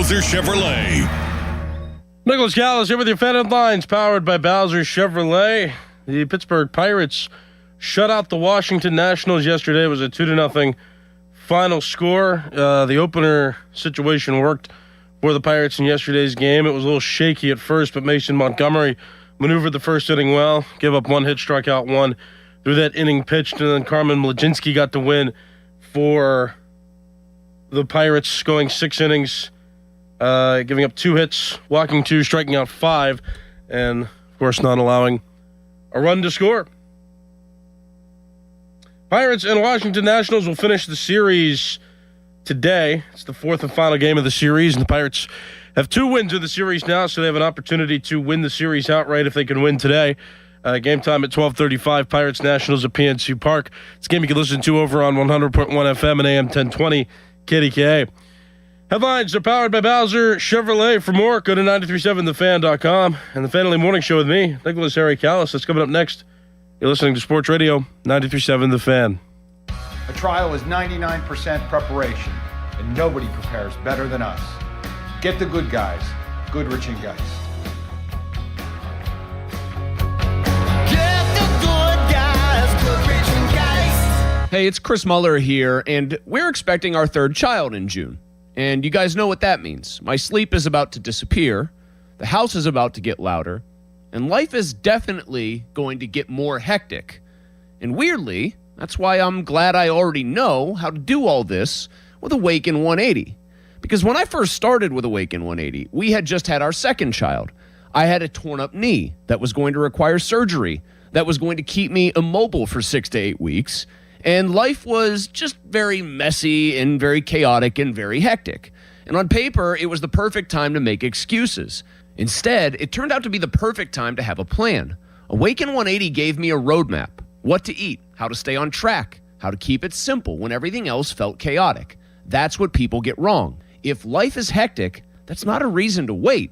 Bowser Chevrolet. Nicholas Callis here with your fan headlines, powered by Bowser Chevrolet. The Pittsburgh Pirates shut out the Washington Nationals yesterday. It was a 2-0 final score. The opener situation worked for the Pirates in yesterday's game. It was a little shaky at first, but Mason Montgomery maneuvered the first inning well, gave up one hit, struck out one through that inning pitched, and then Carmen Mlodzinski got the win for the Pirates, going 6 innings, giving up 2 hits, walking 2, striking out 5, and, of course, not allowing a run to score. Pirates and Washington Nationals will finish the series today. It's the 4th and final game of the series, and the Pirates have 2 wins in the series now, so they have an opportunity to win the series outright if they can win today. Game time at 12:35, Pirates Nationals at PNC Park. It's a game you can listen to over on 100.1 FM and AM 1020 KDKA. Headlines are powered by Bowser Chevrolet. For more, go to 937thefan.com. And the Family Morning Show with me, Nicholas Harry Callis. That's coming up next. You're listening to Sports Radio 93.7 The Fan. A trial is 99% preparation, and nobody prepares better than us. Get the good guys, Goodrich and Geist. Hey, it's Chris Muller here, and we're expecting our 3rd child in June. And you guys know what that means. My sleep is about to disappear, the house is about to get louder, and life is definitely going to get more hectic. And weirdly, that's why I'm glad I already know how to do all this with Awaken 180. Because when I first started with Awaken 180, we had just had our 2nd child. I had a torn-up knee that was going to require surgery, that was going to keep me immobile for 6 to 8 weeks, and life was just very messy and very chaotic and very hectic. And on paper, it was the perfect time to make excuses. Instead, it turned out to be the perfect time to have a plan. Awaken 180 gave me a roadmap: what to eat, how to stay on track, how to keep it simple when everything else felt chaotic. That's what people get wrong. If life is hectic, that's not a reason to wait.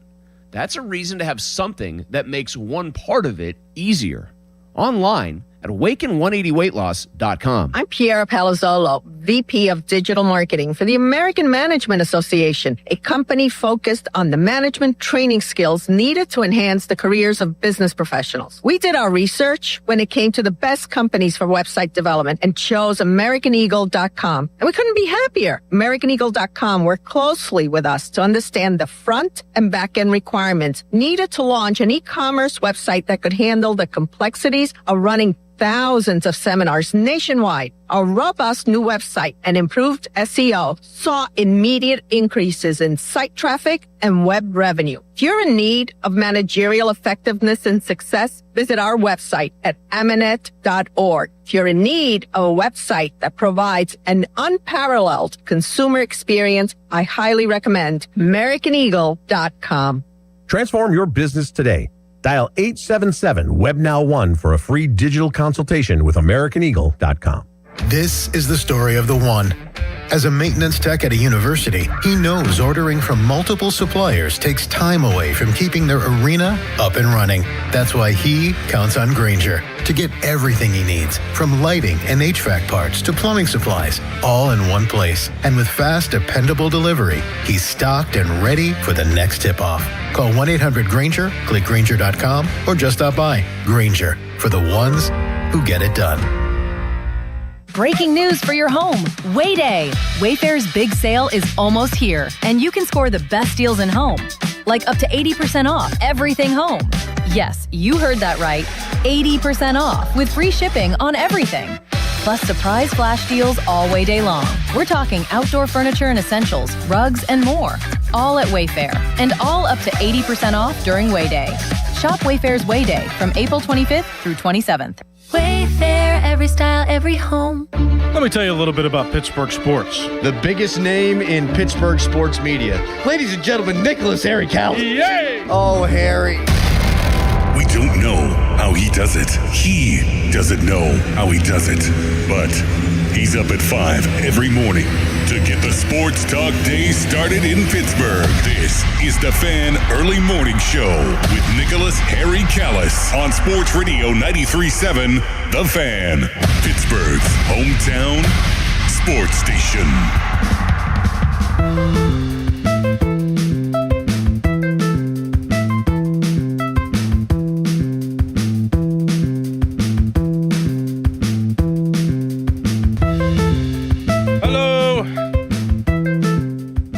That's a reason to have something that makes one part of it easier. Online at awaken180weightloss.com. I'm Piera Palazzolo, VP of Digital Marketing for the American Management Association, a company focused on the management training skills needed to enhance the careers of business professionals. We did our research when it came to the best companies for website development and chose AmericanEagle.com. And we couldn't be happier. AmericanEagle.com worked closely with us to understand the front and back end requirements needed to launch an e-commerce website that could handle the complexities of running thousands of seminars nationwide. Our robust new website and improved SEO saw immediate increases in site traffic and web revenue. If you're in need of managerial effectiveness and success, visit our website at amanet.org. If you're in need of a website that provides an unparalleled consumer experience, I highly recommend AmericanEagle.com. Transform your business today. Dial 877-WebNow1 for a free digital consultation with AmericanEagle.com. This is the story of the one. As a maintenance tech at a university, he knows ordering from multiple suppliers takes time away from keeping their arena up and running. That's why he counts on Grainger to get everything he needs, from lighting and HVAC parts to plumbing supplies, all in one place. And with fast, dependable delivery, he's stocked and ready for the next tip-off. Call 1-800-GRAINGER, click Grainger.com, or just stop by. Grainger, for the ones who get it done. Breaking news for your home. Wayday. Wayfair's big sale is almost here, and you can score the best deals in home. Like up to 80% off everything home. Yes, you heard that right. 80% off with free shipping on everything. Plus surprise flash deals all Wayday long. We're talking outdoor furniture and essentials, rugs, and more. All at Wayfair, and all up to 80% off during Wayday. Shop Wayfair's Wayday from April 25th through 27th. Wayfair, every style, every home. Let me tell you a little bit about Pittsburgh sports. The biggest name in Pittsburgh sports media. Ladies and gentlemen, Nicholas Harry Callis. Yay! Oh, Harry. We don't know how he does it. He doesn't know how he does it. But he's up at 5 every morning to get the sports talk day started in Pittsburgh. This is the Fan Early Morning Show with Nicholas Harry Callis on Sports Radio 93.7 The Fan, Pittsburgh's hometown sports station.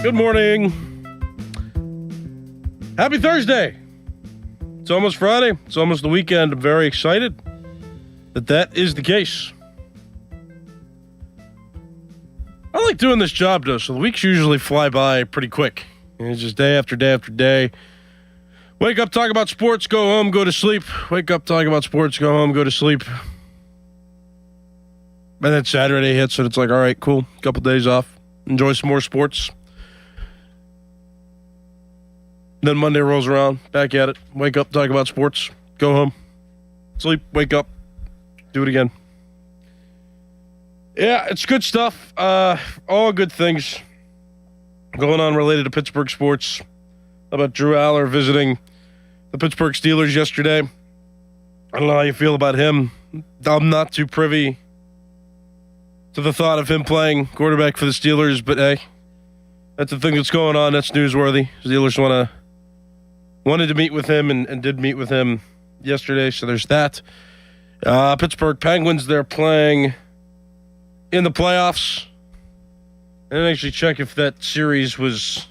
Good morning. Happy Thursday. It's almost Friday. It's almost the weekend. I'm very excited that is the case. I like doing this job, though, so the weeks usually fly by pretty quick. It's just day after day after day. Wake up, talk about sports, go home, go to sleep. Wake up, talk about sports, go home, go to sleep. And then Saturday hits, and it's like, all right, cool. Couple days off. Enjoy some more sports. Then Monday rolls around, back at it. Wake up, talk about sports, go home, sleep, wake up, do it again. Yeah, it's good stuff. All good things going on related to Pittsburgh sports. How about Drew Aller visiting the Pittsburgh Steelers yesterday? I don't know how you feel about him. I'm not too privy to the thought of him playing quarterback for the Steelers, but hey, that's the thing that's going on. That's newsworthy. Steelers wanted to meet with him and did meet with him yesterday, so there's that. Pittsburgh Penguins, they're playing in the playoffs. I didn't actually check if that series was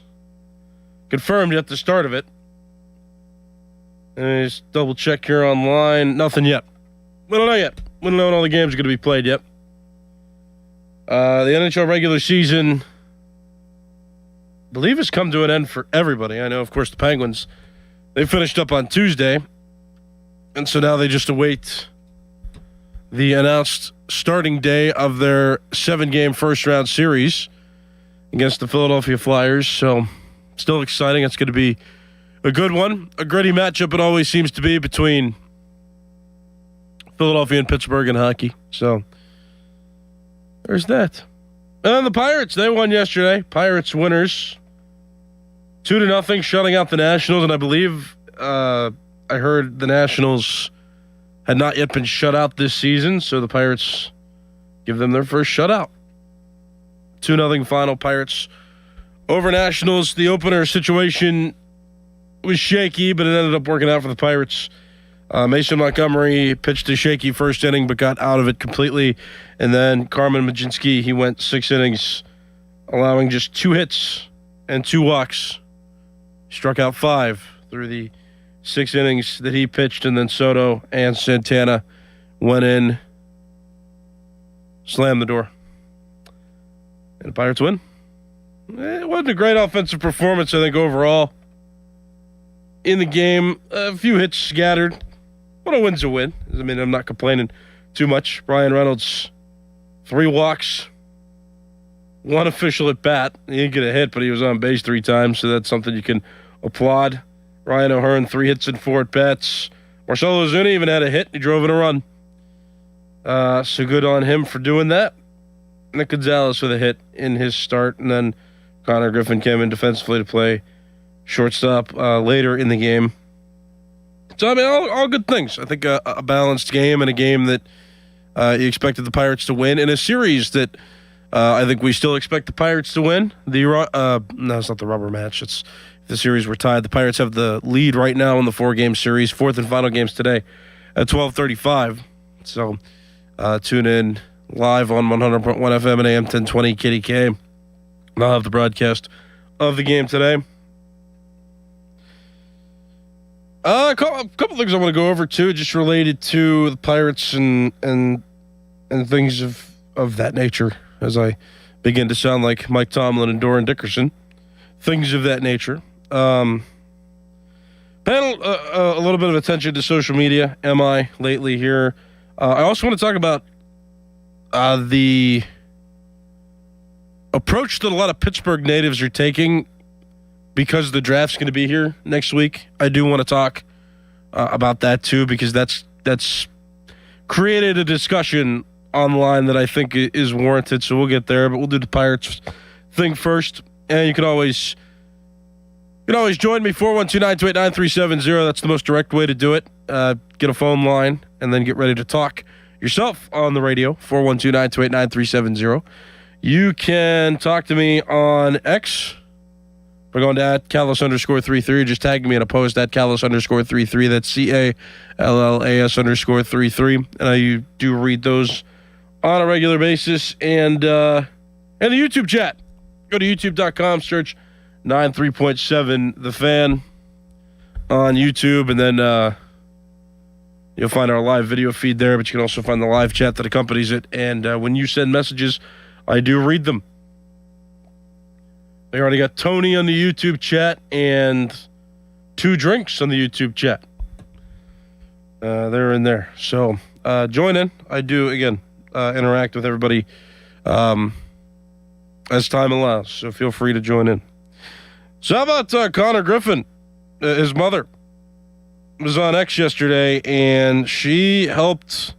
confirmed at the start of it. And just double check here online. Nothing yet. We don't know yet. We don't know when all the games are going to be played yet. The NHL regular season, I believe, has come to an end for everybody. I know, of course, the Penguins, they finished up on Tuesday. And so now they just await the announced starting day of their 7-game first-round series against the Philadelphia Flyers. So still exciting. It's going to be a good one. A gritty matchup it always seems to be between Philadelphia and Pittsburgh in hockey. So there's that. And then the Pirates, they won yesterday. Pirates winners 2-0, shutting out the Nationals. And I believe I heard the Nationals had not yet been shut out this season, so the Pirates give them their first shutout. 2-0 final, Pirates over Nationals. The opener situation was shaky, but it ended up working out for the Pirates. Mason Montgomery pitched a shaky first inning, but got out of it completely. And then Carmen Majinski, he went 6 innings, allowing just 2 hits and 2 walks. Struck out 5 through the 6 innings that he pitched, and then Soto and Santana went in, slammed the door. And the Pirates win. It wasn't a great offensive performance, I think, overall. In the game, a few hits scattered. But a win's a win. I mean, I'm not complaining too much. Brian Reynolds, 3 walks, 1 official at bat. He didn't get a hit, but he was on base 3 times, so that's something you can applaud. Ryan O'Hearn, 3 hits and 4 at bats. Marcelo Ozuna even had a hit. He drove in a run. So good on him for doing that. Nick Gonzalez with a hit in his start. And then Connor Griffin came in defensively to play shortstop later in the game. So, I mean, all good things. I think a balanced game and a game that you expected the Pirates to win in a series that I think we still expect the Pirates to win. No, it's not the rubber match. It's the series were tied. The Pirates have the lead right now in the 4-game series. 4th and final games today at 12:35. So tune in live on 100.1 FM and AM 1020 KDK. I'll have the broadcast of the game today. A couple things I want to go over too, just related to the Pirates and things of that nature. As I begin to sound like Mike Tomlin and Doran Dickerson, things of that nature. Paying a little bit of attention to social media, am I, lately here. I also want to talk about the approach that a lot of Pittsburgh natives are taking because the draft's going to be here next week. I do want to talk about that too, because that's created a discussion online that I think is warranted, so we'll get there, but we'll do the Pirates thing first. And you can always join me, 412-928-9370. That's the most direct way to do it. Get a phone line and then get ready to talk yourself on the radio, 412-928-9370. You can talk to me on X. We're going to @Callis_33. Just tag me in a post @Callis_33. That's CALLAS_33. And I do read those on a regular basis. And the YouTube chat. Go to youtube.com, search 93.7 The Fan on YouTube, and then you'll find our live video feed there, but you can also find the live chat that accompanies it. And when you send messages, I do read them. We already got Tony on the YouTube chat and 2 drinks on the YouTube chat. They're in there. So join in. I do, again, interact with everybody as time allows. So feel free to join in. So how about Connor Griffin? His mother was on X yesterday, and she helped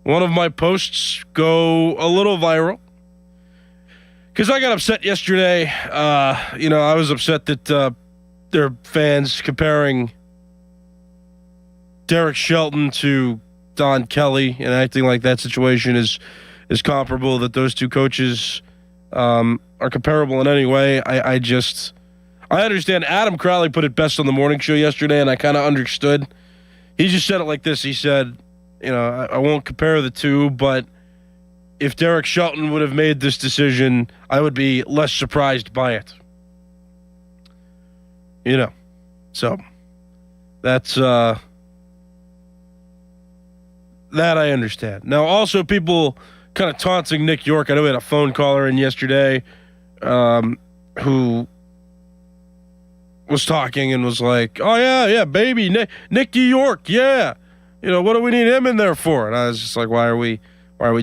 one of my posts go a little viral. Because I got upset yesterday. I was upset that there are fans comparing Derek Shelton to Don Kelly and acting like that situation is comparable, that those two coaches are comparable in any way. I understand Adam Crowley put it best on the morning show yesterday, and I kind of understood. He just said it like this. He said, I won't compare the two, but if Derek Shelton would have made this decision, I would be less surprised by it. So that's that I understand. Now, also people kind of taunting Nick York. I know we had a phone caller in yesterday who was talking and was like, "Oh yeah, baby, Nicky York, yeah. What do we need him in there for?" And I was just like, "Why are we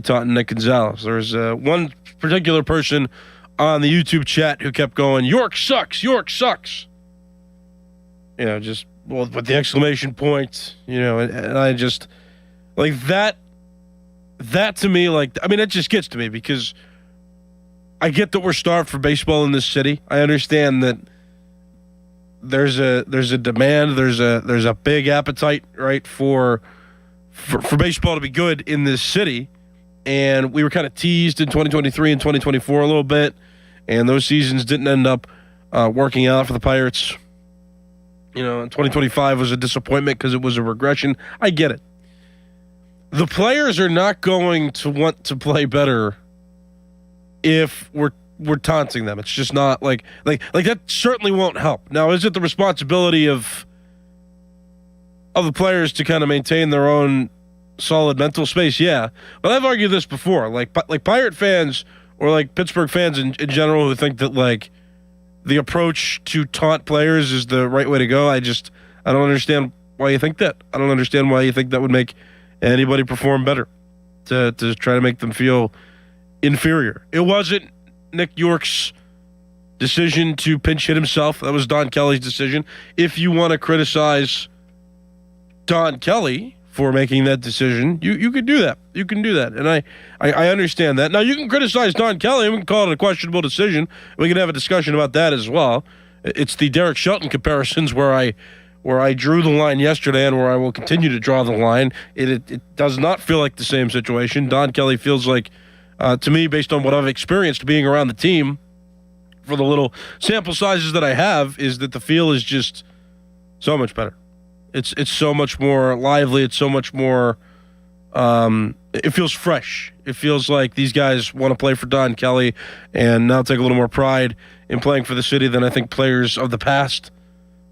taunting Nick Gonzalez?" There was one particular person on the YouTube chat who kept going, "York sucks, York sucks." Just with the exclamation point, and I just like that. That to me, it just gets to me because I get that we're starved for baseball in this city. I understand that there's a demand, there's a big appetite, right, for baseball to be good in this city. And we were kind of teased in 2023 and 2024 a little bit, and those seasons didn't end up working out for the Pirates. And 2025 was a disappointment because it was a regression. I get it. The players are not going to want to play better if we're taunting them. It's just not like that certainly won't help. Now, is it the responsibility of the players to kind of maintain their own solid mental space? Yeah. But I've argued this before. Like Pirate fans or like Pittsburgh fans in general who think that the approach to taunt players is the right way to go. I don't understand why you think that. I don't understand why you think that would make anybody perform better to try to make them feel inferior. It wasn't Nick York's decision to pinch hit himself. That was Don Kelly's decision. If you want to criticize Don Kelly for making that decision, you could do that. You can do that. And I understand that. Now, you can criticize Don Kelly and we can call it a questionable decision. We can have a discussion about that as well. It's the Derek Shelton comparisons where I drew the line yesterday and where I will continue to draw the line. It does not feel like the same situation. Don Kelly feels like, to me, based on what I've experienced being around the team for the little sample sizes that I have, is that the feel is just so much better. It's so much more lively. It's so much more it feels fresh. It feels like these guys want to play for Don Kelly and now take a little more pride in playing for the city than I think players of the past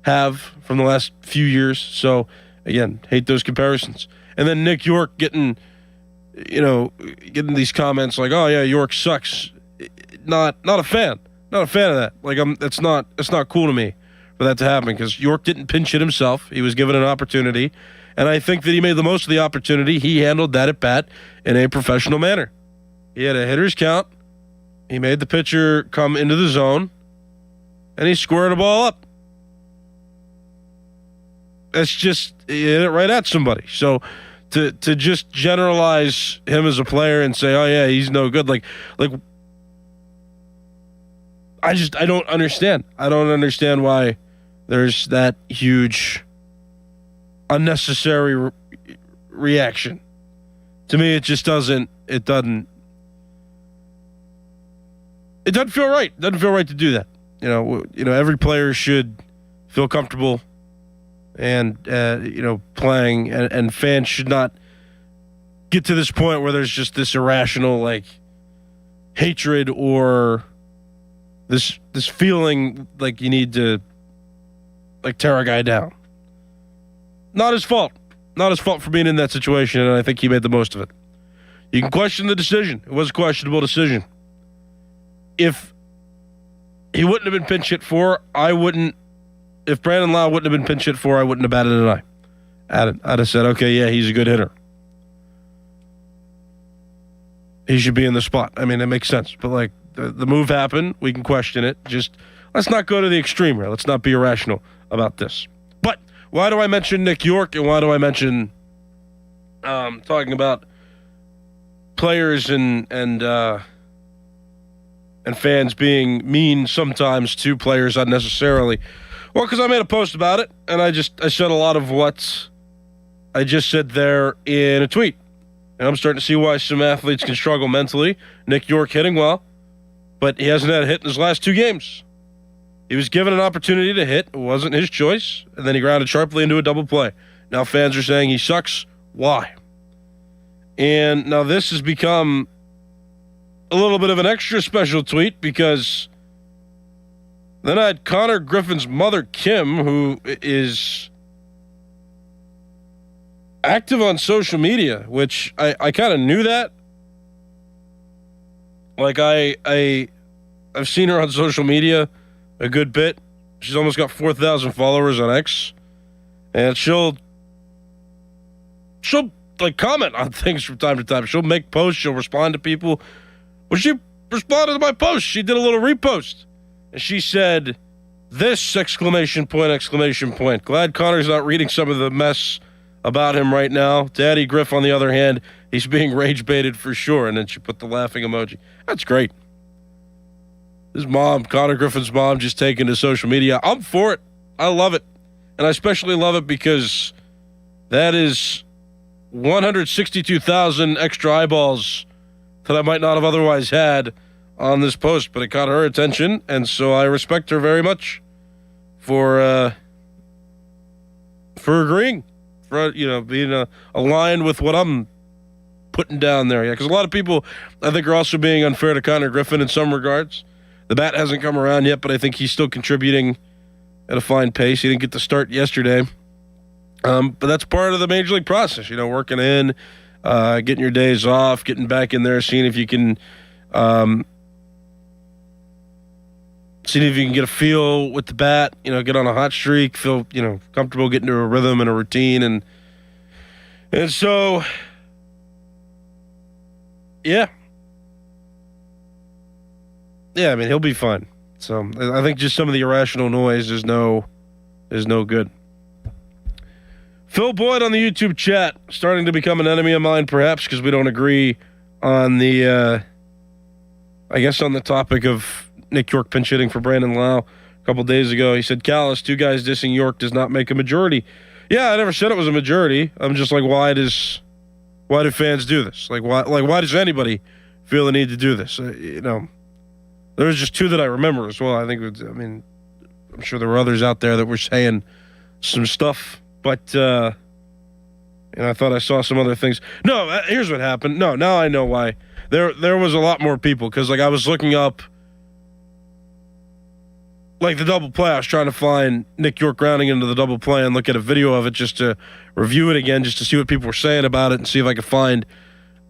have from the last few years. So, again, hate those comparisons. And then Nick York getting these comments like, "Oh yeah, York sucks." Not a fan. Not a fan of that. It's not cool to me for that to happen because York didn't pinch hit himself. He was given an opportunity, and I think that he made the most of the opportunity. He handled that at bat in a professional manner. He had a hitter's count. He made the pitcher come into the zone, and he squared the ball up. That's just, he hit it right at somebody. So to just generalize him as a player and say, "Oh yeah, he's no good," I don't understand. I don't understand why there's that huge unnecessary reaction. To me, it just doesn't feel right. It doesn't feel right to do that. Every player should feel comfortable and playing, and fans should not get to this point where there's just this irrational hatred or this feeling like you need to like tear a guy down. Not his fault. Not his fault for being in that situation, and I think he made the most of it. You can question the decision. It was a questionable decision. If he wouldn't have been pinch hit for, if Brandon Lau wouldn't have been pinch hit for, I wouldn't have batted an eye at it. I'd have said, okay, yeah, he's a good hitter. He should be in the spot. I mean, it makes sense. But, like, the move happened. We can question it. Just let's not go to the extreme here. Let's not be irrational about this. But why do I mention Nick York, and why do I mention talking about players and fans being mean sometimes to players unnecessarily? Well, because I made a post about it, and I said a lot of what I just said there in a tweet. And I'm starting to see why some athletes can struggle mentally. Nick York hitting well, but he hasn't had a hit in his last 2 games. He was given an opportunity to hit. It wasn't his choice, and then he grounded sharply into a double play. Now fans are saying he sucks. Why? And now this has become a little bit of an extra special tweet because then I had Connor Griffin's mother, Kim, who is active on social media, which I kind of knew that. Like I've seen her on social media a good bit. She's almost got 4,000 followers on X, and she'll like comment on things from time to time. She'll make posts. She'll respond to people. Well, she responded to my post. She did a little repost, and she said, "This exclamation point! Glad Connor's not reading some of the mess about him right now. Daddy Griff, on the other hand, he's being rage baited for sure." And then she put the laughing emoji. That's great. His mom, Connor Griffin's mom, just taking to social media. I'm for it. I love it. And I especially love it because that is 162,000 extra eyeballs that I might not have otherwise had on this post, but it caught her attention, and so I respect her very much for agreeing, for being aligned with what I'm putting down there. Yeah, because a lot of people, I think, are also being unfair to Connor Griffin in some regards. The bat hasn't come around yet, but I think he's still contributing at a fine pace. He didn't get the start yesterday, but that's part of the major league process. Working in, getting your days off, getting back in there, seeing if you can get a feel with the bat, get on a hot streak, feel, comfortable getting into a rhythm and a routine. And so, yeah. Yeah, I mean, he'll be fine. So I think just some of the irrational noise is no good. Phil Boyd on the YouTube chat, starting to become an enemy of mine, perhaps, because we don't agree on the, on the topic of Nick York pinch hitting for Brandon Lau a couple days ago. He said, "Callis, 2 guys dissing York does not make a majority." Yeah, I never said it was a majority. I'm just like, why do fans do this? Why does anybody feel the need to do this? There was just 2 that I remember as well. I'm sure there were others out there that were saying some stuff, but I thought I saw some other things. No, here's what happened. No, now I know why. There was a lot more people because I was looking up the double play. I was trying to find Nick York grounding into the double play and look at a video of it just to review it again, just to see what people were saying about it and see if I could find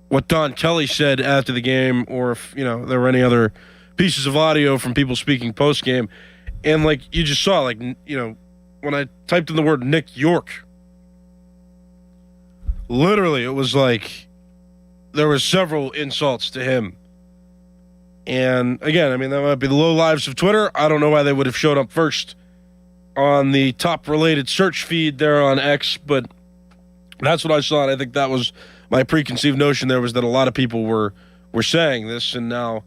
what Don Kelly said after the game, or if there were any other pieces of audio from people speaking post-game. And you just saw, when I typed in the word Nick York, literally it was there were several insults to him. And again, that might be the low lives of Twitter. I don't know why they would have showed up first on the top related search feed there on X, but that's what I saw. And I think that was my preconceived notion there, was that a lot of people were saying this. And now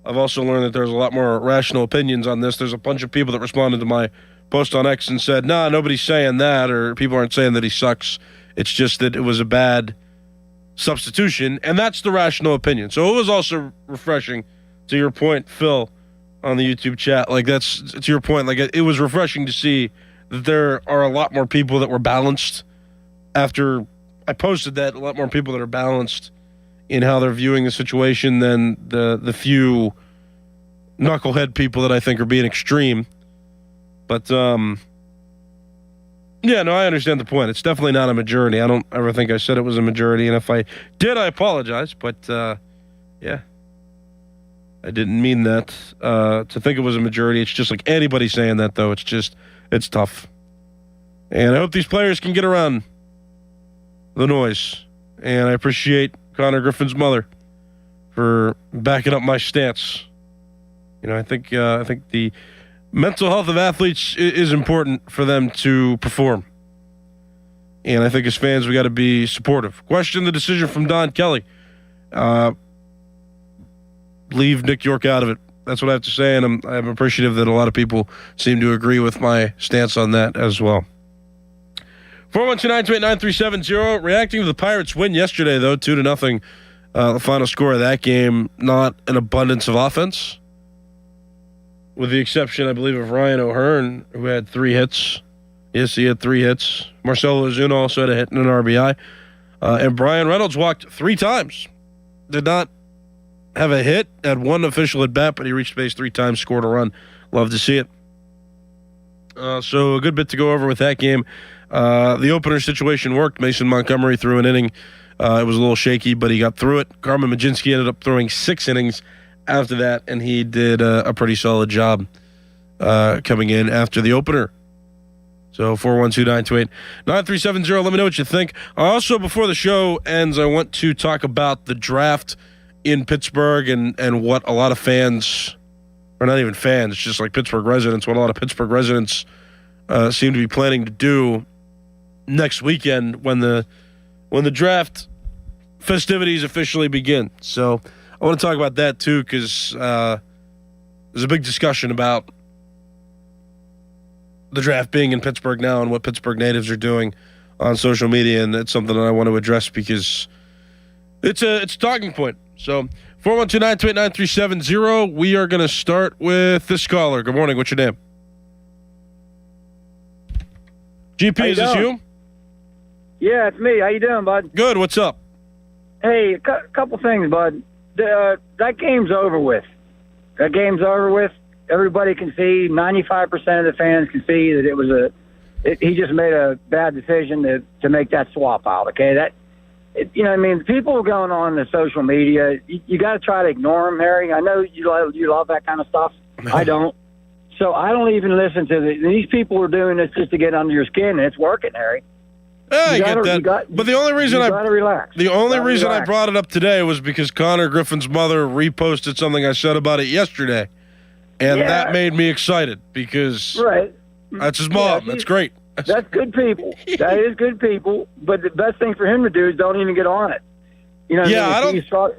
I've also learned that there's a lot more rational opinions on this. There's a bunch of people that responded to my post on X and said, "Nah, nobody's saying that," or people aren't saying that he sucks. It's just that it was a bad substitution, and that's the rational opinion. So it was also refreshing, to your point, Phil, on the YouTube chat. That's to your point. It was refreshing to see that there are a lot more people that were balanced after I posted that. A lot more people that are balanced in how they're viewing the situation than the few knucklehead people that I think are being extreme. But, I understand the point. It's definitely not a majority. I don't ever think I said it was a majority, and if I did, I apologize. But, I didn't mean that to think it was a majority. It's just like anybody saying that, though. It's tough. And I hope these players can get around the noise. And I appreciate Connor Griffin's mother for backing up my stance. I think the mental health of athletes is important for them to perform. And I think as fans, we got to be supportive. Question the decision from Don Kelly. Leave Nick York out of it. That's what I have to say, and I'm appreciative that a lot of people seem to agree with my stance on that as well. 412-928-9370. Reacting to the Pirates' win yesterday, though, 2-0. The final score of that game, not an abundance of offense, with the exception, I believe, of Ryan O'Hearn, who had 3 hits. Yes, he had 3 hits. Marcelo Ozuna also had a hit and an RBI. And Brian Reynolds walked 3 times. Did not have a hit, had 1 official at bat, but he reached base 3 times, scored a run. Love to see it. So a good bit to go over with that game. The opener situation worked. Mason Montgomery threw an inning. It was a little shaky, but he got through it. Carmen Majinski ended up throwing 6 innings after that, and he did a pretty solid job coming in after the opener. So 412-928-9370. Let me know what you think. Also, before the show ends, I want to talk about the draft in Pittsburgh and what a lot of fans, or not even fans, just like Pittsburgh residents, what a lot of Pittsburgh residents seem to be planning to do next weekend when the draft festivities officially begin. So I want to talk about that too, because there's a big discussion about the draft being in Pittsburgh now and what Pittsburgh natives are doing on social media, and it's something that I want to address because it's a talking point. So 412-928-9370. We are going to start with this caller. Good morning. What's your name? GP, is this you? Yeah, it's me. How you doing, bud? Good. What's up? Hey, a couple things, bud. That game's over with. That game's over with. Everybody can see, 95% of the fans can see that he just made a bad decision to make that swap out, okay? People are going on the social media. You got to try to ignore them, Harry. I know you love that kind of stuff. I don't. So I don't even listen to these people are doing this just to get under your skin, and it's working, Harry. I get that. But the only reason I brought it up today was because Connor Griffin's mother reposted something I said about it yesterday. And that made me excited because that's his mom. That's great. That's good people. That is good people. But the best thing for him to do is don't even get on it. You know what I mean? Know what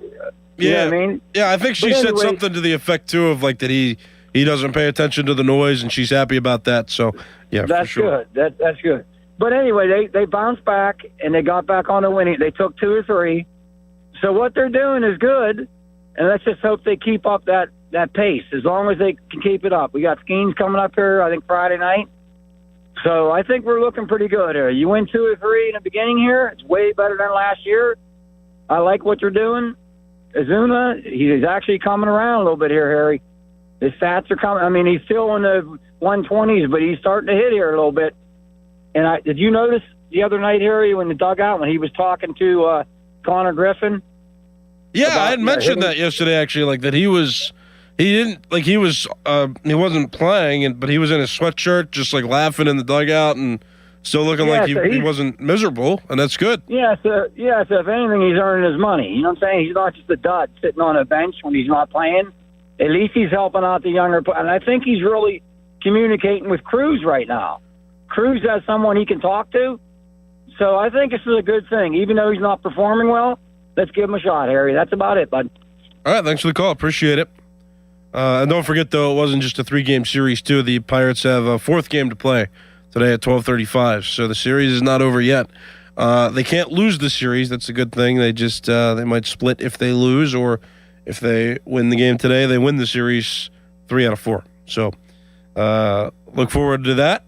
I mean? Yeah, I think she said something to the effect, too, of like that he doesn't pay attention to the noise, and she's happy about that. So, yeah, that's for sure. Good. That's good. But anyway, they bounced back, and they got back on the winning. They took 2 or 3. So what they're doing is good, and let's just hope they keep up that pace as long as they can keep it up. We got Skeens coming up here, I think, Friday night. So I think we're looking pretty good here. You win 2 or 3 in the beginning here. It's way better than last year. I like what you're doing. Ozuna, he's actually coming around a little bit here, Harry. His stats are coming. I mean, he's still in the 120s, but he's starting to hit here a little bit. And did you notice the other night, Harry, when the dugout, when he was talking to Connor Griffin? Yeah, I had mentioned that yesterday, actually, like that he wasn't playing, but he was in his sweatshirt, just like laughing in the dugout and still looking like he wasn't miserable, and that's good. Yeah, so if anything, he's earning his money. You know what I'm saying? He's not just a dud sitting on a bench when he's not playing. At least he's helping out the younger players. And I think he's really communicating with Cruz right now. Cruz has someone he can talk to. So I think this is a good thing. Even though he's not performing well, let's give him a shot, Harry. That's about it, bud. All right, thanks for the call. Appreciate it. And don't forget, though, it wasn't just a 3-game series, too. The Pirates have a 4th game to play today at 12:35, so the series is not over yet. They can't lose the series. That's a good thing. They just they might split if they lose, or if they win the game today, they win the series 3 out of 4. So look forward to that.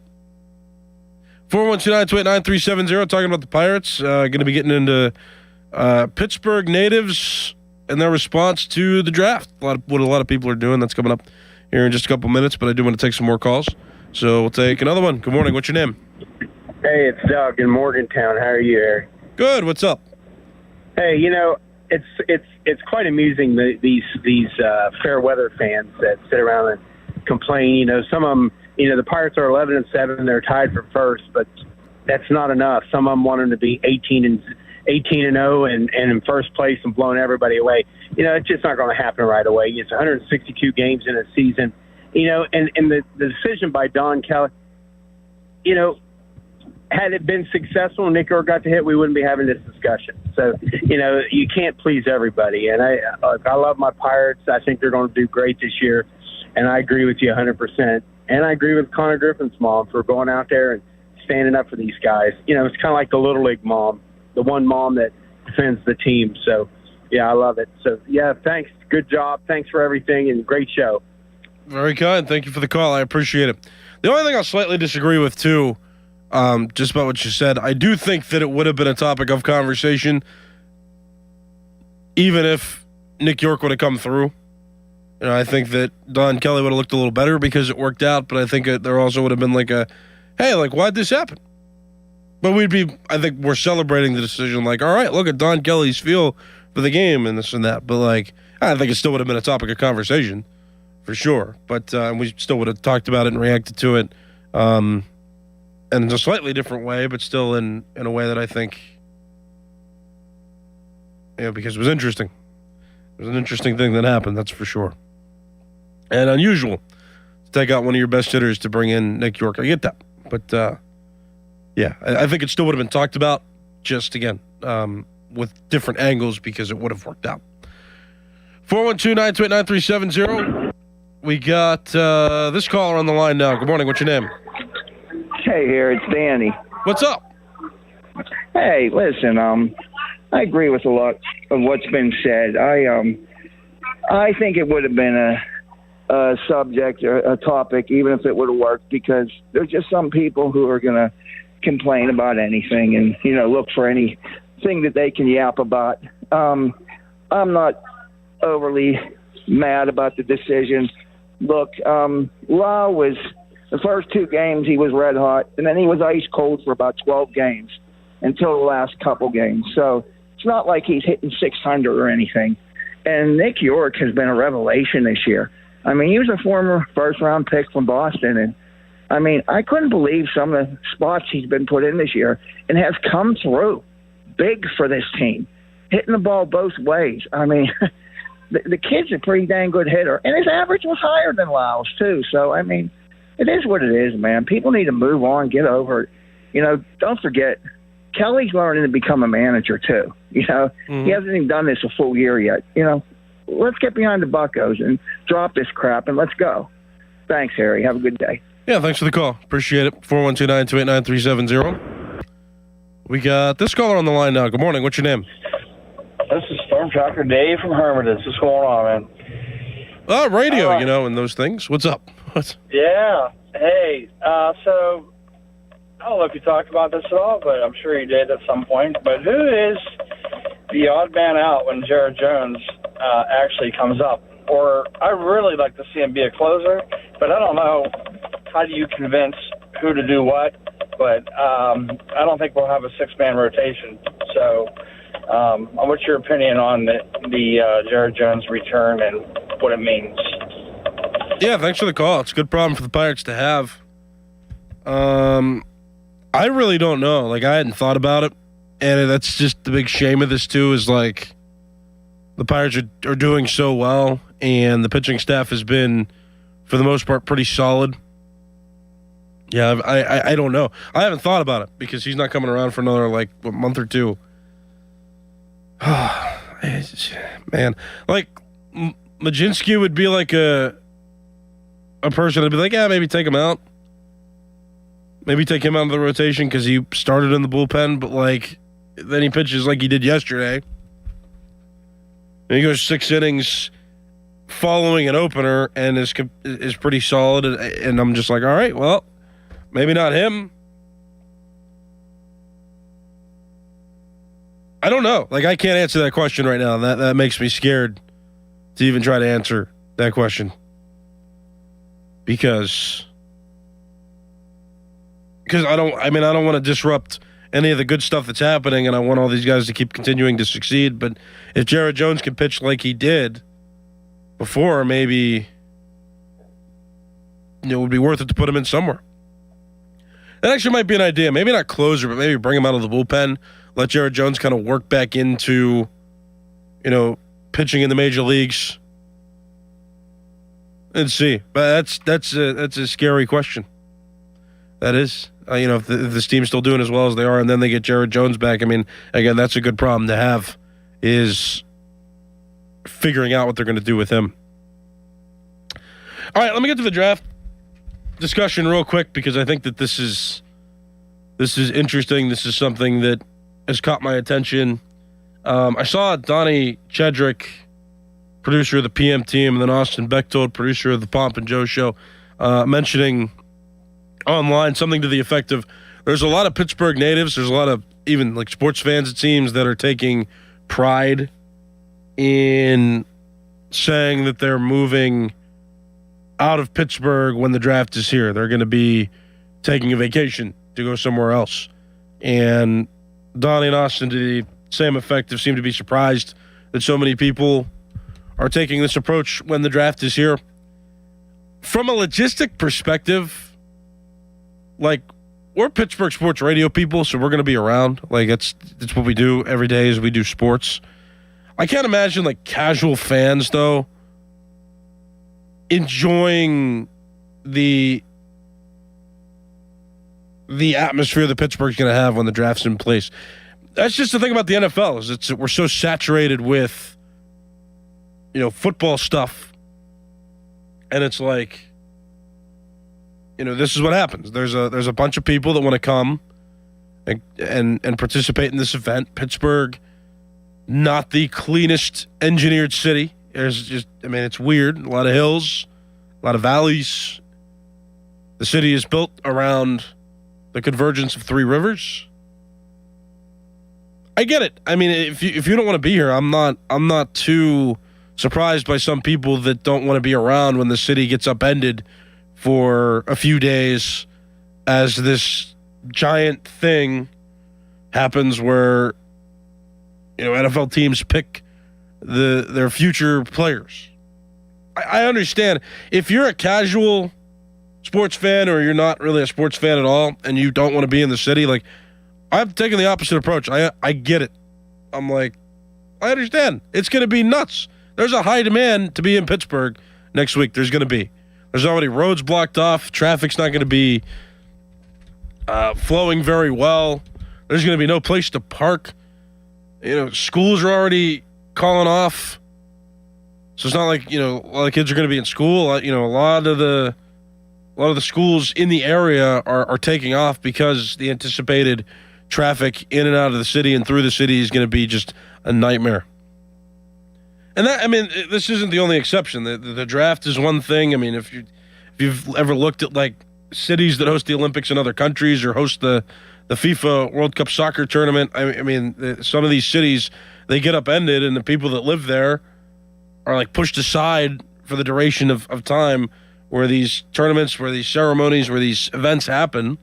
412-928-9370, talking about the Pirates. Going to be getting into Pittsburgh natives and their response to the draft. What a lot of people are doing. That's coming up here in just a couple minutes, but I do want to take some more calls. So we'll take another one. Good morning. What's your name? Hey, it's Doug in Morgantown. How are you, Eric? Good. What's up? Hey, it's quite amusing these fair weather fans that sit around and complain. Some of them, the Pirates are 11-7. They're tied for first, but that's not enough. Some of them want them to be 18-0 and in first place and blowing everybody away. It's just not going to happen right away. It's 162 games in a season. And the decision by Don Kelly, had it been successful and Nick York got to hit, we wouldn't be having this discussion. So, you can't please everybody. And I love my Pirates. I think they're going to do great this year. And I agree with you 100%. And I agree with Connor Griffin's mom for going out there and standing up for these guys. It's kind of like the Little League mom, the one mom that defends the team. So, yeah, I love it. So, yeah, thanks. Good job. Thanks for everything and great show. Very kind. Thank you for the call. I appreciate it. The only thing I'll slightly disagree with, too, just about what you said, I do think that it would have been a topic of conversation even if Nick York would have come through. I think that Don Kelly would have looked a little better because it worked out, but I think there also would have been hey, why'd this happen? But I think we're celebrating the decision all right, look at Don Kelly's feel for the game and this and that. But I think it still would have been a topic of conversation for sure. But we still would have talked about it and reacted to it in a slightly different way, but still in a way that I think, because it was interesting. It was an interesting thing that happened, that's for sure. And unusual to take out one of your best hitters to bring in Nick York. I get that. But, I think it still would have been talked about, just, again, with different angles because it would have worked out. 412-928-9370. We got this caller on the line now. Good morning. What's your name? Hey, here. It's Danny. What's up? Hey, listen, I agree with a lot of what's been said. I think it would have been a subject or a topic, even if it would have worked, because there's just some people who are going to complain about anything and, look for anything that they can yap about. I'm not overly mad about the decision. Look, Lau was, the first 2 games he was red hot, and then he was ice cold for about 12 games until the last couple games. So it's not like he's hitting 600 or anything. And Nick York has been a revelation this year. I mean, he was a former first-round pick from Boston, and I couldn't believe some of the spots he's been put in this year and has come through big for this team, hitting the ball both ways. The kid's a pretty dang good hitter, and his average was higher than Lau's, too. So, it is what it is, man. People need to move on, get over it. Don't forget, Kelly's learning to become a manager, too. He hasn't even done this a full year yet. Let's get behind the buckos and drop this crap, and let's go. Thanks, Harry. Have a good day. Yeah, thanks for the call. Appreciate it. 412-928-9370. We got this caller on the line now. Good morning. What's your name? This is Storm Tracker Dave from Hermitage. What's going on, man? Radio, and those things. What's up? Yeah. Hey, so I don't know if you talked about this at all, but I'm sure you did at some point. But who is the odd man out when Jared Jones actually comes up? Or I really like to see him be a closer, but I don't know how do you convince who to do what. But I don't think we'll have a 6-man rotation. So what's your opinion on the Jared Jones return and what it means? Yeah, thanks for the call. It's a good problem for the Pirates to have. I really don't know. I hadn't thought about it. And that's just the big shame of this, too, is the Pirates are doing so well, and the pitching staff has been, for the most part, pretty solid. Yeah, I don't know. I haven't thought about it because he's not coming around for another, month or two. Man, Majinski would be a person that'd be maybe take him out. Maybe take him out of the rotation because he started in the bullpen, but then he pitches like he did yesterday. And he goes 6 innings following an opener and is pretty solid. And I'm just all right, well, maybe not him. I don't know. I can't answer that question right now. That makes me scared to even try to answer that question. because I don't want to disrupt any of the good stuff that's happening, and I want all these guys to keep continuing to succeed. But if Jared Jones can pitch like he did before, maybe it would be worth it to put him in somewhere. That actually might be an idea. Maybe not closer, but maybe bring him out of the bullpen. Let Jared Jones kind of work back into, pitching in the major leagues. And see. But that's a scary question. That is. If this team's still doing as well as they are, and then they get Jared Jones back, again, that's a good problem to have, is figuring out what they're going to do with him. All right, let me get to the draft discussion real quick, because I think that this is interesting. This is something that has caught my attention. I saw Donnie Chedrick, producer of the PM Team, and then Austin Bechtold, producer of the Pomp and Joe Show, mentioning online something to the effect of, there's a lot of Pittsburgh natives, there's a lot of even like sports fans, it seems, that are taking pride in saying that they're moving out of Pittsburgh when the draft is here. They're going to be taking a vacation to go somewhere else. And Donnie and Austin, to the same effect, have seemed to be surprised that so many people are taking this approach when the draft is here. From a logistic perspective, like, we're Pittsburgh sports radio people, so we're going to be around. Like, it's what we do every day, is we do sports. I can't imagine, like, casual fans, though, enjoying the atmosphere that Pittsburgh's going to have when the draft's in place. That's just the thing about the NFL, is we're so saturated with, football stuff. And it's like, this is what happens. There's a bunch of people that want to come and participate in this event. Pittsburgh, not the cleanest engineered city. There's just, it's weird. A lot of hills, a lot of valleys. The city is built around the convergence of three rivers. I get it. If you don't want to be here, I'm not too surprised by some people that don't want to be around when the city gets upended for a few days as this giant thing happens where NFL teams pick their future players. I understand if you're a casual sports fan, or you're not really a sports fan at all, and you don't want to be in the city. Like, I'm taking the opposite approach. I get it. I'm like, I understand. It's going to be nuts. There's a high demand to be in Pittsburgh next week. There's going to be. There's already roads blocked off. Traffic's not going to be flowing very well. There's going to be no place to park. Schools are already calling off. So it's not like, a lot of kids are going to be in school. A lot of the schools in the area are taking off because the anticipated traffic in and out of the city and through the city is going to be just a nightmare. And that, this isn't the only exception. The draft is one thing. If you've ever looked at like cities that host the Olympics in other countries or host the FIFA World Cup soccer tournament, some of these cities, they get upended, and the people that live there are like pushed aside for the duration of time where these tournaments, where these ceremonies, where these events happen.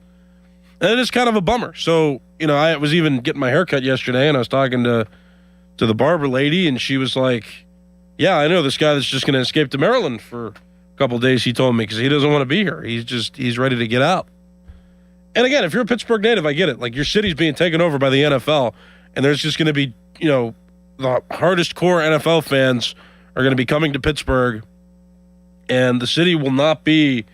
And it is kind of a bummer. So, I was even getting my hair cut yesterday, and I was talking to the barber lady, and she was like, yeah, I know this guy that's just going to escape to Maryland for a couple of days, he told me, because he doesn't want to be here. He's ready to get out. And again, if you're a Pittsburgh native, I get it. Like, your city's being taken over by the NFL, and there's just going to be, the hardest core NFL fans are going to be coming to Pittsburgh, and the city will not be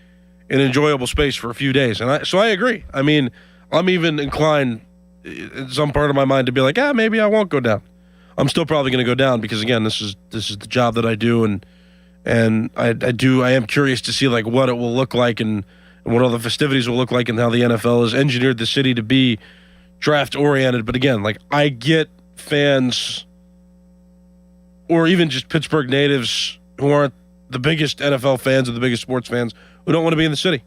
an enjoyable space for a few days. And so I agree. I'm even inclined in some part of my mind to be like, maybe I won't go down. I'm still probably going to go down because, again, this is the job that I do, and I am curious to see like what it will look like and what all the festivities will look like and how the NFL has engineered the city to be draft oriented. But again, like, I get fans or even just Pittsburgh natives who aren't the biggest NFL fans or the biggest sports fans who don't want to be in the city.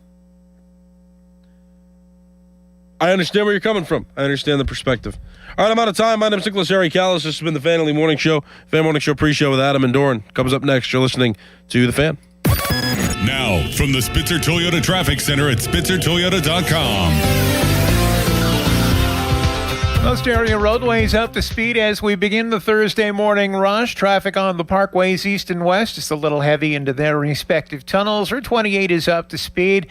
I understand where you're coming from. I understand the perspective. All right, I'm out of time. My name is Nicholas Harry Callis. This has been the Fan Early Morning Show. Fan Morning Show pre-show with Adam and Doran comes up next. You're listening to The Fan. Now, from the Spitzer Toyota Traffic Center at SpitzerToyota.com. Most area roadways up to speed as we begin the Thursday morning rush. Traffic on the parkways east and west is a little heavy into their respective tunnels. Route 28 is up to speed.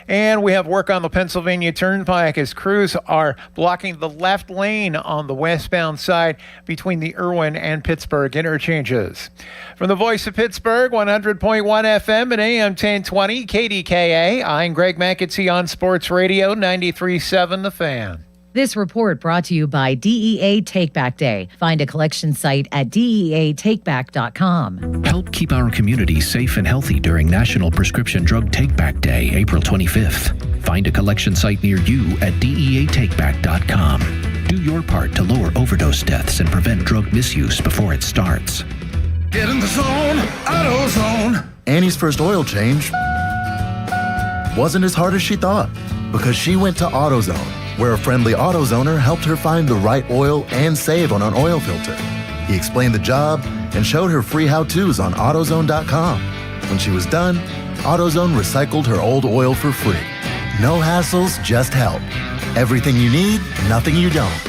And we have work on the Pennsylvania Turnpike as crews are blocking the left lane on the westbound side between the Irwin and Pittsburgh interchanges. From the Voice of Pittsburgh, 100.1 FM and AM 1020 KDKA, I'm Greg McAtee on Sports Radio 93.7 The Fan. This report brought to you by DEA Takeback Day. Find a collection site at DEATakeback.com. Help keep our community safe and healthy during National Prescription Drug Takeback Day, April 25th. Find a collection site near you at DEATakeback.com. Do your part to lower overdose deaths and prevent drug misuse before it starts. Get in the zone, AutoZone. Annie's first oil change wasn't as hard as she thought because she went to AutoZone, where a friendly AutoZoner helped her find the right oil and save on an oil filter. He explained the job and showed her free how-tos on AutoZone.com. When she was done, AutoZone recycled her old oil for free. No hassles, just help. Everything you need, nothing you don't.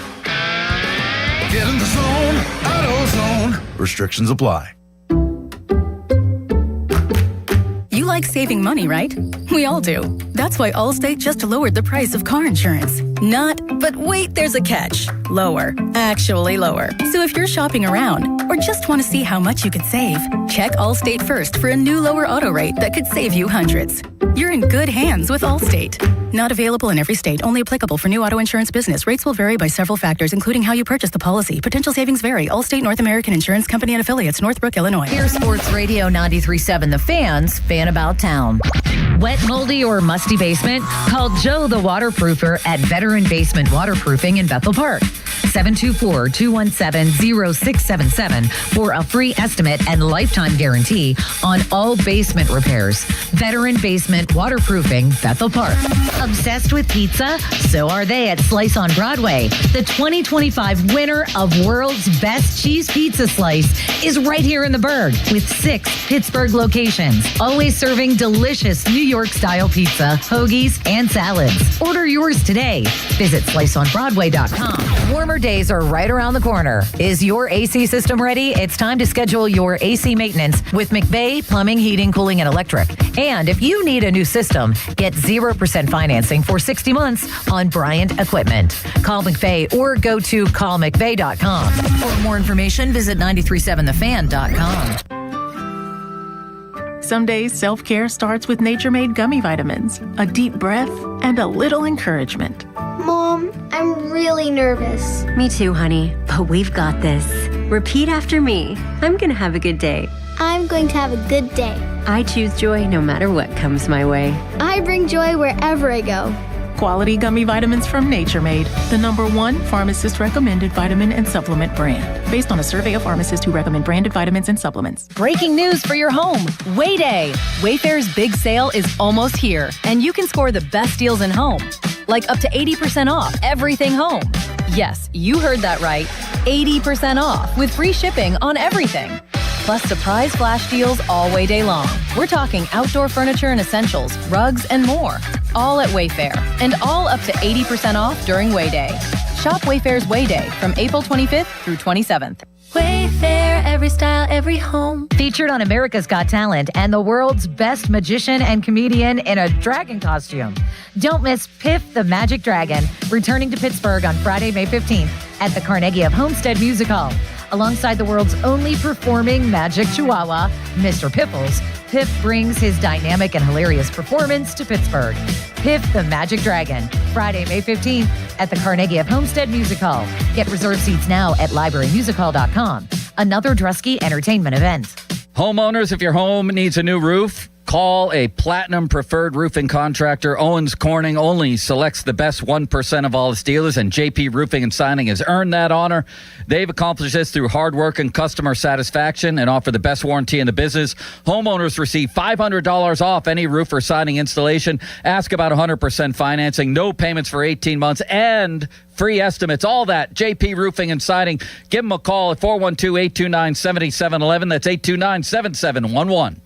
Get in the zone, AutoZone. Restrictions apply. You like saving money, right? We all do. That's why Allstate just lowered the price of car insurance. Not, but wait, there's a catch. Lower. Actually lower. So if you're shopping around or just want to see how much you could save, check Allstate first for a new lower auto rate that could save you hundreds. You're in good hands with Allstate. Not available in every state. Only applicable for new auto insurance business. Rates will vary by several factors, including how you purchase the policy. Potential savings vary. Allstate North American Insurance Company and Affiliates, Northbrook, Illinois. Here's Sports Radio 93.7 The Fan's Fan About Town. Wet, moldy, or musty basement? Call Joe the Waterproofer at Veteran Basement Waterproofing in Bethel Park. 724-217-0677 for a free estimate and lifetime guarantee on all basement repairs. Veteran Basement Waterproofing, Bethel Park. Obsessed with pizza? So are they at Slice on Broadway. The 2025 winner of World's Best Cheese Pizza Slice is right here in the Burgh with 6 Pittsburgh locations. Always serving delicious New York-style pizza, hoagies, and salads. Order yours today. Visit sliceonbroadway.com. Warmer days are right around the corner. Is your AC system ready? It's time to schedule your AC maintenance with McVeigh Plumbing, Heating, Cooling, and Electric. And if you need a new system, get 0% financing for 60 months on Bryant Equipment. Call McVeigh or go to callmcveigh.com. For more information, visit 937thefan.com. Some days, self-care starts with Nature-Made gummy vitamins, a deep breath, and a little encouragement. Mom, I'm really nervous. Me too, honey, but we've got this. Repeat after me. I'm going to have a good day. I'm going to have a good day. I choose joy no matter what comes my way. I bring joy wherever I go. Quality gummy vitamins from Nature Made, the #1 pharmacist-recommended vitamin and supplement brand, based on a survey of pharmacists who recommend branded vitamins and supplements. Breaking news for your home. Way Day. Wayfair's big sale is almost here, and you can score the best deals in home, like up to 80% off everything home. Yes, you heard that right. 80% off with free shipping on everything. Plus surprise flash deals all Way Day long. We're talking outdoor furniture and essentials, rugs, and more. All at Wayfair, and all up to 80% off during Way Day. Shop Wayfair's Way Day from April 25th through 27th. Wayfair, every style, every home. Featured on America's Got Talent and the world's best magician and comedian in a dragon costume. Don't miss Piff the Magic Dragon, returning to Pittsburgh on Friday, May 15th at the Carnegie of Homestead Music Hall. Alongside the world's only performing magic chihuahua, Mr. Piffles, Piff brings his dynamic and hilarious performance to Pittsburgh. Piff the Magic Dragon, Friday, May 15th at the Carnegie of Homestead Music Hall. Get reserved seats now at librarymusichall.com. Another Drusky Entertainment event. Homeowners, if your home needs a new roof, call a Platinum Preferred Roofing Contractor. Owens Corning only selects the best 1% of all its dealers, and JP Roofing and Signing has earned that honor. They've accomplished this through hard work and customer satisfaction and offer the best warranty in the business. Homeowners receive $500 off any roof or siding installation. Ask about 100% financing, no payments for 18 months, and free estimates. All that, JP Roofing and Siding. Give them a call at 412-829-7711. That's 829-7711.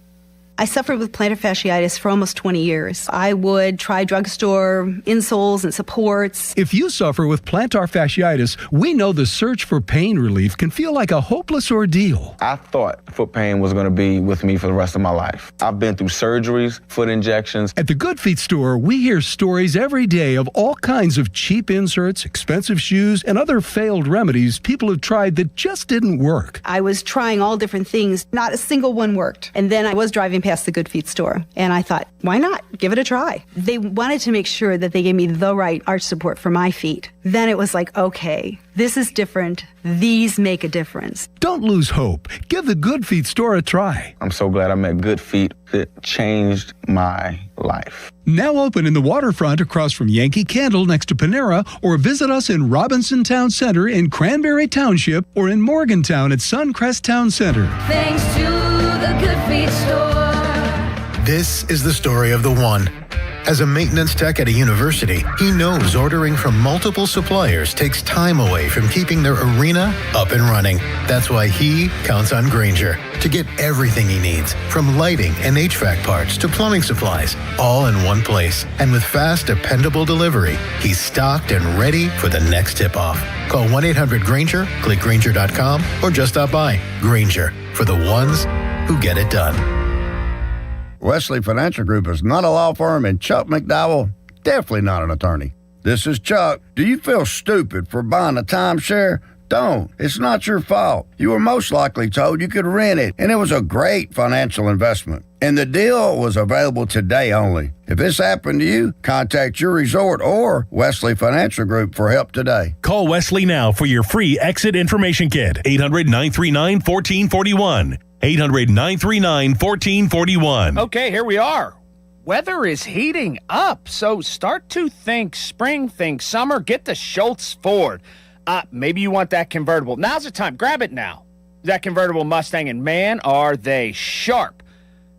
I suffered with plantar fasciitis for almost 20 years. I would try drugstore insoles and supports. If you suffer with plantar fasciitis, we know the search for pain relief can feel like a hopeless ordeal. I thought foot pain was going to be with me for the rest of my life. I've been through surgeries, foot injections. At the Good Feet store, we hear stories every day of all kinds of cheap inserts, expensive shoes, and other failed remedies people have tried that just didn't work. I was trying all different things. Not a single one worked. And then I was driving past the Good Feet store, and I thought, why not? Give it a try. They wanted to make sure that they gave me the right arch support for my feet. Then it was like, okay, this is different. These make a difference. Don't lose hope. Give the Good Feet store a try. I'm so glad I met Good Feet. It changed my life. Now open in the waterfront across from Yankee Candle next to Panera, or visit us in Robinson Town Center in Cranberry Township, or in Morgantown at Suncrest Town Center. Thanks to the Good Feet store. This is the story of the one. As a maintenance tech at a university, he knows ordering from multiple suppliers takes time away from keeping their arena up and running. That's why he counts on Grainger to get everything he needs, from lighting and HVAC parts to plumbing supplies, all in one place. And with fast, dependable delivery, he's stocked and ready for the next tip-off. Call 1-800-GRAINGER, click Grainger.com, or just stop by. Grainger, for the ones who get it done. Wesley Financial Group is not a law firm, and Chuck McDowell, definitely not an attorney. This is Chuck. Do you feel stupid for buying a timeshare? Don't. It's not your fault. You were most likely told you could rent it, and it was a great financial investment. And the deal was available today only. If this happened to you, contact your resort or Wesley Financial Group for help today. Call Wesley now for your free exit information kit. 800-939-1441. 800-939-1441. Okay, here we are. Weather is heating up, so start to think spring, think summer. Get the Schultz Ford. Maybe you want that convertible. Now's the time. Grab it now. That convertible Mustang, and man, are they sharp.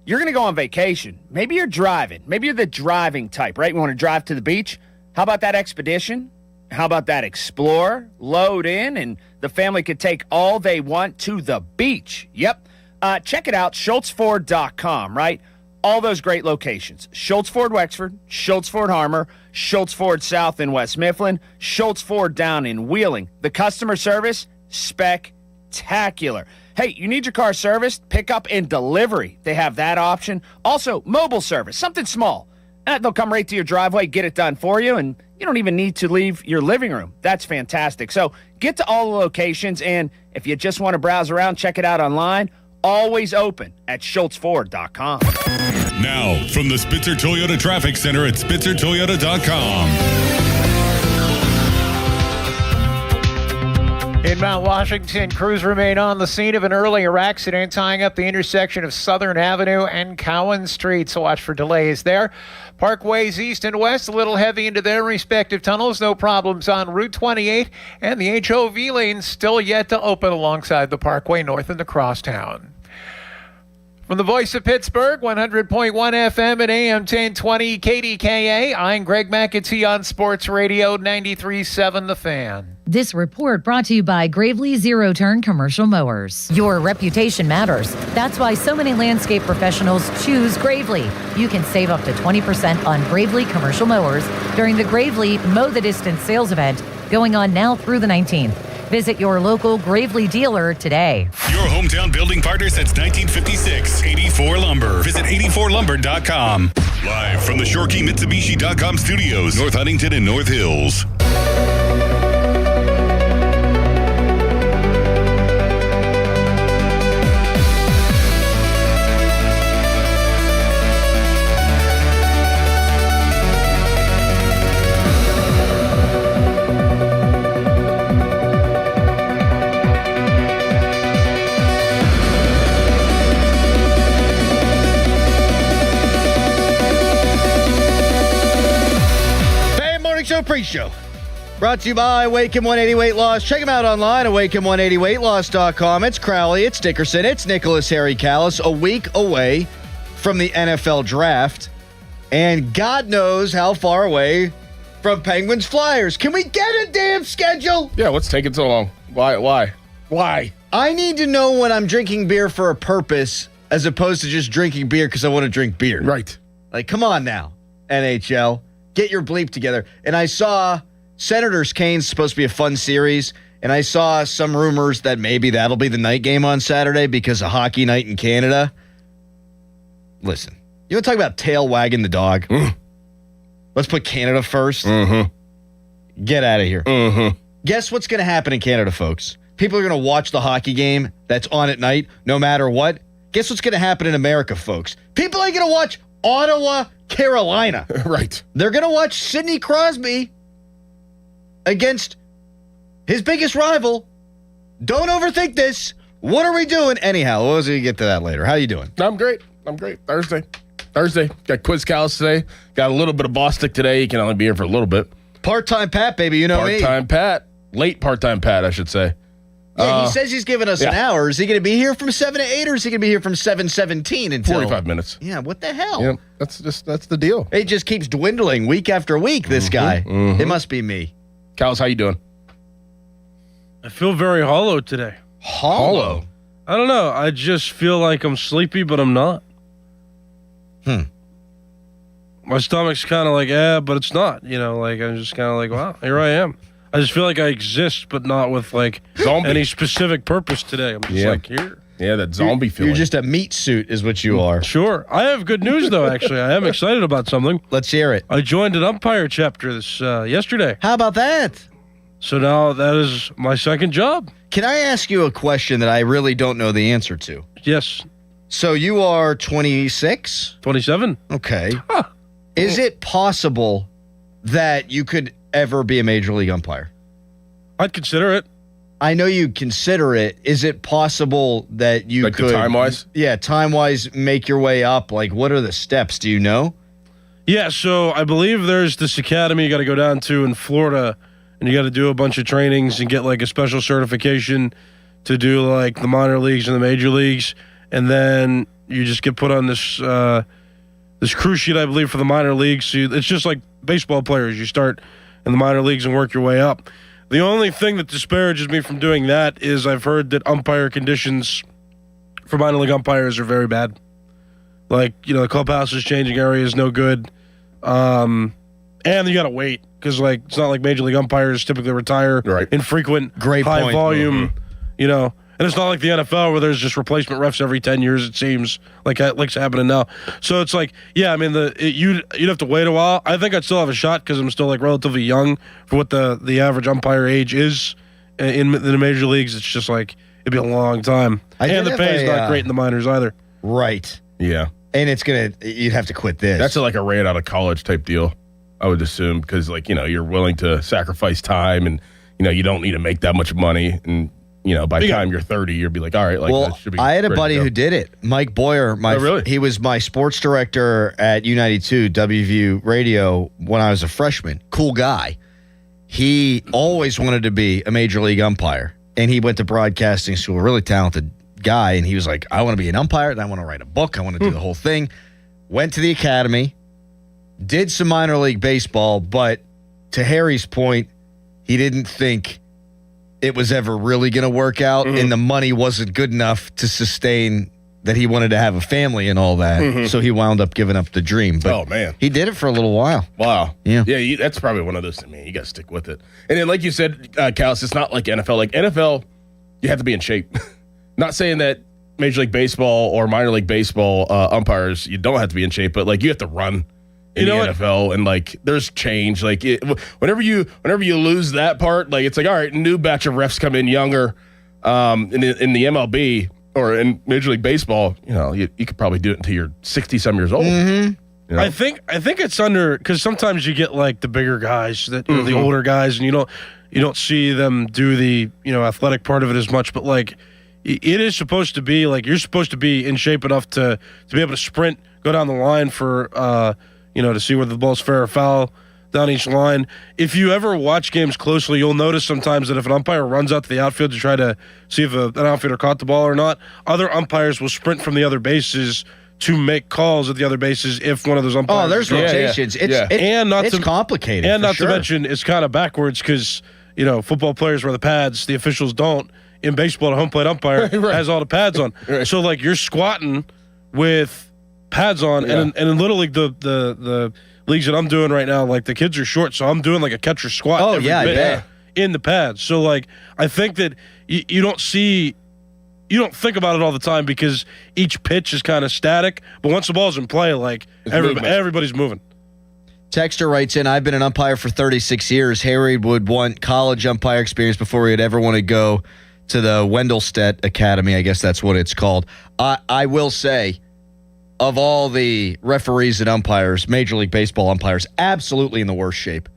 You're going to go on vacation. Maybe you're driving. Maybe you're the driving type, right? You want to drive to the beach? How about that Expedition? How about that Explorer? Load in, and the family could take all they want to the beach. Yep. Check it out, SchultzFord.com, right? All those great locations. Schultz Ford Wexford, Schultz Ford Harmer, Schultz Ford South in West Mifflin, Schultz Ford down in Wheeling. The customer service, spectacular. Hey, you need your car serviced? Pickup and delivery. They have that option. Also, mobile service, something small. They'll come right to your driveway, get it done for you, and you don't even need to leave your living room. That's fantastic. So get to all the locations, and if you just want to browse around, check it out online. Always open at SchultzFord.com. Now, from the Spitzer Toyota Traffic Center at SpitzerToyota.com. In Mount Washington, crews remain on the scene of an earlier accident tying up the intersection of Southern Avenue and Cowan Street, so watch for delays there. Parkways east and west, a little heavy into their respective tunnels. No problems on Route 28, and the HOV lanes still yet to open alongside the Parkway north in the crosstown. From the voice of Pittsburgh, 100.1 FM at AM 1020 KDKA, I'm Greg McAtee on Sports Radio 93.7 The Fan. This report brought to you by Gravely Zero Turn Commercial Mowers. Your reputation matters. That's why so many landscape professionals choose Gravely. You can save up to 20% on Gravely Commercial Mowers during the Gravely Mow the Distance sales event going on now through the 19th. Visit your local Gravely dealer today. Your hometown building partner since 1956, 84 Lumber. Visit 84lumber.com. Live from the ShoreKeyMitsubishi.com studios, North Huntington and North Hills. Pre-show brought to you by Awaken 180 Weight Loss. Check them out online, awaken180weightloss.com. It's Crowley, it's Dickerson, it's Nicholas Harry Callis, a week away from the NFL draft, and God knows how far away from Penguins Flyers. Can we get a damn schedule? Yeah, what's taking so long? Why? I need to know when I'm drinking beer for a purpose as opposed to just drinking beer because I want to drink beer. Right. Like, come on now, NHL. Get your bleep together. And I saw Senators Canes supposed to be a fun series, and I saw some rumors that maybe that'll be the night game on Saturday because of hockey night in Canada. Listen, you want to talk about tail wagging the dog? Let's put Canada first. Get out of here. Guess what's going to happen in Canada, folks? People are going to watch the hockey game that's on at night no matter what. Guess what's going to happen in America, folks? People ain't going to watch Ottawa, Carolina. Right. They're going to watch Sidney Crosby against his biggest rival. Don't overthink this. What are we doing? Anyhow, we'll get to that later. How you doing? I'm great. Thursday. Got quiz Callis today. Got a little bit of Bostic today. He can only be here for a little bit. Part-time Pat, baby. You know me. Part-time Pat. Late part-time Pat, I should say. Yeah, he says he's giving us an hour. Is he going to be here from 7 to 8, or is he going to be here from 7:17 until 45 minutes? Yeah, what the hell? Yeah, that's the deal. It just keeps dwindling week after week. This guy. It must be me. Callis, how you doing? I feel very hollow today. Hollow? I don't know. I just feel like I'm sleepy, but I'm not. My stomach's kind of like, but it's not. You know, like I'm just kind of like, wow, here I am. I just feel like I exist, but not with like any specific purpose today. I'm just like here. Yeah, that zombie feeling. You're just a meat suit is what you are. Sure. I have good news, though, actually. I am excited about something. Let's hear it. I joined an umpire chapter this yesterday. How about that? So now that is my second job. Can I ask you a question that I really don't know the answer to? Yes. So you are 26? 27. Okay. Is it possible that you could ever be a major league umpire? I'd consider it. I know you consider it. Is it possible that you could, time-wise? Yeah, time-wise, make your way up? Like, what are the steps? Do you know? Yeah, so I believe there's this academy you got to go down to in Florida, and you got to do a bunch of trainings and get like a special certification to do like the minor leagues and the major leagues, and then you just get put on this this crew sheet, I believe, for the minor leagues. So it's just like baseball players. You start in the minor leagues and work your way up. The only thing that disparages me from doing that is I've heard that umpire conditions for minor league umpires are very bad. Like, you know, the clubhouses changing areas no good. And you got to wait because, like, it's not like major league umpires typically retire infrequent, high volume, you know. And it's not like the NFL where there's just replacement refs every 10 years, it seems, like it's happening now. So it's like, yeah, I mean, you'd have to wait a while. I think I'd still have a shot because I'm still, like, relatively young for what the average umpire age is in the major leagues. It's just, like, it'd be a long time. And the pay's not great in the minors either. Right. Yeah. And you'd have to quit this. That's like a right out of college type deal, I would assume, because, like, you know, you're willing to sacrifice time and, you know, you don't need to make that much money. And, you know, by the time you're 30, you'll be like, all right, like, that should be. I had a buddy who did it, Mike Boyer. He was my sports director at U92 WVU Radio when I was a freshman. Cool guy. He always wanted to be a major league umpire, and he went to broadcasting school. Really talented guy, and he was like, I want to be an umpire, and I want to write a book. I want to do the whole thing. Went to the academy, did some minor league baseball, but to Harry's point, he didn't think it was ever really going to work out, and the money wasn't good enough to sustain that he wanted to have a family and all that. So he wound up giving up the dream. But he did it for a little while. Wow. Yeah. Yeah, that's probably one of those to me. You got to stick with it. And then, like you said, Callis, it's not like NFL. Like NFL, you have to be in shape. Not saying that Major League Baseball or minor league baseball umpires, you don't have to be in shape, but like you have to run in the NFL, and like there's change. Like whenever you lose that part, like it's like, all right, new batch of refs come in younger. In the MLB or in Major League Baseball, you know, you could probably do it until you're 60-some years old. You know? I think it's under, because sometimes you get like the bigger guys, that you know, the older guys, and you don't see them do the, you know, athletic part of it as much. But like it is supposed to be like you're supposed to be in shape enough to be able to sprint, go down the line for you know, to see whether the ball's fair or foul down each line. If you ever watch games closely, you'll notice sometimes that if an umpire runs out to the outfield to try to see if an outfielder caught the ball or not, other umpires will sprint from the other bases to make calls at the other bases if one of those umpires. Oh, there's rotations. It's complicated. And not to mention, it's kind of backwards because, you know, football players wear the pads, the officials don't. In baseball, a home plate umpire has all the pads on. So, like, you're squatting with pads on, and in Little League, the leagues that I'm doing right now, like the kids are short, so I'm doing like a catcher squat. Oh, yeah, yeah. In the pads. So like, I think that you don't think about it all the time because each pitch is kind of static, but once the ball's in play, like everybody's moving. Texter writes in, I've been an umpire for 36 years. Harry would want college umpire experience before he'd ever want to go to the Wendelstedt Academy. I guess that's what it's called. I will say, of all the referees and umpires, Major League Baseball umpires, absolutely in the worst shape.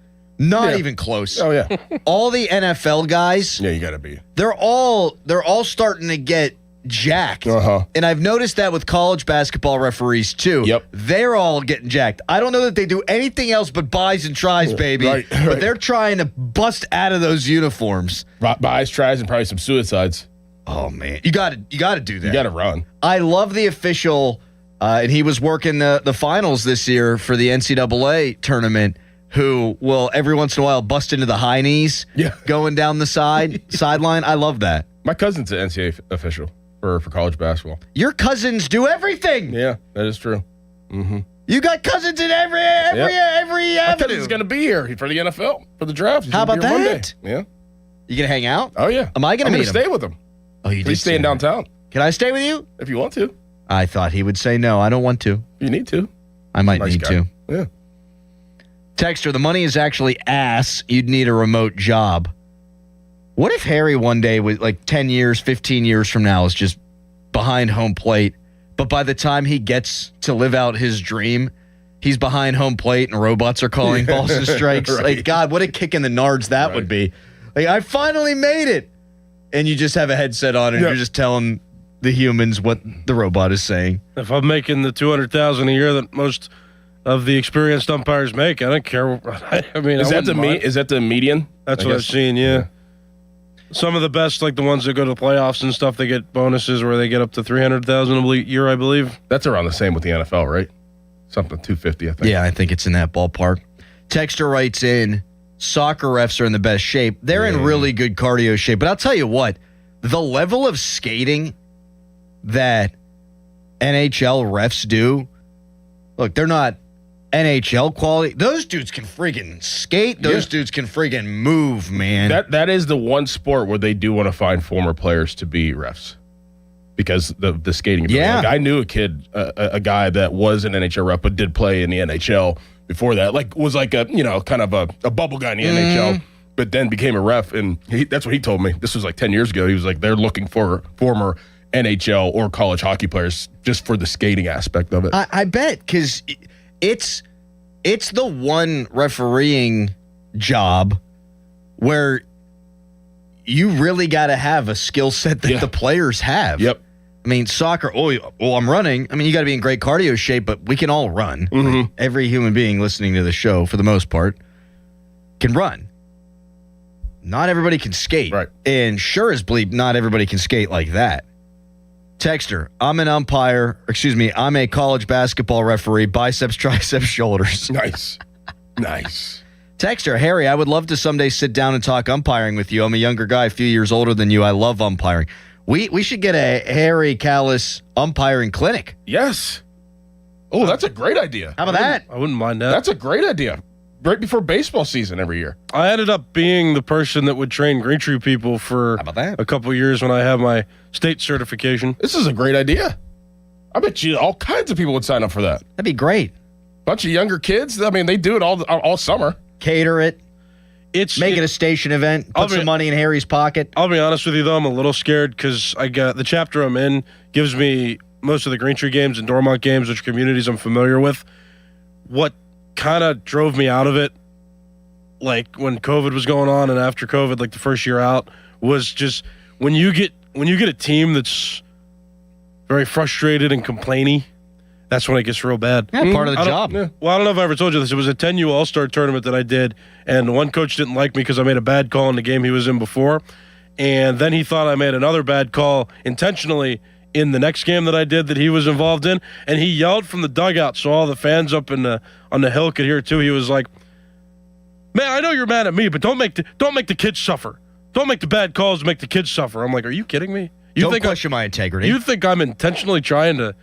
Not even close. Oh, yeah. All the NFL guys. Yeah, you got to be. They're all starting to get jacked. Uh-huh. And I've noticed that with college basketball referees, too. Yep. They're all getting jacked. I don't know that they do anything else but buys and tries, baby. Right. But they're trying to bust out of those uniforms. Buys, tries, and probably some suicides. Oh, man. You got to do that. You got to run. I love the official, and he was working the finals this year for the NCAA tournament, who will every once in a while bust into the high knees going down the sideline. I love that. My cousin's an NCAA official for college basketball. Your cousins do everything. Yeah, that is true. Mm-hmm. You got cousins in every avenue. My cousin's going to be here for the NFL, for the draft. He's How about gonna be here that? Monday. Yeah. You going to hang out? Oh, yeah. Am I going to meet him? stay with him. Oh, you did He's staying downtown. Can I stay with you? If you want to. I thought he would say no. I don't want to. You need to. I might Nice need guy. to. Yeah. Texter, the money is actually ass. You'd need a remote job. What if Harry one day, with like 10 years, 15 years from now, is just behind home plate, but by the time he gets to live out his dream, he's behind home plate and robots are calling balls and strikes? Right. Like, God, what a kick in the nards that would be. Like, I finally made it. And you just have a headset on and you're just telling the humans what the robot is saying. If I'm making the $200,000 a year that most of the experienced umpires make, I don't care. I mean, Is that the median? That's what I've seen. Yeah. Some of the best, like the ones that go to playoffs and stuff, they get bonuses where they get up to $300,000 a year, I believe. That's around the same with the NFL, right? Something 250, I think. Yeah, I think it's in that ballpark. Texter writes in, soccer refs are in the best shape. They're in really good cardio shape. But I'll tell you what, the level of skating that NHL refs do, look, they're not NHL quality. Those dudes can friggin' skate. Those dudes can friggin' move, man. That is the one sport where they do want to find former players to be refs because the skating ability. Yeah. Like, I knew a kid, a guy that was an NHL ref but did play in the NHL before that. Like, was like a, kind of a bubble guy in the NHL, but then became a ref. And that's what he told me. This was like 10 years ago. He was like, they're looking for former NHL or college hockey players just for the skating aspect of it. I bet, because it's the one refereeing job where you really got to have a skill set that the players have. Yep. I mean, soccer, I'm running. I mean, you got to be in great cardio shape, but we can all run. Mm-hmm. Every human being listening to the show, for the most part, can run. Not everybody can skate. Right. And sure as bleep, not everybody can skate like that. Texter, I'm a college basketball referee, biceps, triceps, shoulders. Nice. Nice. Texter, Harry, I would love to someday sit down and talk umpiring with you. I'm a younger guy, a few years older than you. I love umpiring. We should get a Harry Callis umpiring clinic. Yes. Oh, that's a great idea. How about that? I wouldn't mind that. That's a great idea. Right before baseball season every year. I ended up being the person that would train green tree people for a couple of years when I had my state certification. This is a great idea. I bet you all kinds of people would sign up for that. That'd be great. Bunch of younger kids. I mean, they do it all summer. Cater it. Make it a station event. Put some money in Harry's pocket. I'll be honest with you, though. I'm a little scared because I got the chapter I'm in gives me most of the green tree games and Dormont games, which are communities I'm familiar with. What kind of drove me out of it, like when COVID was going on and after COVID, like the first year out, was just when you get a team that's very frustrated and complainy, that's when it gets real bad. Yeah, part of the job. Well, I don't know if I ever told you this. It was a 10U All-Star tournament that I did, and one coach didn't like me because I made a bad call in the game he was in before, and then he thought I made another bad call intentionally in the next game that I did that he was involved in, and he yelled from the dugout so all the fans up on the hill could hear it too. He was like, "Man, I know you're mad at me, but don't make the kids suffer. Don't make the bad calls make the kids suffer." I'm like, "Are you kidding me? Don't question my integrity. You think I'm intentionally trying to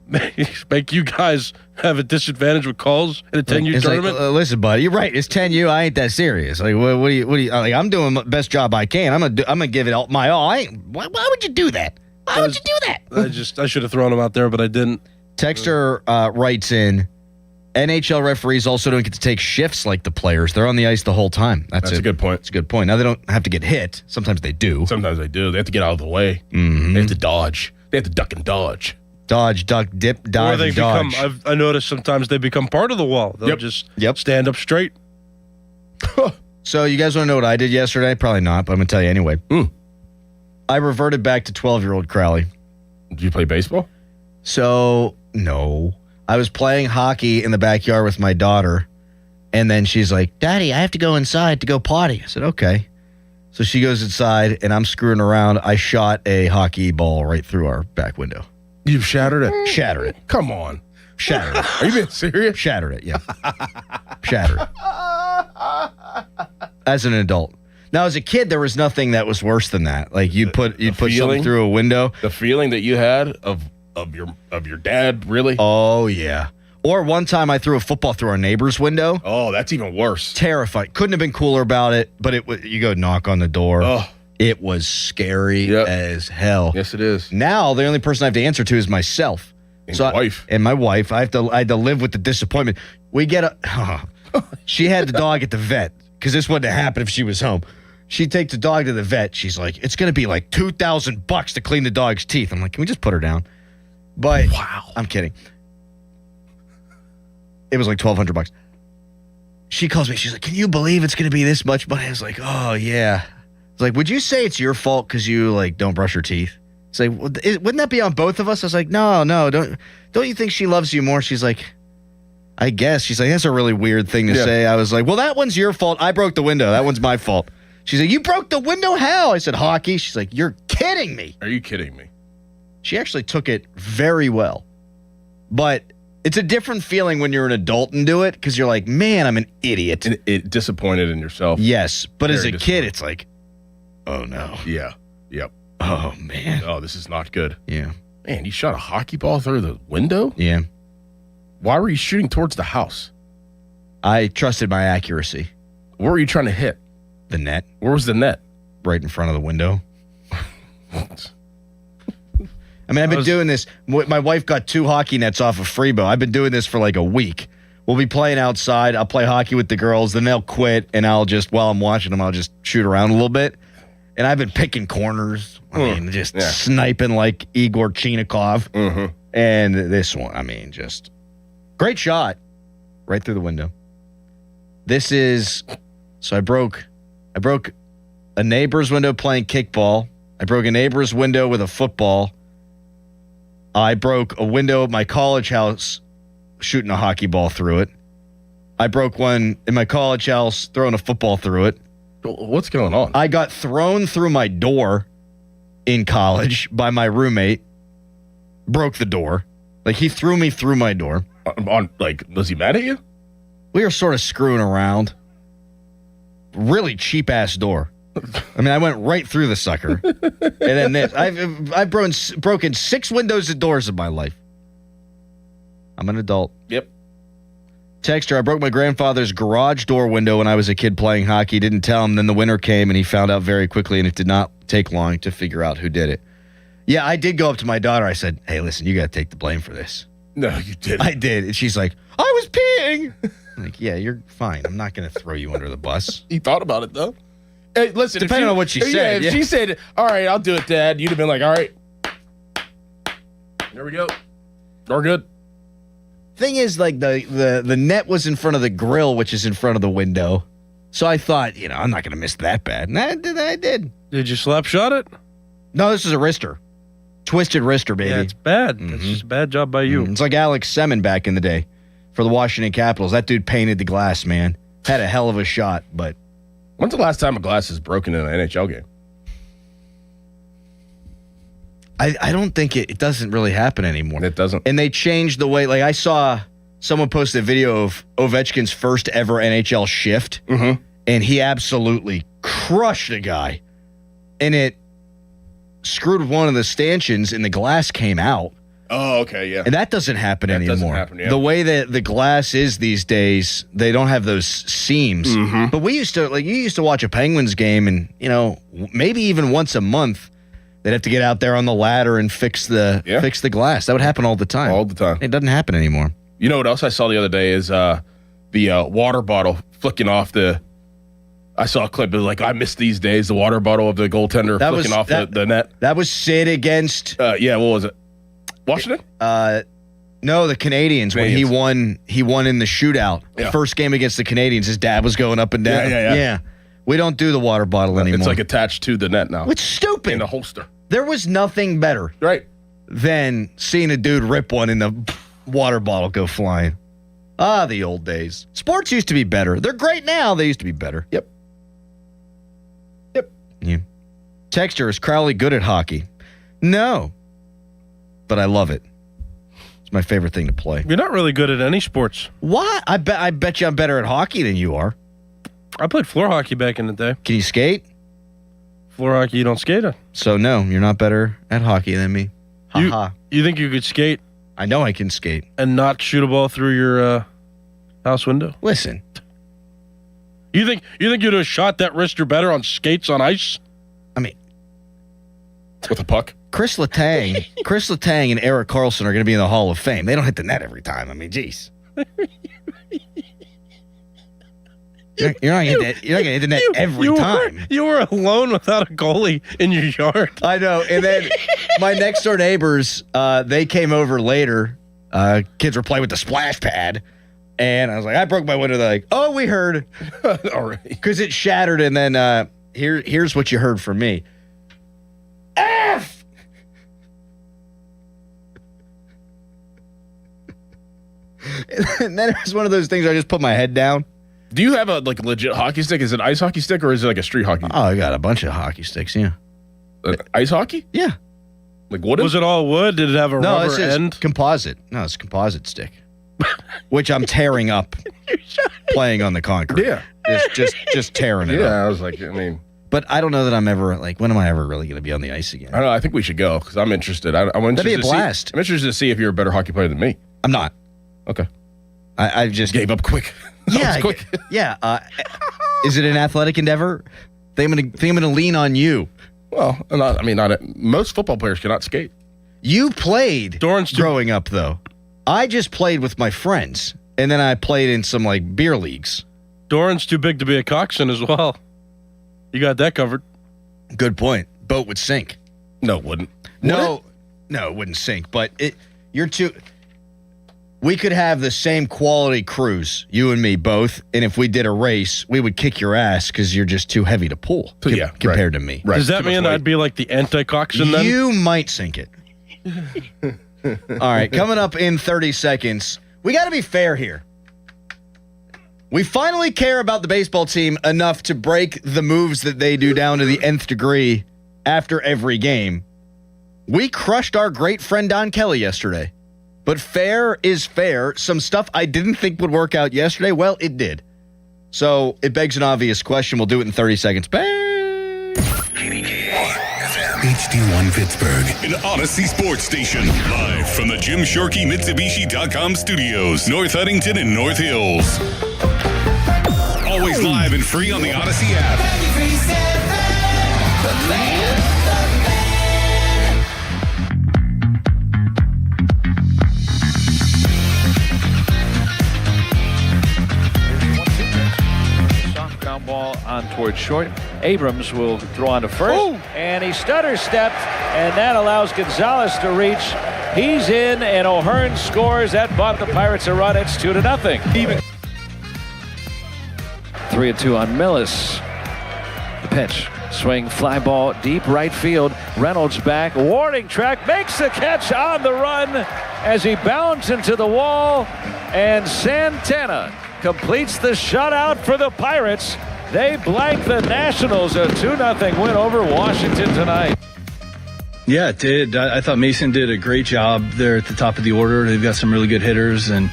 make you guys have a disadvantage with calls in a 10U tournament? Like, listen, buddy, you're right. It's 10U. I ain't that serious. Like, what do you? Like, I'm doing the best job I can. I'm gonna give it all, my all. Why would you do that? Why would you do that? I should have thrown him out there, but I didn't. Texter writes in, NHL referees also don't get to take shifts like the players. They're on the ice the whole time. That's a good point. It's a good point. Now they don't have to get hit. Sometimes they do. Sometimes they do. They have to get out of the way. Mm-hmm. They have to dodge. They have to duck and dodge. Dodge, duck, dip, dive, and dodge. I noticed sometimes they become part of the wall. They'll just stand up straight. So you guys want to know what I did yesterday? Probably not, but I'm going to tell you anyway. I reverted back to 12-year-old Crowley. Did you play baseball? So, no. I was playing hockey in the backyard with my daughter, and then she's like, Daddy, I have to go inside to go potty. I said, okay. So she goes inside, and I'm screwing around. I shot a hockey ball right through our back window. You've shattered it? Shattered it. Come on. Shattered it. Are you being serious? Shattered it, yeah. Shattered it. As an adult. Now, as a kid, there was nothing that was worse than that. Like, you'd put something through a window. The feeling that you had of your dad, really? Oh, yeah. Or one time I threw a football through our neighbor's window. Oh, that's even worse. Terrified. Couldn't have been cooler about it, but you go knock on the door. Oh. It was scary as hell. Yes, it is. Now, the only person I have to answer to is myself. And your wife. And my wife. I had to live with the disappointment. We get she had the dog at the vet, because this wouldn't have happened if she was home. She takes the dog to the vet. She's like, it's going to be like $2,000 to clean the dog's teeth. I'm like, can we just put her down? But wow. I'm kidding. It was like $1,200. She calls me. She's like, can you believe it's going to be this much money? I was like, oh, yeah. It's like, would you say it's your fault because you like don't brush your teeth? It's like, wouldn't that be on both of us? I was like, no, don't you think she loves you more? She's like, I guess. She's like, that's a really weird thing to say. I was like, well, that one's your fault. I broke the window. That one's my fault. She's like, you broke the window? How? I said, hockey. She's like, you're kidding me. Are you kidding me? She actually took it very well. But it's a different feeling when you're an adult and do it, because you're like, man, I'm an idiot. And disappointed in yourself. Yes. But as a kid, it's like, oh, no. Yeah. Yep. Oh, man. Oh, this is not good. Yeah. Man, you shot a hockey ball through the window? Yeah. Why were you shooting towards the house? I trusted my accuracy. Where were you trying to hit? The net. Where was the net? Right in front of the window. I mean, I've been doing this. My wife got 2 hockey nets off of Freebo. I've been doing this for like a week. We'll be playing outside. I'll play hockey with the girls. Then they'll quit, and I'll just, while I'm watching them, I'll just shoot around a little bit. And I've been picking corners. I mean, just sniping like Igor Chinikov. Mm-hmm. And this one, I mean, just great shot right through the window. This is, so I broke a neighbor's window playing kickball. I broke a neighbor's window with a football. I broke a window at my college house shooting a hockey ball through it. I broke one in my college house throwing a football through it. What's going on? I got thrown through my door in college by my roommate. Broke the door. Like, he threw me through my door. Was he mad at you? We were sort of screwing around. Really cheap-ass door. I mean, I went right through the sucker. And then this. I've broken 6 windows and doors in my life. I'm an adult. Yep. Texter, I broke my grandfather's garage door window when I was a kid playing hockey. Didn't tell him. Then the winter came, and he found out very quickly, and it did not take long to figure out who did it. Yeah, I did go up to my daughter. I said, hey, listen, you got to take the blame for this. No, you didn't. I did. And she's like, I was peeing. I'm like, yeah, you're fine. I'm not going to throw you under the bus. He thought about it, though. Hey, listen, depending on what she said. If she said, all right, I'll do it, Dad, you'd have been like, all right. There we go. We're good. Thing is, like, the net was in front of the grill, which is in front of the window. So I thought, I'm not going to miss that bad. And I did. Did you slap shot it? No, this is a wrister. Twisted wrister, baby. Yeah, it's bad. It's just a bad job by you. It's like Alex Semin back in the day for the Washington Capitals. That dude painted the glass, man. Had a hell of a shot, but... When's the last time a glass is broken in an NHL game? I don't think it doesn't really happen anymore. It doesn't. And they changed the way, like, I saw someone post a video of Ovechkin's first ever NHL shift, and he absolutely crushed a guy. And it screwed one of the stanchions, and the glass came out. Oh, okay, yeah. And that doesn't happen anymore. Doesn't happen, yeah. The way that the glass is these days, they don't have those seams. Mm-hmm. But you used to watch a Penguins game, and maybe even once a month, they'd have to get out there on the ladder and fix the glass. That would happen all the time. All the time. It doesn't happen anymore. You know what else I saw the other day is the water bottle flicking off the. I saw a clip. It was like, I miss these days. The water bottle of the goaltender flicking off the net. That was Sid against. What was it? Washington? No, the Canadians. When he won in the shootout. Yeah. First game against the Canadians, his dad was going up and down. Yeah. We don't do the water bottle anymore. It's like attached to the net now. It's stupid. In the holster. There was nothing better than seeing a dude rip one and the water bottle go flying. Ah, the old days. Sports used to be better. They're great now. They used to be better. Yep. Yeah. Texture, is Crowley good at hockey? No. But I love it. It's my favorite thing to play. You're not really good at any sports. What? I bet you I'm better at hockey than you are. I played floor hockey back in the day. Can you skate? Floor hockey, you don't skate on. So no, you're not better at hockey than me. You think you could skate? I know I can skate. And not shoot a ball through your house window? Listen. You think you'd have shot that wrister better on skates on ice? I mean, with a puck? Chris Letang and Eric Carlson are going to be in the Hall of Fame. They don't hit the net every time. I mean, geez. You're not going to hit the net every time. You were alone without a goalie in your yard. I know. And then my next door neighbors, they came over later. Kids were playing with the splash pad. And I was like, I broke my window. They're like, oh, we heard. All right. Because it shattered. And then here's what you heard from me. F! And then it was one of those things I just put my head down. Do you have a legit hockey stick? Is it an ice hockey stick or is it like a street hockey? Oh, I got a bunch of hockey sticks, yeah. Ice hockey? Yeah. Like wooden? Was it all wood? Did it have a rubber end? Composite. No, it's a composite stick. Which I'm tearing up playing on the concrete. Yeah. Just tearing it up. Yeah, I was like, I mean. But I don't know that I'm ever, when am I ever really going to be on the ice again? I don't know. I think we should go because I'm interested. I'm interested That'd be a blast. I'm interested to see if you're a better hockey player than me. I'm not. Okay. I just gave up quick. Yeah. Quick. Yeah. Is it an athletic endeavor? I'm going to lean on you. Well, most football players cannot skate. You played growing up, though. I just played with my friends, and then I played in some beer leagues. Doran's too big to be a coxswain as well. You got that covered. Good point. Boat would sink. No, it wouldn't. No, it wouldn't sink. But you're too. We could have the same quality cruise, you and me both, and if we did a race, we would kick your ass because you're just too heavy to pull. Compared to me. Right. Does that mean I'd be like the anti-coxswain then? You might sink it. All right, coming up in 30 seconds. We got to be fair here. We finally care about the baseball team enough to break the moves that they do down to the nth degree after every game. We crushed our great friend Don Kelly yesterday. But fair is fair. Some stuff I didn't think would work out yesterday, well, it did. So it begs an obvious question. We'll do it in 30 seconds. Bang! HD1 Pittsburgh, an Odyssey sports station. Live from the Jim Shorkey Mitsubishi.com studios, North Huntington and North Hills. Always live and free on the Odyssey app. Ground ball on towards short. Abrams will throw on to first. And he stutter stepped, and that allows Gonzalez to reach. He's in, and O'Hearn scores. That bought the Pirates a run. It's 2-0. Even 3-2 on Millis. The pitch. Swing, fly ball, deep right field. Reynolds back. Warning track. Makes the catch on the run as he bounds into the wall. And Santana completes the shutout for the Pirates. They blank the Nationals. A 2-0 win over Washington tonight. Yeah, it did. I thought Mason did a great job there at the top of the order. They've got some really good hitters, and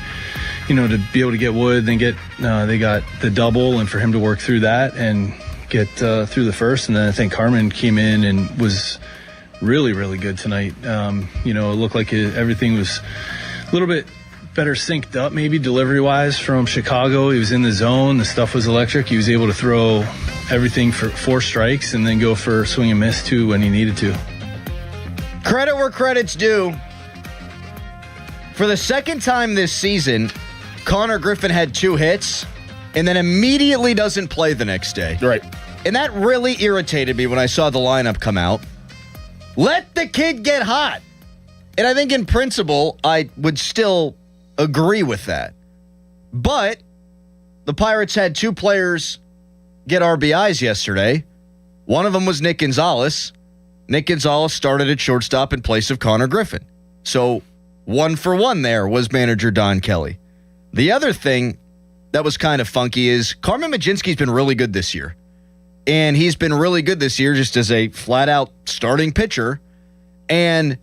to be able to get Wood, then they got the double, and for him to work through that and get through the first, and then I think Harmon came in and was really, really good tonight. It looked like everything was a little bit better synced up, maybe delivery-wise from Chicago. He was in the zone. The stuff was electric. He was able to throw everything for 4 strikes and then go for swing and miss, too, when he needed to. Credit where credit's due. For the second time this season, Connor Griffin had 2 hits and then immediately doesn't play the next day. Right. And that really irritated me when I saw the lineup come out. Let the kid get hot. And I think in principle, I would still agree with that. But the Pirates had 2 players get RBIs yesterday. One of them was Nick Gonzalez. Nick Gonzalez started at shortstop in place of Connor Griffin. So 1 for 1 there was manager Don Kelly. The other thing that was kind of funky is Carmen Mlodzinski's been really good this year. And he's been really good this year just as a flat-out starting pitcher. And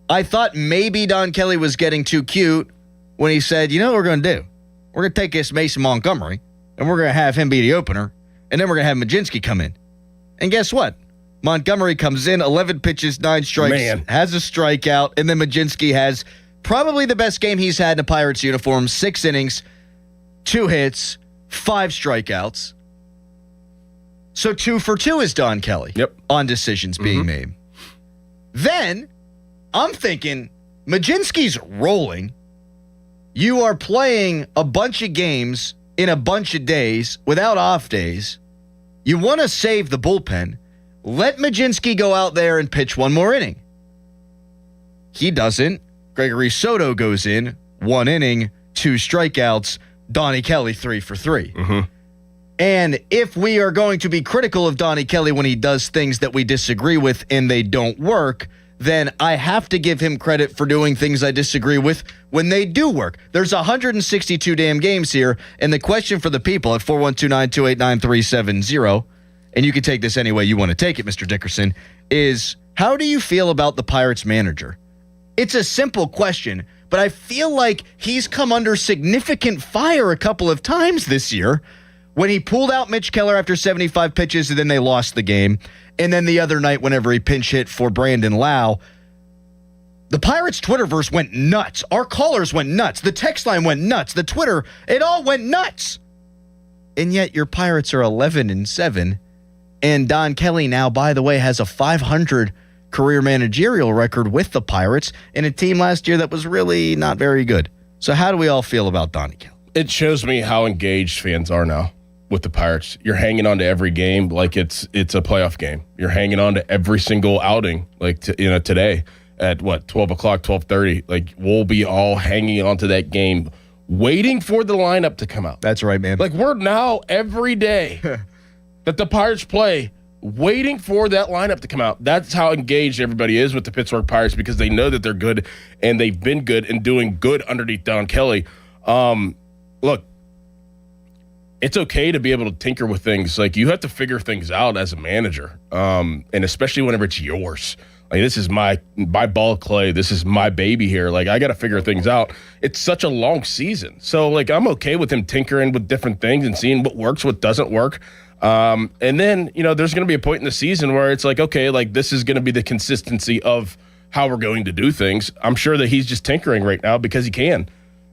I thought maybe Don Kelly was getting too cute when he said, you know what we're going to do? We're going to take this Mason Montgomery, and we're going to have him be the opener, and then we're going to have Mlodzinski come in. And guess what? Montgomery comes in, 11 pitches, 9 strikes, has a strikeout, and then Mlodzinski has probably the best game he's had in a Pirates uniform, 6 innings, 2 hits, 5 strikeouts. So 2 for 2 is Don Kelly on decisions being made. Then I'm thinking Mlodzinski's rolling. You are playing a bunch of games in a bunch of days without off days. You want to save the bullpen. Let Mlodzinski go out there and pitch 1 more inning. He doesn't. Gregory Soto goes in, 1 inning, 2 strikeouts. Donnie Kelly 3 for 3. And if we are going to be critical of Donnie Kelly when he does things that we disagree with and they don't work, then I have to give him credit for doing things I disagree with when they do work. There's 162 damn games here, and the question for the people at 412-928-9370, and you can take this any way you want to take it, Mr. Dickerson, is how do you feel about the Pirates manager? It's a simple question, but I feel like he's come under significant fire a couple of times this year when he pulled out Mitch Keller after 75 pitches and then they lost the game. And then the other night, whenever he pinch hit for Brandon Lau, the Pirates Twitterverse went nuts. Our callers went nuts. The text line went nuts. The Twitter, it all went nuts. And yet your Pirates are 11-7. And Don Kelly now, by the way, has a 500 career managerial record with the Pirates in a team last year that was really not very good. So how do we all feel about Donnie Kelly? It shows me how engaged fans are now with the Pirates. You're hanging on to every game like it's a playoff game. You're hanging on to every single outing, like today at 12 o'clock, 12:30. Like we'll be all hanging on to that game, waiting for the lineup to come out. That's right, man. Like we're now every day that the Pirates play, waiting for that lineup to come out. That's how engaged everybody is with the Pittsburgh Pirates because they know that they're good and they've been good and doing good underneath Don Kelly. Look, it's okay to be able to tinker with things. Like you have to figure things out as a manager, and especially whenever it's yours. Like this is my ball of clay. This is my baby here. Like I got to figure things out. It's such a long season, so like I'm okay with him tinkering with different things and seeing what works, what doesn't work. And then, there's going to be a point in the season where it's like, okay, like this is going to be the consistency of how we're going to do things. I'm sure that he's just tinkering right now because he can.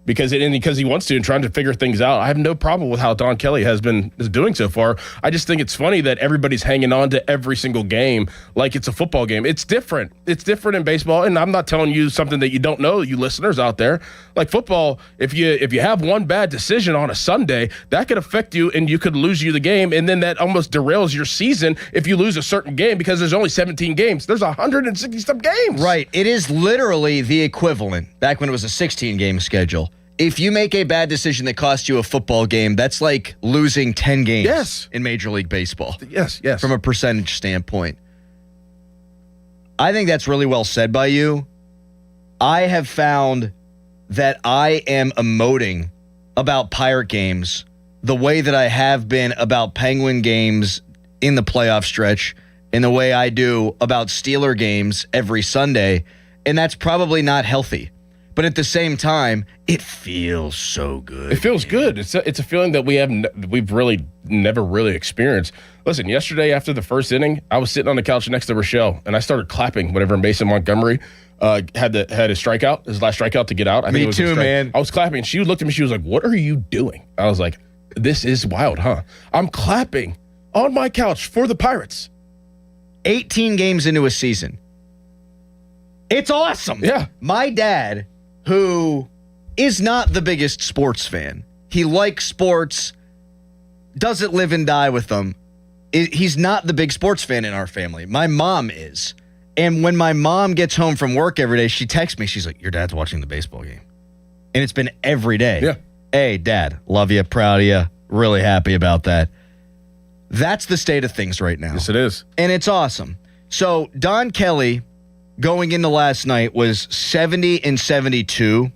Because he wants to and trying to figure things out. I have no problem with how Don Kelly is doing so far. I just think it's funny that everybody's hanging on to every single game like it's a football game. It's different. It's different in baseball, and I'm not telling you something that you don't know, you listeners out there. Like football, if you have one bad decision on a Sunday, that could affect you and you could lose you the game, and then that almost derails your season if you lose a certain game because there's only 17 games. There's 160-some games. Right. It is literally the equivalent, back when it was a 16-game schedule. If you make a bad decision that costs you a football game, that's like losing 10 games in Major League Baseball. Yes. From a percentage standpoint. I think that's really well said by you. I have found that I am emoting about Pirate games the way that I have been about Penguin games in the playoff stretch and the way I do about Steeler games every Sunday, and that's probably not healthy. But at the same time, it feels so good. It feels good. It's a feeling that we've really never really experienced. Listen, yesterday after the first inning, I was sitting on the couch next to Rochelle, and I started clapping whenever Mason Montgomery had his strikeout, his last strikeout to get out. I think it was too, man. I was clapping. She looked at me. She was like, "What are you doing?" I was like, "This is wild, huh?" I'm clapping on my couch for the Pirates. 18 games into a season. It's awesome. Yeah. My dad, who is not the biggest sports fan, he likes sports, doesn't live and die with them. He's not the big sports fan in our family. My mom is. And when my mom gets home from work every day, she texts me. She's like, "Your dad's watching the baseball game." And it's been every day. Yeah. Hey, Dad, love you, proud of you, really happy about that. That's the state of things right now. Yes, it is. And it's awesome. So Don Kelly, going into last night, was 70-72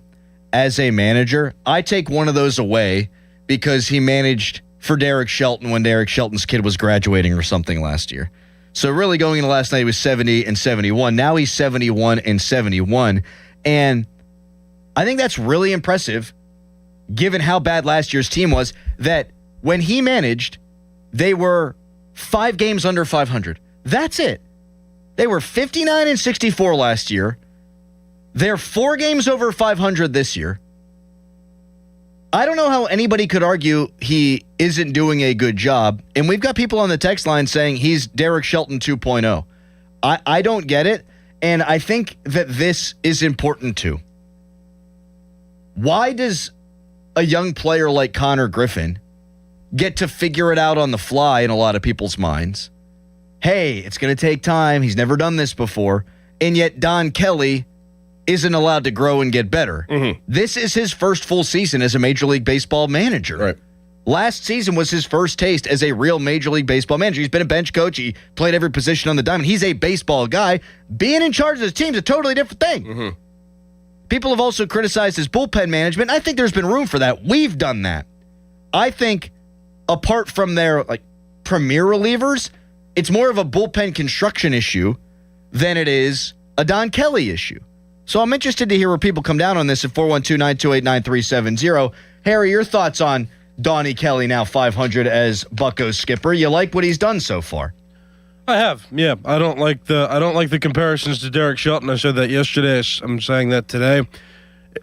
as a manager. I take one of those away because he managed for Derek Shelton when Derek Shelton's kid was graduating or something last year. So really going into last night, he was 70-71. Now he's 71-71. And I think that's really impressive given how bad last year's team was, that when he managed, they were 5 games under 500. That's it. They were 59-64 last year. They're 4 games over 500 this year. I don't know how anybody could argue he isn't doing a good job. And we've got people on the text line saying he's Derek Shelton 2.0. I don't get it. And I think that this is important too. Why does a young player like Connor Griffin get to figure it out on the fly in a lot of people's minds? Hey, it's going to take time. He's never done this before. And yet Don Kelly isn't allowed to grow and get better. Mm-hmm. This is his first full season as a Major League Baseball manager. Right. Last season was his first taste as a real Major League Baseball manager. He's been a bench coach. He played every position on the diamond. He's a baseball guy. Being in charge of his team is a totally different thing. Mm-hmm. People have also criticized his bullpen management. I think there's been room for that. We've done that. I think apart from their premier relievers, it's more of a bullpen construction issue than it is a Don Kelly issue. So I'm interested to hear where people come down on this at 412-928-9370. Harry, your thoughts on Donnie Kelly, now 500 as Bucco's skipper. You like what he's done so far? I have, yeah. I don't like the comparisons to Derek Shelton. I said that yesterday. I'm saying that today.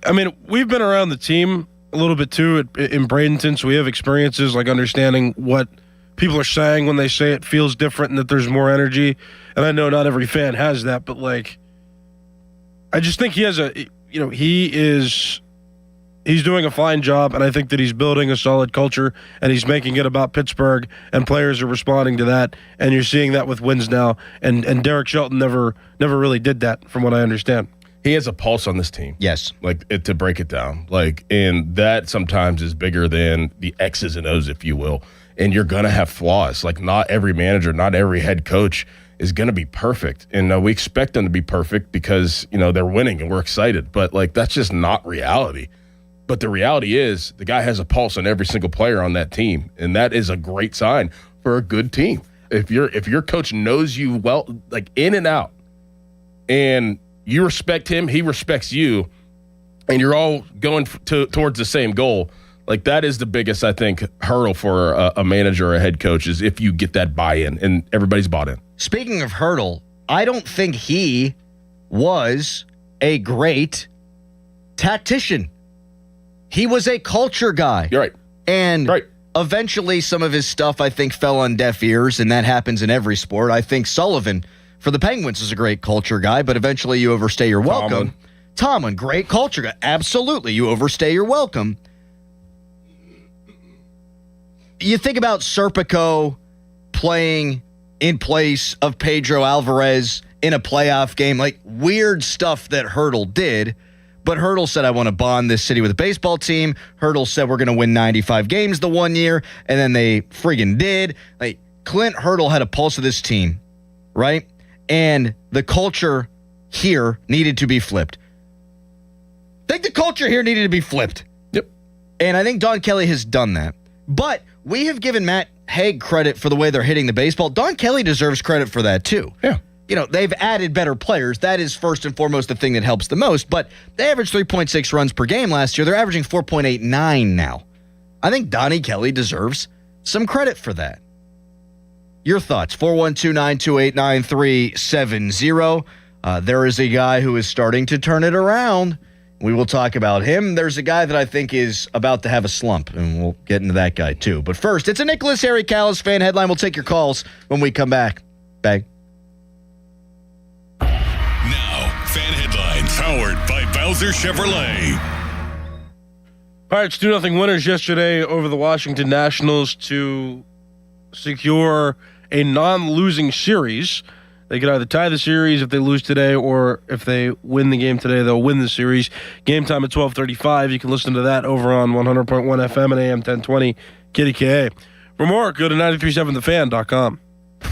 I mean, we've been around the team a little bit too in Bradenton, so we have experiences like understanding what people are saying when they say it feels different and that there's more energy. And I know not every fan has that, but I just think he has he's doing a fine job, and I think that he's building a solid culture, and he's making it about Pittsburgh, and players are responding to that, and you're seeing that with wins now, and Derek Shelton never really did that, from what I understand. He has a pulse on this team. Yes. To break it down. And that sometimes is bigger than the X's and O's, if you will. And you're going to have flaws. Not every manager, not every head coach is going to be perfect. And we expect them to be perfect because, they're winning and we're excited. But, that's just not reality. But the reality is the guy has a pulse on every single player on that team. And that is a great sign for a good team. If your coach knows you well, in and out, and you respect him, he respects you, and you're all going towards the same goal, that is the biggest, I think, hurdle for a manager or a head coach is if you get that buy-in and everybody's bought in. Speaking of hurdle, I don't think he was a great tactician. He was a culture guy. You're right. And eventually some of his stuff, I think, fell on deaf ears, and that happens in every sport. I think Sullivan for the Penguins is a great culture guy, but eventually you overstay your welcome. Tomlin, great culture guy. Absolutely. You overstay your welcome. You think about Serpico playing in place of Pedro Alvarez in a playoff game, weird stuff that Hurdle did. But Hurdle said, I want to bond this city with a baseball team. Hurdle said, we're going to win 95 games the one year. And then they friggin' did. Clint Hurdle had a pulse of this team, right? And the culture here needed to be flipped. I think the culture here needed to be flipped. Yep. And I think Don Kelly has done that. But we have given Matt Haig credit for the way they're hitting the baseball. Don Kelly deserves credit for that too. Yeah. they've added better players. That is first and foremost the thing that helps the most. But they averaged 3.6 runs per game last year. They're averaging 4.89 now. I think Donnie Kelly deserves some credit for that. Your thoughts, 412-928-9370. There is a guy who is starting to turn it around. We will talk about him. There's a guy that I think is about to have a slump, and we'll get into that guy too. But first, it's a Nicholas Harry Callis fan headline. We'll take your calls when we come back. Bang. Now, fan headlines powered by Bowser Chevrolet. Pirates 2-0 winners yesterday over the Washington Nationals to secure a non-losing series. They could either tie the series if they lose today, or if they win the game today, they'll win the series. Game time at 12:35. You can listen to that over on 100.1 FM and AM 1020 KDKA. For more, go to 937thefan.com.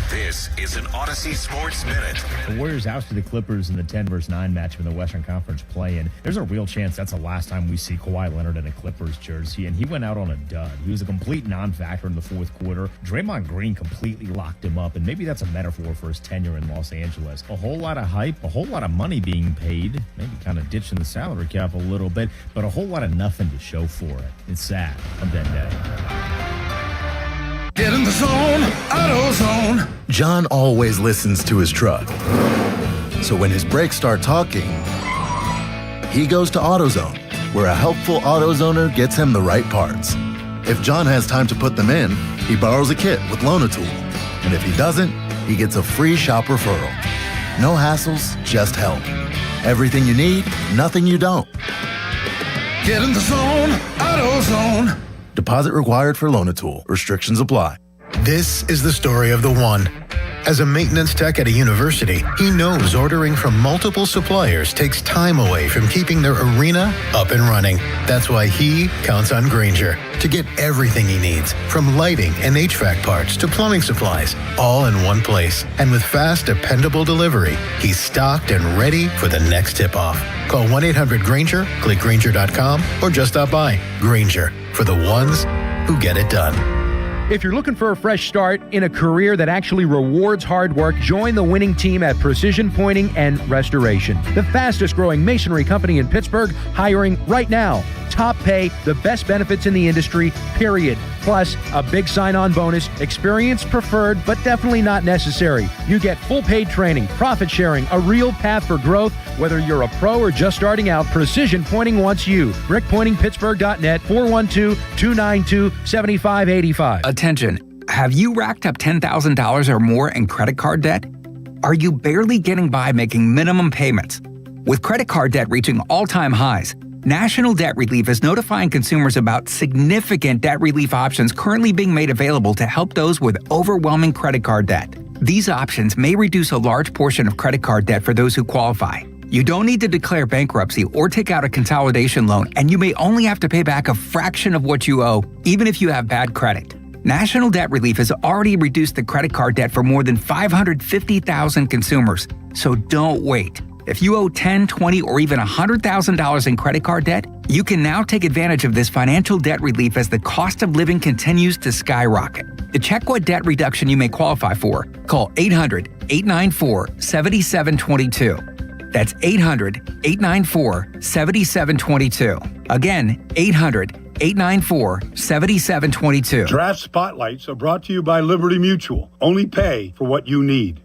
This is an Odyssey Sports Minute. The Warriors ousted the Clippers in the 10-9 matchup in the Western Conference play-in. There's a real chance that's the last time we see Kawhi Leonard in a Clippers jersey, and he went out on a dud. He was a complete non-factor in the fourth quarter. Draymond Green completely locked him up, and maybe that's a metaphor for his tenure in Los Angeles. A whole lot of hype, a whole lot of money being paid, maybe kind of ditching the salary cap a little bit, but a whole lot of nothing to show for it. It's sad on that day. Get in the zone, AutoZone. John always listens to his truck. So when his brakes start talking, he goes to AutoZone, where a helpful AutoZoner gets him the right parts. If John has time to put them in, he borrows a kit with Loan-A-Tool. And if he doesn't, he gets a free shop referral. No hassles, just help. Everything you need, nothing you don't. Get in the zone, AutoZone. Deposit required for Loan-A-Tool. Restrictions apply. This is the story of the one. As a maintenance tech at a university, he knows ordering from multiple suppliers takes time away from keeping their arena up and running. That's why he counts on Grainger to get everything he needs, from lighting and HVAC parts to plumbing supplies, all in one place. And with fast, dependable delivery, he's stocked and ready for the next tip-off. Call 1-800-GRAINGER, click Grainger.com, or just stop by. Grainger, for the ones who get it done. If you're looking for a fresh start in a career that actually rewards hard work, join the winning team at Precision Pointing and Restoration, the fastest growing masonry company in Pittsburgh, hiring right now. Top pay, the best benefits in the industry, period. Plus, a big sign-on bonus, experience preferred, but definitely not necessary. You get full paid training, profit sharing, a real path for growth. Whether you're a pro or just starting out, Precision Pointing wants you. BrickPointingPittsburgh.net, 412-292-7585. Attention, have you racked up $10,000 or more in credit card debt? Are you barely getting by making minimum payments? With credit card debt reaching all-time highs, National Debt Relief is notifying consumers about significant debt relief options currently being made available to help those with overwhelming credit card debt. These options may reduce a large portion of credit card debt for those who qualify. You don't need to declare bankruptcy or take out a consolidation loan, and you may only have to pay back a fraction of what you owe, even if you have bad credit. National Debt Relief has already reduced the credit card debt for more than 550,000 consumers, so don't wait. If you owe $10,000, $20,000, or even $100,000 in credit card debt, you can now take advantage of this financial debt relief as the cost of living continues to skyrocket. To check what debt reduction you may qualify for, call 800-894-7722. That's 800-894-7722. Again, 800-894-7722. Draft Spotlights are brought to you by Liberty Mutual. Only pay for what you need.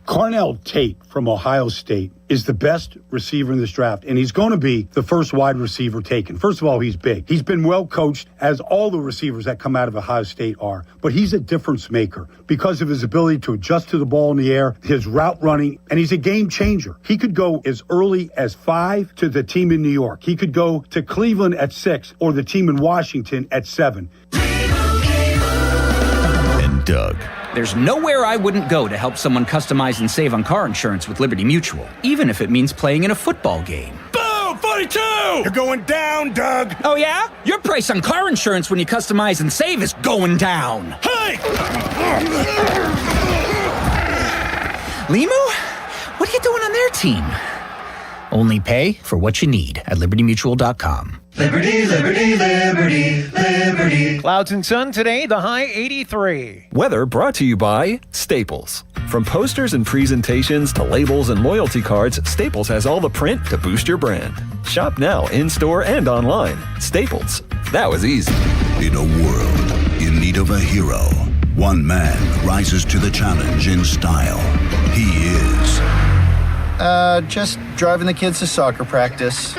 Carnell Tate from Ohio State is the best receiver in this draft, and he's going to be the first wide receiver taken. First of all, he's big. He's been well coached, as all the receivers that come out of Ohio State are, but he's a difference maker because of his ability to adjust to the ball in the air, his route running, and he's a game changer. He could go as early as 5 to the team in New York. He could go to Cleveland at 6 or the team in Washington at 7. And Doug. There's nowhere I wouldn't go to help someone customize and save on car insurance with Liberty Mutual, even if it means playing in a football game. Boom! 42! You're going down, Doug! Oh, yeah? Your price on car insurance when you customize and save is going down. Hey! Limu? What are you doing on their team? Only pay for what you need at LibertyMutual.com. Liberty, liberty, liberty, liberty. Clouds and sun today, the high 83. Weather brought to you by Staples. From posters and presentations to labels and loyalty cards, Staples has all the print to boost your brand. Shop now in-store and online. Staples. That was easy. In a world in need of a hero, one man rises to the challenge in style. He is... just driving the kids to soccer practice.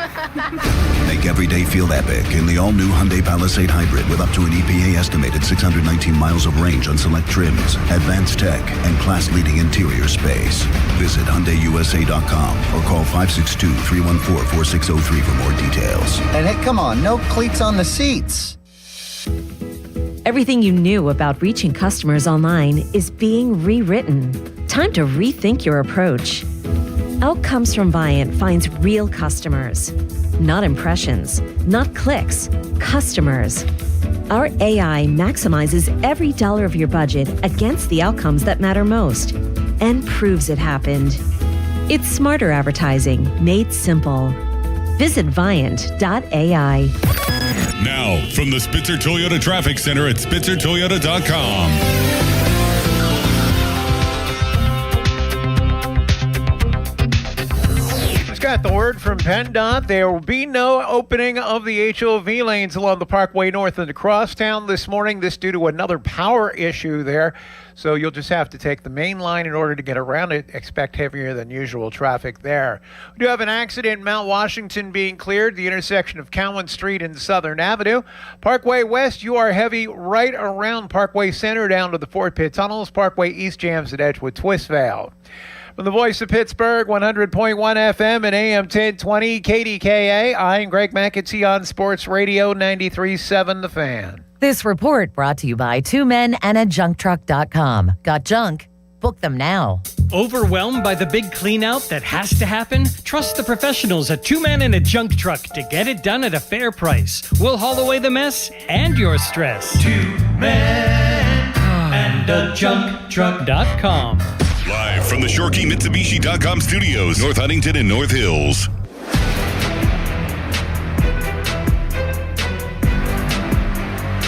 Make every day feel epic in the all-new Hyundai Palisade Hybrid with up to an EPA-estimated 619 miles of range on select trims, advanced tech, and class-leading interior space. Visit HyundaiUSA.com or call 562-314-4603 for more details. And hey, come on, no cleats on the seats. Everything you knew about reaching customers online is being rewritten. Time to rethink your approach. Outcomes from Viant finds real customers, not impressions, not clicks, customers. Our AI maximizes every dollar of your budget against the outcomes that matter most and proves it happened. It's smarter advertising made simple. Visit Viant.ai. Now, from the Spitzer Toyota Traffic Center at SpitzerToyota.com. Got the word from PennDOT. There will be no opening of the HOV lanes along the Parkway North into Crosstown this morning. This due to another power issue there. So you'll just have to take the main line in order to get around it. Expect heavier than usual traffic there. We do have an accident in Mount Washington being cleared, the intersection of Cowan Street and Southern Avenue. Parkway West, you are heavy right around Parkway Center down to the Fort Pitt Tunnels. Parkway East jams at Edgewood Twistvale. From the voice of Pittsburgh, 100.1 FM and AM 1020 KDKA, I'm Greg McAtee on Sports Radio 93.7 The Fan. This report brought to you by 2 Men and a JunkTruck.com. Got junk? Book them now. Overwhelmed by the big clean-out that has to happen? Trust the professionals at 2 Men and a Junk Truck to get it done at a fair price. We'll haul away the mess and your stress. 2 Men and a JunkTruck.com. Live from the ShoreKeyMitsubishi.com studios, North Huntington and North Hills.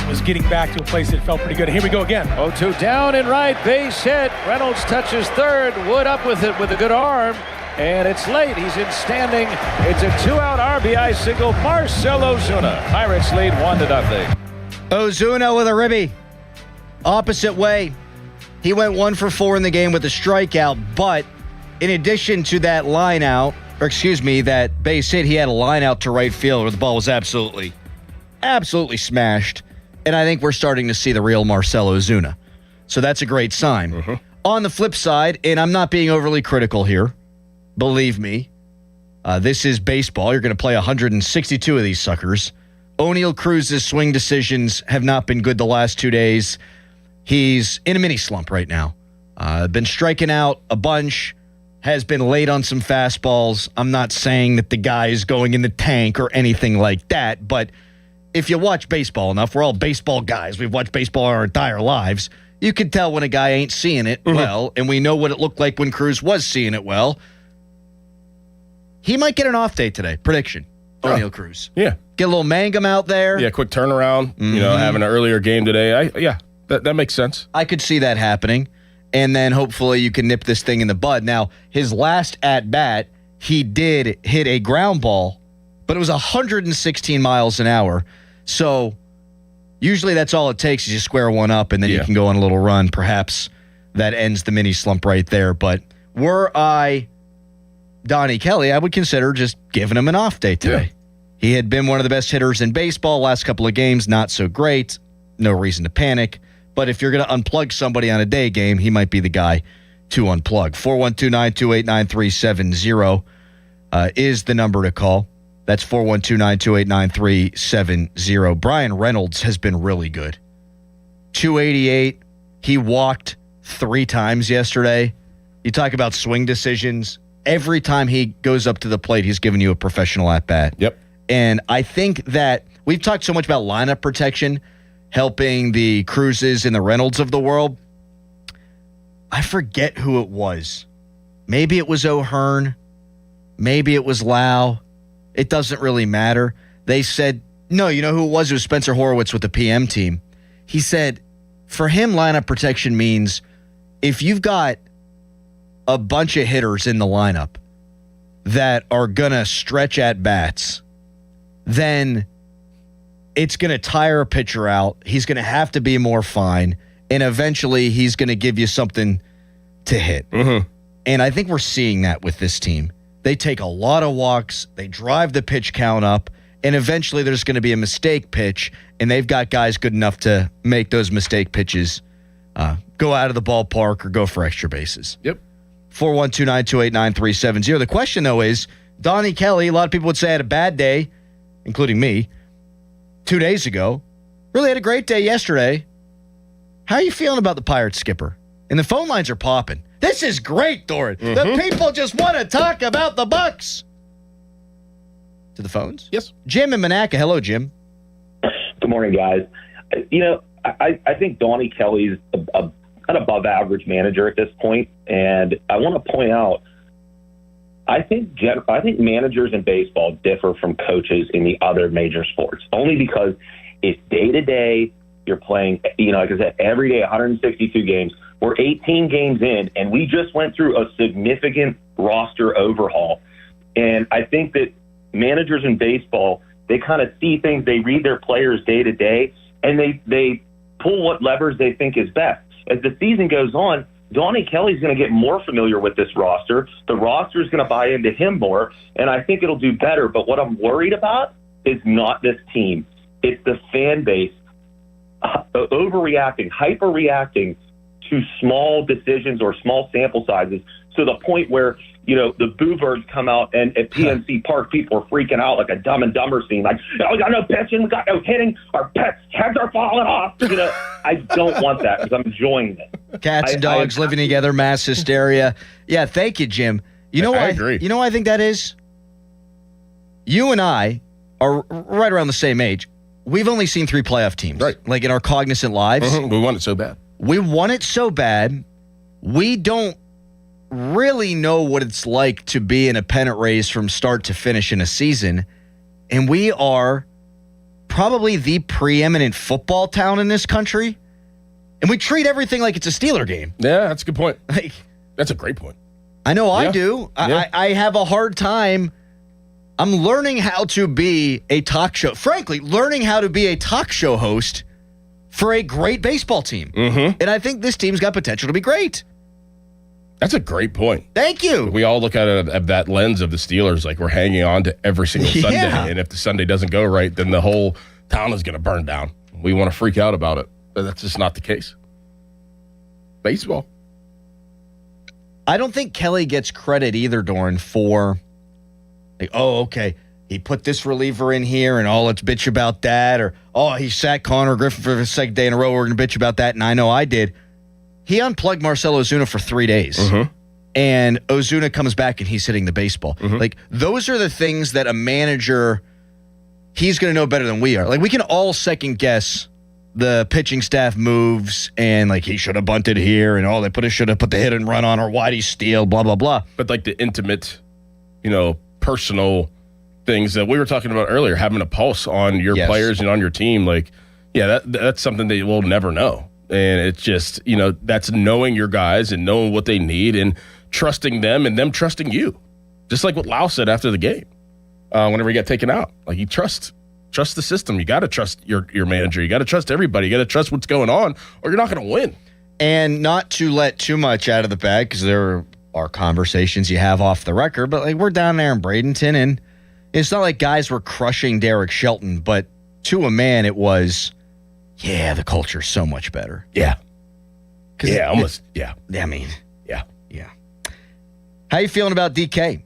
Was getting back to a place that felt pretty good. Here we go again. 0-2 down and right, base hit. Reynolds touches third. Wood up with it with a good arm. And it's late. He's in standing. It's a 2-out RBI single. Marcell Ozuna. Pirates lead 1-0. Ozuna with a ribby. Opposite way. He went 1 for 4 in the game with a strikeout, but in addition to that that base hit, he had a line out to right field where the ball was absolutely smashed. And I think we're starting to see the real Marcell Ozuna. So that's a great sign. Mm-hmm. On the flip side, and I'm not being overly critical here, believe me, this is baseball. You're going to play 162 of these suckers. O'Neal Cruz's swing decisions have not been good the last 2 days. He's in a mini slump right now. Been striking out a bunch, has been late on some fastballs. I'm not saying that the guy is going in the tank or anything like that, but if you watch baseball enough, we're all baseball guys. We've watched baseball our entire lives. You can tell when a guy ain't seeing it well, and we know what it looked like when Cruz was seeing it well. He might get an off day today. Prediction. O'Neal Cruz. Yeah. Get a little mangum out there. Yeah, quick turnaround. Having an earlier game today. That makes sense. I could see that happening. And then hopefully you can nip this thing in the bud. Now, his last at-bat, he did hit a ground ball, but it was 116 miles an hour. So usually that's all it takes is you square one up, and then you can go on a little run. Perhaps that ends the mini slump right there. But were I Donnie Kelly, I would consider just giving him an off day today. Yeah. He had been one of the best hitters in baseball last couple of games. Not so great. No reason to panic. But if you're going to unplug somebody on a day game, he might be the guy to unplug. 412-928-9370 is the number to call. That's 412-928-9370. Brian Reynolds has been really good. 288. He walked 3 times yesterday. You talk about swing decisions. Every time he goes up to the plate, he's giving you a professional at-bat. Yep. And I think that we've talked so much about lineup protection, helping the Cruzes and the Reynolds of the world. I forget who it was. Maybe it was O'Hearn. Maybe it was Lau. It doesn't really matter. They said, no, you know who it was? It was Spencer Horowitz with the PM team. He said, for him, lineup protection means if you've got a bunch of hitters in the lineup that are going to stretch at bats, then it's going to tire a pitcher out. He's going to have to be more fine, and eventually he's going to give you something to hit. And I think we're seeing that with this team. They take a lot of walks. They drive the pitch count up, and eventually there's going to be a mistake pitch, and they've got guys good enough to make those mistake pitches go out of the ballpark or go for extra bases. Yep. 412-928-9370. The question, though, is Donnie Kelly, a lot of people would say had a bad day, including me, 2 days ago. Really had a great day yesterday. How are you feeling about the Pirates skipper? And the phone lines are popping. This is great, Doran. The people just want to talk about the Bucks. To the phones? Yes. Jim in Monaca. Hello, Jim. Good morning, guys. You know, I think Donnie Kelly's an above-average manager at this point, and I want to point out, I think managers in baseball differ from coaches in the other major sports, only because it's day-to-day. You're playing, like I said, every day, 162 games. We're 18 games in, and we just went through a significant roster overhaul. And I think that managers in baseball, they kind of see things, they read their players day to day, and they pull what levers they think is best. As the season goes on, Donnie Kelly's going to get more familiar with this roster. The roster is going to buy into him more, and I think it'll do better. But what I'm worried about is not this team. It's the fan base overreacting, hyperreacting to small decisions or small sample sizes to the point where, the Boo Birds come out and at PNC Park, people are freaking out like a Dumb and Dumber scene. Like, we got no pitching, we got no hitting, our pets' heads are falling off. I don't want that because I'm enjoying it. Cats and dogs living together, mass hysteria. Yeah, thank you, Jim. You know what? I agree. You know what I think that is? You and I are right around the same age. We've only seen 3 playoff teams. Right. Like in our cognizant lives. We want it so bad. We want it so bad. We don't really know what it's like to be in a pennant race from start to finish in a season. And we are probably the preeminent football town in this country. And we treat everything like it's a Steeler game. Yeah, that's a good point. That's a great point. I know I do. Yeah. I have a hard time. I'm learning how to be a talk show. Frankly, learning how to be a talk show host for a great baseball team. And I think this team's got potential to be great. That's a great point. Thank you. We all look at it at that lens of the Steelers, like we're hanging on to every single Sunday. And if the Sunday doesn't go right, then the whole town is going to burn down. We want to freak out about it. But that's just not the case. Baseball. I don't think Kelly gets credit either, Doran, for, like, okay, he put this reliever in here, and let's bitch about that. Or, he sat Connor Griffin for the second day in a row. We're going to bitch about that, and I know I did. He unplugged Marcell Ozuna for 3 days, and Ozuna comes back, and he's hitting the baseball. Like, those are the things that a manager, he's going to know better than we are. Like, we can all second-guess the pitching staff moves, and, like, he should have bunted here, and, they should have put the hit and run on, or why'd he steal, blah, blah, blah. But, like, the intimate, personal things that we were talking about earlier, having a pulse on your players and on your team, like, that's something that we'll never know. And it's just, that's knowing your guys and knowing what they need and trusting them and them trusting you. Just like what Lau said after the game, whenever he got taken out. Like, you trust the system. You got to trust your manager. You got to trust everybody. You got to trust what's going on, or you're not going to win. And not to let too much out of the bag, because there are conversations you have off the record, but, like, we're down there in Bradenton, and it's not like guys were crushing Derek Shelton, but to a man it was, the culture's so much better. Yeah. Almost. Yeah. How you feeling about DK?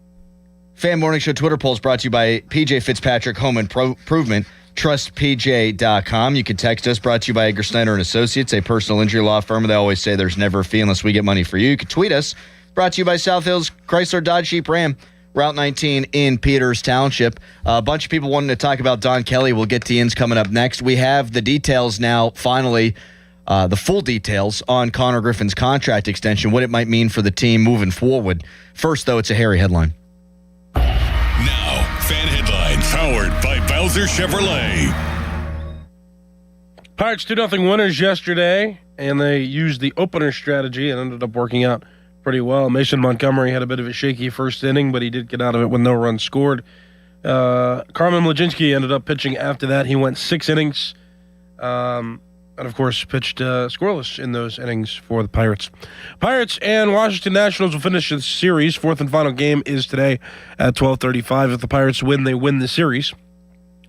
Fan Morning Show Twitter polls brought to you by PJ Fitzpatrick Home Improvement. TrustPJ.com. You can text us, brought to you by Edgar Snyder & Associates, a personal injury law firm. They always say there's never a fee unless we get money for you. You can tweet us, brought to you by South Hills Chrysler Dodge Jeep Ram, Route 19 in Peters Township. A bunch of people wanting to talk about Don Kelly. We'll get to Ian's coming up next. We have the details now, finally, the full details on Connor Griffin's contract extension, what it might mean for the team moving forward. First, though, it's a hairy headline. Now, fan headlines. Powered by Bowser Chevrolet. Pirates 2-0 winners yesterday, and they used the opener strategy and ended up working out pretty well. Mason Montgomery had a bit of a shaky first inning, but he did get out of it with no runs scored. Carmen Mlodzinski ended up pitching after that. He went 6 innings, and of course pitched scoreless in those innings for the Pirates. Pirates and Washington Nationals will finish the series. Fourth and final game is today at 12:35. If the Pirates win, they win the series.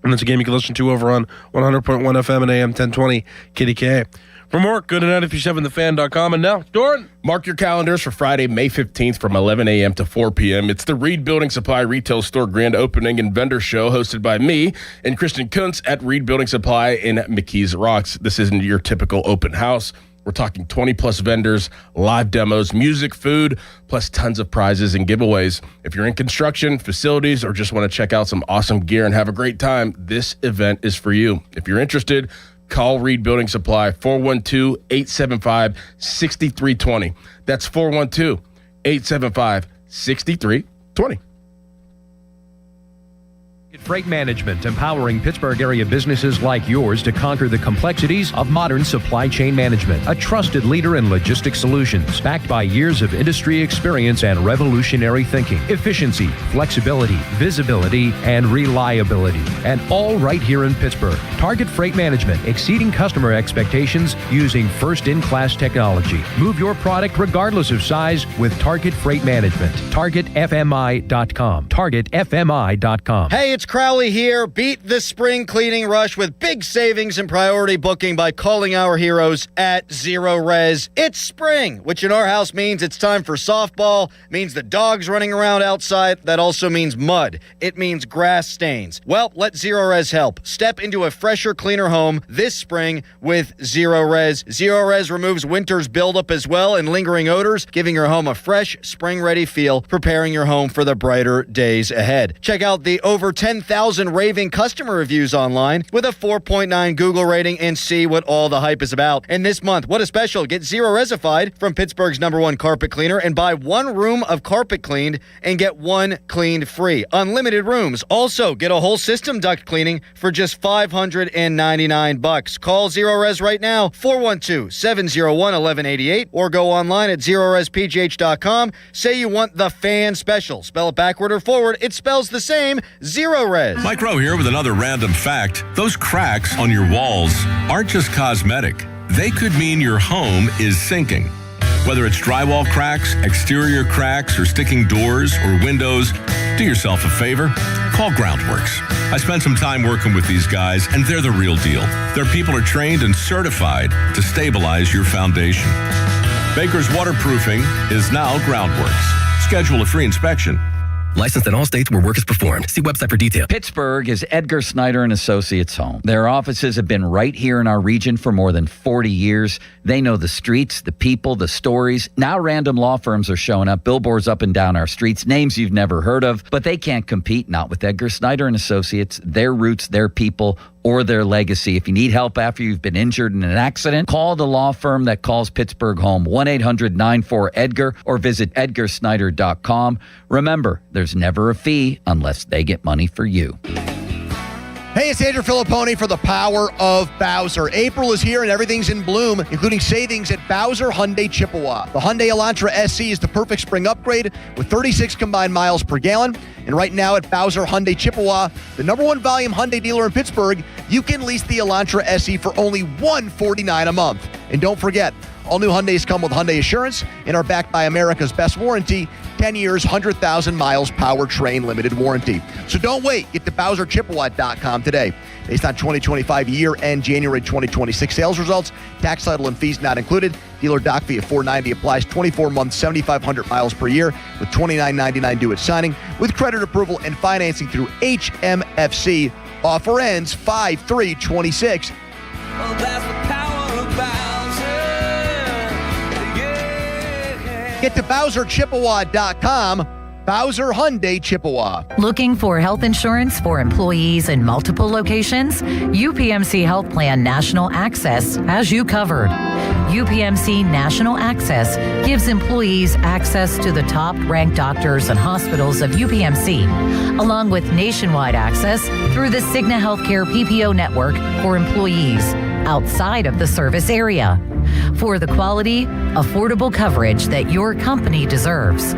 And it's a game you can listen to over on 100.1 FM and AM 1020 KDKA. For more, go to 957thefan.com. And now, Doran. Mark your calendars for Friday, May 15th from 11 a.m. to 4 p.m. It's the Reed Building Supply Retail Store Grand Opening and Vendor Show hosted by me and Kristen Kuntz at Reed Building Supply in McKees Rocks. This isn't your typical open house. We're talking 20-plus vendors, live demos, music, food, plus tons of prizes and giveaways. If you're in construction, facilities, or just want to check out some awesome gear and have a great time, this event is for you. If you're interested, call Reed Building Supply, 412-875-6320. That's 412-875-6320. Freight Management, empowering Pittsburgh area businesses like yours to conquer the complexities of modern supply chain management. A trusted leader in logistics solutions, backed by years of industry experience and revolutionary thinking. Efficiency, flexibility, visibility, and reliability. And all right here in Pittsburgh. Target Freight Management, exceeding customer expectations using first-in-class technology. Move your product regardless of size with Target Freight Management. TargetFMI.com. TargetFMI.com. Hey, it's Crowley here. Beat the spring cleaning rush with big savings and priority booking by calling our heroes at Zero Res. It's spring, which in our house means it's time for softball, means the dogs running around outside. That also means mud. It means grass stains. Well, let Zero Res help. Step into a fresher, cleaner home this spring with Zero Res. Zero Res removes winter's buildup as well and lingering odors, giving your home a fresh, spring-ready feel, preparing your home for the brighter days ahead. Check out the over 10,000 raving customer reviews online with a 4.9 Google rating and see what all the hype is about. And this month, what a special. Get Zero Resified from Pittsburgh's #1 carpet cleaner and buy 1 room of carpet cleaned and get 1 cleaned free. Unlimited rooms. Also, get a whole system duct cleaning for just $599. Call Zero Res right now, 412-701-1188, or go online at ZeroResPGH.com. Say you want the fan special. Spell it backward or forward. It spells the same. Zero Res. Mike Rowe here with another random fact. Those cracks on your walls aren't just cosmetic. They could mean your home is sinking. Whether it's drywall cracks, exterior cracks, or sticking doors or windows, do yourself a favor. Call Groundworks. I spent some time working with these guys, and they're the real deal. Their people are trained and certified to stabilize your foundation. Baker's Waterproofing is now Groundworks. Schedule a free inspection. Licensed in all states where work is performed. See website for details. Pittsburgh is Edgar Snyder and Associates' home. Their offices have been right here in our region for more than 40 years. They know the streets, the people, the stories. Now random law firms are showing up, billboards up and down our streets, names you've never heard of, but they can't compete, not with Edgar Snyder and Associates, their roots, their people, or their legacy. If you need help after you've been injured in an accident, call the law firm that calls Pittsburgh home, 1-800-94-EDGAR, or visit edgarsnyder.com. Remember, there's never a fee unless they get money for you. Hey, it's Andrew Filipponi for the Power of Bowser. April is here and everything's in bloom, including savings at Bowser Hyundai Chippewa. The Hyundai Elantra SC is the perfect spring upgrade with 36 combined miles per gallon. And right now at Bowser Hyundai Chippewa, the #1 volume Hyundai dealer in Pittsburgh, you can lease the Elantra SE for only $149 a month. And don't forget, all new Hyundais come with Hyundai Assurance and are backed by America's best warranty, 10 years, 100,000 miles powertrain limited warranty. So don't wait. Get to BowserChippewa.com today. Based on 2025 year-end January 2026 sales results, tax, title, and fees not included. Dealer doc fee of $490 applies, 24 months, 7,500 miles per year with $29.99 due at signing with credit approval and financing through HMFC. Offer ends 5/3/26. Oh, that's the power of Bowser. Get to BowserChippewa.com Bowser Hyundai, Chippewa. Looking for health insurance for employees in multiple locations? UPMC Health Plan National Access has you covered. UPMC National Access gives employees access to the top-ranked doctors and hospitals of UPMC, along with nationwide access through the Cigna Healthcare PPO network for employees outside of the service area. For the quality, affordable coverage that your company deserves,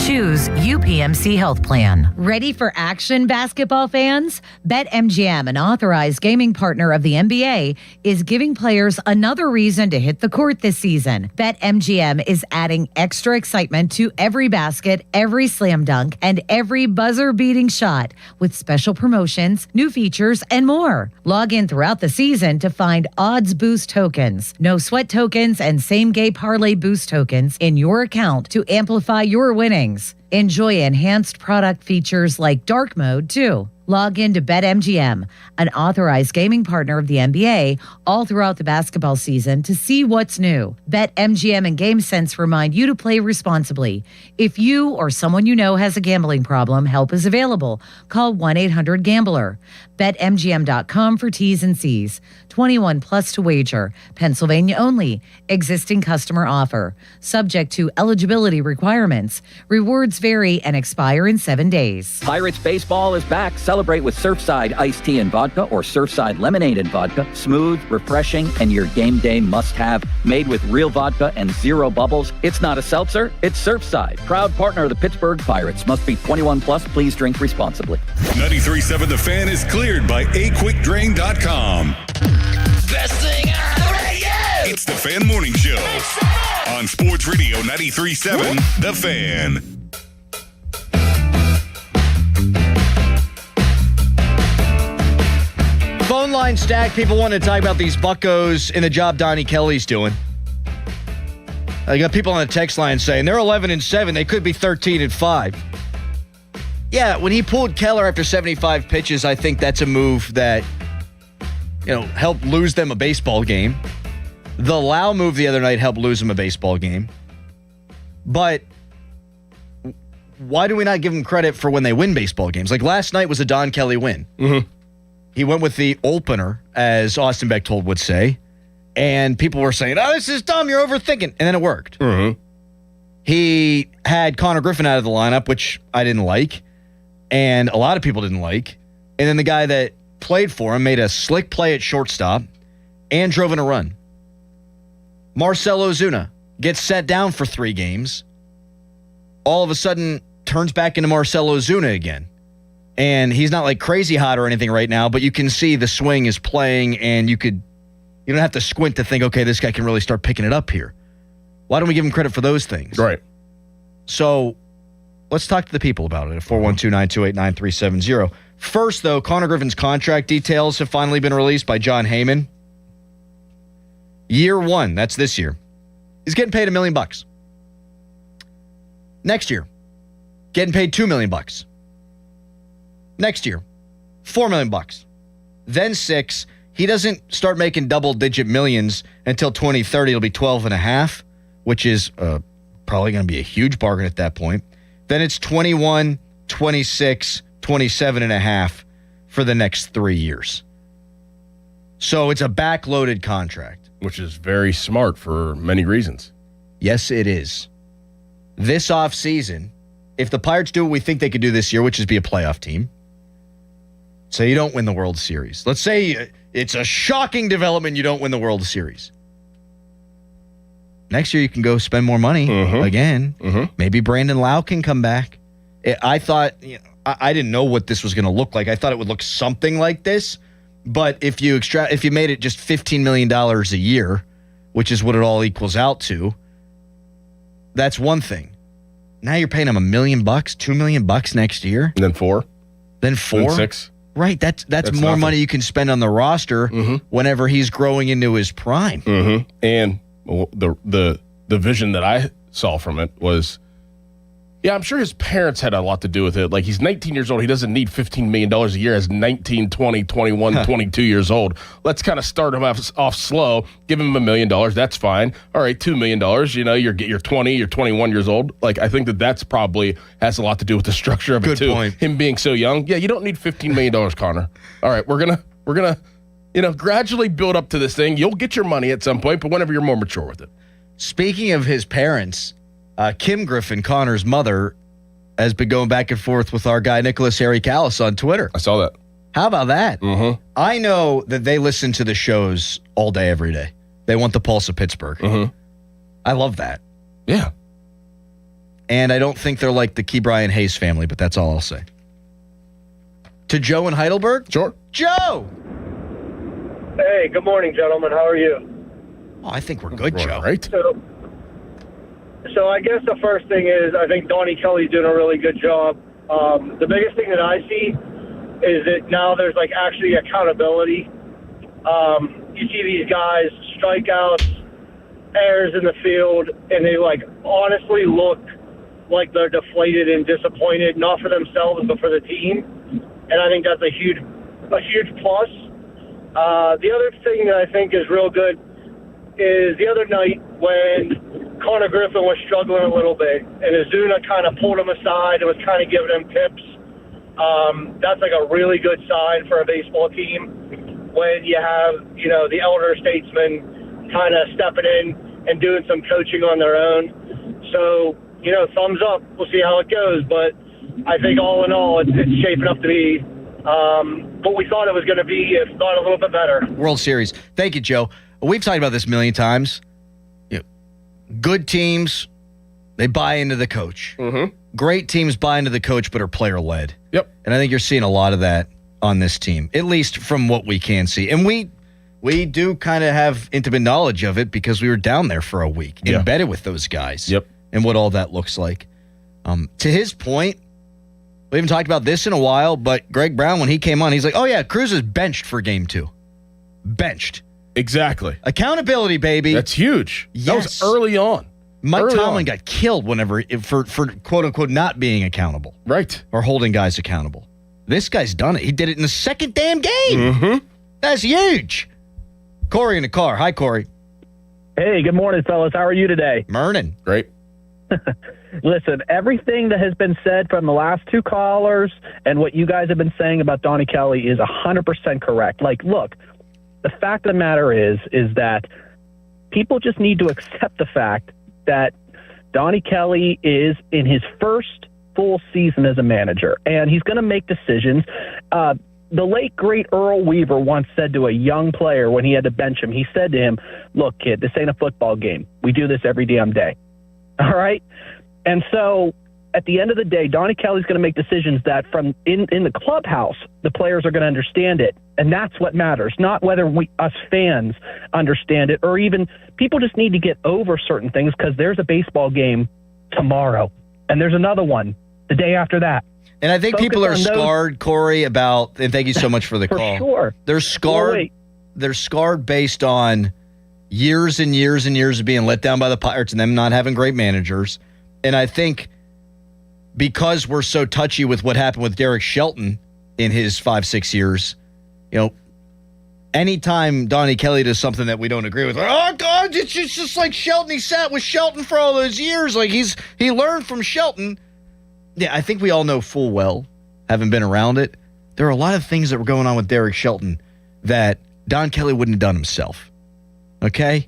choose UPMC Health Plan. Ready for action, basketball fans? BetMGM, an authorized gaming partner of the NBA, is giving players another reason to hit the court this season. BetMGM is adding extra excitement to every basket, every slam dunk, and every buzzer-beating shot with special promotions, new features, and more. Log in throughout the season to find odds boost tokens, no sweat tokens, and same-game parlay boost tokens in your account to amplify your winnings. Enjoy enhanced product features like dark mode, too. Log in to BetMGM, an authorized gaming partner of the NBA, all throughout the basketball season to see what's new. BetMGM and GameSense remind you to play responsibly. If you or someone you know has a gambling problem, help is available. Call 1-800-GAMBLER. BetMGM.com for T's and C's. 21 plus to wager. Pennsylvania only. Existing customer offer. Subject to eligibility requirements. Rewards vary and expire in 7 days. Pirates baseball is back. Celebrate with Surfside iced tea and vodka or Surfside lemonade and vodka. Smooth, refreshing, and your game day must-have. Made with real vodka and zero bubbles. It's not a seltzer, it's Surfside. Proud partner of the Pittsburgh Pirates. Must be 21 plus. Please drink responsibly. 93.7 The Fan is cleared by aquickdrain.com. Best thing on the radio! It's the Fan Morning Show on Sports Radio 93.7 The Fan. Phone line stack. People want to talk about these buccos and the job Donnie Kelly's doing. I got people on the text line saying they're 11-7. They could be 13-5. Yeah, when he pulled Keller after 75 pitches, I think that's a move that, helped lose them a baseball game. The Lau move the other night helped lose them a baseball game. But why do we not give them credit for when they win baseball games? Like last night was a Don Kelly win. Mm-hmm. He went with the opener, as Austin Bechtold would say, and people were saying, "Oh, this is dumb. You're overthinking," and then it worked. Mm-hmm. He had Connor Griffin out of the lineup, which I didn't like, and a lot of people didn't like. And then the guy that played for him made a slick play at shortstop and drove in a run. Marcell Ozuna gets set down for 3 games. All of a sudden, turns back into Marcell Ozuna again. And he's not like crazy hot or anything right now, but you can see the swing is playing, and you don't have to squint to think, okay, this guy can really start picking it up here. Why don't we give him credit for those things? Right. So let's talk to the people about it at 412-928-9370. First, though, Connor Griffin's contract details have finally been released by John Heyman. Year 1, that's this year. He's getting paid $1 million. Next year, getting paid $2 million. Next year, $4 million. Then 6. He doesn't start making double-digit millions until 2030. It'll be 12.5, which is probably going to be a huge bargain at that point. Then it's 21, 26, 27.5 for the next 3 years. So it's a backloaded contract. Which is very smart for many reasons. Yes, it is. This offseason, if the Pirates do what we think they could do this year, which is be a playoff team, say you don't win the World Series. Let's say it's a shocking development you don't win the World Series. Next year you can go spend more money again. Mm-hmm. Maybe Brandon Lau can come back. I thought, I didn't know what this was going to look like. I thought it would look something like this. But if you made it just $15 million a year, which is what it all equals out to, that's one thing. Now you're paying him $1 million, $2 million next year. And then 4. Then 4. Then 6. Right. That's more nothing. money you can spend on the roster whenever he's growing into his prime. Mm-hmm. And the vision that I saw from it was Yeah, I'm sure his parents had a lot to do with it. Like, he's 19 years old. He doesn't need $15 million a year as 19, 20, 21, 22 years old. Let's kind of start him off slow, give him $1 million. That's fine. All right, $2 million. You know, you're 20, you're 21 years old. Like, I think that's probably has a lot to do with the structure of it, too. Good point. Him being so young. Yeah, you don't need $15 million, Connor. All right, we're gonna, gradually build up to this thing. You'll get your money at some point, but whenever you're more mature with it. Speaking of his parents, Kim Griffin, Connor's mother, has been going back and forth with our guy, Nicholas Harry Callis, on Twitter. I saw that. How about that? Mm-hmm. I know that they listen to the shows all day, every day. They want the pulse of Pittsburgh. Mm-hmm. I love that. Yeah. And I don't think they're like the Key Brian Hayes family, but that's all I'll say. To Joe in Heidelberg? Sure. Joe! Hey, good morning, gentlemen. How are you? Oh, I think we're good, Joe. Right. So I guess the first thing is I think Donnie Kelly's doing a really good job. The biggest thing that I see is that now there's like actually accountability. You see these guys, strikeouts, errors in the field, and they like honestly look like they're deflated and disappointed, not for themselves but for the team. And I think that's a huge plus. The other thing that I think is real good is the other night when Connor Griffin was struggling a little bit and Azuna kind of pulled him aside and was kind of giving him tips. That's like a really good sign for a baseball team when you have, the elder statesmen kind of stepping in and doing some coaching on their own. So, thumbs up. We'll see how it goes. But I think all in all, it's shaping up to be what we thought it was going to be, if not a little bit better. World Series. Thank you, Joe. We've talked about this a million times. Good teams, they buy into the coach. Mm-hmm. Great teams buy into the coach but are player-led. Yep. And I think you're seeing a lot of that on this team, at least from what we can see. And we do kind of have intimate knowledge of it because we were down there for a week, embedded with those guys. Yep. And what all that looks like. To his point, we haven't talked about this in a while, but Greg Brown, when he came on, he's like, oh, yeah, Cruz is benched for game 2. Benched. Exactly. Accountability, baby. That's huge. Yes. That was early on. Mike Tomlin got killed for quote-unquote not being accountable. Right. Or holding guys accountable. This guy's done it. He did it in the second damn game. Mm-hmm. That's huge. Corey in the car. Hi, Corey. Hey, good morning, fellas. How are you today? Morning. Great. Listen, everything that has been said from the last two callers and what you guys have been saying about Donnie Kelly is 100% correct. Like, look, the fact of the matter is that people just need to accept the fact that Donnie Kelly is in his first full season as a manager, and he's going to make decisions. The late, great Earl Weaver once said to a young player when he had to bench him, he said to him, look, kid, this ain't a football game. We do this every damn day. All right? And so at the end of the day, Donnie Kelly's going to make decisions that from in the clubhouse, the players are going to understand it. And that's what matters, not whether us fans understand it, or even people just need to get over certain things because there's a baseball game tomorrow and there's another one the day after that. And I think people are scarred, Corey, about, and thank you so much for the call. For sure. They're scarred. They're scarred based on years and years and years of being let down by the Pirates and them not having great managers. And I think because we're so touchy with what happened with Derek Shelton in his 5-6 years, anytime Donnie Kelly does something that we don't agree with, oh God, it's just like Shelton. He sat with Shelton for all those years. Like he learned from Shelton. Yeah, I think we all know full well, having been around it, there are a lot of things that were going on with Derek Shelton that Don Kelly wouldn't have done himself. Okay?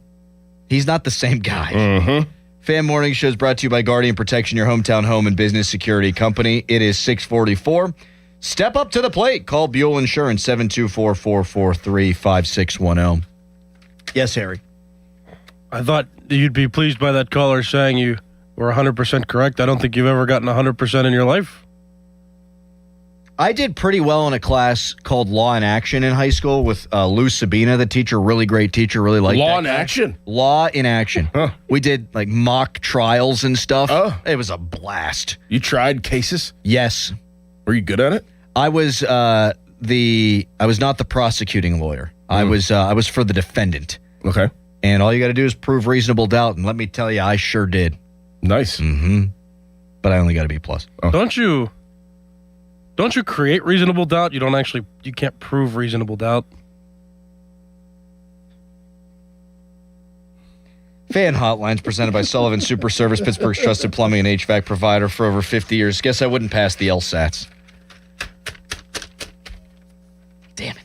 He's not the same guy. Mm-hmm. Fan Morning Show is brought to you by Guardian Protection, your hometown home and business security company. It is 6:44. Step up to the plate. Call Buell Insurance, 724-443-5610. Yes, Harry. I thought you'd be pleased by that caller saying you were 100% correct. I don't think you've ever gotten 100% in your life. I did pretty well in a class called Law in Action in high school with Lou Sabina, the teacher, really great teacher, really liked Law in Action? Law in Action. Huh. We did like mock trials and stuff. Oh. It was a blast. You tried cases? Yes. Were you good at it? I was I was not the prosecuting lawyer. I was for the defendant. Okay. And all you got to do is prove reasonable doubt, and let me tell you, I sure did. Nice. Mm-hmm. but I only got a B+. Oh. Don't you create reasonable doubt? You can't prove reasonable doubt. Fan Hotlines presented by Sullivan Super Service, Pittsburgh's trusted plumbing and HVAC provider for over 50 years. Guess I wouldn't pass the LSATs. Damn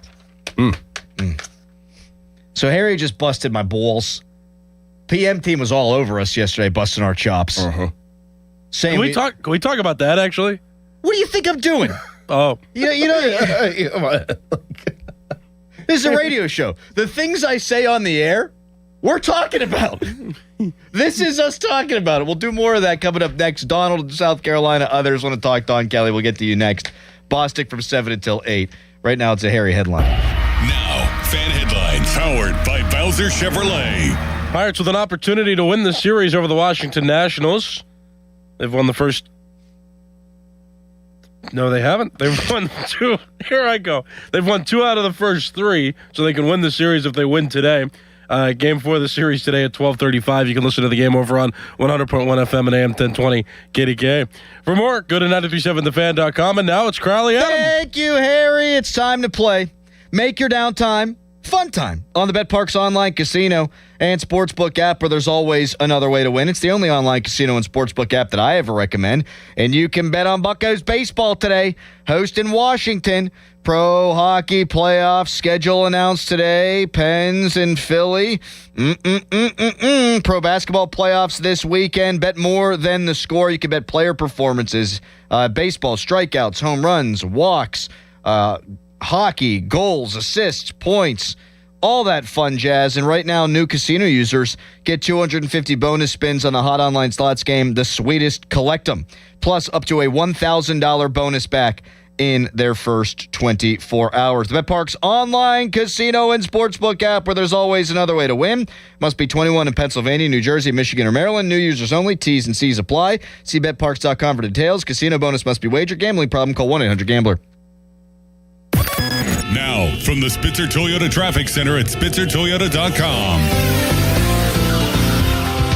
it. So Harry just busted my balls. PM team was all over us yesterday, busting our chops. Saying Can we talk about that, actually? What do you think I'm doing? Oh. You know, this is a radio show. The things I say on the air, we're talking about. This is us talking about it. We'll do more of that coming up next. Donald in South Carolina. Others want to talk Don Kelly. We'll get to you next. Bostic from 7 until 8. Right now, it's a Harry headline. Now, fan headlines powered by Bowser Chevrolet. Pirates with an opportunity to win the series over the Washington Nationals. They've won the first... No, they haven't. They've won 2. Here I go. They've won 2 out of the first 3, so they can win the series if they win today. Game 4 of the series today at 12:35. You can listen to the game over on 100.1 FM and AM 1020 KDK. For more, go to 937thefan.com. And now it's Crowley Adam. Thank you, Harry. It's time to play. Make your downtime fun time on the BetParks online casino and sportsbook app, where there's always another way to win. It's the only online casino and sportsbook app that I ever recommend. And you can bet on Buccos baseball today, hosting Washington. Pro hockey playoff schedule announced today. Pens and Philly. Pro basketball playoffs this weekend. Bet more than the score. You can bet player performances, baseball, strikeouts, home runs, walks, hockey, goals, assists, points, all that fun jazz. And right now, new casino users get 250 bonus spins on the hot online slots game, The Sweetest. Collect them. Plus up to a $1,000 bonus back in their first 24 hours. The BetParks online casino and sportsbook app, where there's always another way to win. Must be 21 in Pennsylvania, New Jersey, Michigan, or Maryland. New users only. T's and C's apply. See betparks.com for details. Casino bonus must be wagered. Gambling problem? Call 1-800-GAMBLER. Now, from the Spitzer Toyota Traffic Center at SpitzerToyota.com.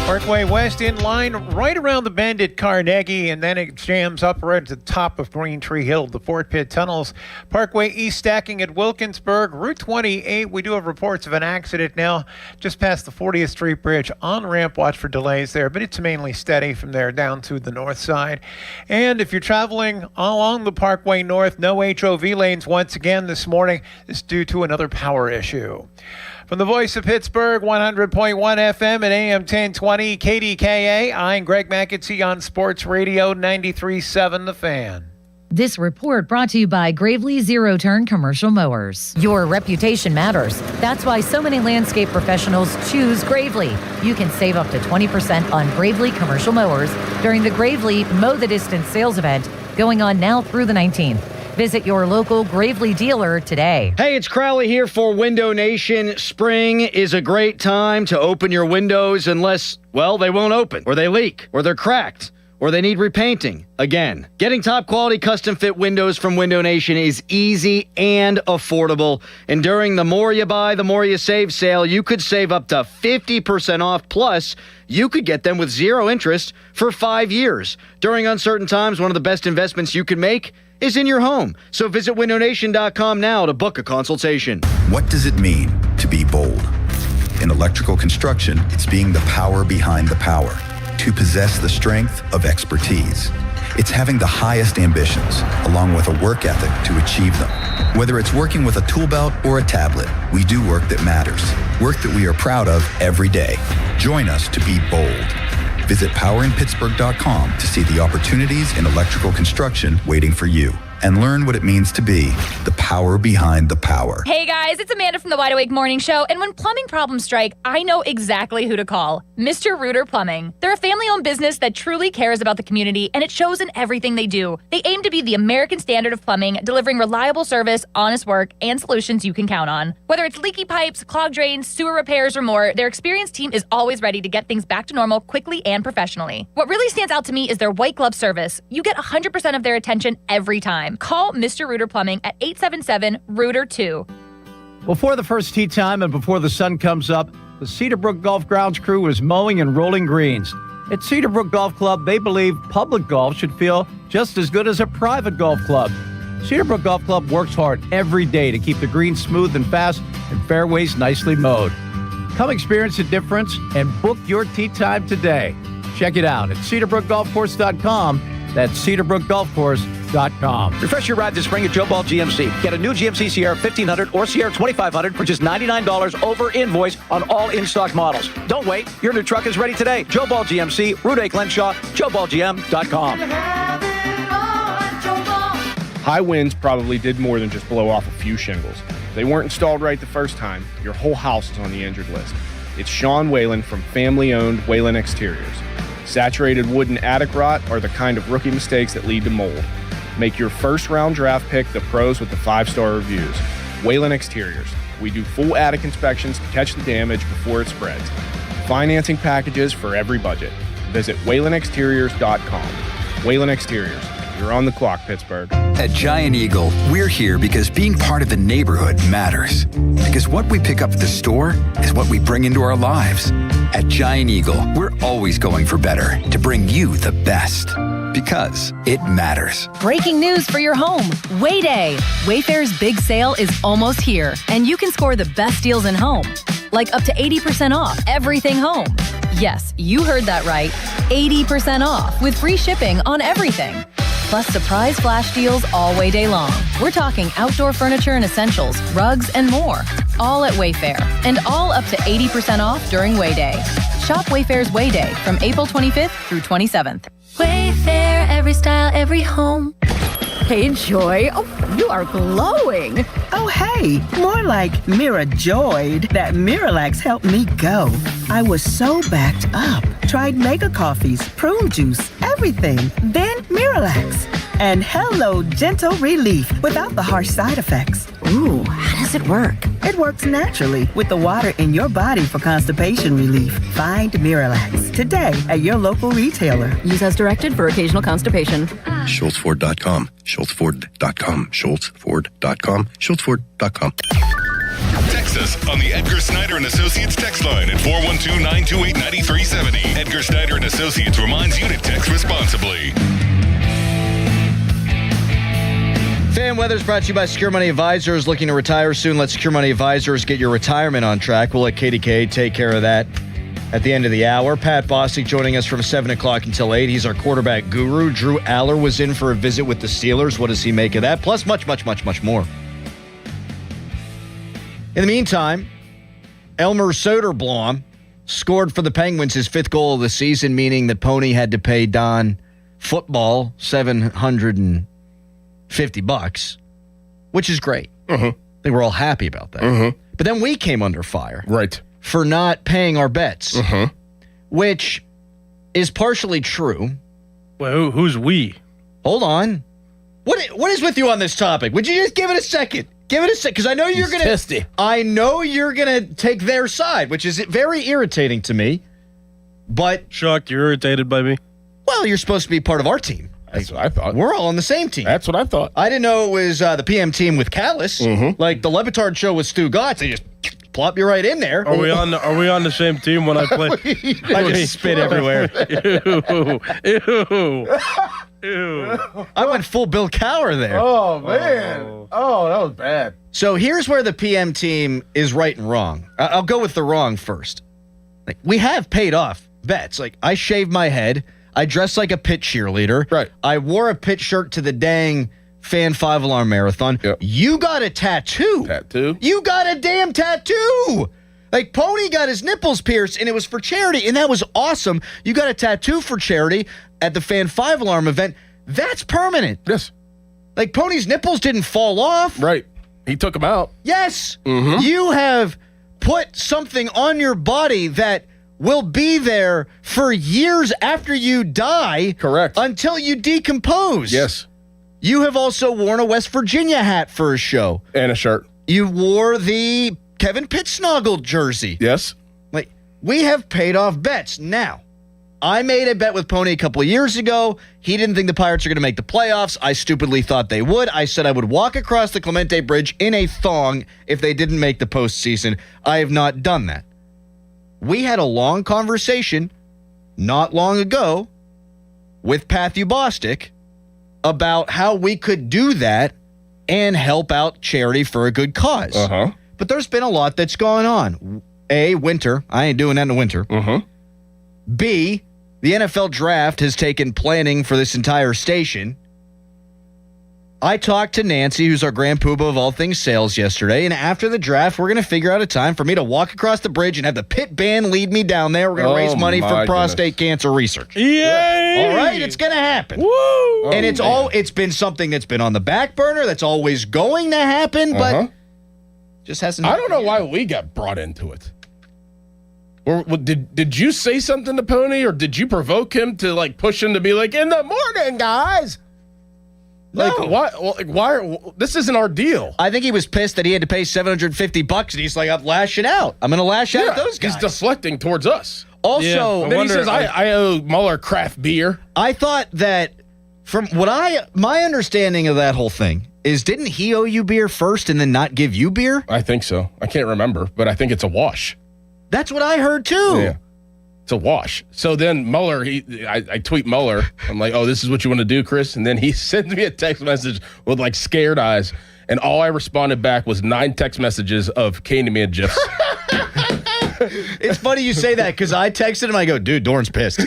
Parkway West in line right around the bend at Carnegie, and then it jams up right to the top of Green Tree Hill, the Fort Pitt tunnels. Parkway East stacking at Wilkinsburg. Route 28, we do have reports of an accident now just past the 40th Street Bridge. On-ramp, watch for delays there, but it's mainly steady from there down to the north side. And if you're traveling along the Parkway North, no HOV lanes once again this morning. This is due to another power issue. From the voice of Pittsburgh, 100.1 FM and AM 1020 KDKA, I'm Greg McAtee on Sports Radio 93.7 The Fan. This report brought to you by Gravely Zero Turn Commercial Mowers. Your reputation matters. That's why so many landscape professionals choose Gravely. You can save up to 20% on Gravely Commercial Mowers during the Gravely Mow the Distance sales event going on now through the 19th. Visit your local Gravely dealer today. Hey, it's Crowley here for Window Nation. Spring is a great time to open your windows unless, well, they won't open, or they leak, or they're cracked, or they need repainting again. Getting top quality custom fit windows from Window Nation is easy and affordable. And during the More You Buy, the More You Save sale, you could save up to 50% off. Plus, you could get them with zero interest for 5 years. During uncertain times, one of the best investments you can make is in your home. So visit windownation.com now to book a consultation. What does it mean to be bold? In electrical construction, it's being the power behind the power, to possess the strength of expertise. It's having the highest ambitions, along with a work ethic to achieve them. Whether it's working with a tool belt or a tablet, we do work that matters, work that we are proud of every day. Join us to be bold. Visit powerinpittsburgh.com to see the opportunities in electrical construction waiting for you, and learn what it means to be the power behind the power. Hey guys, it's Amanda from the Wide Awake Morning Show, and when plumbing problems strike, I know exactly who to call. Mr. Rooter Plumbing. They're a family-owned business that truly cares about the community, and it shows in everything they do. They aim to be the American standard of plumbing, delivering reliable service, honest work, and solutions you can count on. Whether it's leaky pipes, clogged drains, sewer repairs, or more, their experienced team is always ready to get things back to normal quickly and professionally. What really stands out to me is their white glove service. You get 100% of their attention every time. Call Mr. Rooter Plumbing at 877-ROOTER-2. Before the first tee time and before the sun comes up, the Cedarbrook Golf Grounds crew is mowing and rolling greens. At Cedarbrook Golf Club, they believe public golf should feel just as good as a private golf club. Cedarbrook Golf Club works hard every day to keep the greens smooth and fast and fairways nicely mowed. Come experience the difference and book your tee time today. Check it out at cedarbrookgolfcourse.com. That's cedarbrookgolfcourse.com. Refresh your ride this spring at Joe Ball GMC. Get a new GMC Sierra 1500 or Sierra 2500 for just $99 over invoice on all in-stock models. Don't wait. Your new truck is ready today. Joe Ball GMC, Route 8 Glenshaw, JoeBallGM.com. High winds probably did more than just blow off a few shingles. If they weren't installed right the first time, your whole house is on the injured list. It's Sean Whalen from family-owned Whalen Exteriors. Saturated wood and attic rot are the kind of rookie mistakes that lead to mold. Make your first-round draft pick the pros with the 5-star reviews. Whalen Exteriors. We do full attic inspections to catch the damage before it spreads. Financing packages for every budget. Visit WhalenExteriors.com. Whalen Exteriors. You're on the clock, Pittsburgh. At Giant Eagle, we're here because being part of the neighborhood matters. Because what we pick up at the store is what we bring into our lives. At Giant Eagle, we're always going for better to bring you the best. Because it matters. Breaking news for your home. Wayday. Wayfair's big sale is almost here, and you can score the best deals in home. Like up to 80% off everything home. Yes, you heard that right. 80% off with free shipping on everything. Plus surprise flash deals all Wayday long. We're talking outdoor furniture and essentials, rugs, and more. All at Wayfair, and all up to 80% off during Wayday. Shop Wayfair's Wayday from April 25th through 27th. Wayfair, every style, every home. Hey, Joy. Oh, you are glowing. Oh, hey. More like Mira joyed that Miralax helped me go. I was so backed up. Tried mega coffees, prune juice, everything. Then Miralax. And hello, gentle relief without the harsh side effects. Ooh, how does it work? It works naturally with the water in your body for constipation relief. Find Miralax today at your local retailer. Use as directed for occasional constipation. SchultzFord.com. SchultzFord.com. SchultzFord.com. SchultzFord.com. Text us on the Edgar Snyder and Associates text line at 412-928-9370. Edgar Snyder and Associates reminds you to text responsibly. Fan Weather is brought to you by Secure Money Advisors. Looking to retire soon? Let Secure Money Advisors get your retirement on track. We'll let KDK take care of that at the end of the hour. Pat Bostic joining us from 7 o'clock until 8. He's our quarterback guru. Drew Aller was in for a visit with the Steelers. What does he make of that? Plus much, much, much, much more. In the meantime, Elmer Soderblom scored for the Penguins his 5th goal of the season, meaning that Pony had to pay Don Football $750, which is great. They were all happy about that. But then we came under fire. Right. For not paying our bets, which is partially true. Well, who's we? Hold on. What is with you on this topic? Would you just give it a second? Give it a second, because I know you're going to. I know you're going to take their side, which is very irritating to me. But Chuck, you're irritated by me. Well, you're supposed to be part of our team. That's what I thought. We're all on the same team. That's what I thought. I didn't know it was the PM team with Callis. Like the Levitard show with Stu Gotts. They just plop you right in there. Are we on the same team when I play? I just spit everywhere. Ew. I went full Bill Cowher there. Oh, man. Oh, that was bad. So here's where the PM team is right and wrong. I'll go with the wrong first. Like, we have paid off bets. Like, I shaved my head. I dressed like a pit cheerleader. Right. I wore a pit shirt to the dang Fan 5-alarm marathon. Yep. You got a tattoo. You got a damn tattoo. Like, Pony got his nipples pierced, and it was for charity, and that was awesome. You got a tattoo for charity at the Fan 5-alarm event. That's permanent. Yes. Like, Pony's nipples didn't fall off. Right. He took them out. Yes. You have put something on your body that will be there for years after you die. Correct. Until you decompose. Yes. You have also worn a West Virginia hat for a show. And a shirt. You wore the Kevin Pittsnoggle jersey. Yes. Like, we have paid off bets. Now, I made a bet with Pony a couple of years ago. He didn't think the Pirates are going to make the playoffs. I stupidly thought they would. I said I would walk across the Clemente Bridge in a thong if they didn't make the postseason. I have not done that. We had a long conversation not long ago with Matthew Bostic about how we could do that and help out charity for a good cause. But there's been a lot that's gone on. A, winter. I ain't doing that in the winter. B, the NFL draft has taken planning for this entire station. I talked to Nancy, who's our grand poobah of all things sales, yesterday, and after the draft, we're going to figure out a time for me to walk across the bridge and have the pit band lead me down there. We're going to raise money for prostate cancer research. Yay! All right, it's going to happen. Woo! And it's been something that's been on the back burner, that's always going to happen, but just hasn't I happened don't know yet. why we got brought into it. Or did you say something to Pony, or did you provoke him to like push him to be like, in the morning, guys? Like, why? Why? This isn't our deal. I think he was pissed that he had to pay $750, and he's like, I'm lashing out. I'm going to lash out at those guys. He's deflecting towards us. Also, and then he says, I owe Mueller craft beer. I thought that from my understanding of that whole thing is, didn't he owe you beer first and then not give you beer? I think so. I can't remember, but I think it's a wash. That's what I heard too. Yeah. It's a wash. So then Mueller, I tweet Mueller. I'm like, oh, this is what you want to do, Chris? And then he sends me a text message with like scared eyes. And all I responded back was 9 text messages of Candyman GIFs. It's funny you say that because I texted him. I go, dude, Dorn's pissed.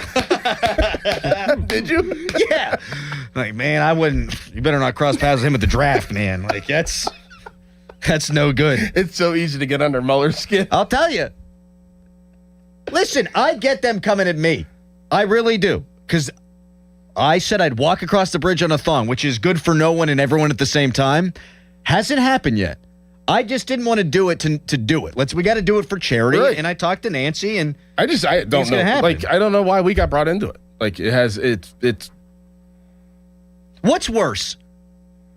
Did you? Yeah. Like, man, I wouldn't. You better not cross paths with him at the draft, man. Like, that's no good. It's so easy to get under Mueller's skin. I'll tell you. Listen, I get them coming at me. I really do. Because I said I'd walk across the bridge on a thong, which is good for no one and everyone at the same time. Hasn't happened yet. I just didn't want to do it to do it. We got to do it for charity. Right. And I talked to Nancy, and I don't know. Like, I don't know why we got brought into it. Like, it's. What's worse?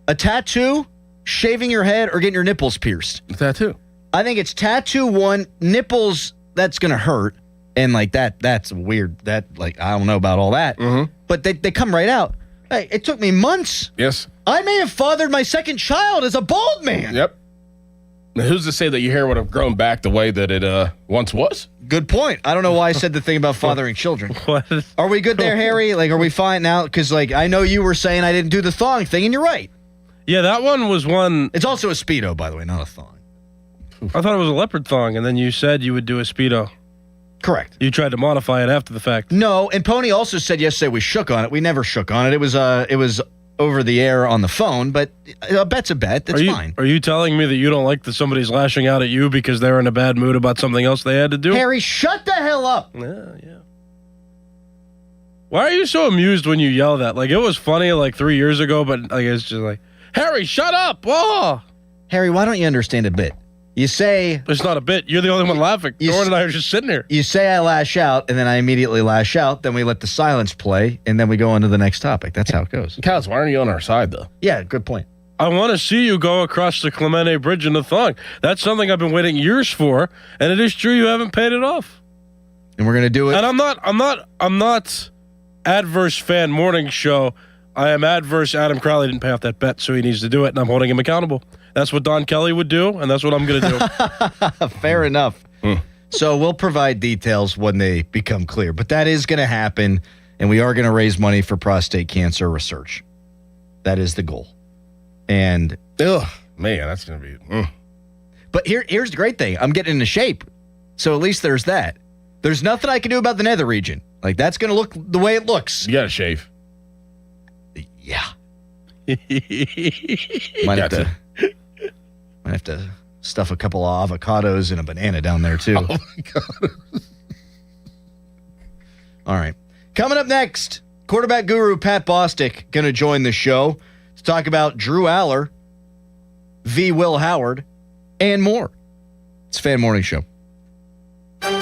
A tattoo, shaving your head, or getting your nipples pierced? A tattoo. I think it's tattoo one, nipples, that's going to hurt. And like that's weird. That, like, I don't know about all that. But they come right out. Hey, it took me months. Yes. I may have fathered my second child as a bald man. Yep. Now, who's to say that your hair would have grown back the way that it once was? Good point. I don't know why I said the thing about fathering children. What? Are we good there, Harry? Like, are we fine now? Because, like, I know you were saying I didn't do the thong thing, and you're right. Yeah, that one was one. It's also a Speedo, by the way, not a thong. I thought it was a leopard thong, and then you said you would do a Speedo. Correct. You tried to modify it after the fact. No, and Pony also said yesterday we shook on it. We never shook on it. It was over the air on the phone, but a bet's a bet. That's fine. Are you telling me that you don't like that somebody's lashing out at you because they're in a bad mood about something else they had to do? Harry, shut the hell up. Yeah. Why are you so amused when you yell that? Like, it was funny like 3 years ago, but like it's just like, Harry, shut up. Whoa. Harry, why don't you understand a bit? You say... It's not a bit. You're the only one laughing. Dorn and I are just sitting here. You say I lash out, and then I immediately lash out. Then we let the silence play, and then we go on to the next topic. That's how it goes. Kaz, why aren't you on our side, though? Yeah, good point. I want to see you go across the Clemente Bridge in a thong. That's something I've been waiting years for, and it is true you haven't paid it off. And we're going to do it. And I'm not adverse fan morning show. I am adverse. Adam Crowley didn't pay off that bet, so he needs to do it, and I'm holding him accountable. That's what Don Kelly would do, and that's what I'm going to do. Fair enough. So we'll provide details when they become clear. But that is going to happen, and we are going to raise money for prostate cancer research. That is the goal. And man, that's going to be... But here's the great thing. I'm getting into shape, so at least there's that. There's nothing I can do about the nether region. Like, that's going to look the way it looks. You got to shave. Yeah. Might have to stuff a couple of avocados and a banana down there, too. Oh, my God. All right. Coming up next, quarterback guru Pat Bostic going to join the show to talk about Drew Aller, v. Will Howard, and more. It's Fan Morning Show. Good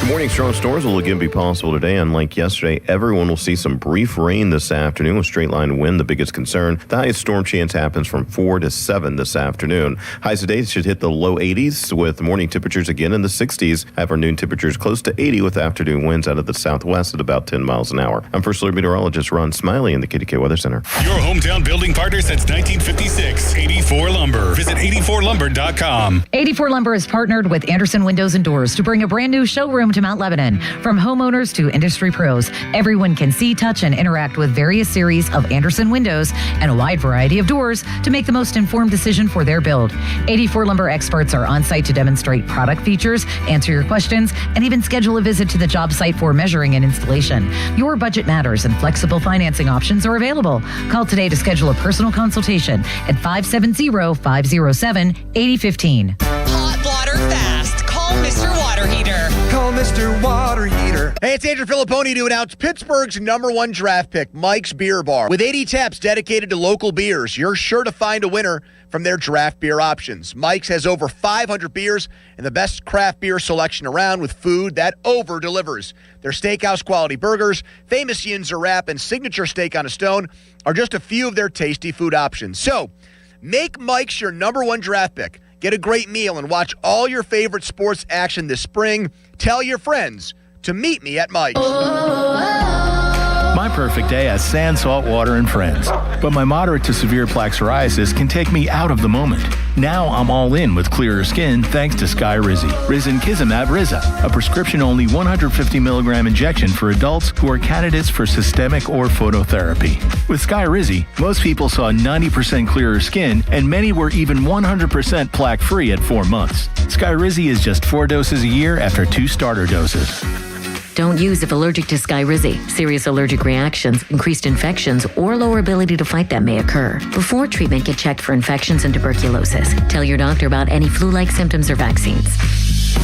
morning. Morning strong storms will again be possible today. Unlike yesterday, everyone will see some brief rain this afternoon with straight line wind the biggest concern. The highest storm chance happens from 4 to 7 this afternoon. Highs today should hit the low 80s with morning temperatures again in the 60s. Afternoon temperatures close to 80 with afternoon winds out of the southwest at about 10 miles an hour. I'm First Alert Meteorologist Ron Smiley in the KDK Weather Center. Your hometown building partner since 1956. 84 Lumber. Visit 84lumber.com. 84 Lumber is partnered with Anderson Windows and Doors to bring a brand new showroom to Mount Lebanon. From homeowners to industry pros, everyone can see, touch, and interact with various series of Anderson windows and a wide variety of doors to make the most informed decision for their build. 84 Lumber experts are on site to demonstrate product features, answer your questions, and even schedule a visit to the job site for measuring and installation. Your budget matters and flexible financing options are available. Call today to schedule a personal consultation at 570-507-8015. Hot water fast. Call Mr. Water Heater. Call Mr. Water Heater. Hey, it's Andrew Filipponi to announce Pittsburgh's #1 draft pick, Mike's Beer Bar. With 80 taps dedicated to local beers, you're sure to find a winner from their draft beer options. Mike's has over 500 beers and the best craft beer selection around with food that over-delivers. Their steakhouse quality burgers, famous Yinzer wrap, and signature steak on a stone are just a few of their tasty food options. So, make Mike's your #1 draft pick. Get a great meal and watch all your favorite sports action this spring. Tell your friends to meet me at Mike's. My perfect day has sand, salt water, and friends. But my moderate to severe plaque psoriasis can take me out of the moment. Now I'm all in with clearer skin thanks to Skyrizi. Risankizumab Riza, a prescription-only 150 milligram injection for adults who are candidates for systemic or phototherapy. With Skyrizi, most people saw 90% clearer skin, and many were even 100% plaque-free at 4 months. Skyrizi is just 4 doses a year after 2 starter doses. Don't use if allergic to Skyrizi. Serious allergic reactions, increased infections, or lower ability to fight them may occur. Before treatment, get checked for infections and tuberculosis. Tell your doctor about any flu-like symptoms or vaccines.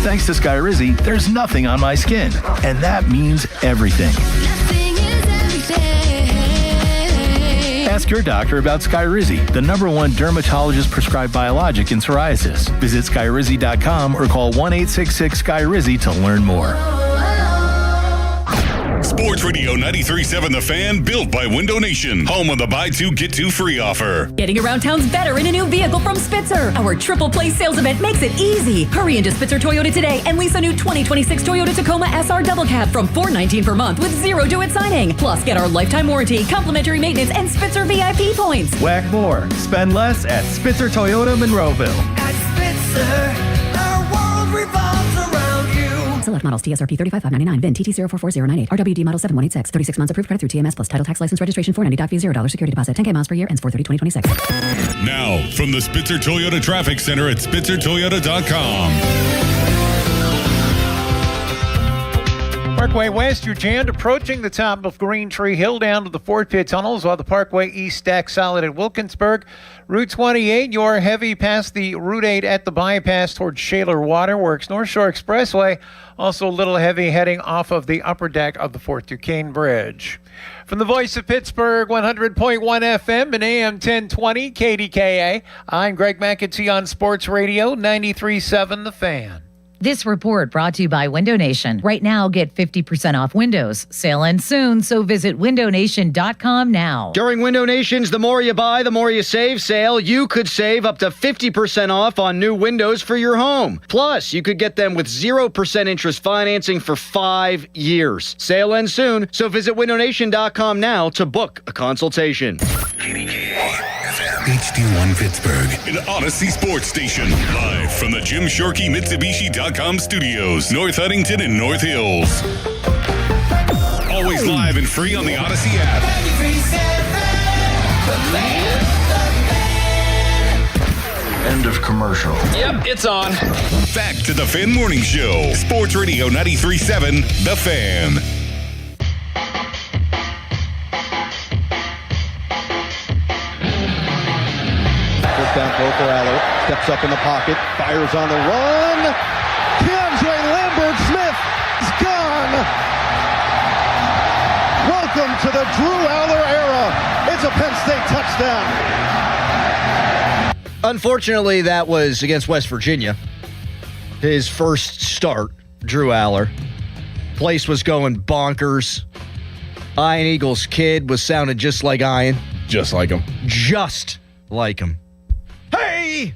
Thanks to Skyrizi, there's nothing on my skin, and that means everything. Ask your doctor about Skyrizi, the #1 dermatologist-prescribed biologic in psoriasis. Visit Skyrizi.com or call 1-866-SKYRIZI to learn more. Sports Radio 93.7 The Fan, built by Window Nation. Home of the buy 2, get 2 free offer. Getting around town's better in a new vehicle from Spitzer. Our triple play sales event makes it easy. Hurry into Spitzer Toyota today and lease a new 2026 Toyota Tacoma SR Double Cab from $419 per month with 0 due at signing. Plus, get our lifetime warranty, complimentary maintenance, and Spitzer VIP points. Whack more. Spend less at Spitzer Toyota Monroeville. At Spitzer, our world revolves around you. Select models TSRP 35599, VIN TT044098, RWD model 7186, 36 months approved credit through TMS plus title tax license registration 490 fee $0 security deposit 10K miles per year ends 4/30/2026. Now, from the Spitzer Toyota Traffic Center at SpitzerToyota.com. Parkway West, you're jammed approaching the top of Green Tree Hill down to the Fort Pitt tunnels, while the Parkway East stacks solid at Wilkinsburg. Route 28, you're heavy past the Route 8 at the bypass towards Shaler Waterworks. North Shore Expressway, also a little heavy heading off of the upper deck of the Fort Duquesne Bridge. From the voice of Pittsburgh, 100.1 FM and AM 1020 KDKA, I'm Greg McAtee on Sports Radio 93.7 The Fan. This report brought to you by Window Nation. Right now, get 50% off windows. Sale ends soon, so visit windownation.com now. During Window Nation's The More You Buy, The More You Save sale, you could save up to 50% off on new windows for your home. Plus, you could get them with 0% interest financing for 5 years. Sale ends soon, so visit windownation.com now to book a consultation. HD1 Pittsburgh, an Odyssey Sports Station. Live from the Jim Shorkey Mitsubishi.com studios, North Huntington and North Hills. Always live and free on the Odyssey app. End of commercial. Yep, it's on. Back to the Fan Morning Show. Sports Radio 93.7 The Fan. Down Boko Aller, steps up in the pocket, fires on the run. Keandre Lambert-Smith is gone. Welcome to the Drew Aller era. It's a Penn State touchdown. Unfortunately, that was against West Virginia. His first start, Drew Aller. Place was going bonkers. Iron Eagle's kid was sounding just like Iron. Just like him. Just like him. Hey!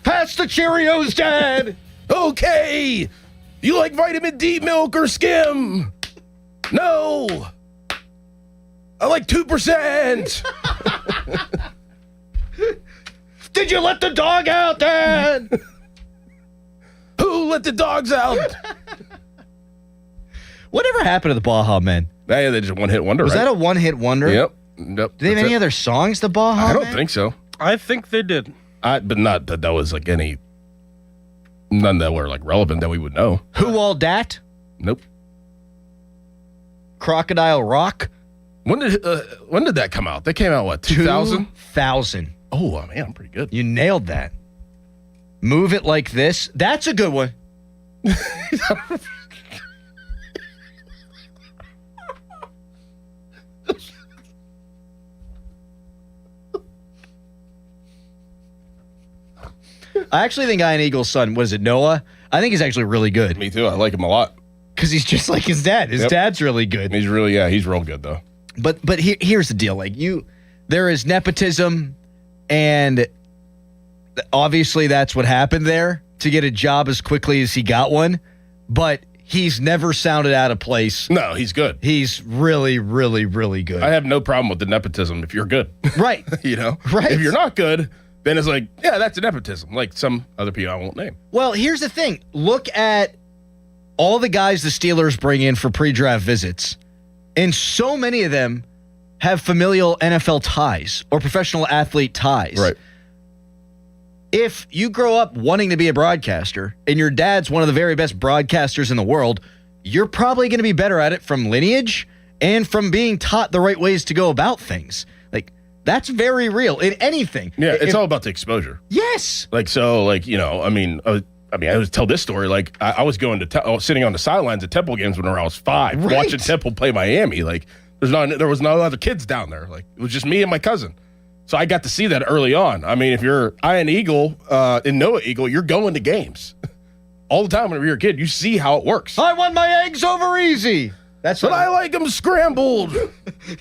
Pass the Cheerios, Dad! Okay! You like vitamin D milk or skim? No! I like 2%! Did you let the dog out, Dad? Who let the dogs out? Whatever happened to the Baja Men? Hey, they just one-hit wonder, Was right? that a one-hit wonder? Yep. Do they have any other songs, the Baja I don't Men? think so. I think they did. But not that was like any... None that were like relevant that we would know. Who All Dat? Nope. Crocodile Rock? When did that come out? They came out, what, 2000? 2000. Oh, man, I'm pretty good. You nailed that. Move It Like This. That's a good one. I actually think Iron Eagle's son, was it Noah? I think he's actually really good. Me too. I like him a lot. Because he's just like his dad. His dad's really good. He's real good though. But here's the deal. Like there is nepotism, and obviously that's what happened there to get a job as quickly as he got one. But he's never sounded out of place. No, he's good. He's really, really, really good. I have no problem with the nepotism if you're good. Right. You know? Right. If you're not good, then it's like, yeah, that's a nepotism. Like some other people I won't name. Well, here's the thing. Look at all the guys the Steelers bring in for pre-draft visits, and so many of them have familial NFL ties or professional athlete ties. Right. If you grow up wanting to be a broadcaster and your dad's one of the very best broadcasters in the world, you're probably going to be better at it from lineage and from being taught the right ways to go about things. Like, that's very real in anything. Yeah, it's all about the exposure. Yes. Like, so, like, you know, I always tell this story. Like, I was going to sitting on the sidelines at Temple games when I was 5, Right. watching Temple play Miami. Like, there was no other kids down there. Like, it was just me and my cousin. So I got to see that early on. I mean, if you're Iron Eagle and Noah Eagle, you're going to games all the time. Whenever you're a kid, you see how it works. I want my eggs over easy. That's But I like them scrambled.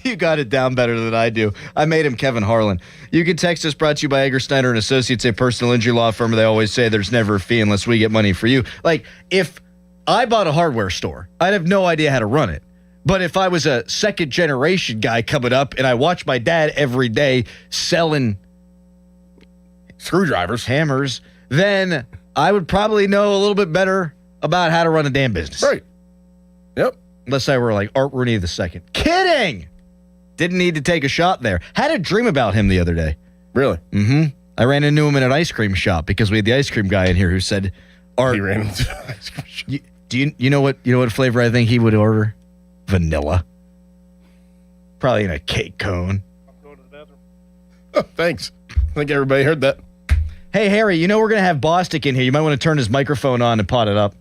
You got it down better than I do. I made him Kevin Harlan. You can text us, brought to you by Egger Snyder and Associates, a personal injury law firm. They always say there's never a fee unless we get money for you. Like, if I bought a hardware store, I'd have no idea how to run it. But if I was a second generation guy coming up and I watched my dad every day selling screwdrivers, hammers, then I would probably know a little bit better about how to run a damn business. Right. Yep. Unless I were like Art Rooney II. Kidding! Didn't need to take a shot there. Had a dream about him the other day. Really? Mm-hmm. I ran into him in an ice cream shop because we had the ice cream guy in here who said, "Art, he ran into an ice cream shop. You know what flavor I think he would order? Vanilla. Probably in a cake cone." Oh, thanks. I think everybody heard that. Hey, Harry, you know we're going to have Bostic in here. You might want to turn his microphone on and pot it up.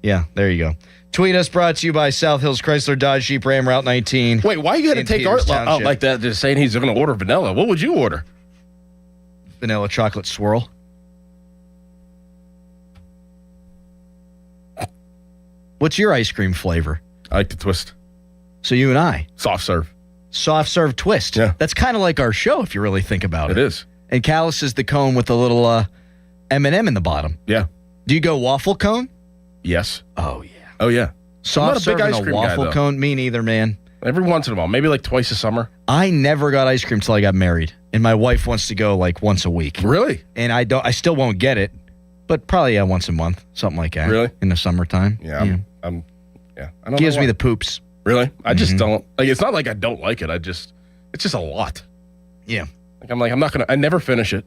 Yeah, there you go. Tweet us, brought to you by South Hills Chrysler Dodge Jeep Ram Route 19. Wait, why you got to take Art out like that, just saying he's going to order vanilla? What would you order? Vanilla chocolate swirl. What's your ice cream flavor? I like the twist. So you and I. Soft serve. Soft serve twist. Yeah. That's kind of like our show if you really think about it. It is. And Callus is the cone with the little M&M in the bottom. Yeah. Do you go waffle cone? Yes. Oh, yeah. Oh, yeah. Soft serve and a guy, waffle though. cone? Me neither, man. Every once in a while. Maybe like twice a summer. I never got ice cream till I got married. And my wife wants to go like once a week. Really? And I still won't get it. But probably once a month. Something like that. Really? In the summertime. Yeah. I don't Gives know me why. the poops. Really? I just don't. Like, it's not like I don't like it. It's just a lot. Yeah. I'm not going to, I never finish it.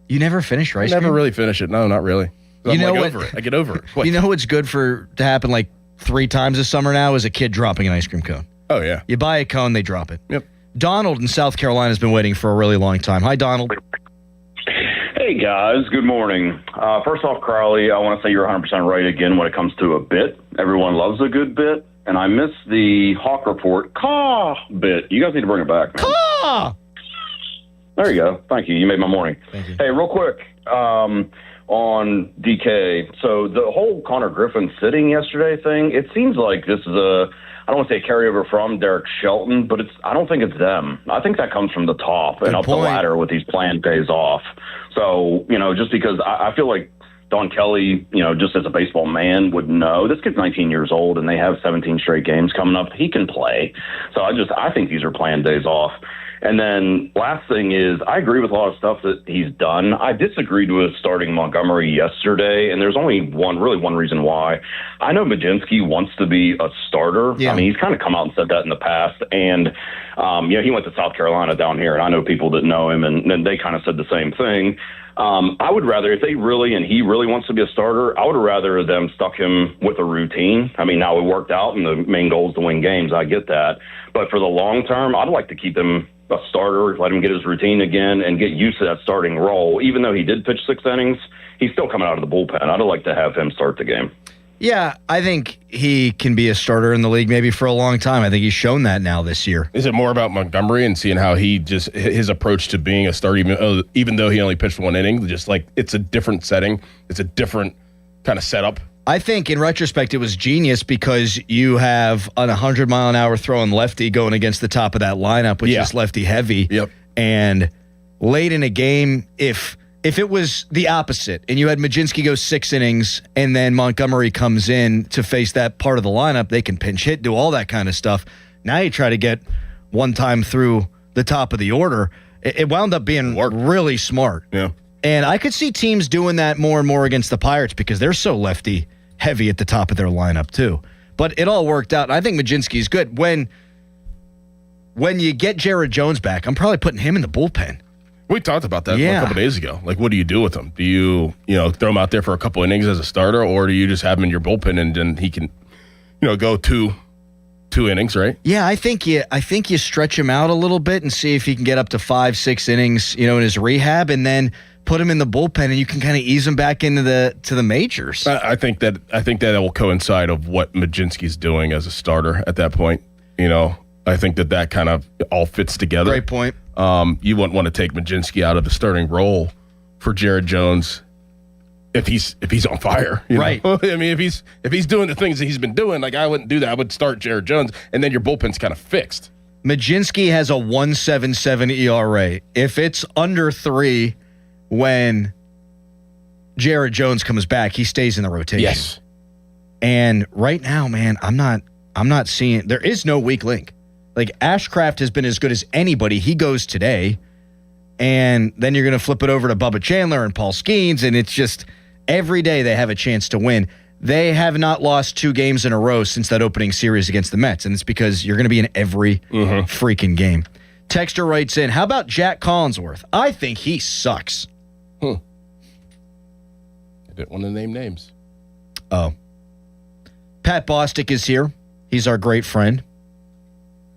You never finish your ice I cream? never really finish it. No, not really. You know what? Over it. I get over it. Quick. You know what's good to happen like 3 times this summer now is a kid dropping an ice cream cone. Oh, yeah. You buy a cone, they drop it. Yep. Donald in South Carolina has been waiting for a really long time. Hi, Donald. Hey, guys. Good morning. First off, Crowley, I want to say you're 100% right again when it comes to a bit. Everyone loves a good bit. And I miss the Hawk Report caw bit. You guys need to bring it back, man. Caw! There you go. Thank you. You made my morning. Thank you. Hey, real quick. on DK. So the whole Connor Griffin sitting yesterday thing, it seems like this is I don't want to say carryover from Derek Shelton, but I don't think it's them. I think that comes from the top and up the ladder with these planned days off. So, just because I feel like Don Kelly, just as a baseball man would know, this kid's 19 years old and they have 17 straight games coming up. He can play. So I think these are planned days off. And then last thing is, I agree with a lot of stuff that he's done. I disagreed with starting Montgomery yesterday, and there's only one reason why. I know Majinski wants to be a starter. Yeah. I mean, he's kind of come out and said that in the past. And, he went to South Carolina down here, and I know people that know him, and they kind of said the same thing. I would rather, if he really wants to be a starter, I would rather them stuck him with a routine. I mean, now it worked out, and the main goal is to win games. I get that. But for the long term, I'd like to keep him a starter, let him get his routine again and get used to that starting role. Even though he did pitch 6 innings, he's still coming out of the bullpen. I'd like to have him start the game. Yeah, I think he can be a starter in the league maybe for a long time. I think he's shown that now this year. Is it more about Montgomery and seeing how his approach to being a starter, even though he only pitched 1 inning, just like it's a different setting, it's a different kind of setup? I think in retrospect it was genius because you have an 100-mile-an-hour throwing lefty going against the top of that lineup, which is lefty heavy. Yep. And late in a game, if it was the opposite and you had Majinski go 6 innings and then Montgomery comes in to face that part of the lineup, they can pinch hit, do all that kind of stuff. Now you try to get one time through the top of the order. It wound up being really smart. Yeah. And I could see teams doing that more and more against the Pirates because they're so lefty heavy at the top of their lineup too. But it all worked out. And I think Majinski's good. When you get Jared Jones back, I'm probably putting him in the bullpen. We talked about that a couple days ago. Like, what do you do with him? Do you throw him out there for a couple innings as a starter, or do you just have him in your bullpen and then he can, go two innings, right? Yeah, I think you stretch him out a little bit and see if he can get up to 5-6 innings, in his rehab, and then put him in the bullpen and you can kind of ease him back into the majors. I think that it will coincide of what Majinski's doing as a starter at that point. I think that kind of all fits together. Great point. You wouldn't want to take Majinski out of the starting role for Jared Jones if he's on fire, right? I mean, if he's doing the things that he's been doing, like I wouldn't do that. I would start Jared Jones, and then your bullpen's kind of fixed. Majinski has a 1.77 ERA. If it's under 3 when Jared Jones comes back, he stays in the rotation. Yes. And right now, man, I'm not seeing. There is no weak link. Like Ashcraft has been as good as anybody. He goes today, and then you're going to flip it over to Bubba Chandler and Paul Skeens, and it's just every day they have a chance to win. They have not lost 2 games in a row since that opening series against the Mets, and it's because you're going to be in every freaking game. Texter writes in, how about Jack Collinsworth? I think he sucks. I didn't want to name names. Oh. Pat Bostic is here. He's our great friend.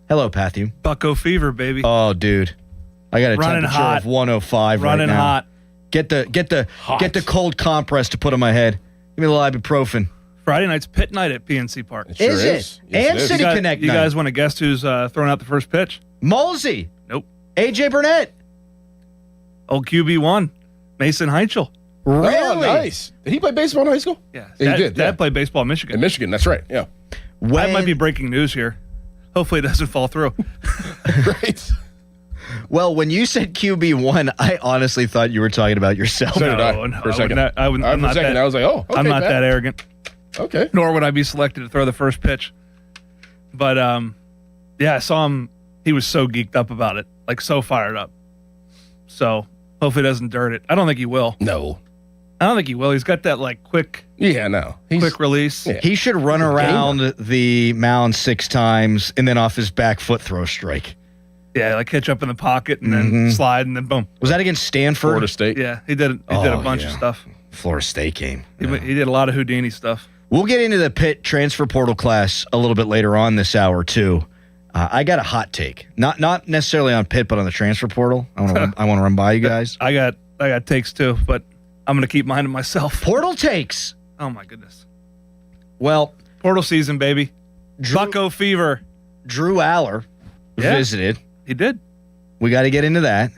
Hello, Pathu. Bucko fever, baby. Oh, dude. I got a Running temperature hot. of 105 Running right now. hot. Get the cold compress to put on my head. Give me a little ibuprofen. Friday night's pit night at PNC Park. It sure is. Yes, and City Connect You night. guys want to guess who's throwing out the first pitch? Molsey. Nope. AJ Burnett. Old QB1, Mason Heinchel. Really? Oh, nice. Did he play baseball in high school? Yeah. He did. Dad played baseball in Michigan. In Michigan, that's right. Yeah. That might be breaking news here. Hopefully it doesn't fall through. Right. Well, when you said QB1, I honestly thought you were talking about yourself. So did I. For a second. I was like, oh, okay, I'm not Pat. that arrogant. Okay. Nor would I be selected to throw the first pitch. But, I saw him. He was so geeked up about it, like so fired up. So hopefully he doesn't dirt it. I don't think he will. No. I don't think he will. He's got that quick quick release. Yeah. He should run around the mound 6 times and then off his back foot throw a strike. Yeah, catch up in the pocket and then slide and then boom. Was that against Stanford? Florida State. Yeah, he did a bunch of stuff. Florida State game. He did a lot of Houdini stuff. We'll get into the Pitt transfer portal class a little bit later on this hour too. I got a hot take, not necessarily on Pitt, but on the transfer portal. I want to run by you guys. I got takes too, but I'm going to keep mine to myself. Portal takes. Oh my goodness. Well, portal season, baby. Bucko fever. Drew Aller visited. He did. We got to get into that.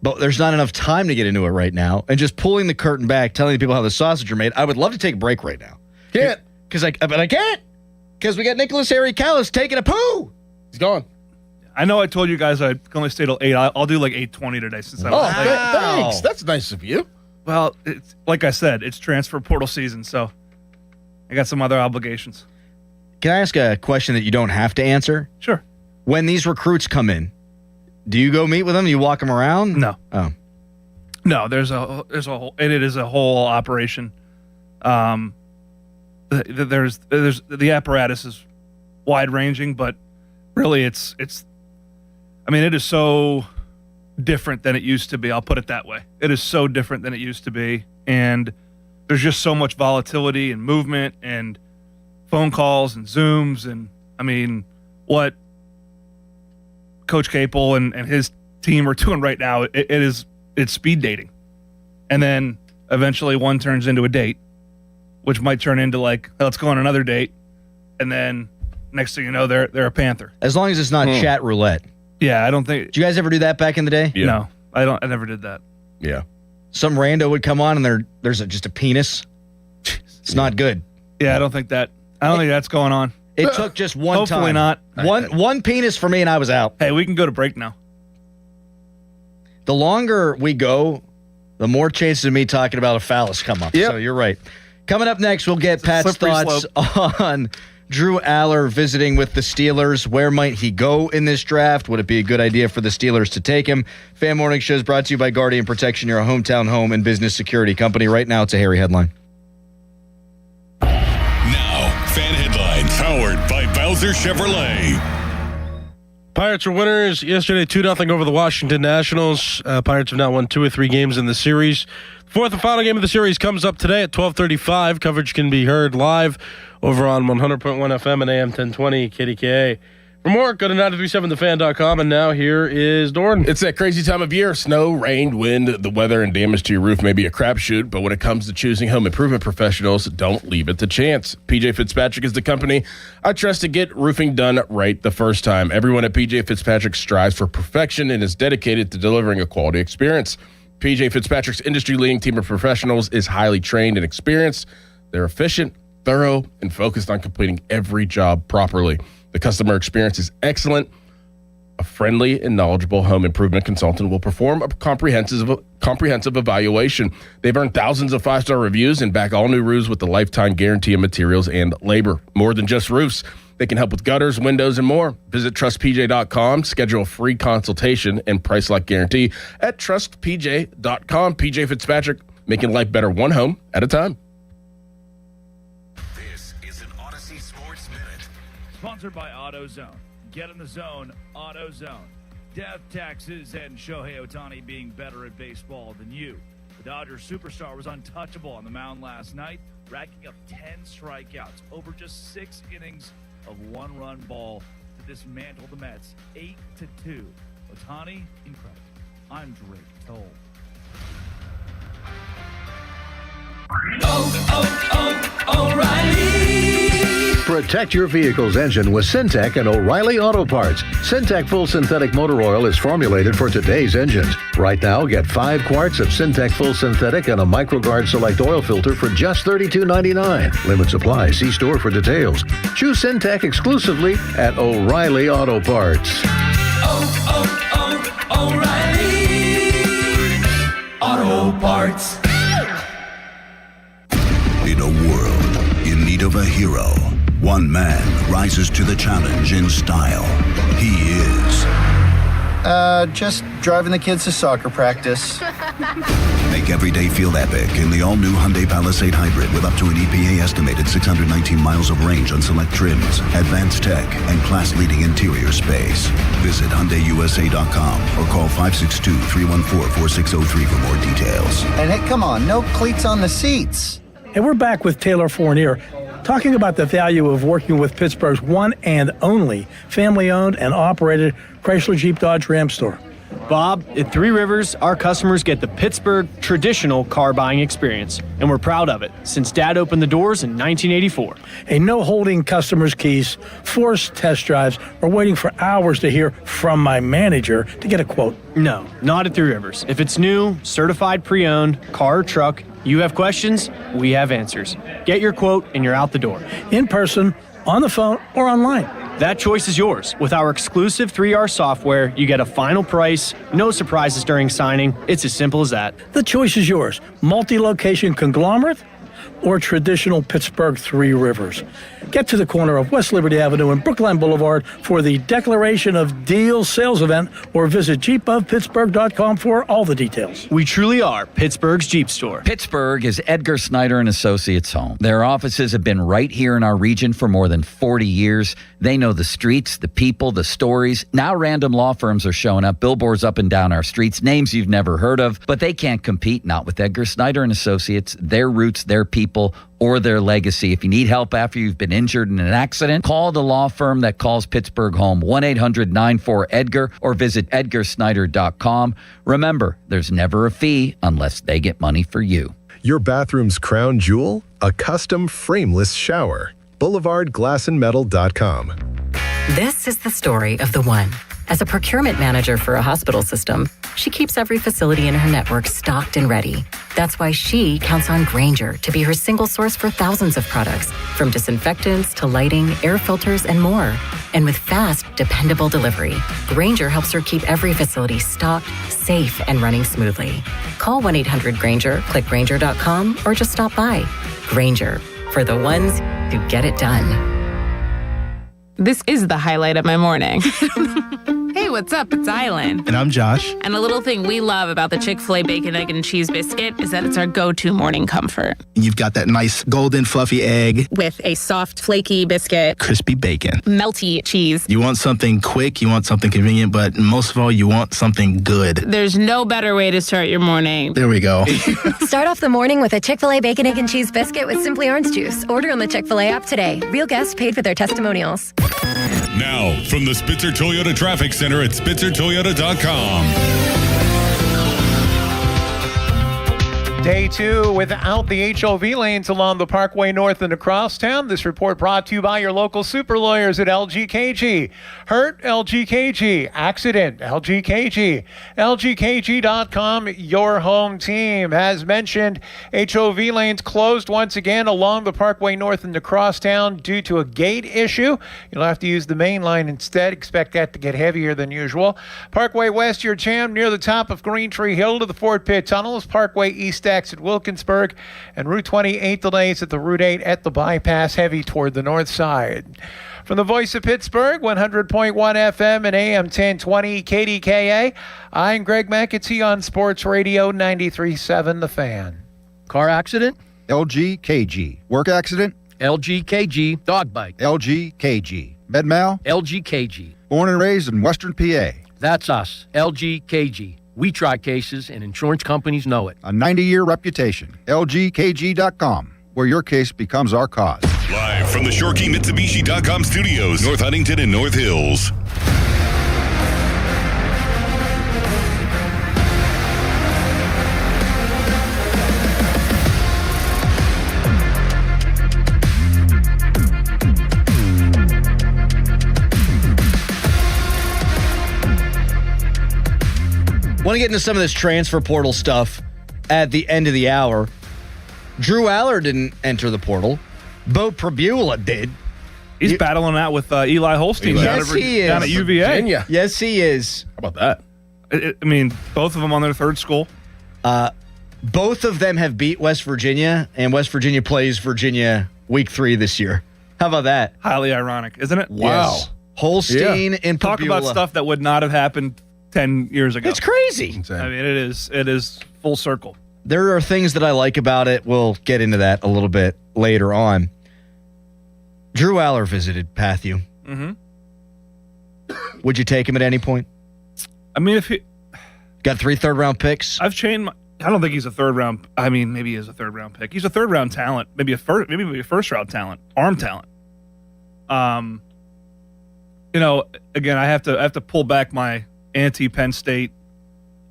but there's not enough time to get into it right now. And just pulling the curtain back, telling people how the sausage are made, I would love to take a break right now. Can't. But I can't. Because we got Nicholas Harry Callis taking a poo. He's gone. I know I told you guys I can only stay till 8. I'll do like 8:20 today since I was late. Thanks. That's nice of you. Well, it's like I said, it's transfer portal season, so I got some other obligations. Can I ask a question that you don't have to answer? Sure. When these recruits come in, do you go meet with them? Do you walk them around? No. Oh. No, there's a whole, it is a whole operation. There's the apparatus is wide ranging, but really it is so different than it used to be. I'll put it that way. It is so different than it used to be, and there's just so much volatility and movement and phone calls and Zooms, and I mean what Coach Capel and his team are doing right now. It's speed dating, and then eventually one turns into a date, which might turn into like, let's go on another date, and then next thing you know, they're a Panther. As long as it's not chat roulette. Yeah, I don't think. Did you guys ever do that back in the day? Yeah. No, I don't. I never did that. Yeah. Some rando would come on and there's just a penis. It's not good. Yeah, I don't think that's going on. It took just one time. Hopefully not. One penis for me and I was out. Hey, we can go to break now. The longer we go, the more chances of me talking about a phallus come up. Yep. So you're right. Coming up next, we'll get Pat's thoughts on Drew Aller visiting with the Steelers. Where might he go in this draft? Would it be a good idea for the Steelers to take him? Fan Morning Show is brought to you by Guardian Protection, your hometown home and business security company. Right now, it's a Harry headline. Now, fan headlines powered by Bowser Chevrolet. Pirates are winners yesterday, 2-0 over the Washington Nationals. Pirates have now won 2 or 3 games in the series. Fourth and final game of the series comes up today at 12:35. Coverage can be heard live over on 100.1 FM and AM 1020 KDKA. For more, go to 937thefan.com, and now here is Dorn. It's that crazy time of year. Snow, rain, wind, the weather, and damage to your roof may be a crapshoot, but when it comes to choosing home improvement professionals, don't leave it to chance. PJ Fitzpatrick is the company I trust to get roofing done right the first time. Everyone at PJ Fitzpatrick strives for perfection and is dedicated to delivering a quality experience. PJ Fitzpatrick's industry-leading team of professionals is highly trained and experienced. They're efficient, thorough, and focused on completing every job properly. The customer experience is excellent. A friendly and knowledgeable home improvement consultant will perform a comprehensive evaluation. They've earned thousands of 5-star reviews and back all new roofs with the lifetime guarantee of materials and labor. More than just roofs, they can help with gutters, windows, and more. Visit trustpj.com, schedule a free consultation and price lock guarantee at trustpj.com. PJ Fitzpatrick, making life better one home at a time. Sponsored by AutoZone. Get in the zone, AutoZone. Death, taxes, and Shohei Ohtani being better at baseball than you. The Dodgers superstar was untouchable on the mound last night, racking up 10 strikeouts over just 6 innings of one-run ball to dismantle the Mets 8-2. Ohtani, incredible. I'm Drake Toll. O'Reilly. Protect your vehicle's engine with Syntec and O'Reilly Auto Parts. Syntec Full Synthetic Motor Oil is formulated for today's engines. Right now, get 5 quarts of Syntec Full Synthetic and a MicroGuard Select Oil Filter for just $32.99. Limit supply. See store for details. Choose Syntec exclusively at O'Reilly Auto Parts. O'Reilly Auto Parts. In a world in need of a hero, one man rises to the challenge in style. He is... just driving the kids to soccer practice. Make every day feel epic in the all-new Hyundai Palisade Hybrid with up to an EPA-estimated 619 miles of range on select trims, advanced tech, and class-leading interior space. Visit HyundaiUSA.com or call 562-314-4603 for more details. And hey, come on, no cleats on the seats. And we're back with Taylor Fournier, talking about the value of working with Pittsburgh's one and only family-owned and operated Chrysler Jeep Dodge Ram store. Bob, at Three Rivers, our customers get the Pittsburgh traditional car buying experience, and we're proud of it since Dad opened the doors in 1984. A no holding customers' keys, forced test drives, or waiting for hours to hear from my manager to get a quote. No, not at Three Rivers. If it's new, certified pre-owned, car or truck, you have questions, we have answers. Get your quote and you're out the door. In person, on the phone, or online. That choice is yours. With our exclusive 3R software, you get a final price, no surprises during signing. It's as simple as that. The choice is yours. Multi-location conglomerate or traditional Pittsburgh Three Rivers. Get to the corner of West Liberty Avenue and Brookline Boulevard for the Declaration of Deals sales event, or visit jeepofpittsburgh.com for all the details. We truly are Pittsburgh's Jeep store. Pittsburgh is Edgar Snyder and Associates home. Their offices have been right here in our region for more than 40 years. They know the streets, the people, the stories. Now random law firms are showing up, billboards up and down our streets, names you've never heard of, but they can't compete, not with Edgar Snyder and Associates, their roots, their people, or their legacy. If you need help after you've been injured in an accident, call the law firm that calls Pittsburgh home, 1-800-94-EDGAR, or visit edgarsnyder.com. Remember, there's never a fee unless they get money for you. Your bathroom's crown jewel? A custom frameless shower. BoulevardGlassandMetal.com. This is the story of the one. As a procurement manager for a hospital system, she keeps every facility in her network stocked and ready. That's why she counts on Grainger to be her single source for thousands of products, from disinfectants to lighting, air filters, and more. And with fast, dependable delivery, Grainger helps her keep every facility stocked, safe, and running smoothly. Call 1-800-GRAINGER, click Grainger.com, or just stop by. Grainger, for the ones who get it done. This is the highlight of my morning. Hey, what's up? It's Island. And I'm Josh. And a little thing we love about the Chick-fil-A Bacon, Egg, and Cheese Biscuit is that it's our go-to morning comfort. And you've got that nice golden fluffy egg. With a soft, flaky biscuit. Crispy bacon. Melty cheese. You want something quick, you want something convenient, but most of all, you want something good. There's no better way to start your morning. There we go. Start off the morning with a Chick-fil-A Bacon, Egg, and Cheese Biscuit with Simply Orange Juice. Order on the Chick-fil-A app today. Real guests paid for their testimonials. Now, from the Spitzer Toyota Traffic Center at SpitzerToyota.com. Day 2 without the HOV lanes along the Parkway North and across town. This report brought to you by your local super lawyers at LGKG. Hurt? LGKG. Accident? LGKG. LGKG.com, your home team. As mentioned, HOV lanes closed once again along the Parkway North and across town due to a gate issue. You'll have to use the main line instead. Expect that to get heavier than usual. Parkway West, your jam near the top of Green Tree Hill to the Fort Pitt Tunnels. Parkway East exit Wilkinsburg, and Route 28 delays at the Route 8 at the bypass, heavy toward the north side. From the voice of Pittsburgh, 100.1 FM and AM 1020 KDKA, I'm Greg McAtee on Sports Radio 93.7 The Fan. Car accident? LGKG. Work accident? LGKG. Dog bite? LGKG. Med mal? LGKG. Born and raised in Western PA? That's us. LGKG. We try cases, and insurance companies know it. A 90-year reputation. LGKG.com, where your case becomes our cause. Live from the ShoreKeyMitsubishi.com studios, North Huntington and North Hills. Want to get into some of this transfer portal stuff at the end of the hour. Drew Aller didn't enter the portal. Bo Prabula did. He's battling out with Eli Holstein Yes, he is. down at UVA. Virginia. Yes, he is. How about that? I mean, both of them on their third school. Both of them have beat West Virginia, and West Virginia plays Virginia week 3 this year. How about that? Highly ironic, isn't it? Wow. Yes. Holstein and Talk Prabula. about stuff that would not have happened 10 years ago. It's crazy. I mean, it is full circle. There are things that I like about it. We'll get into that a little bit later on. Drew Aller visited Pathu. Mm-hmm. Would you take him at any point? I mean, if he got 3 third-round picks, I've changed. I don't think he's a third round. I mean, maybe he is a third round pick. He's a third round talent. Maybe a first round talent. Arm talent. You know, again, I have to pull back my anti-Penn State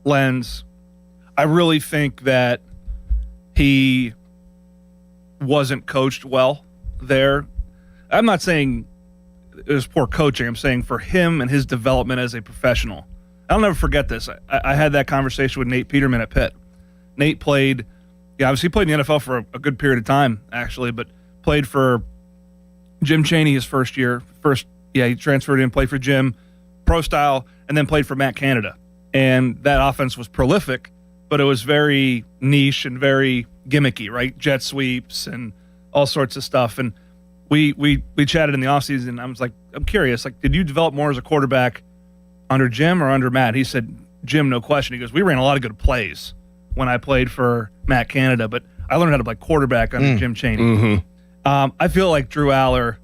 lens, I really think that he wasn't coached well there. I'm not saying it was poor coaching. I'm saying for him and his development as a professional. I'll never forget this. I had that conversation with Nate Peterman at Pitt. Nate played, obviously he played in the NFL for a good period of time, actually, but played for Jim Chaney his first year. He transferred in, played for Jim, pro style, and then played for Matt Canada. And that offense was prolific, but it was very niche and very gimmicky, right? Jet sweeps and all sorts of stuff. And we chatted in the offseason. I was like, I'm curious, like, did you develop more as a quarterback under Jim or under Matt? He said, Jim, no question. He goes, we ran a lot of good plays when I played for Matt Canada, but I learned how to play quarterback under Jim Chaney. Mm-hmm. I feel like Drew Aller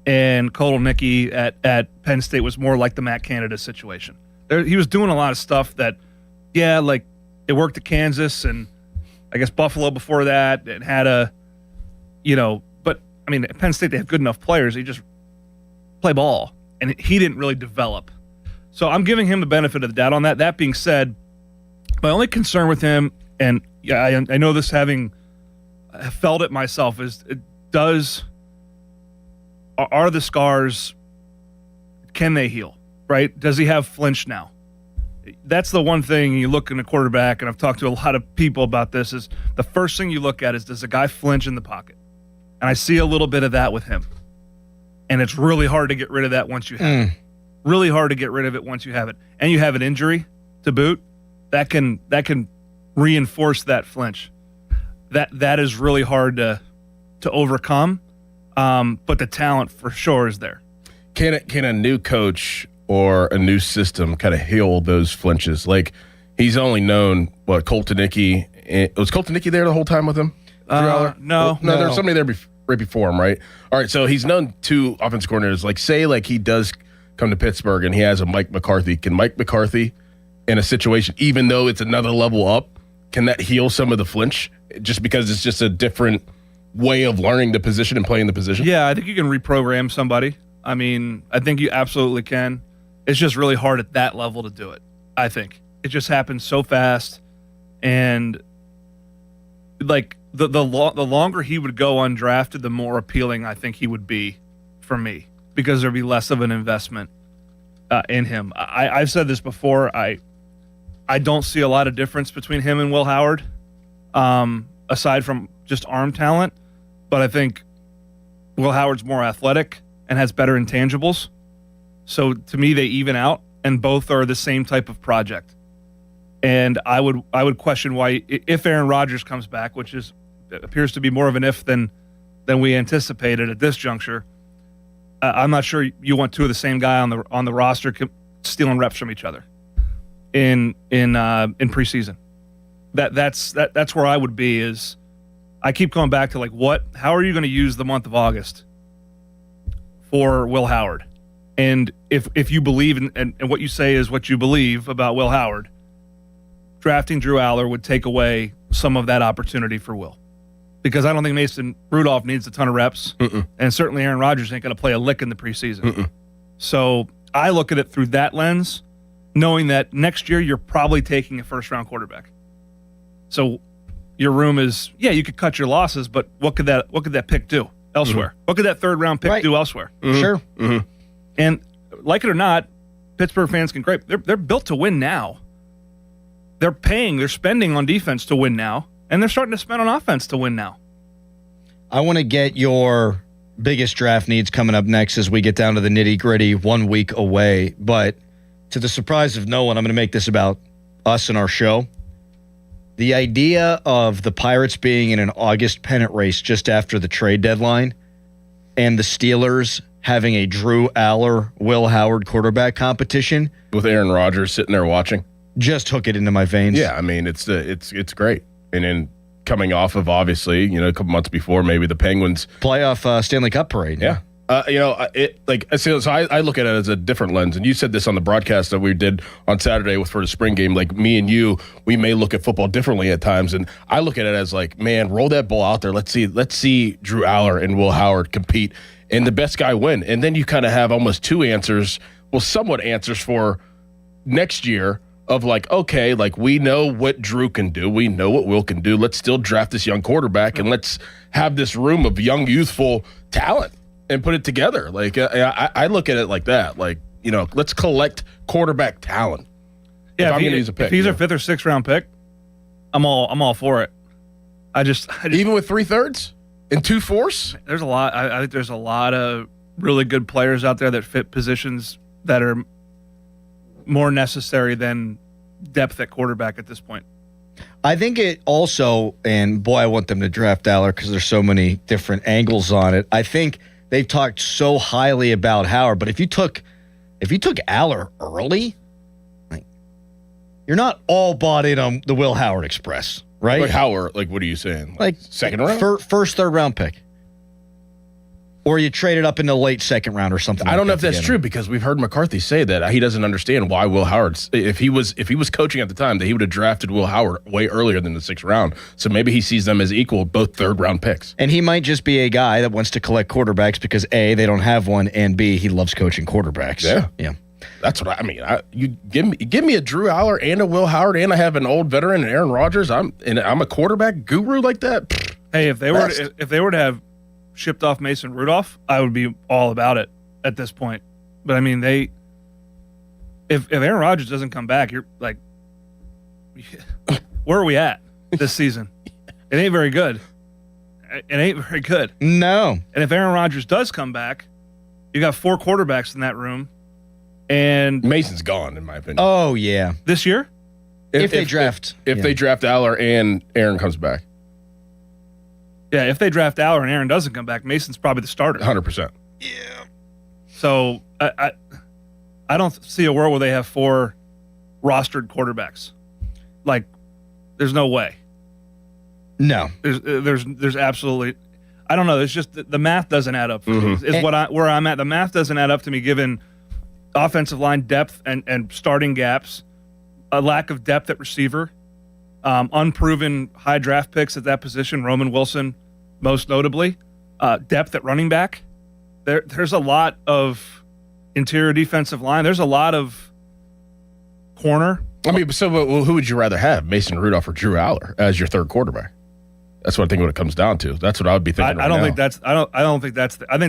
and Kotelnicki at Penn State was more like the Matt Canada situation. He was doing a lot of stuff that, like it worked at Kansas and I guess Buffalo before that, and had but I mean, at Penn State, they have good enough players. He just play ball, and he didn't really develop. So I'm giving him the benefit of the doubt on that. That being said, my only concern with him, and I know this having felt it myself, is are the scars, can they heal, right? Does he have flinch now? That's the one thing you look in a quarterback, and I've talked to a lot of people about this, is the first thing you look at is, does a guy flinch in the pocket? And I see a little bit of that with him. And it's really hard to get rid of that once you have it. Really hard to get rid of it once you have it. And you have an injury to boot, that can reinforce that flinch. That is really hard to overcome. But the talent for sure is there. Can a new coach or a new system kind of heal those flinches? Like, he's only known Kotelnicki. Was Kotelnicki there the whole time with him? No, there was somebody there right before him, right? All right, so he's known two offensive coordinators. Like, say, like he does come to Pittsburgh and he has a Mike McCarthy. Can Mike McCarthy, in a situation, even though it's another level up, can that heal some of the flinch? Just because it's just a different way of learning the position and playing the position? Yeah, I think you can reprogram somebody. I mean, I think you absolutely can. It's just really hard at that level to do it, I think. It just happens so fast. And, like, the longer he would go undrafted, the more appealing I think he would be for me, because there'd be less of an investment in him. I've said this before. I don't see a lot of difference between him and Will Howard, aside from just arm talent. But I think Will Howard's more athletic and has better intangibles. So to me, they even out, and both are the same type of project. And I would question why, if Aaron Rodgers comes back, which appears to be more of an if than we anticipated at this juncture. I'm not sure you want two of the same guy on the roster stealing reps from each other in preseason. That's where I would be. Is I keep going back to, like, how are you going to use the month of August for Will Howard? And if you believe and what you say is what you believe about Will Howard, drafting Drew Aller would take away some of that opportunity for Will. Because I don't think Mason Rudolph needs a ton of reps. And certainly Aaron Rodgers ain't going to play a lick in the preseason. So I look at it through that lens, knowing that next year you're probably taking a first-round quarterback. So your room is, you could cut your losses, but what could that pick do elsewhere? What could that third-round pick do elsewhere? Sure. And like it or not, Pittsburgh fans can gripe. They're built to win now. They're spending on defense to win now. And they're starting to spend on offense to win now. I want to get your biggest draft needs coming up next as we get down to the nitty-gritty, 1 week away. But to the surprise of no one, I'm going to make this about us and our show. The idea of the Pirates being in an August pennant race just after the trade deadline and the Steelers having a Drew Aller, Will Howard quarterback competition. With Aaron Rodgers sitting there watching. Just hook it into my veins. Yeah, I mean, it's great. And then coming off of, obviously, a couple months before, maybe the Penguins playoff Stanley Cup parade. Yeah. So I look at it as a different lens. And you said this on the broadcast that we did on Saturday for the spring game. Like, me and you, we may look at football differently at times. And I look at it as like, man, roll that ball out there. Let's see Drew Aller and Will Howard compete, and the best guy win. And then you kind of have almost two answers, somewhat answers for next year of like, okay, like we know what Drew can do. We know what Will can do. Let's still draft this young quarterback and let's have this room of young, youthful talent and put it together. Like I look at it like that. Like, let's collect quarterback talent. Yeah, if I'm going to use a pick. If he's a 5th or 6th round pick, I'm all for it. I just even with 3/3 and 2 fourths, there's a lot. I think there's a lot of really good players out there that fit positions that are more necessary than depth at quarterback at this point. I think it also, and boy, I want them to draft Aller because there's so many different angles on it. I think they've talked so highly about Howard, but if you took Aller early, like, you're not all bought in on the Will Howard Express, right? Like Howard, like what are you saying? Like second round, first, 3rd round pick. Or you trade it up in the late 2nd round or something. I don't know if that's true because we've heard McCarthy say that he doesn't understand why Will Howard. If he was coaching at the time, that he would have drafted Will Howard way earlier than the 6th round. So maybe he sees them as equal, both 3rd round picks. And he might just be a guy that wants to collect quarterbacks because A, they don't have one, and B, he loves coaching quarterbacks. Yeah. That's what I mean. You give me a Drew Aller and a Will Howard, and I have an old veteran, Aaron Rodgers. I'm a quarterback guru like that. Hey, if they were to have shipped off Mason Rudolph, I would be all about it at this point. But I mean, if Aaron Rodgers doesn't come back, you're like, where are we at this season? It ain't very good. It ain't very good. No. And if Aaron Rodgers does come back, you got 4 quarterbacks in that room, and Mason's gone, in my opinion. Oh yeah, this year, if they draft Aller and Aaron comes back. Yeah, if they draft Aller and Aaron doesn't come back, Mason's probably the starter. 100%. Yeah. So I don't see a world where they have 4 rostered quarterbacks. Like, there's no way. No. There's absolutely. I don't know. It's just the math doesn't add up for me. Is where I'm at. The math doesn't add up to me given offensive line depth and starting gaps, a lack of depth at receiver, unproven high draft picks at that position, Roman Wilson most notably, depth at running back. There's a lot of interior defensive line. There's a lot of corner. I mean, so who would you rather have, Mason Rudolph or Drew Aller as your 3rd quarterback? That's what I think what it comes down to. That's what I would be thinking. I think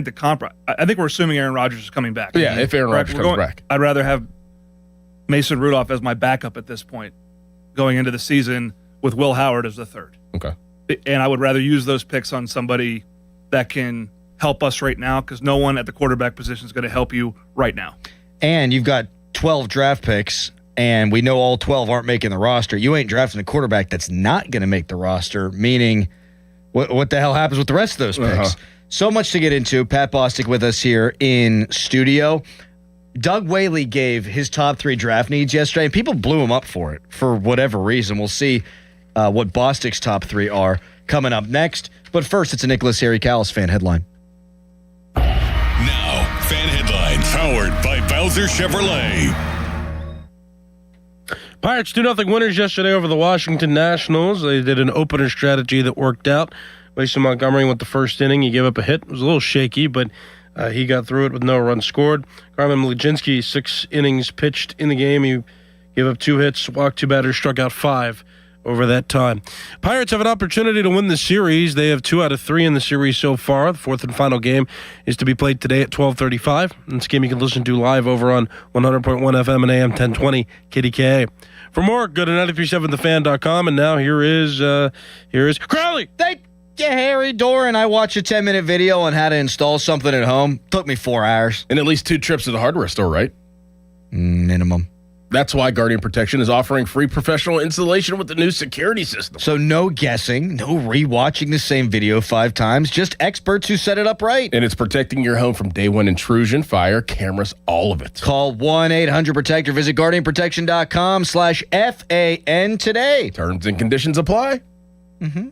the comp. I think we're assuming Aaron Rodgers is coming back. Yeah, if Aaron Rodgers comes back, I'd rather have Mason Rudolph as my backup at this point, going into the season with Will Howard as the 3rd. Okay. And I would rather use those picks on somebody that can help us right now because no one at the quarterback position is going to help you right now. And you've got 12 draft picks, and we know all 12 aren't making the roster. You ain't drafting a quarterback that's not going to make the roster, meaning what the hell happens with the rest of those picks? So much to get into. Pat Bostic with us here in studio. Doug Whaley gave his top 3 draft needs yesterday, and people blew him up for it for whatever reason. We'll see what Bostic's top 3 are coming up next. But first, it's a Nicholas Harry Callis fan headline. Now, fan headlines powered by Bowser Chevrolet. Pirates 2-0 winners yesterday over the Washington Nationals. They did an opener strategy that worked out. Mason Montgomery went the first inning. He gave up a hit. It was a little shaky, but he got through it with no runs scored. Garmin Mlodzinski, 6 innings pitched in the game. He gave up 2 hits, walked 2 batters, struck out 5 over that time. Pirates have an opportunity to win the series. They have 2 out of 3 in the series so far. The 4th and final game is to be played today at 12:35. This game you can listen to live over on 100.1 FM and AM 1020 KDKA. For more, go to 937thefan.com. And now here is Crowley. Thank you, Harry Doran. I watched a 10-minute video on how to install something at home. Took me 4 hours. And at least 2 trips to the hardware store, right? Minimum. That's why Guardian Protection is offering free professional installation with the new security system. So no guessing, no rewatching the same video 5 times, just experts who set it up right. And it's protecting your home from day one intrusion, fire, cameras, all of it. Call 1-800-PROTECT or visit guardianprotection.com/FAN today. Terms and conditions apply. Mm-hmm.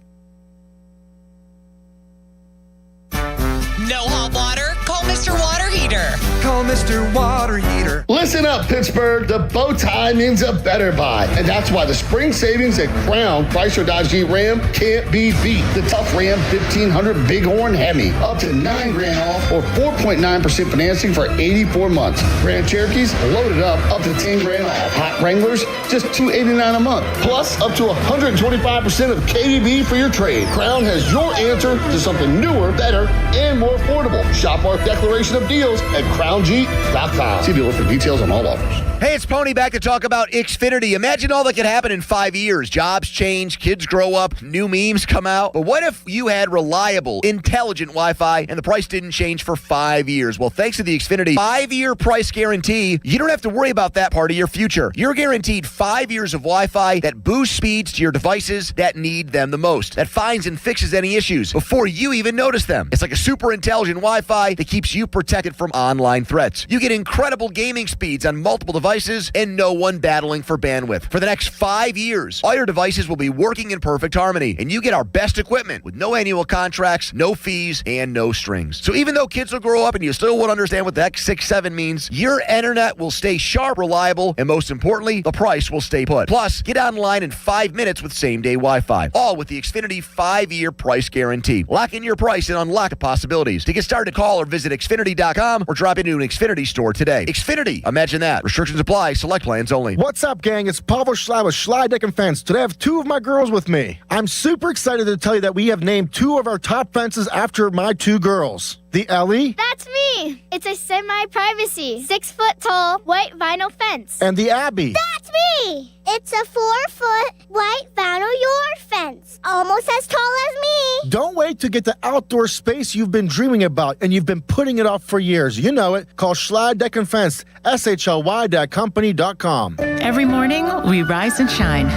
No hot water? Call Mr. Water Heater. call Mr. Water Heater. Listen up, Pittsburgh. The bow tie means a better buy. And that's why the spring savings at Crown Chrysler Dodge Jeep Ram can't be beat. The tough Ram 1500 Bighorn Hemi. Up to $9,000 off or 4.9% financing for 84 months. Grand Cherokees loaded up to $10,000 off. Hot Wranglers, just $289 a month. Plus, up to 125% of KDB for your trade. Crown has your answer to something newer, better, and more affordable. Shop our declaration of deals at crownjeep.com. See dealer for details on all offers. Hey, it's Pony back to talk about Xfinity. Imagine all that could happen in 5 years. Jobs change, kids grow up, new memes come out. But what if you had reliable, intelligent Wi-Fi and the price didn't change for 5 years? Well, thanks to the Xfinity 5-year price guarantee, you don't have to worry about that part of your future. You're guaranteed 5 years of Wi-Fi that boosts speeds to your devices that need them the most, that finds and fixes any issues before you even notice them. It's like a super intelligent Wi-Fi that keeps you protected from online threats. You get incredible gaming speeds on multiple devices and no one battling for bandwidth. For the next 5 years, all your devices will be working in perfect harmony, and you get our best equipment with no annual contracts, no fees, and no strings. So even though kids will grow up and you still won't understand what the X67 means, your internet will stay sharp, reliable, and most importantly, the price will stay put. Plus, get online in 5 minutes with same-day Wi-Fi, all with the Xfinity 5-year price guarantee. Lock in your price and unlock the possibilities. To get started, call or visit Xfinity.com or drop into an Xfinity store today. Xfinity, imagine that. Restrictions apply. Select plans only. What's up, gang? It's Pavel Schley with Schley Deck and Fence. Today I have two of my girls with me. I'm super excited to tell you that we have named two of our top fences after my two girls. The Ellie. That's me. It's a semi-privacy, 6-foot-tall white vinyl fence. And the Abby. That's me. It's a 4-foot white vinyl yard fence, almost as tall as me. Don't wait to get the outdoor space you've been dreaming about and you've been putting it off for years. You know it. Call Schley Deck and Fence, SHLY.company.com. Every morning, we rise and shine,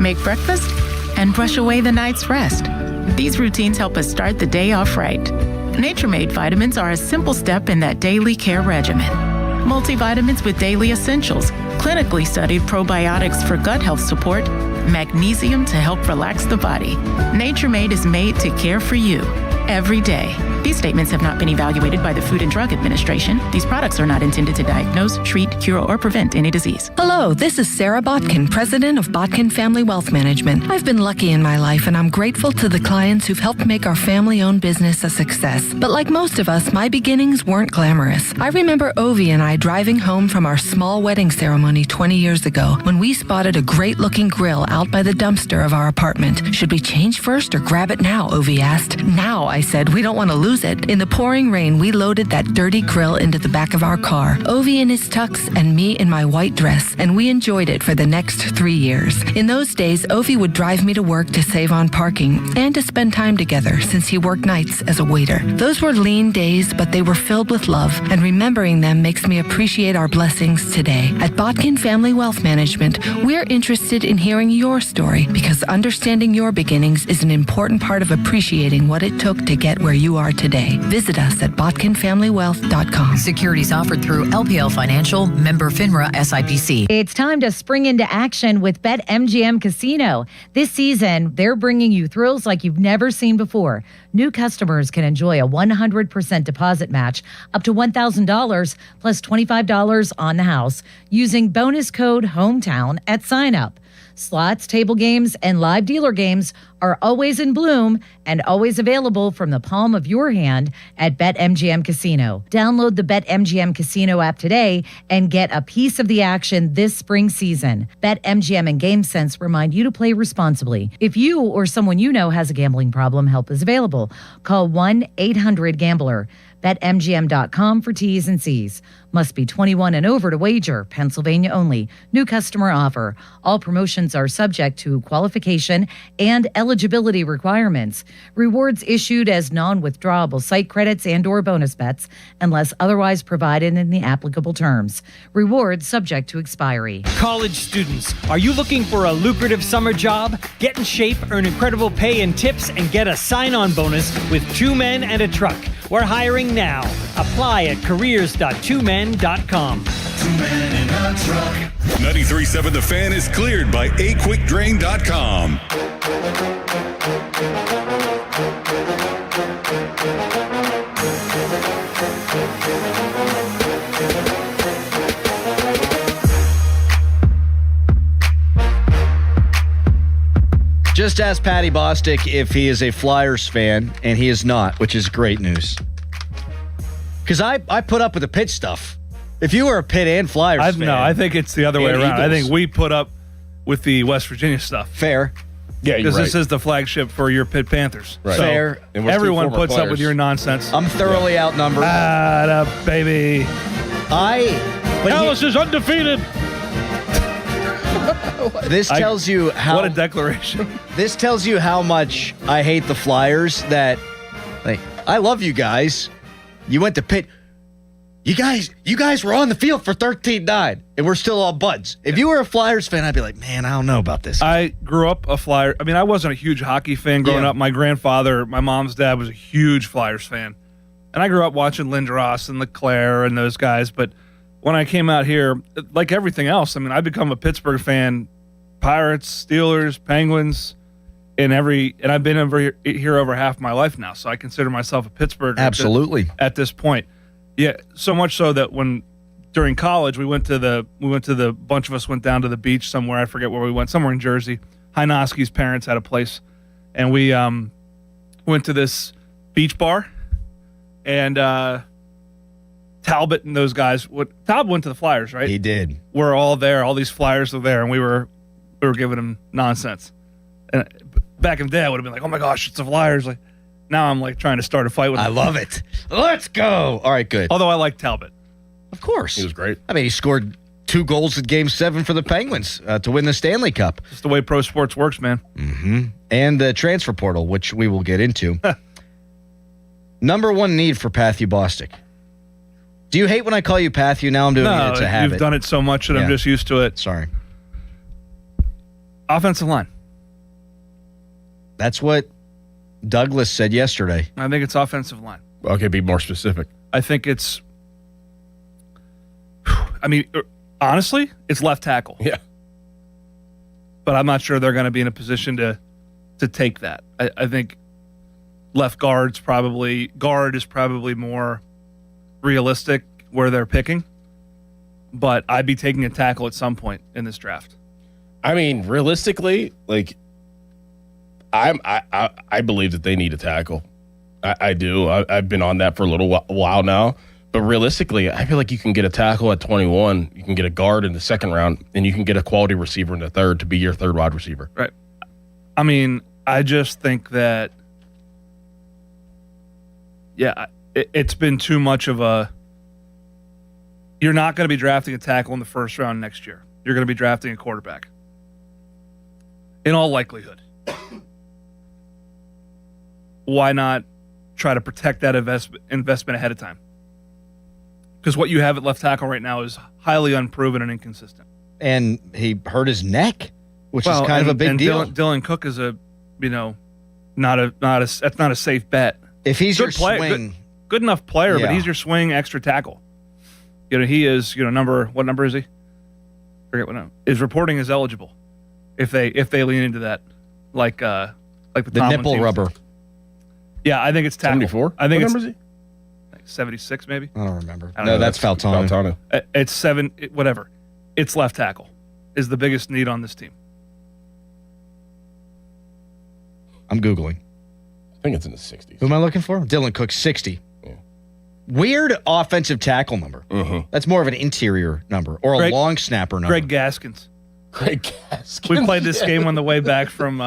make breakfast, and brush away the night's rest. These routines help us start the day off right. Nature-Made vitamins are a simple step in that daily care regimen. Multivitamins with daily essentials, clinically studied probiotics for gut health support, magnesium to help relax the body. Nature-Made is made to care for you every day. These statements have not been evaluated by the Food and Drug Administration. These products are not intended to diagnose, treat, cure, or prevent any disease. Hello, this is Sarah Botkin, president of Botkin Family Wealth Management. I've been lucky in my life, and I'm grateful to the clients who've helped make our family-owned business a success. But like most of us, my beginnings weren't glamorous. I remember Ovi and I driving home from our small wedding ceremony 20 years ago when we spotted a great-looking grill out by the dumpster of our apartment. Should we change first or grab it now? Ovi asked. Now, I said, we don't want to lose it. In the pouring rain, we loaded that dirty grill into the back of our car. Ovi in his tux and me in my white dress, and we enjoyed it for the next 3 years. In those days, Ovi would drive me to work to save on parking and to spend time together since he worked nights as a waiter. Those were lean days, but they were filled with love, and remembering them makes me appreciate our blessings today. At Botkin Family Wealth Management, we're interested in hearing your story because understanding your beginnings is an important part of appreciating what it took to get where you are today. Visit us at botkinfamilywealth.com. Securities offered through LPL Financial, member FINRA SIPC. It's time to spring into action with BetMGM Casino. This season, they're bringing you thrills like you've never seen before. New customers can enjoy a 100% deposit match up to $1,000 plus $25 on the house using bonus code HOMETOWN at sign up. Slots, table games, and live dealer games are always in bloom and always available from the palm of your hand at BetMGM Casino. Download the BetMGM Casino app today and get a piece of the action this spring season. BetMGM and GameSense remind you to play responsibly. If you or someone you know has a gambling problem, help is available. Call 1-800-GAMBLER. BetMGM.com for T's and C's. Must be 21 and over to wager. Pennsylvania only. New customer offer. All promotions are subject to qualification and eligibility requirements. Rewards issued as non-withdrawable site credits and or bonus bets unless otherwise provided in the applicable terms. Rewards subject to expiry. College students, are you looking for a lucrative summer job? Get in shape, earn incredible pay and tips, and get a sign-on bonus with 2 men and a truck. We're hiring now. Apply at careers.2men.com. 2 men in a truck. 93.7 The Fan is cleared by aquickdrain.com. Just ask Patty Bostic if he is a Flyers fan, and he is not, which is great news. Because I put up with the Pitt stuff. If you were a Pitt and Flyers fan. No, I think it's the other way around. Eagles. I think we put up with the West Virginia stuff. Fair. Yeah, because this is the flagship for your Pitt Panthers. Right. So Fair. everyone puts up with your nonsense. I'm thoroughly outnumbered. Baby. Dallas is undefeated. This tells you how. What a declaration. This tells you how much I hate the Flyers. That, like, I love you guys. You went to Pitt. You guys were on the field for 13-9, and we're still all buds. If you were a Flyers fan, I'd be like, man, I don't know about this. I grew up a Flyer. I mean, I wasn't a huge hockey fan growing up. My grandfather, my mom's dad, was a huge Flyers fan. And I grew up watching Lindros and LeClaire and those guys. But when I came out here, like everything else, I mean, I become a Pittsburgh fan. Pirates, Steelers, Penguins, and I've been over here over half my life now. So I consider myself a Pittsburgher. Absolutely. At this point. Yeah, so much so that during college we went to the bunch of us went down to the beach somewhere. I forget where we went, somewhere in Jersey. Hynoski's parents had a place, and we went to this beach bar, and Talbot and those guys. Talbot went to the Flyers, right? He did. We're all there. All these Flyers were there, and we were giving him nonsense. And back in the day, I would have been like, "Oh my gosh, it's the Flyers!" Like. Now I'm like trying to start a fight with him. I love it. Let's go. All right, good. Although I like Talbot. Of course. He was great. I mean, he scored 2 goals in Game 7 for the Penguins to win the Stanley Cup. It's the way pro sports works, man. Mm-hmm. And the transfer portal, which we will get into. Number 1 need for Patthew Bostic. Do you hate when I call you Patthew? Now I'm doing it. It's a habit. You've done it so much that I'm just used to it. Sorry. Offensive line. That's what Douglas said yesterday. I think it's offensive line. Okay, be more specific. I think it's. I mean, honestly, it's left tackle. Yeah. But I'm not sure they're going to be in a position to take that. I think left guard is probably more realistic where they're picking. But I'd be taking a tackle at some point in this draft. I mean, realistically, like. I believe that they need a tackle. I do. I've been on that for a little while now. But realistically, I feel like you can get a tackle at 21. You can get a guard in the second round, and you can get a quality receiver in the third to be your third wide receiver. Right. I mean, I just think that, it's been too much of a. You're not going to be drafting a tackle in the first round next year. You're going to be drafting a quarterback. In all likelihood. Why not try to protect that investment ahead of time? Because what you have at left tackle right now is highly unproven and inconsistent. And he hurt his neck, which is kind of a big deal. Dylan Cook is not a safe bet. If he's good your swing, good enough player, but he's your swing extra tackle. He is what number is he? Forget what number. His reporting is eligible if they lean into that, like the nipple teams. rubber. Yeah, I think it's tackle. 74? I think what it's number is he? Like 76 maybe. I don't remember. No, that's Faltano. It's 7. Whatever. It's left tackle is the biggest need on this team. I'm Googling. I think it's in the 60s. Who am I looking for? Dylan Cook, 60. Yeah. Weird offensive tackle number. Mm-hmm. That's more of an interior number or a long snapper number. Greg Gaskins. We played this game on the way back from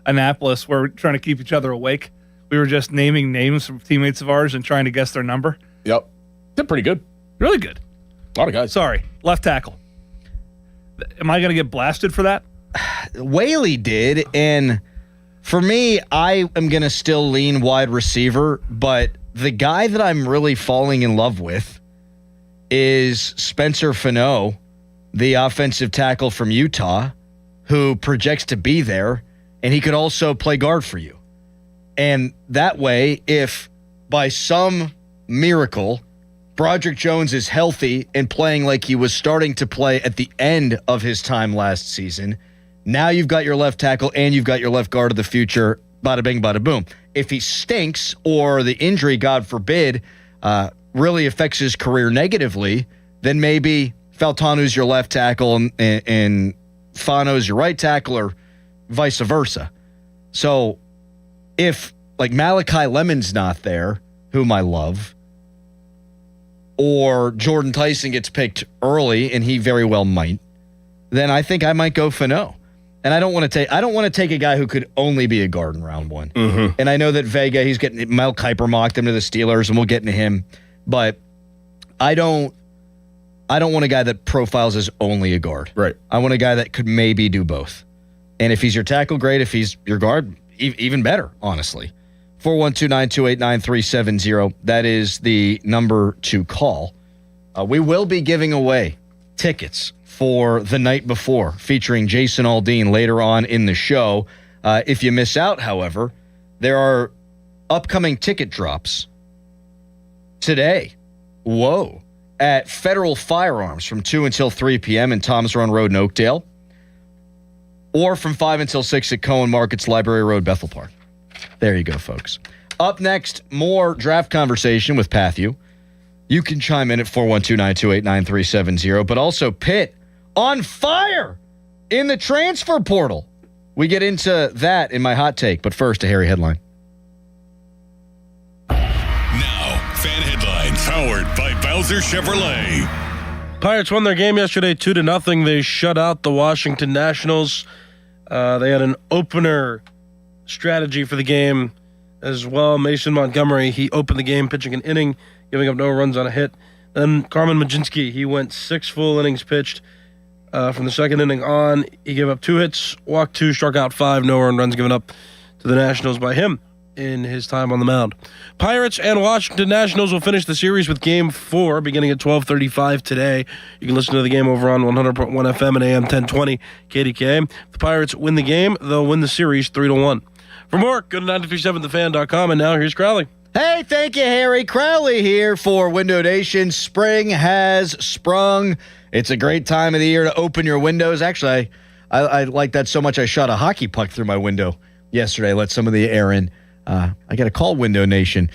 Annapolis where we're trying to keep each other awake. We were just naming names from teammates of ours and trying to guess their number. Yep. They're pretty good. Really good. A lot of guys. Sorry. Left tackle. Am I going to get blasted for that? Whaley did, and for me, I am going to still lean wide receiver, but the guy that I'm really falling in love with is Spencer Fano, the offensive tackle from Utah, who projects to be there, and he could also play guard for you. And that way, if by some miracle Broderick Jones is healthy and playing like he was starting to play at the end of his time last season, now you've got your left tackle and you've got your left guard of the future. Bada bing, bada boom. If he stinks or the injury, God forbid, really affects his career negatively, then maybe Faltano's your left tackle and Fano's your right tackle or vice versa. So if like Malachi Lemon's not there, whom I love, or Jordan Tyson gets picked early, and he very well might, then I think I might go Fano. And I don't want to take a guy who could only be a guard in round one. Mm-hmm. And I know that Vega, he's getting Mel Kiper mocked him to the Steelers, and we'll get into him. But I don't want a guy that profiles as only a guard. Right. I want a guy that could maybe do both. And if he's your tackle, great. If he's your guard, even better, honestly. 412-928-9370. That is the number to call. We will be giving away tickets for the night before, featuring Jason Aldean later on in the show. If you miss out, however, there are upcoming ticket drops today. Whoa. At Federal Firearms from 2 until 3 p.m. in Toms Run Road in Oakdale, or from 5 until 6 at Cohen Markets, Library Road, Bethel Park. There you go, folks. Up next, more draft conversation with Pathu. You can chime in at 412-928-9370, but also Pitt on fire in the transfer portal. We get into that in my hot take, but first, a Harry headline. Now, fan headlines powered by Bowser Chevrolet. Pirates won their game yesterday 2-0. They shut out the Washington Nationals. They had an opener strategy for the game as well. Mason Montgomery, he opened the game pitching an inning, giving up no runs on a hit. Then Carmen Majinski, he went 6 full innings pitched. From the second inning on, he gave up 2 hits, walked 2, struck out 5, no earned runs given up to the Nationals by him in his time on the mound. Pirates and Washington Nationals will finish the series with Game 4 beginning at 12:35 today. You can listen to the game over on 100.1 FM and AM 1020 KDKA. If the Pirates win the game, they'll win the series 3-1. For more, go to 937thefan.com, and now here's Crowley. Hey, thank you, Harry. Crowley here for Window Nation. Spring has sprung. It's a great time of the year to open your windows. Actually, I like that so much I shot a hockey puck through my window yesterday. Let some of the air in. I got to call Window Nation.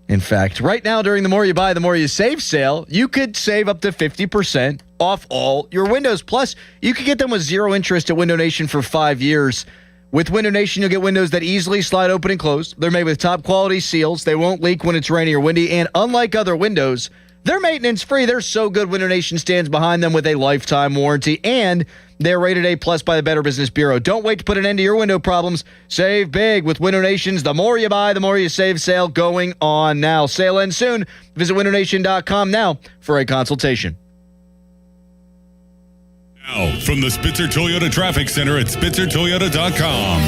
In fact, right now during the More You Buy, the More You Save sale, you could save up to 50% off all your windows. Plus, you could get them with 0 interest at Window Nation for 5 years. With Window Nation, you'll get windows that easily slide open and close. They're made with top quality seals. They won't leak when it's rainy or windy. And unlike other windows, they're maintenance free. They're so good, Window Nation stands behind them with a lifetime warranty. And they're rated A+ by the Better Business Bureau. Don't wait to put an end to your window problems. Save big with Window Nation's The More You Buy, the More You Save sale going on now. Sale ends soon. Visit windownation.com now for a consultation. Now, from the Spitzer Toyota Traffic Center at spitzertoyota.com.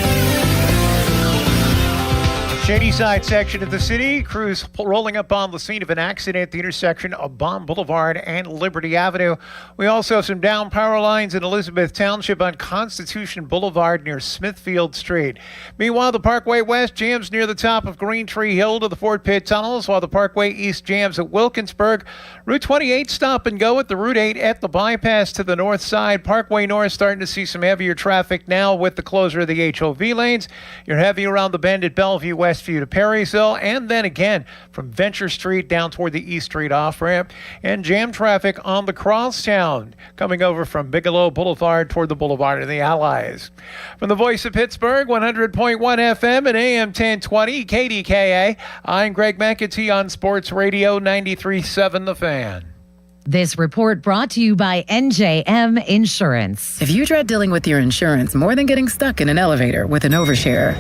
Shady side section of the city. Crews rolling up on the scene of an accident at the intersection of Baum Boulevard and Liberty Avenue. We also have some down power lines in Elizabeth Township on Constitution Boulevard near Smithfield Street. Meanwhile, the Parkway West jams near the top of Green Tree Hill to the Fort Pitt tunnels, while the Parkway East jams at Wilkinsburg. Route 28 stop and go at the Route 8 at the bypass to the north side. Parkway North starting to see some heavier traffic now with the closure of the HOV lanes. You're heavy around the bend at Bellevue Westview to Perrysville, and then again from Venture Street down toward the East Street off-ramp, and jam traffic on the Crosstown coming over from Bigelow Boulevard toward the Boulevard of the Allies. From the voice of Pittsburgh, 100.1 FM and AM 1020 KDKA, I'm Greg McAtee on Sports Radio 93.7 The Fan. This report brought to you by NJM Insurance. If you dread dealing with your insurance more than getting stuck in an elevator with an overshare,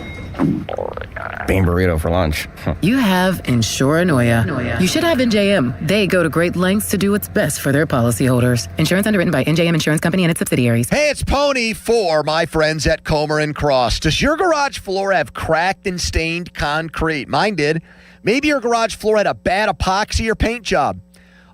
bean burrito for lunch. you have Insuranoia. You should have NJM. They go to great lengths to do what's best for their policyholders. Insurance underwritten by NJM Insurance Company and its subsidiaries. Hey, it's Pony for my friends at Comer and Cross. Does your garage floor have cracked and stained concrete? Mine did. Maybe your garage floor had a bad epoxy or paint job.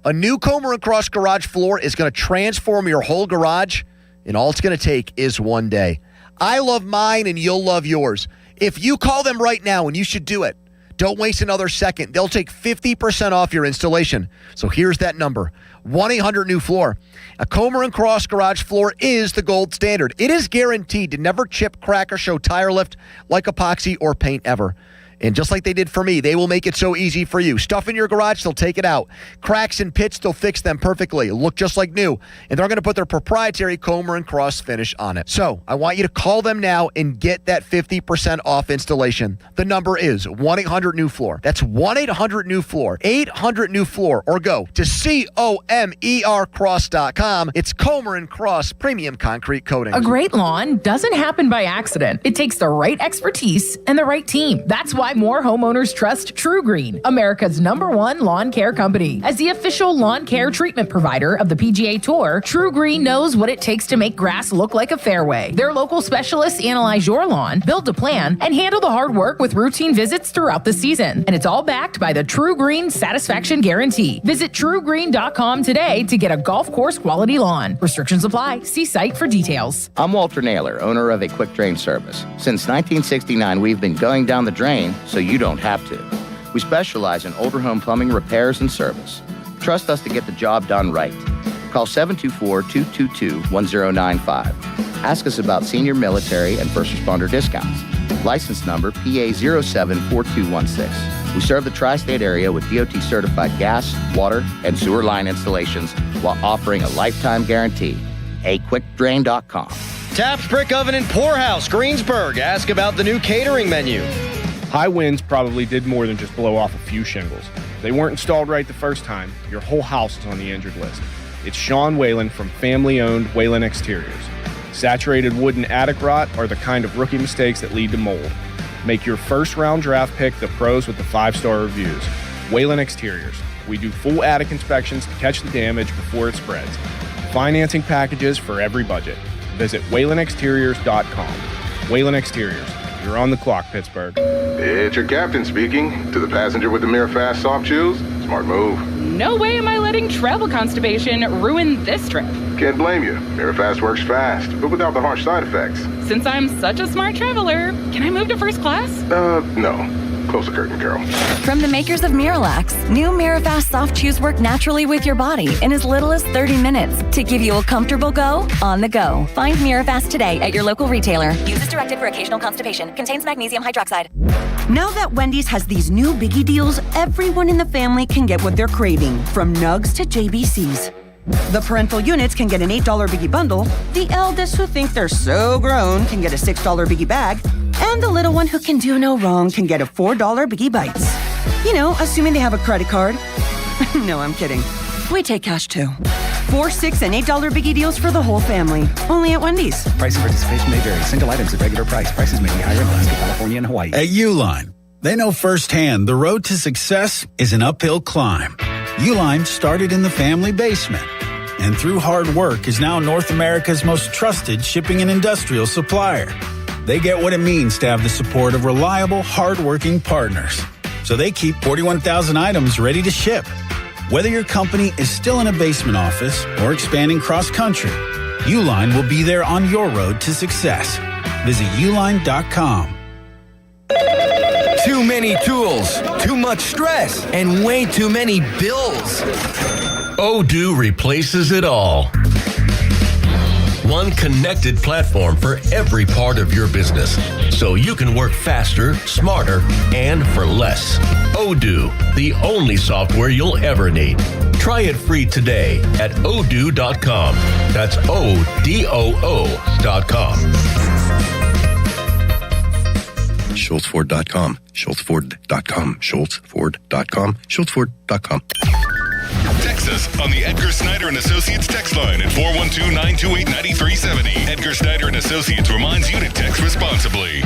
A new Comer & Cross garage floor is going to transform your whole garage, and all it's going to take is one day. I love mine, and you'll love yours. If you call them right now, and you should do it, don't waste another second. They'll take 50% off your installation. So here's that number, 1-800-NEW-FLOOR. A Comer & Cross garage floor is the gold standard. It is guaranteed to never chip, crack, or show tire lift like epoxy or paint ever. And just like they did for me, they will make it so easy for you. Stuff in your garage, they'll take it out. Cracks and pits, they'll fix them perfectly. Look just like new. And they're going to put their proprietary Comer and Cross finish on it. So I want you to call them now and get that 50% off installation. The number is 1-800-NEW-FLOOR. That's 1-800-NEW-FLOOR. 800-NEW-FLOOR. Or go to COMERcross.com. It's Comer and Cross Premium Concrete Coating. A great lawn doesn't happen by accident. It takes the right expertise and the right team. That's why more homeowners trust True Green, America's #1 lawn care company. As the official lawn care treatment provider of the PGA Tour, True Green knows what it takes to make grass look like a fairway. Their local specialists analyze your lawn, build a plan, and handle the hard work with routine visits throughout the season. And it's all backed by the True Green Satisfaction Guarantee. Visit TrueGreen.com today to get a golf course quality lawn. Restrictions apply. See site for details. I'm Walter Naylor, owner of a quick drain service. Since 1969, we've been going down the drain so you don't have to. We specialize in older home plumbing repairs and service. Trust us to get the job done right. Call 724-222-1095. Ask us about senior military and first responder discounts. License number PA074216. We serve the tri-state area with DOT-certified gas, water, and sewer line installations while offering a lifetime guarantee. AQuickDrain.com. Taps Brick Oven and Poorhouse, Greensburg. Ask about the new catering menu. High winds probably did more than just blow off a few shingles. If they weren't installed right the first time, your whole house is on the injured list. It's Sean Whalen from family-owned Whalen Exteriors. Saturated wood and attic rot are the kind of rookie mistakes that lead to mold. Make your first-round draft pick the pros with the 5-star reviews. Whalen Exteriors. We do full attic inspections to catch the damage before it spreads. Financing packages for every budget. Visit WhalenExteriors.com. Whalen Exteriors. You're on the clock, Pittsburgh. It's your captain speaking. To the passenger with the Mirror Fast soft shoes, smart move. No way am I letting travel constipation ruin this trip. Can't blame you. Mirror Fast works fast, but without the harsh side effects. Since I'm such a smart traveler, can I move to first class? No. Close the curtain, Carol. From the makers of Miralax, new Mirafast soft chews work naturally with your body in as little as 30 minutes to give you a comfortable go on the go. Find Mirafast today at your local retailer. Use as directed for occasional constipation. Contains magnesium hydroxide. Now that Wendy's has these new biggie deals, everyone in the family can get what they're craving, from nugs to JBCs. The parental units can get an $8 biggie bundle, the eldest who think they're so grown can get a $6 biggie bag, and the little one who can do no wrong can get a $4 biggie bites. You know, assuming they have a credit card. No, I'm kidding. We take cash too. $4, $6, and $8 biggie deals for the whole family. Only at Wendy's. Price and participation may vary. Single items at regular price. Prices may be higher in Alaska, California, and Hawaii. At Uline, they know firsthand the road to success is an uphill climb. Uline started in the family basement, and through hard work is now North America's most trusted shipping and industrial supplier. They get what it means to have the support of reliable, hardworking partners. So they keep 41,000 items ready to ship. Whether your company is still in a basement office or expanding cross-country, Uline will be there on your road to success. Visit uline.com. Too many tools, too much stress, and way too many bills. Odoo replaces it all. One connected platform for every part of your business, so you can work faster, smarter, and for less. Odoo, the only software you'll ever need. Try it free today at odoo.com. That's ODOO.com. SchultzFord.com. SchultzFord.com. SchultzFord.com. SchultzFord.com. Text us on the Edgar Snyder and Associates text line at 412-928-9370. Edgar Snyder and Associates reminds you to text responsibly.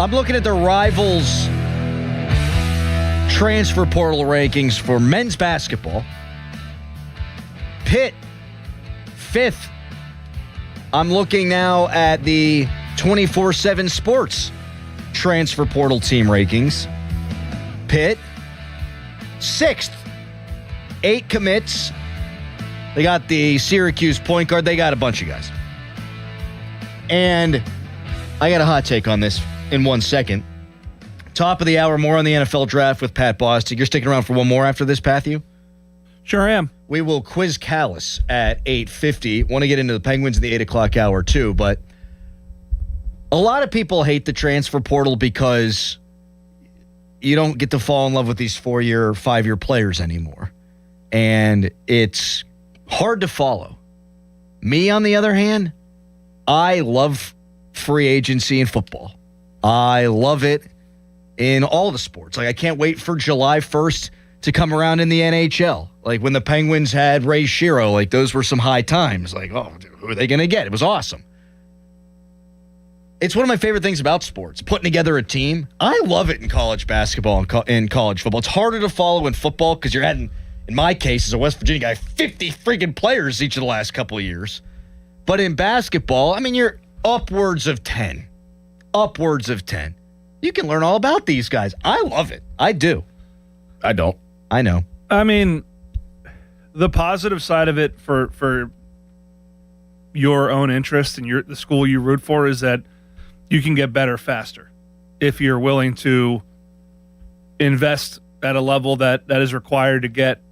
I'm looking at the Rivals transfer portal rankings for men's basketball. Pitt, 5th. I'm looking now at the 24/7 Sports transfer portal team rankings. Pitt, 6th. 8 commits. They got the Syracuse point guard. They got a bunch of guys. And I got a hot take on this in 1 second. Top of the hour, more on the NFL draft with Pat Bostic. You're sticking around for one more after this, Pathu? Sure am. We will quiz Callis at 8:50. Want to get into the Penguins in the 8 o'clock hour, too, but a lot of people hate the transfer portal because you don't get to fall in love with these 4-year, 5-year players anymore. And it's hard to follow. Me, on the other hand, I love free agency in football. I love it in all the sports. Like, I can't wait for July 1st to come around in the NHL. Like, when the Penguins had Ray Shero, like, those were some high times. Like, oh, who are they going to get? It was awesome. It's one of my favorite things about sports, putting together a team. I love it in college basketball and in college football. It's harder to follow in football because you're adding, in my case, as a West Virginia guy, 50 freaking players each of the last couple of years. But in basketball, I mean, you're upwards of 10. Upwards of 10. You can learn all about these guys. I love it. I do. I don't. I know. I mean, the positive side of it for your own interest and the school you root for is that you can get better faster if you're willing to invest at a level that is required to get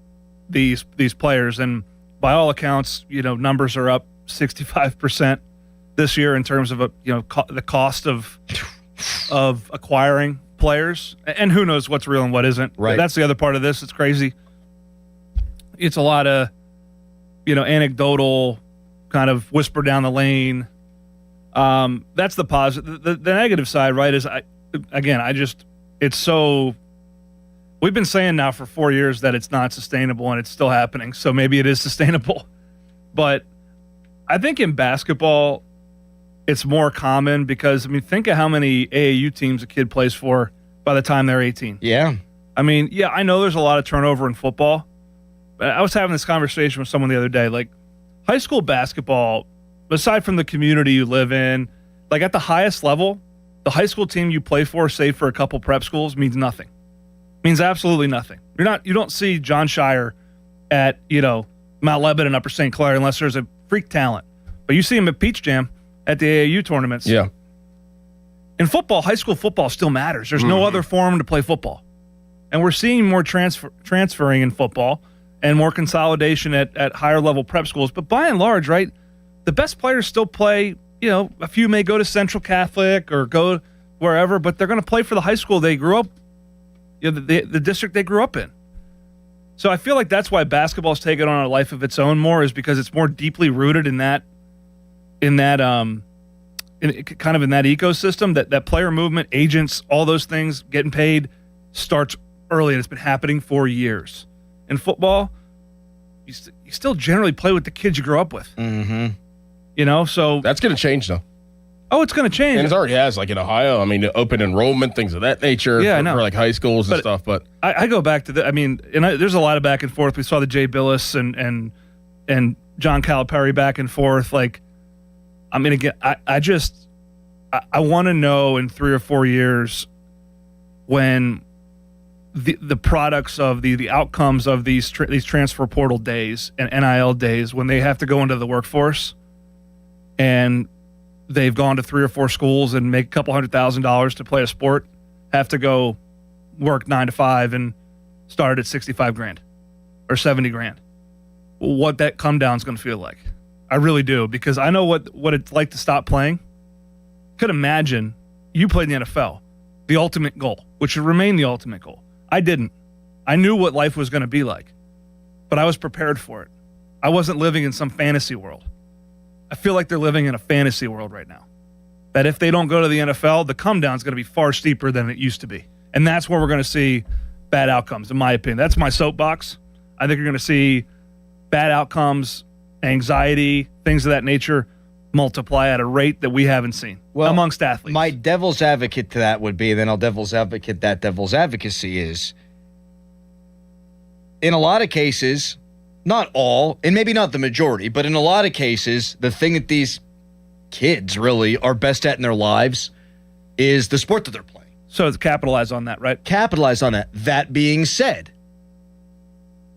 these players. And by all accounts, numbers are up 65% this year in terms of the cost of acquiring players. And who knows what's real and what isn't. Right. That's the other part of this. It's crazy. It's a lot of anecdotal kind of whisper down the lane. That's the positive. The negative side, right, is it's so. We've been saying now for 4 years that it's not sustainable, and it's still happening. So maybe it is sustainable, but I think in basketball, it's more common because think of how many AAU teams a kid plays for by the time they're 18. Yeah, I know there's a lot of turnover in football, but I was having this conversation with someone the other day. Like, high school basketball, aside from the community you live in, like at the highest level, the high school team you play for, save for a couple prep schools, means nothing. Means absolutely nothing. You don't see John Shire at, Mount Lebanon, Upper St. Clair, unless there's a freak talent. But you see him at Peach Jam at the AAU tournaments. Yeah. In football, high school football still matters. There's no other forum to play football. And we're seeing more transferring in football and more consolidation at higher level prep schools. But by and large, right, the best players still play, a few may go to Central Catholic or go wherever, but they're going to play for the high school they grew up, the district they grew up in. So I feel like that's why basketball's taken on a life of its own more, is because it's more deeply rooted in that ecosystem, that player movement, agents, all those things, getting paid starts early, and it's been happening for years. In football, you still generally play with the kids you grew up with. Mm-hmm. So that's going to change, though. Oh, it's going to change. And it already has, like in Ohio. Open enrollment, things of that nature. Yeah, I know. For like high schools and stuff. But I go back to there's a lot of back and forth. We saw the Jay Billis and John Calipari back and forth. Like, again, I want to know in 3 or 4 years when the products of the outcomes of these transfer portal days and NIL days, when they have to go into the workforce and they've gone to 3 or 4 schools and make a couple $100,000 to play a sport, have to go work 9 to 5 and start at $65,000 or $70,000. What that come down is going to feel like. I really do, because I know what it's like to stop playing. Could imagine you played in the NFL, the ultimate goal, which would remain the ultimate goal. I didn't. I knew what life was going to be like, but I was prepared for it. I wasn't living in some fantasy world. I feel like they're living in a fantasy world right now. That if they don't go to the NFL, the come down is going to be far steeper than it used to be. And that's where we're going to see bad outcomes, in my opinion. That's my soapbox. I think you're going to see bad outcomes, anxiety, things of that nature multiply at a rate that we haven't seen amongst athletes. My devil's advocate to that would be, then I'll devil's advocate that devil's advocacy is, in a lot of cases, not all, and maybe not the majority, but in a lot of cases, the thing that these kids really are best at in their lives is the sport that they're playing. So it's capitalize on that, right? Capitalize on that. That being said,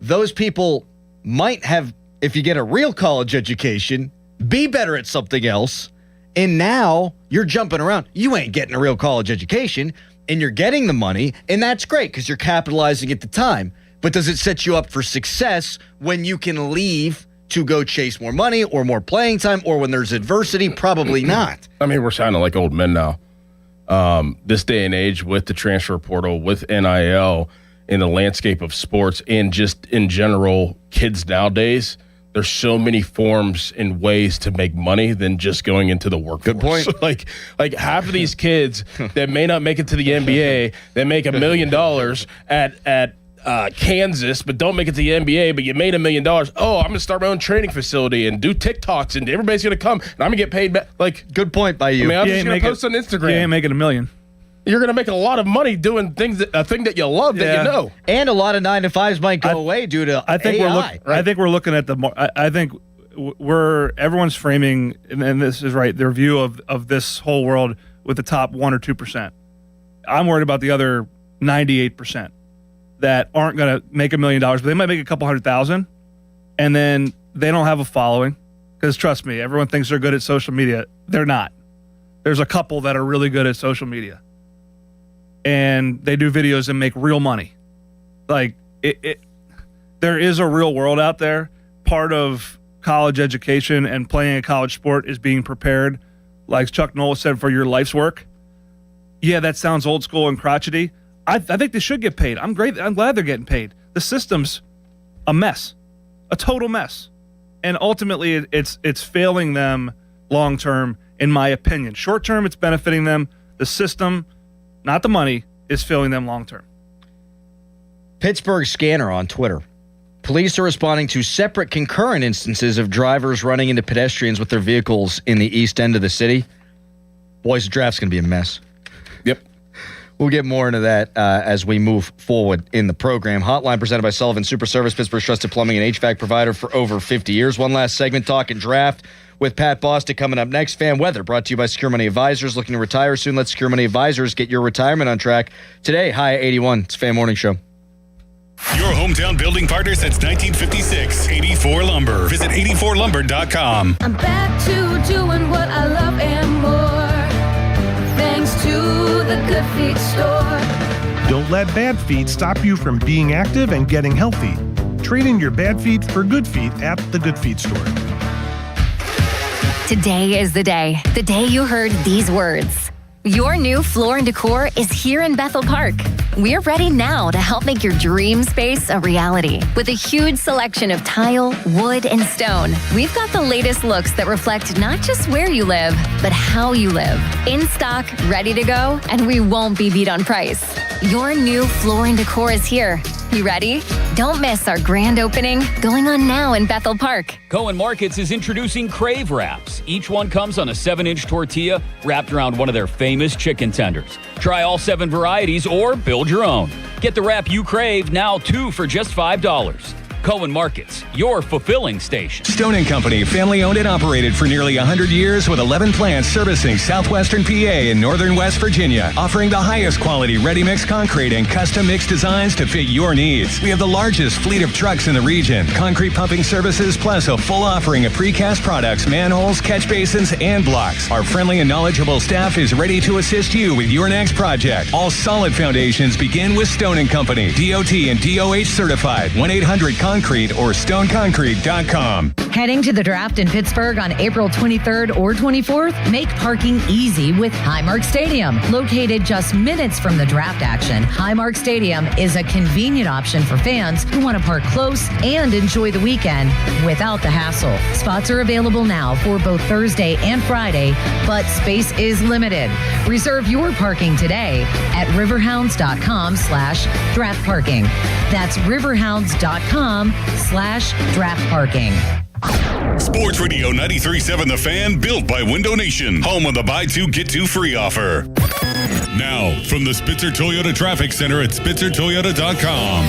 those people might have, if you get a real college education, be better at something else, and now you're jumping around. You ain't getting a real college education, and you're getting the money, and that's great because you're capitalizing at the time. But does it set you up for success when you can leave to go chase more money or more playing time, or when there's adversity? Probably not. I mean, we're sounding like old men now. This day and age, with the transfer portal, with NIL, in the landscape of sports, and just in general, kids nowadays, there's so many forms and ways to make money than just going into the workforce. Good point. like half of these kids that may not make it to the NBA, that make $1 million at Kansas, but don't make it to the NBA, but you made $1 million. Oh, I'm going to start my own training facility and do TikToks, and everybody's going to come, and I'm going to get paid back. Like, good point by you. I mean, I'm just going to post on Instagram. You ain't making $1 million. You're going to make a lot of money doing a thing that you love, that you know. And a lot of 9-to-5s might go away due to I think AI. I think we're looking at I think everyone's framing, and this is right, their view of this whole world with the top 1 or 2%. I'm worried about the other 98% that aren't going to make $1 million, but they might make a couple $100,000, and then they don't have a following. Because trust me, everyone thinks they're good at social media. They're not. There's a couple that are really good at social media, and they do videos and make real money. Like there is a real world out there. Part of college education and playing a college sport is being prepared, like Chuck Noll said, for your life's work. Yeah, that sounds old school and crotchety. I think they should get paid. I'm glad they're getting paid. The system's a mess, a total mess, and ultimately it's failing them long term, in my opinion. Short term, it's benefiting them. The system, not the money, is failing them long term. Pittsburgh Scanner on Twitter. Police are responding to separate concurrent instances of drivers running into pedestrians with their vehicles in the east end of the city. Boys, the draft's going to be a mess. Yep. We'll get more into that as we move forward in the program. Hotline presented by Sullivan Super Service, Pittsburgh's trusted plumbing and HVAC provider for over 50 years. One last segment, talking draft with Pat Bostic coming up next. Fan Weather brought to you by Secure Money Advisors. Looking to retire soon? Let Secure Money Advisors get your retirement on track. Today, high at 81. It's Fan Morning Show. Your hometown building partner since 1956, 84 Lumber. Visit 84lumber.com. I'm back to doing what I love and more, thanks to the Good Feet store. Don't let bad feet stop you from being active and getting healthy. Trade in your bad feet for good feet at the Good Feet store. Today is the day you heard these words. Your new Floor & Decor is here in Bethel Park. We're ready now to help make your dream space a reality. With a huge selection of tile, wood, and stone, we've got the latest looks that reflect not just where you live, but how you live. In stock, ready to go, and we won't be beat on price. Your new Floor & Decor is here. You ready? Don't miss our grand opening going on now in Bethel Park. Cohen Markets is introducing Crave Wraps. Each one comes on a 7-inch tortilla wrapped around one of their famous chicken tenders. Try all 7 varieties or build your own. Get the wrap you crave, now 2 for just $5. Cohen Markets, your fulfilling station. Stone & Company, family owned and operated for nearly 100 years with 11 plants servicing southwestern PA and northern West Virginia, offering the highest quality ready-mix concrete and custom mix designs to fit your needs. We have the largest fleet of trucks in the region, concrete pumping services, plus a full offering of precast products, manholes, catch basins, and blocks. Our friendly and knowledgeable staff is ready to assist you with your next project. All solid foundations begin with Stone & Company, DOT and DOH certified. 1-800-CONCRETE or stoneconcrete.com. Heading to the draft in Pittsburgh on April 23rd or 24th? Make parking easy with Highmark Stadium. Located just minutes from the draft action, Highmark Stadium is a convenient option for fans who want to park close and enjoy the weekend without the hassle. Spots are available now for both Thursday and Friday, but space is limited. Reserve your parking today at riverhounds.com/draft parking. That's riverhounds.com/draft parking. Sports Radio 93.7 The Fan, built by Window Nation, home of the buy 2 get 2 free offer. Now, from the Spitzer Toyota Traffic Center at spitzertoyota.com.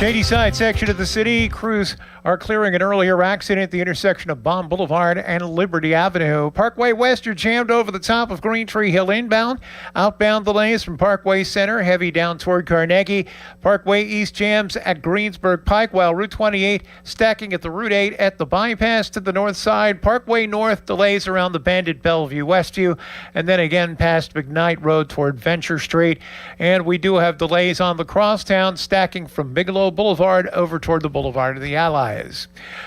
Shady side section of the city. Crews are clearing an earlier accident at the intersection of Baum Boulevard and Liberty Avenue. Parkway West, you're jammed over the top of Green Tree Hill inbound. Outbound delays from Parkway Center, heavy down toward Carnegie. Parkway East jams at Greensburg Pike, while Route 28 stacking at the Route 8 at the bypass to the north side. Parkway North delays around the bend at Bellevue Westview, and then again past McKnight Road toward Venture Street. And we do have delays on the crosstown, stacking from Bigelow Boulevard over toward the Boulevard of the Allies.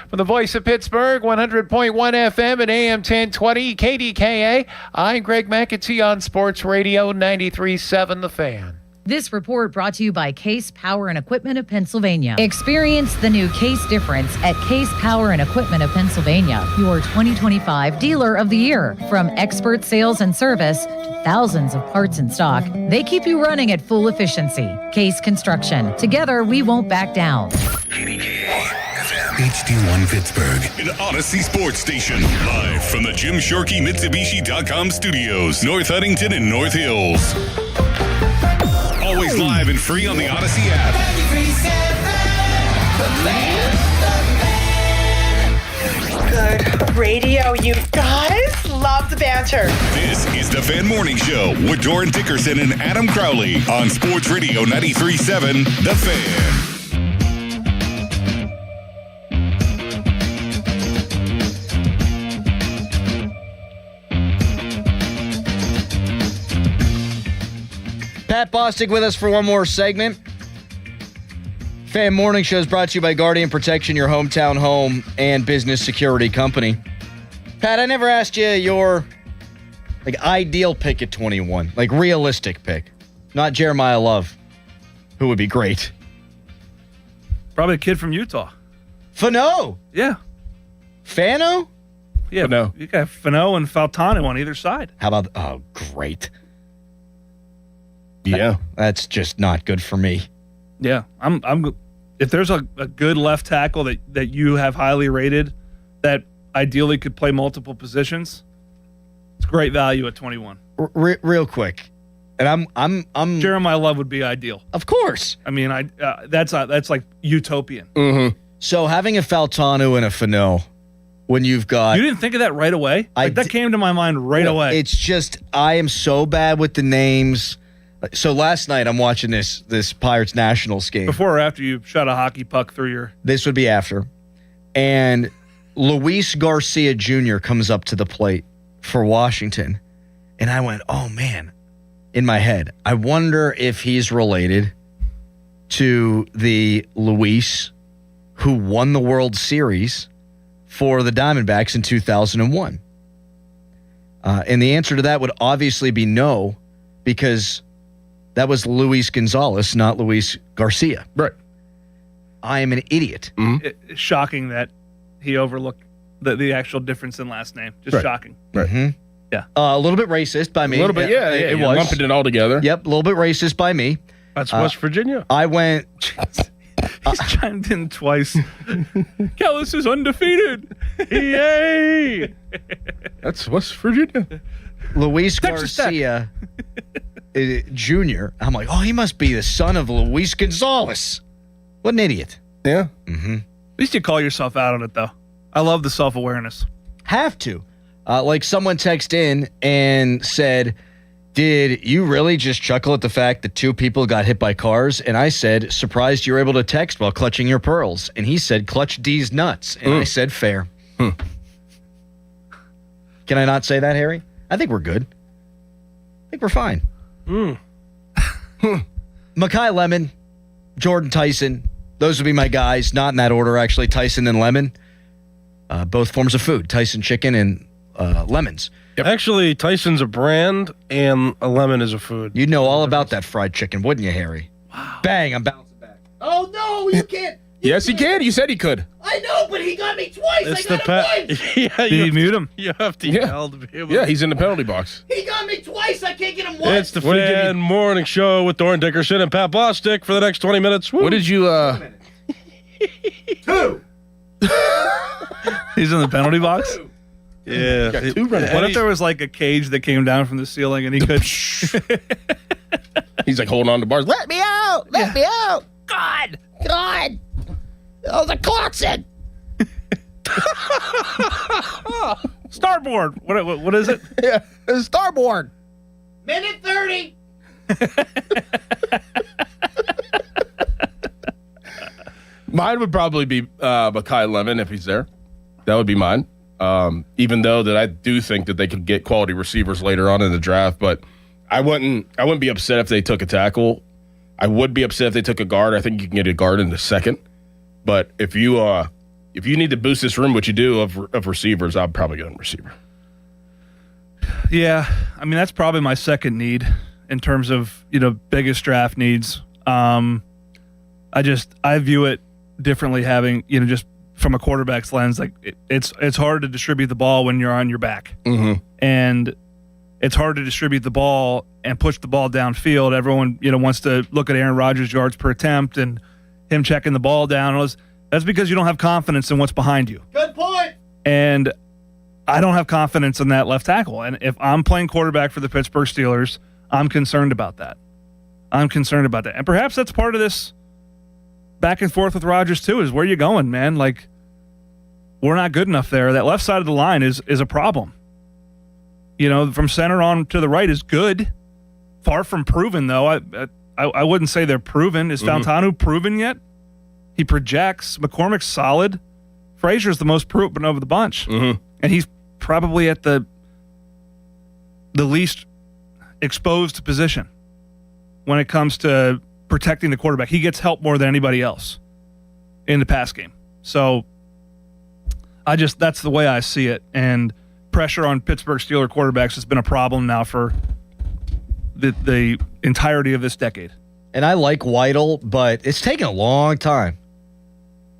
From the voice of Pittsburgh, 100.1 FM and AM 1020 KDKA, I'm Greg McAtee on Sports Radio 93.7 The Fan. This report brought to you by Case Power and Equipment of Pennsylvania. Experience the new Case difference at Case Power and Equipment of Pennsylvania, your 2025 Dealer of the Year. From expert sales and service to thousands of parts in stock, they keep you running at full efficiency. Case Construction. Together, we won't back down. HD1 Pittsburgh, an Odyssey sports station, live from the Jim Shorkey Mitsubishi.com studios, North Huntington and North Hills. Always live and free on the Odyssey app. Good radio, you guys. Love the banter. This is the Fan Morning Show with Doran Dickerson and Adam Crowley on Sports Radio 93.7 The Fan. Pat Bostic with us for one more segment. Fan Morning Show is brought to you by Guardian Protection, your hometown home and business security company. Pat, I never asked you your ideal pick at 21, realistic pick. Not Jeremiah Love, who would be great. Probably a kid from Utah. Fano? Yeah. Fano? Yeah, Fano. You got Fano and Faltano on either side. How about, oh, great. Yeah. That's just not good for me. Yeah, I'm. If there's a good left tackle that you have highly rated, that ideally could play multiple positions, it's great value at 21. Real quick, and I'm Jeremiah Love would be ideal. Of course. I mean, that's like utopian. Mm-hmm. So having a Faltano and a Fano, when you've got, you didn't think of that right away. That came to my mind right away. It's just I am so bad with the names. So last night I'm watching this Pirates Nationals game. Before or after you shot a hockey puck through your... This would be after. And Luis Garcia Jr. comes up to the plate for Washington. And I went, oh man, in my head, I wonder if he's related to the Luis who won the World Series for the Diamondbacks in 2001. And the answer to that would obviously be no, because that was Luis Gonzalez, not Luis Garcia. Right. I am an idiot. Mm-hmm. It's shocking that he overlooked the actual difference in last name. Just shocking. Right. Mm-hmm. Yeah. A little bit racist by me. A little bit, yeah. It was. Lumping it all together. Yep, a little bit racist by me. That's West Virginia. I went... He's chimed in twice. Callis is undefeated. Yay! That's West Virginia. Luis Garcia Jr. I'm like, oh, he must be the son of Luis Gonzalez. What an idiot. Yeah. Mm-hmm. At least you call yourself out on it, though. I love the self-awareness. Have to. Someone texted in and said, did you really just chuckle at the fact that two people got hit by cars? And I said, surprised you were able to text while clutching your pearls. And he said, clutch D's nuts. And I said, fair. Can I not say that, Harry? I think we're good. I think we're fine. Mekhi Lemon, Jordan Tyson, those would be my guys. Not in that order, actually. Tyson and Lemon. Both forms of food. Tyson chicken and lemons. Yep. Actually, Tyson's a brand and a lemon is a food. You'd know all about that fried chicken, wouldn't you, Harry? Wow. Bang, I'm bouncing back. Oh, no, you can't. Yes, he can. You said he could. I know, but he got me twice. It's I got him once. Yeah, Did you mute him? You have to yell to be able Yeah, he's in the penalty box. He got me twice. I can't get him once. It's the Fan Morning Show with Doran Dickerson and Pat Bostic for the next 20 minutes. Woo. What did you... Two. He's in the penalty box? Yeah. Got two running. What if there was like a cage that came down from the ceiling and he could... He's like holding on to bars. Let me out! Let me out! God! God. Oh, the Clarkson. Starboard. What is it? Yeah, starboard. Minute 30. Mine would probably be Mekhi Lemon if he's there. That would be mine. Even though that I do think that they could get quality receivers later on in the draft, but I wouldn't be upset if they took a tackle. I would be upset if they took a guard. I think you can get a guard in the second. But if you need to boost this room, which you do of receivers, I'd probably go in receiver. Yeah, I mean that's probably my second need in terms of biggest draft needs. I view it differently, having just from a quarterback's lens. Like it's hard to distribute the ball when you're on your back, and it's hard to distribute the ball and push the ball downfield. Everyone wants to look at Aaron Rodgers' yards per attempt and him checking the ball down. That's because you don't have confidence in what's behind you. Good point. And I don't have confidence in that left tackle. And if I'm playing quarterback for the Pittsburgh Steelers, I'm concerned about that. And perhaps that's part of this back and forth with Rodgers too, is where you going, man? Like, we're not good enough there. That left side of the line is a problem. From center on to the right is good. Far from proven, though. I wouldn't say they're proven. Is Fantanu proven yet? He projects. McCormick's solid. Frazier's the most proven of the bunch. And he's probably at the least exposed position when it comes to protecting the quarterback. He gets help more than anybody else in the pass game. So that's the way I see it. And pressure on Pittsburgh Steelers quarterbacks has been a problem now for the entirety of this decade. And I like Weidl, but it's taken a long time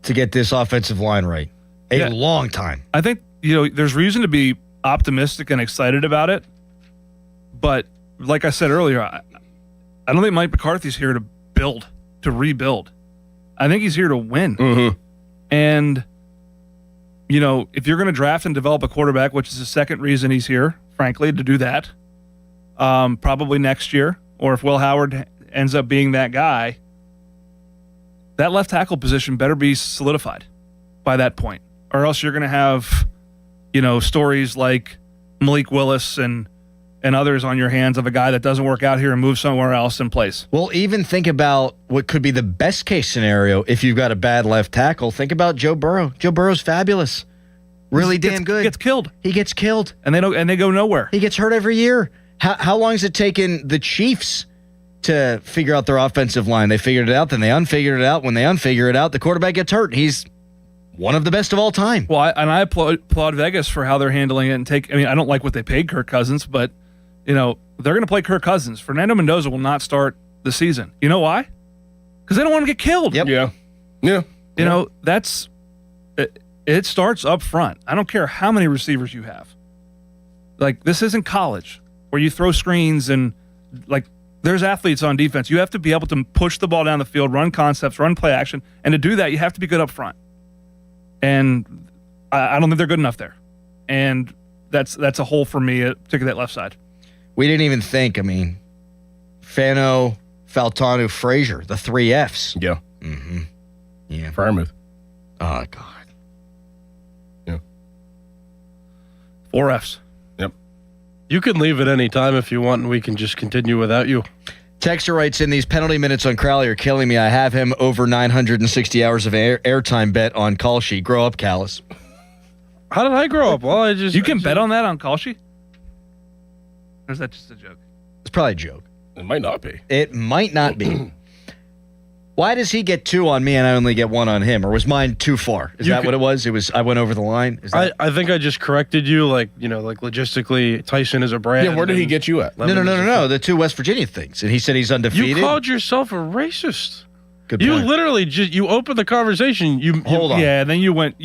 to get this offensive line right. A long time. I think, there's reason to be optimistic and excited about it. But like I said earlier, I don't think Mike McCarthy's here to rebuild. I think he's here to win. And, if you're going to draft and develop a quarterback, which is the second reason he's here, frankly, to do that, probably next year, or if Will Howard ends up being that guy, that left tackle position better be solidified by that point, or else you're going to have, stories like Malik Willis and others on your hands of a guy that doesn't work out here and moves somewhere else in place. Well, even think about what could be the best case scenario if you've got a bad left tackle. Think about Joe Burrow. Joe Burrow's fabulous. Really damn good. Gets killed. He gets killed. And they go nowhere. He gets hurt every year. How long has it taken the Chiefs to figure out their offensive line? They figured it out, then they unfigured it out. When they unfigure it out, the quarterback gets hurt. He's one of the best of all time. Well, I applaud Vegas for how they're handling it. I don't like what they paid Kirk Cousins, but they're going to play Kirk Cousins. Fernando Mendoza will not start the season. You know why? Because they don't want to get killed. Yep. Yeah. That's it starts up front. I don't care how many receivers you have. Like, this isn't college where you throw screens and, like, there's athletes on defense. You have to be able to push the ball down the field, run concepts, run play action. And to do that, you have to be good up front. And I don't think they're good enough there. And that's a hole for me, particularly that left side. We didn't even think, Fano, Fantanu, Frazier, the 3 Fs. Yeah. Yeah. Firemouth. Oh, God. Yeah. 4 Fs. Yep. You can leave at any time if you want, and we can just continue without you. Texter writes in, these penalty minutes on Crowley are killing me. I have him over 960 hours of airtime bet on call sheet. Grow up, Callis. How did I grow up? Well, You can bet on that on call sheet? Or is that just a joke? It's probably a joke. It might not be. It might not be. Why does he get 2 on me and I only get 1 on him? Or was mine too far? Is that what it was? I went over the line? I think I just corrected you, like logistically, Tyson is a brand. Yeah, where did he get you at? No. The 2 West Virginia things. And he said he's undefeated. You called yourself a racist. Good you point. literally you opened the conversation. Hold on. Yeah, then you went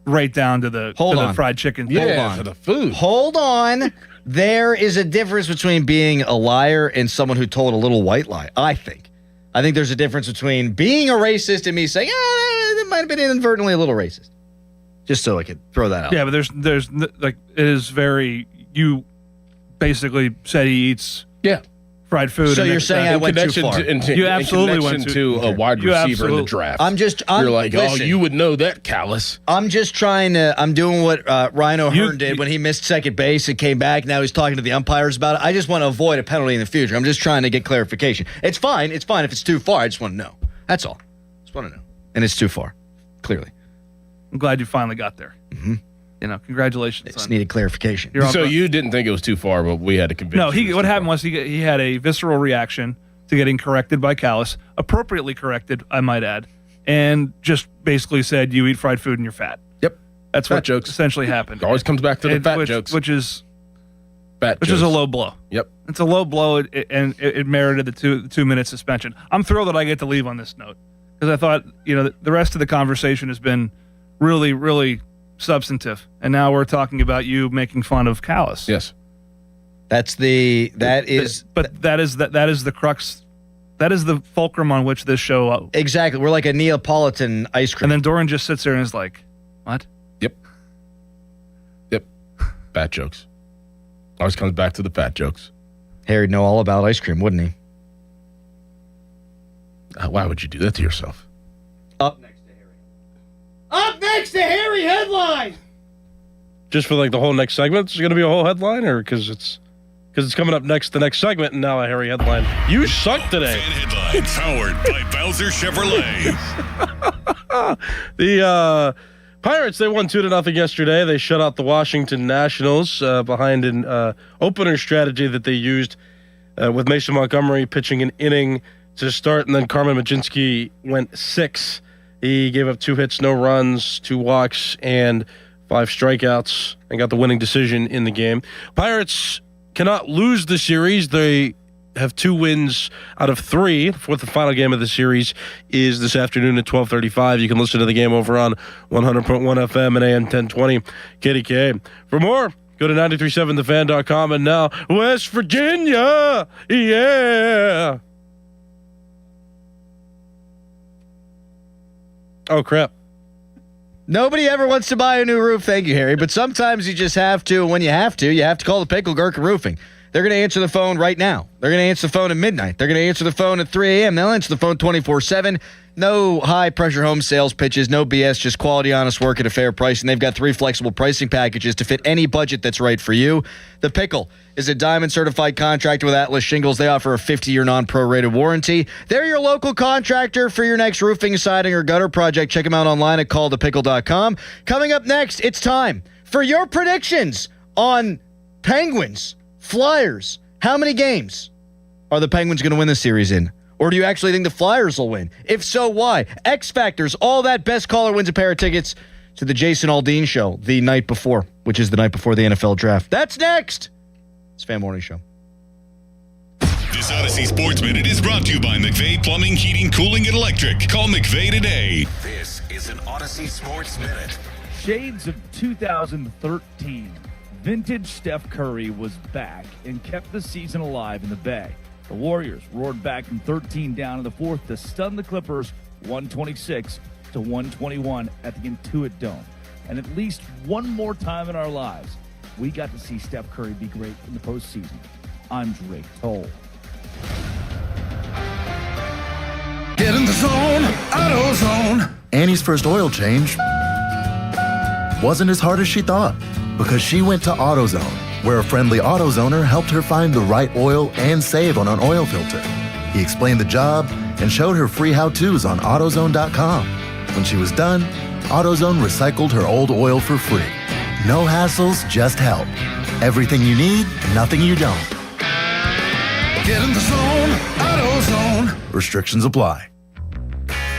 right down to the fried chicken. Yeah, for the food. Hold on. There is a difference between being a liar and someone who told a little white lie, I think. I think there's a difference between being a racist and me saying, it might have been inadvertently a little racist. Just so I could throw that out. Yeah, but there's like, it is very, you basically said he eats fried food. So you're saying I went too far? You absolutely went to a wide receiver in the draft. You're like, listen, you would know that, Callus. I'm doing what Ryan O'Hearn did when he missed second base and came back. Now he's talking to the umpires about it. I just want to avoid a penalty in the future. I'm just trying to get clarification. It's fine. It's fine if it's too far. I just want to know. That's all. Just want to know. And it's too far, clearly. I'm glad you finally got there. Mm-hmm. Congratulations. Just needed clarification. So you didn't think it was too far, but we had to convince you. No, what happened was he had a visceral reaction to getting corrected by Callus, appropriately corrected, I might add, and just basically said, you eat fried food and you're fat. Yep. That's fat what jokes. Essentially happened. It always comes back to the fat jokes. Which is fat is a low blow. Yep. It's a low blow, and it merited the 2-minute suspension. I'm thrilled that I get to leave on this note because I thought, the rest of the conversation has been really, really substantive, and now we're talking about you making fun of Callus. Yes, that is the crux. That is the fulcrum on which this show. Exactly, we're like a Neapolitan ice cream. And then Doran just sits there and is like, "What?" Yep. Fat jokes. Always comes back to the fat jokes. Harry'd know all about ice cream, wouldn't he? Why would you do that to yourself? Up next to Harry headline. Just for the whole next segment, it's going to be a whole headline, or because it's coming up next, the next segment, and now a Harry headline. You suck today. Fan headlines powered by Bowser Chevrolet. The Pirates, they won 2-0 yesterday. They shut out the Washington Nationals behind an opener strategy that they used with Mason Montgomery pitching an inning to start, and then Carmen Majinski went 6. He gave up 2 hits, no runs, 2 walks, and 5 strikeouts, and got the winning decision in the game. Pirates cannot lose the series. They have 2 wins out of 3. The fourth and final game of the series is this afternoon at 12:35. You can listen to the game over on 100.1 FM and AM 1020 KDKA. For more, go to 937thefan.com. And now, West Virginia, yeah. Oh, crap. Nobody ever wants to buy a new roof. Thank you, Harry. But sometimes you just have to. And when you have to call the Pickle Gherkin Roofing. They're going to answer the phone right now. They're going to answer the phone at midnight. They're going to answer the phone at 3 a.m. They'll answer the phone 24/7. No high-pressure home sales pitches, no BS, just quality, honest work at a fair price. And they've got 3 flexible pricing packages to fit any budget that's right for you. The Pickle is a diamond-certified contractor with Atlas Shingles. They offer a 50-year non-prorated warranty. They're your local contractor for your next roofing, siding, or gutter project. Check them out online at callthepickle.com. Coming up next, it's time for your predictions on Penguins, Flyers. How many games are the Penguins going to win this series in? Or do you actually think the Flyers will win? If so, why? X Factors, all that. Best caller wins a pair of tickets to the Jason Aldean show the night before, which is the night before the NFL draft. That's next. It's Fan Morning Show. This Odyssey Sports Minute is brought to you by McVeigh Plumbing, Heating, Cooling, and Electric. Call McVeigh today. This is an Odyssey Sports Minute. Shades of 2013. Vintage Steph Curry was back and kept the season alive in the Bay. The Warriors roared back from 13 down in the fourth to stun the Clippers 126-121 at the Intuit Dome. And at least one more time in our lives, we got to see Steph Curry be great in the postseason. I'm Drake Toll. Get in the zone, AutoZone. Annie's first oil change wasn't as hard as she thought because she went to AutoZone, where a friendly AutoZoner helped her find the right oil and save on an oil filter. He explained the job and showed her free how-tos on AutoZone.com. When she was done, AutoZone recycled her old oil for free. No hassles, just help. Everything you need, nothing you don't. Get in the zone, AutoZone. Restrictions apply.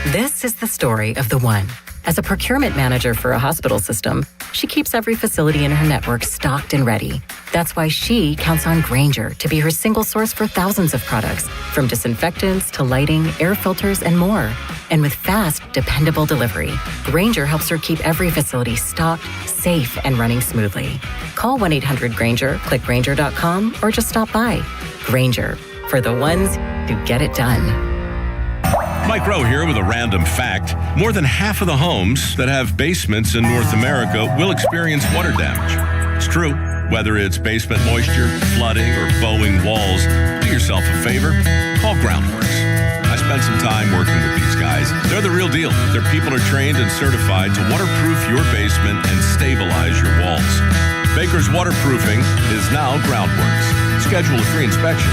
This is the story of the one. As a procurement manager for a hospital system, she keeps every facility in her network stocked and ready. That's why she counts on Grainger to be her single source for thousands of products, from disinfectants to lighting, air filters, and more. And with fast, dependable delivery, Grainger helps her keep every facility stocked, safe, and running smoothly. Call 1-800-GRAINGER, click Grainger.com, or just stop by. Grainger, for the ones who get it done. Mike Rowe here with a random fact. More than half of the homes that have basements in North America will experience water damage. It's true. Whether it's basement moisture, flooding, or bowing walls, do yourself a favor. Call Groundworks. I spent some time working with these guys. They're the real deal. Their people are trained and certified to waterproof your basement and stabilize your walls. Baker's Waterproofing is now Groundworks. Schedule a free inspection.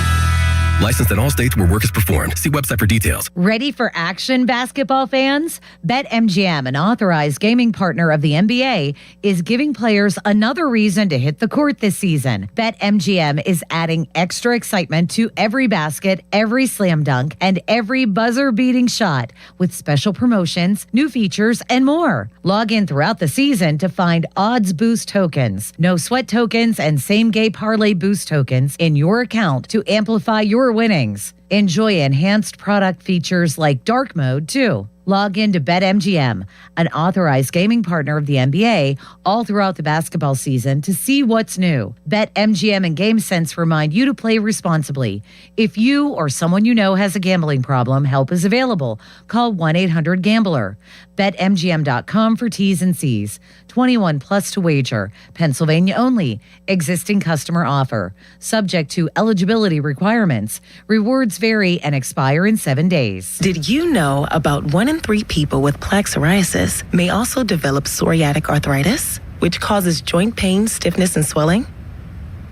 Licensed in all states where work is performed. See website for details. Ready for action, basketball fans? BetMGM, an authorized gaming partner of the NBA, is giving players another reason to hit the court this season. BetMGM is adding extra excitement to every basket, every slam dunk, and every buzzer-beating shot with special promotions, new features, and more. Log in throughout the season to find odds boost tokens, no sweat tokens, and same-game parlay boost tokens in your account to amplify your winnings. Enjoy enhanced product features like dark mode too. Log in to BetMGM, an authorized gaming partner of the NBA, all throughout the basketball season to see what's new. BetMGM and GameSense remind you to play responsibly. If you or someone you know has a gambling problem, help is available. Call 1-800-GAMBLER. BetMGM.com for T's and C's. 21 plus to wager. Pennsylvania only. Existing customer offer. Subject to eligibility requirements. Rewards vary and expire in 7 days. Did you know about 1 in 3 people with plaque psoriasis may also develop psoriatic arthritis, which causes joint pain, stiffness, and swelling?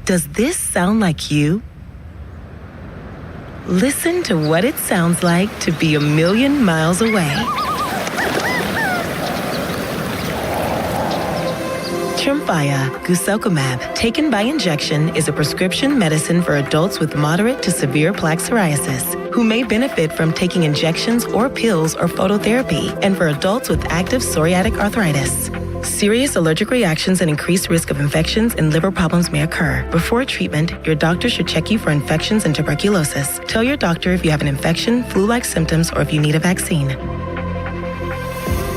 Does this sound like you? Listen to what it sounds like to be a million miles away. Tremfya guselkumab, taken by injection, is a prescription medicine for adults with moderate to severe plaque psoriasis who may benefit from taking injections or pills or phototherapy, and for adults with active psoriatic arthritis. Serious allergic reactions and increased risk of infections and liver problems may occur. Before treatment, your doctor should check you for infections and tuberculosis. Tell your doctor if you have an infection, flu-like symptoms, or if you need a vaccine.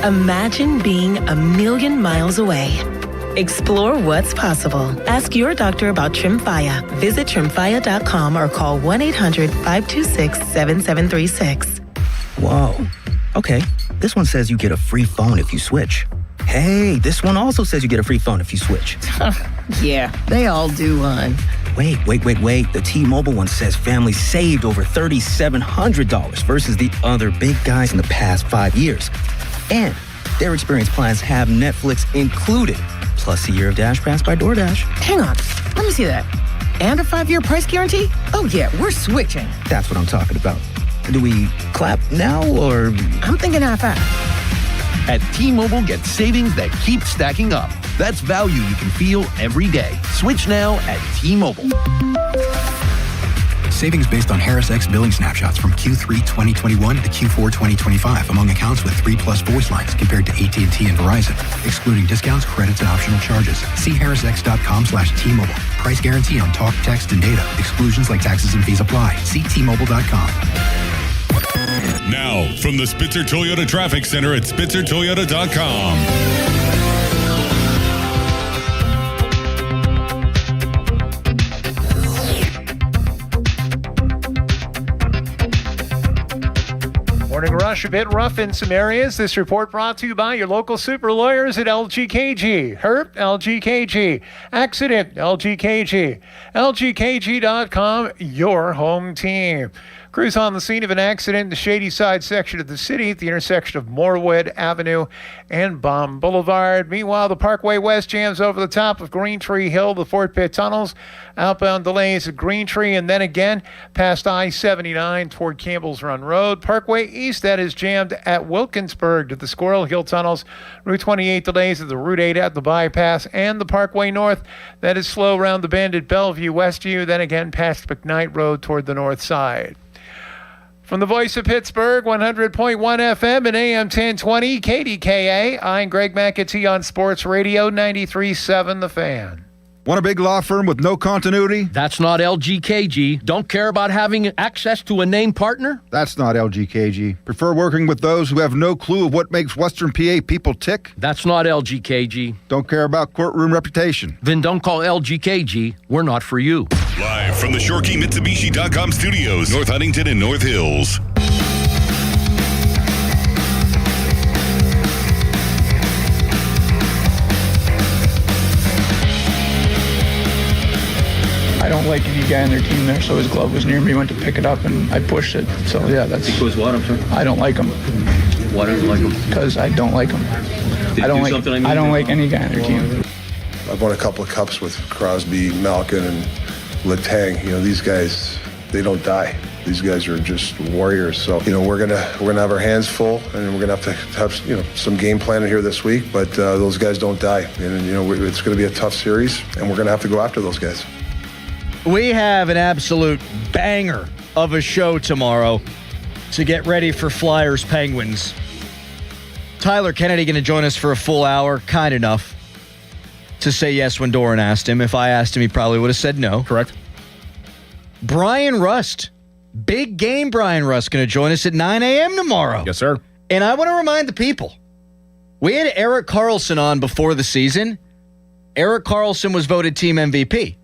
Imagine being a million miles away. Explore what's possible. Ask your doctor about Tremfya. Visit Tremfya.com or call 1-800-526-7736. Whoa. Okay. This one says you get a free phone if you switch. Hey, this one also says you get a free phone if you switch. Yeah, they all do, hon. Wait. The T-Mobile one says families saved over $3,700 versus the other big guys in the past 5 years. And their experience plans have Netflix included, plus a year of Dash Pass by DoorDash. Hang on, let me see that. And a 5-year price guarantee? Oh yeah, we're switching. That's what I'm talking about. Do we clap now or? I'm thinking high five. At T-Mobile, get savings that keep stacking up. That's value you can feel every day. Switch now at T-Mobile. Savings based on Harris X billing snapshots from Q3 2021 to Q4 2025 among accounts with 3+ voice lines compared to AT&T and Verizon, excluding discounts, credits, and optional charges. See harrisx.com/T-Mobile. Price guarantee on talk, text, and data. Exclusions like taxes and fees apply. See T-Mobile.com. Now, from the Spitzer Toyota Traffic Center at SpitzerToyota.com. Morning rush a bit rough in some areas. This report brought to you by your local super lawyers at LGKG. Hurt? LGKG. Accident? LGKG. LGKG.com, your home team. Crews on the scene of an accident in the Shady Side section of the city at the intersection of Moorwood Avenue and Baum Boulevard. Meanwhile, the Parkway West jams over the top of Green Tree Hill, the Fort Pitt tunnels. Outbound delays at Green Tree and then again past I-79 toward Campbell's Run Road. Parkway East, that is jammed at Wilkinsburg to the Squirrel Hill tunnels. Route 28 delays at the Route 8 at the bypass and the Parkway North. That is slow around the bend at Bellevue, Westview, then again past McKnight Road toward the north side. From the voice of Pittsburgh, 100.1 FM and AM 1020, KDKA, I'm Greg McAtee on Sports Radio 93.7 The Fan. Want a big law firm with no continuity? That's not LGKG. Don't care about having access to a named partner? That's not LGKG. Prefer working with those who have no clue of what makes Western PA people tick? That's not LGKG. Don't care about courtroom reputation? Then don't call LGKG. We're not for you. Live from the ShoreKeyMitsubishi.com studios, North Huntington and North Hills. like any guy on their team there, so his glove was near me, went to pick it up, and I pushed it. So, yeah, that's... Because what, I'm sorry? I don't like him. Why don't you like him? Because I don't like him. I don't like any guy on their team. I've won a couple of cups with Crosby, Malkin, and Letang. These guys, they don't die. These guys are just warriors. So, we're gonna have our hands full, and we're gonna have some game planning here this week. But those guys don't die, and it's gonna be a tough series, and we're gonna have to go after those guys. We have an absolute banger of a show tomorrow to get ready for Flyers Penguins. Tyler Kennedy going to join us for a full hour, kind enough to say yes when Doran asked him. If I asked him, he probably would have said no. Correct. Brian Rust, big game Brian Rust, going to join us at 9 a.m. tomorrow. Yes, sir. And I want to remind the people, we had Erik Karlsson on before the season. Erik Karlsson was voted team MVP.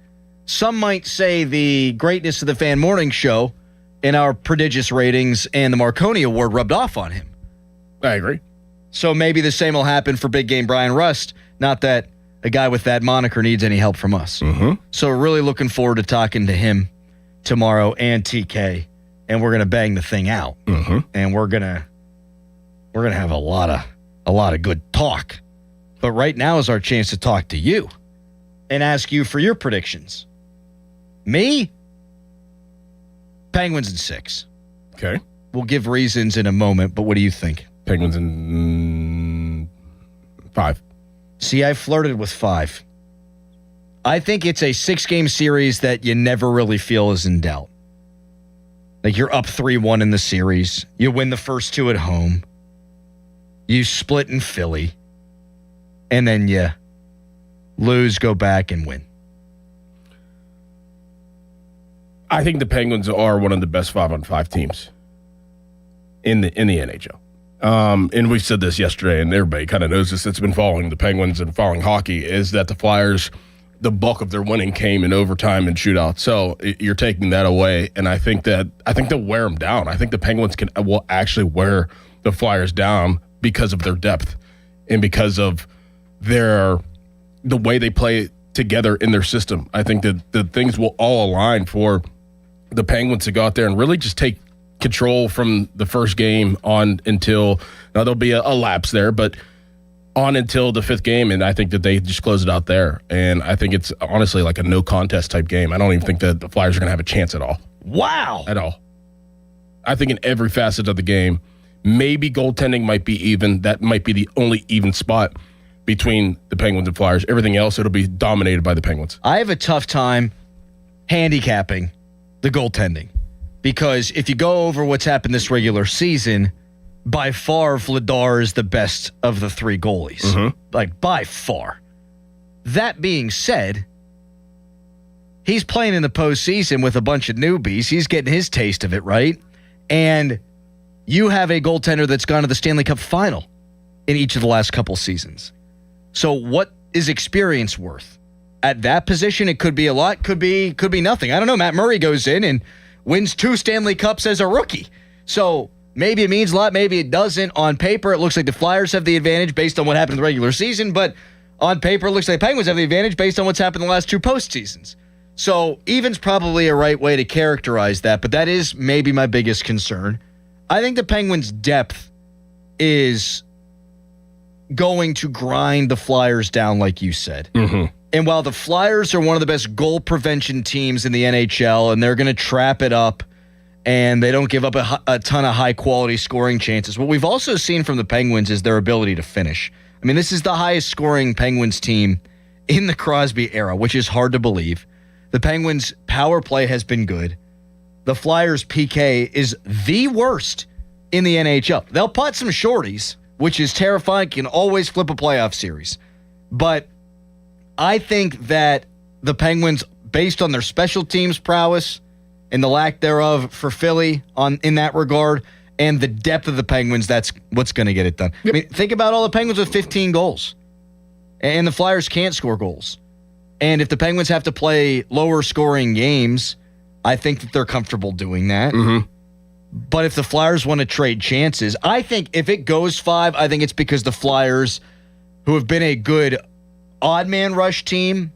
Some might say the greatness of the Fan Morning Show and our prodigious ratings and the Marconi Award rubbed off on him. I agree. So maybe the same will happen for big game Brian Rust. Not that a guy with that moniker needs any help from us. Mm-hmm. So we're really looking forward to talking to him tomorrow and TK, and we're gonna bang the thing out. Mm-hmm. And we're gonna have a lot of good talk. But right now is our chance to talk to you and ask you for your predictions. Me? Penguins in 6. Okay. We'll give reasons in a moment, but what do you think? Penguins in 5. See, I flirted with 5. I think it's a 6-game series that you never really feel is in doubt. Like you're up 3-1 in the series. You win the first 2 at home. You split in Philly. And then you lose, go back, and win. I think the Penguins are one of the best 5-on-5 teams in the NHL. And we said this yesterday, and everybody kind of knows this. It's been following the Penguins and following hockey. Is that the Flyers, the bulk of their winning came in overtime and shootout. So you're taking that away, and I think they'll wear them down. I think the Penguins will actually wear the Flyers down because of their depth and because of the way they play together in their system. I think that the things will all align for the Penguins to go out there and really just take control from the first game on until, now there'll be a lapse there, but on until the 5th game, and I think that they just close it out there. And I think it's honestly like a no contest type game. I don't even think that the Flyers are going to have a chance at all. Wow. At all. I think in every facet of the game, maybe goaltending might be even. That might be the only even spot between the Penguins and Flyers. Everything else, it'll be dominated by the Penguins. I have a tough time handicapping the goaltending because if you go over what's happened this regular season, by far Vladar is the best of the 3 goalies. Mm-hmm. Like, by far. That being said, he's playing in the postseason with a bunch of newbies. He's getting his taste of it, right? And you have a goaltender that's gone to the Stanley Cup final in each of the last couple seasons. So what is experience worth? At that position, it could be a lot, could be nothing. I don't know. Matt Murray goes in and wins 2 Stanley Cups as a rookie. So maybe it means a lot, maybe it doesn't. On paper, it looks like the Flyers have the advantage based on what happened in the regular season, but on paper, it looks like the Penguins have the advantage based on what's happened in the last 2 postseasons. So even's probably a right way to characterize that, but that is maybe my biggest concern. I think the Penguins' depth is going to grind the Flyers down, like you said. Mm-hmm. And while the Flyers are one of the best goal prevention teams in the NHL, and they're going to trap it up, and they don't give up a ton of high-quality scoring chances, what we've also seen from the Penguins is their ability to finish. I mean, this is the highest-scoring Penguins team in the Crosby era, which is hard to believe. The Penguins' power play has been good. The Flyers' PK is the worst in the NHL. They'll putt some shorties, which is terrifying, can always flip a playoff series. But I think that the Penguins, based on their special teams prowess and the lack thereof for Philly in that regard, and the depth of the Penguins, that's what's going to get it done. Yep. I mean, think about all the Penguins with 15 goals. And the Flyers can't score goals. And if the Penguins have to play lower scoring games, I think that they're comfortable doing that. Mm-hmm. But if the Flyers want to trade chances, I think if it goes 5, I think it's because the Flyers, who have been a good odd man rush team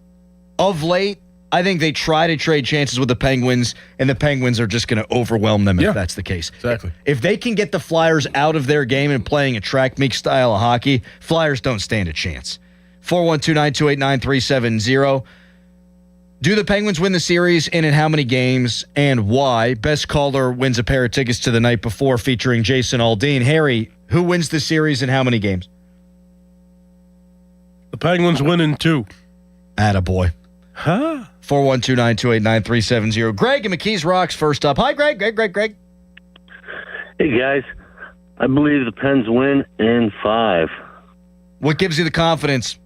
of late, I think they try to trade chances with the Penguins, and the Penguins are just going to overwhelm them if that's the case. Exactly. If they can get the Flyers out of their game and playing a track meet style of hockey, Flyers don't stand a chance. 412-928-9370. Do the Penguins win the series, and in how many games, and why? Best caller wins a pair of tickets to the night before featuring Jason Aldean. Harry, who wins the series and how many games? The Penguins win in 2. Attaboy. Huh? 412-928-9370. Greg and McKees Rocks first up. Hi, Greg. Greg. Hey, guys. I believe the Pens win in 5. What gives you the confidence?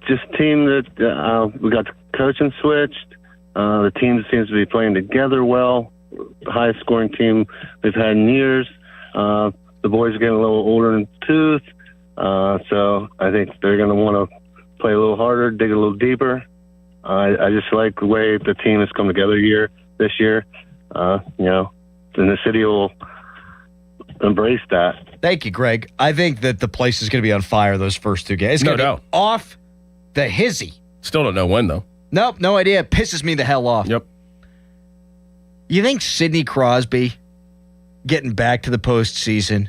Just team that we got the coaching switched. The team seems to be playing together well. Highest scoring team we've had in years. The boys are getting a little older in the tooth. So I think they're going to want to play a little harder, dig a little deeper. I just like the way the team has come together this year. And the city will embrace that. Thank you, Greg. I think that the place is going to be on fire those first 2 games. It's going to be off the hizzy. Still don't know when, though. Nope, no idea. It pisses me the hell off. Yep. You think Sidney Crosby getting back to the postseason,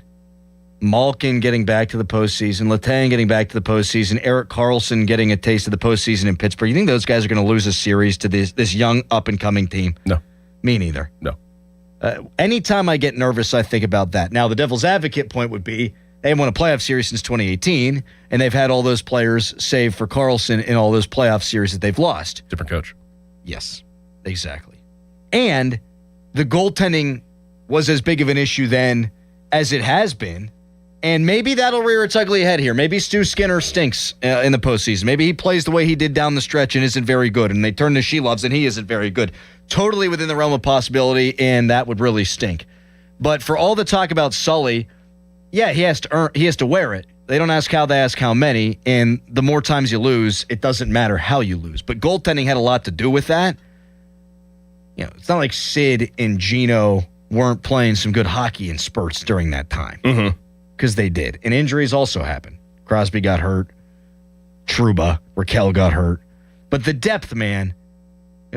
Malkin getting back to the postseason, Letang getting back to the postseason, Erik Karlsson getting a taste of the postseason in Pittsburgh, you think those guys are going to lose a series to this young up-and-coming team? No. Me neither. No. Anytime I get nervous, I think about that. Now, the devil's advocate point would be they haven't won a playoff series since 2018, and they've had all those players save for Karlsson in all those playoff series that they've lost. Different coach. Yes, exactly. And the goaltending was as big of an issue then as it has been, and maybe that'll rear its ugly head here. Maybe Stu Skinner stinks in the postseason. Maybe he plays the way he did down the stretch and isn't very good, and they turn to Shelovs and he isn't very good. Totally within the realm of possibility, and that would really stink. But for all the talk about Sully, yeah, he has to wear it. They don't ask how, they ask how many, and the more times you lose, it doesn't matter how you lose. But goaltending had a lot to do with that. It's not like Sid and Gino weren't playing some good hockey in spurts during that time. Because they did. And injuries also happened. Crosby got hurt. Trouba, Raquel got hurt. But the depth, man.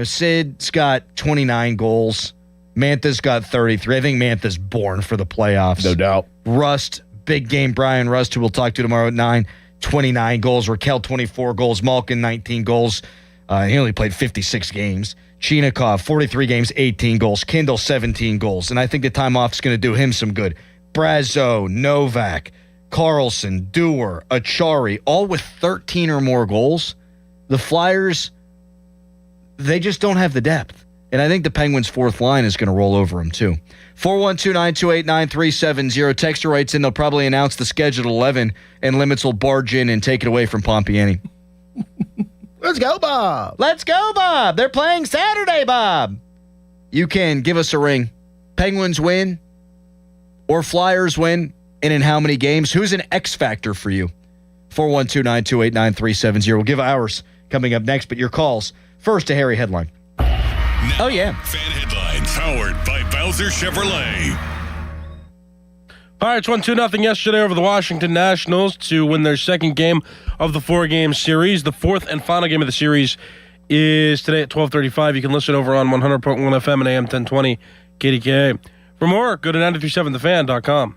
Sid's got 29 goals. Mantha's got 33. I think Mantha's born for the playoffs. No doubt. Rust, big game Brian Rust, who we'll talk to tomorrow at 9, 29 goals. Raquel, 24 goals. Malkin, 19 goals. He only played 56 games. Chinikov, 43 games, 18 goals. Kindle, 17 goals. And I think the time off is going to do him some good. Brazo, Novak, Karlsson, Dewar, Achari, all with 13 or more goals. The Flyers, they just don't have the depth. And I think the Penguins' fourth line is going to roll over them, too. 412-928-9370. Texter writes in, they'll probably announce the schedule at 11, and Limits will barge in and take it away from Pompiani. Let's go, Bob. Let's go, Bob. They're playing Saturday, Bob. You can give us a ring. Penguins win or Flyers win, and in how many games? Who's an X factor for you? 412-928-9370. We'll give ours coming up next, but your calls. First, a Harry headline. Now, yeah. Fan headlines powered by Bowser Chevrolet. Pirates won 2-0 yesterday over the Washington Nationals to win their second game of the 4-game series. The fourth and final game of the series is today at 12:35. You can listen over on 100.1 FM and AM 1020 KDKA. For more, go to 937thefan.com.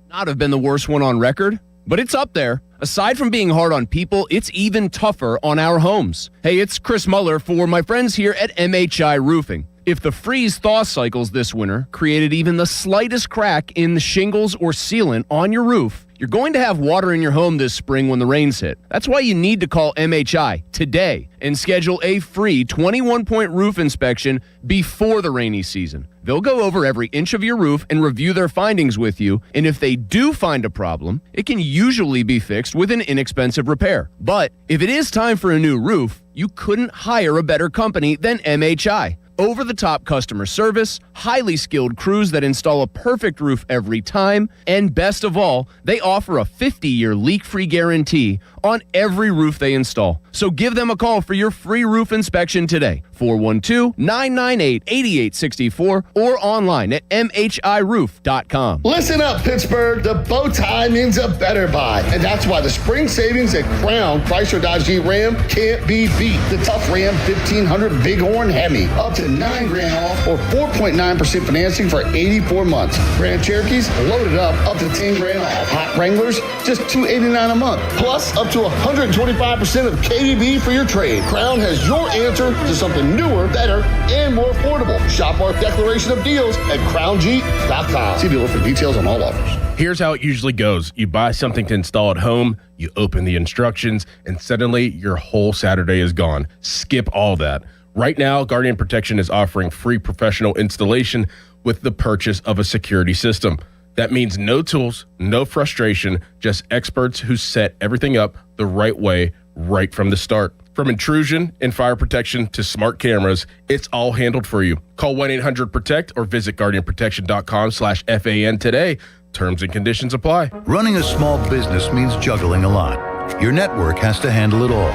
Not have been the worst one on record, but it's up there. Aside from being hard on people, it's even tougher on our homes. Hey, it's Chris Muller for my friends here at MHI Roofing. If the freeze-thaw cycles this winter created even the slightest crack in the shingles or sealant on your roof, you're going to have water in your home this spring when the rains hit. That's why you need to call MHI today and schedule a free 21-point roof inspection before the rainy season. They'll go over every inch of your roof and review their findings with you, and if they do find a problem, it can usually be fixed with an inexpensive repair. But if it is time for a new roof, you couldn't hire a better company than MHI. Over-the-top customer service, highly skilled crews that install a perfect roof every time, and best of all, they offer a 50-year leak-free guarantee on every roof they install. So give them a call for your free roof inspection today. 412-998-8864 or online at mhiroof.com. Listen up, Pittsburgh. The bow tie means a better buy. And that's why the spring savings at Crown Chrysler Dodge Jeep Ram can't be beat. The tough Ram 1500 Bighorn Hemi. Up to $9,000 off or 4.9% financing for 84 months. Grand Cherokees loaded up to $10,000 off. Hot Wranglers, just $289 a month. Plus up to 125% of KDB for your trade. Crown has your answer to something newer, better, and more affordable. Shop our declaration of deals at crownjeep.com. See dealer for details on all offers. Here's how it usually goes. You buy something to install at home, you open the instructions, and suddenly your whole Saturday is gone. Skip all that. Right now, Guardian Protection is offering free professional installation with the purchase of a security system. That means no tools, no frustration, just experts who set everything up the right way right from the start. From intrusion and fire protection to smart cameras, it's all handled for you. Call 1-800-PROTECT or visit guardianprotection.com/FAN today. Terms and conditions apply. Running a small business means juggling a lot. Your network has to handle it all.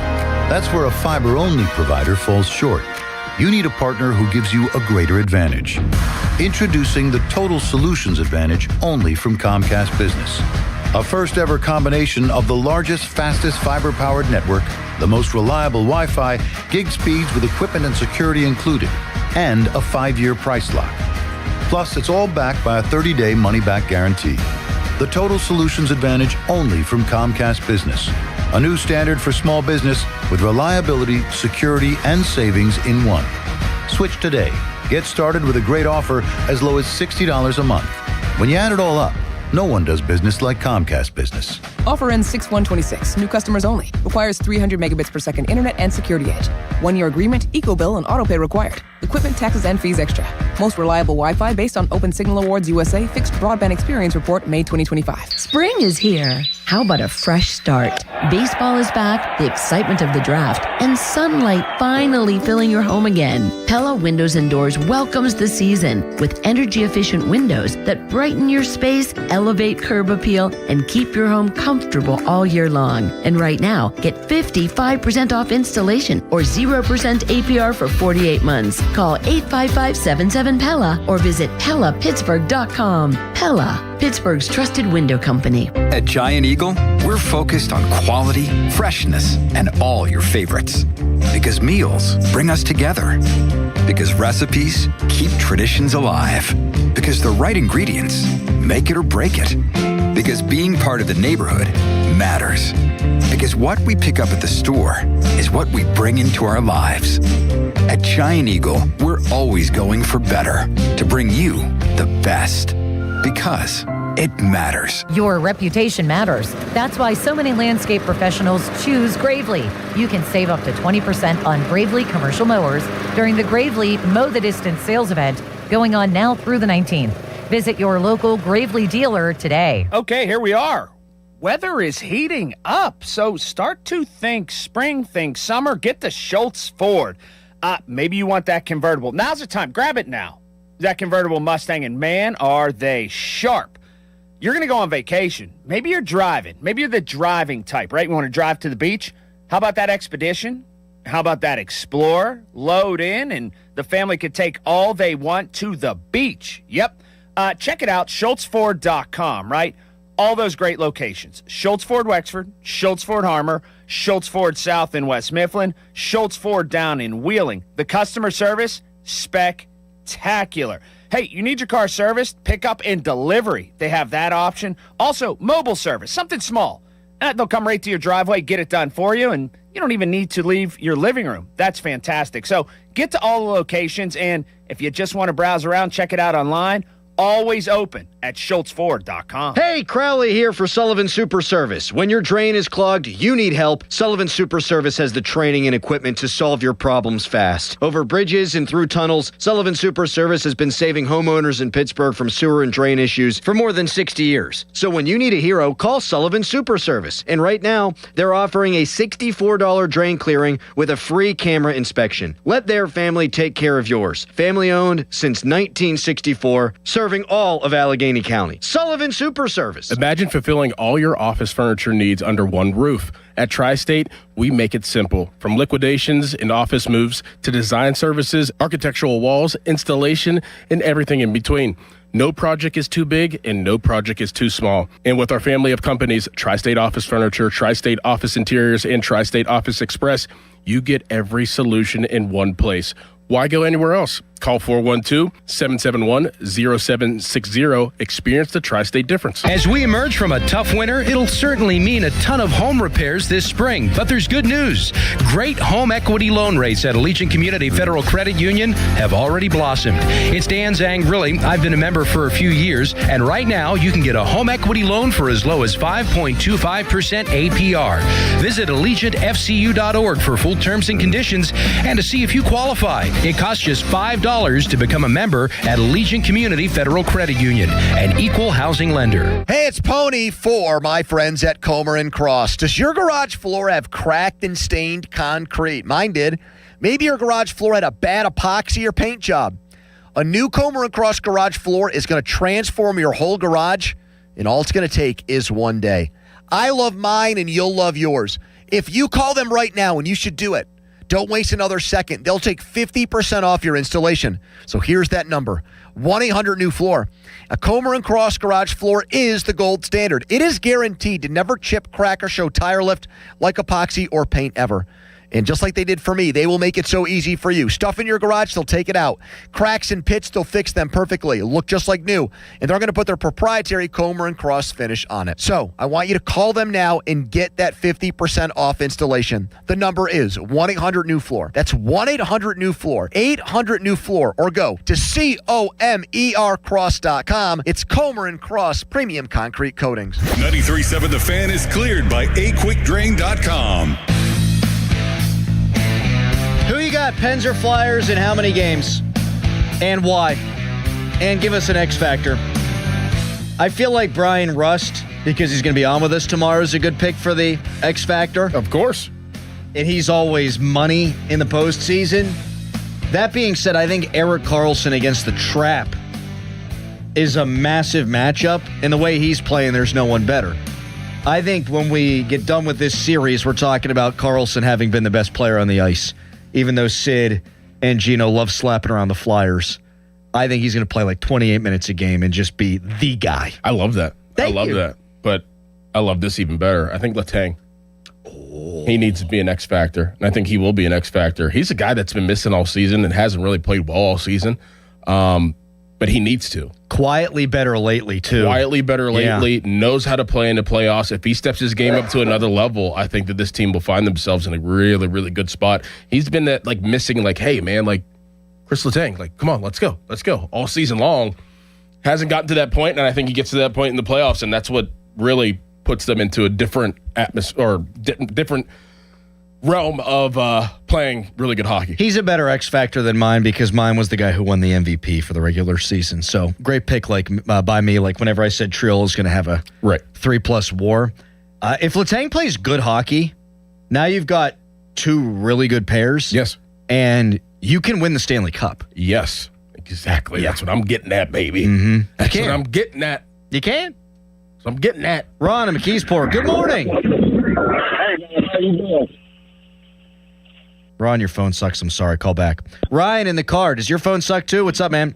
That's where a fiber-only provider falls short. You need a partner who gives you a greater advantage. Introducing the Total Solutions Advantage only from Comcast Business. A first-ever combination of the largest, fastest fiber-powered network, the most reliable Wi-Fi, gig speeds with equipment and security included, and a 5-year price lock. Plus, it's all backed by a 30-day money-back guarantee. The Total Solutions Advantage only from Comcast Business. A new standard for small business with reliability, security, and savings in one. Switch today. Get started with a great offer as low as $60 a month. When you add it all up, no one does business like Comcast Business. Offer ends 6/1/26. New customers only. Requires 300 megabits per second internet and security edge. 1-year agreement, eco-bill, and autopay required. Equipment, taxes, and fees extra. Most reliable Wi-Fi based on Open Signal Awards USA Fixed Broadband Experience Report, May 2025. Spring is here. How about a fresh start? Baseball is back, the excitement of the draft, and sunlight finally filling your home again. Pella Windows and Doors welcomes the season with energy-efficient windows that brighten your space, elevate curb appeal, and keep your home comfortable all year long. And right now, get 55% off installation or 0% APR for 48 months. Call 855-77-PELLA or visit PellaPittsburgh.com. Pella, Pittsburgh's trusted window company. At Giant Eagle, we're focused on quality, freshness, and all your favorites. Because meals bring us together. Because recipes keep traditions alive. Because the right ingredients make it or break it. Because being part of the neighborhood matters. Because what we pick up at the store is what we bring into our lives. At Giant Eagle, we're always going for better to bring you the best. Because it matters. Your reputation matters. That's why so many landscape professionals choose Gravely. You can save up to 20% on Gravely commercial mowers during the Gravely Mow the Distance sales event going on now through the 19th. Visit your local Gravely dealer today. Okay, here we are. Weather is heating up, so start to think spring, think summer. Get the Schultz Ford. Maybe you want that convertible. Now's the time. Grab it now. That convertible Mustang, and man, are they sharp. You're going to go on vacation. Maybe you're driving. Maybe you're the driving type, right? You want to drive to the beach? How about that Expedition? How about that Explorer? Load in, and the family could take all they want to the beach. Yep. Check it out, SchultzFord.com, right? All those great locations. Schultz Ford Wexford, Schultz Ford Harmer, Schultz Ford South in West Mifflin, Schultz Ford down in Wheeling. The customer service, spectacular. Hey, you need your car serviced? Pickup and delivery. They have that option. Also, mobile service, something small. They'll come right to your driveway, get it done for you, and you don't even need to leave your living room. That's fantastic. So get to all the locations, and if you just want to browse around, check it out online. Always open at SchultzFord.com. Hey, Crowley here for Sullivan Super Service. When your drain is clogged, you need help. Sullivan Super Service has the training and equipment to solve your problems fast. Over bridges and through tunnels, Sullivan Super Service has been saving homeowners in Pittsburgh from sewer and drain issues for more than 60 years. So when you need a hero, call Sullivan Super Service. And right now, they're offering a $64 drain clearing with a free camera inspection. Let their family take care of yours. Family owned since 1964, serving all of Allegheny Allegheny County. Sullivan Super Service. Imagine fulfilling all your office furniture needs under one roof. At Tri-State, we make it simple. From liquidations and office moves to design services, architectural walls, installation, and everything in between. No project is too big and no project is too small. And with our family of companies, Tri-State Office Furniture, Tri-State Office Interiors, and Tri-State Office Express, you get every solution in one place. Why go anywhere else? Call 412-771-0760. Experience the Tri-State difference. As we emerge from a tough winter, it'll certainly mean a ton of home repairs this spring. But there's good news. Great home equity loan rates at Allegiant Community Federal Credit Union have already blossomed. It's Dan Zangrilli. I've been a member for a few years, and right now you can get a home equity loan for as low as 5.25% APR. Visit AllegiantFCU.org for full terms and conditions and to see if you qualify. It costs just $5 to become a member at Allegiant Community Federal Credit Union, an equal housing lender. Hey, it's Pony for my friends at Comer and Cross. Does your garage floor have cracked and stained concrete? Mine did. Maybe your garage floor had a bad epoxy or paint job. A new Comer and Cross garage floor is going to transform your whole garage, and all it's going to take is one day. I love mine, and you'll love yours. If you call them right now, and you should do it, don't waste another second. They'll take 50% off your installation. So here's that number, 1-800-NEW-FLOOR. A Comer and Cross garage floor is the gold standard. It is guaranteed to never chip, crack, or show tire lift like epoxy or paint ever. And just like they did for me, they will make it so easy for you. Stuff in your garage, they'll take it out. Cracks and pits, they'll fix them perfectly. Look just like new. And they're going to put their proprietary Comer and Cross finish on it. So I want you to call them now and get that 50% off installation. The number is 1-800-NEW-FLOOR. That's 1-800-NEW-FLOOR. 800-NEW-FLOOR. Or go to COMERcross.com. It's Comer and Cross Premium Concrete Coatings. 93.7 The Fan is cleared by aquickdrain.com. Who you got, Pens or Flyers, and how many games? And why? And give us an X Factor. I feel like Brian Rust, because he's going to be on with us tomorrow, is a good pick for the X Factor. Of course. And he's always money in the postseason. That being said, I think Erik Karlsson against the Trap is a massive matchup. And the way he's playing, there's no one better. I think when we get done with this series, we're talking about Karlsson having been the best player on the ice. Even though Sid and Gino love slapping around the Flyers, I think he's going to play like 28 minutes a game and just be the guy. I love that. Thank I love you. that. But I love this even better. I think Letang. He needs to be an X factor, and I think he will be an X factor. He's a guy that's been missing all season and hasn't really played well all season, but he needs to. Quietly better lately, too. Yeah. Knows how to play in the playoffs. If he steps his game up to another level, I think that this team will find themselves in a really, really good spot. He's been that missing, hey, man, Chris Letang, come on, let's go all season long. Hasn't gotten to that point, and I think he gets to that point in the playoffs, and that's what really puts them into a different atmosphere or different realm of playing really good hockey. He's a better X factor than mine because mine was the guy who won the MVP for the regular season. So great pick by me. Whenever I said Trill is going to have a 3+ WAR. If Letang plays good hockey, now you've got two really good pairs. Yes. And you can win the Stanley Cup. Yes. Exactly. Yeah. That's what I'm getting at, baby. Mm-hmm. That's what I'm getting at. You can. So I'm getting at. Ron in McKeesport. Good morning. Hey, man. How you doing? Ron, your phone sucks. I'm sorry. Call back. Ryan in the car. Does your phone suck too? What's up, man?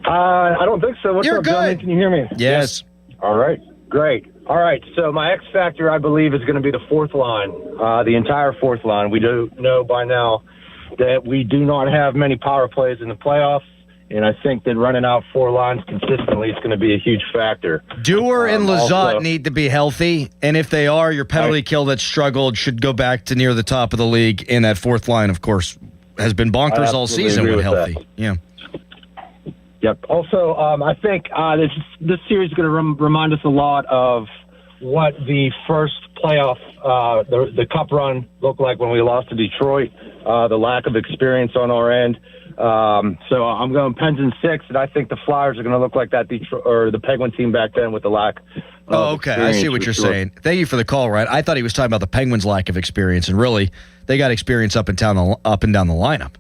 I don't think so. What's You're up, good. Johnny? Can you hear me? Yes. All right. Great. All right. So my X factor, I believe, is going to be the fourth line, the entire fourth line. We do know by now that we do not have many power plays in the playoffs, and I think that running out four lines consistently is going to be a huge factor. Dewar and Lizotte also need to be healthy, and if they are, your penalty kill that struggled should go back to near the top of the league, and that fourth line, of course, has been bonkers all season when healthy. That. Yeah. Yep. Also, I think this series is going to remind us a lot of what the first playoff, the cup run looked like when we lost to Detroit, the lack of experience on our end. So I'm going Pens in 6, and I think the Flyers are going to look like that Detroit or the Penguin team back then with the lack. Oh, okay. I see what you're saying. Thank you for the call, Ryan. I thought he was talking about the Penguins' lack of experience, and really, they got experience up and down the lineup.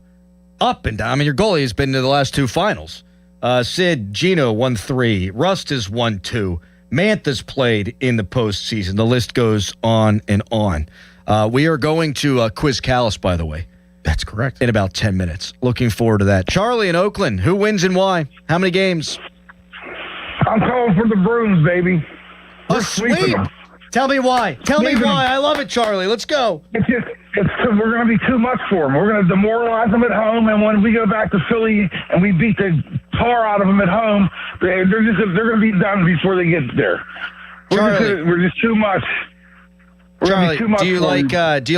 Up and down. I mean, your goalie has been to the last two finals. Sid, Gino, 1-3. Rust is 1-2. Mantha's played in the postseason. The list goes on and on. We are going to quiz Callis, by the way. That's correct. In about 10 minutes. Looking forward to that. Charlie in Oakland, who wins and why? How many games? I'm calling for the Bruins, baby. A sweep. Tell me why. Tell me why. I love it, Charlie. Let's go. We're going to be too much for them. We're going to demoralize them at home, and when we go back to Philly and we beat the tar out of them at home, they're going to be done before they get there. We're just too much. Charlie, do you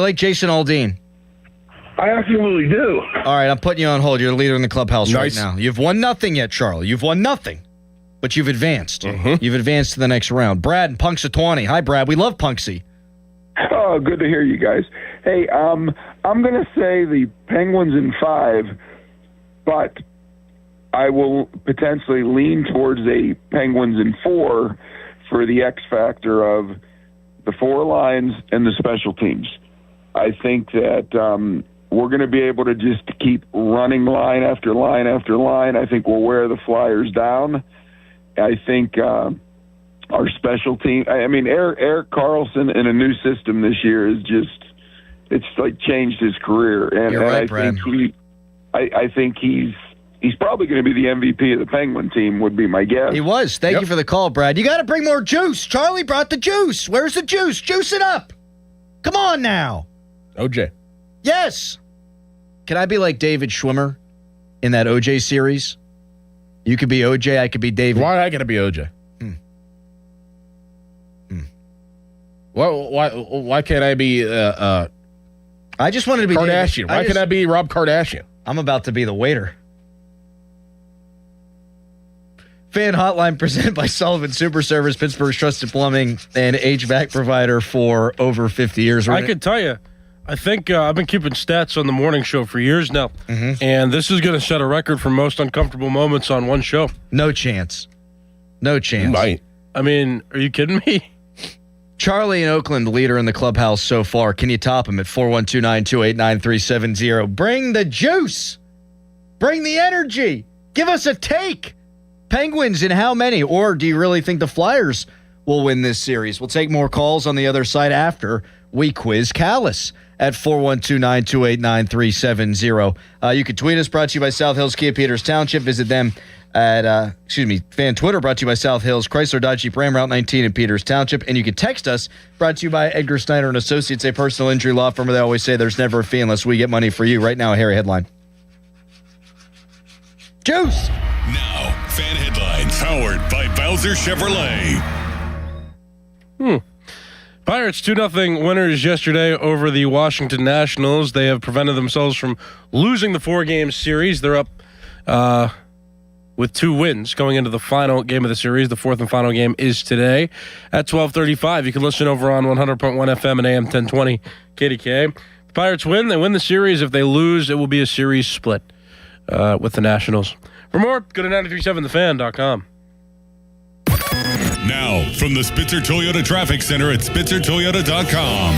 like Jason Aldean? I absolutely do. All right, I'm putting you on hold. You're the leader in the clubhouse right now. You've won nothing yet, Charlie. You've won nothing. But you've advanced. You've advanced to the next round. Brad and Punxsutawney. Hi, Brad. We love Punxsy. Oh, good to hear you guys. Hey, I'm going to say the Penguins in 5, but I will potentially lean towards a Penguins in 4 for the X factor of the 4 lines and the special teams. I think that we're going to be able to just keep running line after line after line. I think we'll wear the Flyers down. I think our special team, Eric Carlson in a new system this year is just, it's like changed his career. And, You're right, Brad. I think he's probably going to be the MVP of the Penguin team, would be my guess. He was. Thank you for the call, Brad. You got to bring more juice. Charlie brought the juice. Where's the juice? Juice it up. Come on now. OJ. Yes. Can I be like David Schwimmer in that OJ series? You could be OJ, I could be David. Why I got to be OJ? Why can't I be I just wanted to be Kardashian? David. Why can't I be Rob Kardashian? I'm about to be the waiter. Fan Hotline presented by Sullivan Super Service, Pittsburgh's trusted plumbing and HVAC provider for over 50 years. I could tell you, I think I've been keeping stats on the morning show for years now, and this is going to set a record for most uncomfortable moments on one show. No chance. No chance. Might. I mean, are you kidding me? Charlie in Oakland, the leader in the clubhouse so far. Can you top him at 412-928-9370? Bring the juice. Bring the energy. Give us a take. Penguins in how many? Or do you really think the Flyers will win this series? We'll take more calls on the other side after we quiz Callis at 412-928-9370. You can tweet us, brought to you by South Hills Kia Peters Township. Visit them at, fan Twitter, brought to you by South Hills Chrysler Dodge Jeep Ram Route 19 in Peters Township. And you can text us, brought to you by Edgar Snyder and Associates, a personal injury law firm where they always say there's never a fee unless we get money for you. Right now, a Harry headline. Juice! Now, fan headlines powered by Bowser Chevrolet. Pirates 2-0 winners yesterday over the Washington Nationals. They have prevented themselves from losing the 4-game series. They're up with 2 wins going into the final game of the series. The 4th and final game is today at 12:35. You can listen over on 100.1 FM and AM 1020 KDK. The Pirates win. They win the series. If they lose, it will be a series split with the Nationals. For more, go to 937thefan.com. Now, from the Spitzer Toyota Traffic Center at spitzertoyota.com.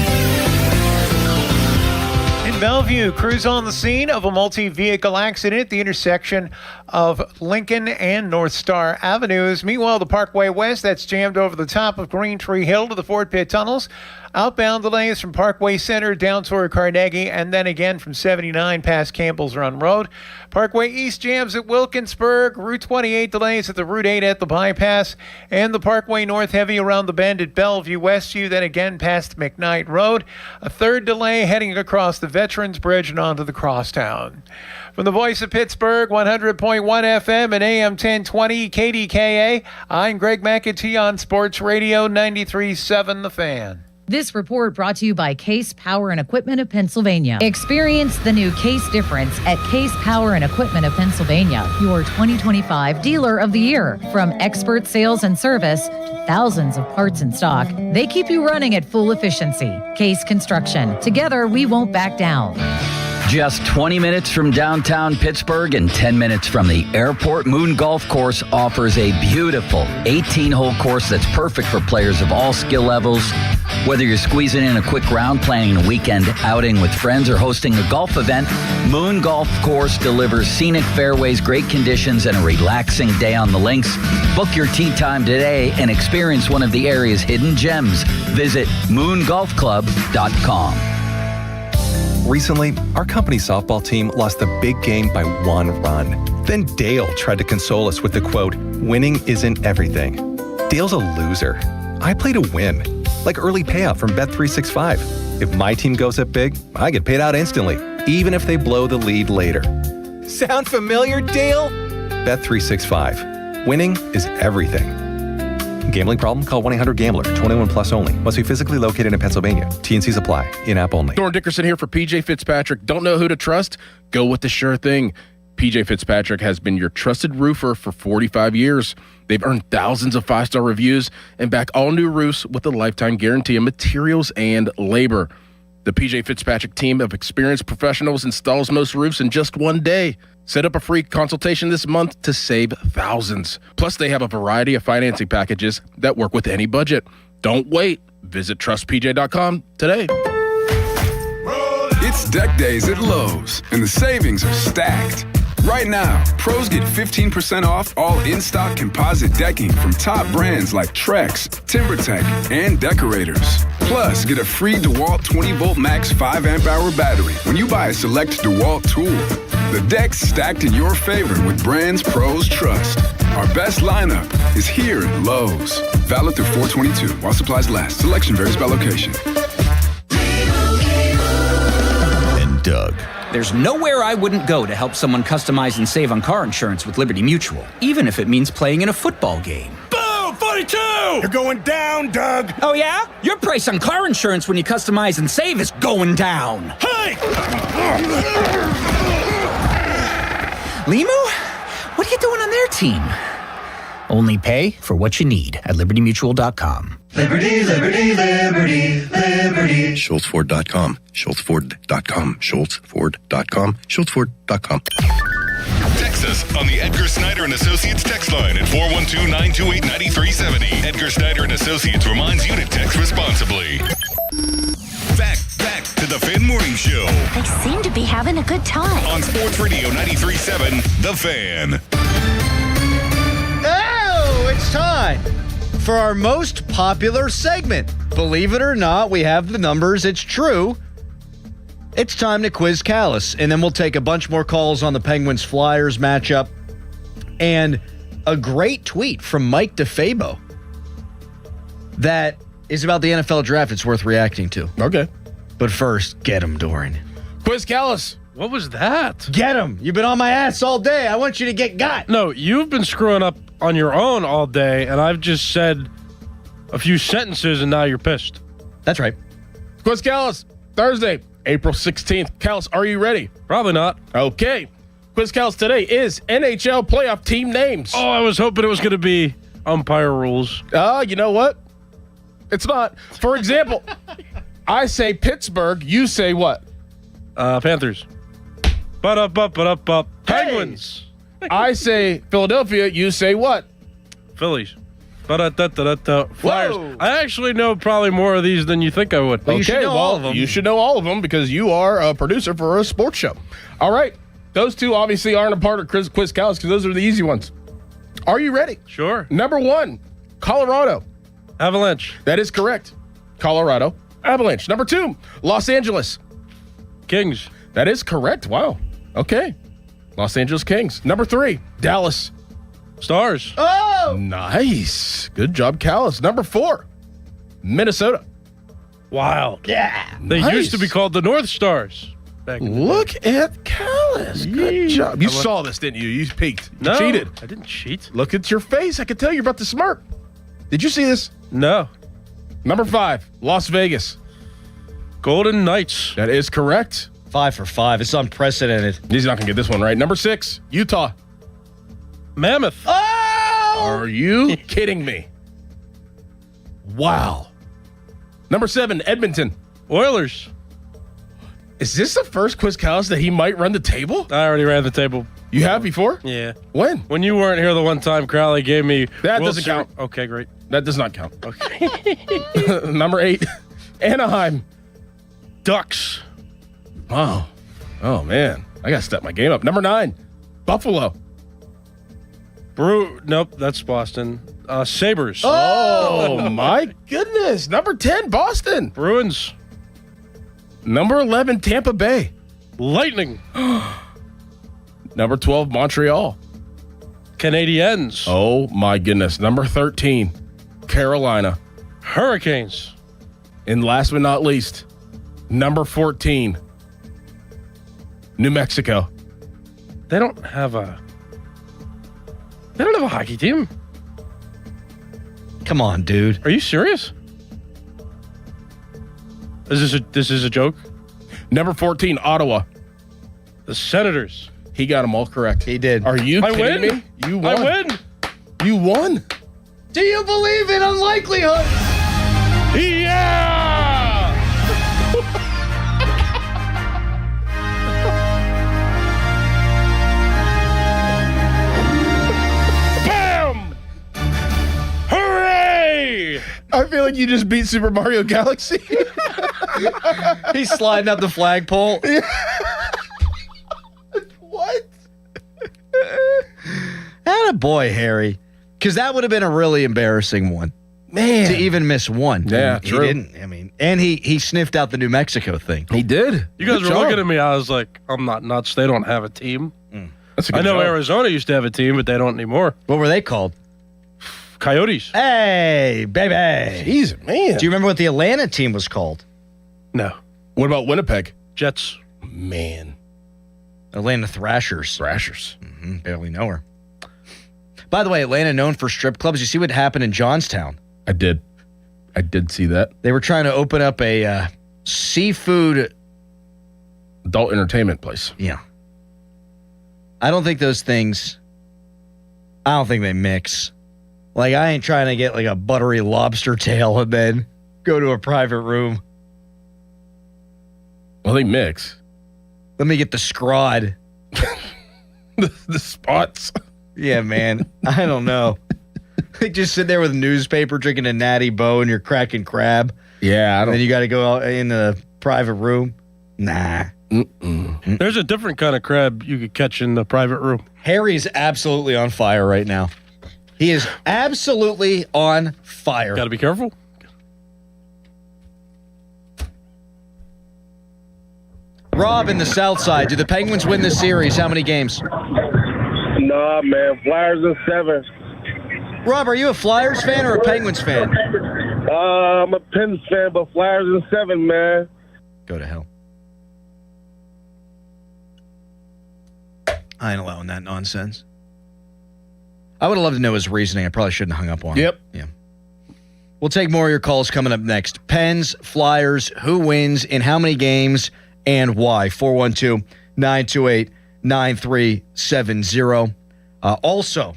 In Bellevue, crews on the scene of a multi-vehicle accident at the intersection of Lincoln and North Star Avenues. Meanwhile, the Parkway West, that's jammed over the top of Green Tree Hill to the Fort Pitt Tunnels. Outbound delays from Parkway Center down toward Carnegie, and then again from 79 past Campbell's Run Road. Parkway East jams at Wilkinsburg. Route 28 delays at the Route 8 at the bypass. And the Parkway North heavy around the bend at Bellevue Westview, then again past McKnight Road. A third delay heading across the Veterans Bridge and onto the Crosstown. From the voice of Pittsburgh, 100.1 FM and AM 1020 KDKA, I'm Greg McAtee on Sports Radio 93.7 The Fan. This report brought to you by Case Power and Equipment of Pennsylvania. Experience the new Case difference at Case Power and Equipment of Pennsylvania, your 2025 Dealer of the Year. From expert sales and service to thousands of parts in stock, they keep you running at full efficiency. Case Construction. Together, we won't back down. Just 20 minutes from downtown Pittsburgh and 10 minutes from the airport, Moon Golf Course offers a beautiful 18-hole course that's perfect for players of all skill levels. Whether you're squeezing in a quick round, planning a weekend outing with friends, or hosting a golf event, Moon Golf Course delivers scenic fairways, great conditions, and a relaxing day on the links. Book your tee time today and experience one of the area's hidden gems. Visit moongolfclub.com. Recently, our company softball team lost the big game by 1 run. Then Dale tried to console us with the quote, "Winning isn't everything." Dale's a loser. I play to win, like early payout from Bet365. If my team goes up big, I get paid out instantly, even if they blow the lead later. Sound familiar, Dale? Bet365. Winning is everything. Gambling problem? Call 1-800-GAMBLER. 21 plus only. Must be physically located in Pennsylvania. T&Cs apply. In-app only. Thorne Dickerson here for PJ Fitzpatrick. Don't know who to trust? Go with the sure thing. PJ Fitzpatrick has been your trusted roofer for 45 years. They've earned thousands of 5-star reviews and back all new roofs with a lifetime guarantee of materials and labor. The PJ Fitzpatrick team of experienced professionals installs most roofs in just 1 day. Set up a free consultation this month to save thousands. Plus, they have a variety of financing packages that work with any budget. Don't wait. Visit trustpj.com today. It's deck days at Lowe's, and the savings are stacked. Right now, pros get 15% off all in-stock composite decking from top brands like Trex, TimberTech, and Decorators. Plus, get a free DeWalt 20-volt max 5-amp-hour battery when you buy a select DeWalt tool. The deck's stacked in your favor with brands pros trust. Our best lineup is here at Lowe's. Valid through 4/22 while supplies last. Selection varies by location. And Doug. There's nowhere I wouldn't go to help someone customize and save on car insurance with Liberty Mutual, even if it means playing in a football game. Boom! 42! You're going down, Doug! Oh, yeah? Your price on car insurance when you customize and save is going down. Hey! Limu? What are you doing on their team? Only pay for what you need at libertymutual.com. Liberty, liberty, liberty, liberty. SchultzFord.com. SchultzFord.com. SchultzFord.com. SchultzFord.com. Text us on the Edgar Snyder and Associates text line at 412-928-9370. Edgar Snyder and Associates reminds you to text responsibly. Back to the Fan Morning Show. They seem to be having a good time. On Sports Radio 93.7, The Fan. Oh, it's time for our most popular segment. Believe it or not, we have the numbers. It's true. It's time to quiz Callis, and then we'll take a bunch more calls on the Penguins-Flyers matchup. And a great tweet from Mike DeFabo that is about the NFL draft it's worth reacting to. Okay. But first, get him, Doran. Quiz Callis. What was that? Get him. You've been on my ass all day. I want you to get got. No, you've been screwing up on your own all day, and I've just said a few sentences, and now you're pissed. That's right. Quiz Callis, Thursday, April 16th. Callis, are you ready? Probably not. Okay. Quiz Callis today is NHL playoff team names. Oh, I was hoping it was going to be umpire rules. You know what? It's not. For example, I say Pittsburgh, you say what? Panthers. Penguins. Hey. I say Philadelphia, you say what? Phillies. Flyers. I actually know probably more of these than you think I would. Well, you should know all of them. You should know all of them because you are a producer for a sports show. All right. Those two obviously aren't a part of Quiz Callis because those are the easy ones. Are you ready? Sure. Number 1, Colorado. Avalanche. That is correct. Colorado. Avalanche. Number 2, Los Angeles. Kings. That is correct. Wow. Okay. Los Angeles Kings. Number 3, Dallas. Stars. Oh! Nice. Good job, Callis. Number 4, Minnesota. Wild. Yeah. They used to be called the North Stars. Look at Callis. Good job. You saw this, didn't you? You peeked. You cheated. I didn't cheat. Look at your face. I could tell you're about to smirk. Did you see this? No. Number 5, Las Vegas. Golden Knights. That is correct. 5 for 5. It's unprecedented. He's not going to get this one right. Number 6, Utah. Mammoth. Oh! Are you kidding me? Wow. Number 7, Edmonton. Oilers. Is this the first quiz, Callis, that he might run the table? I already ran the table. You have before? Yeah. When? When you weren't here the one time, Crowley gave me... That doesn't count. Okay, great. That does not count. Okay. Number 8, Anaheim Ducks. Wow. Oh, man. I got to step my game up. Number 9, Buffalo. Nope, that's Boston. Sabres. Oh, my goodness. Number 10, Boston. Bruins. Number 11, Tampa Bay. Lightning. Number 12, Montreal. Canadiens. Oh, my goodness. Number 13, Carolina. Hurricanes. And last but not least, number 14, New Mexico. They don't have a hockey team. Come on, dude. Are you serious? This is a joke? Number 14, Ottawa. The Senators. He got them all correct. He did. Are you I kidding win? me? You won. I win. You won. Do you believe in unlikelihood? Yeah! Bam! Hooray! I feel like you just beat Super Mario Galaxy. He's sliding up the flagpole. What? Attaboy, Harry. Because that would have been a really embarrassing one. Man. To even miss one. Yeah, he true. didn't. I mean, and he sniffed out the New Mexico thing. He did. You guys Good were job. looking at me. I was like, I'm not nuts. They don't have a team. That's a good I know job. Arizona used to have a team, but they don't anymore. What were they called? Coyotes. Hey, baby. Jeez, man. Do you remember what the Atlanta team was called? No. What about Winnipeg? Jets. Man. Atlanta Thrashers. Thrashers. Barely know her. By the way, Atlanta known for strip clubs. You see what happened in Johnstown? I did see that. They were trying to open up a seafood Adult entertainment place. Yeah. I don't think those things, I don't think they mix. Like, I ain't trying to get like a buttery lobster tail and then go to a private room. Well, they mix. Let me get the scrod. The spots. Yeah, man. I don't know. They just sit there with a newspaper drinking a natty bow and you're cracking crab. Yeah, I don't. Then you got to go out in a private room. Nah. There's a different kind of crab you could catch in the private room. Harry's absolutely on fire right now. He is absolutely on fire. Got to be careful. Rob in the South Side. Do the Penguins win this series? How many games? Nah, man. Flyers in 7. Rob, are you a Flyers fan or a Penguins fan? I'm a Pens fan, but Flyers in 7, man. Go to hell. I ain't allowing that nonsense. I would have loved to know his reasoning. I probably shouldn't have hung up on him. Yep. Yeah. We'll take more of your calls coming up next. Pens, Flyers, who wins, in how many games, and why? 412-928-9370. Also,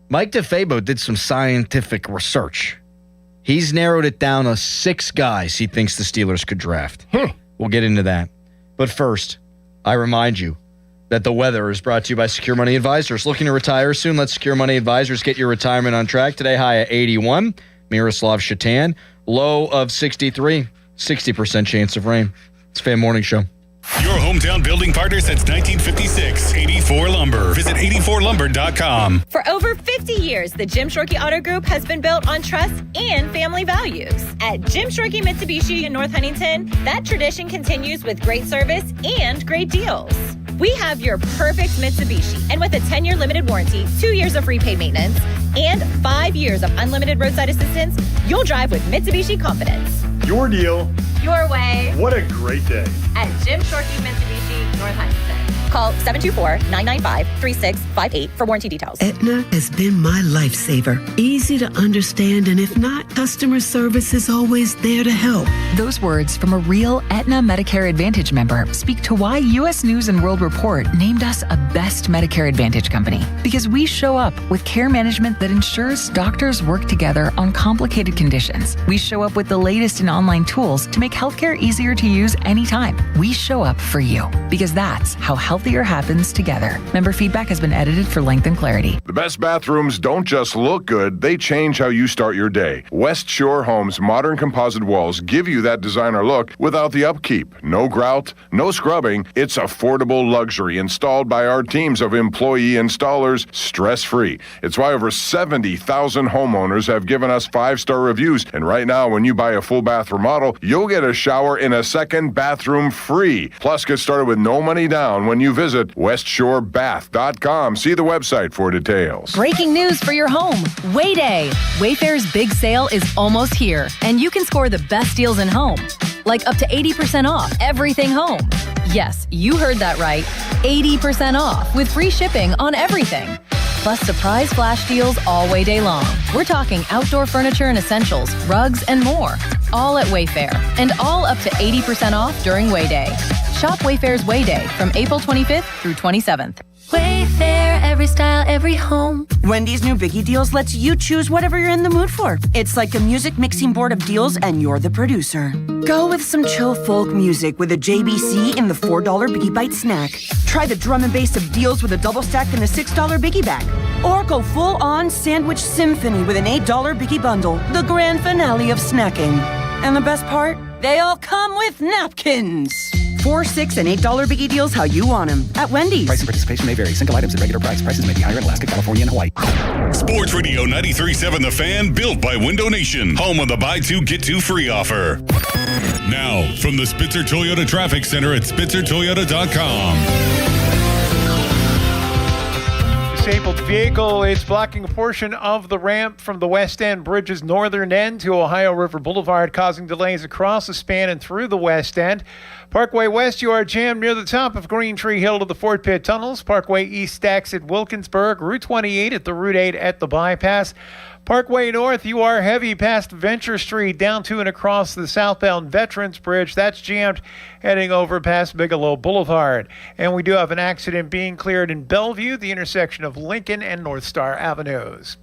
Mike DeFabo did some scientific research. He's narrowed it down to 6 guys he thinks the Steelers could draft. We'll get into that. But first, I remind you that the weather is brought to you by Secure Money Advisors. Looking to retire soon? Let Secure Money Advisors get your retirement on track. Today, high at 81. Miroslav Shatan, low of 63. 60% chance of rain. It's Fan Morning Show. Your hometown building partner since 1956. 84 Lumber. Visit 84lumber.com. For over 50 years, the Jim Shorkey Auto Group has been built on trust and family values. At Jim Shorkey Mitsubishi in North Huntington, that tradition continues with great service and great deals. We have your perfect Mitsubishi, and with a 10-year limited warranty, 2 years of free paid maintenance, and 5 years of unlimited roadside assistance, you'll drive with Mitsubishi confidence. Your deal. Your way. What a great day. At Jim Shorkey Mitsubishi, North Huntington. Call 724-995-3658 for warranty details. Aetna has been my lifesaver. Easy to understand, and if not, customer service is always there to help. Those words from a real Aetna Medicare Advantage member speak to why U.S. News & World Report named us a best Medicare Advantage company. Because we show up with care management that ensures doctors work together on complicated conditions. We show up with the latest in online tools to make healthcare easier to use anytime. We show up for you because that's how healthier happens together. Member feedback has been edited for length and clarity. The best bathrooms don't just look good, they change how you start your day. West Shore Homes' modern composite walls give you that designer look without the upkeep. No grout, no scrubbing. It's affordable luxury installed by our teams of employee installers, stress-free. It's why over 70,000 homeowners have given us 5-star reviews. And right now, when you buy a full bath remodel, you'll get a shower in a second bathroom free. Plus, get started with no money down when you visit westshorebath.com. See the website for details. Breaking news for your home. Wayday. Wayfair's big sale is almost here, and you can score the best deals in home. Like up to 80% off everything home. Yes, you heard that right. 80% off with free shipping on everything. Plus surprise flash deals all Wayday long. We're talking outdoor furniture and essentials, rugs, and more. All at Wayfair, and all up to 80% off during Wayday. Shop Wayfair's Wayday from April 25th through 27th. Wayfair, every style, every home. Wendy's new Biggie Deals lets you choose whatever you're in the mood for. It's like a music mixing board of deals, and you're the producer. Go with some chill folk music with a JBC in the $4 Biggie Bite snack. Try the drum and bass of deals with a double stack in the $6 Biggie bag. Or go full-on sandwich symphony with an $8 Biggie bundle, the grand finale of snacking. And the best part? They all come with napkins. $4, $6, and $8 Biggie Deals how you want them at Wendy's. Price and participation may vary. Single items at regular price. Prices may be higher in Alaska, California, and Hawaii. Sports Radio 93.7 The Fan, built by Window Nation. Home of the buy two, get two free offer. Now, from the Spitzer Toyota Traffic Center at SpitzerToyota.com. Disabled vehicle. It's blocking a portion of the ramp from the West End Bridge's northern end to Ohio River Boulevard, causing delays across the span and through the West End. Parkway West, you are jammed near the top of Green Tree Hill to the Fort Pitt Tunnels. Parkway East stacks at Wilkinsburg. Route 28 at the Route 8 at the bypass. Parkway North, you are heavy past Venture Street down to and across the southbound Veterans Bridge. That's jammed heading over past Bigelow Boulevard. And we do have an accident being cleared in Bellevue, the intersection of Lincoln and North Star Avenues.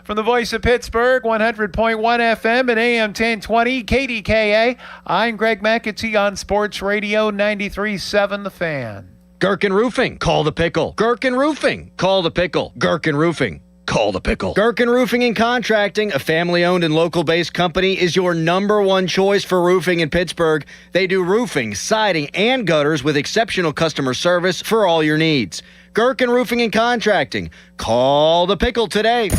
From the voice of Pittsburgh, 100.1 FM and AM 1020, KDKA, I'm Greg McAtee on Sports Radio 93.7 The Fan. Gherkin Roofing, call the pickle. Gherkin Roofing, call the pickle. Gherkin Roofing, call the pickle. Gherkin Roofing and Contracting, a family-owned and local-based company, is your number one choice for roofing in Pittsburgh. They do roofing, siding, and gutters with exceptional customer service for all your needs. Gherkin Roofing and Contracting. Call the pickle today.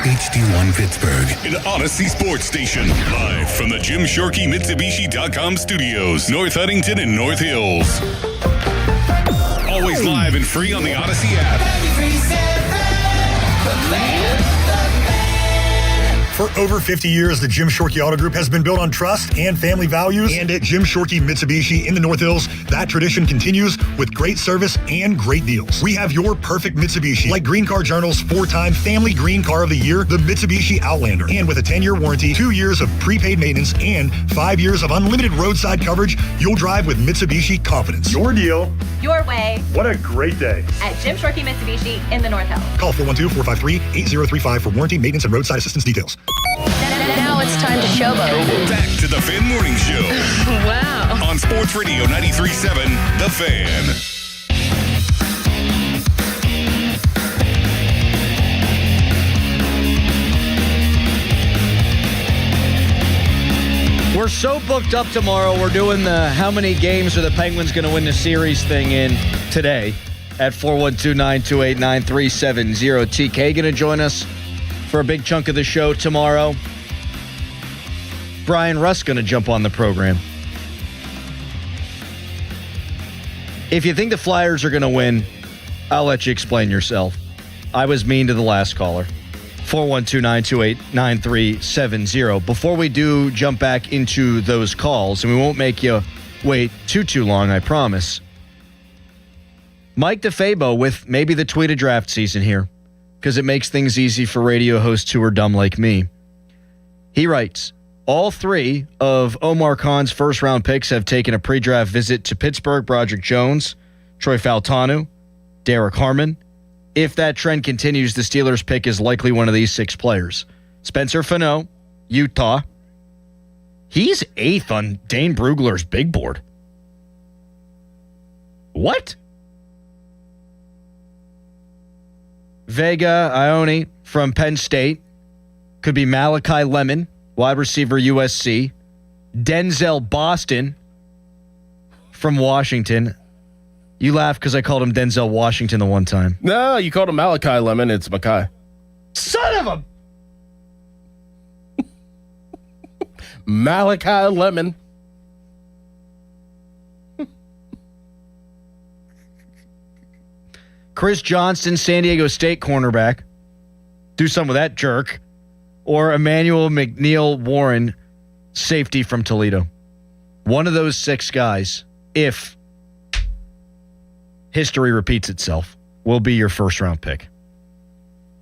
HD1 Pittsburgh, an Odyssey Sports Station. Live from the Jim Shorkey Mitsubishi.com studios, North Huntington and North Hills. Always live and free on the Odyssey app. For over 50 years, the Jim Shorkey Auto Group has been built on trust and family values. And at Jim Shorkey Mitsubishi in the North Hills, that tradition continues with great service and great deals. We have your perfect Mitsubishi, like Green Car Journal's 4-time Family Green Car of the Year, the Mitsubishi Outlander. And with a 10-year warranty, 2 years of prepaid maintenance, and 5 years of unlimited roadside coverage, you'll drive with Mitsubishi confidence. Your deal. Your way. What a great day. At Jim Shorkey Mitsubishi in the North Hills. Call 412-453-8035 for warranty, maintenance, and roadside assistance details. Now it's time to showboat. Back to the Fan Morning Show. Wow. On Sports Radio 93.7 The Fan. We're so booked up tomorrow. We're doing the how many games are the Penguins going to win the series thing in today at 412-928-9370. TK going to join us for a big chunk of the show tomorrow. Brian Russ going to jump on the program. If you think the Flyers are going to win, I'll let you explain yourself. I was mean to the last caller. 412-928-9370. Before we do jump back into those calls, and we won't make you wait too long, I promise, Mike DeFabo with maybe the tweet of draft season here, because it makes things easy for radio hosts who are dumb like me. He writes, all three of Omar Khan's first-round picks have taken a pre-draft visit to Pittsburgh. Broderick Jones, Troy Faltanu, Derek Harmon. If that trend continues, the Steelers' pick is likely one of these 6 players. Spencer Fano, Utah. He's 8th on Dane Brugler's big board. What? Vega Ione from Penn State. Could be Malachi Lemon, wide receiver USC. Denzel Boston from Washington. You laugh because I called him Denzel Washington the one time. No, you called him Malachi Lemon. It's Makai. Son of a... Malachi Lemon. Chris Johnston, San Diego State cornerback. Do something with that jerk. Or Emmanuel McNeil Warren, safety from Toledo. One of those 6 guys, if history repeats itself, will be your first-round pick.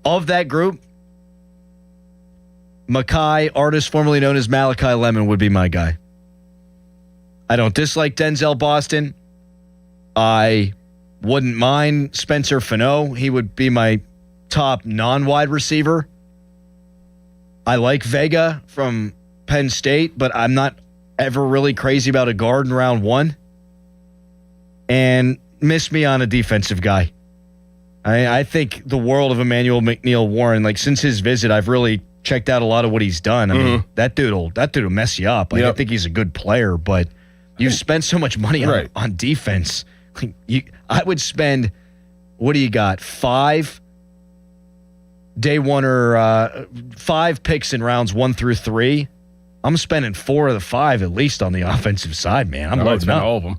Of that group, Makai, artist formerly known as Malachi Lemon, would be my guy. I don't dislike Denzel Boston. I wouldn't mind Spencer Fano. He would be my top non-wide receiver. I like Vega from Penn State, but I'm not ever really crazy about a guard in round 1. And miss me on a defensive guy. I think the world of Emmanuel McNeil Warren. Like, since his visit, I've really checked out a lot of what he's done. I mean, that dude will mess you up. Like, I think he's a good player, but you've spent so much money on defense. I would spend, what do you got? 5 day one or 5 picks in rounds 1 through 3. I'm spending 4 of the 5 at least on the offensive side, man. I'm loading up. All of them.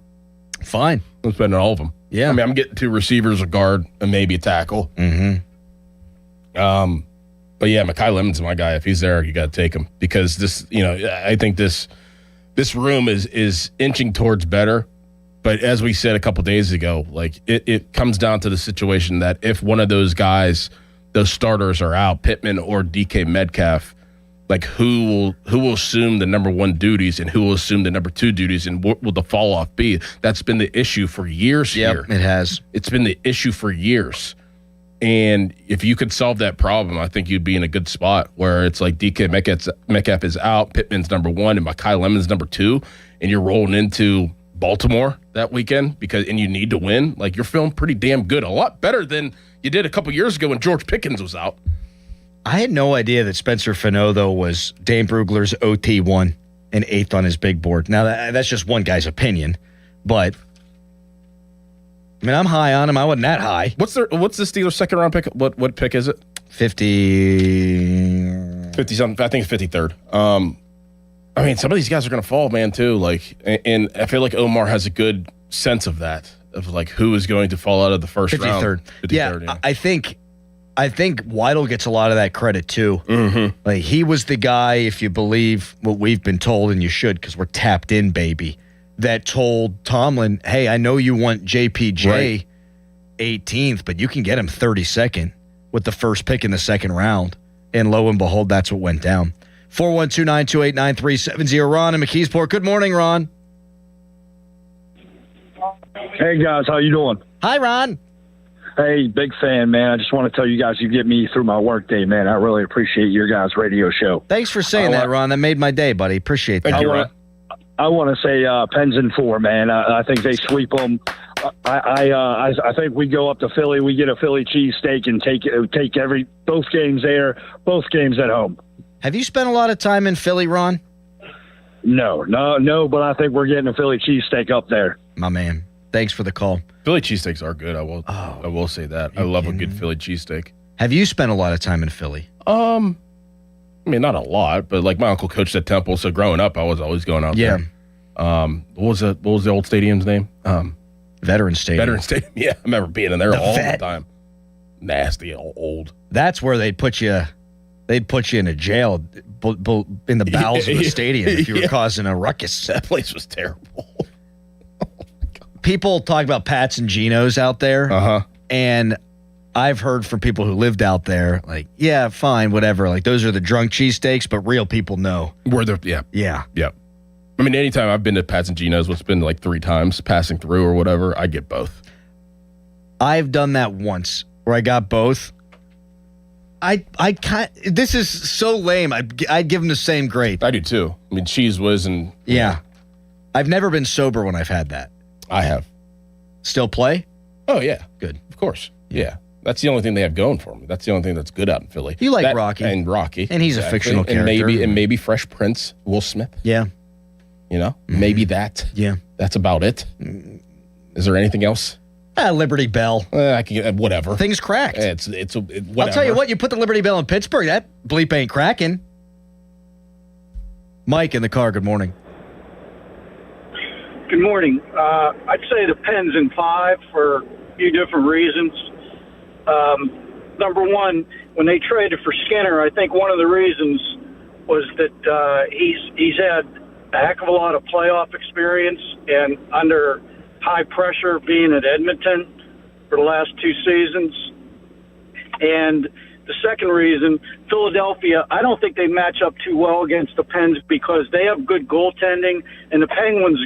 Fine. I'm spending all of them. Yeah. I mean, I'm getting 2 receivers, a guard, and maybe a tackle. Mm-hmm. But yeah, Makai Lemon's my guy. If he's there, you got to take him because this, I think this room is inching towards better. But as we said a couple days ago, like it comes down to the situation that if one of those guys, those starters are out, Pittman or DK Metcalf, like who will assume the number 1 duties and who will assume the number 2 duties, and what will the fall off be? That's been the issue for years here. It has. It's been the issue for years. And if you could solve that problem, I think you'd be in a good spot where it's like DK Metcalf is out, Pittman's number 1, and Makai Lemon's number 2, and you're rolling into Baltimore that weekend and you need to win. Like, you're feeling pretty damn good, a lot better than you did a couple years ago when George Pickens was out. I had no idea that Spencer Fano, though, was Dane Brugler's OT1 and 8th on his big board. Now, that's just one guy's opinion, but I mean, I'm high on him. I wasn't that high. What's the Steelers' second round pick? What pick is it? 50 something. I think it's 53rd. I mean, some of these guys are going to fall, man, too. Like, and I feel like Omar has a good sense of that, of like who is going to fall out of the first 53rd. round. 53rd. Yeah, I think Weidl gets a lot of that credit too. Mm-hmm. Like, he was the guy, if you believe what we've been told, and you should, because we're tapped in, baby, that told Tomlin, hey, I know you want JPJ 18th, but you can get him 32nd with the first pick in the second round. And lo and behold, that's what went down. 412-928-9370. Ron in McKeesport. Good morning, Ron. Hey, guys. How you doing? Hi, Ron. Hey, big fan, man. I just want to tell you guys you get me through my workday, man. I really appreciate your guys' radio show. Thanks for saying that, Ron. That made my day, buddy. Appreciate that. Thank you, Ron. I want to say Pens in 4, man. I think they sweep them. I think we go up to Philly. We get a Philly cheesesteak and take both games there, both games at home. Have you spent a lot of time in Philly, Ron? No, but I think we're getting a Philly cheesesteak up there. My man. Thanks for the call. Philly cheesesteaks are good. I will say that. I love a good Philly cheesesteak. Have you spent a lot of time in Philly? I mean, not a lot, but like my uncle coached at Temple, so growing up, I was always going out there. What was the old stadium's name? Veterans Stadium. Veterans Stadium. Yeah, I remember being in there all the time. Nasty, old. That's where they'd put you. They'd put you in a jail in the bowels of the stadium if you were causing a ruckus. That place was terrible. people talk about Pats and Genos out there, and I've heard from people who lived out there, like, yeah, fine, whatever. Like, those are the drunk cheesesteaks, but real people know. Where they're, yeah. I mean, anytime I've been to Pat's and Geno's, what's been like 3 times passing through or whatever, I get both. I've done that once where I got both. This is so lame. I'd give them the same grade. I do too. I mean, Cheese Whiz and... Yeah. I've never been sober when I've had that. I have. Still play? Oh, yeah. Good. Of course. Yeah. That's the only thing they have going for me. That's the only thing that's good out in Philly. You like Rocky. And Rocky. And he's a fictional character. And maybe Fresh Prince, Will Smith. Yeah. You know? Maybe that. Yeah. That's about it. Is there anything else? Liberty Bell. I can get whatever. Things cracked. Whatever. I'll tell you what, you put the Liberty Bell in Pittsburgh, that bleep ain't cracking. Mike in the car, good morning. Good morning. I'd say the Pens in 5 for a few different reasons. Number one, when they traded for Skinner, I think one of the reasons was that he's had a heck of a lot of playoff experience and under high pressure being at Edmonton for the last 2 seasons. And the second reason, Philadelphia, I don't think they match up too well against the Pens because they have good goaltending, and the Penguins,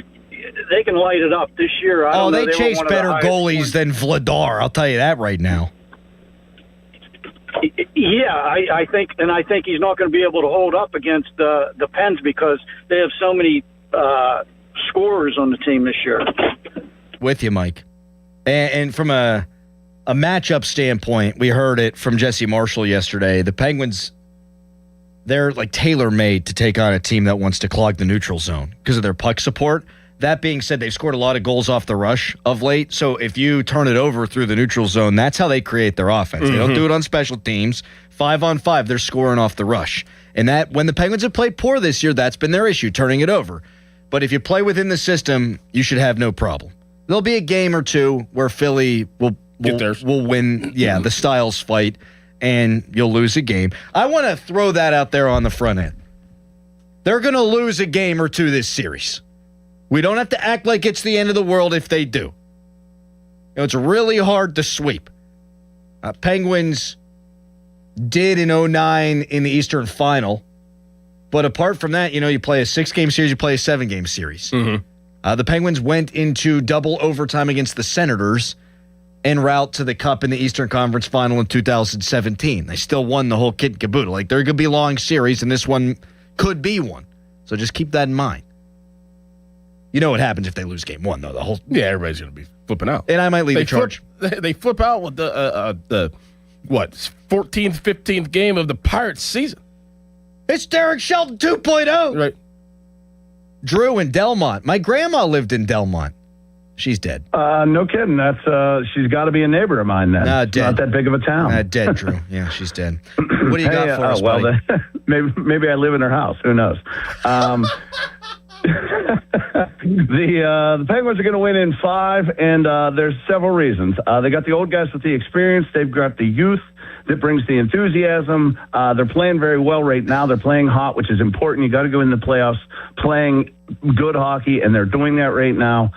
they can light it up this year. They chase better goalies than Vladar. I'll tell you that right now. Yeah, I think he's not going to be able to hold up against the Pens because they have so many scorers on the team this year. With you, Mike. And from a matchup standpoint, we heard it from Jesse Marshall yesterday. The Penguins, they're like tailor-made to take on a team that wants to clog the neutral zone because of their puck support. That being said, they've scored a lot of goals off the rush of late. So if you turn it over through the neutral zone, that's how they create their offense. They don't do it on special teams. 5-on-5, they're scoring off the rush. And that when the Penguins have played poor this year, that's been their issue, turning it over. But if you play within the system, you should have no problem. There'll be a game or two where Philly will win, the Styles fight, and you'll lose a game. I want to throw that out there on the front end. They're going to lose a game or two this series. We don't have to act like it's the end of the world if they do. It's really hard to sweep. Penguins did in 2009 in the Eastern Final. But apart from that, you play a 6-game series, you play a 7-game series. The Penguins went into double overtime against the Senators en route to the Cup in the Eastern Conference Final in 2017. They still won the whole kit and caboodle. Like, there could be a long series, and this one could be one. So just keep that in mind. You know what happens if they lose game 1, though. Everybody's going to be flipping out. And I might lead the charge. They flip out with the 14th, 15th game of the Pirates season. It's Derek Shelton 2.0. Right. Drew in Delmont. My grandma lived in Delmont. She's dead. No kidding. That's she's got to be a neighbor of mine then. Dead. Not that big of a town. Dead, Drew. Yeah, she's dead. What do you got for us, buddy? Maybe I live in her house. Who knows? The Penguins are going to win in 5, and there's several reasons. They got the old guys with the experience. They've got the youth that brings the enthusiasm. They're playing very well right now. They're playing hot, which is important. You got to go in the playoffs playing good hockey, and they're doing that right now.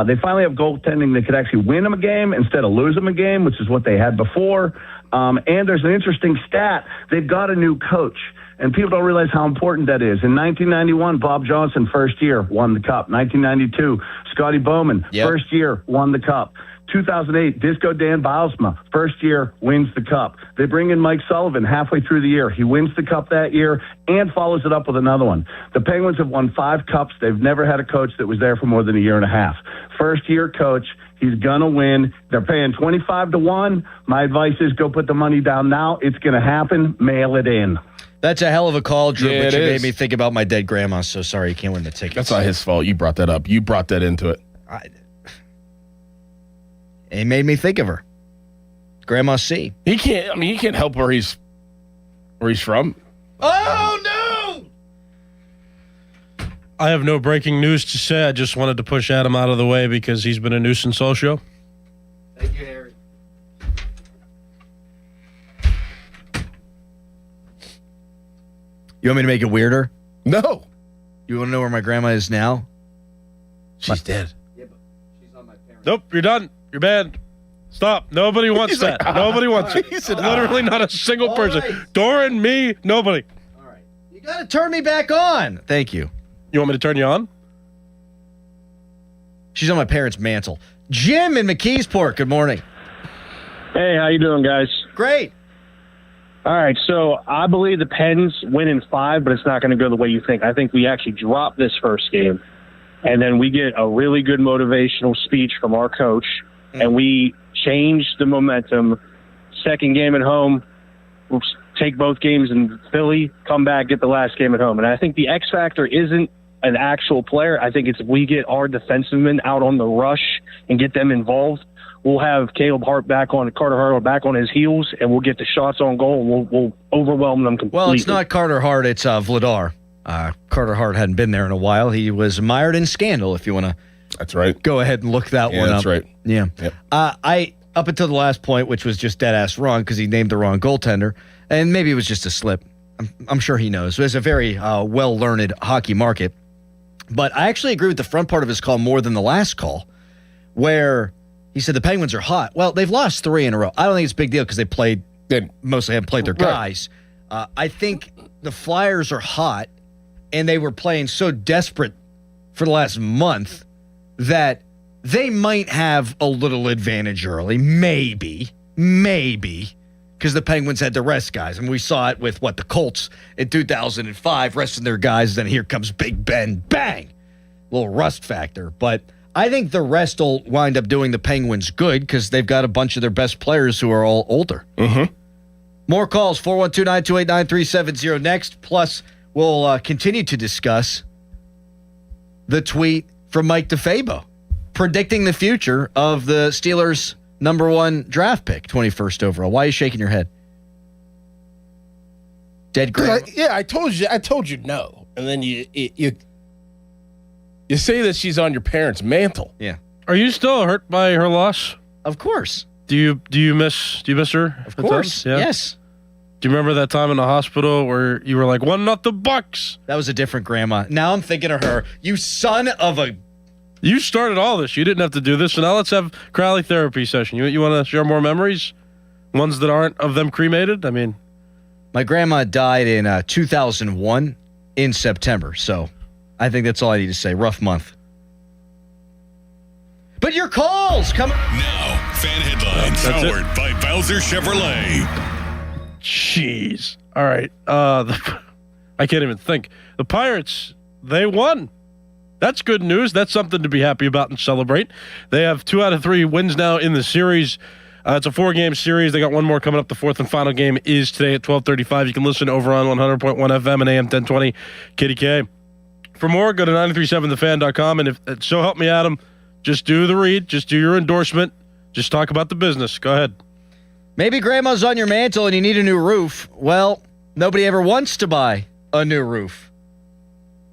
They finally have goaltending that could actually win them a game instead of lose them a game, which is what they had before. And there's an interesting stat. They've got a new coach. And people don't realize how important that is. In 1991, Bob Johnson, first year, won the Cup. 1992, Scotty Bowman, first year, won the Cup. 2008, Disco Dan Bylsma, first year, wins the Cup. They bring in Mike Sullivan halfway through the year. He wins the Cup that year and follows it up with another one. The Penguins have won 5 Cups. They've never had a coach that was there for more than a year and a half. First year coach. He's going to win. They're paying 25-1. My advice is go put the money down now. It's going to happen. Mail it in. That's a hell of a call, Drew, but you made me think about my dead grandma, so sorry you can't win the tickets. That's not his fault. You brought that up. You brought that into it. It made me think of her. Grandma C. He can't help where he's from. Oh, no! I have no breaking news to say. I just wanted to push Adam out of the way because he's been a nuisance all show. Thank you, Harry. You want me to make it weirder? No. You want to know where my grandma is now? She's dead. Yeah, but she's on my parents' Nope, you're done. You're banned. Stop. Nobody wants that. Nobody wants it. Literally not a single person. Right. Doran, me, nobody. All right. You got to turn me back on. Thank you. You want me to turn you on? She's on my parents' mantle. Jim in McKeesport, good morning. Hey, how you doing, guys? Great. All right, so I believe the Pens win in 5, but it's not going to go the way you think. I think we actually drop this first game, and then we get a really good motivational speech from our coach, and we change the momentum. Second game at home, we'll take both games in Philly, come back, get the last game at home. And I think the X factor isn't an actual player. I think it's if we get our defensemen out on the rush and get them involved, we'll have Carter Hart back on his heels, and we'll get the shots on goal, and we'll overwhelm them completely. Well, it's not Carter Hart, it's Vladar. Carter Hart hadn't been there in a while. He was mired in scandal, if you want to. That's right. Go ahead and look that one up. That's right. Yeah. Yep. I up until the last point, which was just dead ass wrong because he named the wrong goaltender, and maybe it was just a slip. I'm sure he knows. It's a very well learned hockey market, but I actually agree with the front part of his call more than the last call, where he said the Penguins are hot. Well, they've lost 3 in a row. I don't think it's a big deal because they mostly haven't played their guys. I think the Flyers are hot, and they were playing so desperate for the last month that they might have a little advantage early. Maybe, because the Penguins had to rest guys. And we saw it with, the Colts in 2005, resting their guys, then here comes Big Ben, bang! Little rust factor. But I think the rest will wind up doing the Penguins good because they've got a bunch of their best players who are all older. Mm-hmm. More calls, 412-928-9370 next. Plus, we'll continue to discuss the tweet from Mike DeFabo predicting the future of the Steelers' number 1 draft pick, 21st overall. Why are you shaking your head? Dead grandma? I told you no. And then you say that she's on your parents' mantle. Yeah. Are you still hurt by her loss? Of course. Do you miss her? Of course. Yeah? Yes. Do you remember that time in the hospital where you were like, "One not the Bucks"? That was a different grandma. Now I'm thinking of her. You son of a... You started all this. You didn't have to do this. So now let's have Crowley therapy session. You want to share more memories? Ones that aren't of them cremated? I mean... My grandma died in 2001 in September. So I think that's all I need to say. Rough month. But your calls come... Now, fan headlines powered by Bowser Chevrolet. Jeez. All right. I can't even think. The Pirates, they won. That's good news. That's something to be happy about and celebrate. They have 2 out of 3 wins now in the series. It's a 4-game series. They got one more coming up. The 4th and final game is today at 12:35. You can listen over on 100.1 FM and AM 1020 KDK. For more, go to 937thefan.com. And if so help me, Adam, just do the read. Just do your endorsement. Just talk about the business. Go ahead. Maybe grandma's on your mantle and you need a new roof. Well, nobody ever wants to buy a new roof.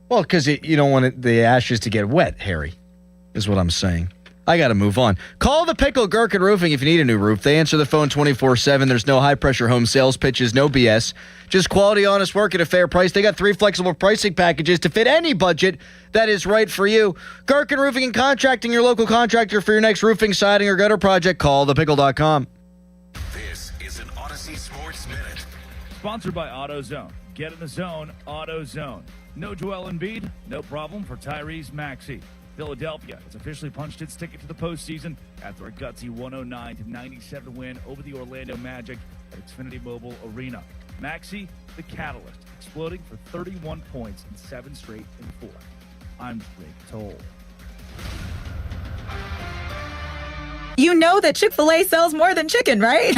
Well, because you don't want the ashes to get wet, Harry, is what I'm saying. I got to move on. Call the Pickle Gherkin Roofing if you need a new roof. They answer the phone 24/7. There's no high-pressure home sales pitches, no BS. Just quality, honest work at a fair price. They got 3 flexible pricing packages to fit any budget that is right for you. Gherkin Roofing and Contracting, your local contractor for your next roofing, siding, or gutter project. Call thepickle.com. This is an Odyssey Sports Minute. Sponsored by AutoZone. Get in the zone, AutoZone. No Joel Embiid, no problem for Tyrese Maxey. Philadelphia has officially punched its ticket to the postseason after a gutsy 109-97 win over the Orlando Magic at Xfinity Mobile Arena. Maxey, the catalyst, exploding for 31 points in 7 straight and 4. I'm Drake Toll. You know that Chick-fil-A sells more than chicken, right?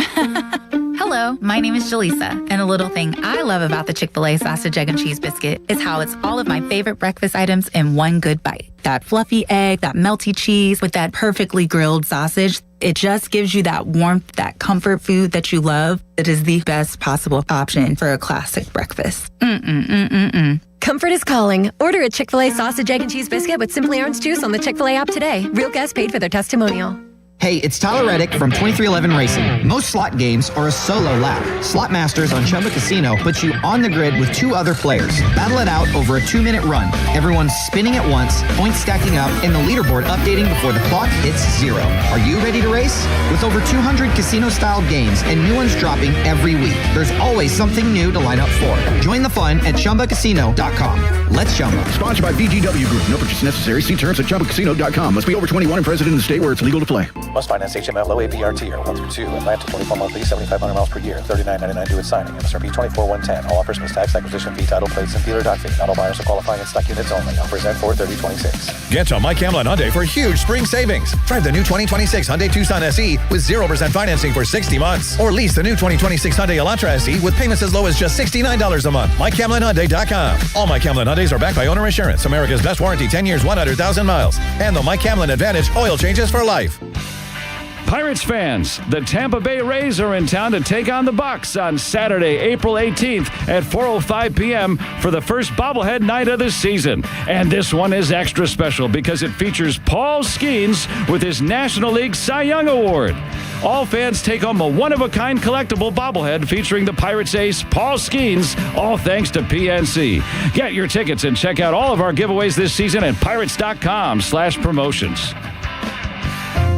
Hello, my name is Jaleesa, and a little thing I love about the Chick-fil-A sausage, egg, and cheese biscuit is how it's all of my favorite breakfast items in one good bite. That fluffy egg, that melty cheese with that perfectly grilled sausage, it just gives you that warmth, that comfort food that you love. It is the best possible option for a classic breakfast. Comfort is calling. Order a Chick-fil-A sausage, egg, and cheese biscuit with Simply Orange Juice on the Chick-fil-A app today. Real guests paid for their testimonial. Hey, it's Tyler Reddick from 2311 Racing. Most slot games are a solo lap. Slot Masters on Chumba Casino puts you on the grid with 2 other players. Battle it out over a 2-minute run. Everyone's spinning at once, points stacking up, and the leaderboard updating before the clock hits 0. Are you ready to race? With over 200 casino-style games and new ones dropping every week, there's always something new to line up for. Join the fun at ChumbaCasino.com. Let's Chumba. Sponsored by VGW Group. No purchase necessary. See terms at ChumbaCasino.com. Must be over 21 and present in the state where it's legal to play. Must finance HML low APR tier 1 through 2. Atlanta 24 monthly 7,500 miles per year. $39.99 due at signing. MSRP 24,110. All offers plus tax, acquisition fee, title plates, and dealer.fee. Not all buyers are qualifying in stock units only. Offers end 4/30/26. Get to Mike Hamlin Hyundai for huge spring savings. Drive the new 2026 Hyundai Tucson SE with 0% financing for 60 months. Or lease the new 2026 Hyundai Elantra SE with payments as low as just $69 a month. MikeHamlinHyundai.com. All Mike Hamlin Hyundais are backed by Owner Insurance. America's best warranty, 10 years, 100,000 miles. And the Mike Hamlin Advantage oil changes for life. Pirates fans, the Tampa Bay Rays are in town to take on the Bucs on Saturday, April 18th at 4:05 p.m. for the first bobblehead night of the season. And this one is extra special because it features Paul Skeens with his National League Cy Young Award. All fans take home a one-of-a-kind collectible bobblehead featuring the Pirates ace Paul Skeens, all thanks to PNC. Get your tickets and check out all of our giveaways this season at pirates.com/promotions.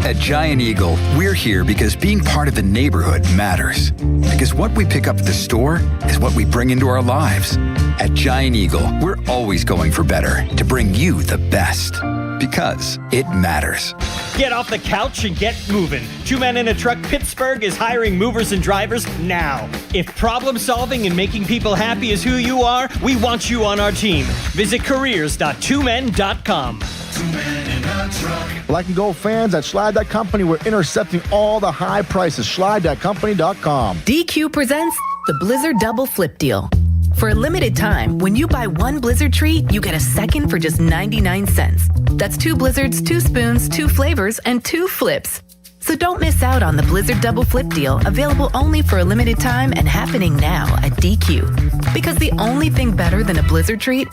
At Giant Eagle, we're here because being part of the neighborhood matters. Because what we pick up at the store is what we bring into our lives. At Giant Eagle, we're always going for better to bring you the best. Because it matters. Get off the couch and get moving. 2 Men in a Truck Pittsburgh is hiring movers and drivers now. If problem solving and making people happy is who you are, we want you on our team. Visit careers.2men.com. 2 Men in a Truck. Black and Gold fans at Schley.company, we're intercepting all the high prices. Schley.company.com. DQ presents the Blizzard Double Flip Deal. For a limited time, when you buy one Blizzard treat, you get a second for just 99 cents. That's 2 Blizzards, 2 spoons, 2 flavors, and 2 flips. So don't miss out on the Blizzard Double Flip Deal, available only for a limited time and happening now at DQ. Because the only thing better than a Blizzard treat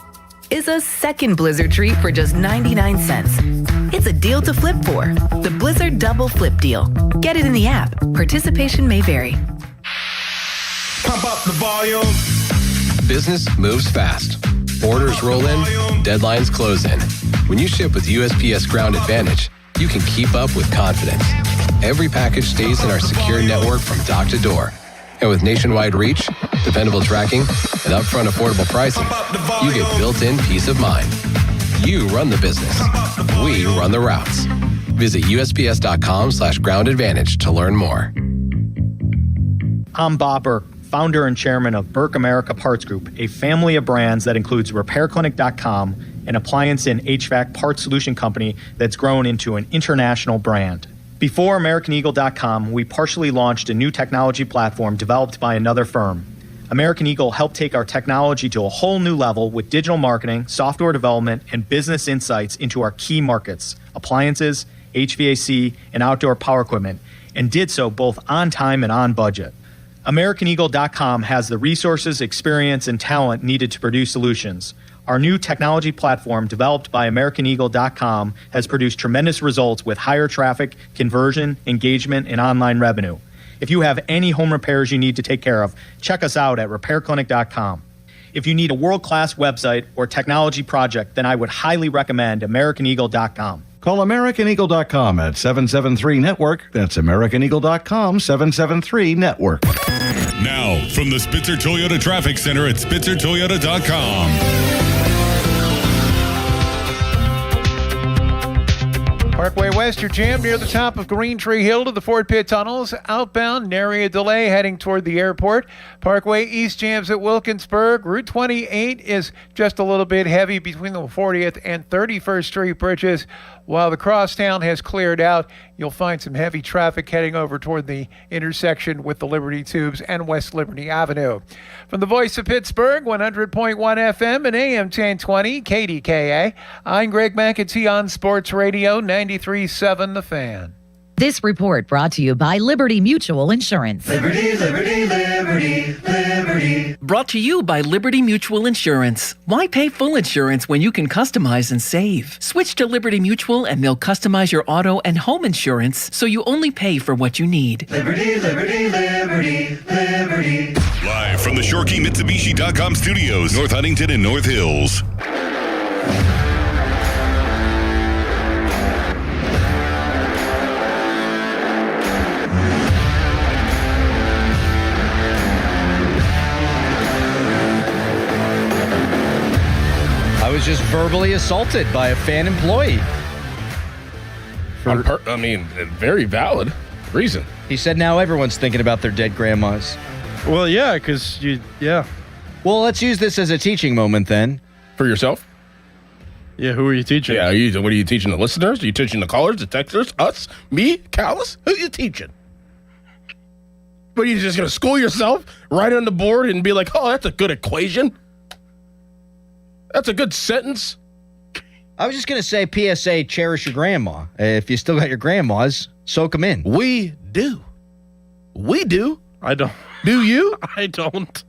is a second Blizzard treat for just 99 cents. It's a deal to flip for. The Blizzard Double Flip Deal. Get it in the app. Participation may vary. Pump up the volume. Business moves fast. Orders roll in, deadlines close in. When you ship with USPS Ground Advantage, you can keep up with confidence. Every package stays in our secure network from dock to door. And with nationwide reach, dependable tracking, and upfront affordable pricing, you get built-in peace of mind. You run the business. We run the routes. Visit USPS.com/Ground Advantage to learn more. I'm Bob Burke, founder and chairman of Burke America Parts Group, a family of brands that includes RepairClinic.com, an appliance and HVAC parts solution company that's grown into an international brand. Before AmericanEagle.com, we partially launched a new technology platform developed by another firm. American Eagle helped take our technology to a whole new level with digital marketing, software development, and business insights into our key markets, appliances, HVAC, and outdoor power equipment, and did so both on time and on budget. AmericanEagle.com has the resources, experience, and talent needed to produce solutions. Our new technology platform, developed by AmericanEagle.com, has produced tremendous results with higher traffic, conversion, engagement, and online revenue. If you have any home repairs you need to take care of, check us out at RepairClinic.com. If you need a world-class website or technology project, then I would highly recommend AmericanEagle.com. Call AmericanEagle.com at 773-NETWORK. That's AmericanEagle.com, 773-NETWORK. Now, from the Spitzer Toyota Traffic Center at SpitzerToyota.com. Parkway West, you're jammed near the top of Green Tree Hill to the Fort Pitt Tunnels. Outbound, nary a delay heading toward the airport. Parkway East jams at Wilkinsburg. Route 28 is just a little bit heavy between the 40th and 31st Street bridges. While the crosstown has cleared out, you'll find some heavy traffic heading over toward the intersection with the Liberty Tubes and West Liberty Avenue. From the Voice of Pittsburgh, 100.1 FM and AM 1020, KDKA, I'm Greg McEntee on Sports Radio 93.7 The Fan. This report brought to you by Liberty Mutual Insurance. Liberty, liberty, liberty, liberty. morning. Brought to you by Liberty Mutual Insurance. Why pay full insurance when you can customize and save? Switch to Liberty Mutual and they'll customize your auto and home insurance so you only pay for what you need. Liberty, liberty, liberty, liberty. Live from the ShorkeyMitsubishi.com studios, North Huntington and North Hills. I was just verbally assaulted by a fan employee. Very valid reason. He said now everyone's thinking about their dead grandmas. Well, yeah, because Well, let's use this as a teaching moment then. For yourself? Yeah, who are you teaching? Yeah, what are you teaching the listeners? Are you teaching the callers, the texters, us, me, Callis? Who are you teaching? What, are you just going to school yourself right on the board and be like, oh, that's a good equation? That's a good sentence? I was just going to say, PSA, cherish your grandma. If you still got your grandmas, soak them in. We do. We do. I don't. Do you? I don't.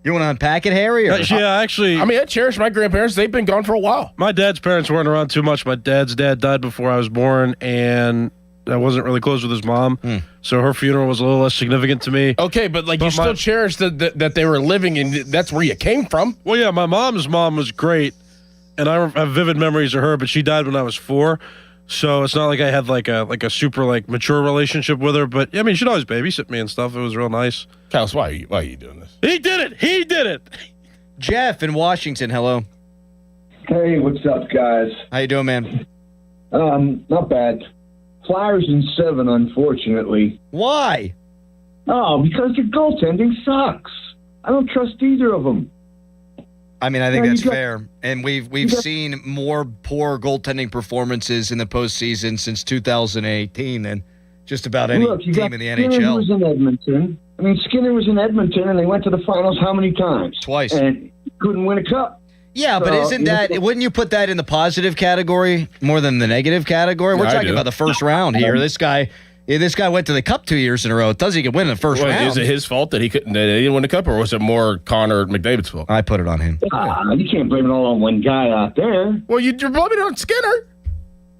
You want to unpack it, Harry? Or? Yeah, actually. I cherish my grandparents. They've been gone for a while. My dad's parents weren't around too much. My dad's dad died before I was born, and I wasn't really close with his mom. So her funeral was a little less significant to me. Okay, but you still cherish that they were living, and that's where you came from. Well, yeah, my mom's mom was great, and I have vivid memories of her, but she died when I was 4. So it's not like I had like a super mature relationship with her, but she'd always babysit me and stuff. It was real nice. Callis, why are you doing this? He did it. Jeff in Washington, hello. Hey, what's up, guys? How you doing, man? Not bad. Flyers in 7, unfortunately. Why? Oh, because their goaltending sucks. I don't trust either of them. I think that's fair. And we've seen more poor goaltending performances in the postseason since 2018 than just about any team in the Skinner NHL. was in Edmonton. Skinner was in Edmonton, and they went to the finals how many times? Twice. And couldn't win a cup. Yeah, but wouldn't you put that in the positive category more than the negative category? We're talking about the first round here. This guy went to the cup 2 years in a row. It doesn't he can win in the first round? Is it his fault that he didn't win the cup, or was it more Connor McDavid's fault? I put it on him. You can't blame it all on one guy out there. Well, you're blaming it on Skinner.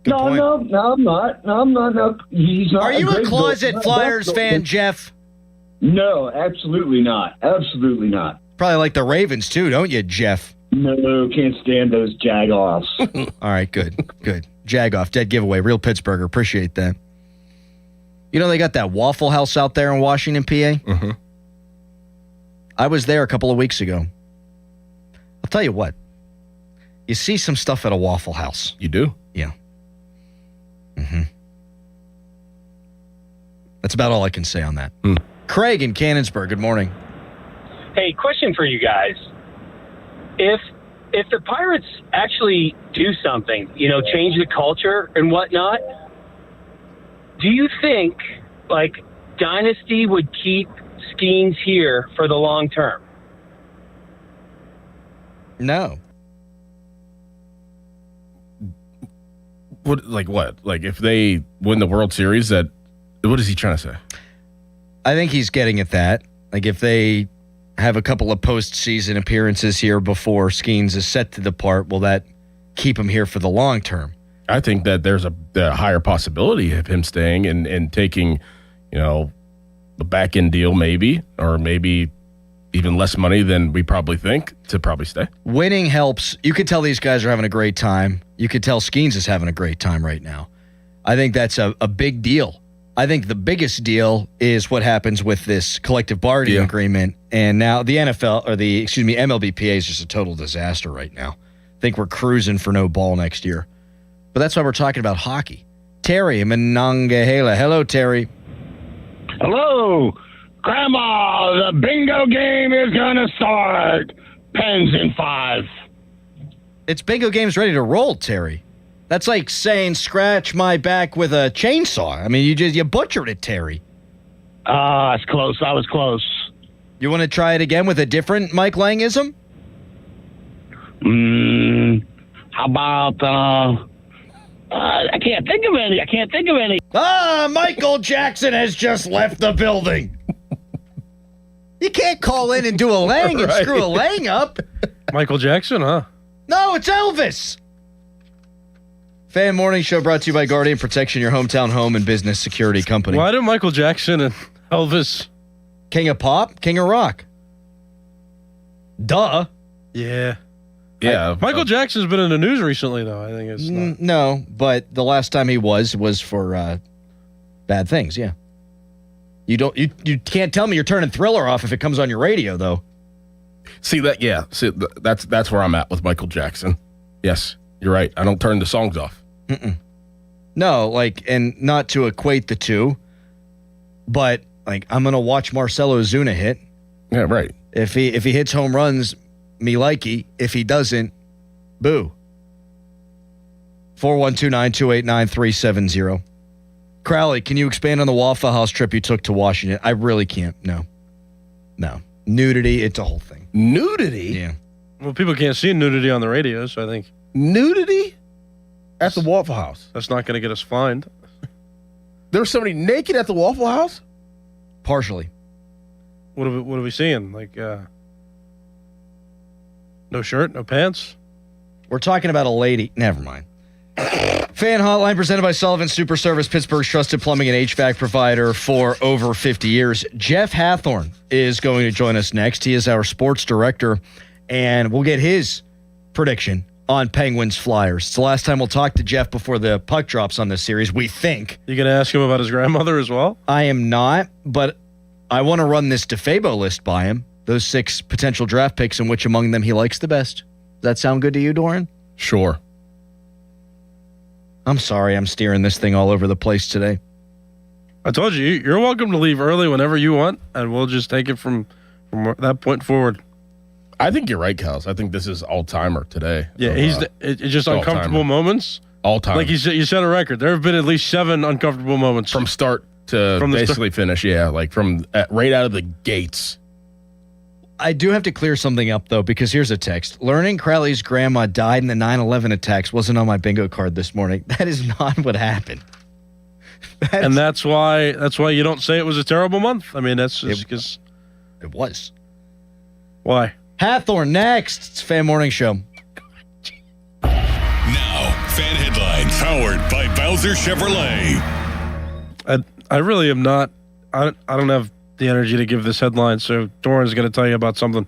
No, I'm not. No, he's not. Are you a great closet goaltender. Flyers fan, Jeff? No, absolutely not. Absolutely not. Probably like the Ravens too, don't you, Jeff? No, can't stand those Jagoffs. All right, good. Jagoff, dead giveaway. Real Pittsburgher. Appreciate that. They got that Waffle House out there in Washington, PA? Mm-hmm. I was there a couple of weeks ago. I'll tell you what. You see some stuff at a Waffle House. You do? Yeah. Mm-hmm. That's about all I can say on that. Craig in Canonsburg, good morning. Hey, question for you guys. If the Pirates actually do something, change the culture and whatnot, do you think, Dynasty would keep Skeens here for the long term? No. What? If they win the World Series, what is he trying to say? I think he's getting at that. If they have a couple of postseason appearances here before Skeens is set to depart, will that keep him here for the long term? I think that there's a higher possibility of him staying and taking, the back end deal maybe, or maybe even less money than we probably think to probably stay. Winning helps. You could tell these guys are having a great time. You could tell Skeens is having a great time right now. I think that's a big deal. I think the biggest deal is what happens with this collective bargaining agreement. And now the MLBPA is just a total disaster right now. I think we're cruising for no ball next year. But that's why we're talking about hockey. Terry in Monongahela. Hello, Terry. Hello. Grandma, the bingo game is going to start. Pens in 5. It's bingo game's ready to roll, Terry. That's like saying scratch my back with a chainsaw. You butchered it, Terry. That's close. I was close. You want to try it again with a different Mike Langism? How about, I can't think of any. Michael Jackson has just left the building. You can't call in and do a Lang and Right. screw a Lang up. Michael Jackson, huh? No, it's Elvis. Fan Morning Show brought to you by Guardian Protection, your hometown home and business security company. Why do Michael Jackson and Elvis? King of pop, king of rock. Duh. Yeah. Yeah. Michael Jackson's been in the news recently, though. I think it's not. No, but the last time he was for bad things, yeah. You can't tell me you're turning Thriller off if it comes on your radio, though. See, that's where I'm at with Michael Jackson. Yes, you're right. I don't turn the songs off. No, and not to equate the two, but I'm gonna watch Marcelo Ozuna hit. Yeah, right. If he hits home runs, me likey. If he doesn't, boo. 412-928-9370. Crowley, can you expand on the Waffle House trip you took to Washington? I really can't. No. Nudity, it's a whole thing. Nudity? Yeah. Well, people can't see nudity on the radio, so I think nudity at the Waffle House. That's not going to get us fined. There was somebody naked at the Waffle House? Partially. What are we seeing? No shirt, no pants? We're talking about a lady. Never mind. Fan Hotline presented by Sullivan Super Service, Pittsburgh's trusted plumbing and HVAC provider for over 50 years. Jeff Hathorn is going to join us next. He is our sports director, and we'll get his prediction on Penguins Flyers. It's the last time we'll talk to Jeff before the puck drops on this series, we think. You going to ask him about his grandmother as well? I am not, but I want to run this DeFabo list by him. Those 6 potential draft picks and which among them he likes the best. Does that sound good to you, Doran? Sure. I'm sorry I'm steering this thing all over the place today. I told you, you're welcome to leave early whenever you want, and we'll just take it from that point forward. I think you're right, Kels. I think this is all-timer today. Yeah, it's just uncomfortable moments. All-time. Like you set a record. There have been at least 7 uncomfortable moments. From start to basically finish, yeah. Right out of the gates. I do have to clear something up, though, because here's a text. Learning Crowley's grandma died in the 9/11 attacks wasn't on my bingo card this morning. That is not what happened. And that's why you don't say it was a terrible month. I mean, that's just because it was. Why? Hathorn next. It's Fan Morning Show. Now, Fan Headlines, powered by Bowser Chevrolet. I really am not. I don't have the energy to give this headline, so Doran's going to tell you about something.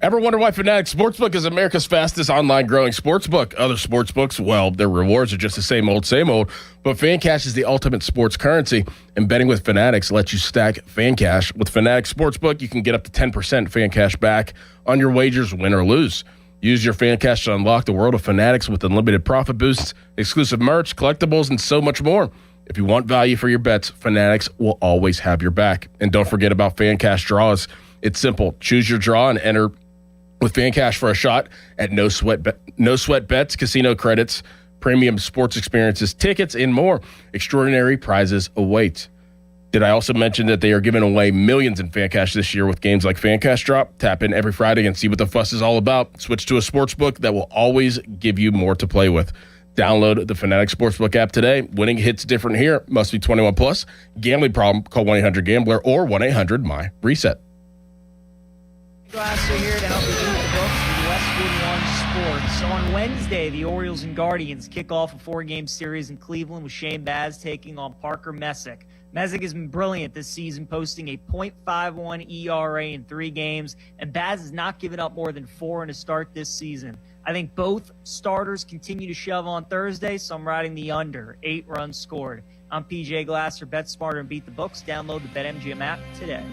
Ever wonder why Fanatics Sportsbook is America's fastest online growing sportsbook? Other sportsbooks, well, their rewards are just the same old, but FanCash is the ultimate sports currency, and betting with Fanatics lets you stack FanCash. With Fanatics Sportsbook, you can get up to 10% FanCash back on your wagers, win or lose. Use your FanCash to unlock the world of Fanatics with unlimited profit boosts, exclusive merch, collectibles, and so much more. If you want value for your bets, Fanatics will always have your back. And don't forget about FanCash draws. It's simple. Choose your draw and enter with FanCash for a shot at no sweat bets, casino credits, premium sports experiences, tickets, and more. Extraordinary prizes await. Did I also mention that they are giving away millions in FanCash this year with games like FanCash Drop? Tap in every Friday and see what the fuss is all about. Switch to a sportsbook that will always give you more to play with. Download the Fanatics Sportsbook app today. Winning hits different here. Must be 21 plus. Gambling problem? Call 1-800-GAMBLER or 1-800-MY-RESET. Glasser here to help you beat the books with Westwood One Sports. So on Wednesday, the Orioles and Guardians kick off a 4-game series in Cleveland with Shane Baz taking on Parker Messick. Messick has been brilliant this season, posting a .51 ERA in 3 games, and Baz has not given up more than 4 in a start this season. I think both starters continue to shove on Thursday, so I'm riding the under. 8 runs scored. I'm PJ Glasser. Bet smarter and beat the books. Download the BetMGM app today.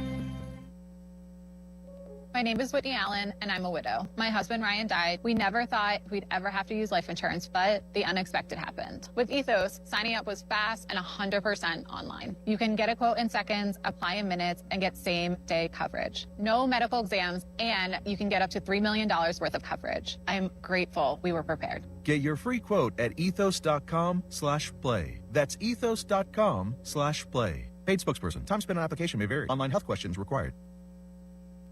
My name is Whitney Allen, and I'm a widow. My husband, Ryan, died. We never thought we'd ever have to use life insurance, but the unexpected happened. With Ethos, signing up was fast and 100% online. You can get a quote in seconds, apply in minutes, and get same-day coverage. No medical exams, and you can get up to $3 million worth of coverage. I'm grateful we were prepared. Get your free quote at ethos.com/play. That's ethos.com/play. Paid spokesperson. Time spent on application may vary. Online health questions required.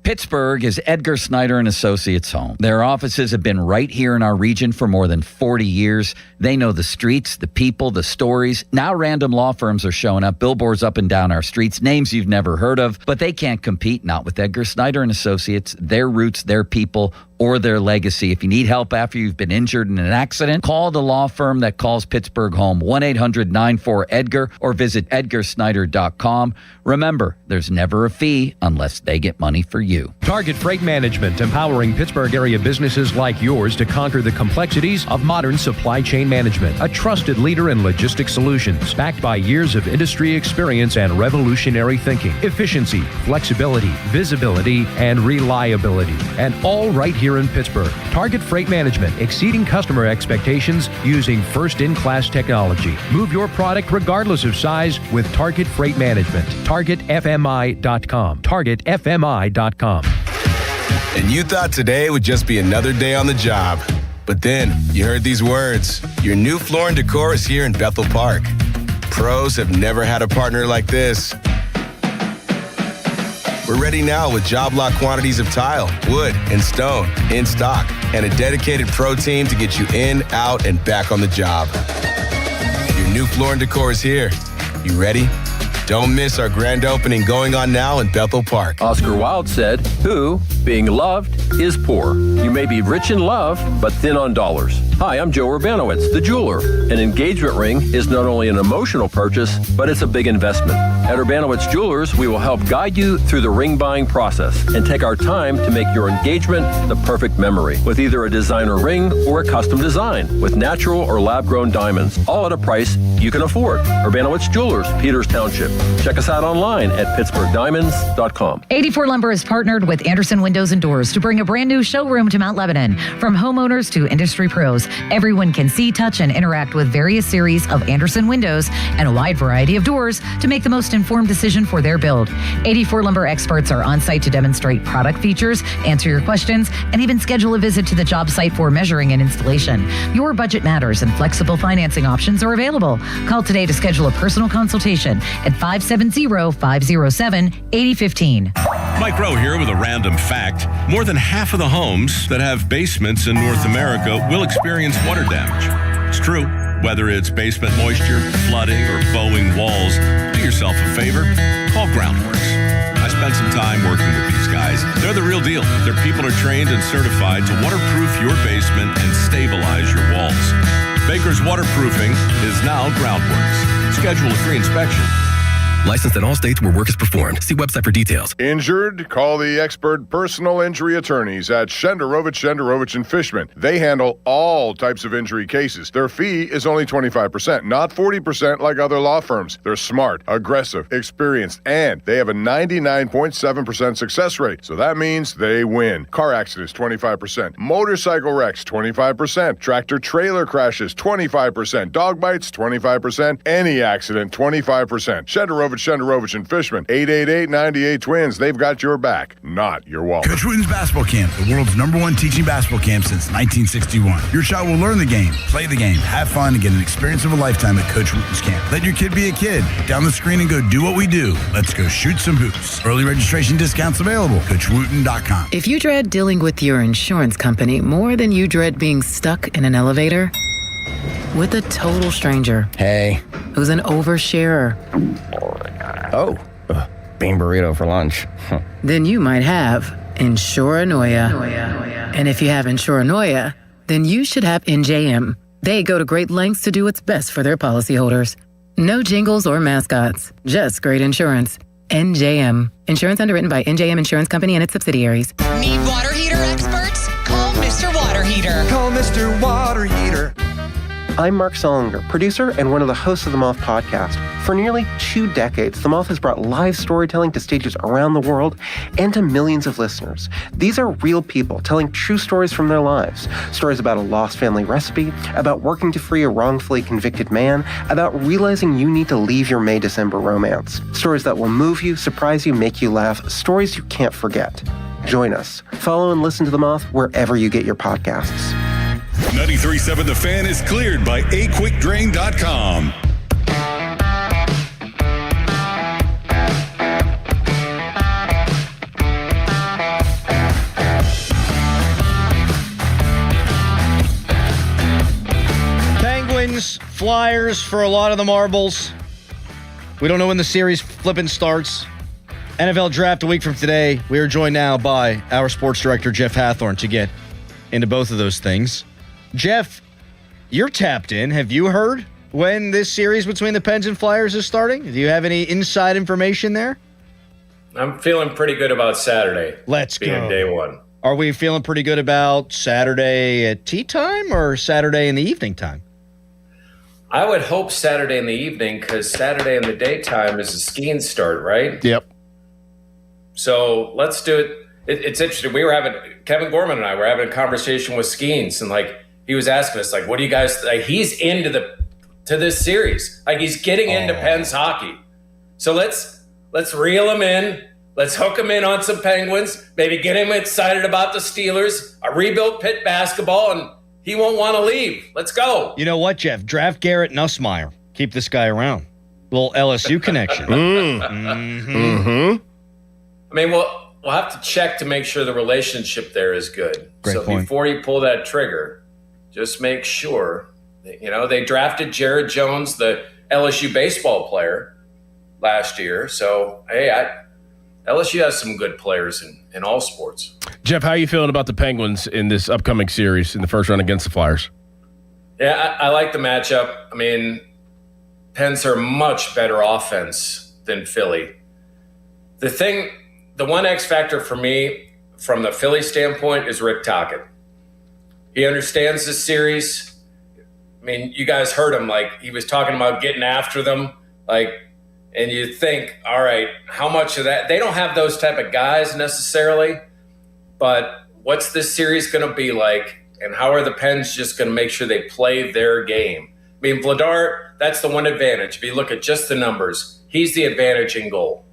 Pittsburgh is Edgar Snyder and Associates' home. Their offices have been right here in our region for more than 40 years. They know the streets, the people, the stories. Now random law firms are showing up, billboards up and down our streets, names you've never heard of, but they can't compete, not with Edgar Snyder and Associates, their roots, their people, or their legacy. If you need help after you've been injured in an accident, call the law firm that calls Pittsburgh home, 1-800-94-EDGAR, or visit edgarsnyder.com. Remember, there's never a fee unless they get money for you. Target Freight Management, empowering Pittsburgh area businesses like yours to conquer the complexities of modern supply chain management. A trusted leader in logistics solutions, backed by years of industry experience and revolutionary thinking. Efficiency, flexibility, visibility, and reliability. And all right here in Pittsburgh. Target Freight Management, exceeding customer expectations using first-in-class technology. Move your product regardless of size with Target Freight Management. TargetFMI.com. TargetFMI.com. And you thought today would just be another day on the job. But then you heard these words. Your new Floor & Decor is here in Bethel Park. Pros have never had a partner like this. We're ready now with job lot quantities of tile, wood, and stone in stock, and a dedicated pro team to get you in, out, and back on the job. Your new Floor & Decor is here. You ready? Don't miss our grand opening going on now in Bethel Park. Oscar Wilde said, "Who, being loved, is poor. You may be rich in love, but thin on dollars." Hi, I'm Joe Urbanowitz, the jeweler. An engagement ring is not only an emotional purchase, but it's a big investment. At Urbanowitz Jewelers, we will help guide you through the ring buying process and take our time to make your engagement the perfect memory with either a designer ring or a custom design with natural or lab-grown diamonds, all at a price you can afford. Urbanowitz Jewelers, Peters Township. Check us out online at pittsburghdiamonds.com. 84 Lumber is partnered with Anderson Windows and Doors to bring a brand new showroom to Mount Lebanon. From homeowners to industry pros, everyone can see, touch, and interact with various series of Anderson windows and a wide variety of doors to make the most informed decision for their build. 84 Lumber experts are on site to demonstrate product features, answer your questions, and even schedule a visit to the job site for measuring and installation. Your budget matters and flexible financing options are available. Call today to schedule a personal consultation at 570-507-8015. Mike Rowe here with a random fact. More than half of the homes that have basements in North America will experience water damage. It's true. Whether it's basement moisture, flooding, or bowing walls, do yourself a favor. Call Groundworks. I spent some time working with these guys. They're the real deal. Their people are trained and certified to waterproof your basement and stabilize your walls. Baker's Waterproofing is now Groundworks. Schedule a free inspection. Licensed in all states where work is performed. See website for details. Injured? Call the expert personal injury attorneys at Shenderovich and Fishman. They handle all types of injury cases. Their fee is only 25%, not 40% like other law firms. They're smart, aggressive, experienced, and they have a 99.7% success rate. So that means they win. Car accidents, 25%. Motorcycle wrecks, 25%. Tractor trailer crashes, 25%. Dog bites, 25%. Any accident, 25%. Shenderovich and Fishman, 888-98-TWINS. They've got your back, not your wallet. Coach Wooten's Basketball Camp, the world's #1 teaching basketball camp since 1961. Your child will learn the game, play the game, have fun, and get an experience of a lifetime at Coach Wooten's Camp. Let your kid be a kid. Down the screen and go do what we do. Let's go shoot some hoops. Early registration discounts available. CoachWooten.com. If you dread dealing with your insurance company more than you dread being stuck in an elevator with a total stranger. Hey. Who's an oversharer. Oh, bean burrito for lunch. Then you might have Insuranoia. And if you have Insuranoia, then you should have NJM. They go to great lengths to do what's best for their policyholders. No jingles or mascots, just great insurance. NJM. Insurance underwritten by NJM Insurance Company and its subsidiaries. Need water heater experts? Call Mr. Water Heater. Call Mr. Water Heater. I'm Mark Solinger, producer and one of the hosts of the Moth podcast. For nearly 2 decades, the Moth has brought live storytelling to stages around the world and to millions of listeners. These are real people telling true stories from their lives. Stories about a lost family recipe, about working to free a wrongfully convicted man, about realizing you need to leave your May-December romance. Stories that will move you, surprise you, make you laugh. Stories you can't forget. Join us. Follow and listen to the Moth wherever you get your podcasts. 93.7 The Fan is cleared by aquickdrain.com. Flyers for a lot of the marbles. We don't know when the series flipping starts. NFL draft a week from today. We are joined now by our sports director, Jeff Hathorn, to get into both of those things. Jeff, you're tapped in. Have you heard when this series between the Pens and Flyers is starting? Do you have any inside information there? I'm feeling pretty good about Saturday. Let's being go. Day one. Are we feeling pretty good about Saturday at tea time or Saturday in the evening time? I would hope Saturday in the evening, because Saturday in the daytime is the skiing start, right? Yep. So let's do it. It's interesting. Kevin Gorman and I were having a conversation with Skeens, and he was asking us, what do you guys, he's into to this series. He's getting into Pens hockey. So let's reel him in. Let's hook him in on some Penguins, maybe get him excited about the Steelers, a rebuilt Pitt basketball, and he won't want to leave. Let's go. You know what, Jeff? Draft Garrett Nussmeier. Keep this guy around. Little LSU connection. I mean, we'll have to check to make sure the relationship there is good. Great point. Before you pull that trigger, just make sure that, they drafted Jared Jones, the LSU baseball player, last year. So, hey, LSU has some good players in all sports. Jeff, how are you feeling about the Penguins in this upcoming series in the first round against the Flyers? Yeah, I like the matchup. I mean, Pens are much better offense than Philly. The one X factor for me from the Philly standpoint is Rick Tocchet. He understands this series. I mean, you guys heard him. He was talking about getting after them. And you think, all right, how much of that? They don't have those type of guys necessarily, but what's this series going to be like? And how are the Pens just going to make sure they play their game? I mean, Vladar, that's the one advantage. If you look at just the numbers, he's the advantage in goal.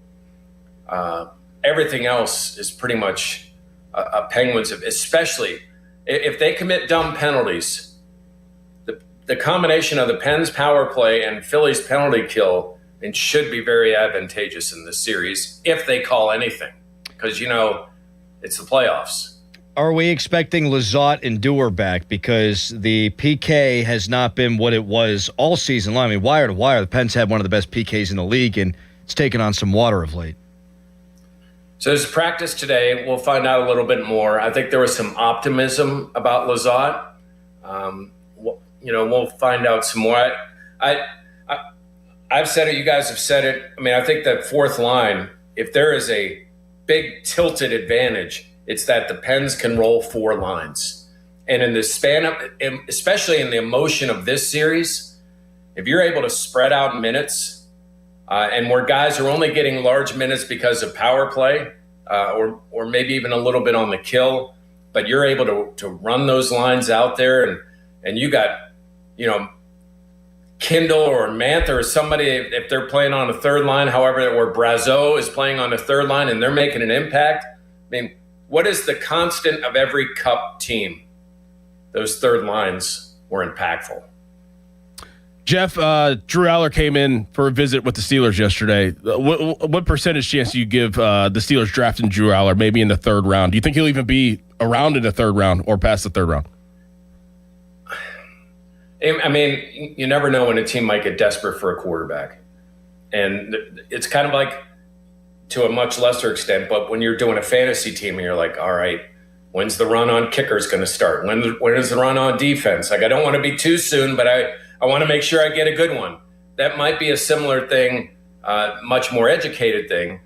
Everything else is pretty much a Penguins, especially if they commit dumb penalties. The combination of the Pens power play and Philly's penalty kill and should be very advantageous in this series if they call anything, because it's the playoffs. Are we expecting Lizotte and Dewar back? Because the PK has not been what it was all season long. I mean, wire to wire, the Pens had one of the best PKs in the league, and it's taken on some water of late. So there's practice today. We'll find out a little bit more. I think there was some optimism about Lizotte. We'll find out some more. I've said it. You guys have said it. I mean, I think that fourth line, if there is a big tilted advantage, it's that the Pens can roll four lines. And in the span of, especially in the emotion of this series, if you're able to spread out minutes, and where guys are only getting large minutes because of power play, or maybe even a little bit on the kill, but you're able to run those lines out there, and you got, Kindle or Mantha or somebody, if they're playing on a third line, however, or Brazeau is playing on the third line and they're making an impact. I mean, what is the constant of every cup team? Those third lines were impactful. Jeff, Drew Aller came in for a visit with the Steelers yesterday. What percentage chance do you give the Steelers drafting Drew Aller maybe in the third round? Do you think he'll even be around in the third round or past the third round? I mean, you never know when a team might get desperate for a quarterback. And it's kind of like, to a much lesser extent, but when you're doing a fantasy team and you're like, all right, when's the run on kickers going to start? When is the run on defense? I don't want to be too soon, but I want to make sure I get a good one. That might be a similar thing, much more educated thing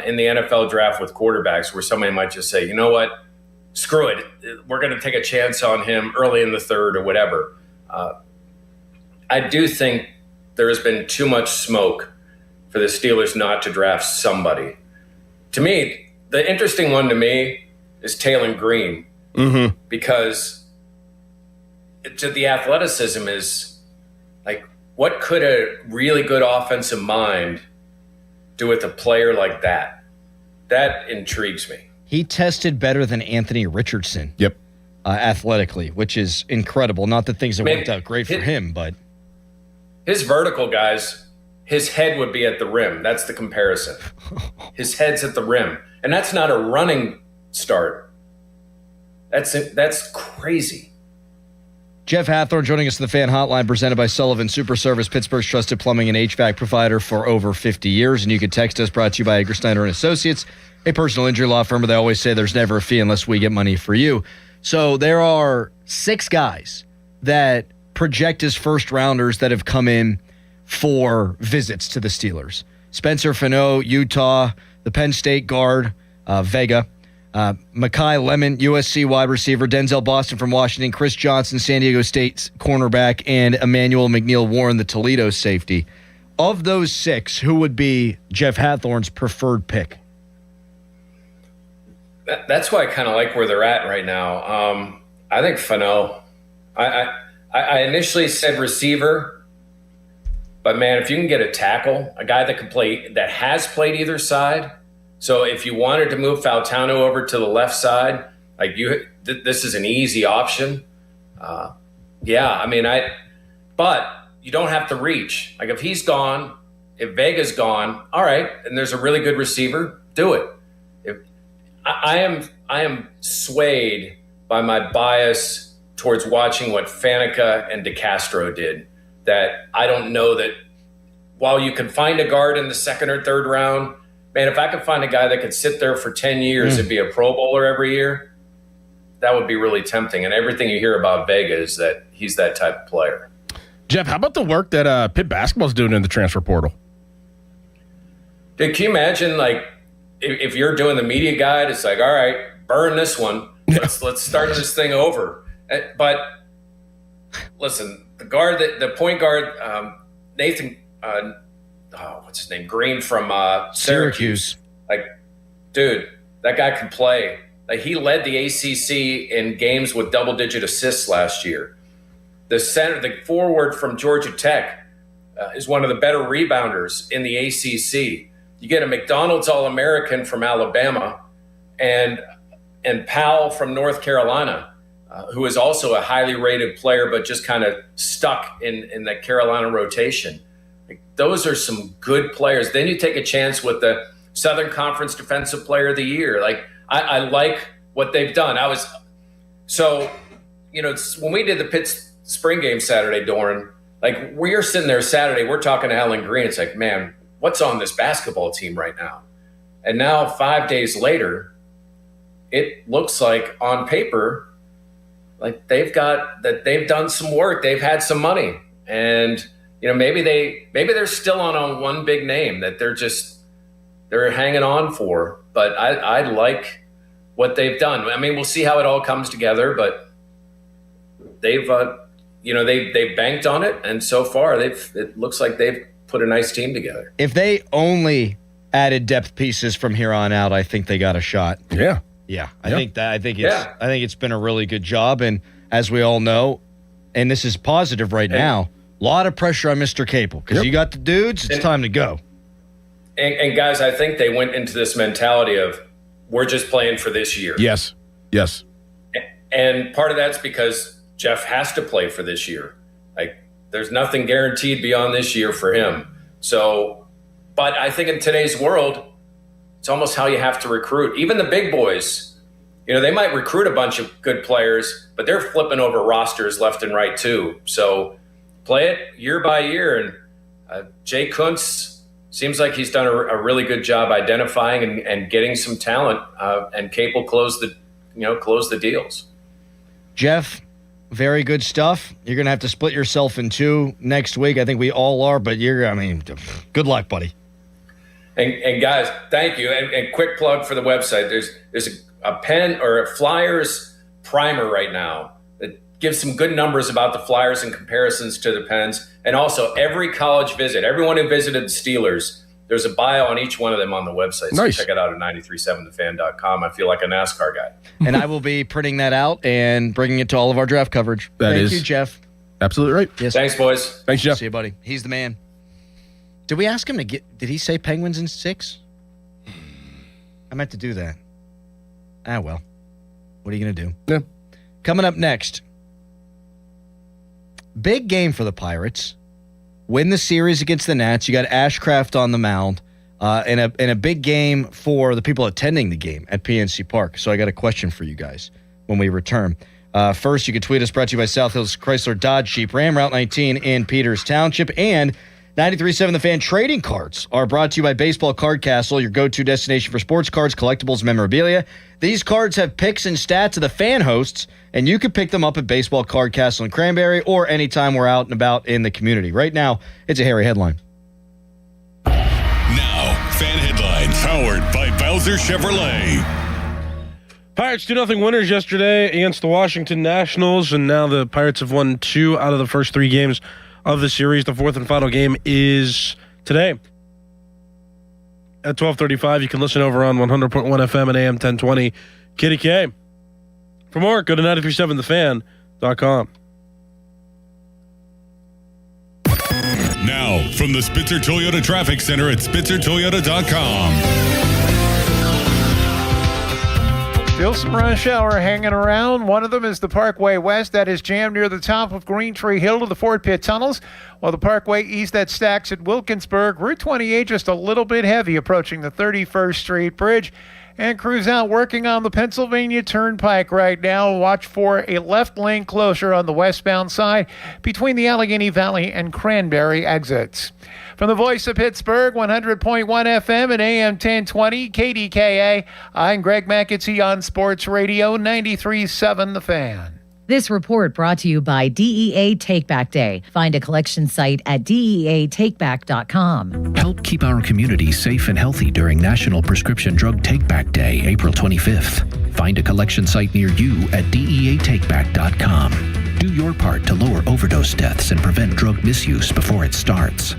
in the NFL draft with quarterbacks, where somebody might just say, you know what, screw it. We're going to take a chance on him early in the third or whatever. I do think there has been too much smoke for the Steelers not to draft somebody. To me, the interesting one to me is Taylor Green, because the athleticism is what could a really good offensive mind do with a player like that? That intrigues me. He tested better than Anthony Richardson. Yep. Athletically, which is incredible. Not that things have worked out great for him, but his vertical guys, his head would be at the rim. That's the comparison. His head's at the rim, and that's not a running start. That's crazy. Jeff Hathorn joining us in the Fan Hotline, presented by Sullivan Super Service, Pittsburgh's trusted plumbing and HVAC provider for over 50 years. And you can text us, brought to you by Edgar Snyder & Associates, a personal injury law firm. But they always say there's never a fee unless we get money for you. So there are 6 guys that project as first-rounders that have come in for visits to the Steelers. Spencer Fano, Utah, the Penn State guard, Vega, Mekhi Lemon, USC wide receiver, Denzel Boston from Washington, Chris Johnson, San Diego State's cornerback, and Emmanuel McNeil-Warren, the Toledo safety. Of those 6, who would be Jeff Hathorn's preferred pick? That's why I kind of like where they're at right now. I think Fano. I initially said receiver, but man, if you can get a tackle, a guy that can play, that has played either side. So if you wanted to move Fautano over to the left side, like this is an easy option. But you don't have to reach. Like if he's gone, if Vega's gone, all right, and there's a really good receiver, do it. I am swayed by my bias towards watching what Faneca and DeCastro did. That I don't know that while you can find a guard in the 2nd or 3rd round, man, if I could find a guy that could sit there for 10 years and be a Pro Bowler every year, that would be really tempting. And everything you hear about Vega is that he's that type of player. Jeff, how about the work that Pitt basketball's doing in the transfer portal? Dude, can you imagine, like, if you're doing the media guide, it's like, all right, burn this one. Let's start this thing over. But listen, the point guard, Nathan, what's his name? Green from Syracuse. Like, dude, that guy can play. Like, he led the ACC in games with double-digit assists last year. The forward from Georgia Tech is one of the better rebounders in the ACC. You get a McDonald's All-American from Alabama and Powell from North Carolina, who is also a highly rated player, but just kind of stuck in the Carolina rotation. Like, those are some good players. Then you take a chance with the Southern Conference Defensive Player of the Year. Like, I like what they've done. When we did the Pitt spring game Saturday, Doran, like, we're sitting there Saturday, we're talking to Alan Green. It's like, man, what's on this basketball team right now? And now 5 days later, it looks like on paper, like they've done some work. They've had some money, and maybe they're still on one big name that they're hanging on for. But I like what they've done. I mean, we'll see how it all comes together, but they've banked on it, and so far it looks like they've put a nice team together. If they only added depth pieces from here on out, I think they got a shot. Yeah. I think it's been a really good job. And as we all know, and this is positive right now, a lot of pressure on Mr. Capel because you got the dudes. It's time to go. And guys, I think they went into this mentality of we're just playing for this year. Yes. And part of that's because Jeff has to play for this year. Like, there's nothing guaranteed beyond this year for him. So, but I think in today's world, it's almost how you have to recruit. Even the big boys, they might recruit a bunch of good players, but they're flipping over rosters left and right too. So play it year by year. And Jay Kuntz seems like he's done a really good job identifying and getting some talent. And Capel closed the deals. Jeff, very good stuff. You're going to have to split yourself in 2 next week. I think we all are, but good luck, buddy. And guys, thank you. And quick plug for the website. There's a pen or a Flyers primer right now that gives some good numbers about the Flyers and comparisons to the Pens. And also every college visit, everyone who visited the Steelers, there's a bio on each one of them on the website. So check it out at 937thefan.com. I feel like a NASCAR guy. And I will be printing that out and bringing it to all of our draft coverage. Thank you, Jeff. Absolutely right. Yes. Thanks, boys. Thanks, Jeff. See you, buddy. He's the man. Did we ask him did he say Penguins in 6? I meant to do that. Well. What are you going to do? Yeah. Coming up next, big game for the Pirates. Win the series against the Nats. You got Ashcraft on the mound. And a big game for the people attending the game at PNC Park. So I got a question for you guys when we return. First, you can tweet us, brought to you by South Hills Chrysler Dodge Jeep Ram, Route 19 in Peters Township. And 93.7 The Fan trading cards are brought to you by Baseball Card Castle, your go-to destination for sports cards, collectibles, memorabilia. These cards have picks and stats of the fan hosts, and you can pick them up at Baseball Card Castle in Cranberry or anytime we're out and about in the community. Right now, it's a hairy headline. Now, fan headlines powered by Bowser Chevrolet. Pirates 2-0 winners yesterday against the Washington Nationals, and now the Pirates have won 2 out of the first 3 games of the series. The fourth and final game is today at 12:35. You can listen over on 100.1 FM and AM 1020 KDK. For more, go to 937thefan.com. Now, from the Spitzer Toyota Traffic Center at spitzertoyota.com. Still some rush hour hanging around. One of them is the Parkway West that is jammed near the top of Green Tree Hill to the Fort Pitt tunnels, while the Parkway East that stacks at Wilkinsburg. Route 28 just a little bit heavy approaching the 31st Street Bridge. And crews out working on the Pennsylvania Turnpike right now. Watch for a left lane closure on the westbound side between the Allegheny Valley and Cranberry exits. From the voice of Pittsburgh, 100.1 FM and AM 1020 KDKA, I'm Greg McAtee on Sports Radio 93.7 The Fan. This report brought to you by DEA Takeback Day. Find a collection site at DEATakeback.com. Help keep our community safe and healthy during National Prescription Drug Takeback Day, April 25th. Find a collection site near you at DEATakeback.com. Do your part to lower overdose deaths and prevent drug misuse before it starts.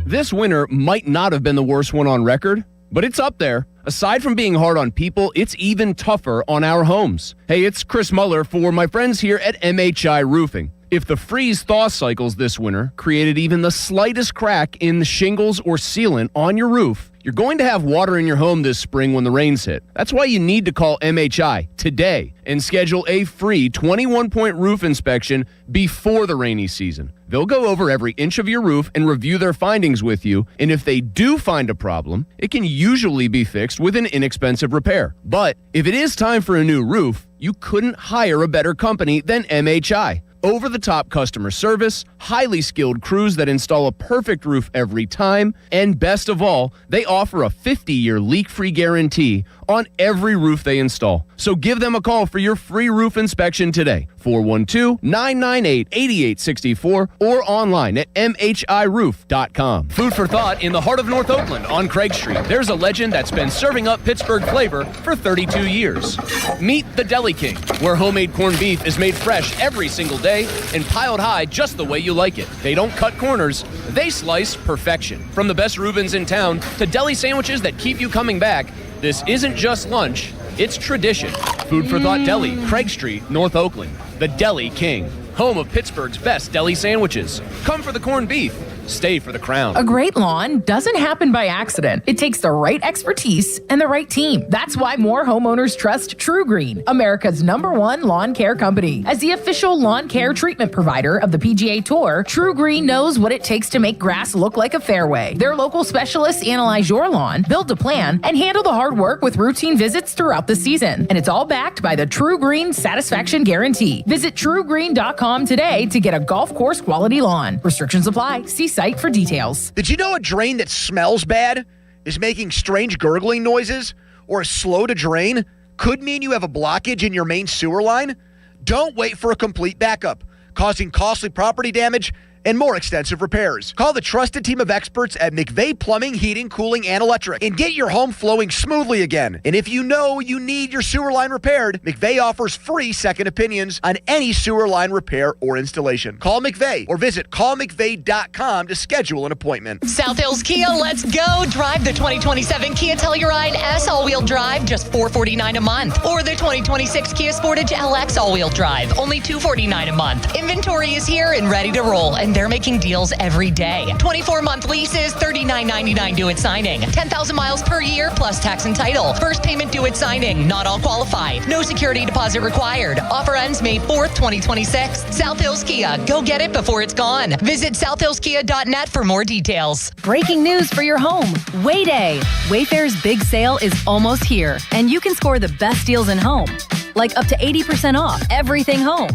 This winter might not have been the worst one on record, but it's up there. Aside from being hard on people, it's even tougher on our homes. Hey, it's Chris Muller for my friends here at MHI Roofing. If the freeze-thaw cycles this winter created even the slightest crack in the shingles or sealant on your roof, you're going to have water in your home this spring when the rains hit. That's why you need to call MHI today and schedule a free 21-point roof inspection before the rainy season. They'll go over every inch of your roof and review their findings with you, and if they do find a problem, it can usually be fixed with an inexpensive repair. But if it is time for a new roof, you couldn't hire a better company than MHI. Over-the-top customer service, highly skilled crews that install a perfect roof every time, and best of all, they offer a 50-year leak-free guarantee on every roof they install. So give them a call for your free roof inspection today, 412-998-8864, or online at mhiroof.com. Food for thought in the heart of North Oakland on Craig Street. There's a legend that's been serving up Pittsburgh flavor for 32 years. Meet the Deli King, where homemade corned beef is made fresh every single day and piled high just the way you like it. They don't cut corners, they slice perfection. From the best Reubens in town to deli sandwiches that keep you coming back, this isn't just lunch, it's tradition. Food for Thought Deli, Craig Street, North Oakland. The Deli King, home of Pittsburgh's best deli sandwiches. Come for the corned beef. Stay for the crown. A great lawn doesn't happen by accident. It takes the right expertise and the right team. That's why more homeowners trust True Green, America's #1 lawn care company. As the official lawn care treatment provider of the PGA Tour, True Green knows what it takes to make grass look like a fairway. Their local specialists analyze your lawn, build a plan, and handle the hard work with routine visits throughout the season. And it's all backed by the True Green Satisfaction Guarantee. Visit TrueGreen.com today to get a golf course quality lawn. Restrictions apply. See site for details. Did you know a drain that smells bad is making strange gurgling noises or is slow to drain could mean you have a blockage in your main sewer line? Don't wait for a complete backup, causing costly property damage and more extensive repairs. Call the trusted team of experts at McVeigh Plumbing, Heating, Cooling, and Electric and get your home flowing smoothly again. And if you know you need your sewer line repaired, McVeigh offers free second opinions on any sewer line repair or installation. Call McVeigh or visit callmcveigh.com to schedule an appointment. South Hills Kia, let's go. Drive the 2027 Kia Telluride S all-wheel drive, just $449 a month. Or the 2026 Kia Sportage LX all-wheel drive, only $249 a month. Inventory is here and ready to roll, and they're making deals every day. 24-month leases, $39.99 due at signing. 10,000 miles per year plus tax and title. First payment due at signing. Not all qualify. No security deposit required. Offer ends May 4th, 2026. South Hills Kia. Go get it before it's gone. Visit southhillskia.net for more details. Breaking news for your home. Way Day. Wayfair's big sale is almost here, and you can score the best deals in home. Like up to 80% off everything home.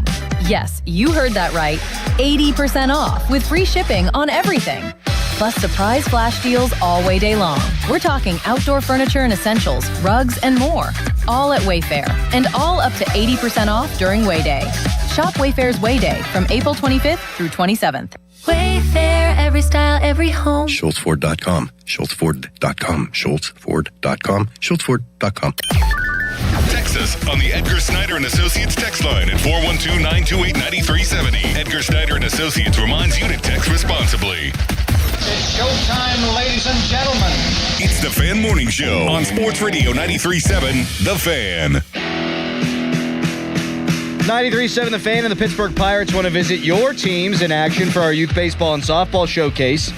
Yes, you heard that right. 80% off with free shipping on everything. Plus surprise flash deals all Way Day long. We're talking outdoor furniture and essentials, rugs, and more. All at Wayfair. And all up to 80% off during Way Day. Shop Wayfair's Way Day from April 25th through 27th. Wayfair, every style, every home. SchultzFord.com. SchultzFord.com. SchultzFord.com. SchultzFord.com. Text us on the Edgar Snyder & Associates text line at 412-928-9370. Edgar Snyder & Associates reminds you to text responsibly. It's showtime, ladies and gentlemen. It's the Fan Morning Show on Sports Radio 93.7, The Fan. 93.7 The Fan and the Pittsburgh Pirates want to visit your teams in action for our youth baseball and softball showcase.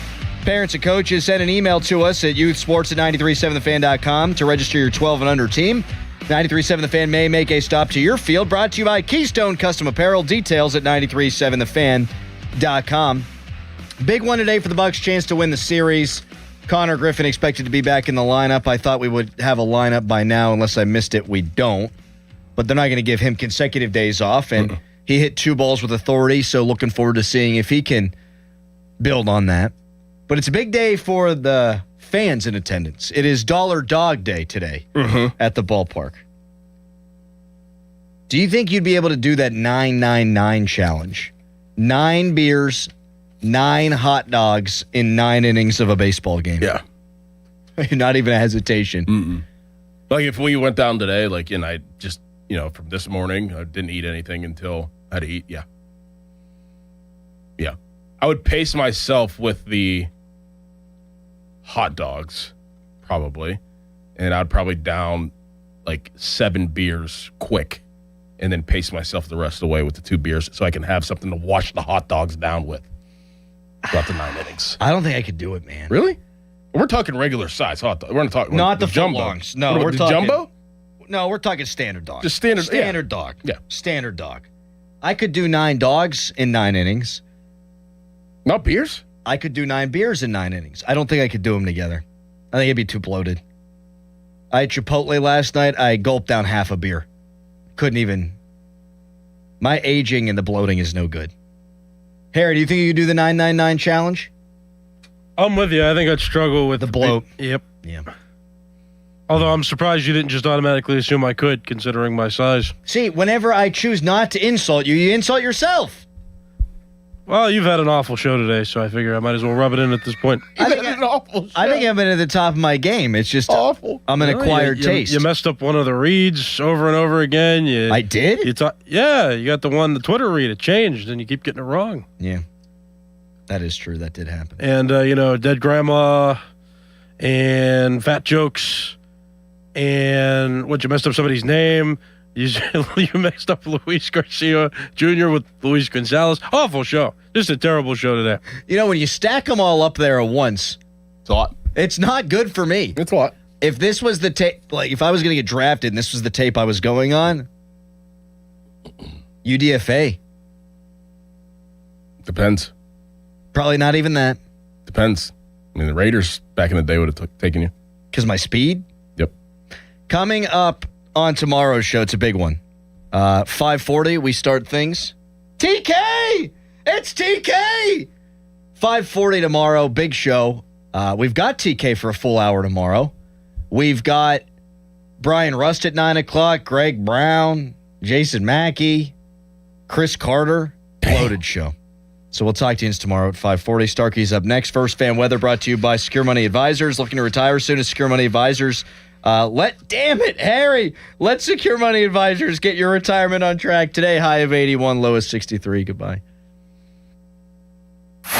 Parents and coaches send an email to us at youthsports@937thefan.com to register your 12 and under team. 93.7 The Fan may make a stop to your field. Brought to you by Keystone Custom Apparel. Details at 937thefan.com. Big one today for the Bucs, chance to win the series. Connor Griffin expected to be back in the lineup. I thought we would have a lineup by now. Unless I missed it, we don't. But they're not going to give him consecutive days off. And he hit 2 balls with authority, so looking forward to seeing if he can build on that. But it's a big day for the fans in attendance. It is Dollar Dog Day today at the ballpark. Do you think you'd be able to do that 999 challenge? 9 beers, 9 hot dogs in 9 innings of a baseball game. Yeah. Not even a hesitation. Mm-mm. Like if we went down today, and I just, from this morning, I didn't eat anything until I had to eat. Yeah. Yeah. I would pace myself with the hot dogs, probably. And I'd probably down 7 beers quick and then pace myself the rest of the way with the 2 beers so I can have something to wash the hot dogs down with throughout the 9 innings. I don't think I could do it, man. Really? We're talking regular size hot dog. We're not talking not the jumbo. Footlongs. No, we're talking jumbo. No, we're talking standard dog. Just standard dog. Yeah. Standard dog. I could do 9 dogs in 9 innings. Not beers? I could do 9 beers in 9 innings. I don't think I could do them together. I think it'd be too bloated. I had Chipotle last night. I gulped down half a beer. Couldn't even. My aging and the bloating is no good. Harry, do you think you could do the 999 challenge? I'm with you. I think I'd struggle with the bloat. Yep. Yeah. Although I'm surprised you didn't just automatically assume I could, considering my size. See, whenever I choose not to insult you, you insult yourself. Well, you've had an awful show today, so I figure I might as well rub it in at this point. I think I've been at the top of my game. It's just awful. I'm an acquired taste. You messed up one of the reads over and over again. I did? You got the Twitter read. It changed, and you keep getting it wrong. Yeah. That is true. That did happen. And, dead grandma and fat jokes and you messed up somebody's name. You mixed up Luis Garcia Jr. with Luis Gonzalez. Awful show. Just a terrible show today. When you stack them all up there at once, it's a lot. It's not good for me. It's a lot. If this was the tape, if I was going to get drafted and this was the tape I was going on, UDFA. Depends. Probably not even that. Depends. I mean, the Raiders back in the day would have taken you. Because my speed? Yep. Coming up on tomorrow's show, it's a big one. 5:40, we start things. TK! It's TK! 5:40 tomorrow, big show. We've got TK for a full hour tomorrow. We've got Brian Rust at 9 o'clock, Greg Brown, Jason Mackey, Chris Carter. Loaded show. So we'll talk to you tomorrow at 5:40. Starkey's up next. First Fan Weather brought to you by Secure Money Advisors. Looking to retire soon as Secure Money Advisors. Damn it, Harry. Let Secure Money Advisors get your retirement on track today. High of 81, low of 63. Goodbye.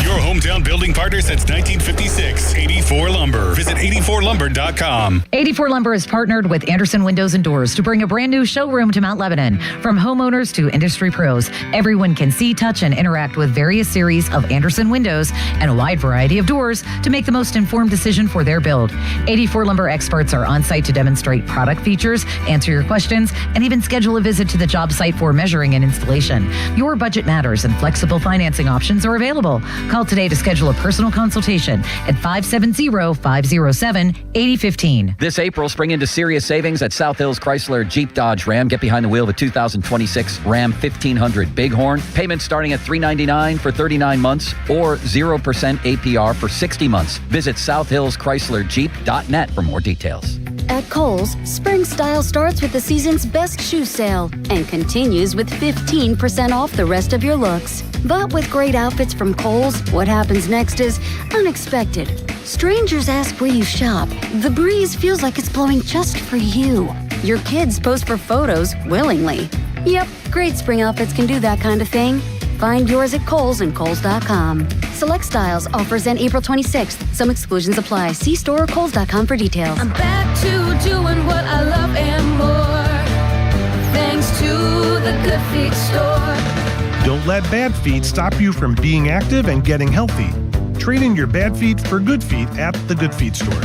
Your hometown building partner since 1956. 84 Lumber. Visit 84lumber.com. 84 Lumber is partnered with Anderson Windows and Doors to bring a brand new showroom to Mount Lebanon. From homeowners to industry pros, everyone can see, touch, and interact with various series of Anderson windows and a wide variety of doors to make the most informed decision for their build. 84 Lumber experts are on site to demonstrate product features, answer your questions, and even schedule a visit to the job site for measuring and installation. Your budget matters and flexible financing options are available. Call today today to schedule a personal consultation at 570-507-8015. This April, spring into serious savings at South Hills Chrysler Jeep Dodge Ram. Get behind the wheel of a 2026 Ram 1500 Bighorn. Payments starting at $399 for 39 months or 0% APR for 60 months. Visit southhillschryslerjeep.net for more details. At Kohl's, spring style starts with the season's best shoe sale and continues with 15% off the rest of your looks. But with great outfits from Kohl's, what happens next is unexpected. Strangers ask where you shop. The breeze feels like it's blowing just for you. Your kids post for photos willingly. Yep, great spring outfits can do that kind of thing. Find yours at Kohl's and Kohl's.com. Select styles, offers end April 26th. Some exclusions apply. See store or Kohl's.com for details. I'm back to doing what I love and more. Thanks to the Good Feet store. Don't let bad feet stop you from being active and getting healthy. Trade in your bad feet for good feet at the Good Feet store.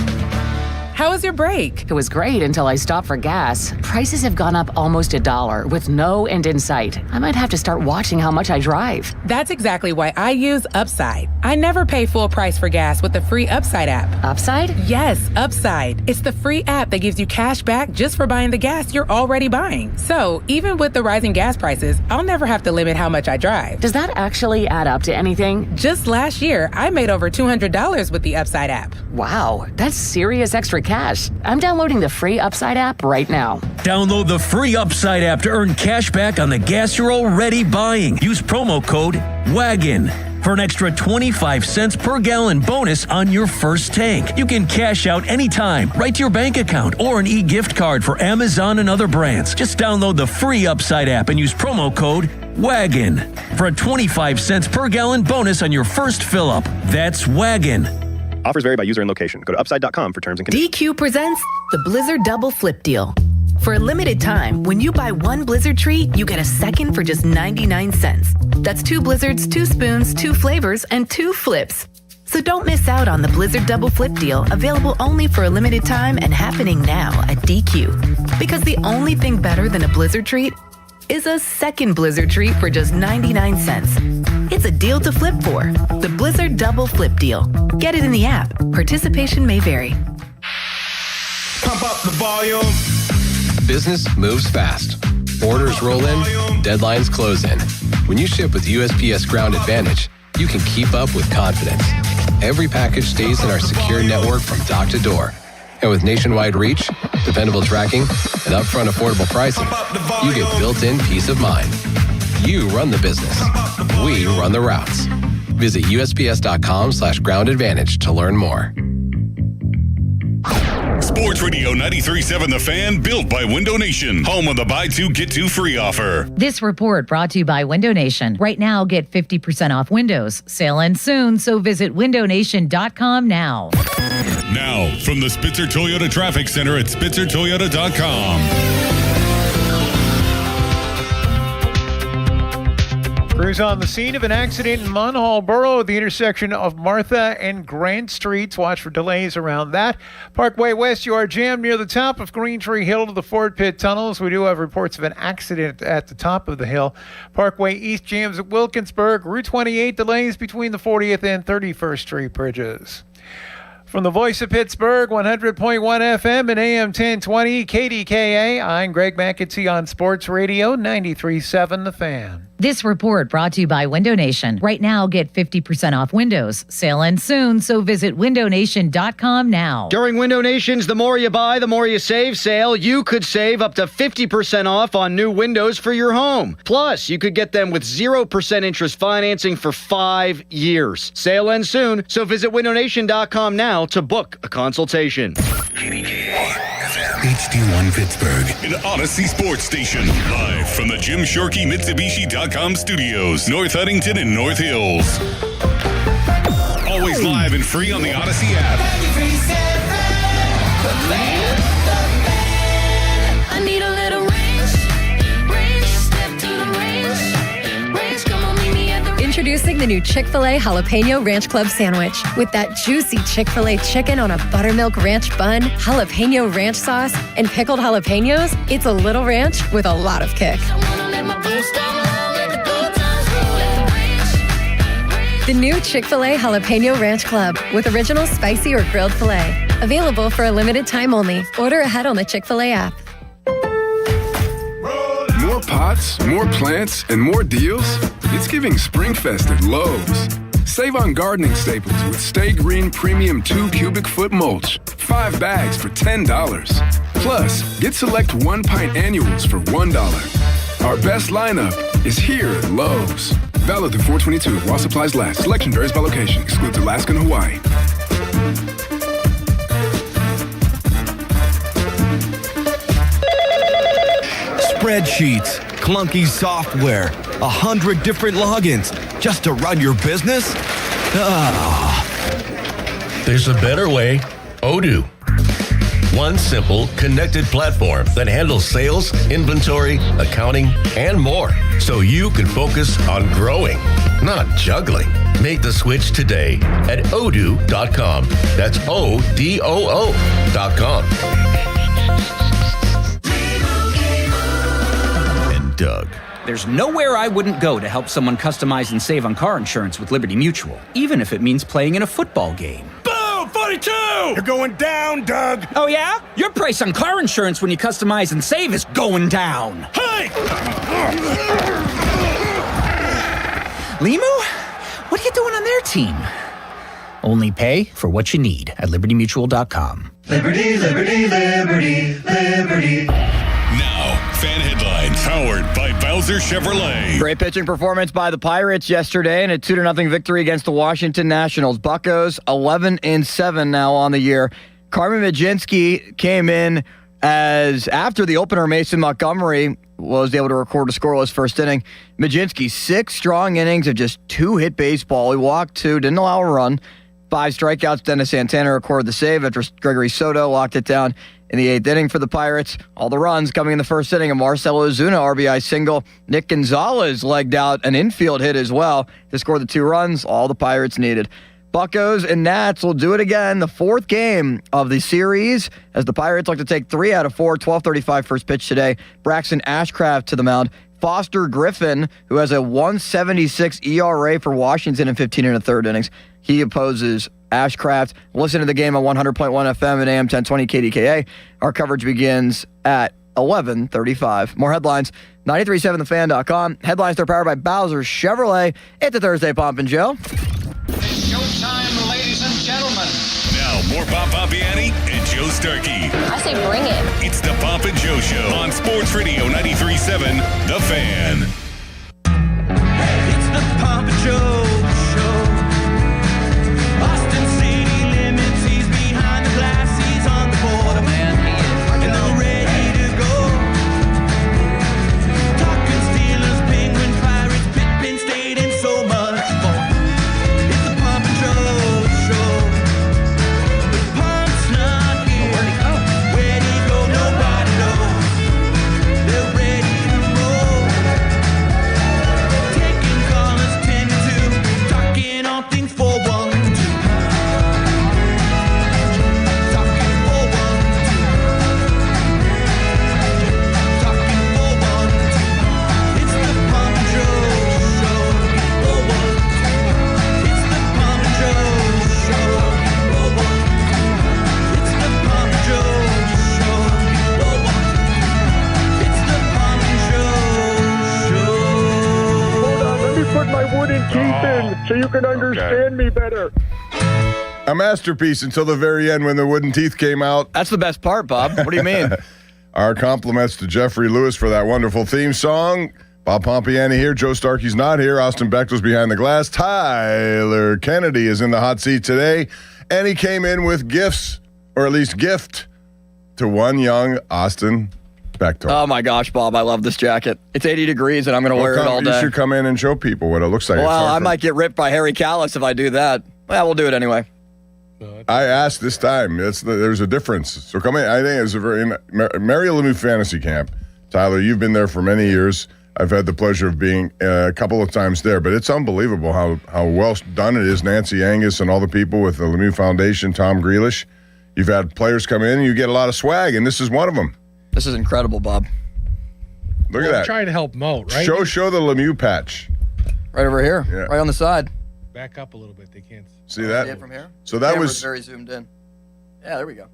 How was your break? It was great until I stopped for gas. Prices have gone up almost $1 with no end in sight. I might have to start watching how much I drive. That's exactly why I use Upside. I never pay full price for gas with the free Upside app. Upside? Yes, Upside. It's the free app that gives you cash back just for buying the gas you're already buying. So even with the rising gas prices, I'll never have to limit how much I drive. Does that actually add up to anything? Just last year, I made over $200 with the Upside app. Wow, that's serious extra cash. I'm downloading the free Upside app right now. Download the free Upside app to earn cash back on the gas you're already buying. Use promo code WAGON for an extra 25 cents per gallon bonus on your first tank. You can cash out anytime, right to your bank account, or an e-gift card for Amazon and other brands. Just download the free Upside app and use promo code WAGON for a 25 cents per gallon bonus on your first fill up. That's WAGON. Offers vary by user and location. Go to upside.com for terms and conditions. DQ presents the Blizzard Double Flip Deal. For a limited time, when you buy one Blizzard treat, you get a second for just 99 cents. That's 2 Blizzards, 2 spoons, 2 flavors, and 2 flips. So don't miss out on the Blizzard Double Flip Deal, available only for a limited time and happening now at DQ. Because the only thing better than a Blizzard treat is a second Blizzard treat for just 99 cents. It's a deal to flip for. The Blizzard Double Flip Deal. Get it in the app. Participation may vary. Pump up the volume. Business moves fast. Orders roll in, deadlines close in. When you ship with USPS Ground Advantage, you can keep up with confidence. Every package stays in our secure network from dock to door. And with nationwide reach, dependable tracking, and upfront affordable pricing, you get built-in peace of mind. You run the business. We run the routes. Visit USPS.com/Ground Advantage to learn more. Sports Radio 93.7 The Fan, built by Window Nation, home of the buy two, get two free offer. This report brought to you by Window Nation. Right now, get 50% off windows. Sale ends soon, so visit windownation.com now. Now, from the Spitzer Toyota Traffic Center at spitzertoyota.com. Crews on the scene of an accident in Munhall Borough at the intersection of Martha and Grant Streets. Watch for delays around that. Parkway West, you are jammed near the top of Green Tree Hill to the Ford Pit Tunnels. We do have reports of an accident at the top of the hill. Parkway East jams at Wilkinsburg. Route 28 delays between the 40th and 31st Street bridges. From the voice of Pittsburgh, 100.1 FM and AM 1020, KDKA, I'm Greg McAtee on Sports Radio 93.7 The Fan. This report brought to you by Window Nation. Right now, get 50% off windows. Sale ends soon, so visit windownation.com now. During Window Nation's The More You Buy, The More You Save sale, you could save up to 50% off on new windows for your home. Plus, you could get them with 0% interest financing for 5 years. Sale ends soon, so visit windownation.com now to book a consultation. HD1 Pittsburgh, an Odyssey Sports Station, live from the Jim Shorkey Mitsubishi.com studios, North Huntington and North Hills. Always live and free on the Odyssey app. I need a little range, step to the range, come on, meet me at the Introducing the new Chick-fil-A Jalapeno Ranch Club Sandwich. With that juicy Chick-fil-A chicken on a buttermilk ranch bun, jalapeno ranch sauce, and pickled jalapenos, it's a little ranch with a lot of kick. The new Chick-fil-A Jalapeno Ranch Club with original spicy or grilled filet. Available for a limited time only. Order ahead on the Chick-fil-A app. More pots, more plants, and more deals? It's giving SpringFest at Lowe's. Save on gardening staples with Stay Green Premium 2 cubic foot mulch. 5 bags for $10. Plus, get select 1-pint annuals for $1. Our best lineup is here at Lowe's. Valid through 4/22 while supplies last. Selection varies by location. Excludes Alaska and Hawaii. Spreadsheets, clunky software, 100 different logins just to run your business? There's a better way. Odoo. One simple, connected platform that handles sales, inventory, accounting, and more. So you can focus on growing, not juggling. Make the switch today at odoo.com. That's ODOO.com. And Doug. There's nowhere I wouldn't go to help someone customize and save on car insurance with Liberty Mutual, even if it means playing in a football game. Boom! 42! You're going down, Doug! Oh, yeah? Your price on car insurance when you customize and save is going down. Hey! Limu? What are you doing on their team? Only pay for what you need at libertymutual.com. Liberty, liberty, liberty, liberty. Now, fan headlines powered by Bowser Chevrolet. Great pitching performance by the Pirates yesterday in a 2-0 victory against the Washington Nationals. Buccos 11-7 now on the year. Carmen Mlodzinski came in as after the opener. Mason Montgomery was able to record a scoreless first inning. Mlodzinski 6 strong innings of just 2-hit baseball. He walked 2, didn't allow a run. 5 strikeouts. Dennis Santana recorded the save after Gregory Soto locked it down in the 8th inning for the Pirates. All the runs coming in the first inning. A Marcell Ozuna RBI single. Nick Gonzalez legged out an infield hit as well to score the 2 runs. All the Pirates needed. Buccos and Nats will do it again. The 4th game of the series as the Pirates look to take 3 out of 4. 12:35 first pitch today. Braxton Ashcraft to the mound. Foster Griffin, who has a 1.76 ERA for Washington in 15 1/3 innings. He opposes Ashcraft. Listen to the game on 100.1 FM and AM 1020 KDKA. Our coverage begins at 11:35. More headlines, 937thefan.com. Headlines are powered by Bowser Chevrolet. It's the Thursday Pomp and Joe. It's showtime, ladies and gentlemen. Now, more Bob Pompiani and Joe Starkey. I say bring it. It's the Pomp and Joe Show on Sports Radio 93.7 The Fan. It's the Pomp and Joe Show. Austin City limits, he's behind the glass, he's on the border. Man, he is. And they're ready to go. Talking Steelers, Penguins, Pirates, Pitt, Penn State, and so much more. It's the Pomp and Joe Show. The Pomp's not here. Where'd he go? Where'd he go? Nobody knows. They're ready to roll. Taking callers 10 to 2. Talking all things 4-1-2. Talking 4-1-2. Talking 4-1-2. It's the Pomp and Joe Show. 4-1-2. It's the Pomp and Joe Show. 4-1-2. It's the Pomp and Joe Show. 4-1-2. It's the Pomp and Joe Show. Hold on, let me put my wooden teeth in so you can understand me better. A masterpiece until the very end when the wooden teeth came out. That's the best part, Bob. What do you mean? Our compliments to Jeffrey Lewis for that wonderful theme song. Bob Pompiani here. Joe Starkey's not here. Austin Bechtel's behind the glass. Tyler Kennedy is in the hot seat today. And he came in with gifts, or at least gift, to one young Austin Bechtel. Oh my gosh, Bob, I love this jacket. It's 80 degrees and I'm going to wear it all You day. should come in and show people what it looks like. Well, It's hard I for- might get ripped by Harry Callis if I do that. Well, we'll do it anyway. I asked this time. There's a difference. So come in. I think it's a very Mary Lemieux Fantasy Camp. Tyler, you've been there for many years. I've had the pleasure of being a couple of times there, but it's unbelievable how well done it is. Nancy Angus and all the people with the Lemieux Foundation, Tom Grealish. You've had players come in and you get a lot of swag, and this is one of them. This is incredible, Bob. Look at that. I'm trying to help him out, right? Show the Lemieux patch. Right over here, right on the side. Back up a little bit. They can't see See that. it from here? So that Camera's was. very zoomed in. Yeah, there we go.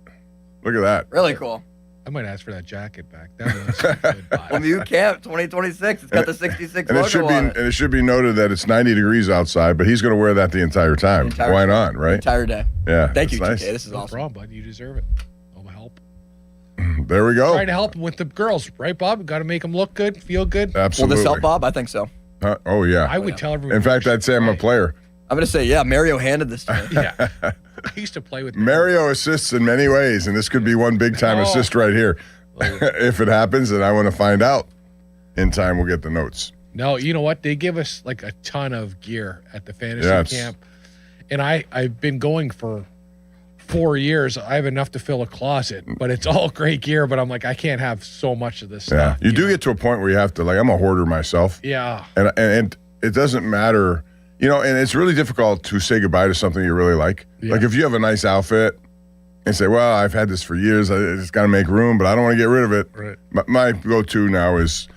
Look at that. Really cool. I might ask for that jacket back. That was a good buy. Well, you camp 2026. It's got the 66 And logo it should be on it. and it should be noted that it's 90 degrees outside, but he's going to wear that the entire time. Entire Why day. not, right? Entire day. Yeah. Thank you, that's TK. This is No awesome. problem, bud. You deserve it. All my help. There we go. Trying to help them with the girls, right, Bob? Got to make them look good, feel good. Absolutely. Will this help, Bob? I think so. Oh yeah. I would tell everyone. In fact, I'd say I'm a player. I'm going to say, yeah, Mario handed this to me. Yeah. I used to play with Mario assists in many ways, and this could be one big time assist right here. If it happens, then I want to find out. In time, we'll get the notes. No, you know what? They give us like a ton of gear at the fantasy Yes. camp. And I've been going for 4 years. I have enough to fill a closet, but it's all great gear. But I'm like, I can't have so much of this Yeah, stuff. you do get to a point where you have to, like, I'm a hoarder myself. Yeah. And it doesn't matter, and it's really difficult to say goodbye to something you really like. Yeah. Like if you have a nice outfit and say, well, I've had this for years, I just got to make room, but I don't want to get rid of it. Right. My go-to now is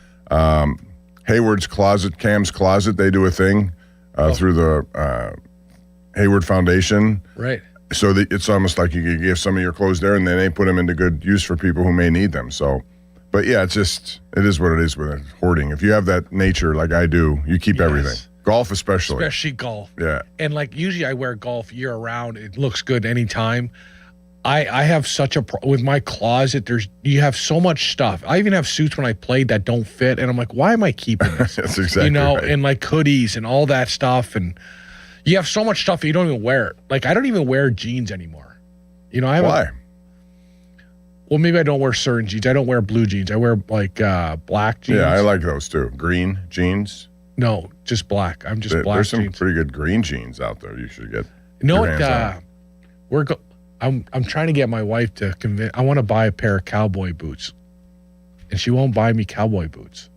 Hayward's Closet, Cam's Closet. They do a thing through the Hayward Foundation. Right. So it's almost like you could give some of your clothes there and then they put them into good use for people who may need them. So, but yeah, it is what it is with it. Hoarding. If you have that nature like I do, you keep everything. Golf especially. Especially golf. Yeah. And like usually I wear golf year round. It looks good anytime. I have such with my closet, you have so much stuff. I even have suits when I played that don't fit. And I'm like, why am I keeping this? That's exactly right. And like hoodies and all that stuff. And you have so much stuff that you don't even wear. Like I don't even wear jeans anymore. Why? Well, maybe I don't wear certain jeans. I don't wear blue jeans. I wear like black jeans. Yeah, I like those too. Green jeans. No, just black. I'm just black There's some jeans. pretty good green jeans out there. You should get. You know your what? hands on. I'm trying to get my wife to convince. I want to buy a pair of cowboy boots, and she won't buy me cowboy boots.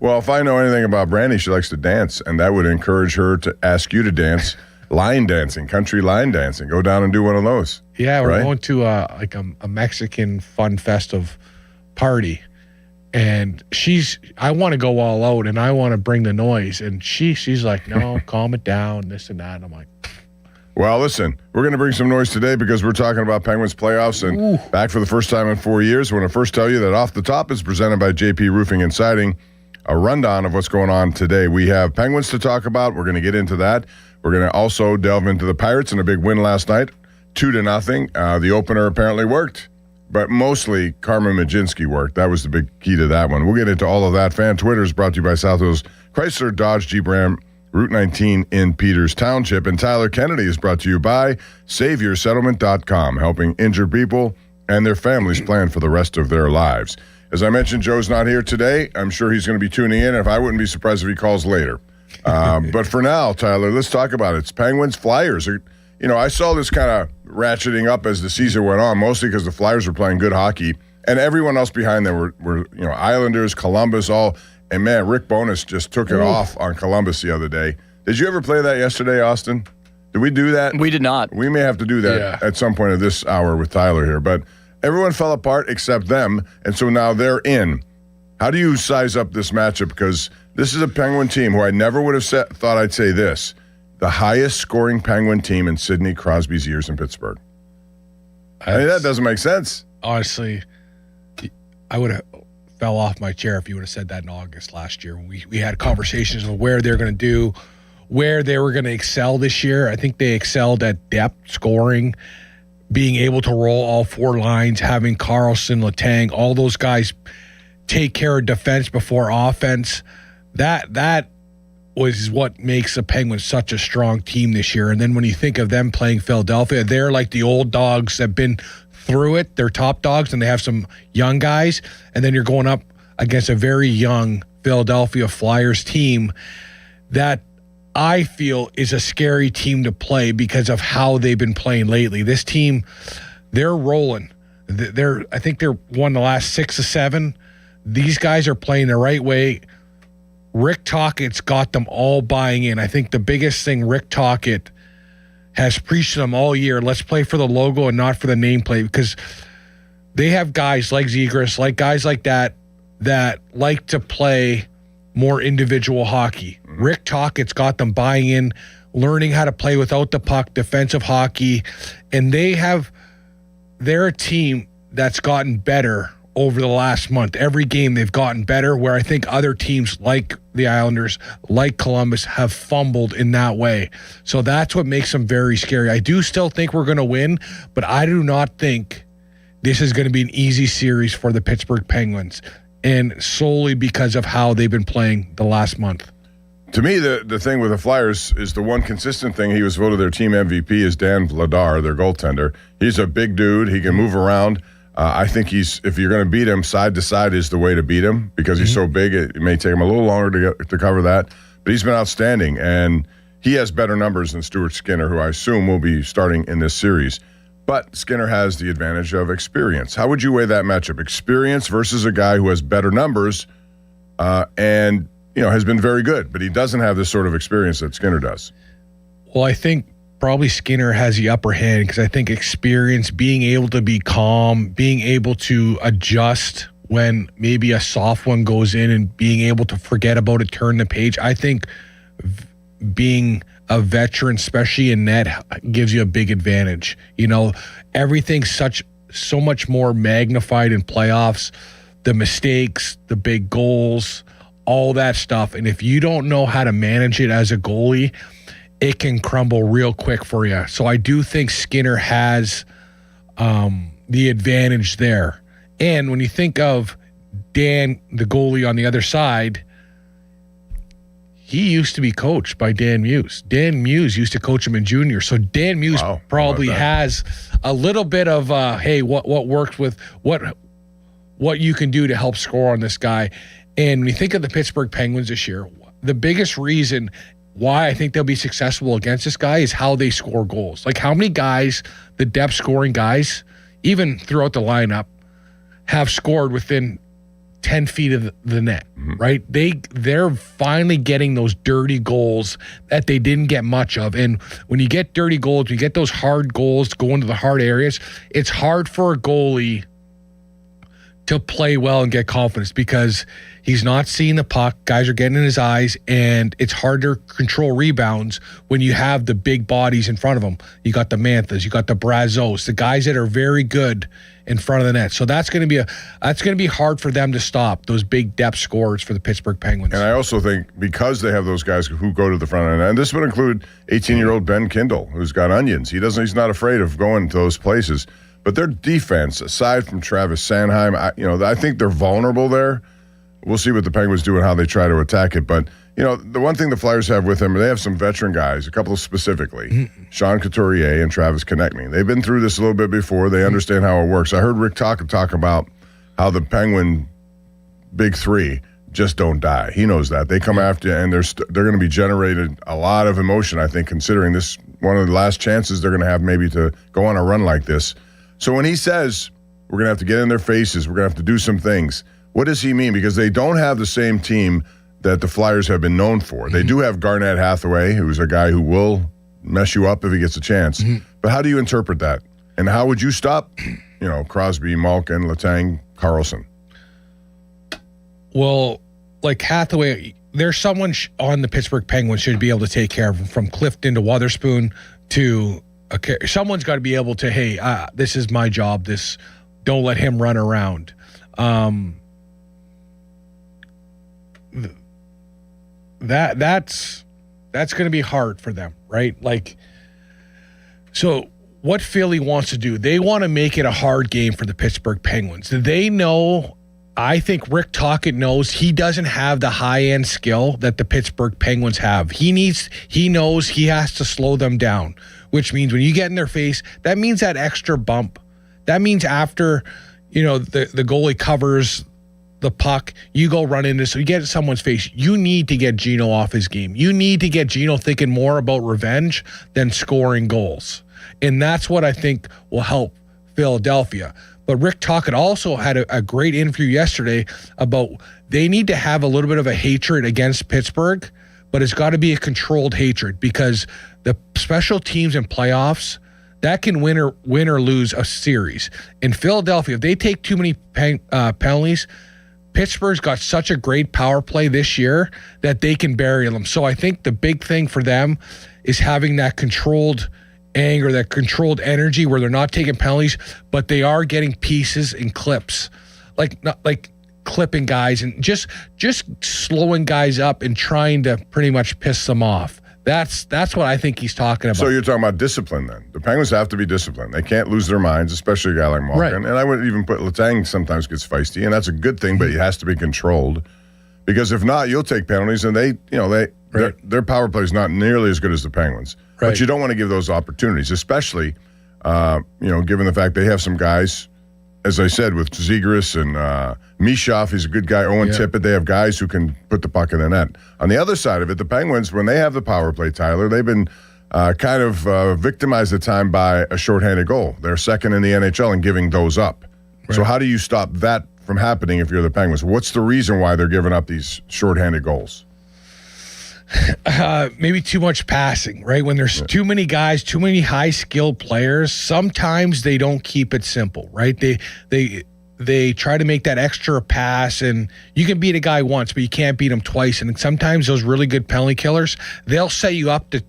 Well, if I know anything about Brandy, she likes to dance, and that would encourage her to ask you to dance. Line dancing, country line dancing. Go down and do one of those. Yeah, we're right? going to like a Mexican fun festive party, and I want to go all out, and I want to bring the noise, and she's like, no, calm it down, this and that. And I'm like. Well, listen, we're going to bring some noise today because we're talking about Penguins playoffs and back for the first time in 4 years. I want to first tell you that Off the Top is presented by JP Roofing and Siding. A rundown of what's going on today. We have Penguins to talk about. We're going to get into that. We're going to also delve into the Pirates and a big win last night, 2-0. The opener apparently worked, but mostly Carmen Majinski worked. That was the big key to that one. We'll get into all of that. Fan Twitter is brought to you by South Hills Chrysler Dodge Jeep Ram Route 19 in Peters Township. And Tyler Kennedy is brought to you by SaveYourSettlement.com, helping injured people and their families plan for the rest of their lives. As I mentioned, Joe's not here today. I'm sure he's going to be tuning in. If I wouldn't be surprised if he calls later. But for now, Tyler, let's talk about it. It's Penguins, Flyers. I saw this kind of ratcheting up as the season went on, mostly because the Flyers were playing good hockey, and everyone else behind them were Islanders, Columbus, all. And man, Rick Bowness just took it off on Columbus the other day. Did you ever play that yesterday, Austin? Did we do that? We did not. We may have to do that at some point of this hour with Tyler here. But everyone fell apart except them, and so now they're in. How do you size up this matchup? Because this is a Penguin team who I never would have thought I'd say this. The highest scoring Penguin team in Sidney Crosby's years in Pittsburgh. That doesn't make sense. Honestly, I would have fell off my chair if you would have said that in August last year. We had conversations of where they're going to do, where they were going to excel this year. I think they excelled at depth scoring, being able to roll all four lines, having Carlson, Letang, all those guys take care of defense before offense. That was what makes the Penguins such a strong team this year. And then when you think of them playing Philadelphia, they're like the old dogs that have been through it. They're top dogs, and they have some young guys. And then you're going up against a very young Philadelphia Flyers team that I feel is a scary team to play because of how they've been playing lately. This team, they're rolling. I think they're won the last 6 or 7. These guys are playing the right way. Rick Tockett's got them all buying in. I think the biggest thing Rick Tocchet has preached to them all year, let's play for the logo and not for the nameplate, because they have guys like Zegras, like guys like that like to play more individual hockey. Rick Tocchet's got them buying in learning how to play without the puck, defensive hockey, and they're a team that's gotten better over the last month. Every game they've gotten better, where I think other teams like the Islanders, like Columbus, have fumbled in that way. So that's what makes them very scary. I do still think we're going to win, but I do not think this is going to be an easy series for the Pittsburgh Penguins, and solely because of how they've been playing the last month. To me, the thing with the Flyers is the one consistent thing. He was voted their team MVP is Dan Vladar, their goaltender. He's a big dude. He can move around. I think if you're going to beat him, side to side is the way to beat him because he's so big. It may take him a little longer to cover that, but he's been outstanding, and he has better numbers than Stuart Skinner, who I assume will be starting in this series. But Skinner has the advantage of experience. How would you weigh that matchup? Experience versus a guy who has better numbers and has been very good, but he doesn't have this sort of experience that Skinner does. Well, I think probably Skinner has the upper hand because I think experience, being able to be calm, being able to adjust when maybe a soft one goes in and being able to forget about it, turn the page. I think being a veteran, especially in net, gives you a big advantage. Everything's so much more magnified in playoffs, the mistakes, the big goals, all that stuff. And if you don't know how to manage it as a goalie, it can crumble real quick for you. So I do think Skinner has the advantage there. And when you think of Dan, the goalie on the other side, he used to be coached by Dan Muse. Dan Muse used to coach him in junior. So Dan Muse probably has a little bit of, hey, what worked with what you can do to help score on this guy. And when you think of the Pittsburgh Penguins this year, the biggest reason why I think they'll be successful against this guy is how they score goals. Like how many guys, the depth scoring guys, even throughout the lineup, have scored within 10 feet of the net, right? They're finally getting those dirty goals that they didn't get much of. And when you get dirty goals, you get those hard goals to go into the hard areas, it's hard for a goalie to play well and get confidence because he's not seeing the puck. Guys are getting in his eyes, and it's hard to control rebounds when you have the big bodies in front of him. You got the Manthas, you got the Brazos, the guys that are very good in front of the net. So that's going to be hard for them to stop, those big depth scorers for the Pittsburgh Penguins. And I also think because they have those guys who go to the front end, and this would include 18-year-old Ben Kindle, who's got onions. He's not afraid of going to those places. But their defense, aside from Travis Sanheim, I think they're vulnerable there. We'll see what the Penguins do and how they try to attack it. But, the one thing the Flyers have with them, they have some veteran guys, a couple specifically, Sean Couturier and Travis Konechny. They've been through this a little bit before. They understand how it works. I heard Rick talk about how the Penguin big three just don't die. He knows that. They come after you, and they're going to be generated a lot of emotion, I think, considering this one of the last chances they're going to have maybe to go on a run like this. So when he says we're going to have to get in their faces, we're going to have to do some things, what does he mean? Because they don't have the same team that the Flyers have been known for. They do have Garnett Hathaway, who's a guy who will mess you up if he gets a chance. But how do you interpret that? And how would you stop, Crosby, Malkin, Letang, Carlson? Well, like Hathaway, there's someone on the Pittsburgh Penguins should be able to take care of him, from Clifton to Wotherspoon to someone's got to be able to, hey, this is my job. Don't let him run around. That's going to be hard for them, right? Like, so what Philly wants to do, they want to make it a hard game for the Pittsburgh Penguins. They know, I think Rick Tocchet knows he doesn't have the high-end skill that the Pittsburgh Penguins have. He knows he has to slow them down, which means when you get in their face, that means that extra bump. That means after, the goalie covers the puck, you go run into, so you get in someone's face. You need to get Gino off his game. You need to get Gino thinking more about revenge than scoring goals. And that's what I think will help Philadelphia. But Rick Tocchet also had a great interview yesterday about they need to have a little bit of a hatred against Pittsburgh, but it's got to be a controlled hatred because the special teams in playoffs, that can win or lose a series. In Philadelphia, if they take too many penalties, Pittsburgh's got such a great power play this year that they can bury them. So I think the big thing for them is having that controlled anger, that controlled energy where they're not taking penalties, but they are getting pieces and clips, like clipping guys and just slowing guys up and trying to pretty much piss them off. That's what I think he's talking about. So you're talking about discipline then. The Penguins have to be disciplined. They can't lose their minds, especially a guy like Malkin. Right. And I would even put Letang sometimes gets feisty, and that's a good thing, but he has to be controlled. Because if not, you'll take penalties, and their power play is not nearly as good as the Penguins. Right. But you don't want to give those opportunities, especially given the fact they have some guys, as I said, with Zegras and Mishoff, he's a good guy. Owen Tippett, they have guys who can put the puck in the net. On the other side of it, the Penguins, when they have the power play, Tyler, they've been kind of victimized at time by a shorthanded goal. They're second in the NHL in giving those up. Right. So how do you stop that from happening if you're the Penguins? What's the reason why they're giving up these shorthanded goals? Maybe too much passing, right? When there's too many guys, too many high-skilled players, sometimes they don't keep it simple, right? They try to make that extra pass, and you can beat a guy once, but you can't beat him twice. And sometimes those really good penalty killers, they'll set you up to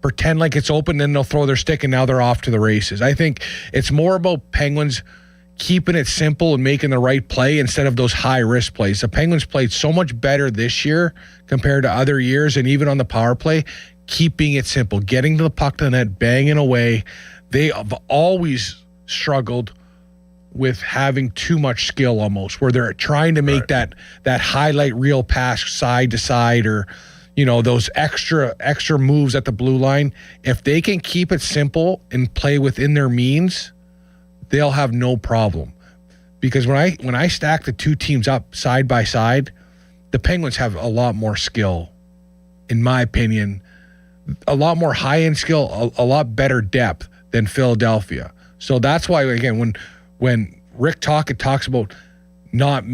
pretend like it's open, then they'll throw their stick, and now they're off to the races. I think it's more about Penguins keeping it simple and making the right play instead of those high-risk plays. The Penguins played so much better this year compared to other years, and even on the power play, keeping it simple, getting to the puck to the net, banging away. They have always struggled with having too much skill almost, where they're trying to make that highlight reel pass side to side or those extra moves at the blue line. If they can keep it simple and play within their means, they'll have no problem. Because when I stack the two teams up side by side, the Penguins have a lot more skill, in my opinion, a lot more high-end skill, a lot better depth than Philadelphia. So that's why, again, when Rick Tocchet talks about not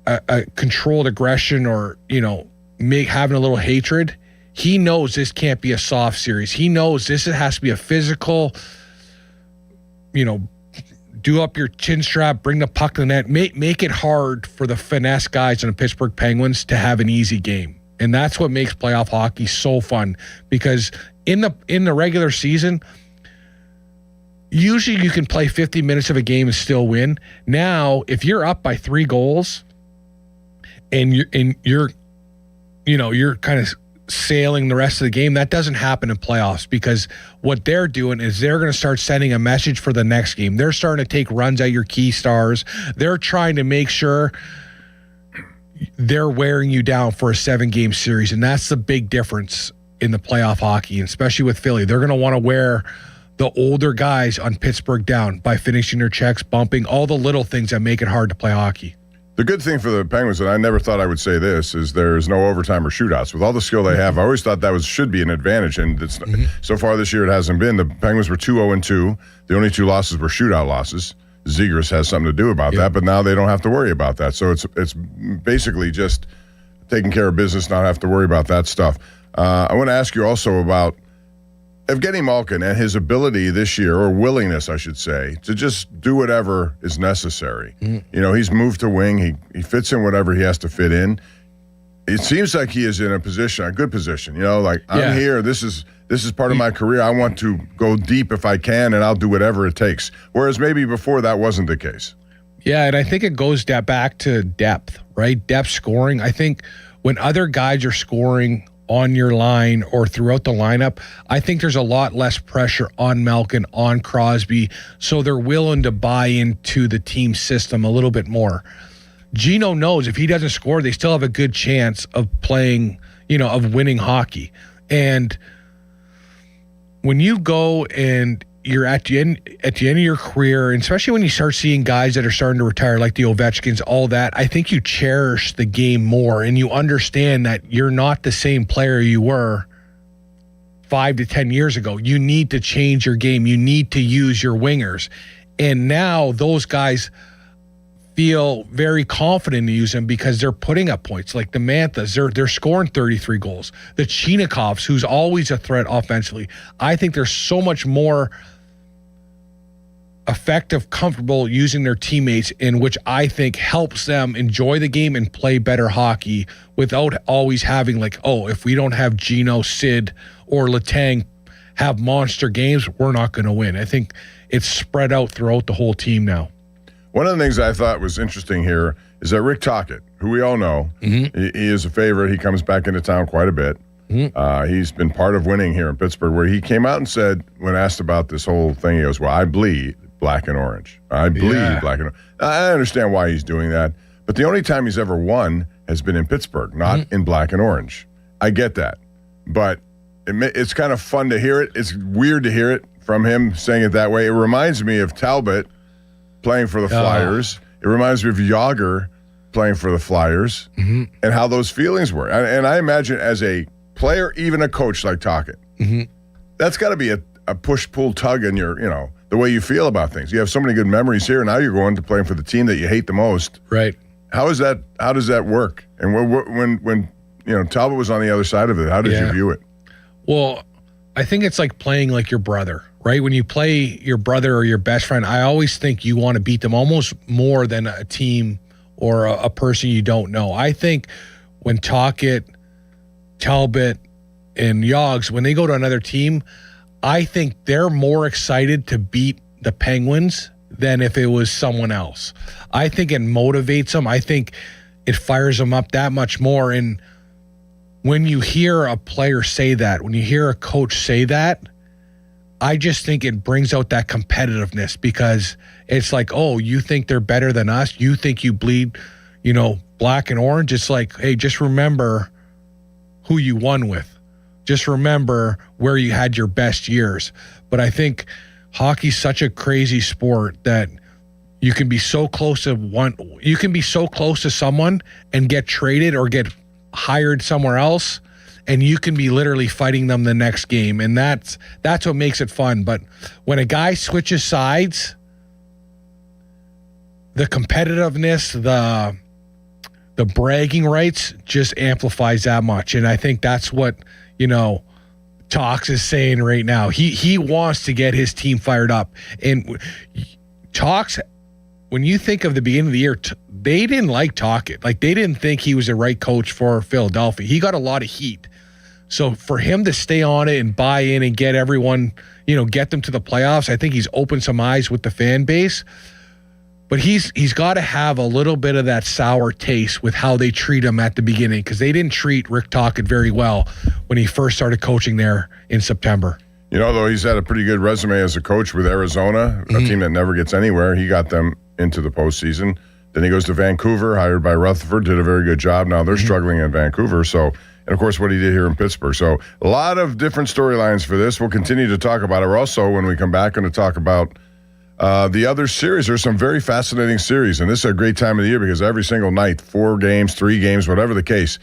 a controlled aggression or having a little hatred, he knows this can't be a soft series. He knows this has to be a physical, do up your chin strap, bring the puck to the net, make it hard for the finesse guys in the Pittsburgh Penguins to have an easy game. And that's what makes playoff hockey so fun, because in the regular season, usually you can play 50 minutes of a game and still win. Now, if you're up by 3 goals and you're kind of sailing the rest of the game, that doesn't happen in playoffs, because what they're doing is they're going to start sending a message for the next game. They're starting to take runs at your key stars. They're trying to make sure they're wearing you down for a 7-game series, and that's the big difference in the playoff hockey, and especially with Philly. They're going to want to wear the older guys on Pittsburgh down by finishing their checks, bumping, all the little things that make it hard to play hockey. The good thing for the Penguins, and I never thought I would say this, is there's no overtime or shootouts. With all the skill they have, I always thought that should be an advantage, and so far this year it hasn't been. The Penguins were 2-0-2. The only 2 losses were shootout losses. Zegras has something to do about that, but now they don't have to worry about that. So it's basically just taking care of business, not have to worry about that stuff. I want to ask you also about Evgeny Malkin and his ability this year, or willingness, I should say, to just do whatever is necessary. He's moved to wing. He fits in whatever he has to fit in. It seems like he is in a good position. I'm here. This is part of my career. I want to go deep if I can, and I'll do whatever it takes. Whereas maybe before that wasn't the case. Yeah, and I think it goes back to depth, right? Depth scoring. I think when other guys are scoring on your line or throughout the lineup, I think there's a lot less pressure on Malkin, on Crosby, so they're willing to buy into the team system a little bit more. Gino knows if he doesn't score, they still have a good chance of playing, of winning hockey. And when you go and you're at the end of your career, and especially when you start seeing guys that are starting to retire, like the Ovechkins, all that, I think you cherish the game more, and you understand that you're not the same player you were 5 to 10 years ago. You need to change your game. You need to use your wingers. And now those guys feel very confident to use them because they're putting up points. Like the Manthas, they're scoring 33 goals. The Chinakovs, who's always a threat offensively. I think there's so much more effective, comfortable using their teammates, in which I think helps them enjoy the game and play better hockey without always having like, oh, if we don't have Gino, Sid, or Letang have monster games, we're not going to win. I think it's spread out throughout the whole team now. One of the things I thought was interesting here is that Rick Tocchet, who we all know, he is a favorite. He comes back into town quite a bit. He's been part of winning here in Pittsburgh, where he came out and said, when asked about this whole thing, he goes, well, I bleed black and orange. I bleed black and orange. I understand why he's doing that, but the only time he's ever won has been in Pittsburgh, not in black and orange. I get that, but it's kind of fun to hear it. It's weird to hear it from him saying it that way. It reminds me of Talbot playing for the Flyers. It reminds me of Yager playing for the Flyers and how those feelings were. And I imagine as a player, even a coach like Tocchet, that's got to be a push-pull tug in your, the way you feel about things. You have so many good memories here. Now you're going to playing for the team that you hate the most. Right. How does that work? And when Talbot was on the other side of it, how did you view it? Well, I think it's like playing like your brother, right? When you play your brother or your best friend, I always think you want to beat them almost more than a team or a person you don't know. I think when Tocchet, Talbot, and Yogs, when they go to another team, I think they're more excited to beat the Penguins than if it was someone else. I think it motivates them. I think it fires them up that much more. And when you hear a player say that, when you hear a coach say that, I just think it brings out that competitiveness, because it's like, oh, you think they're better than us? You think you bleed, black and orange? It's like, hey, just remember who you won with. Just remember where you had your best years. But I think hockey's such a crazy sport that you can be so close to someone and get traded or get hired somewhere else, and you can be literally fighting them the next game. And that's what makes it fun. But when a guy switches sides, the competitiveness, the bragging rights just amplifies that much. And I think that's what Talks is saying right now. He wants to get his team fired up. And Talks, when you think of the beginning of the year, they didn't like Tocchet. Like, they didn't think he was the right coach for Philadelphia. He got a lot of heat. So for him to stay on it and buy in and get everyone, get them to the playoffs, I think he's opened some eyes with the fan base. But he's got to have a little bit of that sour taste with how they treat him at the beginning, because they didn't treat Rick Tocchet very well when he first started coaching there in September. Though he's had a pretty good resume as a coach with Arizona, a team that never gets anywhere. He got them into the postseason. Then he goes to Vancouver, hired by Rutherford, did a very good job. Now they're struggling in Vancouver. So, and of course, what he did here in Pittsburgh. So a lot of different storylines for this. We'll continue to talk about it. We're also, when we come back, going to talk about the other series. There's some very fascinating series, and this is a great time of the year because every single night, 4 games, 3 games, whatever the case,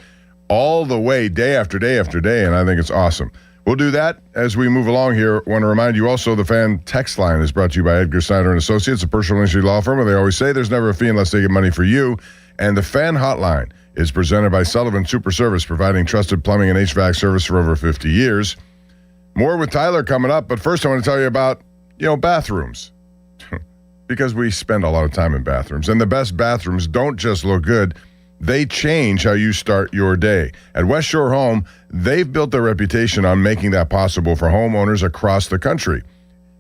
all the way, day after day after day, and I think it's awesome. We'll do that as we move along here. I want to remind you also the fan text line is brought to you by Edgar Snyder and Associates, a personal injury law firm, and they always say there's never a fee unless they get money for you. And the fan hotline is presented by Sullivan Super Service, providing trusted plumbing and HVAC service for over 50 years. More with Tyler coming up, but first I want to tell you about, bathrooms. Because we spend a lot of time in bathrooms, and the best bathrooms don't just look good, they change how you start your day. At West Shore Home, they've built their reputation on making that possible for homeowners across the country.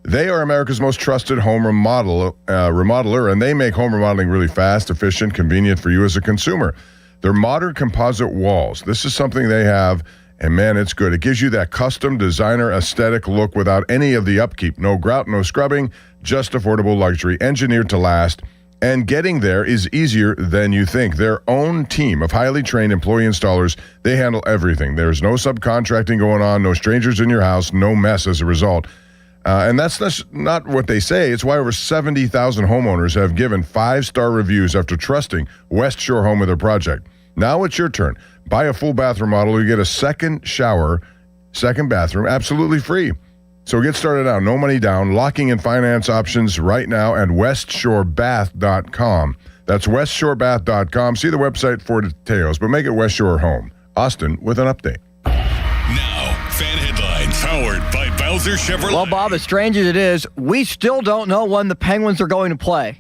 They are America's most trusted home remodeler, and they make home remodeling really fast, efficient, convenient for you as a consumer. They're modern composite walls. This is something they have, and man, it's good. It gives you that custom designer aesthetic look without any of the upkeep. No grout, no scrubbing, just affordable luxury, engineered to last. And getting there is easier than you think. Their own team of highly trained employee installers, they handle everything. There's no subcontracting going on, no strangers in your house, no mess as a result. And that's not what they say. It's why over 70,000 homeowners have given 5-star reviews after trusting West Shore Home with their project. Now it's your turn. Buy a full bathroom model. You get a second shower, second bathroom, absolutely free. So get started now. No money down. Locking in finance options right now at westshorebath.com. That's westshorebath.com. See the website for details, but make it West Shore Home. Austin with an update. Now, fan headlines. Powered by Bowser Chevrolet. Well, Bob, as strange as it is, we still don't know when the Penguins are going to play.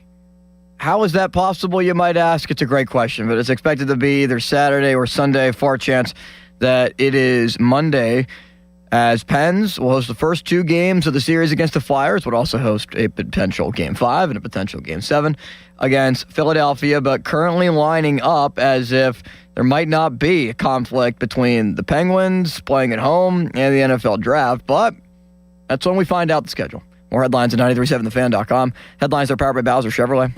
How is that possible, you might ask? It's a great question, but it's expected to be either Saturday or Sunday. Far chance that it is Monday, as Pens will host the first 2 games of the series against the Flyers, would also host a potential Game 5 and a potential Game 7 against Philadelphia, but currently lining up as if there might not be a conflict between the Penguins playing at home and the NFL draft, but that's when we find out the schedule. More headlines at 937thefan.com. Headlines are powered by Bowser Chevrolet.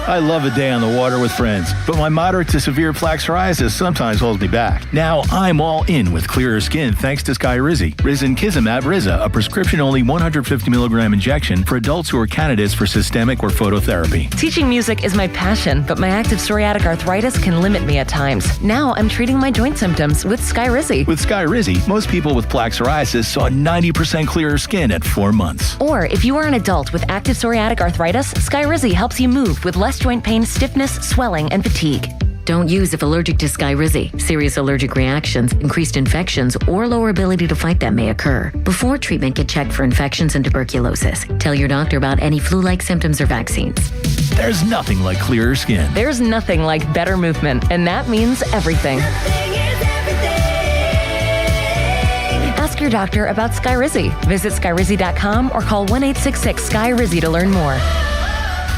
I love a day on the water with friends, but my moderate to severe plaque psoriasis sometimes holds me back. Now I'm all in with clearer skin thanks to Skyrizi. Risankizumab Riza, a prescription-only 150 milligram injection for adults who are candidates for systemic or phototherapy. Teaching music is my passion, but my active psoriatic arthritis can limit me at times. Now I'm treating my joint symptoms with Skyrizi. With Skyrizi, most people with plaque psoriasis saw 90% clearer skin at 4 months. Or if you are an adult with active psoriatic arthritis, Skyrizi helps you move with less joint pain, stiffness, swelling, and fatigue. Don't use if allergic to Skyrizi. Serious allergic reactions, increased infections, or lower ability to fight them may occur. Before treatment, get checked for infections and tuberculosis. Tell your doctor about any flu-like symptoms or vaccines. There's nothing like clearer skin. There's nothing like better movement, and that means everything. Ask your doctor about Skyrizi. Visit Skyrizi.com or call 1-866-SKY-RIZZI to learn more.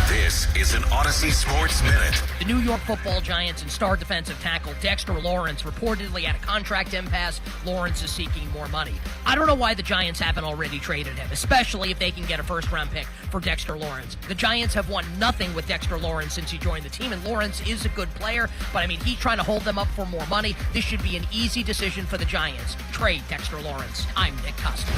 This is an Odyssey Sports Minute. The New York Football Giants and star defensive tackle Dexter Lawrence reportedly at a contract impasse. Lawrence is seeking more money. I don't know why the Giants haven't already traded him, especially if they can get a first-round pick for Dexter Lawrence. The Giants have won nothing with Dexter Lawrence since he joined the team, and Lawrence is a good player, but I mean, he's trying to hold them up for more money. This should be an easy decision for the Giants. Trade Dexter Lawrence. I'm Nick Costas.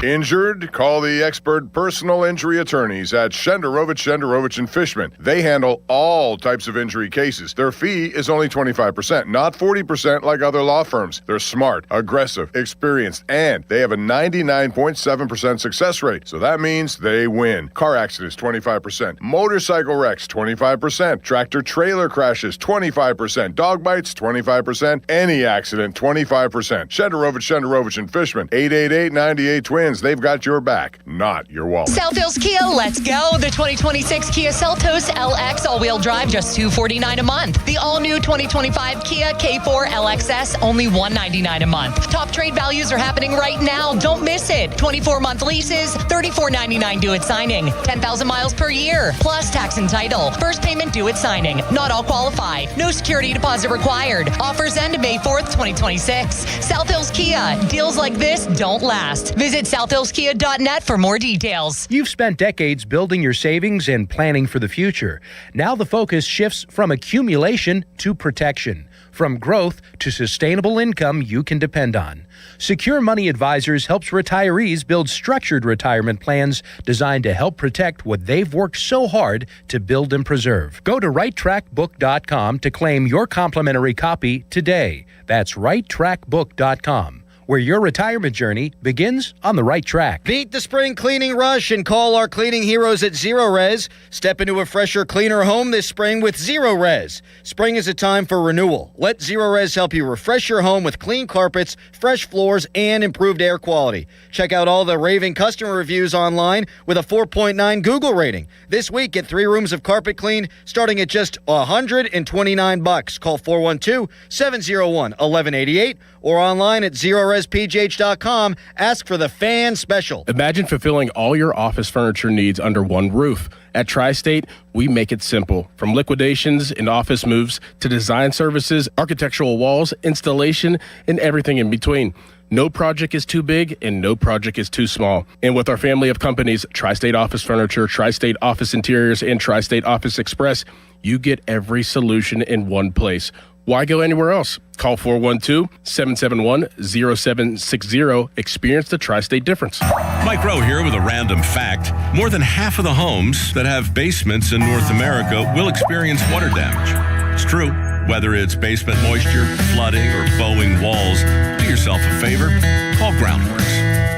Injured? Call the expert personal injury attorneys at Shenderovich and Fishman. They handle all types of injury cases. Their fee is only 25%, not 40% like other law firms. They're smart, aggressive, experienced, and they have a 99.7% success rate. So that means they win. Car accidents, 25%. Motorcycle wrecks, 25%. Tractor-trailer crashes, 25%. Dog bites, 25%. Any accident, 25%. Shenderovich and Fishman. 888-98-TWINS. They've got your back, not your wallet. South Hills Kia, let's go. The 2026 Kia Seltos LX all-wheel drive, just $249 a month. The all-new 2025 Kia K4 LXS, only $199 a month. Top trade values are happening right now. Don't miss it. 24-month leases, $34.99 due at signing. 10,000 miles per year, plus tax and title. First payment due at signing. Not all qualify. No security deposit required. Offers end May 4th, 2026. South Hills Kia. Deals like this don't last. Visit SouthHillsKia.net for more details. You've spent decades building your savings and planning for the future. Now the focus shifts from accumulation to protection, from growth to sustainable income you can depend on. Secure Money Advisors helps retirees build structured retirement plans designed to help protect what they've worked so hard to build and preserve. Go to RightTrackBook.com to claim your complimentary copy today. That's RightTrackBook.com, where your retirement journey begins on the right track. Beat the spring cleaning rush and call our cleaning heroes at Zero Res. Step into a fresher, cleaner home this spring with Zero Res. Spring is a time for renewal. Let Zero Res help you refresh your home with clean carpets, fresh floors, and improved air quality. Check out all the raving customer reviews online with a 4.9 Google rating. This week, get 3 rooms of carpet cleaned starting at just $129. Call 412-701-1188 or online at ZeroResPGH.com. Ask for the fan special. Imagine fulfilling all your office furniture needs under one roof. At Tri-State, we make it simple. From liquidations and office moves to design services, architectural walls, installation, and everything in between. No project is too big and no project is too small. And with our family of companies, Tri-State Office Furniture, Tri-State Office Interiors, and Tri-State Office Express, you get every solution in one place. Why go anywhere else? Call 412-771-0760. Experience the Tri-State difference. Mike Rowe here with a random fact. More than half of the homes that have basements in North America will experience water damage. It's true. Whether it's basement moisture, flooding, or bowing walls, do yourself a favor. Call Groundworks.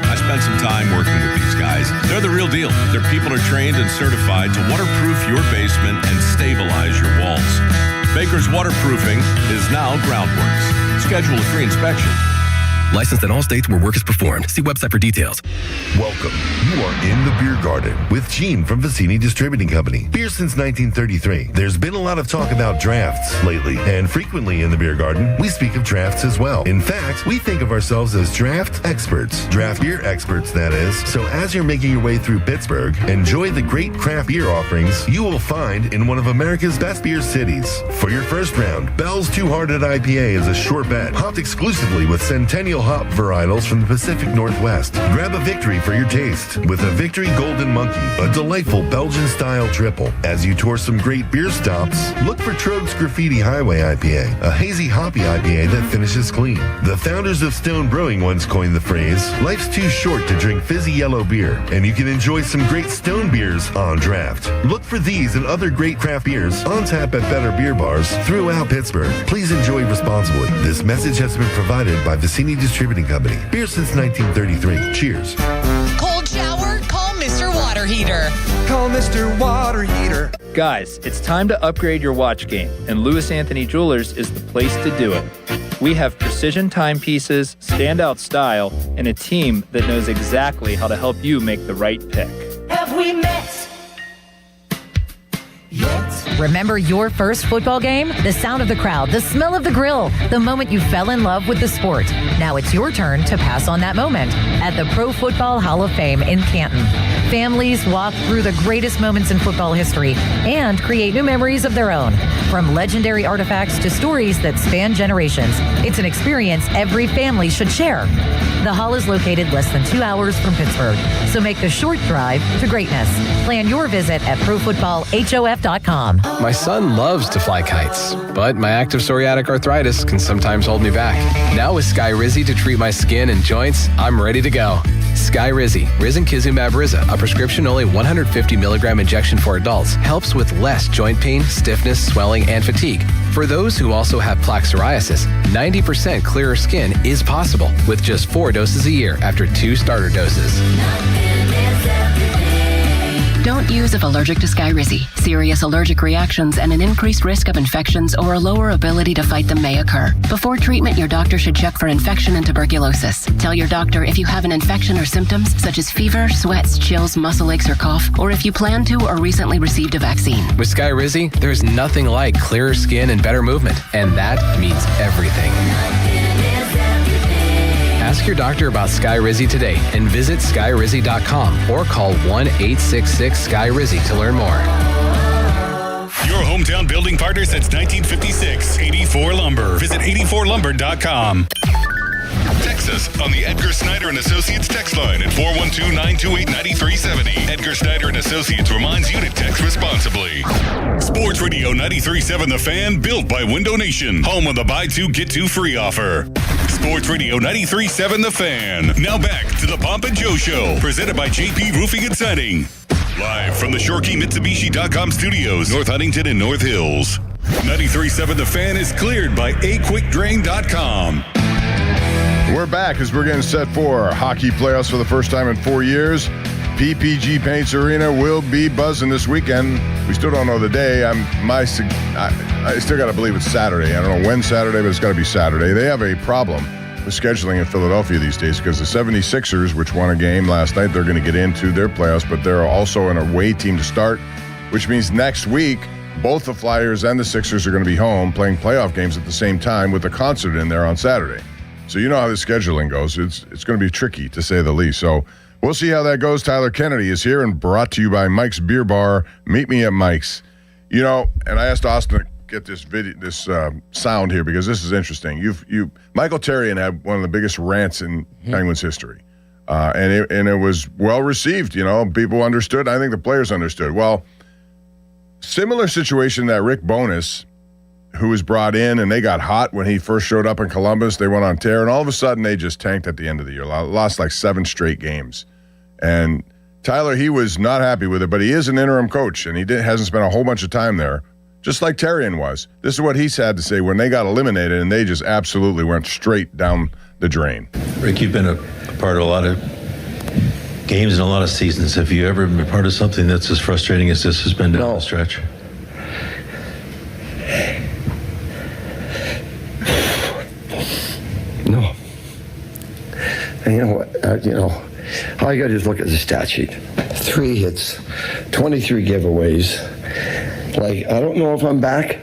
I spent some time working with these guys. They're the real deal. Their people are trained and certified to waterproof your basement and stabilize your walls. Baker's Waterproofing is now Groundworks. Schedule a free inspection Licensed in all states where work is performed. See website for details. Welcome. You are in the Beer Garden with Gene from Vicini Distributing Company. Beer since 1933. There's been a lot of talk about drafts lately, and frequently in the Beer Garden, we speak of drafts as well. In fact, we think of ourselves as draft experts. Draft beer experts, that is. So as you're making your way through Pittsburgh, enjoy the great craft beer offerings you will find in one of America's best beer cities. For your first round, Bell's Two-Hearted IPA is a sure bet, hopped exclusively with Centennial hop varietals from the Pacific Northwest. Grab a victory for your taste with a Victory Golden Monkey, a delightful Belgian-style triple. As you tour some great beer stops, look for Trogue's Graffiti Highway IPA, a hazy hoppy IPA that finishes clean. The founders of Stone Brewing once coined the phrase, life's too short to drink fizzy yellow beer, and you can enjoy some great Stone beers on draft. Look for these and other great craft beers on tap at better beer bars throughout Pittsburgh. Please enjoy responsibly. This message has been provided by Vicini Distributing Company. Beer since 1933. Cheers. Cold shower? Call Mr. Water Heater. Call Mr. Water Heater. Guys, it's time to upgrade your watch game, and Louis Anthony Jewelers is the place to do it. We have precision timepieces, standout style, and a team that knows exactly how to help you make the right pick. Have we met yet? Remember your first football game? The sound of the crowd, the smell of the grill, the moment you fell in love with the sport. Now it's your turn to pass on that moment at the Pro Football Hall of Fame in Canton. Families walk through the greatest moments in football history and create new memories of their own. From legendary artifacts to stories that span generations, it's an experience every family should share. The hall is located less than 2 hours from Pittsburgh, so make the short drive to greatness. Plan your visit at ProFootballHof.com. My son loves to fly kites, but my active psoriatic arthritis can sometimes hold me back. Now with Skyrizi to treat my skin and joints, I'm ready to go. Skyrizi, Risankizumab Riza, a prescription-only 150 milligram injection for adults, helps with less joint pain, stiffness, swelling, and fatigue. For those who also have plaque psoriasis, 90% clearer skin is possible with just 4 doses a year after 2 starter doses. Don't use if allergic to Skyrizi. Serious allergic reactions and an increased risk of infections or a lower ability to fight them may occur. Before treatment, your doctor should check for infection and tuberculosis. Tell your doctor if you have an infection or symptoms such as fever, sweats, chills, muscle aches, or cough, or if you plan to or recently received a vaccine. With Skyrizi, there's nothing like clearer skin and better movement, and that means everything. Ask your doctor about Skyrizi today and visit Skyrizi.com or call 1-866-SKY-RIZZI to learn more. Your hometown building partner since 1956, 84 Lumber. Visit 84lumber.com. Text us on the Edgar Snyder and Associates text line at 412-928-9370. Edgar Snyder and Associates reminds you to text responsibly. Sports Radio 93.7 The Fan, built by Window Nation, home of the buy two, get two free offer. Sports Radio 93.7 The Fan. Now back to the Pomp and Joe Show, presented by JP Roofing and Siding. Live from the ShoreKeyMitsubishi.com studios, North Huntington and North Hills. 93.7 The Fan is cleared by AQuickDrain.com. We're back as we're getting set for hockey playoffs for the first time in 4 years. PPG Paints Arena will be buzzing this weekend. We still don't know the day. I still got to believe it's Saturday. I don't know when Saturday, but it's got to be Saturday. They have a problem with scheduling in Philadelphia these days because the 76ers, which won a game last night, they're going to get into their playoffs, but they're also an away team to start, which means next week, both the Flyers and the Sixers are going to be home playing playoff games at the same time with a concert in there on Saturday. So you know how the scheduling goes. It's going to be tricky, to say the least. So we'll see how that goes. Tyler Kennedy is here and brought to you by Mike's Beer Bar. Meet me at Mike's. You know, and I asked Austin to get this sound here because this is interesting. Michael Therrien had one of the biggest rants in Penguins history, and it was well received. You know, people understood. I think the players understood. Well, similar situation that Rick Bowness, who was brought in, and they got hot when he first showed up in Columbus. They went on tear, and all of a sudden they just tanked at the end of the year. Lost like 7 straight games. And Tyler, he was not happy with it, but he is an interim coach, and he hasn't spent a whole bunch of time there, just like Therrien was. This is what he's had to say when they got eliminated, and they just absolutely went straight down the drain. Rick, you've been a part of a lot of games and a lot of seasons. Have you ever been part of something that's as frustrating as this has been down the stretch? No. And you know what? All you got to do is look at the stat sheet. 3 hits, 23 giveaways. Like, I don't know if I'm back,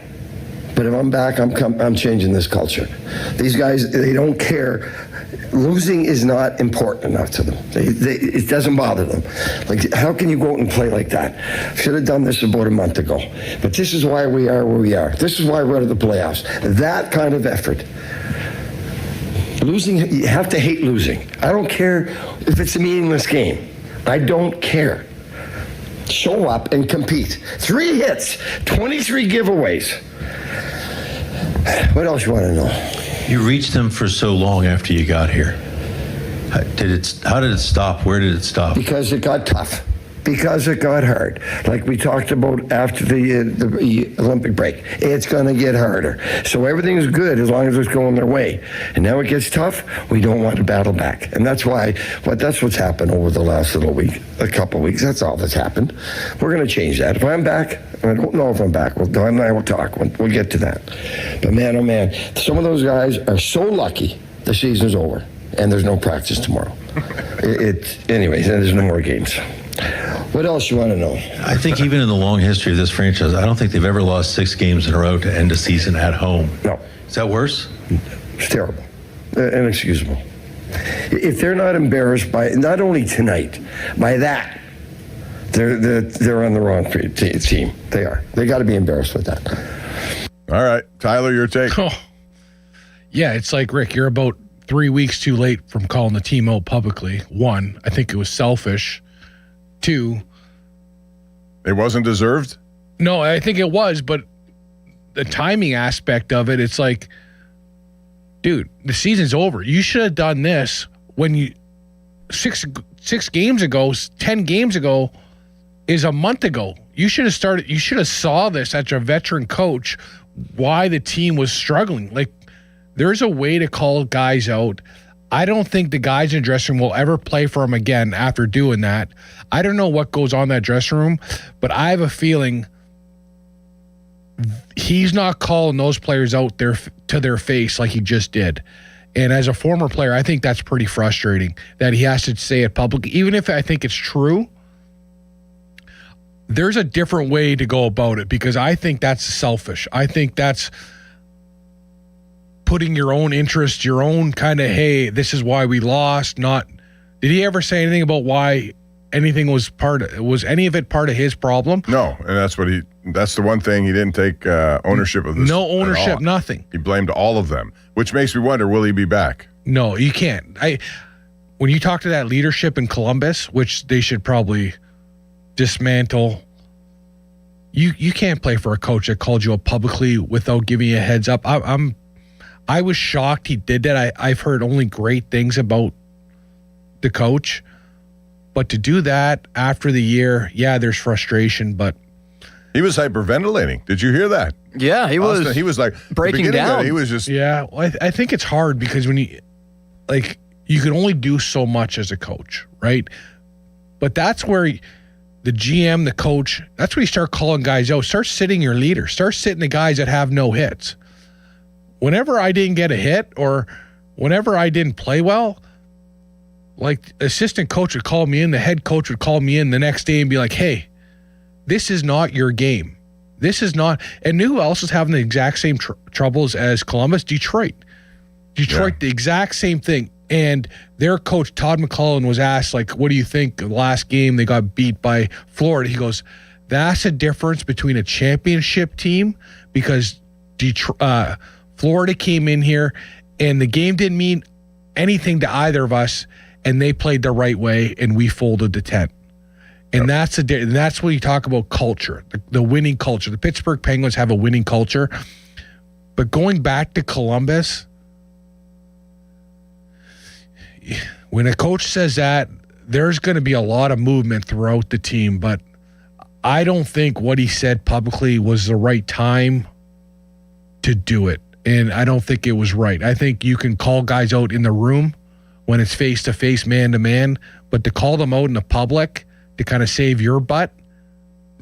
but if I'm back, I'm changing this culture. These guys, they don't care. Losing is not important enough to them. It doesn't bother them. Like, how can you go out and play like that? Should have done this about a month ago. But this is why we are where we are. This is why we're out of the playoffs. That kind of effort. Losing, you have to hate losing. I don't care if it's a meaningless game. I don't care. Show up and compete. 3 hits, 23 giveaways. What else you want to know? You reached them for so long after you got here. How did it stop? Where did it stop? Because it got tough. Because it got hard. Like we talked about after the Olympic break. It's going to get harder. So everything is good as long as it's going their way. And now it gets tough, we don't want to battle back. And that's what's happened over the last a couple weeks. That's all that's happened. We're going to change that. If I'm back, I don't know if I'm back. Don and I will talk. We'll get to that. But man, oh man, some of those guys are so lucky the season's over and there's no practice tomorrow. Anyways, there's no more games. What else you want to know? I think even in the long history of this franchise, I don't think they've ever lost 6 games in a row to end a season at home. No. Is that worse? It's terrible. Inexcusable. If they're not embarrassed by, not only tonight, by that, they're on the wrong team. They are. They got to be embarrassed with that. All right. Tyler, your take. Oh. Yeah, it's like, Rick, you're about 3 weeks too late from calling the team out publicly. 1, I think it was selfish. 2, it wasn't deserved? No, I think it was, but the timing aspect of it, it's like, dude, the season's over. You should have done this when you 6 games ago, 10 games ago is a month ago. You should have started. You should have saw this as a veteran coach, why the team was struggling. Like, there's a way to call guys out. I don't think the guys in the dressing room will ever play for him again after doing that. I don't know what goes on in that dressing room, but I have a feeling he's not calling those players out there to their face like he just did. And as a former player, I think that's pretty frustrating that he has to say it publicly. Even if I think it's true, there's a different way to go about it because I think that's selfish. I think that's putting your own interest, your own kind of, hey, this is why we lost. Not, did he ever say anything about why anything was any of it part of his problem? No, and that's the one thing he didn't take ownership of this. No ownership, nothing. He blamed all of them, which makes me wonder, will he be back? No, you can't. When you talk to that leadership in Columbus, which they should probably dismantle, you can't play for a coach that called you up publicly without giving you a heads up. I was shocked he did that. I've heard only great things about the coach. But to do that after the year, yeah, there's frustration, but he was hyperventilating. Did you hear that? Yeah, he was like breaking down. He was just Well, I think it's hard because when you can only do so much as a coach, right? But that's where the GM, the coach, that's where you start calling guys out. Start sitting your leader. Start sitting the guys that have no hits. Whenever I didn't get a hit or whenever I didn't play well, like assistant coach would call me in, the head coach would call me in the next day and be like, hey, this is not your game. This is not. And who else is having the exact same troubles as Columbus? Detroit, the exact same thing. And their coach, Todd McClellan, was asked, like, what do you think? The last game they got beat by Florida. He goes, that's a difference between a championship team because Florida came in here and the game didn't mean anything to either of us, and they played the right way, and we folded the tent. And that's when you talk about culture, the winning culture. The Pittsburgh Penguins have a winning culture. But going back to Columbus, when a coach says that, there's going to be a lot of movement throughout the team, but I don't think what he said publicly was the right time to do it. And I don't think it was right. I think you can call guys out in the room when it's face-to-face, man-to-man, but to call them out in the public to kind of save your butt.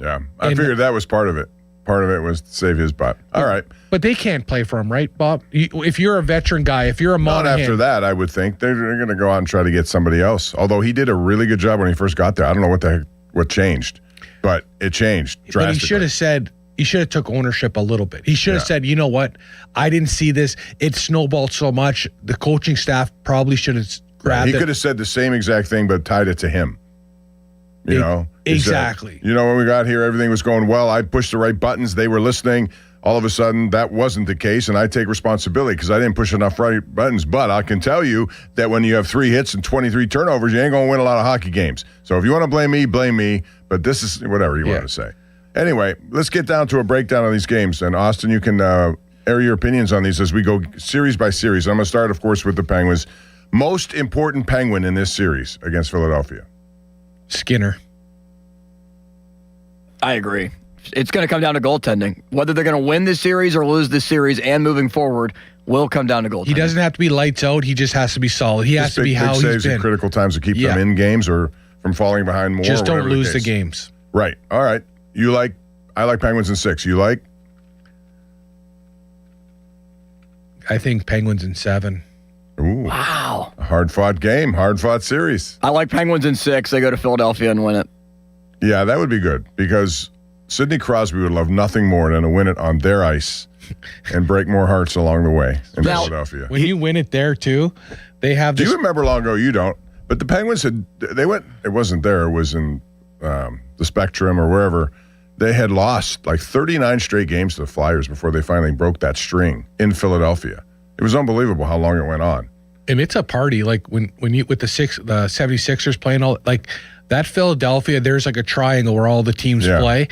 Yeah, I figured that was part of it. part of it was to save his butt. All right. But they can't play for him, right, Bob? If you're a veteran guy, if you're a Not Monahan, after that, I would think. They're going to go out and try to get somebody else. Although he did a really good job when he first got there. I don't know what changed, but it changed drastically. But he should have took ownership a little bit. He should have said, you know what? I didn't see this. It snowballed so much. The coaching staff probably should have grabbed it. He could have said the same exact thing, but tied it to him. You know? Exactly. Said, when we got here, everything was going well. I pushed the right buttons. They were listening. All of a sudden, that wasn't the case, and I take responsibility because I didn't push enough right buttons. But I can tell you that when you have 3 hits and 23 turnovers, you ain't going to win a lot of hockey games. So if you want to blame me, blame me. But this is whatever you want to say. Anyway, let's get down to a breakdown of these games. And, Austin, you can air your opinions on these as we go series by series. I'm going to start, of course, with the Penguins. Most important Penguin in this series against Philadelphia? Skinner. I agree. It's going to come down to goaltending. Whether they're going to win this series or lose this series and moving forward will come down to goaltending. He doesn't have to be lights out. He just has to be solid. He has to be how he's been. Big saves at critical times to keep them in games or from falling behind more. Just don't lose the games. Right. All right. I like Penguins in 6. You like? I think Penguins in 7. Ooh. Wow. A hard-fought game, hard-fought series. I like Penguins in 6. They go to Philadelphia and win it. Yeah, that would be good because Sidney Crosby would love nothing more than to win it on their ice and break more hearts along the way in Philadelphia. When you win it there, too, they have this. Do you remember long ago? You don't. But the Penguins they went, it wasn't there, it was in the Spectrum or wherever. They had lost like 39 straight games to the Flyers before they finally broke that string in Philadelphia. It was unbelievable how long it went on. And it's a party. Like when you with the 76ers playing all like that Philadelphia, there's like a triangle where all the teams play.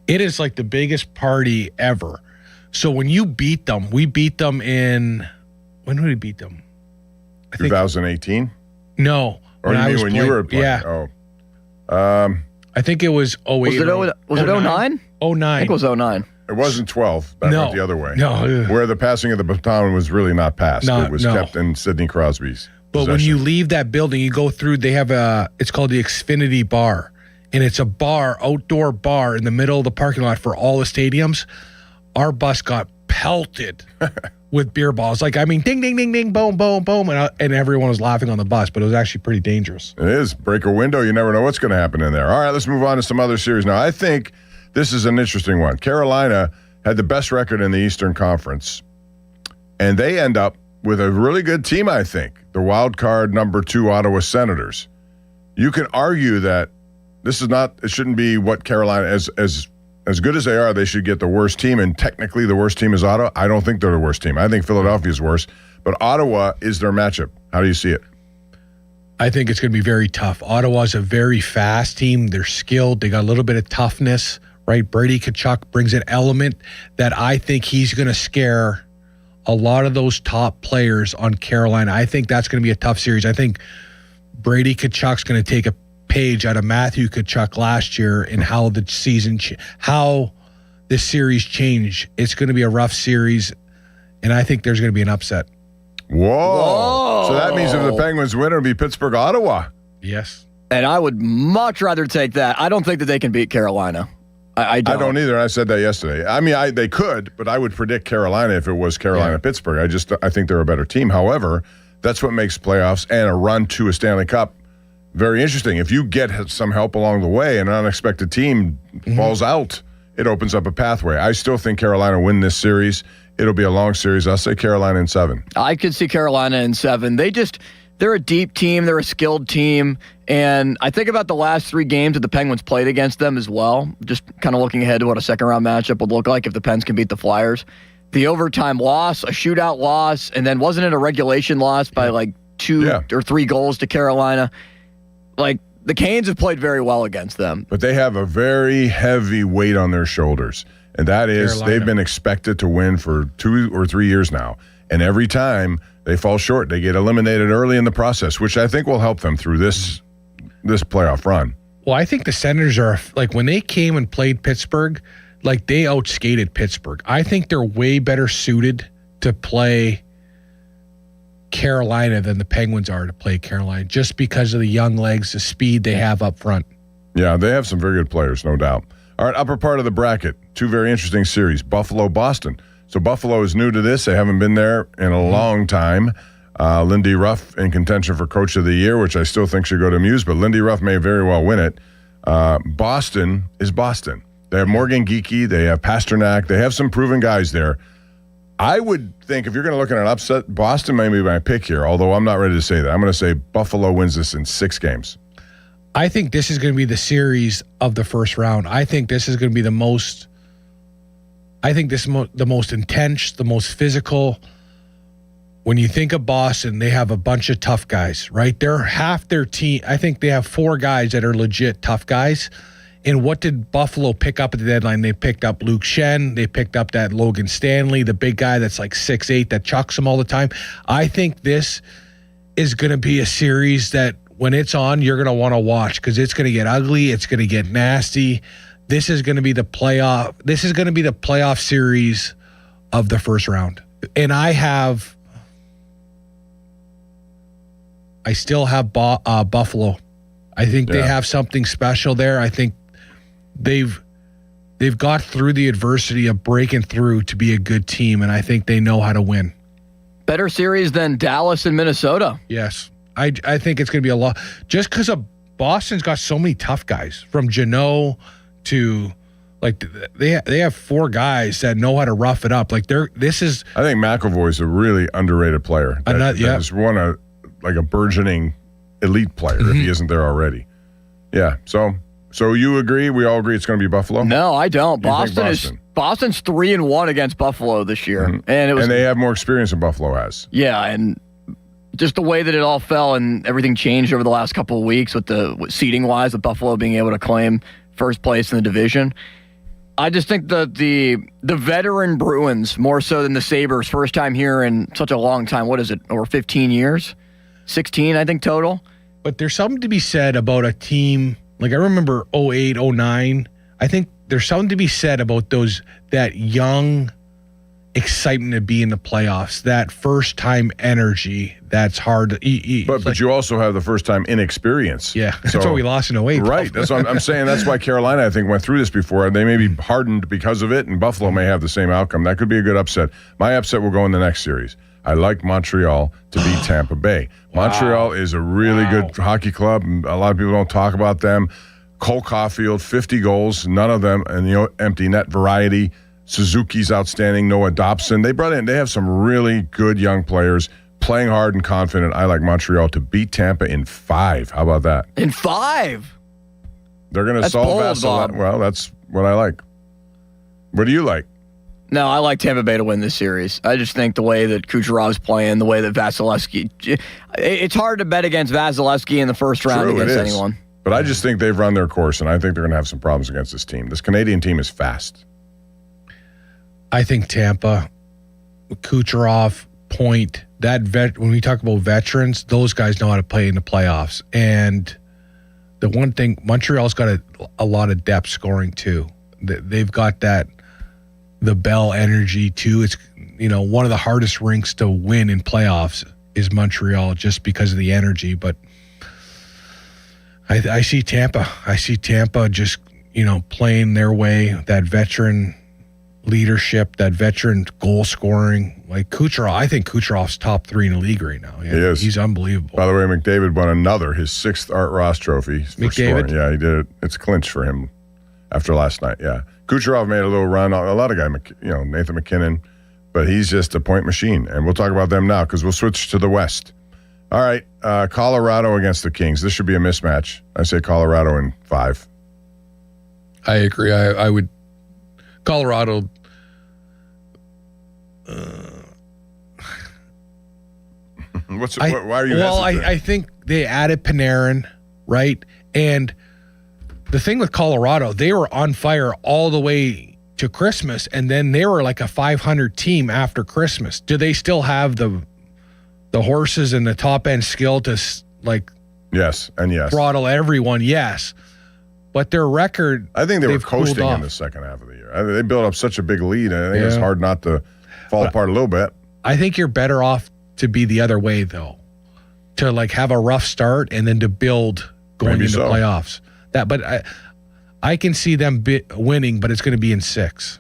It is like the biggest party ever. So when you beat them, we beat them in when did we beat them? 2018? No. Or you mean when you were playing? Yeah. Oh. I think it was 08. Was it 09? 09. I think it was 09. It wasn't 12. That went the other way. No. Where the passing of the baton was really not passed. It was kept in Sidney Crosby's But when you leave that building, you go through, they have it's called the Xfinity Bar. And it's a outdoor bar in the middle of the parking lot for all the stadiums. Our bus got pelted with beer balls. Like, I mean, ding, ding, ding, ding, boom, boom, boom. And everyone was laughing on the bus, but it was actually pretty dangerous. It is. Break a window. You never know what's going to happen in there. All right, let's move on to some other series. Now, I think this is an interesting one. Carolina had the best record in the Eastern Conference, and they end up with a really good team, I think. The wild card number 2 Ottawa Senators. You can argue that it shouldn't be what Carolina, as good as they are, they should get the worst team, and technically the worst team is Ottawa. I don't think they're the worst team. I think Philadelphia is worse, but Ottawa is their matchup. How do you see it? I think it's going to be very tough. Ottawa's a very fast team. They're skilled. They got a little bit of toughness, right? Brady Tkachuk brings an element that I think he's going to scare a lot of those top players on Carolina. I think that's going to be a tough series. I think Brady Tkachuk's going to take a page out of Matthew Tkachuk last year and how the season, how this series changed. It's going to be a rough series, and I think there's going to be an upset. Whoa. So that means if the Penguins win, it'll be Pittsburgh, Ottawa. Yes. And I would much rather take that. I don't think that they can beat Carolina. I don't either. I said that yesterday. I mean, they could, but I would predict Carolina if it was Carolina-Pittsburgh. I think they're a better team. However, that's what makes playoffs and a run to a Stanley Cup very interesting. If you get some help along the way and an unexpected team falls out, it opens up a pathway. I still think Carolina win this series. It'll be a long series. I'll say Carolina in 7. I could see Carolina in 7. They're a deep team. They're a skilled team. And I think about the last 3 games that the Penguins played against them as well. Just kind of looking ahead to what a second-round matchup would look like if the Pens can beat the Flyers. The overtime loss, a shootout loss, and then wasn't it a regulation loss by like 2 or 3 goals to Carolina? Like, the Canes have played very well against them. But they have a very heavy weight on their shoulders. And that is, Carolina. They've been expected to win for 2 or 3 years now. And every time they fall short, they get eliminated early in the process, which I think will help them through this playoff run. Well, I think the Senators are, like, when they came and played Pittsburgh, like, they outskated Pittsburgh. I think they're way better suited to play Carolina than the Penguins are to play Carolina, just because of the young legs, the speed they have up front. Yeah, they have some very good players, no doubt. All right, upper part of the bracket. Two very interesting series. Buffalo, Boston. So Buffalo is new to this. They haven't been there in a long time. Lindy Ruff in contention for Coach of the Year, which I still think should go to Muse, but Lindy Ruff may very well win it. Boston is Boston. They have Morgan Geekie. They have Pasternak. They have some proven guys there. I would think if you're going to look at an upset, Boston may be my pick here, although I'm not ready to say that. I'm going to say Buffalo wins this in 6 games. I think this is going to be the series of the first round. I think this is going to be the most intense, the most physical. When you think of Boston, they have a bunch of tough guys, right? They're half their team. I think they have 4 guys that are legit tough guys. And what did Buffalo pick up at the deadline? They picked up Luke Shen. They picked up that Logan Stanley, the big guy that's like 6'8", that chucks them all the time. I think this is going to be a series that when it's on, you're going to want to watch because it's going to get ugly. It's going to get nasty. This is going to be the playoff. This is going to be the playoff series of the first round. And I still have Buffalo. I think they have something special there. I think they've got through the adversity of breaking through to be a good team, and I think they know how to win. Better series than Dallas and Minnesota. Yes. I think it's going to be a lot. Just because of Boston's got so many tough guys, from Janot to like they have 4 guys that know how to rough it up. Like I think McAvoy's a really underrated player. That has won a burgeoning elite player if he isn't there already. Yeah. So you agree? We all agree it's going to be Buffalo? No, I don't. Boston's 3-1 against Buffalo this year, and they have more experience than Buffalo has. Yeah, and just the way that it all fell and everything changed over the last couple of weeks with seeding wise, with Buffalo being able to claim first place in the division. I just think that the veteran Bruins, more so than the Sabres, first time here in such a long time. What is it? Over 15 years? 16, I think, total. But there's something to be said about a team. Like I remember 08, 09. I think there's something to be said about that young excitement to be in the playoffs, that first time energy that's hard to but you also have the first time inexperience. Yeah, that's why we lost in 08. Right, that's what I'm saying. That's why Carolina, I think, went through this before, and they may be hardened because of it, and Buffalo may have the same outcome. That could be a good upset. My upset will go in the next series. I like Montreal to beat Tampa Bay. Montreal is a really good hockey club. A lot of people don't talk about them. Cole Caulfield, 50 goals, none of them in the empty net variety. Suzuki's outstanding. Noah Dobson. They have some really good young players playing hard and confident. I like Montreal to beat Tampa in 5. How about that? In 5? They're going to solve Vasilevsky. Well, that's what I like. What do you like? No, I like Tampa Bay to win this series. I just think the way that Kucherov's playing, the way that Vasilevsky... It's hard to bet against Vasilevsky in the first round against anyone. But I just think they've run their course, and I think they're going to have some problems against this team. This Canadian team is fast. I think Tampa, Kucherov, Point, when we talk about veterans, those guys know how to play in the playoffs. And the one thing, Montreal's got a lot of depth scoring too. They've got the Bell energy too. It's one of the hardest rinks to win in playoffs is Montreal just because of the energy. But I see Tampa. I see Tampa just playing their way, that veteran leadership, that veteran goal scoring. Like Kucherov, I think Kucherov's top 3 in the league right now. Yeah, he is. He's unbelievable. By the way, McDavid won his 6th Art Ross trophy for scoring. Yeah, he did it. It's clinched for him after last night. Yeah. Kucherov made a little run. A lot of guys, Nathan McKinnon, but he's just a point machine. And we'll talk about them now because we'll switch to the West. All right, Colorado against the Kings. This should be a mismatch. I say Colorado in 5. I agree. I would Colorado. Why are you? Well, I think they added Panarin, right? And the thing with Colorado, they were on fire all the way to Christmas, and then they were like a 500 team after Christmas. Do they still have the horses and the top end skill to yes throttle everyone? Yes. But their record, I think they were coasting in the second half of the year. They built up such a big lead, and I think it's hard not to fall apart a little bit. I think you're better off to be the other way, though, to have a rough start and then to build going into playoffs. But I can see them winning, but it's going to be in 6.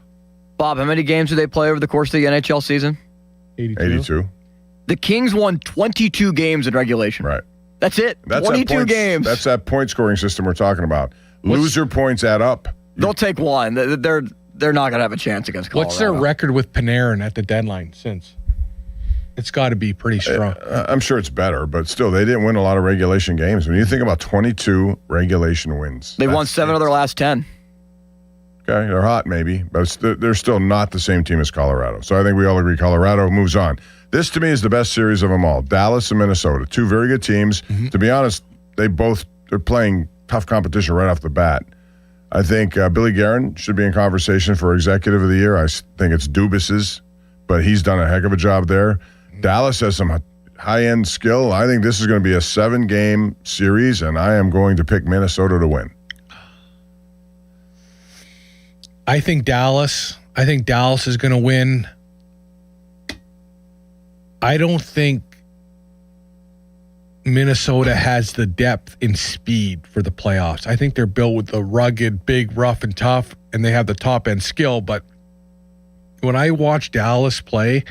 Bob, how many games do they play over the course of the NHL season? 82. The Kings won 22 games in regulation. Right. That's it. That's 22 games. That's that point scoring system we're talking about. Loser points add up. They'll take one. They're not going to have a chance against Colorado. What's their record with Panarin at the deadline since? It's got to be pretty strong. I'm sure it's better, but still, they didn't win a lot of regulation games. When you think about 22 regulation wins. They won 7 of their last 10. Okay, they're hot maybe, but they're still not the same team as Colorado. So I think we all agree Colorado moves on. This, to me, is the best series of them all. Dallas and Minnesota, 2 very good teams. Mm-hmm. To be honest, they're playing tough competition right off the bat. I think Billy Guerin should be in conversation for Executive of the Year. I think it's Dubas's, but he's done a heck of a job there. Dallas has some high-end skill. I think this is going to be a 7-game series, and I am going to pick Minnesota to win. I think Dallas is going to win. I don't think Minnesota has the depth and speed for the playoffs. I think they're built with the rugged, big, rough, and tough, and they have the top-end skill. But when I watch Dallas play,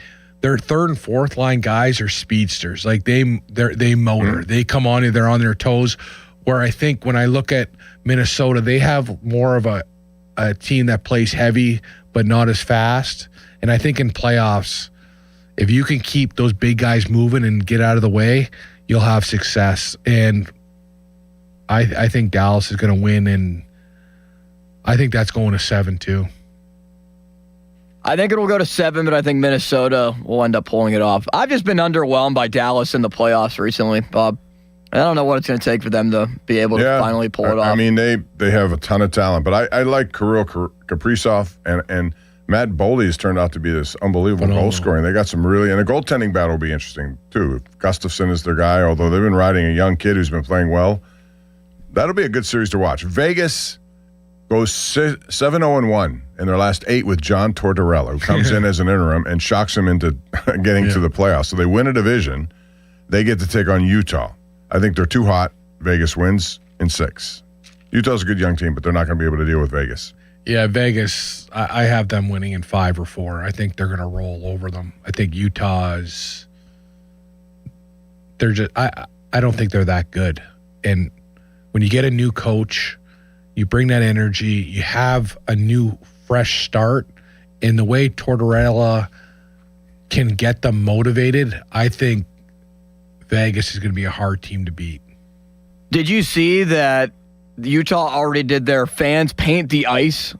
their third and fourth line guys are speedsters. Like they motor. Mm-hmm. They come on, they're on their toes. Where I think when I look at Minnesota, they have more of a team that plays heavy but not as fast. And I think in playoffs, if you can keep those big guys moving and get out of the way, you'll have success. And I think Dallas is going to win, and I think that's going to 7 too. I think it will go to 7, but I think Minnesota will end up pulling it off. I've just been underwhelmed by Dallas in the playoffs recently, Bob. I don't know what it's going to take for them to be able to finally pull it off. I mean, they have a ton of talent, but I like Kirill Kaprizov and Matt Boldy has turned out to be this unbelievable goal scoring. They got some really, and the goaltending battle will be interesting too. If Gustafsson is their guy, although they've been riding a young kid who's been playing well. That'll be a good series to watch. Vegas goes 7-0-1 in their last 8 with John Tortorella, who comes in as an interim and shocks them into getting to the playoffs. So they win a division. They get to take on Utah. I think they're too hot. Vegas wins in 6. Utah's a good young team, but they're not going to be able to deal with Vegas. Yeah, Vegas, I have them winning in 5 or 4. I think they're going to roll over them. I think Utah's, they're just, I don't think they're that good. And when you get a new coach, you bring that energy, you have a new, fresh start. And the way Tortorella can get them motivated, I think Vegas is going to be a hard team to beat. Did you see that Utah already did their fans paint the ice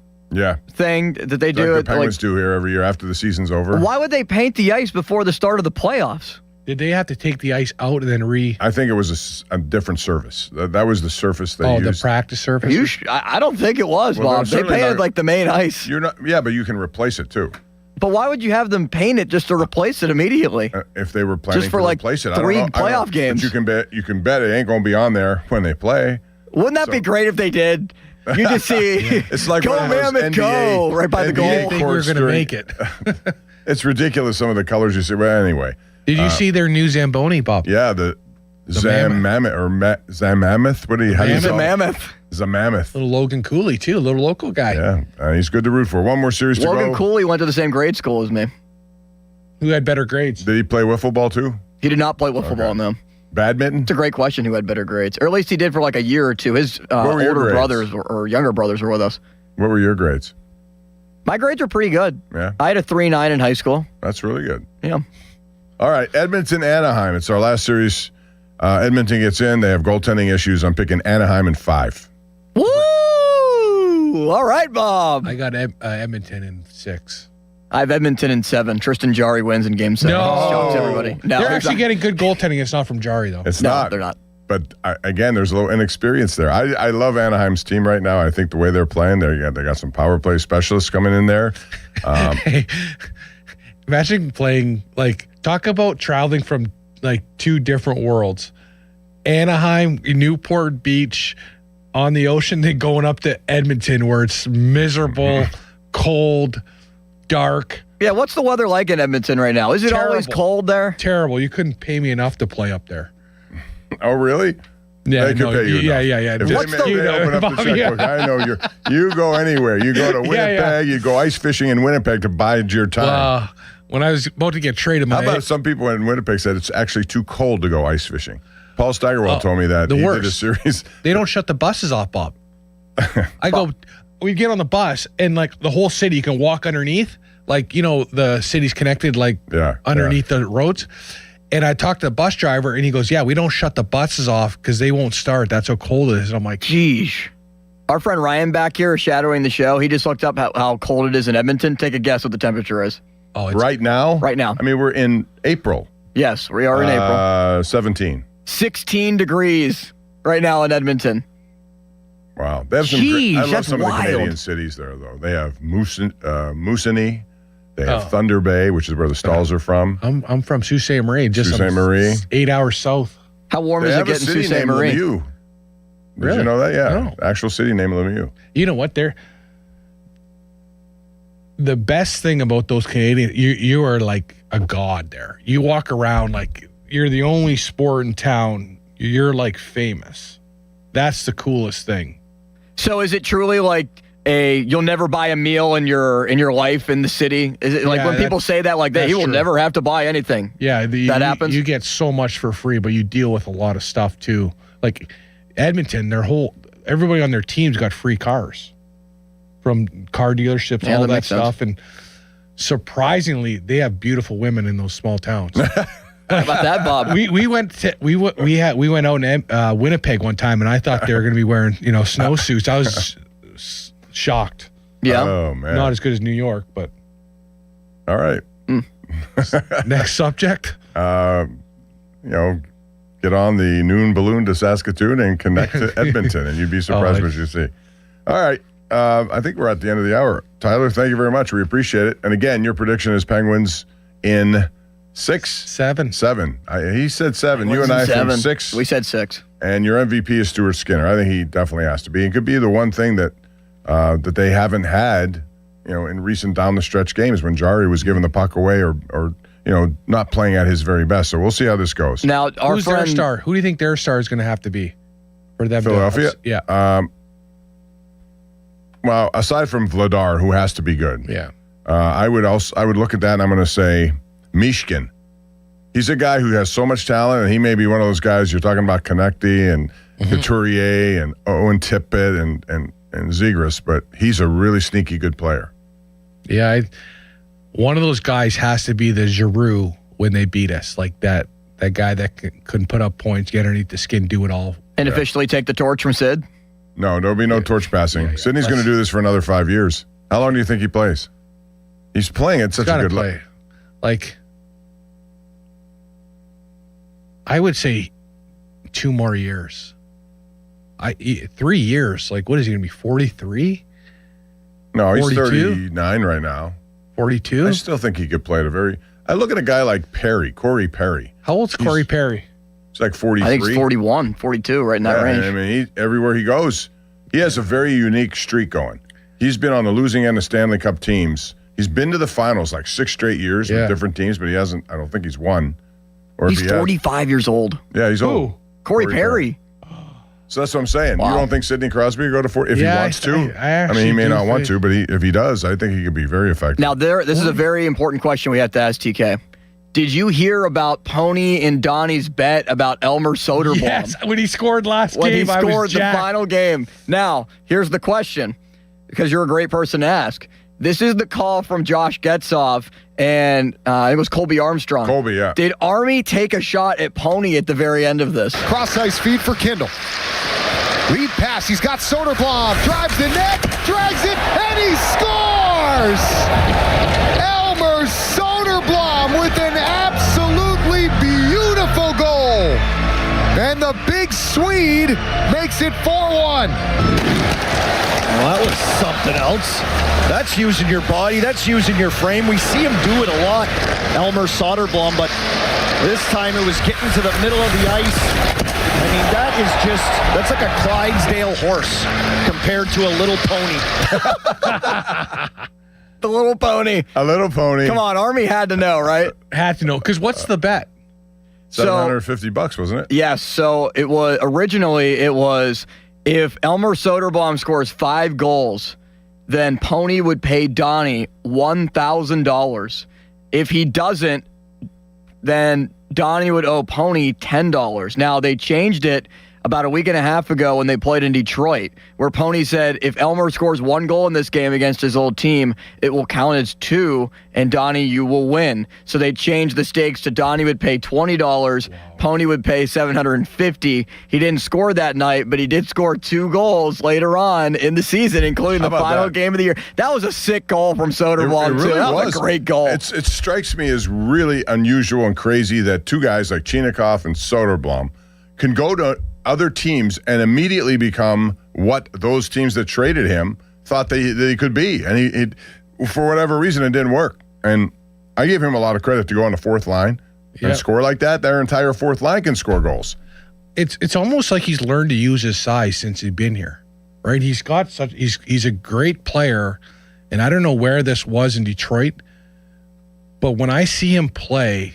thing that they do? Like the Penguins do here every year after the season's over. Why would they paint the ice before the start of the playoffs? Did they have to take the ice out and then I think it was a different surface. That was the surface they used. Oh, the practice surface? I don't think it was, Bob. They painted like the main ice. But you can replace it too. But why would you have them paint it just to replace it immediately? If they were planning just for to like replace it, 3 playoff games. But you can bet it ain't going to be on there when they play. Wouldn't that be great if they did? You just see, it's like go Mammoth, go right by the goal. I think we're going to make it. It's ridiculous some of the colors you see. Well, anyway. Did you see their new Zamboni, Bob? Yeah, the Mammoth or Zamammoth. What do you? Mammoth. Zamammoth. Little Logan Cooley too, a little local guy. Yeah, he's good to root for. One more series to go. Logan Cooley went to the same grade school as me. Who had better grades? Did he play wiffle ball too? He did not play wiffle ball, no. Badminton? It's a great question. Who had better grades, or at least he did for like a year or two. His older brothers or younger brothers were with us. What were your grades? My grades are pretty good. Yeah, I had a 3.9 in high school. That's really good. Yeah. All right, Edmonton, Anaheim. It's our last series. Edmonton gets in. They have goaltending issues. I'm picking Anaheim in 5. Woo! All right, Bob. I got Edmonton in 6. I have Edmonton in 7. Tristan Jarry wins in Game 7. No. Shocks everybody. No, they're actually getting good goaltending. It's not from Jarry, though. It's not. They're not. But again, there's a little inexperience there. I love Anaheim's team right now. I think the way they're playing, they got some power play specialists coming in there. Hey, imagine playing, talk about traveling from 2 different worlds. Anaheim, Newport Beach, on the ocean, then going up to Edmonton where it's miserable, cold, dark. Yeah, what's the weather like in Edmonton right now? Is it always cold there? Terrible. You couldn't pay me enough to play up there. Oh, really? They could pay you. Yeah. If they open up the checkbook, I know you go anywhere. You go to Winnipeg. You go ice fishing in Winnipeg to bide your time. When I was about to get traded, how about some people in Winnipeg said it's actually too cold to go ice fishing? Paul Steigerwald told me that. The worst. Did a series. They don't shut the buses off, Bob. We get on the bus and like the whole city, you can walk underneath. Like, the city's connected underneath the roads. And I talked to the bus driver and he goes, yeah, we don't shut the buses off because they won't start. That's how cold it is. And I'm like, geez. Our friend Ryan back here shadowing the show, he just looked up how cold it is in Edmonton. Take a guess what the temperature is. Oh, right now? Right now. I mean, we're in April. Yes, we are in April. 17. 16 degrees right now in Edmonton. Wow. They have some I love some of the Canadian cities there, though. They have Moosonee. They have Thunder Bay, which is where the Stalls are from. I'm from Sault Ste. Marie. Just Sault Ste. Marie. 8 hours south. How warm is it getting in Sault Ste. Marie? Lemieux. Did you know that? Yeah. No. Actual city named Lemieux. You know what? The best thing about those Canadians, you are like a god there. You walk around like you're the only sport in town. You're like famous. That's the coolest thing. So is it truly like you'll never buy a meal in your life in the city? Is it like when people say that, like that, you will never have to buy anything? Yeah, that happens. You get so much for free, but you deal with a lot of stuff too. Like Edmonton, everybody on their team's got free cars from car dealerships, all that stuff, and surprisingly, they have beautiful women in those small towns. How about that, Bob? We went out in Winnipeg one time, and I thought they were going to be wearing snowsuits. I was shocked. Yeah. Oh man. Not as good as New York, but all right. Next subject. Get on the noon balloon to Saskatoon and connect to Edmonton, and you'd be surprised what you see. All right. I think we're at the end of the hour. Tyler, thank you very much. We appreciate it. And again, your prediction is Penguins in 6? 7. 7. He said 7. You and I think 6. We said 6. And your MVP is Stuart Skinner. I think he definitely has to be. It could be the one thing that they haven't had, in recent down the stretch games when Jari was giving the puck away or not playing at his very best. So we'll see how this goes. Now, who's their star? Who do you think their star is going to have to be for them? Philadelphia? Yeah. Well, aside from Vladar, who has to be good. Yeah. I would look at that and I'm going to say Mishkin. He's a guy who has so much talent, and he may be one of those guys you're talking about, Konecny and Couturier and Owen Tippett and Zegras, but he's a really sneaky good player. Yeah, one of those guys has to be the Giroux when they beat us, like that guy that couldn't put up points, get underneath the skin, do it all. And officially take the torch from Sid? No, there'll be no torch passing. Yeah, Sidney's going to do this for another 5 years. How long do you think he plays? He's playing at such a good level. Like, I would say 2 more years. 3 years. Like, what is he going to be, 43? No, he's 39 right now. 42? I still think he could play at I look at a guy like Corey Perry. How old's Corey Perry? He's like 43. I think he's 41, 42, right in that range. I mean, everywhere he goes, he has a very unique streak going. He's been on the losing end of Stanley Cup teams. He's been to the finals like 6 straight years with different teams, but he hasn't. I don't think he's won. Or he's 45 years old. Yeah, he's old. Corey Perry. So that's what I'm saying. Wow. You don't think Sidney Crosby will go to 40 if he wants to? I mean, he may not want to, but if he does, I think he could be very effective. Now, this is a very important question we have to ask TK. Did you hear about Pony and Donnie's bet about Elmer Soderblom? Yes, when he scored last game. When he scored the final game. Now, here's the question, because you're a great person to ask. This is the call from Josh Getzoff, and it was Colby Armstrong. Colby, yeah. Did Army take a shot at Pony at the very end of this? Cross-ice feed for Kindle. Lead pass. He's got Soderblom. Drives the net, drags it, and he scores! Elmer Soderblom with an absolutely beautiful goal. And the big Swede makes it 4-1. Well, that was something else. That's using your body. That's using your frame. We see him do it a lot, Elmer Soderblom, but this time it was getting to the middle of the ice. I mean, that's like a Clydesdale horse compared to a little pony. The little pony. A little pony. Come on, Army had to know, right? Had to know, because what's the bet? $750, wasn't it? Yes. So it was originally if Elmer Soderblom scores 5 goals, then Pony would pay Donnie $1,000. If he doesn't, then Donnie would owe Pony $10. Now, they changed it about a week and a half ago when they played in Detroit, where Pony said if Elmer scores 1 goal in this game against his old team, it will count as 2, and Donnie, you will win. So they changed the stakes to Donnie would pay $20, Pony would pay $750. He didn't score that night, but he did score 2 goals later on in the season, including the final game of the year. That was a sick goal from Soderblom, really too. That was a great goal. It strikes me as really unusual and crazy that 2 guys like Chinakhov and Soderblom can go to other teams and immediately become what those teams that traded him thought they could be. And he for whatever reason, it didn't work. And I gave him a lot of credit to go on the 4th line and score like that. Their entire 4th line can score goals. It's almost like he's learned to use his size since he's been here, right? He's a great player, and I don't know where this was in Detroit, but when I see him play,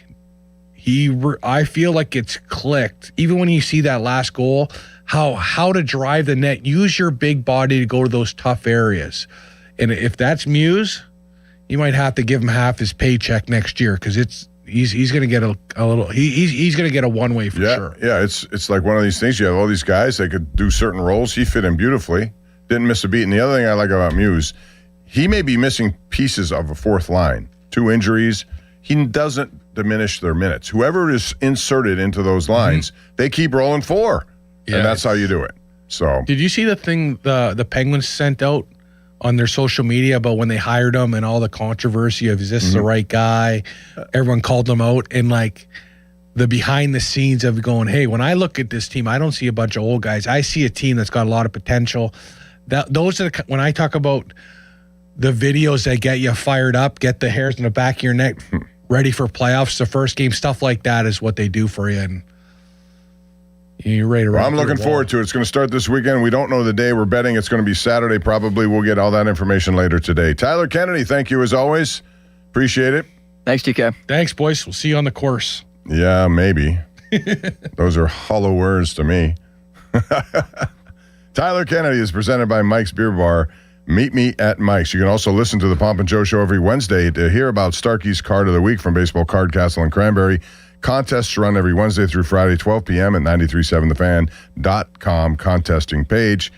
I feel like it's clicked. Even when you see that last goal, how to drive the net, use your big body to go to those tough areas. And if that's Muse, you might have to give him half his paycheck next year because he's going to get a little. He's going to get a one-way for sure. Yeah, it's like one of these things. You have all these guys that could do certain roles. He fit in beautifully. Didn't miss a beat. And the other thing I like about Muse, he may be missing pieces of a 4th line, 2 injuries. He doesn't diminish their minutes. Whoever is inserted into those lines, they keep rolling 4. Yeah, and that's how you do it. So, did you see the thing the Penguins sent out on their social media about when they hired him and all the controversy of, is this the right guy? Everyone called him out, and like the behind the scenes of going, hey, when I look at this team, I don't see a bunch of old guys. I see a team that's got a lot of potential. Those are when I talk about the videos that get you fired up, get the hairs in the back of your neck ready for playoffs, the first game, stuff like that is what they do for you. And you're ready to run. I'm looking forward to it. It's going to start this weekend. We don't know the day. We're betting it's going to be Saturday probably. We'll get all that information later today. Tyler Kennedy, thank you as always. Appreciate it. Thanks, TK. Thanks, boys. We'll see you on the course. Yeah, maybe. Those are hollow words to me. Tyler Kennedy is presented by Mike's Beer Bar. Meet me at Mike's. You can also listen to the Pomp and Joe Show every Wednesday to hear about Starkey's Card of the Week from Baseball Card Castle and Cranberry. Contests run every Wednesday through Friday, 12 p.m. at 937thefan.com contesting page.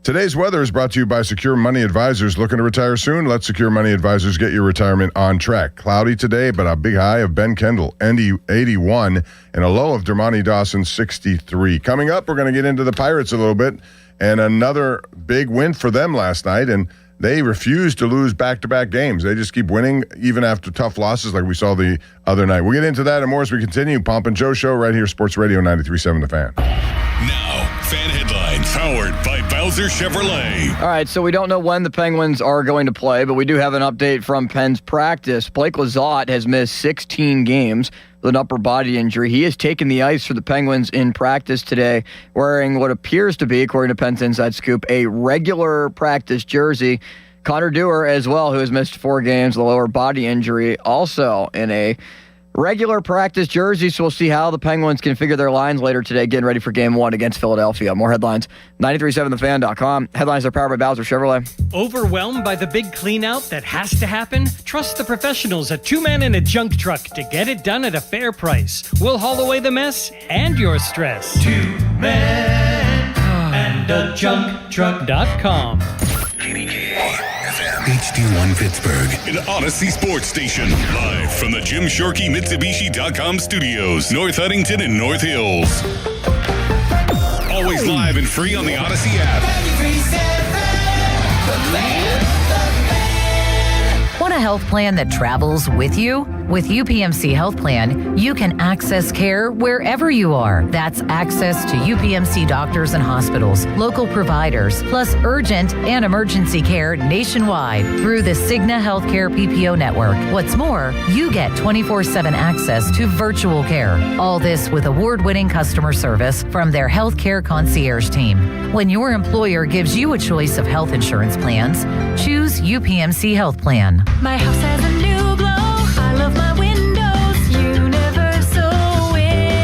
Today's weather is brought to you by Secure Money Advisors. Looking to retire soon? Let Secure Money Advisors get your retirement on track. Cloudy today, but a big high of Ben Kendall, 81, and a low of Dermani Dawson, 63. Coming up, we're going to get into the Pirates a little bit, and another big win for them last night, and they refuse to lose back-to-back games. They just keep winning, even after tough losses like we saw the other night. We'll get into that and more as we continue. Pomp and Joe Show right here, Sports Radio 93.7 The Fan. Now, fan headlines powered by Bowser Chevrolet. All right, so we don't know when the Penguins are going to play, but we do have an update from Penn's practice. Blake Lizotte has missed 16 games with an upper body injury. He has taken the ice for the Penguins in practice today, wearing what appears to be, according to Penn's Inside Scoop, a regular practice jersey. Connor Dewar as well, who has missed 4 games with a lower body injury, also in a regular practice jersey. So we'll see how the Penguins can figure their lines later today, getting ready for Game 1 against Philadelphia. More headlines, 937thefan.com. Headlines are powered by Bowser Chevrolet. Overwhelmed by the big clean-out that has to happen? Trust the professionals at Two Man and a Junk Truck to get it done at a fair price. We'll haul away the mess and your stress. 2 Man and a Junk Truck.com. HD1 Pittsburgh, an Odyssey Sports Station. Live from the Jim Shorkey Mitsubishi.com studios, North Huntington and North Hills. Always live and free on the Odyssey app. Want a health plan that travels with you? With UPMC Health Plan, you can access care wherever you are. That's access to UPMC doctors and hospitals, local providers, plus urgent and emergency care nationwide through the Cigna Healthcare PPO network. What's more, you get 24/7 access to virtual care. All this with award-winning customer service from their healthcare concierge team. When your employer gives you a choice of health insurance plans, choose UPMC Health Plan. My house has a new glow. I love my windows. Universal Windows.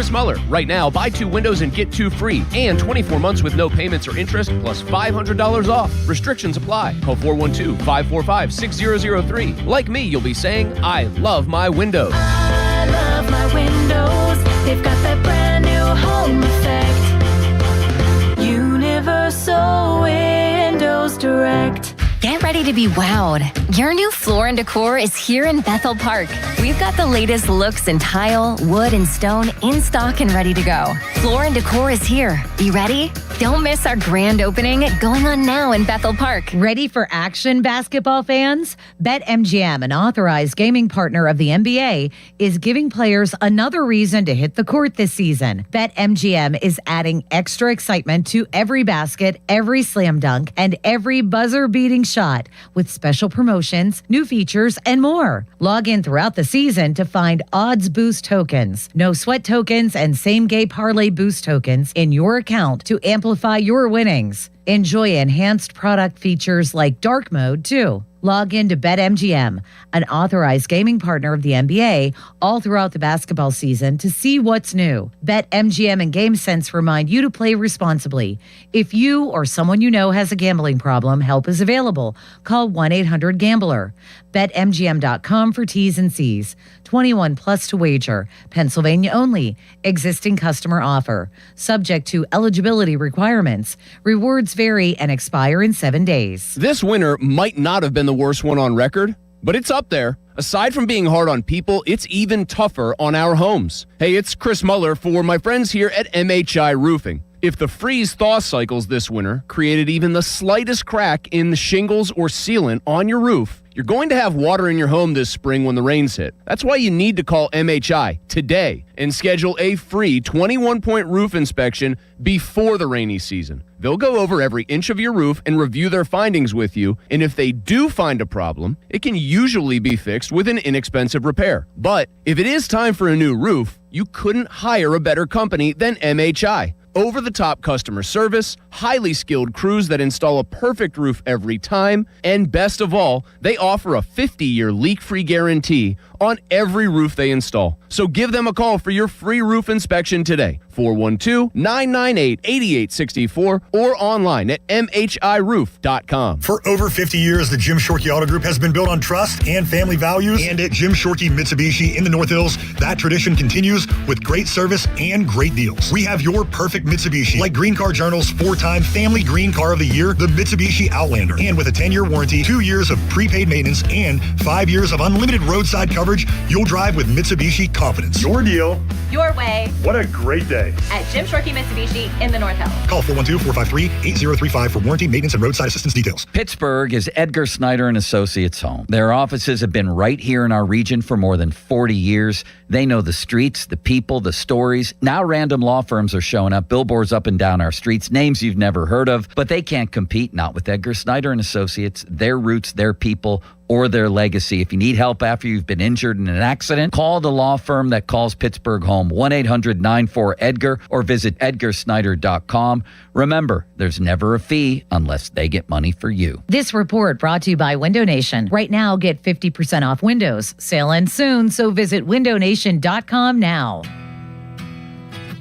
Chris Muller. Right now, buy 2 windows and get 2 free, and 24 months with no payments or interest, plus $500 off. Restrictions apply. Call 412-545-6003. Like me, you'll be saying, I love my windows. I love my windows. They've got that brand new home effect. Universal Windows Direct. Get ready to be wowed. Your new Floor & Decor is here in Bethel Park. We've got the latest looks in tile, wood, and stone in stock and ready to go. Floor & Decor is here. Be ready? Don't miss our grand opening going on now in Bethel Park. Ready for action, basketball fans? BetMGM, an authorized gaming partner of the NBA, is giving players another reason to hit the court this season. BetMGM is adding extra excitement to every basket, every slam dunk, and every buzzer-beating shot with special promotions, new features, and more. Log in throughout the season to find odds boost tokens, no sweat tokens, and same-game parlay boost tokens in your account to amplify your winnings. Enjoy enhanced product features like dark mode too. Log in to BetMGM, an authorized gaming partner of the NBA, all throughout the basketball season to see what's new. BetMGM and GameSense remind you to play responsibly. If you or someone you know has a gambling problem, help is available. Call 1-800-GAMBLER. BetMGM.com for T's and C's. 21 plus to wager. Pennsylvania only. Existing customer offer. Subject to eligibility requirements. Rewards vary and expire in 7 days. This winter might not have been the worst one on record, but it's up there. Aside from being hard on people, it's even tougher on our homes. Hey, it's Chris Muller for my friends here at MHI Roofing. If the freeze-thaw cycles this winter created even the slightest crack in the shingles or sealant on your roof, you're going to have water in your home this spring when the rains hit. That's why you need to call MHI today and schedule a free 21-point roof inspection before the rainy season. They'll go over every inch of your roof and review their findings with you, and if they do find a problem, it can usually be fixed with an inexpensive repair. But if it is time for a new roof, you couldn't hire a better company than MHI. Over-the-top customer service, highly skilled crews that install a perfect roof every time, and best of all, they offer a 50-year leak-free guarantee on every roof they install. So give them a call for your free roof inspection today, 412-998-8864, or online at mhiroof.com. For over 50 years, the Jim Shorkey Auto Group has been built on trust and family values, and at Jim Shorkey Mitsubishi in the North Hills, that tradition continues with great service and great deals. We have your perfect Mitsubishi, like Green Car Journal's 4-time Family Green Car of the Year, the Mitsubishi Outlander. And with a 10-year warranty, 2 years of prepaid maintenance, and 5 years of unlimited roadside coverage, you'll drive with Mitsubishi confidence. Your deal. Your way. What a great day. At Jim Shorkey Mitsubishi in the North Hills. Call 412-453-8035 for warranty, maintenance, and roadside assistance details. Pittsburgh is Edgar Snyder and Associates' home. Their offices have been right here in our region for more than 40 years. They know the streets, the people, the stories. Now random law firms are showing up, billboards up and down our streets, names you've never heard of, but they can't compete, not with Edgar Snyder and Associates, their roots, their people, or their legacy. If you need help after you've been injured in an accident, call the law firm that calls Pittsburgh home, 1-800-94-EDGAR, or visit edgarsnyder.com. Remember, there's never a fee unless they get money for you. This report brought to you by Window Nation. Right now, get 50% off windows. Sale ends soon, so visit windownation.com now.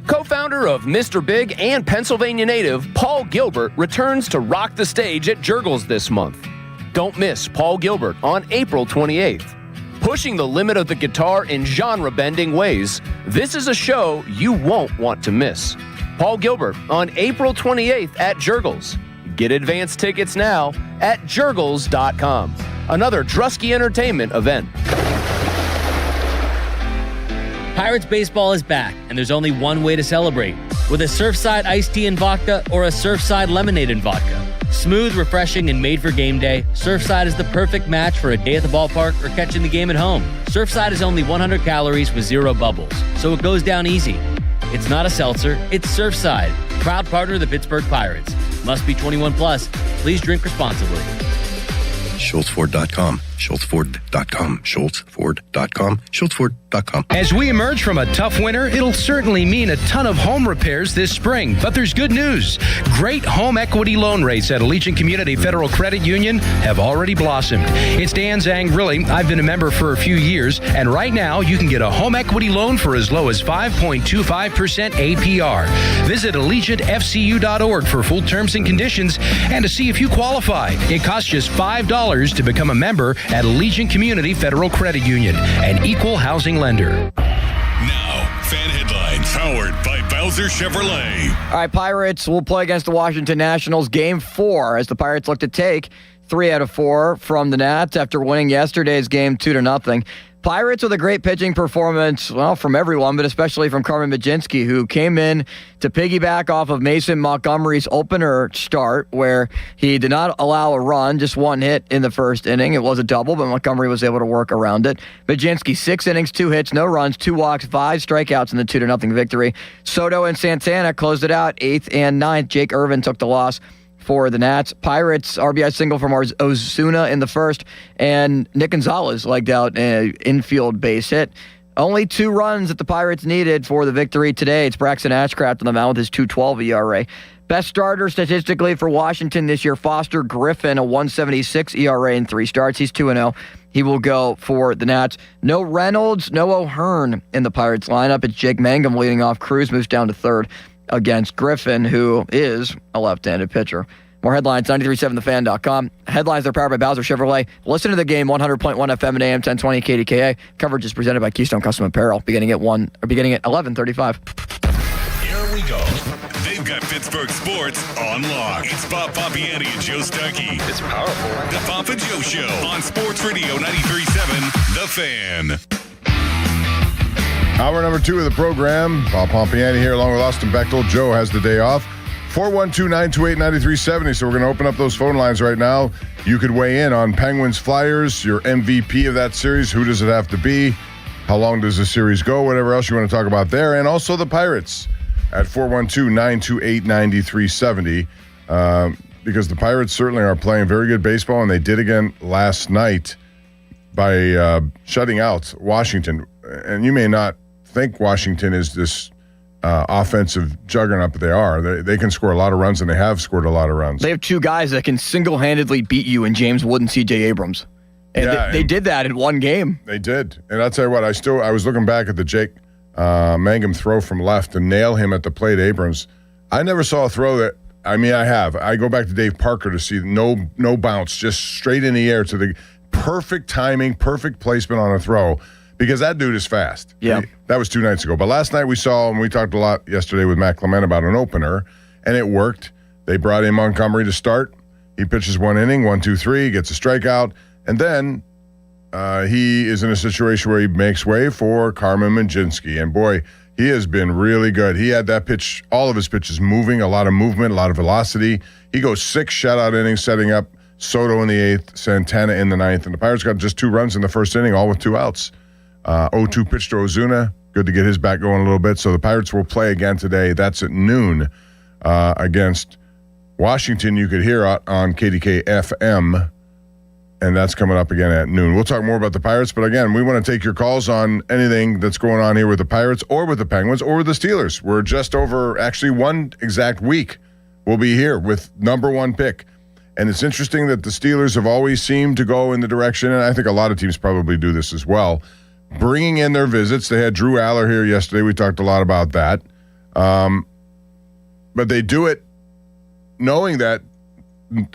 Co-founder of Mr. Big and Pennsylvania native Paul Gilbert returns to rock the stage at Jurgles this month. Don't miss Paul Gilbert on April 28th. Pushing the limit of the guitar in genre-bending ways, this is a show you won't want to miss. Paul Gilbert on April 28th at Jurgles. Get advance tickets now at jurgles.com. Another Drusky Entertainment event. Pirates baseball is back, and there's only one way to celebrate. With a Surfside iced tea and vodka or a Surfside lemonade and vodka. Smooth, refreshing, and made for game day, Surfside is the perfect match for a day at the ballpark or catching the game at home. Surfside is only 100 calories with 0 bubbles, so it goes down easy. It's not a seltzer, it's Surfside. Proud partner of the Pittsburgh Pirates. Must be 21 plus. Please drink responsibly. SchultzFord.com. SchultzFord.com. SchultzFord.com. SchultzFord.com. As we emerge from a tough winter, it'll certainly mean a ton of home repairs this spring. But there's good news. Great home equity loan rates at Allegiant Community Federal Credit Union have already blossomed. It's Dan Zangrilli. I've been a member for a few years, and right now you can get a home equity loan for as low as 5.25% APR. Visit AllegiantFCU.org for full terms and conditions and to see if you qualify. It costs just $5 to become a member at Allegiant Community Federal Credit Union, an equal housing lender. Now, fan headlines powered by Bowser Chevrolet. All right, Pirates will play against the Washington Nationals Game 4 as the Pirates look to take 3 out of 4 from the Nats after winning yesterday's game 2-0. Pirates with a great pitching performance, well, from everyone, but especially from Carmen Mlodzinski, who came in to piggyback off of Mason Montgomery's opener start, where he did not allow a run, just one hit in the first inning. It was a double, but Montgomery was able to work around it. Mlodzinski, 6 innings, 2 hits, no runs, 2 walks, 5 strikeouts in the 2-0 victory. Soto and Santana closed it out, 8th and 9th. Jake Irvin took the loss for the Nats. Pirates, RBI single from Ozuna in the first, and Nick Gonzalez legged out an infield base hit. Only 2 runs that the Pirates needed for the victory today. It's Braxton Ashcraft on the mound with his 2.12 ERA. Best starter statistically for Washington this year, Foster Griffin, a 1.76 ERA in 3 starts. He's 2-0. He will go for the Nats. No Reynolds, no O'Hearn in the Pirates lineup. It's Jake Mangum leading off. Cruz moves down to third against Griffin, who is a left-handed pitcher. More headlines, 937thefan.com. Headlines are powered by Bowser Chevrolet. Listen to the game, 100.1 FM and AM 1020 KDKA. Coverage is presented by Keystone Custom Apparel, beginning at 11:35. Here we go. They've got Pittsburgh sports on lock. It's Bob Pompiani and Joe Stuckey. It's powerful. The Pop and Joe Show on Sports Radio 93.7 The Fan. Hour number 2 of the program. Bob Pompiani here along with Austin Bechtel. Joe has the day off. 412-928-9370. So we're going to open up those phone lines right now. You could weigh in on Penguins Flyers, your MVP of that series. Who does it have to be? How long does the series go? Whatever else you want to talk about there. And also the Pirates at 412-928-9370. Because the Pirates certainly are playing very good baseball, and they did again last night by shutting out Washington. And you may not think Washington is this offensive juggernaut, but they are. They can score a lot of runs, and they have scored a lot of runs. They have 2 guys that can single-handedly beat you in James Wood and C.J. Abrams. And they did that in one game. They did. And I'll tell you what, I was looking back at the Jake Mangum throw from left to nail him at the plate, Abrams. I never saw a throw that, I have. I go back to Dave Parker to see no bounce, just straight in the air to the perfect timing, perfect placement on a throw. Because that dude is fast. Yeah. That was 2 nights ago. But last night we saw, and we talked a lot yesterday with Matt Clement about an opener, and it worked. They brought in Montgomery to start. He pitches 1 inning, 1-2-3, gets a strikeout, and then he is in a situation where he makes way for Carmen Mlodzinski. And boy, he has been really good. He had that pitch, all of his pitches moving, a lot of movement, a lot of velocity. He goes 6 shutout innings, setting up Soto in the 8th, Santana in the 9th, and the Pirates got just 2 runs in the first inning, all with 2 outs. 0-2 pitch to Ozuna. Good to get his back going a little bit. So the Pirates will play again today. That's at noon against Washington. You could hear on KDK FM, and that's coming up again at noon. We'll talk more about the Pirates, but again, we want to take your calls on anything that's going on here with the Pirates or with the Penguins or with the Steelers. We're just over, actually 1 exact week. We'll be here with number 1 pick. And it's interesting that the Steelers have always seemed to go in the direction, and I think a lot of teams probably do this as well, bringing in their visits. They had Drew Aller here yesterday. We talked a lot about that. But they do it knowing that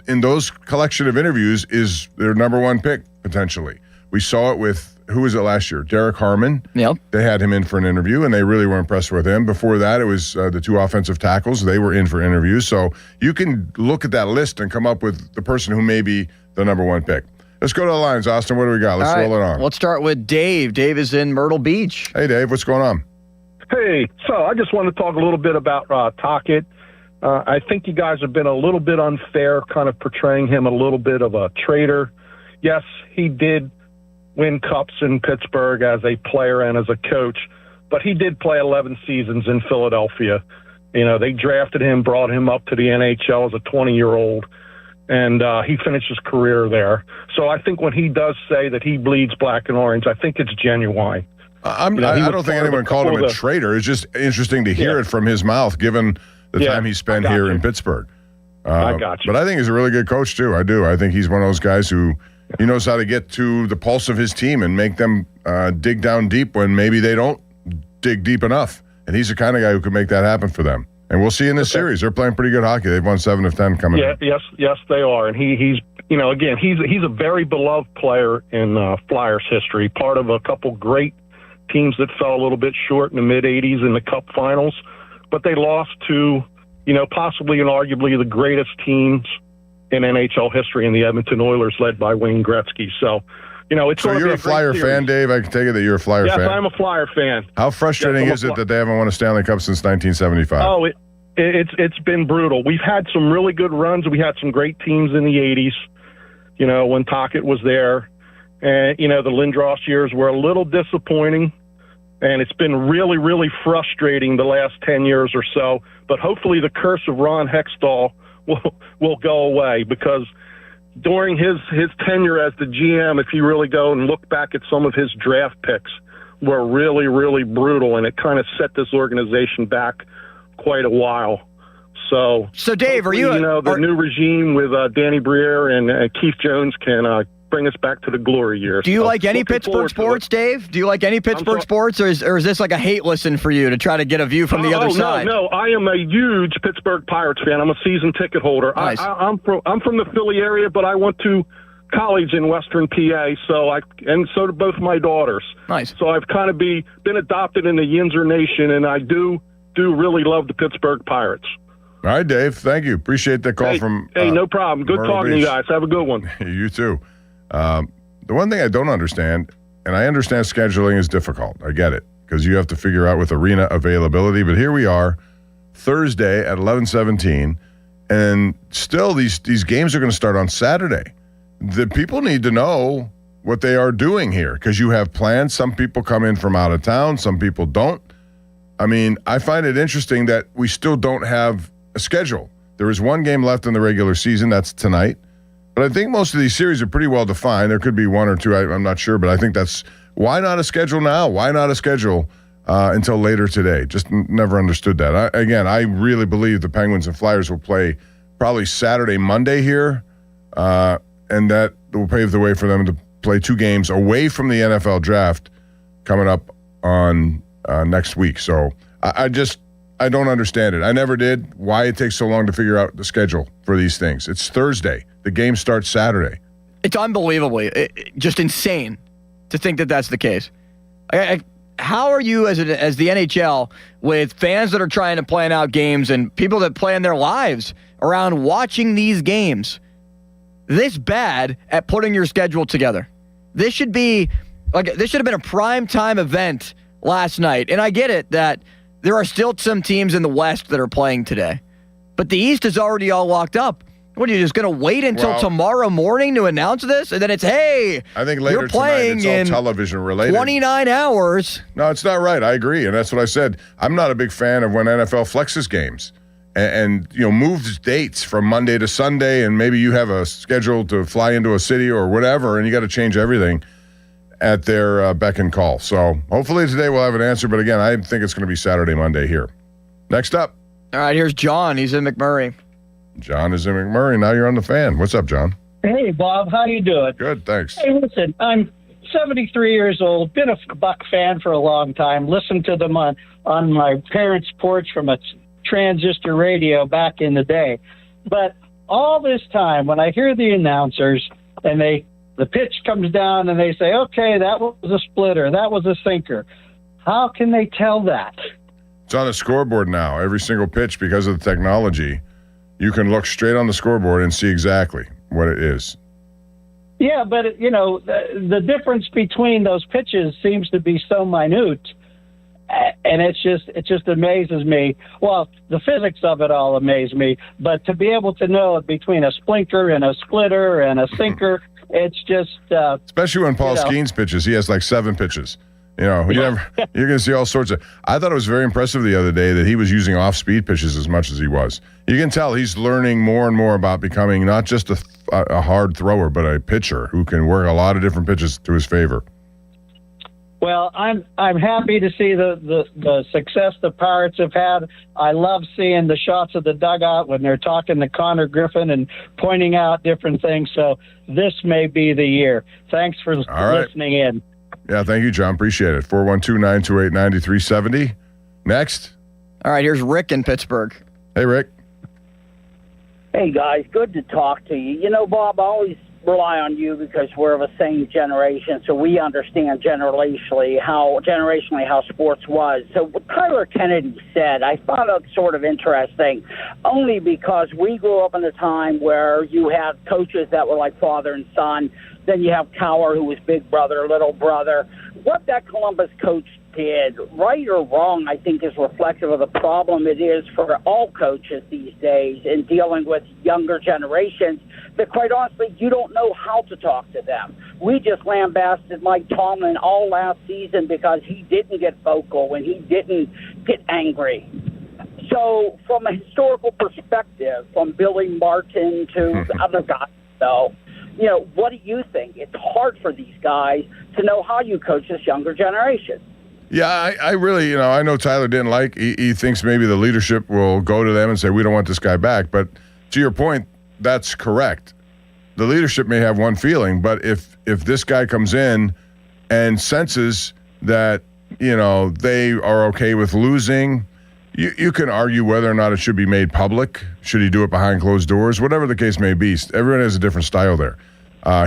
in those collection of interviews is their number 1 pick, potentially. We saw it with, who was it last year? Derek Harmon. Yep. They had him in for an interview, and they really were impressed with him. Before that, it was the 2 offensive tackles. They were in for interviews. So you can look at that list and come up with the person who may be the number 1 pick. Let's go to the lines, Austin. What do we got? Let's roll it on. Let's start with Dave. Dave is in Myrtle Beach. Hey, Dave. What's going on? Hey, so I just want to talk a little bit about Tocchet. I think you guys have been a little bit unfair, kind of portraying him a little bit of a traitor. Yes, he did win cups in Pittsburgh as a player and as a coach, but he did play 11 seasons in Philadelphia. You know, they drafted him, brought him up to the NHL as a 20-year-old. and he finished his career there. So I think when he does say that he bleeds black and orange, I think it's genuine. I don't think anyone called him a traitor. It's just interesting to hear it from his mouth, given the time he spent here in Pittsburgh. I got you. But I think he's a really good coach, too. I do. I think he's one of those guys who he knows how to get to the pulse of his team and make them dig down deep when maybe they don't dig deep enough. And he's the kind of guy who can make that happen for them. And we'll see in this series. They're playing pretty good hockey. They've won 7 of 10 coming in. Yes, they are. And he's again, he's a very beloved player in Flyers history, part of a couple great teams that fell a little bit short in the mid-'80s in the Cup Finals. But they lost to, possibly and arguably the greatest teams in NHL history in the Edmonton Oilers, led by Wayne Gretzky. So, it's so you're a Flyer fan, Dave? I can take it that you're a Flyer fan. Yes, I'm a Flyer fan. How frustrating is it that they haven't won a Stanley Cup since 1975? Oh, it's been brutal. We've had some really good runs. We had some great teams in the 80s, when Tocchet was there. And, the Lindros years were a little disappointing. And it's been really, really frustrating the last 10 years or so. But hopefully the curse of Ron Hextall will go away, because during his tenure as the GM, if you really go and look back at some of his draft picks, were really, really brutal, and it kind of set this organization back quite a while. So Dave, are you the new regime with Danny Briere and Keith Jones can bring us back to the glory years? Do you like any Pittsburgh sports, Dave? Do you like any Pittsburgh sports, or is this like a hate listen for you to try to get a view from the other side? No, I am a huge Pittsburgh Pirates fan. I'm a season ticket holder. Nice. I'm from the Philly area, but I went to college in Western PA, and so did both my daughters. Nice. So I've kind of been adopted in the Yinzer Nation, and I do really love the Pittsburgh Pirates. All right, Dave. Thank you. Appreciate the call from. Hey, no problem. Good Myrtle talking Beach. to you guys. Have a good one. You too. The one thing I don't understand, and I understand scheduling is difficult. I get it, because you have to figure out with arena availability. But here we are, Thursday at 11:17, and still these games are going to start on Saturday. The people need to know what they are doing here, because you have plans. Some people come in from out of town. Some people don't. I mean, I find it interesting that we still don't have a schedule. There is one game left in the regular season. That's tonight. But I think most of these series are pretty well defined. There could be one or two. I'm not sure, but I think why not a schedule now? Why not a schedule until later today? Just never understood that. I really believe the Penguins and Flyers will play probably Saturday, Monday here, and that will pave the way for them to play 2 games away from the NFL draft coming up on next week. So I don't understand it. I never did. Why it takes so long to figure out the schedule for these things. It's Thursday. The game starts Saturday. It's unbelievably, just insane to think that that's the case. How are you as the NHL, with fans that are trying to plan out games and people that plan their lives around watching these games, this bad at putting your schedule together? This should have been a prime time event last night. And I get it that there are still some teams in the West that are playing today, but the East is already all locked up. What, are you just going to wait until tomorrow morning to announce this? And then it's, hey, I think later you're playing tonight it's all in television related. 29 hours. No, it's not right. I agree. And that's what I said. I'm not a big fan of when NFL flexes games and moves dates from Monday to Sunday, and maybe you have a schedule to fly into a city or whatever, and you got to change everything at their beck and call. So hopefully today we'll have an answer. But again, I think it's going to be Saturday, Monday here. Next up. All right, here's John. He's in McMurray. John is in McMurray. Now you're on the fan. What's up, John? Hey, Bob. How you doing? Good, thanks. Hey, listen, I'm 73 years old, been a Buck fan for a long time, listened to them on my parents' porch from a transistor radio back in the day. But all this time, when I hear the announcers and the pitch comes down and they say, okay, that was a splitter, that was a sinker, how can they tell that? It's on the scoreboard now, every single pitch, because of the technology. You can look straight on the scoreboard and see exactly what it is. Yeah, but, the difference between those pitches seems to be so minute, and it just amazes me. Well, the physics of it all amaze me, but to be able to know between a splinter and a splitter and a sinker, it's just... especially when Paul Skeens pitches. He has like 7 pitches. You're going to see all sorts of. I thought it was very impressive the other day that he was using off-speed pitches as much as he was. You can tell he's learning more and more about becoming not just a hard thrower, but a pitcher who can work a lot of different pitches to his favor. Well, I'm happy to see the success the Pirates have had. I love seeing the shots of the dugout when they're talking to Connor Griffin and pointing out different things. So this may be the year. Thanks for listening in. Yeah, thank you, John. Appreciate it. 412-928-9370. Next. All right, here's Rick in Pittsburgh. Hey, Rick. Hey, guys. Good to talk to you. You know, Bob, I always rely on you because we're of the same generation, so we understand generationally how sports was. So what Tyler Kennedy said, I found it sort of interesting, only because we grew up in a time where you had coaches that were like father and son. Then you have Cowher, who was big brother, little brother. What that Columbus coach did, right or wrong, I think is reflective of the problem it is for all coaches these days in dealing with younger generations that, quite honestly, you don't know how to talk to them. We just lambasted Mike Tomlin all last season because he didn't get vocal and he didn't get angry. So from a historical perspective, from Billy Martin to the other guys, though, what do you think? It's hard for these guys to know how you coach this younger generation. Yeah, I really, I know Tyler didn't he thinks maybe the leadership will go to them and say, we don't want this guy back. But to your point, that's correct. The leadership may have one feeling, but if this guy comes in and senses that, they are okay with losing, you can argue whether or not it should be made public. Should he do it behind closed doors? Whatever the case may be. Everyone has a different style there.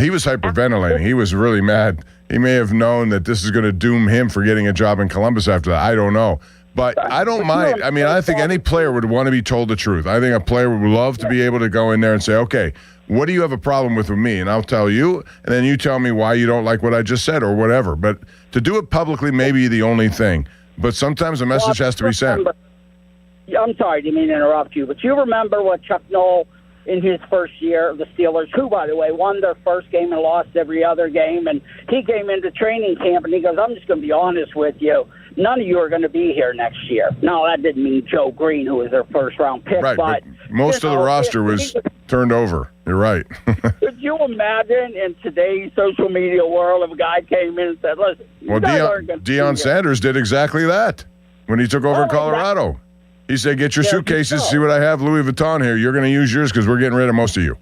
He was hyperventilating. He was really mad. He may have known that this is going to doom him for getting a job in Columbus after that. I don't know. But I don't mind. I mean, I think any player would want to be told the truth. I think a player would love to be able to go in there and say, okay, what do you have a problem with me? And I'll tell you, and then you tell me why you don't like what I just said or whatever. But to do it publicly may be the only thing. But sometimes a message has to be sent. I'm sorry, didn't mean to interrupt you, but you remember what Chuck Noll in his first year of the Steelers, who, by the way, won their first game and lost every other game, and he came into training camp and he goes, I'm just going to be honest with you. None of you are going to be here next year. No, that didn't mean Joe Green, who was their first-round pick. Right, but most of the roster was turned over. You're right. Could you imagine in today's social media world if a guy came in and said, listen, well, Deion Sanders did exactly that when he took over Colorado. He said, get your suitcases, see what I have, Louis Vuitton here. You're going to use yours because we're getting rid of most of you.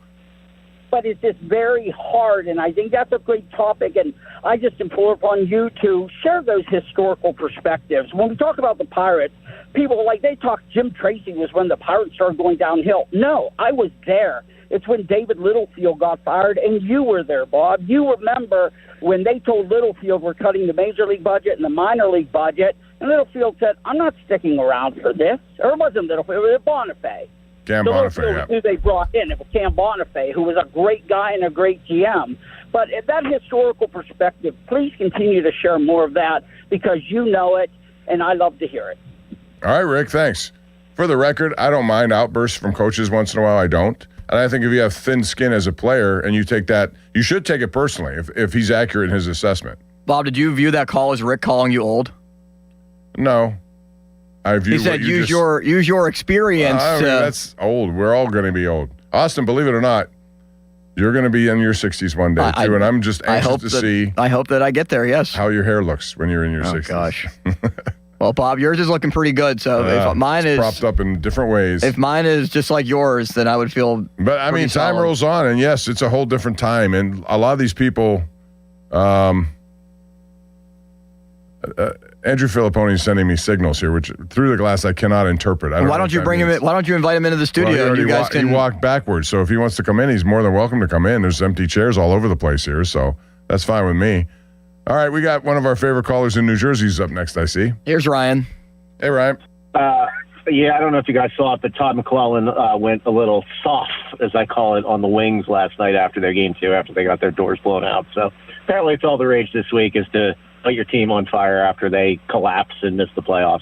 But it's just very hard, and I think that's a great topic, and I just implore upon you to share those historical perspectives. When we talk about the Pirates, people they talk Jim Tracy was when the Pirates started going downhill. No, I was there. It's when David Littlefield got fired, and you were there, Bob. You remember when they told Littlefield we're cutting the major league budget and the minor league budget, and Littlefield said, I'm not sticking around for this. Or it wasn't Littlefield, it was Bonifay. Cam Bonifay, yeah. Who they brought in. It was Cam Bonifay, who was a great guy and a great GM. But at that historical perspective, please continue to share more of that because you know it, and I love to hear it. All right, Rick, thanks. For the record, I don't mind outbursts from coaches once in a while. I don't. And I think if you have thin skin as a player and you take that, you should take it personally if he's accurate in his assessment. Bob, did you view that call as Rick calling you old? No. He said use your experience. That's old. We're all going to be old. Austin, believe it or not, you're going to be in your 60s one day, too, and I'm just anxious to see. I hope that I get there, yes. How your hair looks when you're in your 60s. Oh, gosh. Well, Bob, yours is looking pretty good, so if mine is propped up in different ways. If mine is just like yours, then I would feel But, I mean, time rolls on, and yes, it's a whole different time, and a lot of these people Andrew Filipponi is sending me signals here, which through the glass I cannot interpret. Why don't you bring him in? Why don't you invite him into the studio? Well, he walked backwards, so if he wants to come in, he's more than welcome to come in. There's empty chairs all over the place here, so that's fine with me. All right, we got one of our favorite callers in New Jersey's up next, I see. Here's Ryan. Hey, Ryan. Yeah, I don't know if you guys saw it, but Todd McClellan went a little soft, as I call it, on the Wings last night after their game 2, after they got their doors blown out. So apparently it's all the rage this week is to light your team on fire after they collapse and miss the playoffs.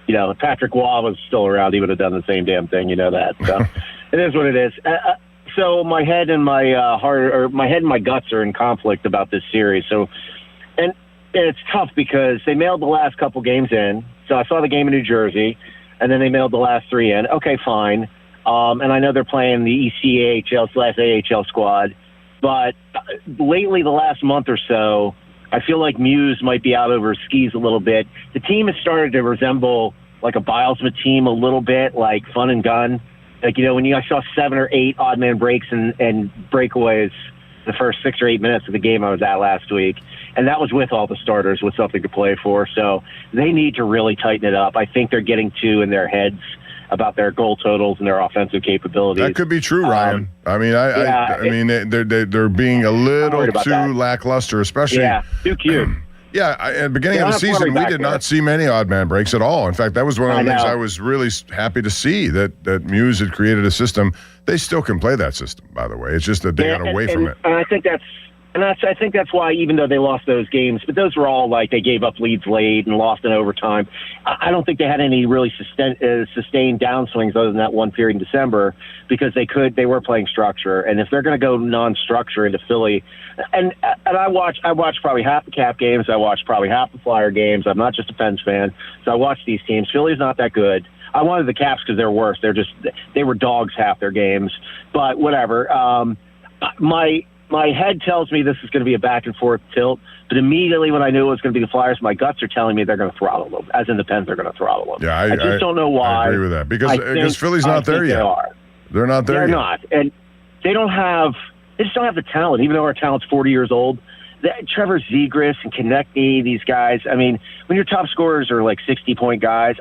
If Patrick Waugh was still around, he would have done the same damn thing. You know that. So it is what it is. So my head and my heart, or my head and my guts, are in conflict about this series. So, and it's tough because they mailed the last couple games in. So I saw the game in New Jersey, and then they mailed the last 3 in. Okay, fine. And I know they're playing the ECAHL/AHL squad. But lately, the last month or so, I feel like Muse might be out over his skis a little bit. The team has started to resemble like a Bilesma team a little bit, like fun and gun. Like, when I saw 7 or 8 odd man breaks and breakaways the first 6 or 8 minutes of the game I was at last week. And that was with all the starters with something to play for. So they need to really tighten it up. I think they're getting too in their heads about their goal totals and their offensive capabilities. That could be true, Ryan. I mean, they're being a little too lackluster, especially. Yeah, too cute. Yeah, at the beginning of the season, we did not see many odd man breaks at all. In fact, that was one of the things I was really happy to see, that Muse had created a system. They still can play that system, by the way. It's just that they got away from it. And I think that's why, even though they lost those games, but those were all like they gave up leads late and lost in overtime. I don't think they had any really sustained downswings other than that one period in December, because they were playing structure. And if they're going to go non-structure into Philly, and I watched probably half the Cap games, I watched probably half the Flyer games. I'm not just a Pens fan, so I watched these teams. Philly's not that good. I wanted the Caps because they're worse. They were dogs half their games, but whatever. My head tells me this is going to be a back-and-forth tilt, but immediately when I knew it was going to be the Flyers, my guts are telling me they're going to throttle them. As in the Pens, they're going to throttle them. Yeah, I just don't know why. I agree with that. Because Philly's not there yet. They're not there yet. They're not. And they just don't have the talent, even though our talent's 40 years old. Trevor Zegras and Konechny, these guys, I mean, when your top scorers are like 60-point guys,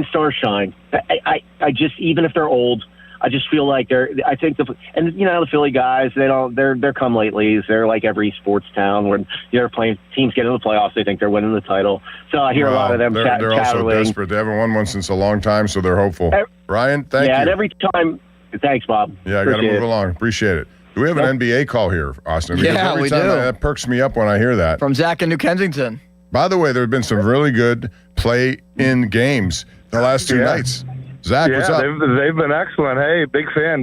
stars shine. I just, even if they're old, I just feel like the Philly guys, they're come latelys. They're like every sports town when they're playing teams get into the playoffs, they think they're winning the title. So I hear a lot of them they're also desperate. They haven't won one since a long time, so they're hopeful. Ryan, thank you. Yeah, and every time, thanks, Bob. Yeah, I got to move along. Appreciate it. Do we have an NBA call here, Austin? Because every time that perks me up when I hear that. From Zach in New Kensington. By the way, there have been some really good play-in games the last 2 nights. Zach, what's up? They've been excellent. Hey, big fan.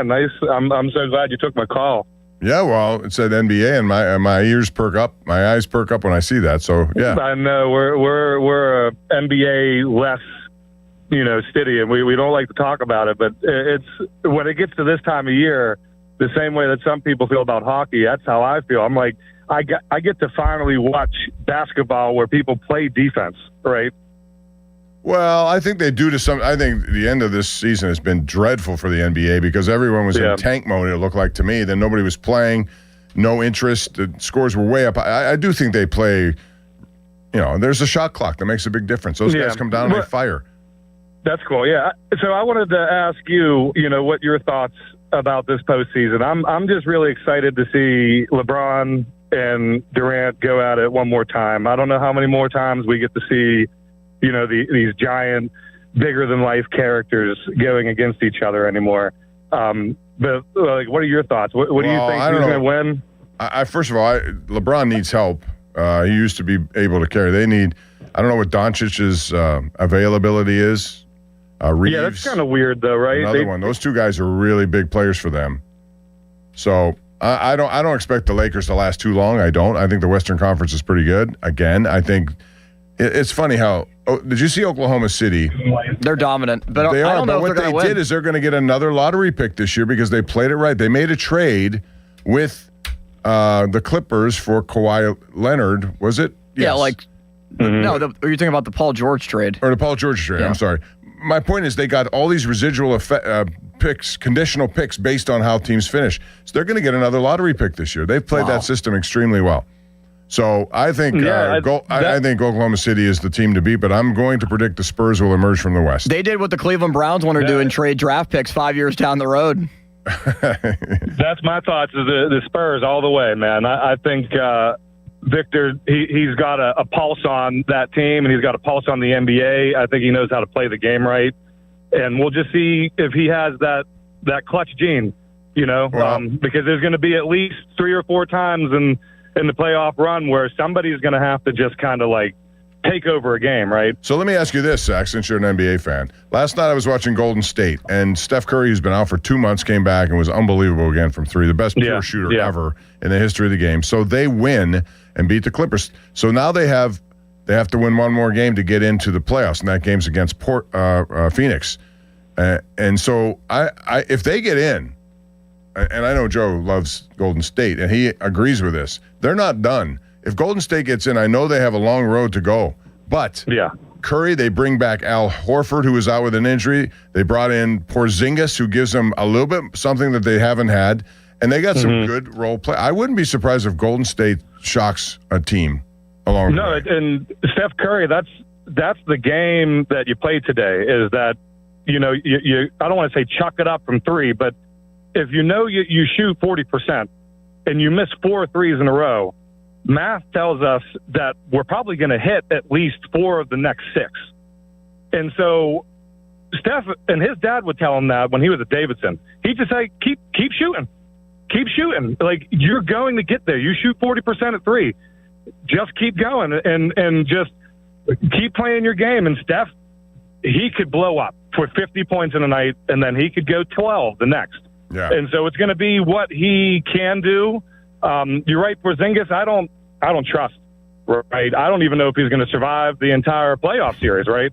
Nice. I'm so glad you took my call. Yeah, well, it said NBA, and my ears perk up, my eyes perk up when I see that. So yeah, I know we're a NBA less, city, and we don't like to talk about it. But it's when it gets to this time of year, the same way that some people feel about hockey. That's how I feel. I'm like, I get to finally watch basketball where people play defense, right? Well, I think they do to some. I think the end of this season has been dreadful for the NBA because everyone was in tank mode, it looked like to me. Then nobody was playing, no interest. The scores were way up. I do think they play, there's a shot clock that makes a big difference. Those guys come down and they fire. That's cool, yeah. So I wanted to ask you, what your thoughts about this postseason. I'm just really excited to see LeBron and Durant go at it one more time. I don't know how many more times we get to see these giant, bigger-than-life characters going against each other anymore. But, what are your thoughts? What do you think? Who's going to win? First of all, LeBron needs help. He used to be able to carry. I don't know what Doncic's availability is. Reeves. Yeah, that's kind of weird, though, right? Another one. Those two guys are really big players for them. So I don't expect the Lakers to last too long. I don't. I think the Western Conference is pretty good. Again, I think it's funny how. Did you see Oklahoma City? They're dominant, but they I don't know what if they're they going to did is they're going to get another lottery pick this year because they played it right. They made a trade with the Clippers for Kawhi Leonard. Was it? Yeah, no. Are you thinking about the Paul George trade? Or the Paul George trade? Yeah. I'm sorry. My point is they got all these residual picks, conditional picks based on how teams finish. So they're going to get another lottery pick this year. They've played that system extremely well. So I think I think Oklahoma City is the team to beat, but I'm going to predict the Spurs will emerge from the West. They did what the Cleveland Browns want to do and trade draft picks 5 years down the road. That's my thoughts of the Spurs all the way, man. I think Victor, he's got a pulse on that team, and he's got a pulse on the NBA. I think he knows how to play the game right. And we'll just see if he has that clutch gene, because there's going to be at least 3 or 4 times in the playoff run where somebody's going to have to just kind of take over a game, right? So let me ask you this, Zach, since you're an NBA fan. Last night I was watching Golden State, and Steph Curry, who's been out for 2 months, came back and was unbelievable again from three. The best pure shooter ever in the history of the game. So they win and beat the Clippers. So now they have to win one more game to get into the playoffs, and that game's against Phoenix. And so if they get in, and I know Joe loves Golden State, and he agrees with this, they're not done. If Golden State gets in, I know they have a long road to go. But Curry, they bring back Al Horford, who was out with an injury. They brought in Porzingis, who gives them a little bit something that they haven't had. And they got some good role play. I wouldn't be surprised if Golden State shocks a team along the way. And Steph Curry, that's the game that you played today, is that, you I don't want to say chuck it up from three, but if you shoot 40% and you miss 4 threes in a row, math tells us that we're probably going to hit at least 4 of the next 6. And so Steph and his dad would tell him that when he was at Davidson. He'd just say, keep shooting. Keep shooting. Like, you're going to get there. You shoot 40% at 3. Just keep going and just keep playing your game. And Steph, he could blow up for 50 points in a night, and then he could go 12 the next. Yeah. And so it's going to be what he can do. You're right, Porzingis, I don't trust, right? I don't even know if he's going to survive the entire playoff series, right?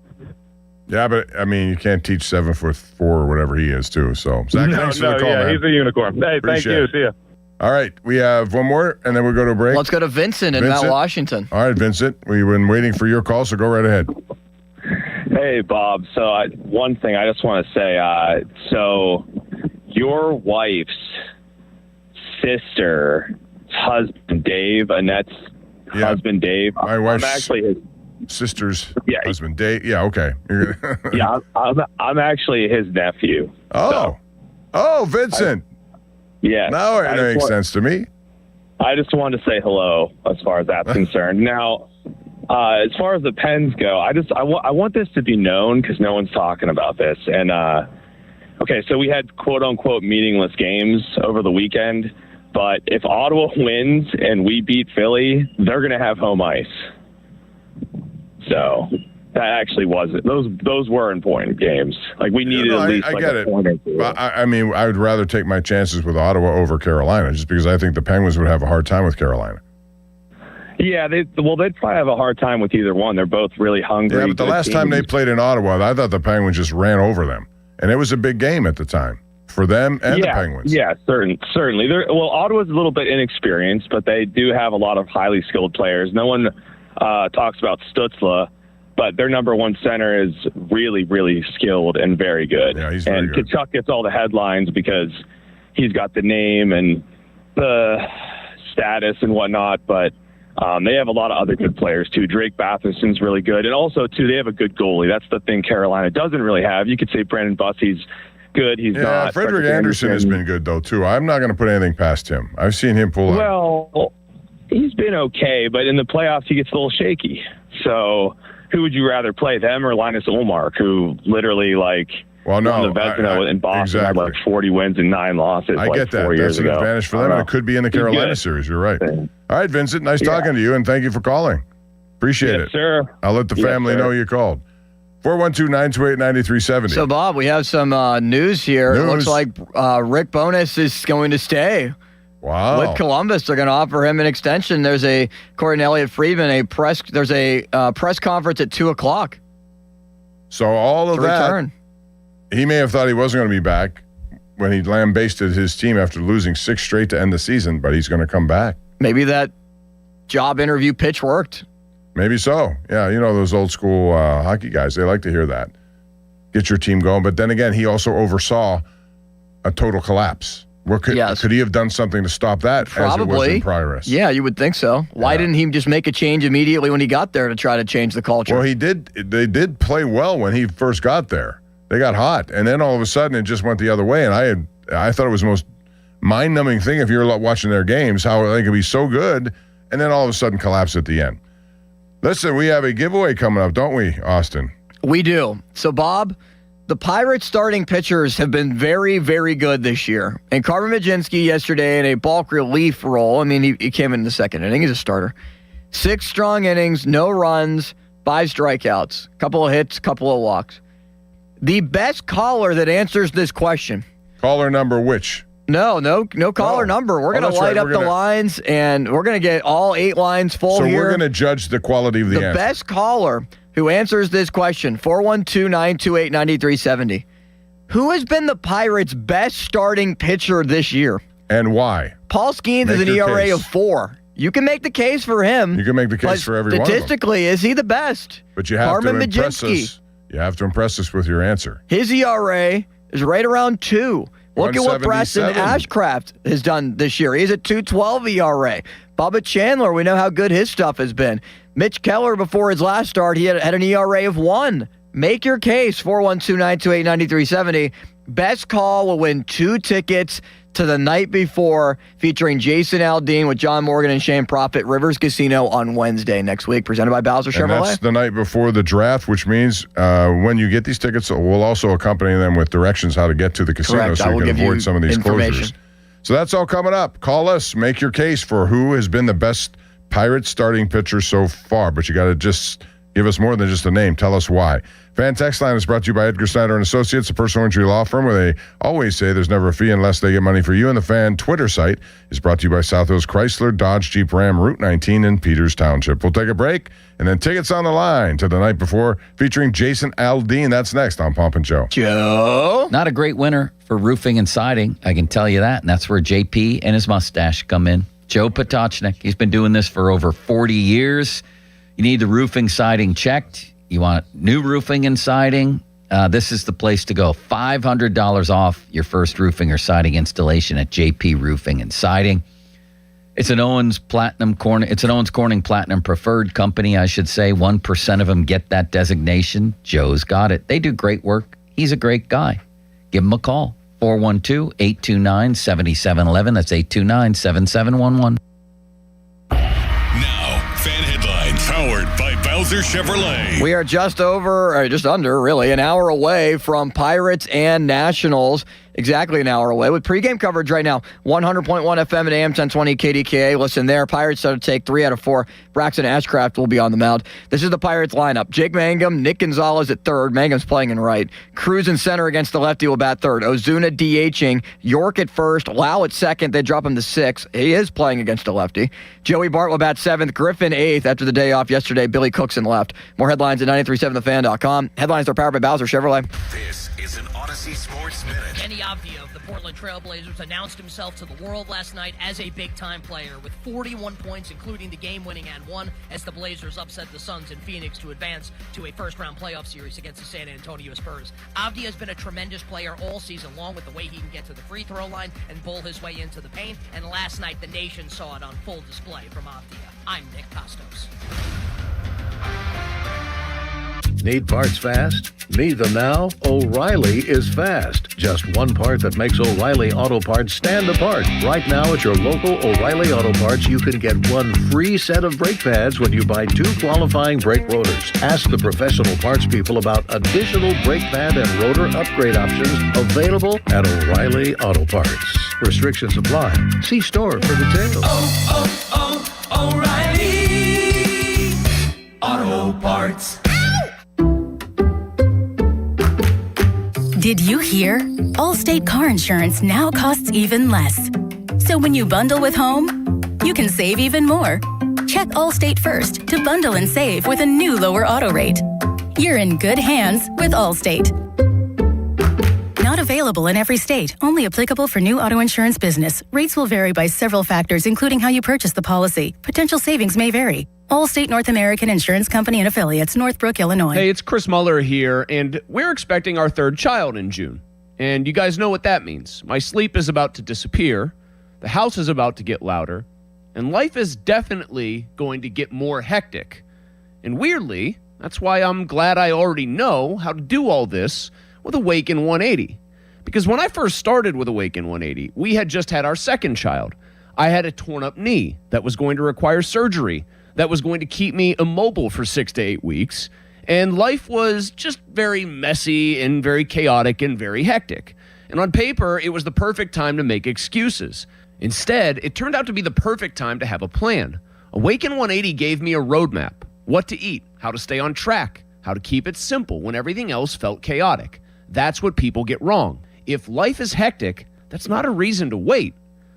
Yeah, but, I mean, you can't teach 7'4" or whatever he is, too. So, Zach, thanks for the call, man. He's a unicorn. Hey, Appreciate thank you. it. See ya. All right, we have one more, and then we'll go to a break. Let's go to Vincent in Mount Washington. All right, Vincent, we've been waiting for your call, so go right ahead. Hey, Bob. So one thing I just want to say, so your wife's sister's husband, Dave, Annette's husband, Dave. My wife's actually his sister's husband, Dave. Yeah, okay. Yeah, I'm actually his nephew. Oh, Vincent. Yeah. Now it makes sense to me. I just wanted to say hello as far as that's concerned. Now, as far as the Pens go, I want this to be known because no one's talking about this. And, okay, so we had quote-unquote meaningless games over the weekend. But if Ottawa wins and we beat Philly, they're going to have home ice. So that actually wasn't. Those were important games. Like, we needed at least a point or two. I mean, I would rather take my chances with Ottawa over Carolina just because I think the Penguins would have a hard time with Carolina. Yeah, they'd probably have a hard time with either one. They're both really hungry. Yeah, but the last time they played in Ottawa, I thought the Penguins just ran over them. And it was a big game at the time for them and the Penguins. Yeah, certainly. Ottawa's a little bit inexperienced, but they do have a lot of highly skilled players. No one talks about Stützle, but their number one center is really, really skilled and very good. Yeah, he's very good. Tkachuk gets all the headlines because he's got the name and the status and whatnot, but they have a lot of other good players, too. Drake Batherson's really good. And also, too, they have a good goalie. That's the thing Carolina doesn't really have. You could say Brandon Bussey's good. He's not. Frederik Andersen has been good, though, too. I'm not going to put anything past him. I've seen him pull out. Well, he's been okay, but in the playoffs, he gets a little shaky. So who would you rather play, them or Linus Ullmark, who literally, won the Vezina in Boston, had 40 wins and 9 losses I get that. 4 years That's an ago. advantage for them, and it could be in the Carolina series. You're right. All right, Vincent, nice talking to you, and thank you for calling. Appreciate it. Yes, sir. I'll let the family know you called. 412-928-9370. So, Bob, we have some news here. It looks like Rick Bowness is going to stay. Wow. With Columbus, they're going to offer him an extension. There's according to Elliot Friedman, there's a press conference at 2:00. So all of that, he may have thought he wasn't going to be back when he lambasted his team after losing 6 straight to end the season, but he's going to come back. Maybe that job interview pitch worked. Maybe so. Yeah, you know those old school hockey guys, they like to hear that. Get your team going. But then again, he also oversaw a total collapse. Could he have done something to stop that? Probably. As it was in progress? Yeah, you would think so. Why didn't he just make a change immediately when he got there to try to change the culture? Well, he did. They did play well when he first got there. They got hot, and then all of a sudden it just went the other way. And I thought it was the most mind-numbing thing if you're watching their games, how they could be so good, and then all of a sudden collapse at the end. Listen, we have a giveaway coming up, don't we, Austin? We do. So, Bob, the Pirates starting pitchers have been very, very good this year. And Carmen Mlodzinski yesterday in a bulk relief role. I mean, he came in the second inning. He's a starter. 6 strong innings, no runs, 5 strikeouts, couple of hits, couple of walks. The best caller that answers this question. Caller number which? No caller number. We're going to light up the lines, and we're going to get all 8 lines full here. So we're going to judge the quality of the answer. The best caller who answers this question, 412-928-9370. Who has been the Pirates' best starting pitcher this year? And why? Paul Skeens is an ERA of 4. You can make the case for him. You can make the case for every one of them. Statistically, is he the best? But you have to impress us. You have to impress us with your answer. His ERA is right around 2. Look at what Preston Ashcraft has done this year. He's at 2.12 ERA. Bubba Chandler, we know how good his stuff has been. Mitch Keller, before his last start, he had an ERA of 1. Make your case, 412-928-9370. Best call will win 2 tickets to the night before, featuring Jason Aldean with John Morgan and Shane Profit, Rivers Casino on Wednesday next week, presented by Bowser Chevrolet. And that's the night before the draft, which means when you get these tickets, we'll also accompany them with directions how to get to the casino. Correct. So you can avoid some of these closures. So that's all coming up. Call us. Make your case for who has been the best Pirates starting pitcher so far, but you got to just give us more than just a name. Tell us why. Fan Text Line is brought to you by Edgar Snyder & Associates, a personal injury law firm where they always say there's never a fee unless they get money for you. And the Fan Twitter site is brought to you by South Hills Chrysler, Dodge, Jeep, Ram, Route 19 in Peters Township. We'll take a break, and then tickets on the line to the night before featuring Jason Aldean. That's next on Pump and Joe. Joe? Not a great winner for roofing and siding, I can tell you that. And that's where JP and his mustache come in. Joe Potocznik, he's been doing this for over 40 years. You need the roofing siding checked. You want new roofing and siding. This is the place to go. $500 off your first roofing or siding installation at JP Roofing and Siding. It's an Owens Corning Platinum Preferred company, I should say. 1% of them get that designation. Joe's got it. They do great work. He's a great guy. Give him a call. 412-829-7711. That's 829-7711. Fan Headlines, powered by Bowser Chevrolet. We are just under, really, an hour away from Pirates and Nationals. Exactly an hour away with pregame coverage right now. 100.1 FM at AM 1020 KDKA. Listen there. Pirates start to take 3 out of 4. Braxton Ashcraft will be on the mound. This is the Pirates lineup. Jake Mangum, Nick Gonzalez at third. Mangum's playing in right. Cruz in center against the lefty will bat third. Ozuna DHing. York at first. Lau at second. They drop him to 6. He is playing against a lefty. Joey Bart will bat 7th. Griffin 8th after the day off yesterday. Billy Cookson left. More headlines at 937thefan.com. Headlines are powered by Bowser Chevrolet. This is an Odyssey Sports Minute. Kenny Avdia of the Portland Trailblazers announced himself to the world last night as a big-time player with 41 points, including the game-winning and one, as the Blazers upset the Suns in Phoenix to advance to a first-round playoff series against the San Antonio Spurs. Avdia has been a tremendous player all season long with the way he can get to the free throw line and bowl his way into the paint, and last night the nation saw it on full display from Avdia. I'm Nick Costos. Need parts fast? Need them now? O'Reilly is fast. Just one part that makes O'Reilly Auto Parts stand apart. Right now at your local O'Reilly Auto Parts, you can get one free set of brake pads when you buy 2 qualifying brake rotors. Ask the professional parts people about additional brake pad and rotor upgrade options available at O'Reilly Auto Parts. Restrictions apply. See store for details. O'Reilly Auto Parts. Did you hear? Allstate car insurance now costs even less. So when you bundle with home, you can save even more. Check Allstate first to bundle and save with a new lower auto rate. You're in good hands with Allstate. Not available in every state. Only applicable for new auto insurance business. Rates will vary by several factors, including how you purchase the policy. Potential savings may vary. Allstate North American Insurance Company and Affiliates, Northbrook, Illinois. Hey, it's Chris Muller here, and we're expecting our 3rd child in June. And you guys know what that means. My sleep is about to disappear, the house is about to get louder, and life is definitely going to get more hectic. And weirdly, that's why I'm glad I already know how to do all this with Awaken 180. Because when I first started with Awaken 180, we had just had our 2nd child. I had a torn-up knee that was going to require surgery, that was going to keep me immobile for 6 to 8 weeks, and life was just very messy and very chaotic and very hectic. And on paper, it was the perfect time to make excuses. Instead, it turned out to be the perfect time to have a plan. Awaken 180 gave me a roadmap, What to eat, how to stay on track, how to keep it simple when everything else felt chaotic. That's what people get wrong. If life is hectic, that's not a reason to wait.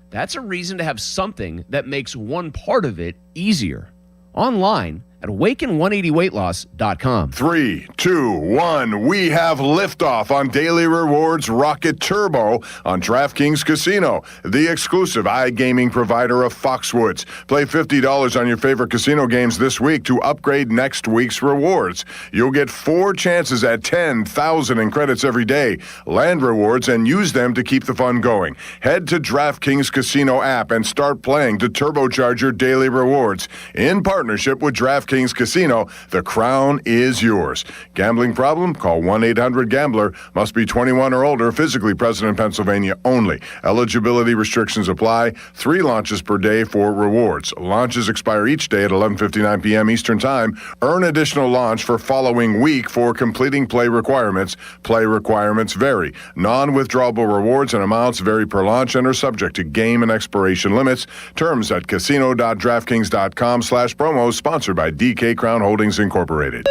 That's a reason to have something that makes one part of it easier. Online at awaken180weightloss.com. 3, 2, 1. We have liftoff on Daily Rewards Rocket Turbo on DraftKings Casino, the exclusive iGaming provider of Foxwoods. Play $50 on your favorite casino games this week to upgrade next week's rewards. You'll get 4 chances at 10,000 in credits every day. Land rewards and use them to keep the fun going. Head to DraftKings Casino app and start playing to turbocharge your daily rewards. In partnership with DraftKings Casino, the crown is yours. Gambling problem? Call 1-800-GAMBLER. Must be 21 or older, physically present in Pennsylvania only. Eligibility restrictions apply. 3 launches per day for rewards. Launches expire each day at 11:59 p.m. Eastern Time. Earn additional launch for following week for completing play requirements. Play requirements vary. Non-withdrawable rewards and amounts vary per launch and are subject to game and expiration limits. Terms at casino.draftkings.com/promo. Sponsored by DK Crown Holdings Incorporated.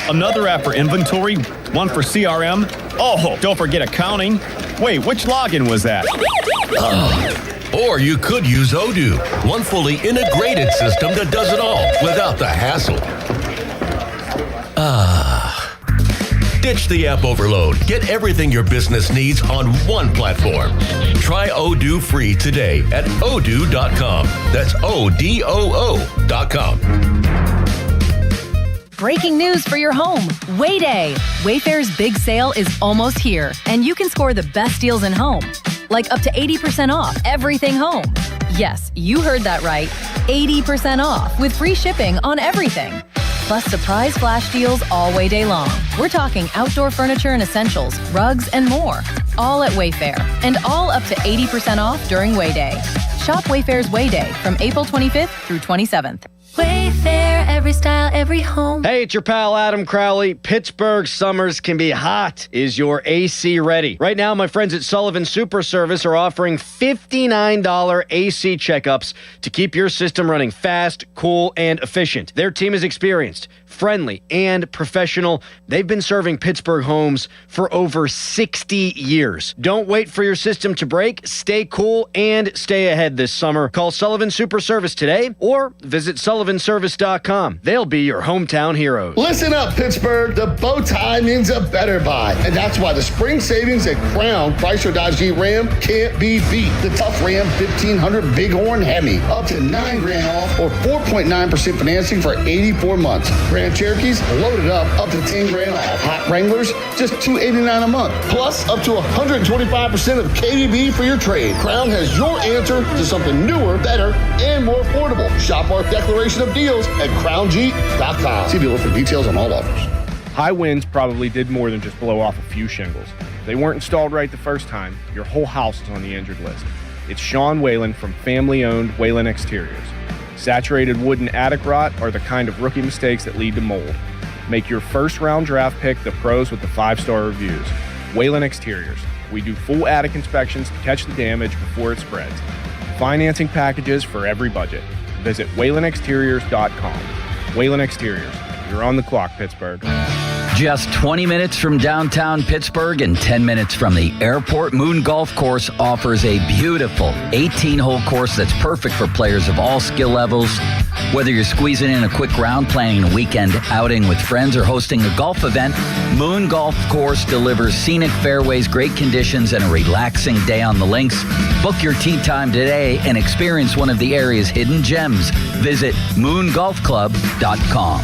Another app for inventory, one for CRM. Oh, don't forget accounting. Wait, which login was that? Or you could use Odoo, one fully integrated system that does it all without the hassle. Ditch the app overload. Get everything your business needs on one platform. Try Odoo free today at odoo.com. That's ODOO.com. Breaking news for your home. Way Day. Wayfair's big sale is almost here, and you can score the best deals in home. Like up to 80% off everything home. Yes, you heard that right. 80% off with free shipping on everything. Plus surprise flash deals all Way Day long. We're talking outdoor furniture and essentials, rugs, and more. All at Wayfair. And all up to 80% off during Way Day. Shop Wayfair's Way Day from April 25th through 27th. Wayfair, every style, every home. Hey, it's your pal Adam Crowley. Pittsburgh summers can be hot. Is your AC ready? Right now, my friends at Sullivan Super Service are offering $59 AC checkups to keep your system running fast, cool, and efficient. Their team is experienced, friendly, and professional. They've been serving Pittsburgh homes for over 60 years. Don't wait for your system to break. Stay cool and stay ahead this summer. Call Sullivan Super Service today or visit sullivanservice.com. They'll be your hometown heroes. Listen up, Pittsburgh. The bow tie means a better buy. And that's why the spring savings at Crown Chrysler Dodge Jeep Ram can't be beat. The tough Ram 1500 Bighorn Hemi. Up to $9,000 off or 4.9% financing for 84 months. Grand Cherokees loaded up to $10,000 off. Hot Wranglers, just $289 a month. Plus, up to 125% of KDB for your trade. Crown has your answer to something newer, better, and more affordable. Shop our declaration of deals at crownjeep.com. See dealer for details on all offers. High winds probably did more than just blow off a few shingles. If they weren't installed right the first time, your whole house is on the injured list. It's Sean Whalen from family-owned Whalen Exteriors. Saturated wood and attic rot are the kind of rookie mistakes that lead to mold. Make your first-round draft pick the pros with the 5-star reviews. Whalen Exteriors. We do full attic inspections to catch the damage before it spreads. Financing packages for every budget. Visit WhalenExteriors.com. Whalen Exteriors. You're on the clock, Pittsburgh. Just 20 minutes from downtown Pittsburgh and 10 minutes from the airport, Moon Golf Course offers a beautiful 18-hole course that's perfect for players of all skill levels. Whether you're squeezing in a quick round, planning a weekend outing with friends, or hosting a golf event, Moon Golf Course delivers scenic fairways, great conditions, and a relaxing day on the links. Book your tee time today and experience one of the area's hidden gems. Visit moongolfclub.com.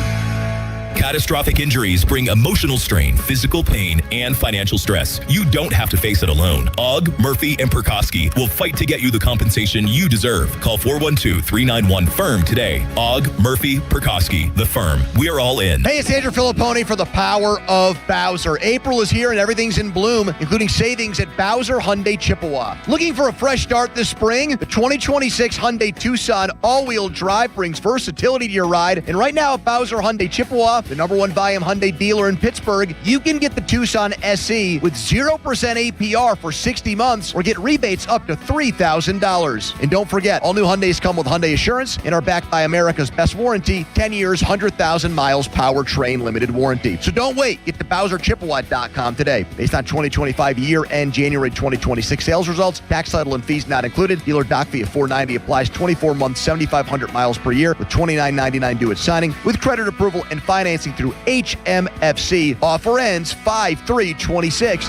Catastrophic injuries bring emotional strain, physical pain, and financial stress. You don't have to face it alone. Ogg, Murphy, and Perkoski will fight to get you the compensation you deserve. Call 412-391-FIRM today. Ogg, Murphy, Perkoski, the firm. We are all in. Hey, it's Andrew Filipponi for the power of Bowser. April is here and everything's in bloom, including savings at Bowser Hyundai Chippewa. Looking for a fresh start this spring? The 2026 Hyundai Tucson all-wheel drive brings versatility to your ride. And right now at Bowser Hyundai Chippewa, the #1 volume Hyundai dealer in Pittsburgh, you can get the Tucson SE with 0% APR for 60 months or get rebates up to $3,000. And don't forget, all new Hyundais come with Hyundai Assurance and are backed by America's best warranty, 10 years, 100,000 miles powertrain limited warranty. So don't wait. Get to BowserChippewa.com today. Based on 2025 year-end January 2026 sales results, tax, title, and fees not included. Dealer doc fee of $490 applies 24 months, 7,500 miles per year with $29.99 due at signing with credit approval and financing through HMFC. Offer ends 5/3/26.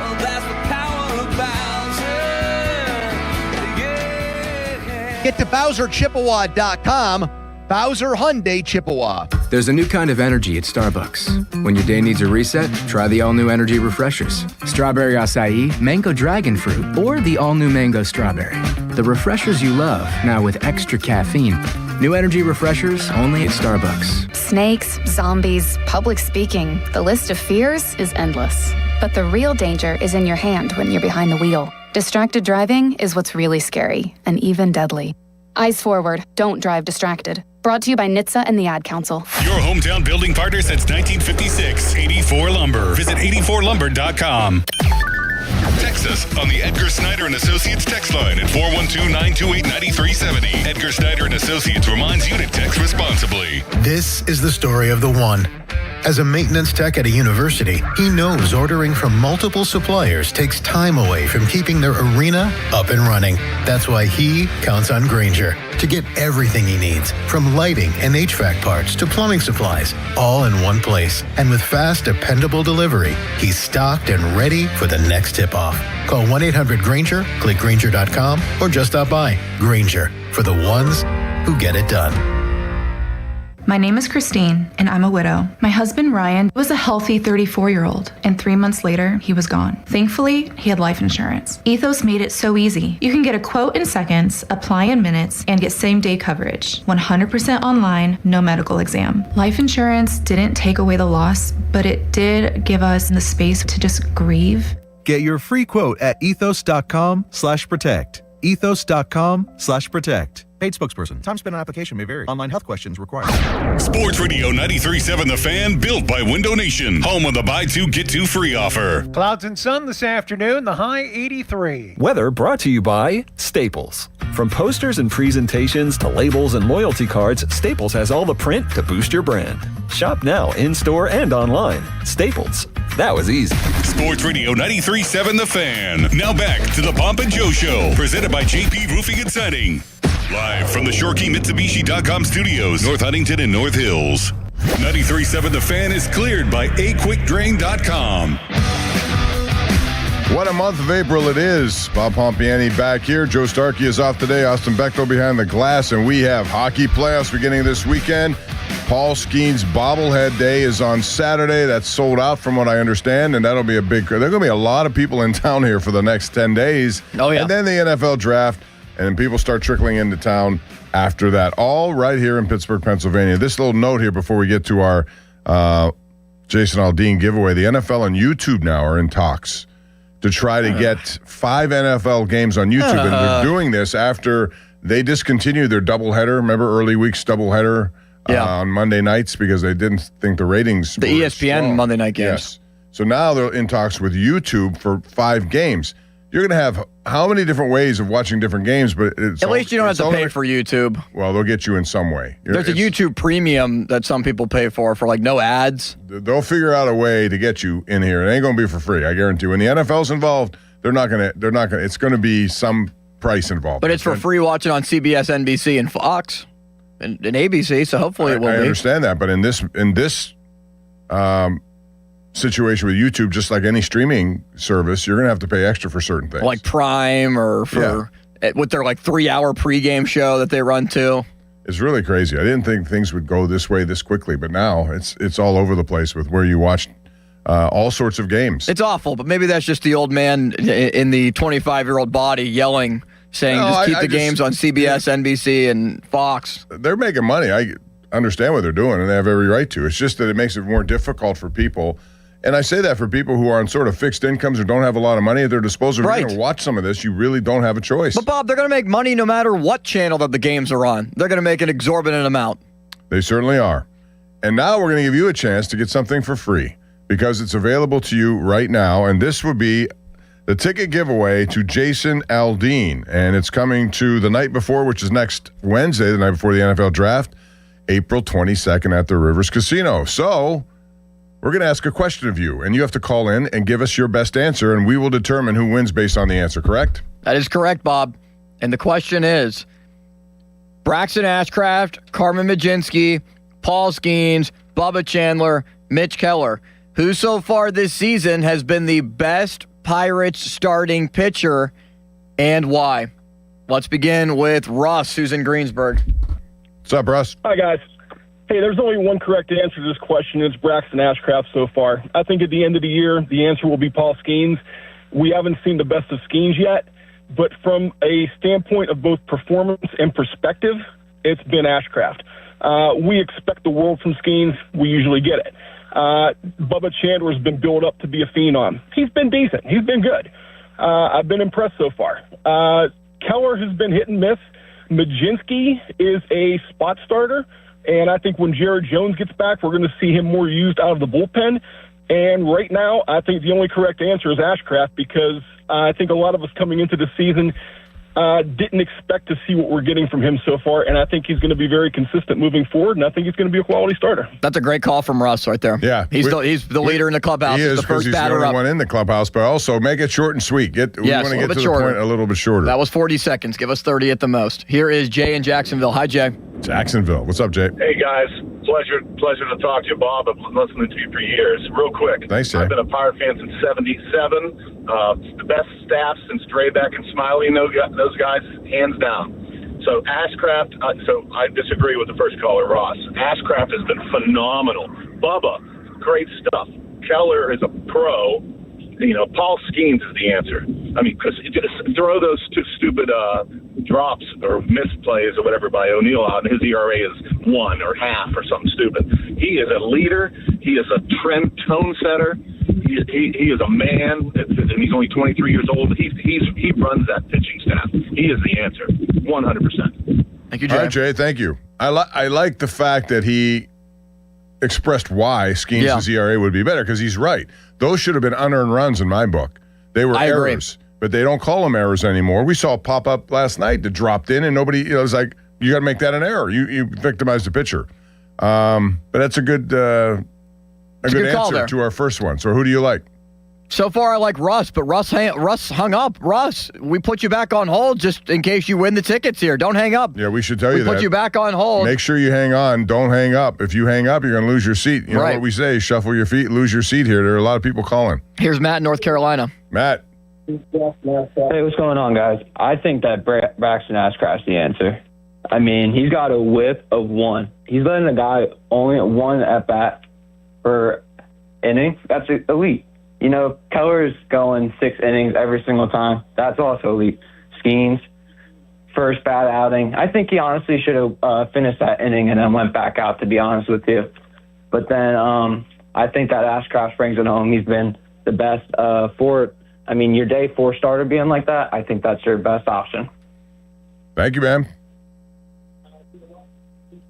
Get to BowserChippewa.com. Bowser Hyundai Chippewa. There's a new kind of energy at Starbucks. When your day needs a reset, try the all-new energy refreshers. Strawberry acai, mango dragon fruit, or the all-new mango strawberry. The refreshers you love, now with extra caffeine. New energy refreshers only at Starbucks. Snakes, zombies, public speaking. The list of fears is endless. But the real danger is in your hand when you're behind the wheel. Distracted driving is what's really scary and even deadly. Eyes forward, don't drive distracted. Brought to you by NHTSA and the Ad Council. Your hometown building partner since 1956. 84 Lumber. Visit 84lumber.com. Text us on the Edgar Snyder and Associates text line at 412-928-9370. Edgar Snyder and Associates reminds you to text responsibly. This is the story of the one. As a maintenance tech at a university, he knows ordering from multiple suppliers takes time away from keeping their arena up and running. That's why he counts on Grainger to get everything he needs, from lighting and HVAC parts to plumbing supplies, all in one place. And with fast, dependable delivery, he's stocked and ready for the next tip-off. Call 1-800-GRAINGER, click Grainger.com, or just stop by. Grainger, for the ones who get it done. My name is Christine, and I'm a widow. My husband, Ryan, was a healthy 34-year-old, and 3 months later, he was gone. Thankfully, he had life insurance. Ethos made it so easy. You can get a quote in seconds, apply in minutes, and get same-day coverage. 100% online, no medical exam. Life insurance didn't take away the loss, but it did give us the space to just grieve. Get your free quote at ethos.com/protect. ethos.com/protect. Paid spokesperson. Time spent on application may vary. Online health questions required. Sports Radio 93.7 The Fan, built by Window Nation. Home of the buy two, get two free offer. Clouds and sun this afternoon, the high 83. Weather brought to you by Staples. From posters and presentations to labels and loyalty cards, Staples has all the print to boost your brand. Shop now in-store and online. Staples. That was easy. Sports Radio 93.7 The Fan. Now back to the Pomp and Joe Show, presented by JP Roofing and Siding. Live from the ShoreKeyMitsubishi.com studios, North Huntington and North Hills. 93.7 The Fan is cleared by AQuickDrain.com. What a month of April it is. Bob Pompiani back here. Joe Starkey is off today. Austin Bechtel behind the glass. And we have hockey playoffs beginning this weekend. Paul Skeen's bobblehead day is on Saturday. That's sold out from what I understand. And that'll be a big... There are going to be a lot of people in town here for the next 10 days. Oh, yeah. And then the NFL draft. And people start trickling into town after that. All right here in Pittsburgh, Pennsylvania. This little note here before we get to our Jason Aldean giveaway. The NFL and YouTube now are in talks to try to get 5 NFL games on YouTube. And they're doing this after they discontinued their doubleheader. Remember early week's doubleheader on Monday nights because they didn't think the ratings The ESPN strong. Monday night games. Yes. So now they're in talks with YouTube for 5 games. You're going to have how many different ways of watching different games, but at least you don't have to pay for YouTube. Well, they'll get you in some way. There's a YouTube Premium that some people pay for like no ads. They'll figure out a way to get you in here. It ain't going to be for free, I guarantee you. When the NFL's involved, they're not going to. It's going to be some price involved. But it's for free watching on CBS, NBC, and Fox, and ABC. So hopefully it will be. I understand that, but in this situation with YouTube, just like any streaming service, you're going to have to pay extra for certain things. Like Prime or for with their 3-hour pregame show that they run too. It's really crazy. I didn't think things would go this way this quickly, but now it's all over the place with where you watch all sorts of games. It's awful, but maybe that's just the old man in the 25-year-old body yelling, saying just keep the games on CBS, NBC, and Fox. They're making money. I understand what they're doing, and they have every right to. It's just that it makes it more difficult for people. And I say that for people who are on sort of fixed incomes or don't have a lot of money at their disposal. If you're going to watch some of this, you really don't have a choice. But, Bob, they're going to make money no matter what channel that the games are on. They're going to make an exorbitant amount. They certainly are. And now we're going to give you a chance to get something for free because it's available to you right now. And this would be the ticket giveaway to Jason Aldean. And it's coming to the night before, which is next Wednesday, the night before the NFL draft, April 22nd at the Rivers Casino. So we're going to ask a question of you, and you have to call in and give us your best answer, and we will determine who wins based on the answer, correct? That is correct, Bob. And the question is, Braxton Ashcraft, Carmen Majinski, Paul Skeens, Bubba Chandler, Mitch Keller. Who so far this season has been the best Pirates starting pitcher and why? Let's begin with Russ, who's in Greensburg. What's up, Russ? Hi, guys. Hey, there's only one correct answer to this question. It's Braxton Ashcraft so far. I think at the end of the year, the answer will be Paul Skeens. We haven't seen the best of Skeens yet, but from a standpoint of both performance and perspective, it's been Ashcraft. We expect the world from Skeens. We usually get it. Bubba Chandler's been built up to be a phenom. He's been decent. He's been good. I've been impressed so far. Keller has been hit and miss. Majinski is a spot starter, and I think when Jared Jones gets back, we're going to see him more used out of the bullpen. And right now, I think the only correct answer is Ashcraft because I think a lot of us coming into the season didn't expect to see what we're getting from him so far, and I think he's going to be very consistent moving forward, and I think he's going to be a quality starter. That's a great call from Russ right there. Yeah. He's the leader in the clubhouse. He is, the first he's the only one in the clubhouse, but also make it short and sweet. We want to get to the point a little bit shorter. That was 40 seconds. Give us 30 at the most. Here is Jay in Jacksonville. Hi, Jay. Jacksonville. What's up, Jay? Hey, guys. Pleasure to talk to you, Bob. I've been listening to you for years. Real quick. Thanks, Jay. I've been a Pirate fan since 77. The best staff since Drayback and Smiley, those guys, hands down. So Ashcraft, so I disagree with the first caller, Ross. Ashcraft has been phenomenal. Bubba, great stuff. Keller is a pro. Paul Skeens is the answer. I mean, because throw those two stupid drops or misplays or whatever by O'Neill out, and his ERA is 1 or half or something stupid. He is a leader. He is a tone setter. He is a man, and he's only 23 years old. He runs that pitching staff. He is the answer, 100%. Thank you, Jay. All right, Jay, thank you. I like the fact that he expressed why Skeens' ERA would be better, because he's right. Those should have been unearned runs in my book. They were errors, but they don't call them errors anymore. We saw a pop-up last night that dropped in, and nobody, it was like, you got to make that an error. You victimized the pitcher. But that's a good answer to our first one. So who do you like? So far, I like Russ, but Russ hung up. Russ, we put you back on hold just in case you win the tickets here. Don't hang up. Yeah, we should tell you that. We put you back on hold. Make sure you hang on. Don't hang up. If you hang up, you're going to lose your seat. You know what we say? Shuffle your feet, lose your seat here. There are a lot of people calling. Here's Matt in North Carolina. Matt. Hey, what's going on, guys? I think that Braxton Ashcraft's the answer. I mean, he's got a whip of 1. He's letting the guy only at 1 at-bat per inning. That's elite. Keller's going 6 innings every single time. That's also elite. Skeens, first bad outing. I think he honestly should have finished that inning and then went back out, to be honest with you. But then I think that Ashcraft brings it home. He's been the best your day 4 starter being like that, I think that's your best option. Thank you, man.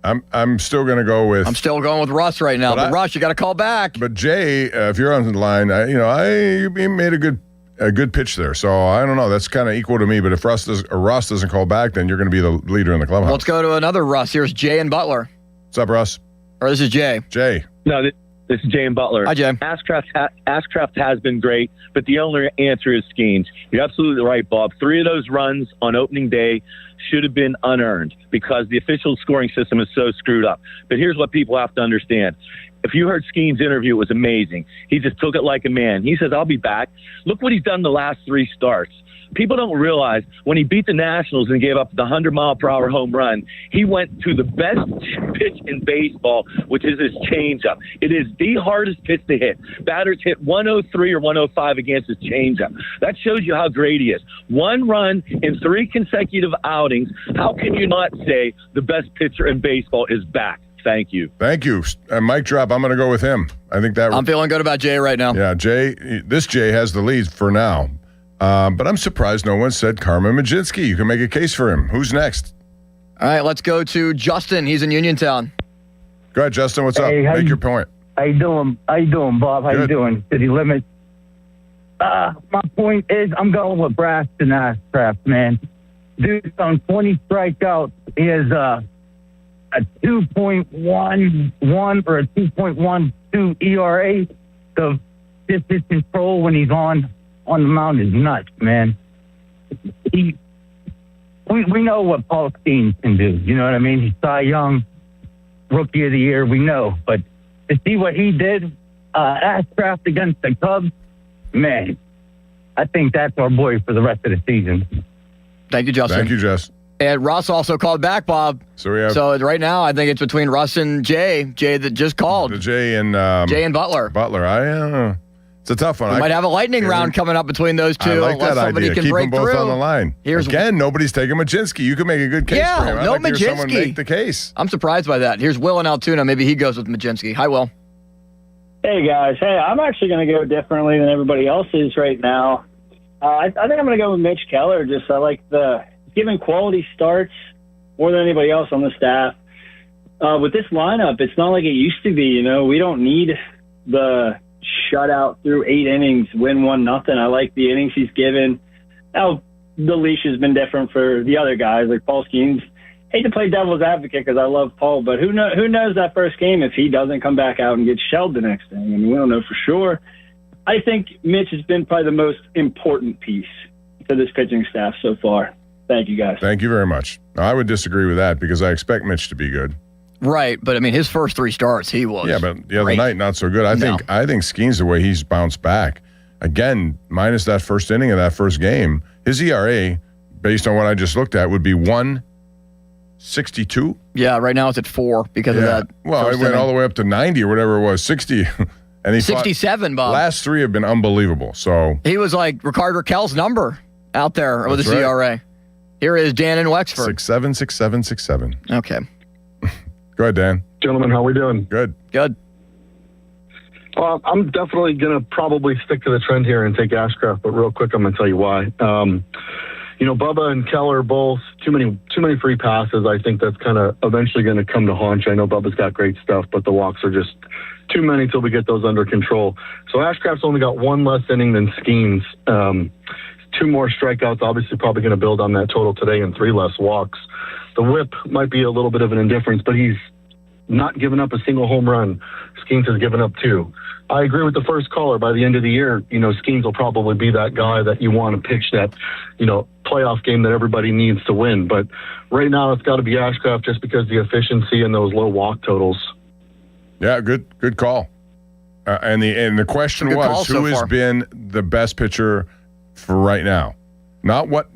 I'm still going to go with... I'm still going with Russ right now. But Russ, you got to call back. But Jay, if you're on the line, you made a good pitch there. So I don't know. That's kind of equal to me. But if Ross doesn't call back, then you're going to be the leader in the clubhouse. Let's go to another Russ. Here's Jay and Butler. What's up, Russ? Or this is Jay. Jay. No, this is Jay and Butler. Hi, Jay. Ashcraft has been great, but the only answer is Skeens. You're absolutely right, Bob. 3 of those runs on opening day should have been unearned because the official scoring system is so screwed up. But here's what people have to understand. If you heard Skeens' interview, it was amazing. He just took it like a man. He says, I'll be back. Look what he's done the last 3 starts. People don't realize when he beat the Nationals and gave up the 100-mile-per-hour home run, he went to the best pitch in baseball, which is his changeup. It is the hardest pitch to hit. Batters hit 103 or 105 against his changeup. That shows you how great he is. 1 run in 3 consecutive outings. How can you not say the best pitcher in baseball is back? Thank you. Thank you. Mic drop. I'm going to go with him. I think that. I'm feeling good about Jay right now. Yeah, Jay. This Jay has the lead for now. But I'm surprised no one said Carmen Majinski. You can make a case for him. Who's next? All right, let's go to Justin. He's in Uniontown. Go ahead, Justin. What's up? Make your point. How you doing, Bob? How you doing? City Limits. My point is, I'm going with Braxton Ashcraft, man. Dude's on 20 strikeouts. He has a 2.11 or a 2.12 ERA. So just his control when he's on the mound is nuts, man. We know what Paul Steen can do. You know what I mean? He's Cy Young, Rookie of the Year. We know, but to see what he did, Ashcraft against the Cubs, man, I think that's our boy for the rest of the season. Thank you, Justin. Thank you, Jess. And Russ also called back, Bob. So we have. So right now, I think it's between Russ and Jay. Jay that just called. Jay and Butler. Butler. It's a tough one. We might have a lightning round coming up between those two. I like unless that somebody idea. can Keep break them both through. on the line. Again, nobody's taking Majinski. You can make a good case for him. I'd like to hear someone make the case. I'm surprised by that. Here's Will in Altoona. Maybe he goes with Majinski. Hi, Will. Hey, guys. Hey, I'm actually going to go differently than everybody else is right now. I think I'm going to go with Mitch Keller. I like giving quality starts more than anybody else on the staff. With this lineup, it's not like it used to be. You know, we don't need the shutout through 8 innings, win 1-0. I like the innings he's given. Now, the leash has been different for the other guys, like Paul Skeens. Hate to play devil's advocate because I love Paul, but who knows that first game if he doesn't come back out and get shelled the next inning? I mean, we don't know for sure. I think Mitch has been probably the most important piece to this pitching staff so far. Thank you, guys. Thank you very much. I would disagree with that because I expect Mitch to be good. Right, but I mean, his first 3 starts, he was. Yeah, but the other night, not so good. I think Skeens, the way he's bounced back, again, minus that first inning of that first game, his ERA, based on what I just looked at, would be 1.62. Yeah, right now it's at 4 because of that. Well, it went all the way up to 90 or whatever it was, 60. And he 67, Bob. Last 3 have been unbelievable. So he was like Rickard Raquel's number out there with his ERA. Here is Dan in Wexford. 6.7, 6.7, 6.7. Okay. Go ahead, Dan. Gentlemen, how we doing? Good. Good. Well, I'm definitely going to probably stick to the trend here and take Ashcraft, but real quick, I'm going to tell you why. Bubba and Keller both, too many free passes. I think that's kind of eventually going to come to haunt you. I know Bubba's got great stuff, but the walks are just too many till we get those under control. So Ashcraft's only got 1 less inning than Skeens. 2 more strikeouts, obviously probably going to build on that total today, and 3 less walks. The whip might be a little bit of an indifference, but he's not given up a single home run. Skeens has given up 2. I agree with the first caller. By the end of the year, Skeens will probably be that guy that you want to pitch that, playoff game that everybody needs to win. But right now it's got to be Ashcraft just because the efficiency and those low walk totals. Yeah, good call. And the question was, who has been the best pitcher for right now? Not what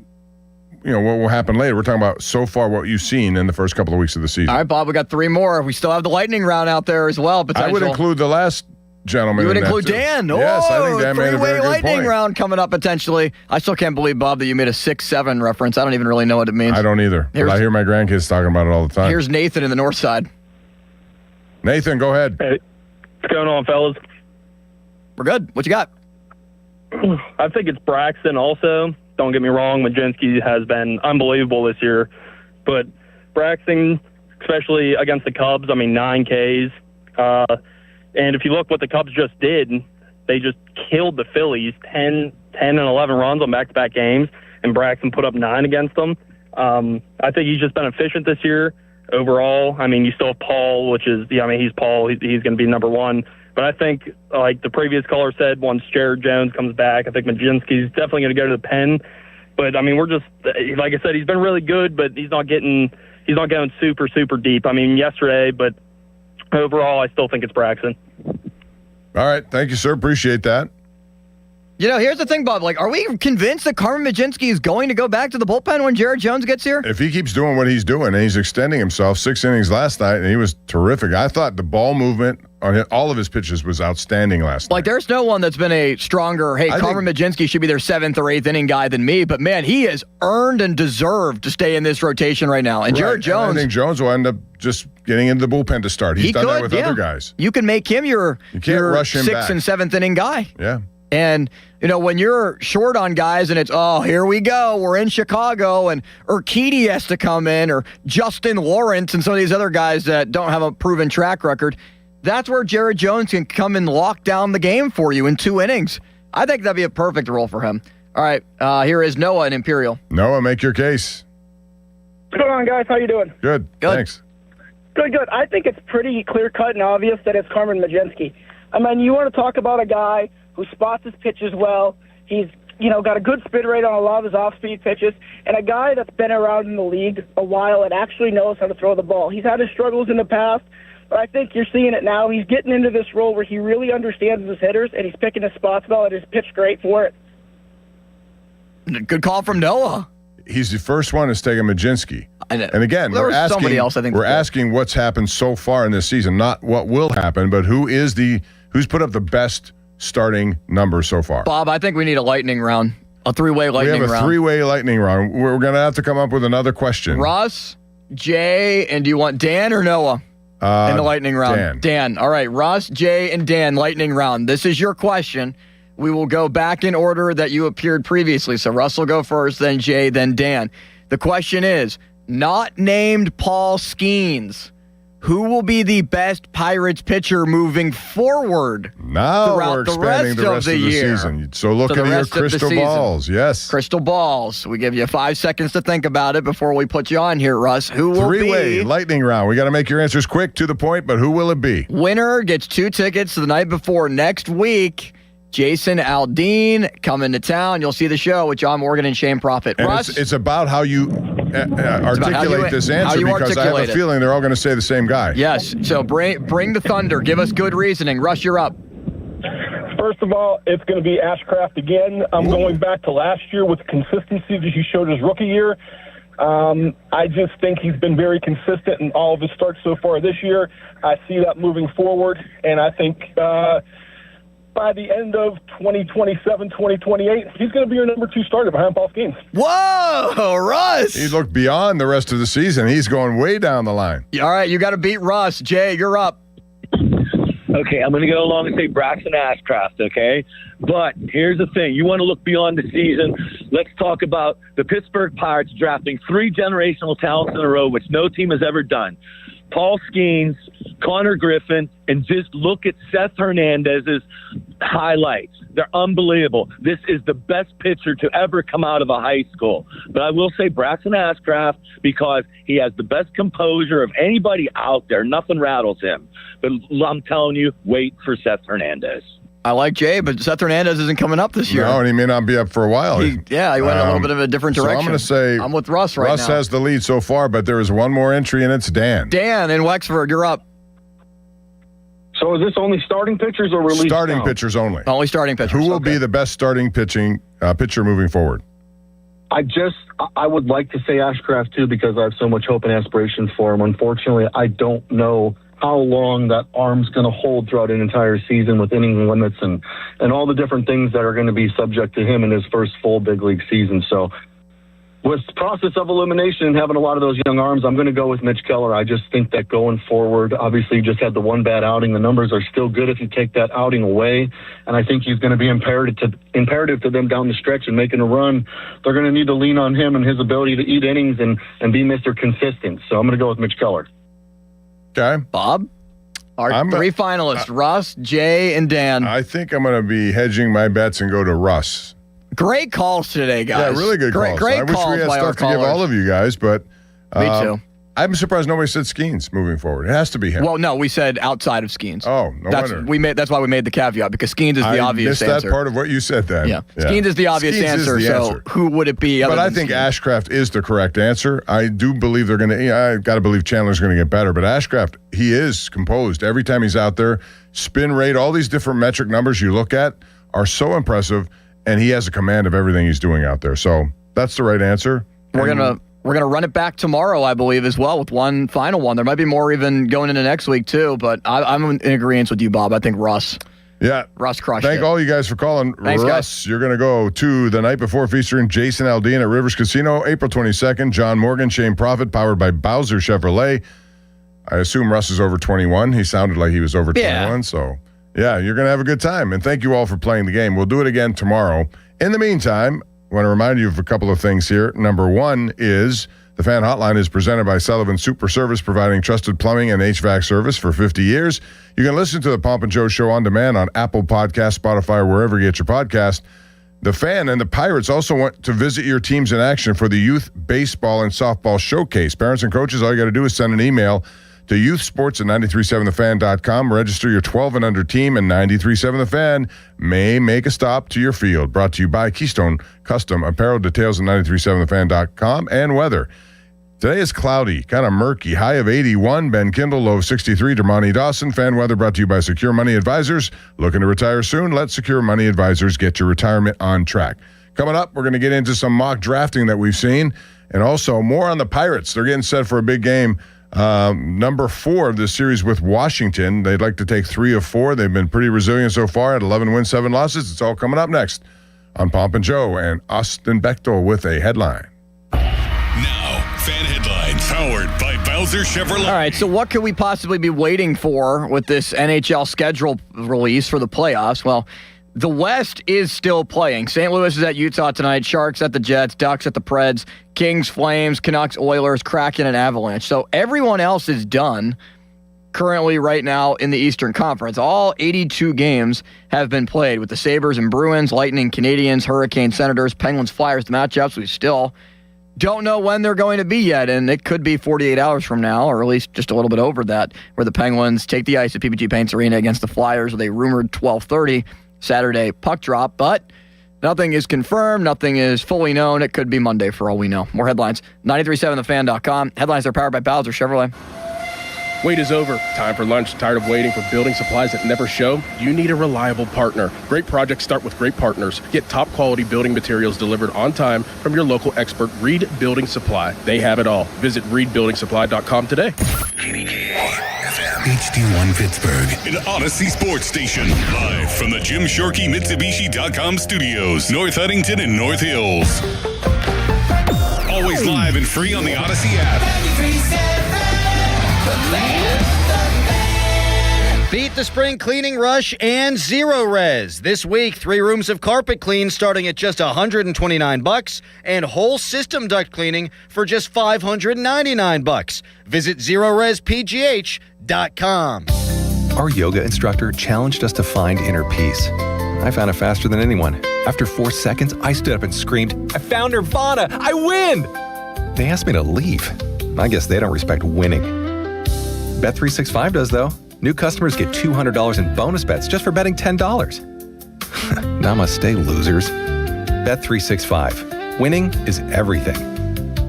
will happen later. We're talking about so far what you've seen in the first couple of weeks of the season. All right, Bob, we got 3 more. We still have the lightning round out there as well. I would include the last gentleman. You would include Dan. Yes, I think Dan made a very good lightning point. round coming up potentially. I still can't believe, Bob, that you made a 6-7 reference. I don't even really know what it means. I don't either. But I hear my grandkids talking about it all the time. Here's Nathan in the north side. Nathan, go ahead. Hey, what's going on, fellas? We're good. What you got? I think it's Braxton also. Don't get me wrong, Majinski has been unbelievable this year. But Braxton, especially against the Cubs, 9 Ks. And if you look what the Cubs just did, they just killed the Phillies, 10 and 11 runs on back-to-back games, and Braxton put up 9 against them. I think he's just been efficient this year overall. You still have Paul, which is, he's Paul. He's going to be number 1. But I think, like the previous caller said, once Jared Jones comes back, I think Majinski's definitely going to go to the pen. But we're just, like I said, he's been really good, but he's not going super, super deep. Yesterday, but overall, I still think it's Braxton. All right, thank you, sir. Appreciate that. Here's the thing, Bob. Are we convinced that Carmen Majinski is going to go back to the bullpen when Jared Jones gets here? If he keeps doing what he's doing, and he's extending himself, 6 innings last night, and he was terrific. I thought the ball movement on all of his pitches was outstanding last night. There's no one that's been a stronger, Carmen Majinski should be their 7th or 8th inning guy than me, but man, he has earned and deserved to stay in this rotation right now. And Jared Jones. And I think Jones will end up just getting into the bullpen to start. He's done that with other guys. You can make him your 6th rush him and 7th inning guy. Yeah. And, when you're short on guys and it's, here we go, we're in Chicago, and Urquidy has to come in, or Justin Lawrence and some of these other guys that don't have a proven track record, that's where Jared Jones can come and lock down the game for you in 2 innings. I think that'd be a perfect role for him. All right, here is Noah in Imperial. Noah, make your case. What's going on, guys? How you doing? Good. Thanks. Good. I think it's pretty clear-cut and obvious that it's Carmen Mlodzinski. I mean, you want to talk about a guy who spots his pitches well. He's, got a good spin rate on a lot of his off-speed pitches, and a guy that's been around in the league a while and actually knows how to throw the ball. He's had his struggles in the past, but I think you're seeing it now. He's getting into this role where he really understands his hitters, and he's picking his spots well, and he's pitched great for it. Good call from Noah. He's the first one to take a Mlodzinski. I know. And again, There we're was asking, somebody else, I think, we're before. asking what's happened so far in this season, not what will happen, but who's put up the best starting number so far. Bob, I think we need a lightning round, a 3-way lightning round. We have a 3-way lightning round. We're going to have to come up with another question. Russ, Jay, and do you want Dan or Noah in the lightning round? Dan. All right, Russ, Jay, and Dan, lightning round. This is your question. We will go back in order that you appeared previously. So Russ will go first, then Jay, then Dan. The question is, not named Paul Skeens, who will be the best Pirates pitcher moving forward Now throughout we're expanding the rest of the year? season. So look into your crystal balls. Yes. Crystal balls. We give you 5 seconds to think about it before we put you on here, Russ. Who will 3-way be? lightning round. We got to make your answers quick, to the point, but who will it be? Winner gets 2 tickets to the night before next week. Jason Aldean coming to town. You'll see the show with John Morgan and Shane Prophet. And Russ, it's about how you articulate this how answer, you because I have a articulate it. feeling they're all going to say the same guy. yes. So bring the thunder. Give us good reasoning. Russ, you're up. First of all, it's going to be Ashcraft again. I'm going back to last year with consistency that he showed his rookie year. I just think he's been very consistent in all of his starts so far this year. I see that moving forward, and I think by the end of 2027, 2028, he's going to be your number 2 starter behind Paul Skeens. Whoa, Russ! He looked beyond the rest of the season. He's going way down the line. All right, you got to beat Russ. Jay, you're up. Okay, I'm going to go along and say Braxton Ashcraft, okay? But here's the thing. You want to look beyond the season. Let's talk about the Pittsburgh Pirates drafting 3 generational talents in a row, which no team has ever done. Paul Skeens, Connor Griffin, and just look at Seth Hernandez's highlights. They're unbelievable. This is the best pitcher to ever come out of a high school. But I will say Braxton Ashcraft, because he has the best composure of anybody out there. Nothing rattles him. But I'm telling you, wait for Seth Hernandez. I like Jay, but Seth Hernandez isn't coming up this year. No, and he may not be up for a while. He went a little bit of a different direction. So I'm going to say I'm with Russ right now. Russ has the lead so far, but there is one more entry, and it's Dan. Dan in Wexford, you're up. So is this only starting pitchers or release? Starting pitchers only. Only starting pitchers. Who will be the best starting pitcher moving forward? I would like to say Ashcraft too, because I have so much hope and aspirations for him. Unfortunately, I don't know how long that arm's going to hold throughout an entire season with inning limits and all the different things that are going to be subject to him in his first full big league season. So with the process of elimination and having a lot of those young arms, I'm going to go with Mitch Keller. I just think that going forward, obviously you just had the one bad outing. The numbers are still good if you take that outing away. And I think he's going to be imperative to them down the stretch and making a run. They're going to need to lean on him and his ability to eat innings and be Mr. Consistent. So I'm going to go with Mitch Keller. Okay. Bob? Our 3 finalists, Russ, Jay, and Dan. I think I'm going to be hedging my bets and go to Russ. Great calls today, guys. Yeah, really good calls. Great I wish calls we had by our stuff to give callers. all of you guys, but Me too. I'm surprised nobody said Skeens moving forward. It has to be him. Well, no, we said outside of Skeens. Oh, no wonder. That's why we made the caveat, because Skeens is the obvious answer. I missed that part of what you said then. Yeah. Skeens is the obvious answer, so who would it be other But I than think Skeens? Ashcraft is the correct answer. I do believe they're going to, I got to believe Chandler's going to get better, but Ashcraft, he is composed. Every time he's out there, spin rate, all these different metric numbers you look at are so impressive, and he has a command of everything he's doing out there. So that's the right answer. We're gonna run it back tomorrow, I believe, as well, with one final one. There might be more even going into next week too, but I'm in agreement with you, Bob. I think Russ. Yeah. Russ crushed Thank it. all you guys for calling. Thanks, Russ, guys. You're going to go to the night before featuring Jason Aldean at Rivers Casino, April 22nd. John Morgan, Shane Prophet, powered by Bowser Chevrolet. I assume Russ is over 21. He sounded like he was over 21, so Yeah, you're going to have a good time. And thank you all for playing the game. We'll do it again tomorrow. In the meantime, I want to remind you of a couple of things here. Number one is the Fan Hotline is presented by Sullivan Super Service, providing trusted plumbing and HVAC service for 50 years. You can listen to the Pomp and Joe Show on demand on Apple Podcasts, Spotify, or wherever you get your podcast. The Fan and the Pirates also want to visit your teams in action for the Youth Baseball and Softball Showcase. Parents and coaches, all you got to do is send an email to youthsports@937thefan.com. Register your 12 and under team, and 93.7 The Fan may make a stop to your field. Brought to you by Keystone Custom Apparel. Details at 937thefan.com. And weather. Today is cloudy, kind of murky. High of 81. Ben Kindle, low of 63. Dermani Dawson. Fan weather brought to you by Secure Money Advisors. Looking to retire soon? Let Secure Money Advisors get your retirement on track. Coming up, we're going to get into some mock drafting that we've seen, and also more on the Pirates. They're getting set for a big game. Number 4 of this series with Washington. They'd like to take 3 of 4. They've been pretty resilient so far at 11 wins, 7 losses. It's all coming up next on Pomp and Joe, and Austin Bechtel with a headline. Now, Fan Headlines, powered by Bowser Chevrolet. All right, so what could we possibly be waiting for with this NHL schedule release for the playoffs? Well, the West is still playing. St. Louis is at Utah tonight, Sharks at the Jets, Ducks at the Preds, Kings, Flames, Canucks, Oilers, Kraken, and Avalanche. So everyone else is done currently right now in the Eastern Conference. All 82 games have been played with the Sabres and Bruins, Lightning, Canadiens, Hurricanes, Senators, Penguins, Flyers, the matchups. We still don't know when they're going to be yet, and it could be 48 hours from now, or at least just a little bit over that, where the Penguins take the ice at PPG Paints Arena against the Flyers with a rumored 12:30 Saturday puck drop, but nothing is confirmed. Nothing is fully known. It could be Monday for all we know. More headlines, 937thefan.com. Headlines are powered by Bowser Chevrolet. Wait is over. Time for lunch. Tired of waiting for building supplies that never show? You need a reliable partner. Great projects start with great partners. Get top quality building materials delivered on time from your local expert, Reed Building Supply. They have it all. Visit reedbuildingsupply.com today. HD1 Pittsburgh, an Odyssey sports station. Live from the Jim Shorkey Mitsubishi.com studios, North Huntington and North Hills. Always live and free on the Odyssey app. Beat the spring cleaning rush and Zero Res. This week, 3 rooms of carpet clean starting at just $129 and whole system duct cleaning for just $599. Visit ZeroResPGH.com. Our yoga instructor challenged us to find inner peace. I found it faster than anyone. After 4 seconds, I stood up and screamed, "I found Nirvana! I win!" They asked me to leave. I guess they don't respect winning. Bet365 does, though. New customers get $200 in bonus bets just for betting $10. Namaste, losers. Bet365. Winning is everything.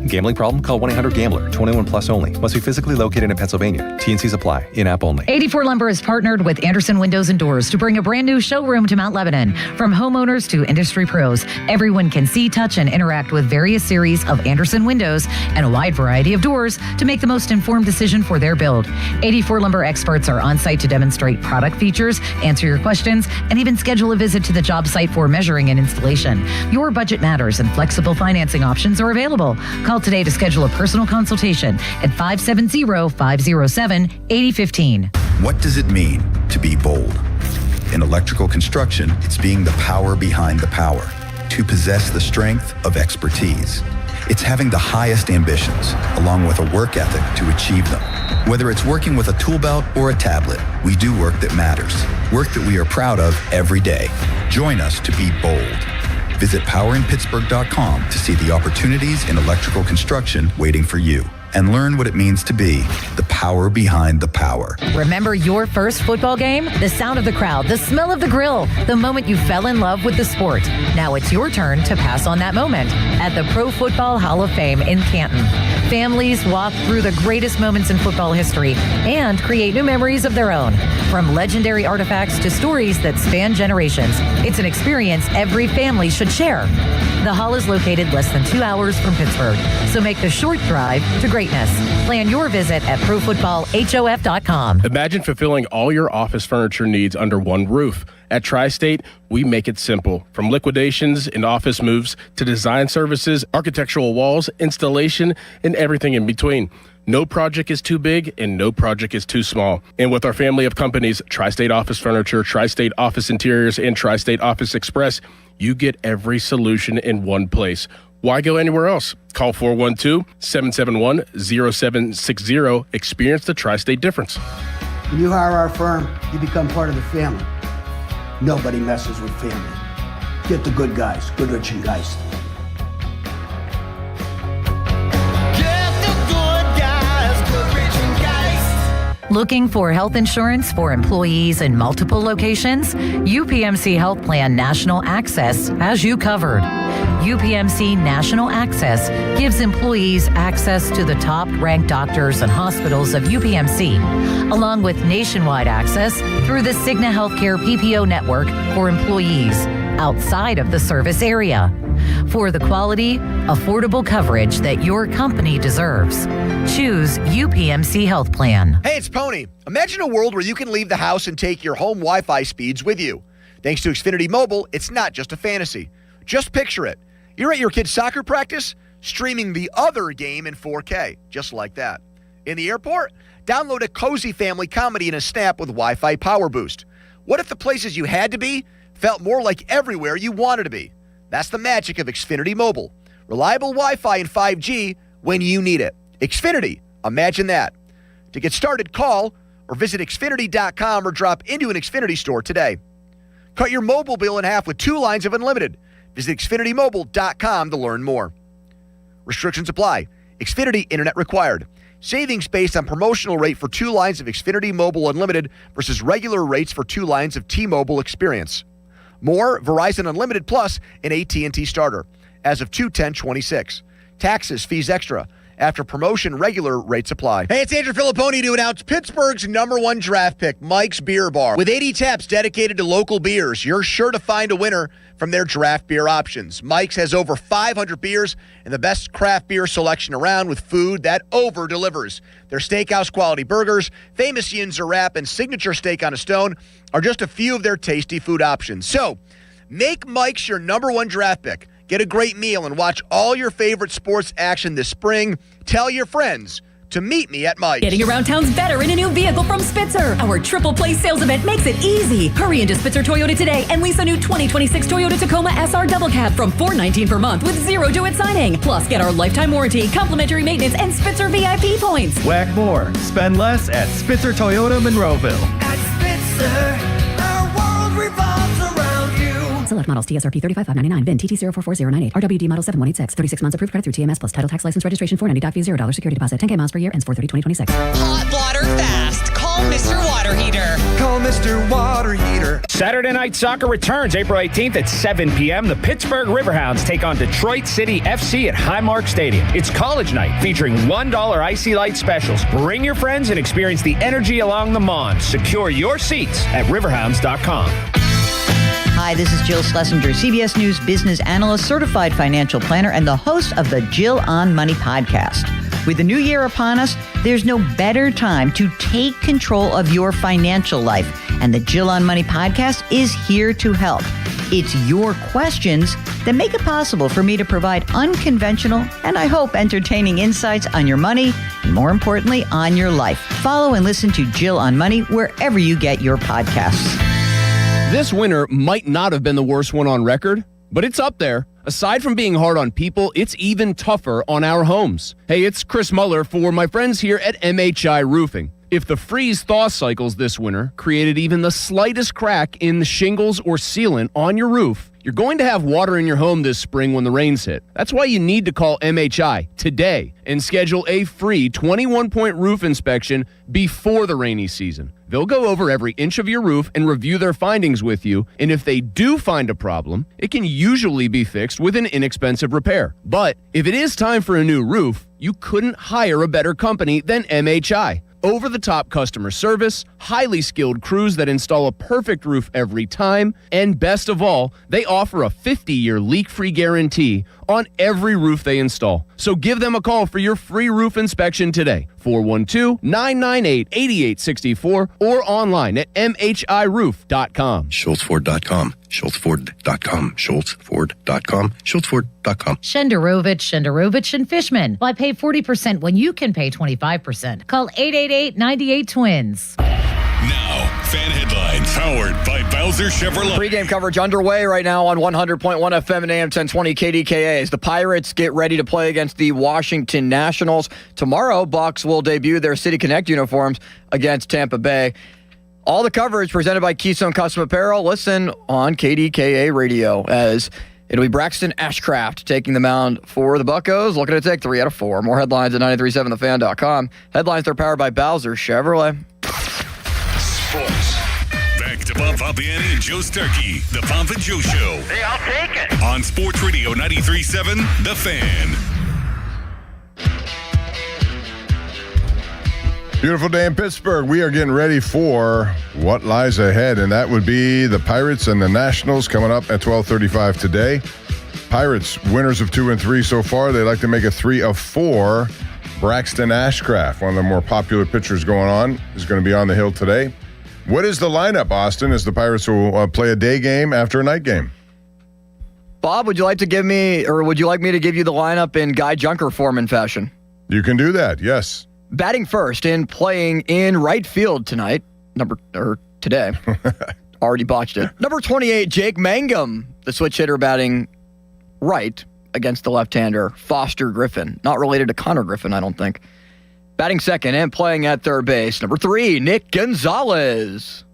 Gambling problem? Call 1-800-GAMBLER. 21 plus only. Must be physically located in Pennsylvania. T&Cs apply. In-app only. 84 Lumber has partnered with Anderson Windows and Doors to bring a brand new showroom to Mount Lebanon. From homeowners to industry pros, everyone can see, touch, and interact with various series of Anderson windows and a wide variety of doors to make the most informed decision for their build. 84 Lumber experts are on site to demonstrate product features, answer your questions, and even schedule a visit to the job site for measuring and installation. Your budget matters, and flexible financing options are available. Call today to schedule a personal consultation at 570-507-8015. What does it mean to be bold? In electrical construction, it's being the power behind the power, to possess the strength of expertise. It's having the highest ambitions, along with a work ethic to achieve them. Whether it's working with a tool belt or a tablet, we do work that matters, work that we are proud of every day. Join us to be bold. Visit powerinpittsburgh.com to see the opportunities in electrical construction waiting for you, and learn what it means to be the power behind the power. Remember your first football game? The sound of the crowd, the smell of the grill, the moment you fell in love with the sport. Now it's your turn to pass on that moment at the Pro Football Hall of Fame in Canton. Families walk through the greatest moments in football history and create new memories of their own. From legendary artifacts to stories that span generations, it's an experience every family should share. The hall is located less than 2 hours from Pittsburgh, so make the short drive to greatness. Plan your visit at ProFootballHof.com. Imagine fulfilling all your office furniture needs under one roof. At Tri-State, we make it simple. From liquidations and office moves to design services, architectural walls, installation, and everything in between. No project is too big and no project is too small. And with our family of companies, Tri-State Office Furniture, Tri-State Office Interiors, and Tri-State Office Express, you get every solution in one place. Why go anywhere else? Call 412-771-0760. Experience the Tri-State difference. When you hire our firm, you become part of the family. Nobody messes with family. Get the good guys, Goodrich and Geist. Looking for health insurance for employees in multiple locations? UPMC Health Plan National Access has you covered. UPMC National Access gives employees access to the top-ranked doctors and hospitals of UPMC, along with nationwide access through the Cigna Healthcare PPO network for employees outside of the service area. For the quality, affordable coverage that your company deserves, choose UPMC Health Plan. Hey, it's Pony. Imagine a world where you can leave the house and take your home Wi-Fi speeds with you. Thanks to Xfinity Mobile, it's not just a fantasy. Just picture it. You're at your kid's soccer practice, streaming the other game in 4K, just like that. In the airport, download a cozy family comedy in a snap with Wi-Fi Power Boost. What if the places you had to be felt more like everywhere you wanted to be? That's the magic of Xfinity Mobile. Reliable Wi-Fi and 5G when you need it. Xfinity, imagine that. To get started, call or visit Xfinity.com or drop into an Xfinity store today. Cut your mobile bill in half with 2 lines of unlimited. Visit XfinityMobile.com to learn more. Restrictions apply. Xfinity Internet required. Savings based on promotional rate for 2 lines of Xfinity Mobile Unlimited versus regular rates for 2 lines of T-Mobile Experience. More, Verizon Unlimited Plus and AT&T Starter as of 2/10/26. Taxes, fees extra. After promotion, regular rates apply. Hey, it's Andrew Filipponi to announce Pittsburgh's #1 draft pick, Mike's Beer Bar. With 80 taps dedicated to local beers, you're sure to find a winner from their draft beer options. Mike's has over 500 beers and the best craft beer selection around with food that over-delivers. Their steakhouse quality burgers, famous Yinzer wrap, and signature steak on a stone are just a few of their tasty food options. So, make Mike's your #1 draft pick. Get a great meal and watch all your favorite sports action this spring. Tell your friends to meet me at Mike's. Getting around town's better in a new vehicle from Spitzer. Our triple play sales event makes it easy. Hurry into Spitzer Toyota today and lease a new 2026 Toyota Tacoma SR Double Cab from $419 per month with 0 due at signing. Plus, get our lifetime warranty, complimentary maintenance, and Spitzer VIP points. Whack more. Spend less at Spitzer Toyota Monroeville. At Spitzer, our world revolves around you. Select models TSRP 35599, VIN TT044098, RWD model 7186, 36 months approved credit through TMS plus title tax license registration $490 fee $0 security deposit, 10K miles per year, ends 4/30/2026. Hot water fast. Call Mr. Water Heater. Call Mr. Water Heater. Saturday Night Soccer returns April 18th at 7 p.m. The Pittsburgh Riverhounds take on Detroit City FC at Highmark Stadium. It's college night featuring $1 Icy Light specials. Bring your friends and experience the energy along the Mon. Secure your seats at riverhounds.com. Hi, this is Jill Schlesinger, CBS News business analyst, certified financial planner, and the host of the Jill on Money podcast. With the new year upon us, there's no better time to take control of your financial life. And the Jill on Money podcast is here to help. It's your questions that make it possible for me to provide unconventional and, I hope, entertaining insights on your money and, more importantly, on your life. Follow and listen to Jill on Money wherever you get your podcasts. This winter might not have been the worst one on record, but it's up there. Aside from being hard on people, it's even tougher on our homes. Hey, it's Chris Muller for my friends here at MHI Roofing. If the freeze-thaw cycles this winter created even the slightest crack in the shingles or sealant on your roof, you're going to have water in your home this spring when the rains hit. That's why you need to call MHI today and schedule a free 21-point roof inspection before the rainy season. They'll go over every inch of your roof and review their findings with you, and if they do find a problem, it can usually be fixed with an inexpensive repair. But if it is time for a new roof, you couldn't hire a better company than MHI. Over-the-top customer service, highly skilled crews that install a perfect roof every time, and best of all, they offer a 50-year leak-free guarantee on every roof they install. So give them a call for your free roof inspection today, 412-998-8864, or online at mhiroof.com. SchultzFord.com. SchultzFord.com. SchultzFord.com. SchultzFord.com. Shenderovich, and Fishman. Why pay 40% when you can pay 25%? Call 888-98-TWINS. Now, fan headlines powered by Bowser Chevrolet. Pre-game coverage underway right now on 100.1 FM and AM 1020 KDKA as the Pirates get ready to play against the Washington Nationals. Tomorrow, Bucs will debut their City Connect uniforms against Tampa Bay. All the coverage presented by Keystone Custom Apparel. Listen on KDKA Radio as it'll be Braxton Ashcraft taking the mound for the Buccos. Looking to take 3 out of 4. More headlines at 937thefan.com. Headlines are powered by Bowser Chevrolet. Sports. Back to Bob Papiani and Joe Starkey, the Pomp and Joe Show. Hey, I'll take it. On Sports Radio 93.7, The Fan. Beautiful day in Pittsburgh. We are getting ready for what lies ahead, and that would be the Pirates and the Nationals coming up at 12:35 today. Pirates, winners of 2 and 3 so far. They'd like to make a 3 of 4. Braxton Ashcraft, one of the more popular pitchers going on, is going to be on the hill today. What is the lineup, Austin, as the Pirates will play a day game after a night game? Bob, would you like to give me, or would you like me to give you the lineup in Guy Junker Foreman fashion? You can do that, yes. Batting first and playing in right field tonight, today. Already botched it. Number 28, Jake Mangum, the switch hitter batting right against the left-hander, Foster Griffin. Not related to Connor Griffin, I don't think. Batting second and playing at third base, number 3, Nick Gonzalez.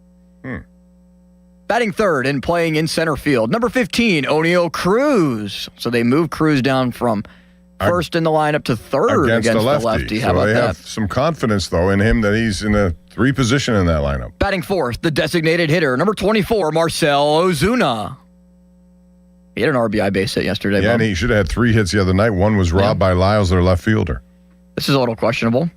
Batting third and playing in center field, number 15, O'Neal Cruz. So they moved Cruz down from first in the lineup to third against the lefty. How about they that? have some confidence, though, in him that he's in a 3 position in that lineup. Batting fourth, the designated hitter, number 24, Marcell Ozuna. He had an RBI base hit yesterday. Yeah, Bob. and he should have had 3 hits the other night. One was robbed by Lyles, their left fielder. This is a little questionable.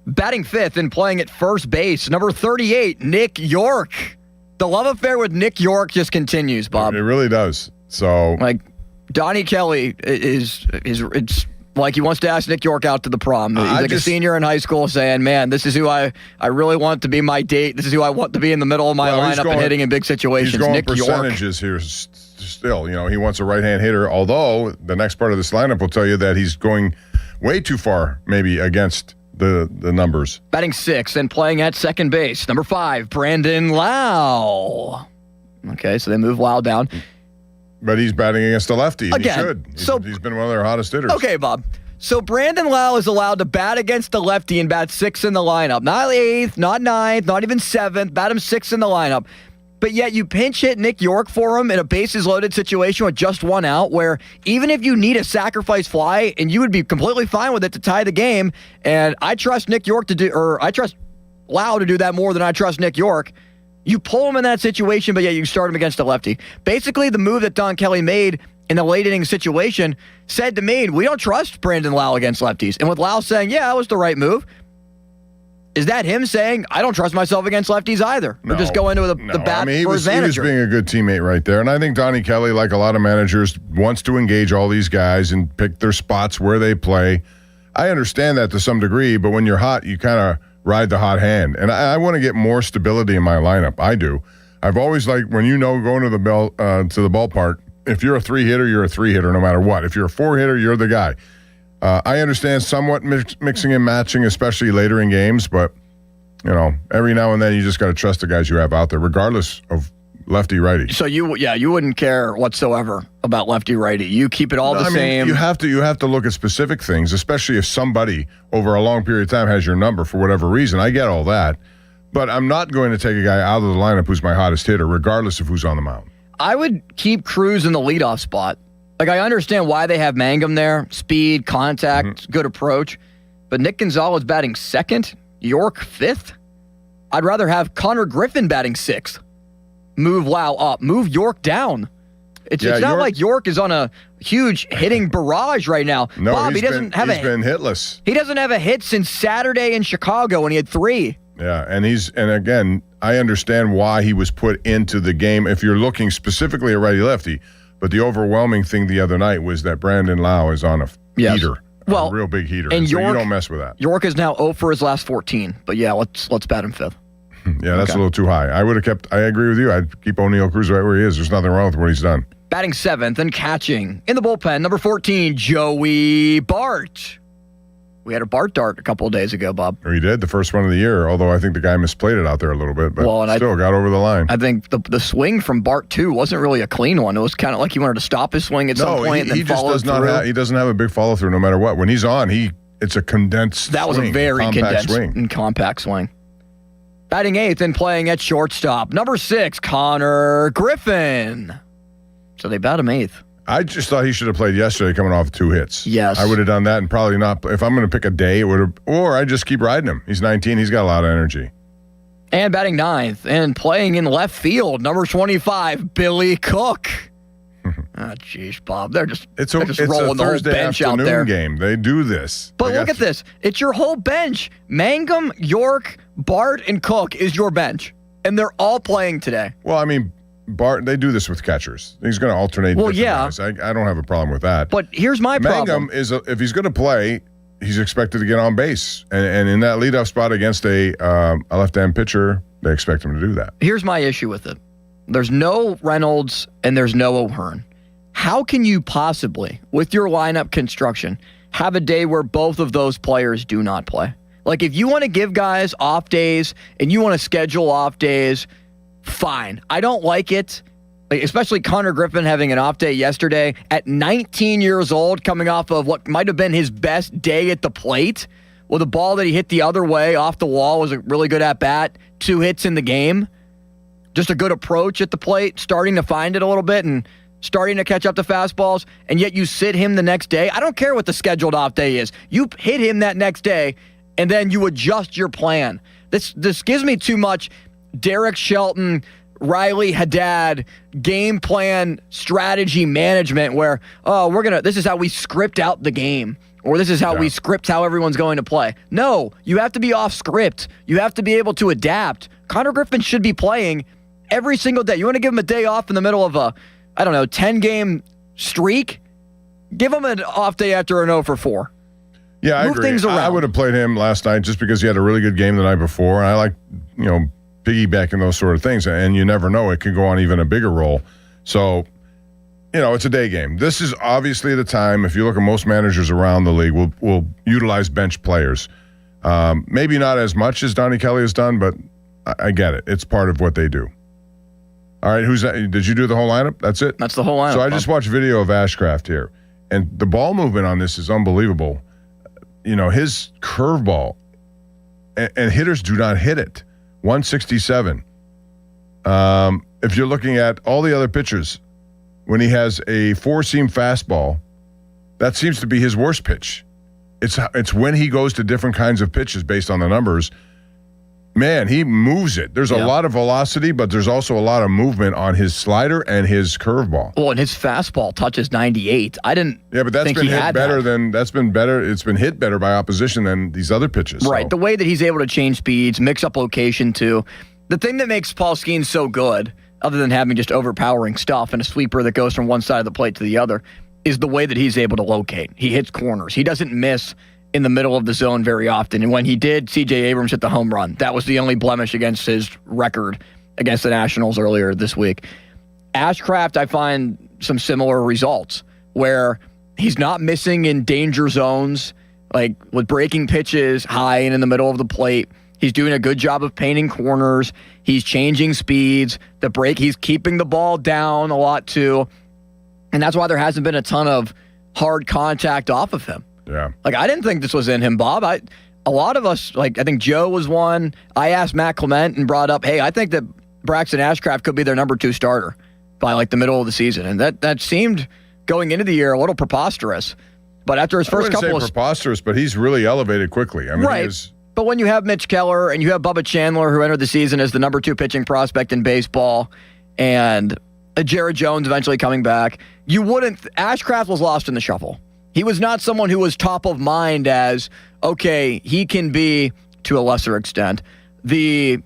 Batting fifth and playing at first base, number 38, Nick York. The love affair with Nick York just continues, Bob. It really does. So, Donnie Kelly it's like he wants to ask Nick York out to the prom. He's like a senior in high school saying, man, this is who I really want to be my date. This is who I want to be in the middle of my lineup and hitting in big situations. He's going Nick percentages York. here still. You know, he wants a right-hand hitter, although the next part of this lineup will tell you that he's going way too far maybe against the numbers. Batting sixth and playing at second base, number 5, Brandon Lau. Okay, so they move Lau down. But he's batting against a lefty. Again, he should. He's been one of their hottest hitters. Okay, Bob. So Brandon Lau is allowed to bat against the lefty and bat 6th in the lineup. Not 8th, not 9th, not even 7th. Bat him 6th in the lineup. But yet you pinch hit Nick York for him in a bases-loaded situation with just 1 out, where even if you need a sacrifice fly, and you would be completely fine with it to tie the game, and I trust Nick York I trust Lau to do that more than I trust Nick York. You pull him in that situation, but yet you start him against a lefty. Basically, the move that Don Kelly made in the late inning situation said to me, we don't trust Brandon Lau against lefties. And with Lau saying, yeah, that was the right move, is that him saying, I don't trust myself against lefties either? Or just go into the bat for his manager? He was being a good teammate right there. And I think Donnie Kelly, like a lot of managers, wants to engage all these guys and pick their spots where they play. I understand that to some degree, but when you're hot, you kind of ride the hot hand. And I want to get more stability in my lineup. I do. I've always liked when going to the ballpark, if you're a 3-hitter, you're a 3-hitter no matter what. If you're a 4-hitter, you're the guy. I understand somewhat mixing and matching, especially later in games, but every now and then you just got to trust the guys you have out there, regardless of lefty-righty. So you wouldn't care whatsoever about lefty-righty. You keep it all the same. You have to look at specific things, especially if somebody over a long period of time has your number for whatever reason. I get all that, but I'm not going to take a guy out of the lineup who's my hottest hitter, regardless of who's on the mound. I would keep Cruz in the leadoff spot. Like, I understand why they have Mangum there. Speed, contact, good approach. But Nick Gonzalez batting second, York 5th. I'd rather have Connor Griffin batting 6th. Move Lau up. Move York down. It's not like York is on a huge hitting barrage right now. No, Bob, he's been hitless. He doesn't have a hit since Saturday in Chicago when he had 3. Yeah, and again, I understand why he was put into the game if you're looking specifically at righty-lefty. But the overwhelming thing the other night was that Brandon Lau is on a heater. Well, a real big heater. And so York, you don't mess with that. York is now 0 for his last 14. But yeah, let's bat him 5th. Yeah, that's a little too high. I would have kept. I agree with you. I'd keep O'Neal Cruz right where he is. There's nothing wrong with what he's done. Batting 7th and catching in the bullpen, number 14, Joey Bart. We had a Bart dart a couple of days ago, Bob. He did, the first one of the year, although I think the guy misplayed it out there a little bit, but still got over the line. I think the swing from Bart, too, wasn't really a clean one. It was kind of like he wanted to stop his swing at some point and then follow through. He doesn't have a big follow-through no matter what. When he's on, it's a condensed That was swing, a very condensed swing. and compact swing. Batting 8th and playing at shortstop, number 6, Connor Griffin. So they bat him 8th. I just thought he should have played yesterday coming off 2 hits. Yes. I would have done that and probably not. If I'm going to pick a day, it would have, or I just keep riding him. He's 19. He's got a lot of energy. And batting 9th and playing in left field, number 25, Billy Cook. Jeez, Bob. They're just rolling the whole bench out there. Game. They do this. But look at this. It's your whole bench. Mangum, York, Bart, and Cook is your bench. And they're all playing today. Well, I mean, Bart, they do this with catchers. He's going to alternate. Well, yeah. Guys. I don't have a problem with that. But here's my problem. Mangum is, if he's going to play, he's expected to get on base. And in that leadoff spot against a left-hand pitcher, they expect him to do that. Here's my issue with it. There's no Reynolds and there's no O'Hearn. How can you possibly, with your lineup construction, have a day where both of those players do not play? Like, if you want to give guys off days and you want to schedule off days, fine. I don't like it, especially Connor Griffin having an off day yesterday at 19 years old, coming off of what might have been his best day at the plate with a ball that he hit the other way off the wall. Was a really good at-bat, 2 hits in the game. Just a good approach at the plate, starting to find it a little bit and starting to catch up to fastballs, and yet you sit him the next day. I don't care what the scheduled off day is. You hit him that next day, and then you adjust your plan. This gives me too much Derek Shelton, Riley Haddad game plan strategy management where, this is how we script out the game, or this is how we script how everyone's going to play. No, you have to be off script. You have to be able to adapt. Connor Griffin should be playing every single day. You want to give him a day off in the middle of a 10-game streak? Give him an off day after an 0-for-4. Yeah, I Move agree. things around. I would have played him last night just because he had a really good game the night before. And I like, piggybacking those sort of things. And you never know. It could go on even a bigger role. So, it's a day game. This is obviously the time, if you look at most managers around the league, will utilize bench players. Maybe not as much as Donnie Kelly has done, but I get it. It's part of what they do. All right, who's that? Did you do the whole lineup? That's it? That's the whole lineup. So I just watched video of Ashcraft here, and the ball movement on this is unbelievable. His curveball, and hitters do not hit it. 167. If you're looking at all the other pitchers, when he has a 4-seam fastball, that seems to be his worst pitch. It's when he goes to different kinds of pitches based on the numbers. Man, he moves it. There's a lot of velocity, but there's also a lot of movement on his slider and his curveball. Well, and his fastball touches 98. I didn't. Yeah, but that's been hit better than that's been better. It's been hit better by opposition than these other pitches. Right. So. The way that he's able to change speeds, mix up location too. The thing that makes Paul Skeens so good, other than having just overpowering stuff and a sweeper that goes from one side of the plate to the other, is the way that he's able to locate. He hits corners. He doesn't miss in the middle of the zone very often. And when he did, C.J. Abrams hit the home run. That was the only blemish against his record against the Nationals earlier this week. Ashcraft, I find some similar results where he's not missing in danger zones, like with breaking pitches high and in the middle of the plate. He's doing a good job of painting corners. He's changing speeds. He's keeping the ball down a lot too. And that's why there hasn't been a ton of hard contact off of him. Yeah. Like, I didn't think this was in him, Bob. A lot of us, I think Joe was one. I asked Matt Clement and brought up, hey, I think that Braxton Ashcraft could be their number 2 starter by the middle of the season. And that seemed going into the year a little preposterous. But after his first couple of preposterous, but he's really elevated quickly. I mean, right. But when you have Mitch Keller and you have Bubba Chandler, who entered the season as the number 2 pitching prospect in baseball, and Jared Jones eventually coming back, Ashcraft was lost in the shuffle. He was not someone who was top of mind as, okay, he can be, to a lesser extent, the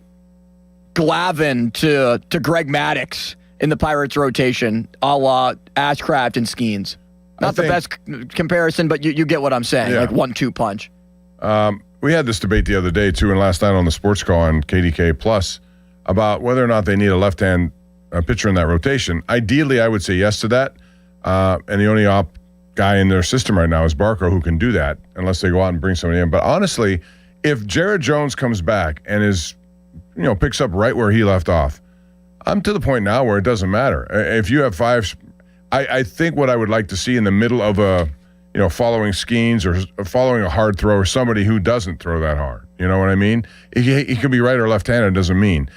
Glavine to Greg Maddux in the Pirates rotation, a la Ashcraft and Skeens. Not the best comparison, but you get what I'm saying, 1-2 punch. we had this debate the other day, too, and last night on the sports call on KDK Plus about whether or not they need a left-hand pitcher in that rotation. Ideally, I would say yes to that. And the only guy in their system right now is Barco, who can do that, unless they go out and bring somebody in. But honestly, if Jared Jones comes back and picks up right where he left off, I'm to the point now where it doesn't matter. If you have five, I think what I would like to see in the middle of following Skeens or following a hard throw or somebody who doesn't throw that hard. You know what I mean? He could be right or left-handed, doesn't mean.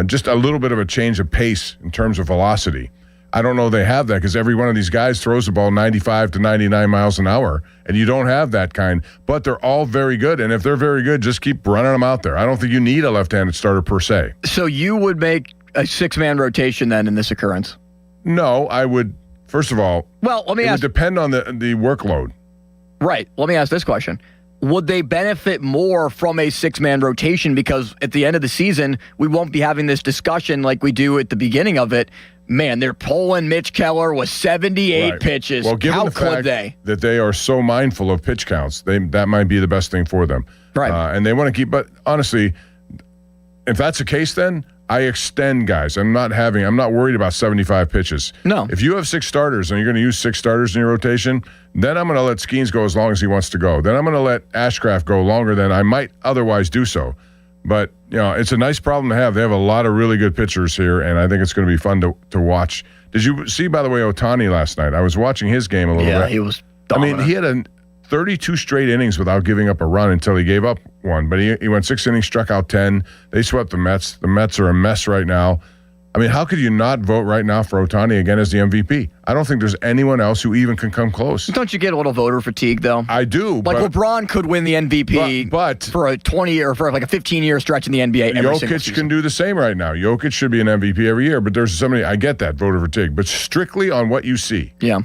Just a little bit of a change of pace in terms of velocity. I don't know they have that because every one of these guys throws the ball 95 to 99 miles an hour, and you don't have that kind. But they're all very good, and if they're very good, just keep running them out there. I don't think you need a left-handed starter per se. So you would make a six-man rotation then in this occurrence? No, I would. First of all, let me ask. It would depend on the workload. Right. Let me ask this question. Would they benefit more from a six-man rotation? Because at the end of the season, we won't be having this discussion like we do at the beginning of it. Man, they're pulling Mitch Keller with 78 pitches. Well, given How the could fact they? That they are so mindful of pitch counts, that might be the best thing for them. Right. And they want to keep, but honestly, if that's the case, then I extend guys. I'm not worried about 75 pitches. No. If you have six starters and you're going to use six starters in your rotation, then I'm going to let Skeens go as long as he wants to go. Then I'm going to let Ashcraft go longer than I might otherwise do so. But, it's a nice problem to have. They have a lot of really good pitchers here, and I think it's going to be fun to watch. Did you see, by the way, Ohtani last night? I was watching his game a little bit. Yeah, he was dominant. He had 32 straight innings without giving up a run until he gave up one. But he went 6 innings, struck out 10. They swept the Mets. The Mets are a mess right now. I mean, how could you not vote right now for Ohtani again as the MVP? I don't think there's anyone else who even can come close. Don't you get a little voter fatigue, though? I do. Like LeBron could win the MVP but for a 20 or for like a 15-year stretch in the NBA every single season. Jokic can do the same right now. Jokic should be an MVP every year, but there's somebody, I get that, voter fatigue, but strictly on what you see. Yeah.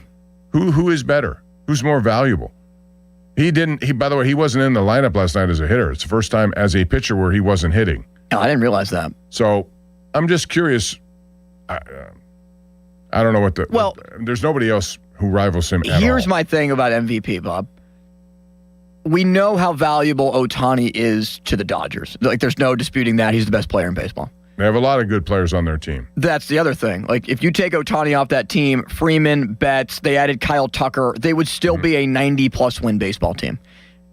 Who is better? Who's more valuable? By the way, he wasn't in the lineup last night as a hitter. It's the first time as a pitcher where he wasn't hitting. Oh, I didn't realize that. So I'm just curious. I don't know there's nobody else who rivals him at all. Here's my thing about MVP, Bob. We know how valuable Ohtani is to the Dodgers. Like, there's no disputing that. He's the best player in baseball. They have a lot of good players on their team. That's the other thing. Like, if you take Ohtani off that team, Freeman, Betts, they added Kyle Tucker, they would still be a 90-plus win baseball team.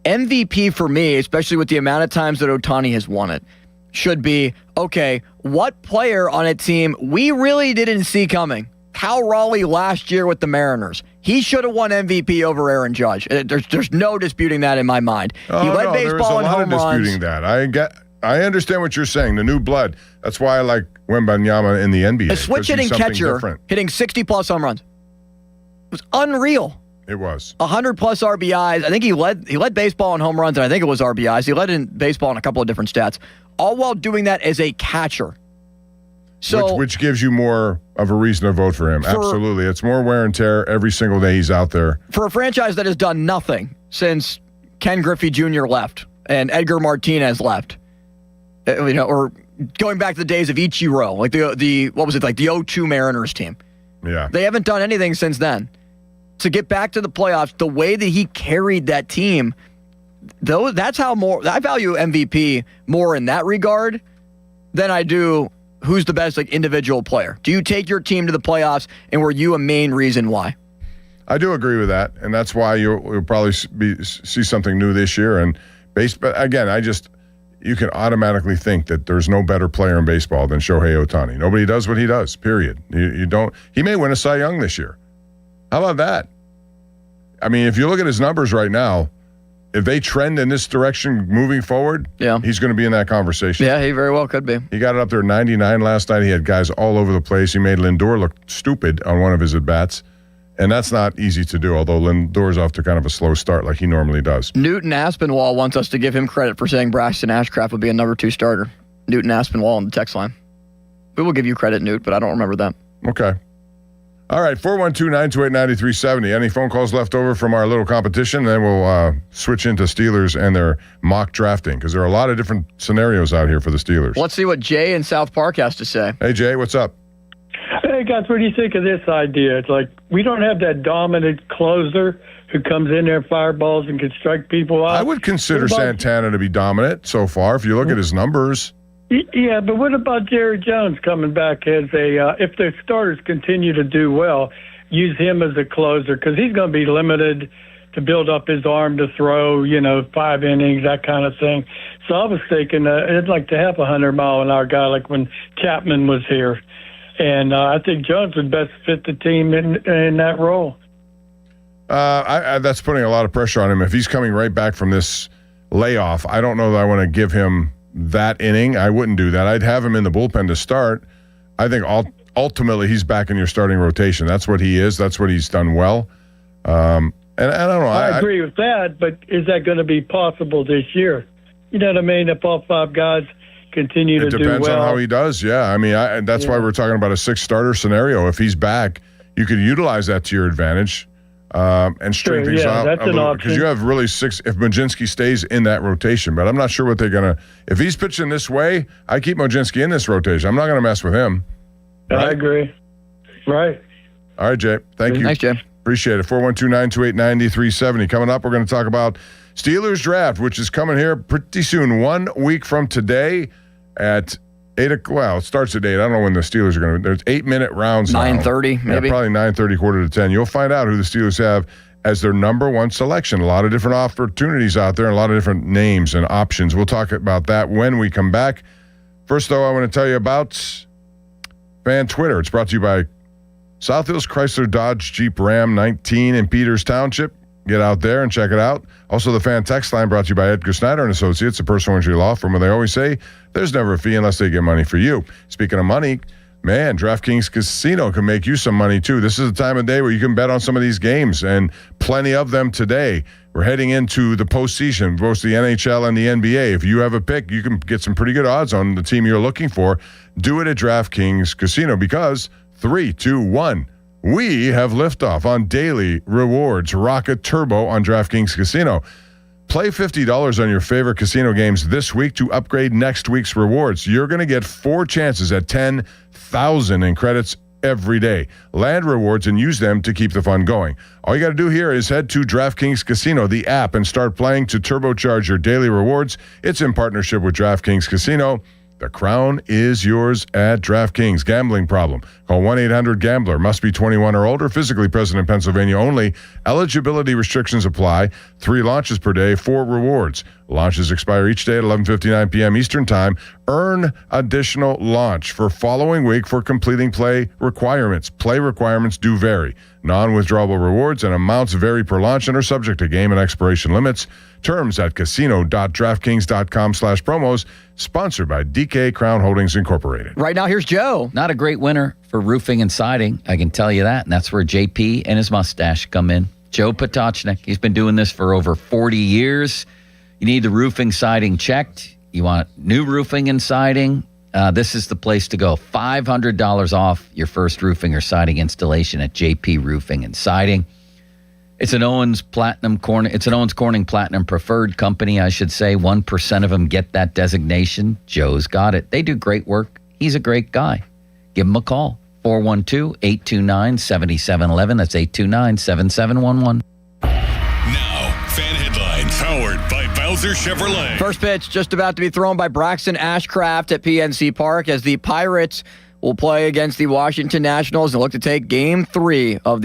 MVP for me, especially with the amount of times that Ohtani has won it, should be, okay, what player on a team we really didn't see coming? Cal Raleigh last year with the Mariners. He should have won MVP over Aaron Judge. There's no disputing that in my mind. He led baseball in home runs. There's a lot of disputing that. I understand what you're saying, the new blood. That's why I like Wembanyama in the NBA. A switch-hitting catcher different. hitting 60-plus home runs. It was unreal. It was. 100-plus RBIs. I think he led baseball in home runs, and I think it was RBIs. He led in baseball in a couple of different stats, all while doing that as a catcher. So, which gives you more of a reason to vote for him. Absolutely. It's more wear and tear every single day he's out there. For a franchise that has done nothing since Ken Griffey Jr. left and Edgar Martinez left, or going back to the days of Ichiro, like the 02 Mariners team. Yeah. They haven't done anything since then. To get back to the playoffs, the way that he carried that team, that's how I value MVP more in that regard than I do who's the best individual player. Do you take your team to the playoffs, and were you a main reason why? I do agree with that, and that's why you'll probably see something new this year. And but again, you can automatically think that there's no better player in baseball than Shohei Ohtani. Nobody does what he does, period. You don't. He may win a Cy Young this year. How about that? I mean, if you look at his numbers right now, if they trend in this direction moving forward, he's going to be in that conversation. Yeah, he very well could be. He got it up there 99 last night. He had guys all over the place. He made Lindor look stupid on one of his at-bats. And that's not easy to do, although Lindor's off to kind of a slow start like he normally does. Newton Aspinwall wants us to give him credit for saying Braxton Ashcraft would be a number 2 starter. Newton Aspinwall on the text line. We will give you credit, Newt, but I don't remember that. Okay. All right, 412-928-9370. Any phone calls left over from our little competition? Then we'll switch into Steelers and their mock drafting, because there are a lot of different scenarios out here for the Steelers. Let's see what Jay in South Park has to say. Hey, Jay, what's up? Hey, Hey, guys, what do you think of this idea? It's like we don't have that dominant closer who comes in there, fireballs, and can strike people out. I would consider Santana to be dominant so far if you look at his numbers. Yeah, but what about Jerry Jones coming back as if the starters continue to do well, use him as a closer because he's going to be limited to build up his arm to throw, 5 innings, that kind of thing. So I was thinking I'd like to have a 100-mile-an-hour guy like when Chapman was here. And I think Jones would best fit the team in that role. That's putting a lot of pressure on him. If he's coming right back from this layoff, I don't know that I want to give him that inning. I wouldn't do that. I'd have him in the bullpen to start. I think ultimately he's back in your starting rotation. That's what he is. That's what he's done well. And I don't know. I agree with that, but is that going to be possible this year? You know what I mean? If all 5 guys continue to do well. It depends on how he does, yeah. I mean, that's why we're talking about a 6-starter scenario. If he's back, you could utilize that to your advantage and string things out. That's an option. Because you have really 6 if Mojinski stays in that rotation. But I'm not sure what they're going to – if he's pitching this way, I keep Mojinski in this rotation. I'm not going to mess with him. Right? I agree. Right. All right, Jay. Thank you. Thanks, Jay. Appreciate it. 412-928-9370. Coming up, we're going to talk about Steelers draft, which is coming here pretty soon, 1 week from today at 8 o'clock. Well, it starts at 8. I don't know when the Steelers are going to. There's 8-minute rounds 9:30, maybe? Yeah, probably 9:30, quarter to 10. You'll find out who the Steelers have as their number 1 selection. A lot of different opportunities out there and a lot of different names and options. We'll talk about that when we come back. First, though, I want to tell you about Fan Twitter. It's brought to you by South Hills Chrysler Dodge Jeep Ram 19 in Peters Township. Get out there and check it out. Also, the Fan Text Line brought to you by Edgar Snyder and Associates, a personal injury law firm where they always say there's never a fee unless they get money for you. Speaking of money, man, DraftKings Casino can make you some money too. This is the time of day where you can bet on some of these games, and plenty of them today. We're heading into the postseason, both the NHL and the NBA. If you have a pick, you can get some pretty good odds on the team you're looking for. Do it at DraftKings Casino because 3, 2, 1. We have liftoff on daily rewards. Rocket Turbo on DraftKings Casino. Play $50 on your favorite casino games this week to upgrade next week's rewards. You're going to get 4 chances at 10,000 in credits every day. Land rewards and use them to keep the fun going. All you got to do here is head to DraftKings Casino, the app, and start playing to turbocharge your daily rewards. It's in partnership with DraftKings Casino. The crown is yours at DraftKings. Gambling problem? Call 1-800-GAMBLER. Must be 21 or older. Physically present in Pennsylvania only. Eligibility restrictions apply. 3 launches per day, 4 rewards. Launches expire each day at 11:59 p.m. Eastern Time. Earn additional launch for following week for completing play requirements. Play requirements do vary. Non-withdrawable rewards and amounts vary per launch and are subject to game and expiration limits. Terms at casino.draftkings.com/promos. Sponsored by DK Crown Holdings Incorporated. Right now, here's Joe. Not a great winner for roofing and siding, I can tell you that. And that's where JP and his mustache come in. Joe Potocznik. He's been doing this for over 40 years. You need the roofing siding checked. You want new roofing and siding. This is the place to go. $500 off your first roofing or siding installation at JP Roofing and Siding. It's an Owens Corning Platinum Preferred company, I should say. 1% of them get that designation. Joe's got it. They do great work. He's a great guy. Give him a call. 412-829-7711. That's 829-7711. Now, Fan Headlines, powered by Bowser Chevrolet. First pitch just about to be thrown by Braxton Ashcraft at PNC Park as the Pirates will play against the Washington Nationals and look to take Game 3 of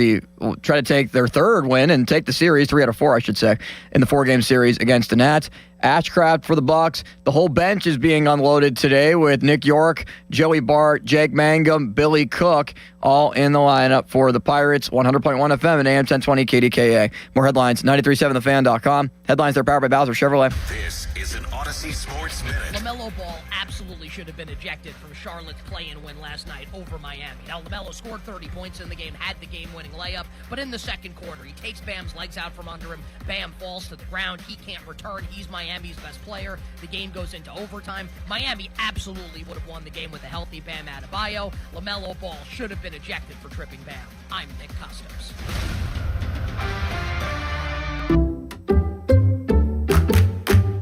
try to take their 3rd win and take the series, 3 out of 4, I should say, in the 4-game series against the Nats. Ashcraft for the Bucks. The whole bench is being unloaded today with Nick York, Joey Bart, Jake Mangum, Billy Cook, all in the lineup for the Pirates. 100.1 FM and AM 1020 KDKA. More headlines, 937thefan.com. Headlines are powered by Bowser Chevrolet. This is an Odyssey Sports Minute. LaMelo Ball absolutely should have been ejected from Charlotte's play-in win last night over Miami. Now, LaMelo scored 30 points in the game, had the game-winning layup, but in the second quarter, he takes Bam's legs out from under him. Bam falls to the ground. He can't return. He's Miami's best player. The game goes into overtime. Miami absolutely would have won the game with a healthy Bam Adebayo. LaMelo Ball should have been ejected for tripping Bam. I'm Nick Custos.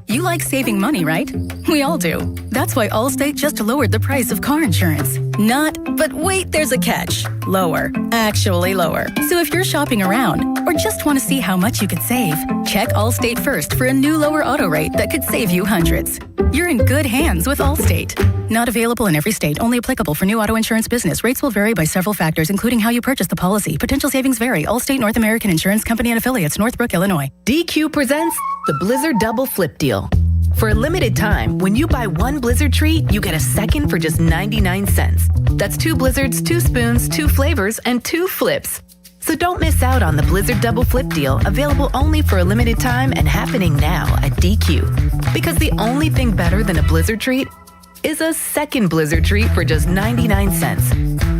You like saving money, right? We all do. That's why Allstate just lowered the price of car insurance. Not But wait, there's a catch. Lower. Actually lower. So if you're shopping around or just want to see how much you could save, check Allstate first for a new lower auto rate that could save you hundreds. You're in good hands with Allstate. Not available in every state. Only applicable for new auto insurance business. Rates will vary by several factors, including how you purchase the policy. Potential savings vary. Allstate North American Insurance Company and Affiliates, Northbrook, Illinois. DQ presents the Blizzard Double Flip Deal. For a limited time, when you buy one Blizzard treat, you get a second for just 99 cents. That's 2 Blizzards, 2 spoons, 2 flavors, and 2 flips. So don't miss out on the Blizzard Double Flip Deal, available only for a limited time and happening now at DQ. Because the only thing better than a Blizzard treat is a second Blizzard treat for just 99 cents.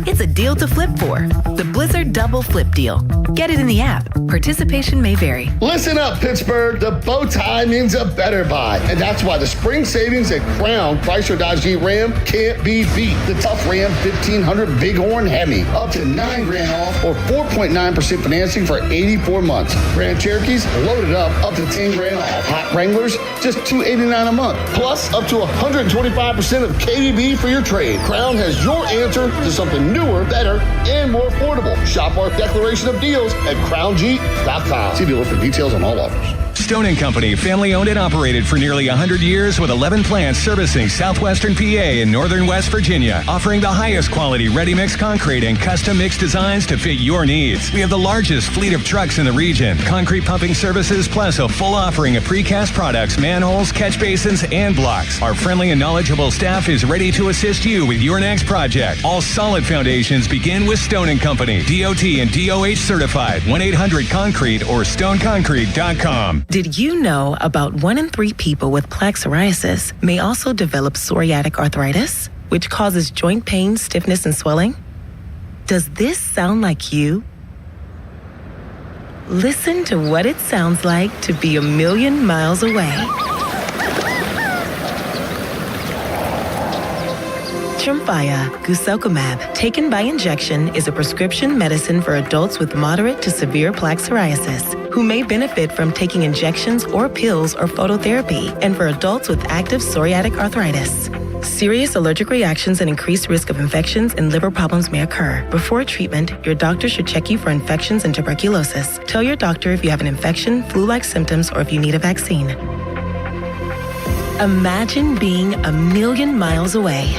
It's a deal to flip for. The Blizzard Double Flip Deal. Get it in the app. Participation may vary. Listen up, Pittsburgh. The bow tie means a better buy. And that's why the spring savings at Crown Chrysler Dodge Jeep Ram can't be beat. The tough Ram 1500 Bighorn Hemi. Up to $9,000 off or 4.9% financing for 84 months. Grand Cherokees loaded up to $10,000 off. Hot Wranglers, just $289 a month. Plus up to 125% of KDB for your trade. Crown has your answer to something newer, better, and more affordable. Shop our declaration of deals at crownjeep.com. See dealer for details on all offers. Stone & Company, family owned and operated for nearly 100 years with 11 plants servicing southwestern PA and northern West Virginia, offering the highest quality ready-mix concrete and custom mix designs to fit your needs. We have the largest fleet of trucks in the region, concrete pumping services, plus a full offering of precast products, manholes, catch basins, and blocks. Our friendly and knowledgeable staff is ready to assist you with your next project. All solid foundations begin with Stone & Company, DOT and DOH certified, 1-800-CONCRETE or stoneconcrete.com. Did you know about 1 in 3 people with plaque psoriasis may also develop psoriatic arthritis, which causes joint pain, stiffness, and swelling? Does this sound like you? Listen to what it sounds like to be a million miles away. Tremfya guselkumab, taken by injection, is a prescription medicine for adults with moderate to severe plaque psoriasis who may benefit from taking injections or pills or phototherapy, and for adults with active psoriatic arthritis. Serious allergic reactions and increased risk of infections and liver problems may occur. Before treatment, your doctor should check you for infections and tuberculosis. Tell your doctor if you have an infection, flu-like symptoms, or if you need a vaccine. Imagine being a million miles away.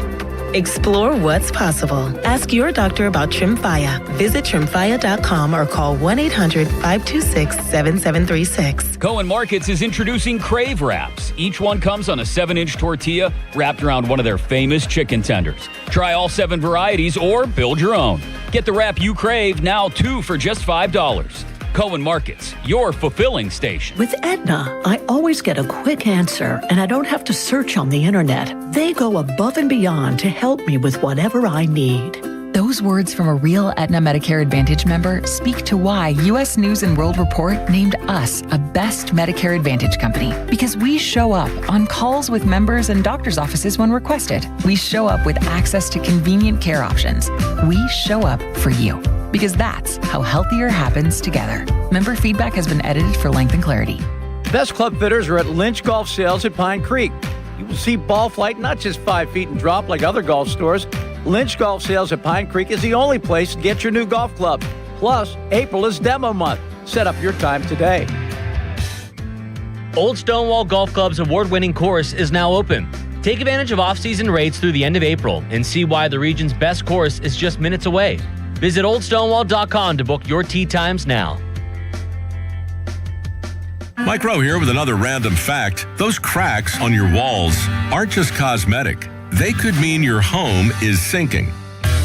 Explore what's possible. Ask your doctor about Tremfya. Visit Tremfya.com or call 1-800-526-7736. Cohen Markets is introducing Crave Wraps. Each one comes on a 7-inch tortilla wrapped around one of their famous chicken tenders. Try all 7 varieties or build your own. Get the wrap you crave, now 2 for just $5. Cohen Markets, your fulfilling station. With Aetna, I always get a quick answer, and I don't have to search on the internet. They go above and beyond to help me with whatever I need. Those words from a real Aetna Medicare Advantage member speak to why U.S. News & World Report named us a best Medicare Advantage company. Because we show up on calls with members and doctor's offices when requested. We show up with access to convenient care options. We show up for you. Because that's how healthier happens together. Member feedback has been edited for length and clarity. Best club fitters are at Lynch Golf Sales at Pine Creek. You will see ball flight not just 5 feet and drop like other golf stores. Lynch Golf Sales at Pine Creek is the only place to get your new golf club. Plus, April is demo month. Set up your time today. Old Stonewall Golf Club's award-winning course is now open. Take advantage of off-season rates through the end of April and see why the region's best course is just minutes away. Visit oldstonewall.com to book your tee times now. Mike Rowe here with another random fact. Those cracks on your walls aren't just cosmetic. They could mean your home is sinking.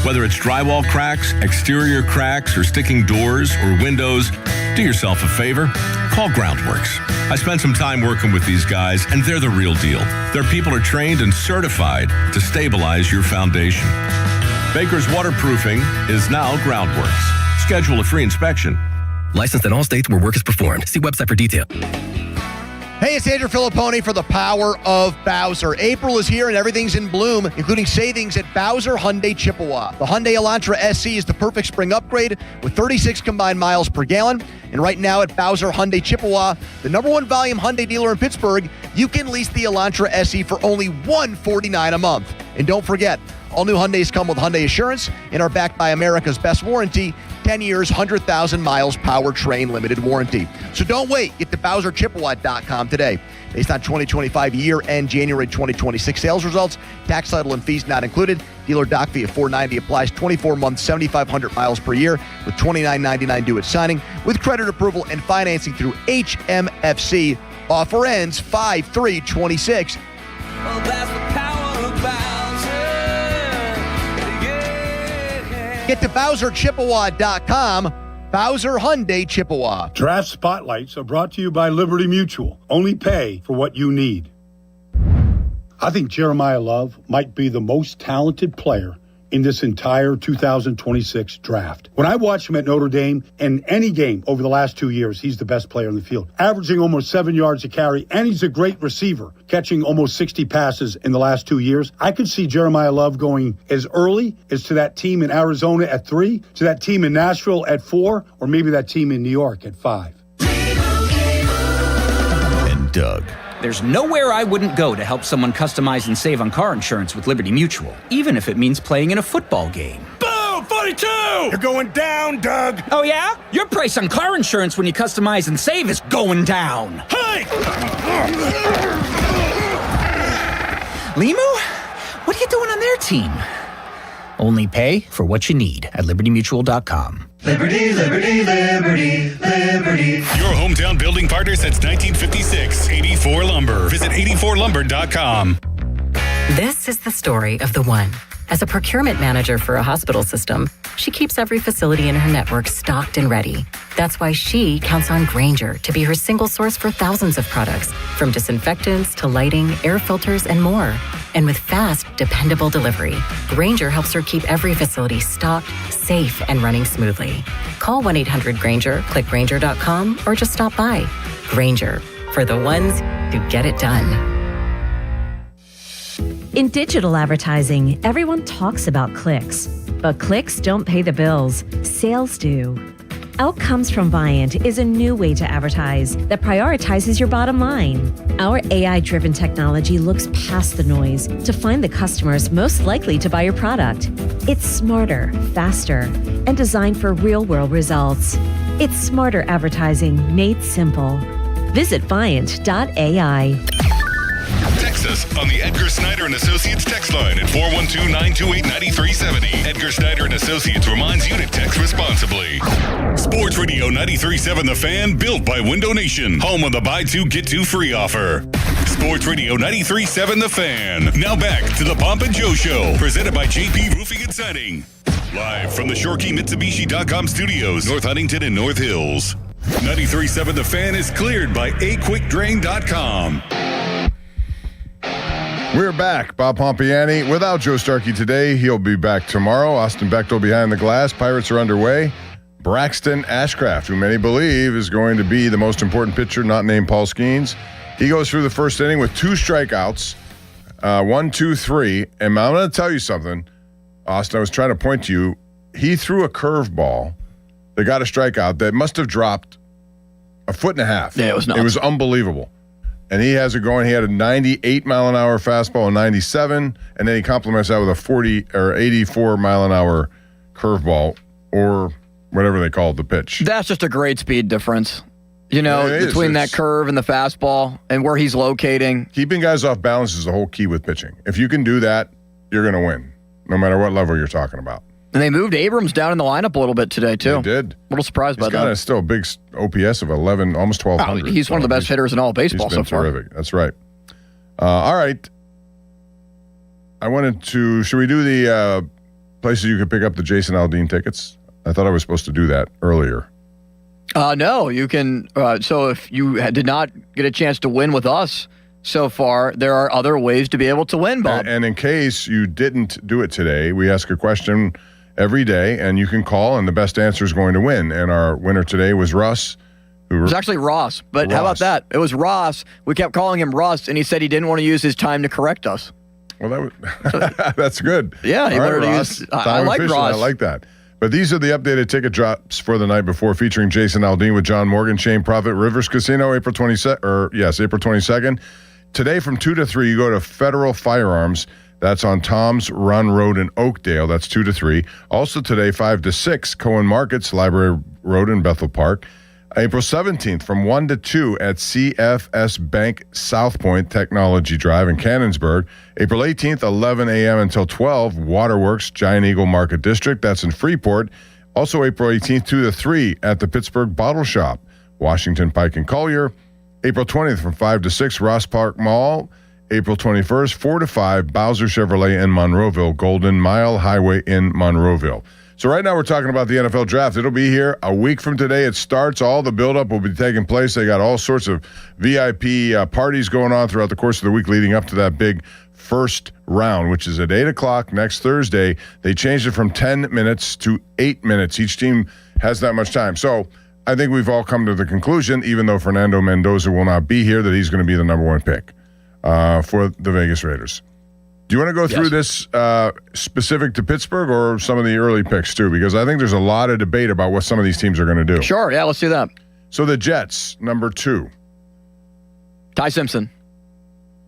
Whether it's drywall cracks, exterior cracks, or sticking doors or windows, do yourself a favor. Call Groundworks. I spent some time working with these guys, and they're the real deal. Their people are trained and certified to stabilize your foundation. Baker's Waterproofing is now Groundworks. Schedule a free inspection. Licensed in all states where work is performed. See website for detail. Hey, it's Andrew Filipponi for the Power of Bowser. April is here and everything's in bloom, including savings at Bowser Hyundai Chippewa. The Hyundai Elantra SC is the perfect spring upgrade with 36 combined miles per gallon. And right now at Bowser Hyundai Chippewa, the #1 volume Hyundai dealer in Pittsburgh, you can lease the Elantra SE for only $149 a month. And don't forget, All new Hyundais come with Hyundai Assurance and are backed by America's best warranty, 10 years, 100,000 miles powertrain limited warranty. So don't wait. Get to BowserChippewa.com today. Based on 2025 year-end January 2026 sales results, tax, title, and fees not included. Dealer doc fee of $490 applies. 24 months, 7,500 miles per year with $29.99 due at signing. With credit approval and financing through HMFC. Offer ends 5/3/26. Well, that's the power of Bowser. Get to BowserChippewa.com. Bowser Hyundai Chippewa. Draft Spotlights are brought to you by Liberty Mutual. Only pay for what you need. I think Jeremiah Love might be the most talented player in this entire 2026 draft. When I watch him at Notre Dame in any game over the last 2 years, he's the best player in the field, averaging almost 7 yards a carry, and he's a great receiver, catching almost 60 passes in the last 2 years. I could see Jeremiah Love going as early as to that team in Arizona at 3, to that team in Nashville at 4, or maybe that team in New York at 5. And Doug. There's nowhere I wouldn't go to help someone customize and save on car insurance with Liberty Mutual, even if it means playing in a football game. Boom! 42! You're going down, Doug! Oh, yeah? Your price on car insurance when you customize and save is going down. Hey! Limu? What are you doing on their team? Only pay for what you need at libertymutual.com. Liberty, liberty, liberty, liberty. Your hometown building partner since 1956. 84 Lumber. Visit 84lumber.com. This is the story of the one. As a procurement manager for a hospital system, she keeps every facility in her network stocked and ready. That's why she counts on Grainger to be her single source for thousands of products, from disinfectants to lighting, air filters, and more. And with fast, dependable delivery, Grainger helps her keep every facility stocked, safe, and running smoothly. Call 1-800-GRAINGER, click Grainger.com, or just stop by. Grainger, for the ones who get it done. In digital advertising, everyone talks about clicks, but clicks don't pay the bills. Sales do. Outcomes from Viant is a new way to advertise that prioritizes your bottom line. Our AI-driven technology looks past the noise to find the customers most likely to buy your product. It's smarter, faster, and designed for real-world results. It's smarter advertising made simple. Visit Viant.ai. Text us on the Edgar Snyder and Associates text line at 412-928-9370. Edgar Snyder and Associates reminds you to text responsibly. Sports Radio 93.7 The Fan, built by Window Nation, home of the buy two get two free offer. Sports Radio 93.7 The Fan. Now back to the Pomp and Joe Show, presented by JP Roofing and Siding. Live from the ShoreKeyMitsubishi.com studios, North Huntington and North Hills. 93.7 The Fan is cleared by aquickdrain.com. We're back. Bob Pompiani without Joe Starkey today. He'll be back tomorrow. Austin Bechtel behind the glass. Pirates are underway. Braxton Ashcraft, who many believe is going to be the most important pitcher, not named Paul Skeens. He goes through the first inning with 2 strikeouts, 1, 2, 3. And I'm going to tell you something, Austin. I was trying to point to you. He threw a curveball that got a strikeout that must have dropped 1.5 feet. Yeah, it was nuts. It was unbelievable. And he has it going. He had a 98-mile-an-hour fastball, a 97, and then he complements that with a 40 or 84-mile-an-hour curveball, or whatever they call it, the pitch. That's just a great speed difference. You know, Yeah, between that curve and the fastball and where he's locating. Keeping guys off balance is the whole key with pitching. If you can do that, you're going to win, no matter what level you're talking about. And they moved Abrams down in the lineup a little bit today, too. They did. A little surprised by He's got that. still a big OPS of 11, almost 1,200. He's one of the best hitters in all of baseball so far. He's been terrific. That's right. All right. I wanted to, should we do the places you could pick up the Jason Aldean tickets? I thought I was supposed to do that earlier. No, you can. So if you did not get a chance to win with us so far, there are other ways to be able to win, Bob. And in case you didn't do it today, we ask a question every day, and you can call, and the best answer is going to win. And our winner today was Russ. It was actually Ross, but how about that? It was Ross. We kept calling him Russ, and he said he didn't want to use his time to correct us. Well, that's good. Yeah, he wanted to use. I like Ross. I like that. But these are the updated ticket drops for the night before, featuring Jason Aldean with John Morgan, Shane Profit, Rivers Casino, April 22nd. Today from 2 to 3, you go to Federal Firearms. That's on Tom's Run Road in Oakdale. That's 2 to 3. Also today, 5 to 6, Cohen Markets, Library Road in Bethel Park. April 17th from 1 to 2 at CFS Bank South Point Technology Drive in Cannonsburg. April 18th, 11 a.m. until 12, Waterworks, Giant Eagle Market District. That's in Freeport. Also April 18th, 2 to 3 at the Pittsburgh Bottle Shop, Washington Pike and Collier. April 20th from 5 to 6, Ross Park Mall. April 21st, 4 to 5, Bowser Chevrolet in Monroeville, Golden Mile Highway in Monroeville. So right now we're talking about the NFL Draft. It'll be here a week from today. It starts. All the buildup will be taking place. They got all sorts of VIP parties going on throughout the course of the week leading up to that big first round, which is at 8 o'clock next Thursday. They changed it from 10 minutes to 8 minutes. Each team has that much time. So I think we've all come to the conclusion, even though Fernando Mendoza will not be here, that he's going to be the number one pick for the Vegas Raiders. Do you want to go through this specific to Pittsburgh or some of the early picks too? Because I think there's a lot of debate about what some of these teams are going to do. Sure, yeah, let's do that. So the Jets, number 2. Ty Simpson.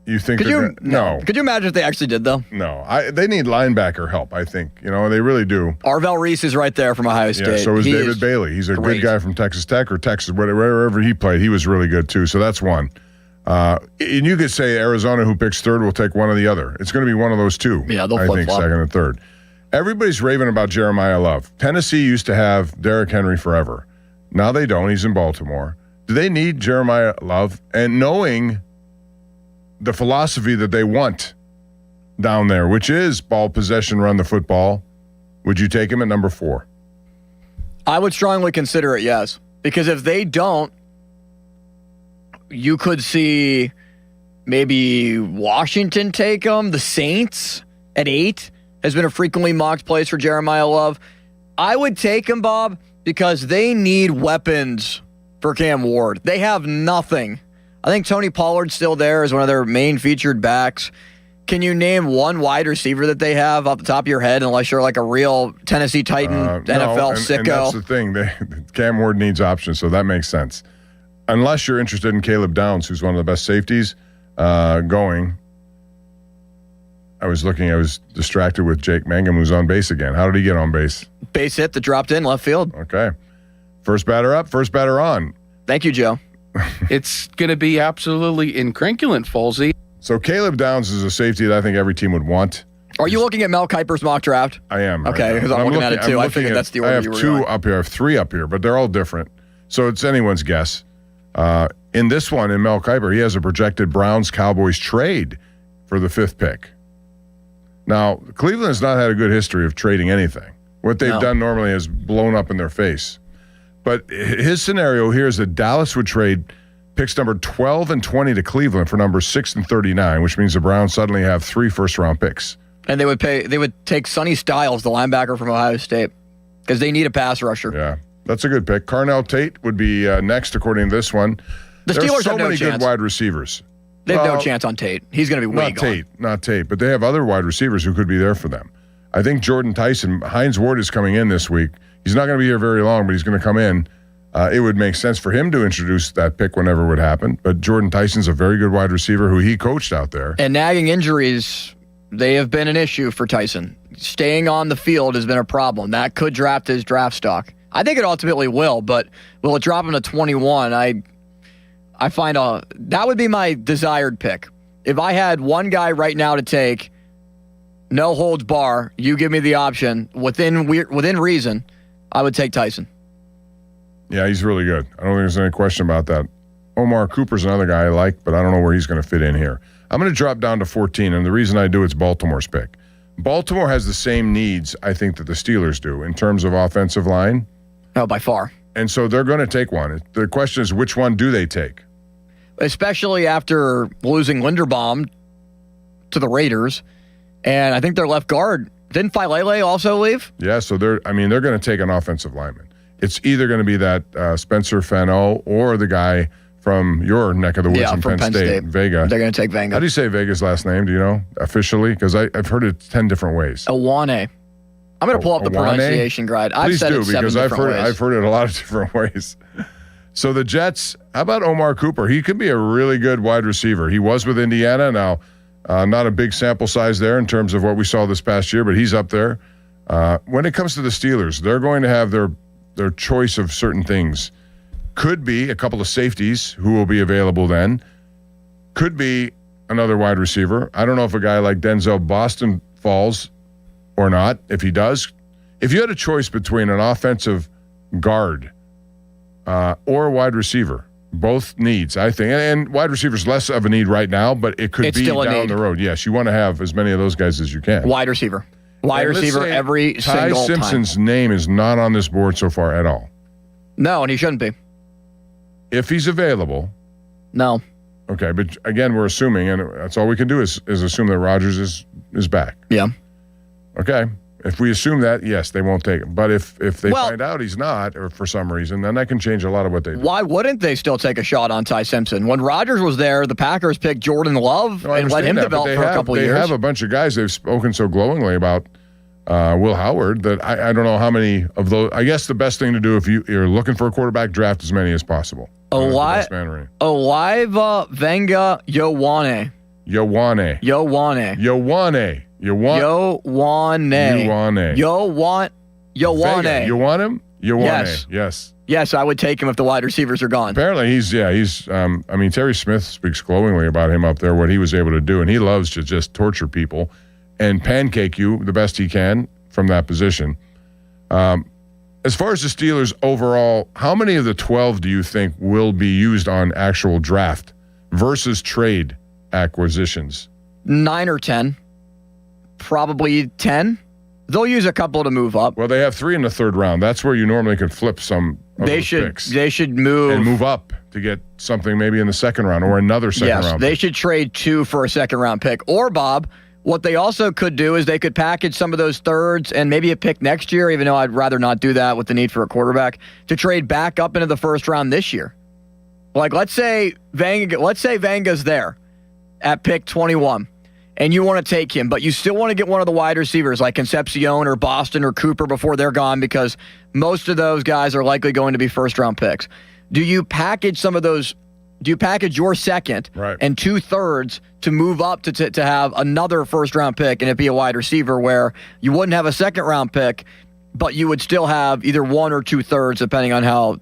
You think? No. Could you imagine if they actually did, though? No. They need linebacker help, I think. They really do. Arvell Reese is right there from Ohio State. Yeah, so is David Bailey. He's a good guy from Texas Tech or Texas, wherever he played. He was really good, too. So that's one. And you could say Arizona, who picks third, will take one or the other. It's going to be one of those two. Yeah, they'll I think flip-flop. Second and third. Everybody's raving about Jeremiah Love. Tennessee used to have Derrick Henry forever. Now they don't. He's in Baltimore. Do they need Jeremiah Love? And knowing the philosophy that they want down there, which is ball possession, run the football, would you take him at number 4? I would strongly consider it, yes. Because if they don't, you could see maybe Washington take him. The Saints at 8 has been a frequently mocked place for Jeremiah Love. I would take him, Bob, because they need weapons for Cam Ward. They have nothing. I think Tony Pollard's still there as one of their main featured backs. Can you name one wide receiver that they have off the top of your head, unless you're like a real Tennessee Titan NFL sicko? And that's the thing. Cam Ward needs options, so that makes sense. Unless you're interested in Caleb Downs, who's one of the best safeties going. I was distracted with Jake Mangum, who's on base again. How did he get on base? Base hit that dropped in left field. Okay. First batter up, first batter on. Thank you, Joe. It's going to be absolutely incrinculant, Folsey. So Caleb Downs is a safety that I think every team would want. Are you looking at Mel Kiper's mock draft? I am. Okay, because I'm looking at it too. I figured that's the order you were I have 2 going. up here. I have 3 up here, but they're all different. So it's anyone's guess. In this one, in Mel Kiper, he has a projected Browns-Cowboys trade for the 5th pick. Now, Cleveland has not had a good history of trading anything. What they've done normally is blown up in their face. But his scenario here is that Dallas would trade picks number 12 and 20 to Cleveland for number 6 and 39, which means the Browns suddenly have 3 first-round picks. And they would take Sonny Styles, the linebacker from Ohio State, because they need a pass rusher. Yeah, that's a good pick. Carnell Tate would be next, according to this one. The There's Steelers so have no many chance. good wide receivers. They have no chance on Tate. He's going to be way gone. Not Tate, but they have other wide receivers who could be there for them. I think Jordan Tyson, Hines Ward is coming in this week. He's not going to be here very long, but he's going to come in. It would make sense for him to introduce that pick whenever it would happen. But Jordan Tyson's a very good wide receiver who he coached out there. And nagging injuries, they have been an issue for Tyson. Staying on the field has been a problem. That could draft his draft stock. I think it ultimately will, but will it drop him to 21? I find that would be my desired pick. If I had one guy right now to take, no holds bar, you give me the option within reason, I would take Tyson. Yeah, he's really good. I don't think there's any question about that. Omar Cooper's another guy I like, but I don't know where he's going to fit in here. I'm going to drop down to 14, and the reason I do, it's Baltimore's pick. Baltimore has the same needs, I think, that the Steelers do in terms of offensive line. Oh, by far. And so they're going to take one. The question is, which one do they take? Especially after losing Linderbaum to the Raiders. And I think their left guard, didn't Filele also leave? Yeah, so they're going to take an offensive lineman. It's either going to be that Spencer Fano or the guy from your neck of the woods in Penn State, Vega. They're going to take Vega. How do you say Vega's last name? Do you know officially? Because I've heard it 10 different ways. Awane. I'm going to pull up the pronunciation guide. I've said it 7 different ways. I've heard it a lot of different ways. So the Jets, how about Omar Cooper? He could be a really good wide receiver. He was with Indiana. Now, Not a big sample size there in terms of what we saw this past year, but he's up there. When it comes to the Steelers, they're going to have their choice of certain things. Could be a couple of safeties who will be available then. Could be another wide receiver. I don't know if a guy like Denzel Boston falls or not. If he does, if you had a choice between an offensive guard or a wide receiver, both needs, I think, and wide receiver's less of a need right now, but it could be down the road. Yes, you want to have as many of those guys as you can. Wide receiver every single time. Ty Simpson's name is not on this board so far at all. No, and he shouldn't be. If he's available. No. Okay, but again, we're assuming, and that's all we can do is assume that Rodgers is back. Yeah. Okay. If we assume that, yes, they won't take him. But if they find out he's not, or for some reason, then that can change a lot of what they do. Why wouldn't they still take a shot on Ty Simpson? When Rodgers was there, the Packers picked Jordan Love and let him develop for a couple years. They have a bunch of guys they've spoken so glowingly about Will Howard that I don't know how many of those. I guess the best thing to do if you're looking for a quarterback, draft as many as possible. Alive Venga Yowane. Yowane. You want him? Yes, I would take him if the wide receivers are gone. Apparently he's Terry Smith speaks glowingly about him up there, what he was able to do, and he loves to just torture people and pancake you the best he can from that position. As far as the Steelers overall, how many of the 12 do you think will be used on actual draft versus trade acquisitions? 9 or 10. Probably 10. They'll use a couple to move up. Well, they have 3 in the 3rd round. That's where you normally could flip some of those picks. They should move. And move up to get something maybe in the 2nd round or another second round. They should trade 2 for a 2nd round pick. Or, Bob, what they also could do is they could package some of those 3rds and maybe a pick next year, even though I'd rather not do that with the need for a quarterback, to trade back up into the 1st round this year. Like, let's say Vanga's there at pick 21. And you want to take him, but you still want to get one of the wide receivers like Concepcion or Boston or Cooper before they're gone, because most of those guys are likely going to be 1st-round picks. Do you package some of those? Do you package your 2nd and 2 3rds to move up to have another 1st-round pick and it be a wide receiver where you wouldn't have a 2nd-round pick, but you would still have either 1 or 2 3rds depending on how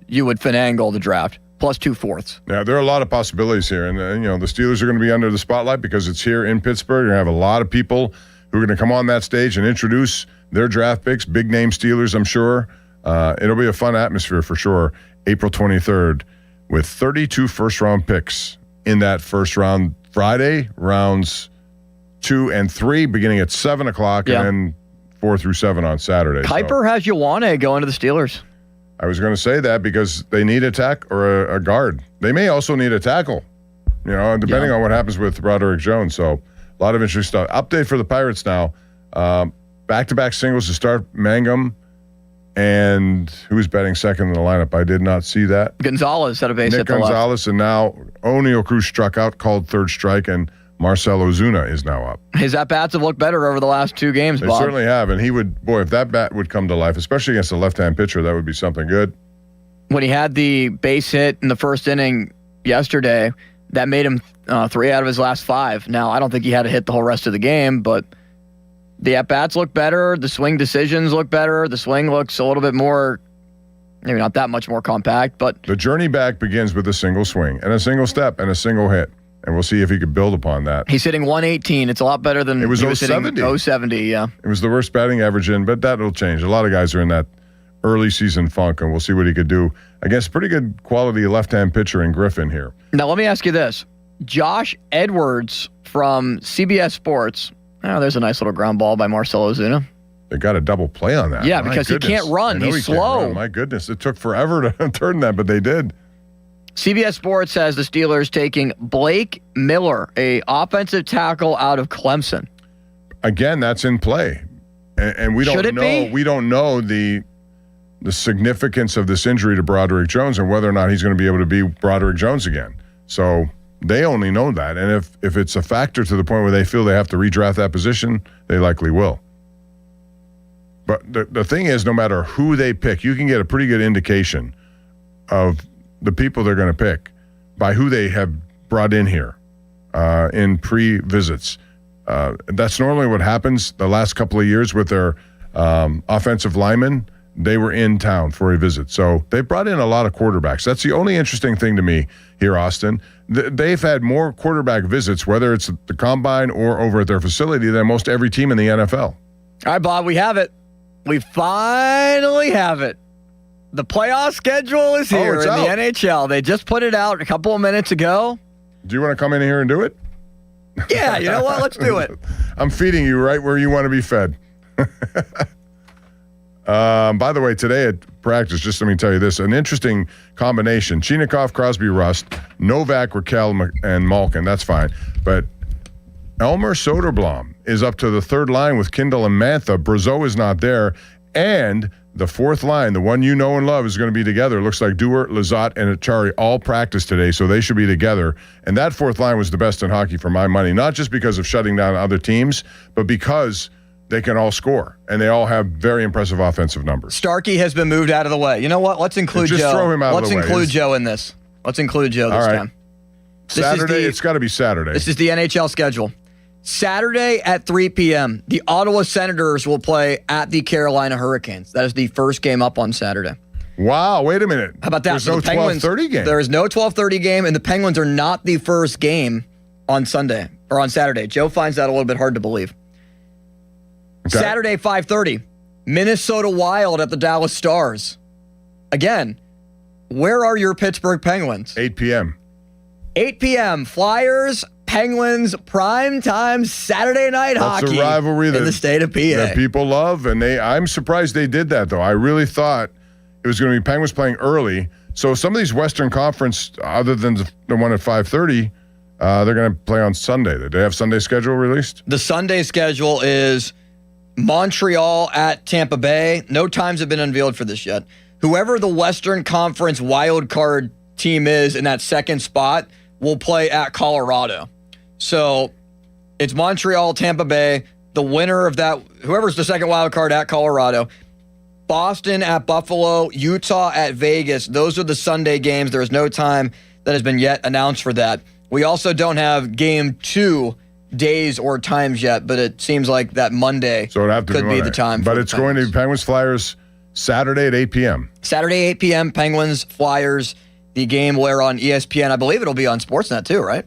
you would finagle the draft? Plus 2 4ths. Yeah, there are a lot of possibilities here. And, the Steelers are going to be under the spotlight because it's here in Pittsburgh. You're going to have a lot of people who are going to come on that stage and introduce their draft picks, big-name Steelers, I'm sure. It'll be a fun atmosphere for sure. April 23rd with 32 first-round picks in that 1st round. Friday, rounds 2 and 3, beginning at 7 o'clock, and then 4 through 7 on Saturday. Kuiper has Ioane going to the Steelers. I was going to say that because they need a tackle or a guard. They may also need a tackle, depending on what happens with Broderick Jones. So a lot of interesting stuff. Update for the Pirates now. Back-to-back singles to start Mangum. And who's batting 2nd in the lineup? I did not see that. Gonzalez had a base hit. Gonzalez, and now O'Neal Cruz struck out, called 3rd strike, and Marcell Ozuna is now up. His at-bats have looked better over the last 2 games, Bob. They certainly have, and he would, if that bat would come to life, especially against a left-hand pitcher, that would be something good. When he had the base hit in the 1st inning yesterday, that made him 3 out of his last 5. Now, I don't think he had to hit the whole rest of the game, but the at-bats look better, the swing decisions look better, the swing looks a little bit more, maybe not that much more compact, but... The journey back begins with a single swing, and a single step, and a single hit. And we'll see if he could build upon that. He's hitting 118. It's a lot better than it was he was 070. Hitting 070, yeah. It was the worst batting average but that'll change. A lot of guys are in that early season funk, and we'll see what he could do against pretty good quality left-hand pitcher in Griffin here. Now, let me ask you this. Josh Edwards from CBS Sports. Oh, there's a nice little ground ball by Marcell Ozuna. They got a double play on that. Yeah, because he can't run. He's slow. My goodness, it took forever to turn that, but they did. CBS Sports has the Steelers taking Blake Miller, a offensive tackle out of Clemson. Again, that's in play, and we don't know. We don't know the significance of this injury to Broderick Jones and whether or not he's going to be able to be Broderick Jones again. So they only know that, and if it's a factor to the point where they feel they have to redraft that position, they likely will. But the thing is, no matter who they pick, you can get a pretty good indication of the people they're going to pick by who they have brought in here. in pre-visits. That's normally what happens the last couple of years with their offensive linemen. They were in town for a visit. So they brought in a lot of quarterbacks. That's the only interesting thing to me here, Austin. They've had more quarterback visits, whether it's at the combine or over at their facility, than most every team in the NFL. All right, Bob, we have it. We finally have it. The playoff schedule is here in the NHL. They just put it out a couple of minutes ago. Do you want to come in here and do it? Yeah, you know what? Let's do it. I'm feeding you right where you want to be fed. By the way, today at practice, just let me tell you this, an interesting combination. Chinakhov, Crosby, Rust, Novak, Raquel, and Malkin. That's fine. But Elmer Soderblom is up to the third line with Kindle and Mantha. Brazeau is not there. And the fourth line, the one you know and love, is going to be together. It looks like Duert, Lizotte, and Achari all practice today, so they should be together. And that fourth line was the best in hockey for my money, not just because of shutting down other teams, but because they can all score, and they all have very impressive offensive numbers. Starkey has been moved out of the way. You know what? Let's include just Joe. Throw him out Let's of the way. include Joe in this. Let's include Joe this time. Saturday, it's got to be Saturday. This is the NHL schedule. Saturday at 3 p.m., the Ottawa Senators will play at the Carolina Hurricanes. That is the first game up on Saturday. Wow, wait a minute. How about that? There's no 12:30 game. There is no 12:30 game, and the Penguins are not the first game on Sunday or on Saturday. Joe finds that a little bit hard to believe. Okay. Saturday, 5:30, Minnesota Wild at the Dallas Stars. Again, where are your Pittsburgh Penguins? 8 p.m. 8 p.m., Flyers, Penguins, prime time Saturday night hockey. That's a rivalry in the state of PA. That people love, and I'm surprised they did that, though. I really thought it was going to be Penguins playing early. So some of these Western Conference, other than the one at 5:30, they're going to play on Sunday. Did they have Sunday schedule released? The Sunday schedule is Montreal at Tampa Bay. No times have been unveiled for this yet. Whoever the Western Conference wild card team is in that second spot will play at Colorado. So it's Montreal, Tampa Bay. The winner of that, whoever's the second wild card at Colorado. Boston at Buffalo, Utah at Vegas. Those are the Sunday games. There is no time that has been yet announced for that. We also don't have game 2 days or times yet, but it seems like that Monday could be the time. But it's going to be Penguins Flyers Saturday at 8 p.m. Saturday, 8 p.m., Penguins Flyers. The game will air on ESPN. I believe it'll be on Sportsnet too, right?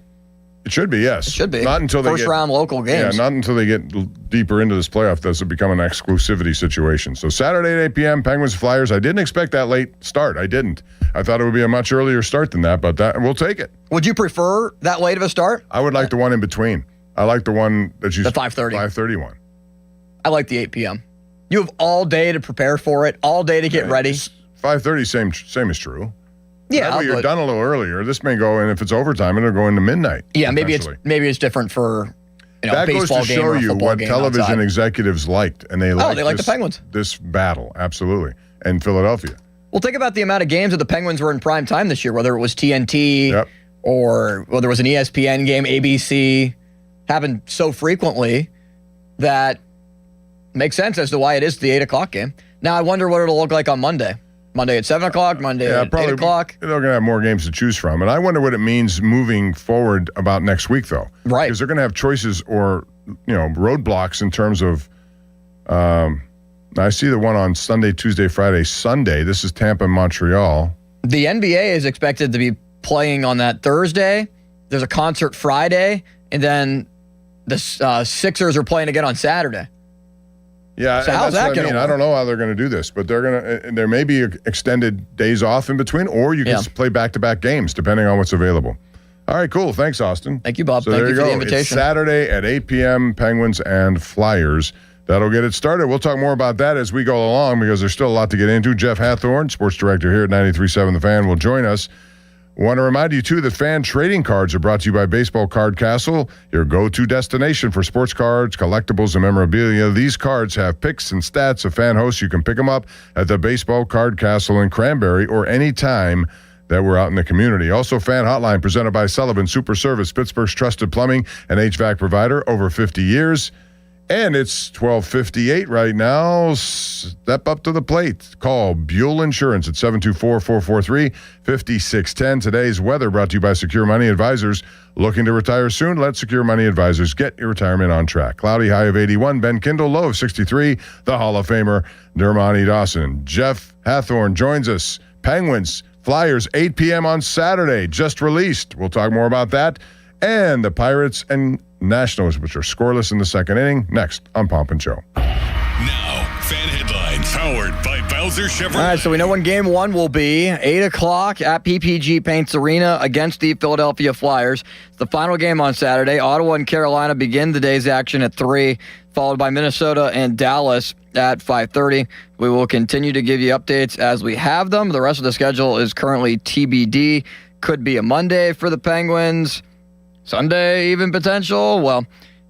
It should be, yes. It should be. Not until First round local games. Yeah, not until they get deeper into this playoff does it become an exclusivity situation. So Saturday at 8 p.m., Penguins Flyers. I didn't expect that late start. I didn't. I thought it would be a much earlier start than that, but we'll take it. Would you prefer that late of a start? I would like the one in between. I like the one that you... The 5:30. 5:30 one. I like the 8 p.m. You have all day to prepare for it, all day to get ready. 5:30, same is true. Yeah, that way you're done a little earlier. This may go, and if it's overtime, it'll go into midnight. Yeah, maybe it's different for that a baseball goes to game show or a you football what game television outside. executives liked, and they like the Penguins. This battle, absolutely, and Philadelphia. Well, think about the amount of games that the Penguins were in prime time this year, whether it was TNT or whether it was an ESPN game, ABC, happened so frequently that makes sense as to why it is the 8 o'clock game. Now, I wonder what it'll look like on Monday. Monday at 7 o'clock, Monday at 8 o'clock. They're going to have more games to choose from. And I wonder what it means moving forward about next week, though. Right. Because they're going to have choices or, roadblocks in terms of, I see the one on Sunday, Tuesday, Friday, Sunday. This is Tampa and Montreal. The NBA is expected to be playing on that Thursday. There's a concert Friday. And then the Sixers are playing again on Saturday. Yeah, so how's that going to work? I don't know how they're going to do this, but there may be extended days off in between, or you can play back-to-back games, depending on what's available. All right, cool. Thanks, Austin. Thank you, Bob. So Thank there you for go. the invitation. It's Saturday at 8 p.m., Penguins and Flyers. That'll get it started. We'll talk more about that as we go along because there's still a lot to get into. Jeff Hathorn, sports director here at 93.7 The Fan, will join us. Want to remind you, too, that fan trading cards are brought to you by Baseball Card Castle, your go-to destination for sports cards, collectibles, and memorabilia. These cards have pics and stats of fan hosts. You can pick them up at the Baseball Card Castle in Cranberry or any time that we're out in the community. Also, Fan Hotline presented by Sullivan Super Service, Pittsburgh's trusted plumbing and HVAC provider, over 50 years. And it's 12:58 right now. Step up to the plate. Call Buell Insurance at 724-443-5610. Today's weather brought to you by Secure Money Advisors. Looking to retire soon? Let Secure Money Advisors get your retirement on track. Cloudy, high of 81. Ben Kindle, low of 63. The Hall of Famer, Dermani Dawson. Jeff Hathorn joins us. Penguins, Flyers, 8 p.m. on Saturday. Just released. We'll talk more about that. And the Pirates and Nationals, which are scoreless in the second inning, next on Pomp and Show. Now, fan headlines powered by Bowser Chevrolet. All right, so we know when game one will be. 8 o'clock at PPG Paints Arena against the Philadelphia Flyers. It's the final game on Saturday. Ottawa and Carolina begin the day's action at 3, followed by Minnesota and Dallas at 5:30. We will continue to give you updates as we have them. The rest of the schedule is currently TBD. Could be a Monday for the Penguins. Sunday, even potential. Well,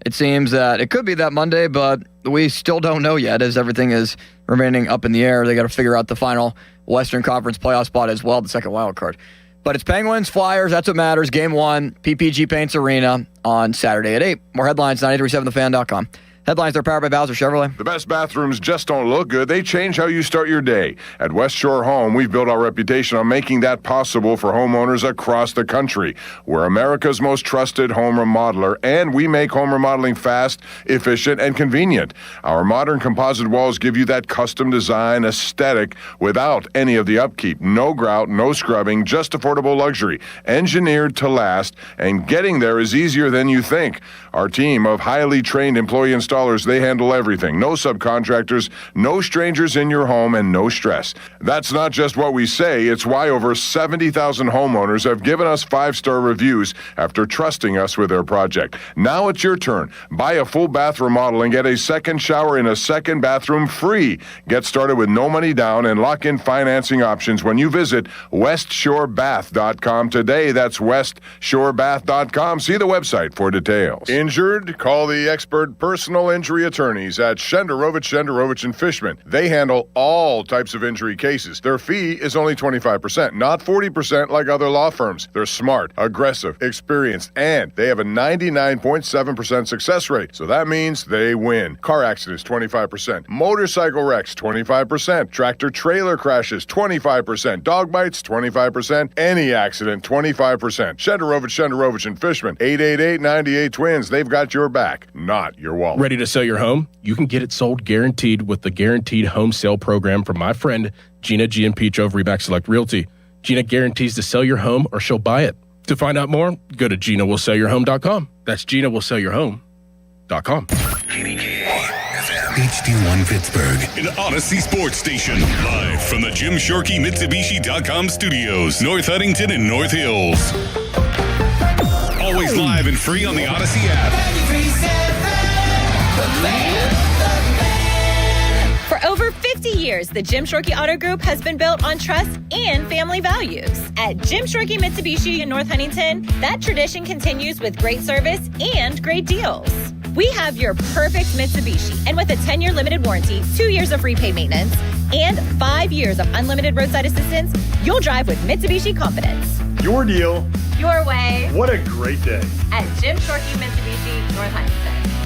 it seems that it could be that Monday, but we still don't know yet as everything is remaining up in the air. They got to figure out the final Western Conference playoff spot as well, the second wild card. But it's Penguins, Flyers, that's what matters. Game 1, PPG Paints Arena on Saturday at 8. More headlines, 937thefan.com. Headlines are powered by Bowser Chevrolet. The best bathrooms just don't look good. They change how you start your day. At West Shore Home, we've built our reputation on making that possible for homeowners across the country. We're America's most trusted home remodeler, and we make home remodeling fast, efficient, and convenient. Our modern composite walls give you that custom design aesthetic without any of the upkeep. No grout, no scrubbing, just affordable luxury. Engineered to last, and getting there is easier than you think. Our team of highly trained employee installers, they handle everything. No subcontractors, no strangers in your home, and no stress. That's not just what we say. It's why over 70,000 homeowners have given us 5-star reviews after trusting us with their project. Now it's your turn. Buy a full bath remodel and get a second shower in a second bathroom free. Get started with no money down and lock in financing options when you visit westshorebath.com today. That's westshorebath.com. See the website for details. Injured? Call the expert personal injury attorneys at Shenderovich and Fishman. They handle all types of injury cases. Their fee is only 25%, not 40% like other law firms. They're smart, aggressive, experienced, and they have a 99.7% success rate. So that means they win. Car accidents, 25%. Motorcycle wrecks, 25%. Tractor trailer crashes, 25%. Dog bites, 25%. Any accident, 25%. Shenderovich and Fishman. 888-98-TWINS. They've got your back, not your wallet. Ready to sell your home? You can get it sold guaranteed with the Guaranteed Home Sale Program from my friend Gina G. and Peach over Reback Select Realty. Gina guarantees to sell your home or she'll buy it. To find out more, go to GinaWillSellYourHome.com. That's GinaWillSellYourHome.com. HD1 Pittsburgh, an Odyssey sports station. Live from the Jim Shorkey Mitsubishi.com studios, North Huntington and North Hills. Always live and free on the Odyssey app. For over 50 years, the Jim Shorkey Auto Group has been built on trust and family values. At Jim Shorkey Mitsubishi in North Huntington, that tradition continues with great service and great deals. We have your perfect Mitsubishi, and with a 10-year limited warranty, 2 years of free paid maintenance, and 5 years of unlimited roadside assistance, you'll drive with Mitsubishi confidence. Your deal. Your way. What a great day. At Jim Shorkey Mitsubishi, North Huntington.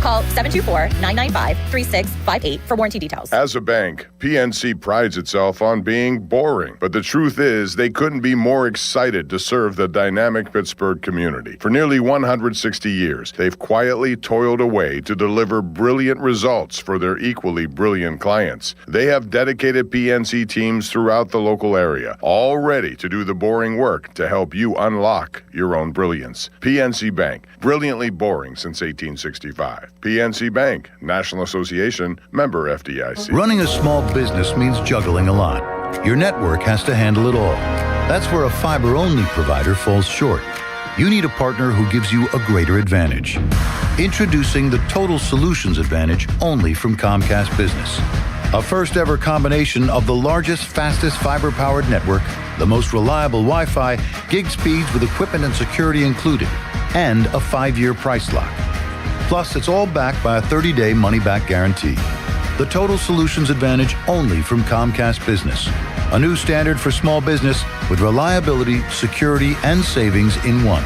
Call 724-995-3658 for warranty details. As a bank, PNC prides itself on being boring. But the truth is, they couldn't be more excited to serve the dynamic Pittsburgh community. For nearly 160 years, they've quietly toiled away to deliver brilliant results for their equally brilliant clients. They have dedicated PNC teams throughout the local area, all ready to do the boring work to help you unlock your own brilliance. PNC Bank, brilliantly boring since 1865. PNC Bank, National Association, member FDIC. Running a small business means juggling a lot. Your network has to handle it all. That's where a fiber-only provider falls short. You need a partner who gives you a greater advantage. Introducing the Total Solutions Advantage only from Comcast Business. A first-ever combination of the largest, fastest fiber-powered network, the most reliable Wi-Fi, gig speeds with equipment and security included, and a 5-year price lock. Plus, it's all backed by a 30-day money-back guarantee. The Total Solutions Advantage only from Comcast Business. A new standard for small business with reliability, security, and savings in one.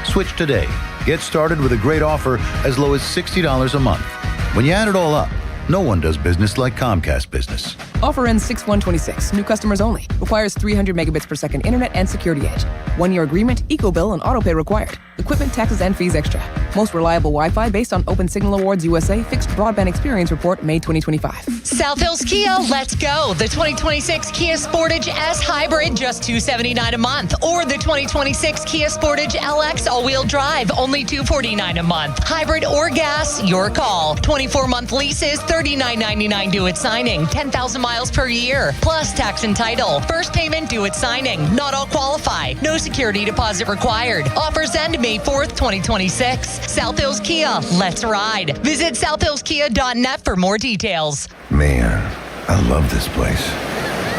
Switch today. Get started with a great offer as low as $60 a month. When you add it all up, no one does business like Comcast Business. Offer ends 6/1/26. New customers only. Requires 300 megabits per second internet and security edge. 1-year agreement, eco-bill, and autopay required. Equipment, taxes, and fees extra. Most reliable Wi-Fi based on Open Signal Awards USA Fixed Broadband Experience Report, May 2025. South Hills Kia, let's go. The 2026 Kia Sportage S Hybrid, just $279 a month. Or the 2026 Kia Sportage LX all-wheel drive, only $249 a month. Hybrid or gas, your call. 24-month leases, $39.99 due at signing. 10,000 miles per year. Plus tax and title. First payment due at signing. Not all qualify. No security deposit required. Offers end May 4th, 2026. South Hills Kia, let's ride. Visit southhillskia.net for more details. Man, I love this place.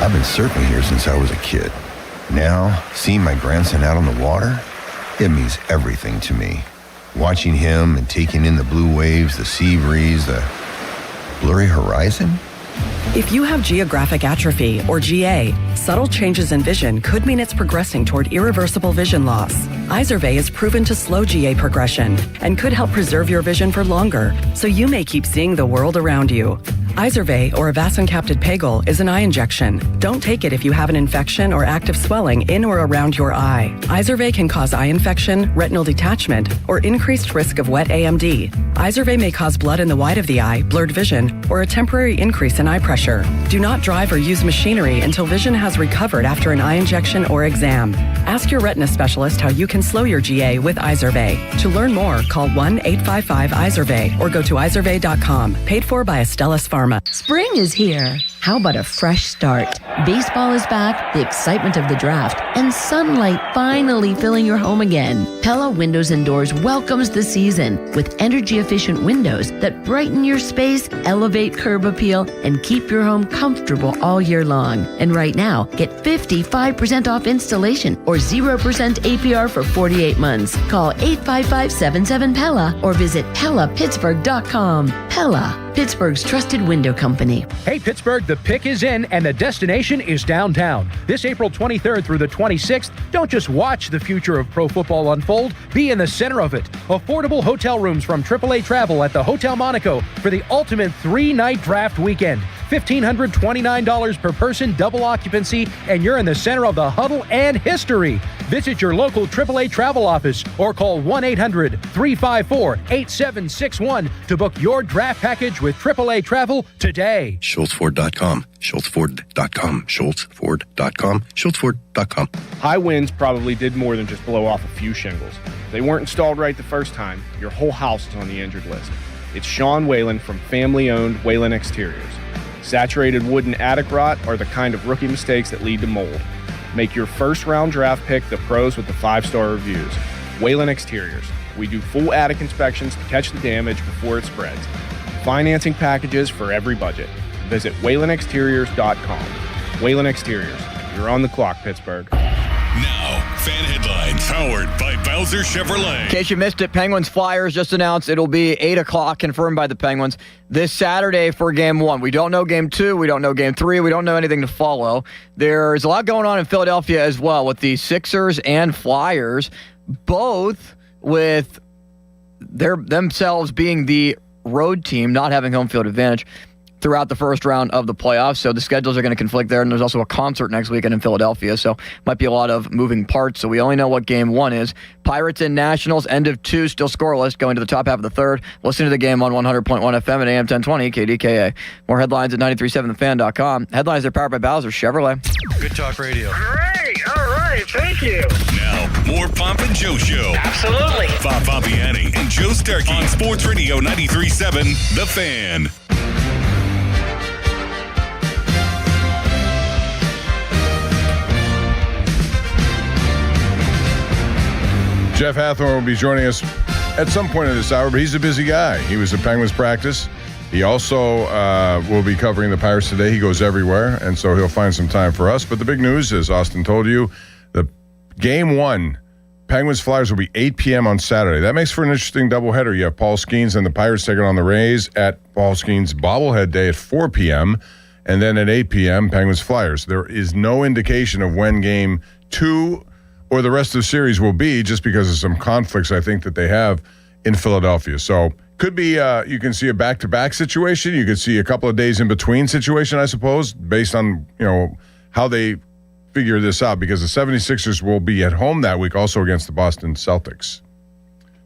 I've been surfing here since I was a kid. Now, seeing my grandson out on the water, it means everything to me. Watching him and taking in the blue waves, the sea breeze, the blurry horizon. If you have geographic atrophy, or GA, subtle changes in vision could mean it's progressing toward irreversible vision loss. Izervay is proven to slow GA progression and could help preserve your vision for longer, so you may keep seeing the world around you. Izervay, or avacincaptad pegol, is an eye injection. Don't take it if you have an infection or active swelling in or around your eye. Izervay can cause eye infection, retinal detachment, or increased risk of wet AMD. Izervay may cause blood in the white of the eye, blurred vision, or a temporary increase in eye pressure. Do not drive or use machinery until vision has recovered after an eye injection or exam. Ask your retina specialist how you can slow your GA with Izervay. To learn more, call 1-855-IZERVAY or go to izervay.com. Paid for by Astellas Pharma. Spring is here. How about a fresh start? Baseball is back, the excitement of the draft, and sunlight finally filling your home again. Pella Windows and Doors welcomes the season with energy-efficient windows that brighten your space, elevate curb appeal, and keep your home comfortable all year long. And right now, get 55% off installation or 0% APR for 48 months. Call 855-77-PELLA or visit PellaPittsburgh.com. Pella, Pittsburgh's trusted window company. Hey, Pittsburgh, the pick is in and the destination is downtown. This April 23rd through the 26th, don't just watch the future of pro football unfold, be in the center of it. Affordable hotel rooms from AAA Travel at the Hotel Monaco for the ultimate 3-night draft weekend. $1,529 per person, double occupancy, and you're in the center of the huddle and history. Visit your local AAA Travel office or call 1-800-354-8761 to book your draft package with AAA Travel today. SchultzFord.com, SchultzFord.com, SchultzFord.com, SchultzFord.com. High winds probably did more than just blow off a few shingles. If they weren't installed right the first time, your whole house is on the injured list. It's Sean Whalen from family-owned Whalen Exteriors. Saturated wood and attic rot are the kind of rookie mistakes that lead to mold. Make your first-round draft pick the pros with the 5-star reviews. Whalen Exteriors. We do full attic inspections to catch the damage before it spreads. Financing packages for every budget. Visit WhalenExteriors.com. Whalen Exteriors. You're on the clock, Pittsburgh. Now, fan headlines powered by Bowser Chevrolet. In case you missed it, Penguins Flyers just announced it'll be 8 o'clock, confirmed by the Penguins, this Saturday for Game 1. We don't know Game 2. We don't know Game 3. We don't know anything to follow. There's a lot going on in Philadelphia as well with the Sixers and Flyers, both with themselves being the road team, not having home field advantage throughout the first round of the playoffs. So the schedules are going to conflict there, and there's also a concert next weekend in Philadelphia, so might be a lot of moving parts. So we only know what Game 1 is. Pirates and Nationals, end of 2, still scoreless, going to the top half of the third. Listen to the game on 100.1 FM and AM 1020 KDKA. More headlines at 937thefan.com. Headlines are powered by Bowser Chevrolet. Good Talk Radio. Great. All right. Thank you. Now, more Pomp and Joe Show. Absolutely. Bob Fabiani and Joe Starkey on Sports Radio 93.7 The Fan. Jeff Hathorn will be joining us at some point in this hour, but he's a busy guy. He was at Penguins practice. He also will be covering the Pirates today. He goes everywhere, and so he'll find some time for us. But the big news, as Austin told you, the Game 1, Penguins-Flyers will be 8 p.m. on Saturday. That makes for an interesting doubleheader. You have Paul Skeens and the Pirates taking on the Rays at Paul Skeens' bobblehead day at 4 p.m., and then at 8 p.m., Penguins-Flyers. There is no indication of when Game 2 or the rest of the series will be, just because of some conflicts I think that they have in Philadelphia. So Could be, you can see a back-to-back situation. You could see a couple of days in between situation, I suppose, based on, how they figure this out, because the 76ers will be at home that week also against the Boston Celtics.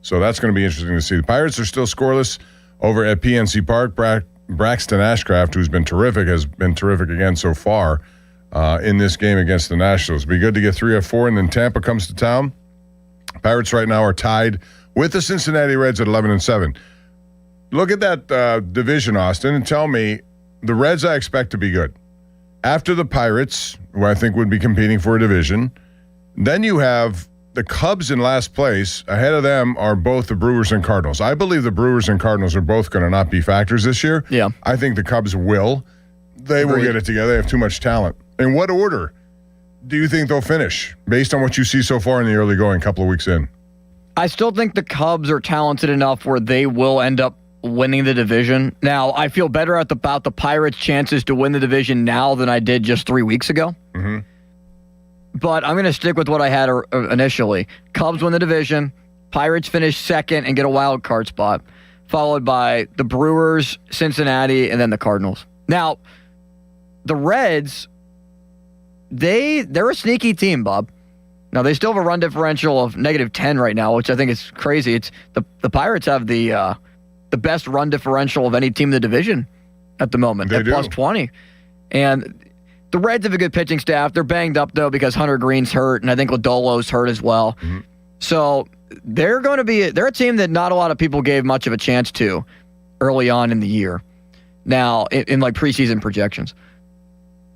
So that's going to be interesting to see. The Pirates are still scoreless over at PNC Park. Braxton Ashcraft, who's been terrific, has been terrific again so far in this game against the Nationals. Be good to get 3 of 4, and then Tampa comes to town. Pirates right now are tied with the Cincinnati Reds at 11-7. Look at that division, Austin, and tell me the Reds I expect to be good. After the Pirates, who I think would be competing for a division, then you have the Cubs in last place. Ahead of them are both the Brewers and Cardinals. I believe the Brewers and Cardinals are both going to not be factors this year. Yeah. I think the Cubs will. They will get it together. They have too much talent. In what order do you think they'll finish, based on what you see so far in the early going, couple of weeks in? I still think the Cubs are talented enough where they will end up winning the division. Now, I feel better about the Pirates' chances to win the division now than I did just 3 weeks ago. Mm-hmm. But I'm going to stick with what I had initially. Cubs win the division. Pirates finish second and get a wild card spot, followed by the Brewers, Cincinnati, and then the Cardinals. Now, the Reds, they're a sneaky team, Bob. Now, they still have a run differential of -10 right now, which I think is crazy. It's the Pirates have the best run differential of any team in the division at the moment, at plus 20. And the Reds have a good pitching staff. They're banged up, though, because Hunter Green's hurt, and I think Lodolo's hurt as well. Mm-hmm. So they're a team that not a lot of people gave much of a chance to early on in the year. Now, in like preseason projections.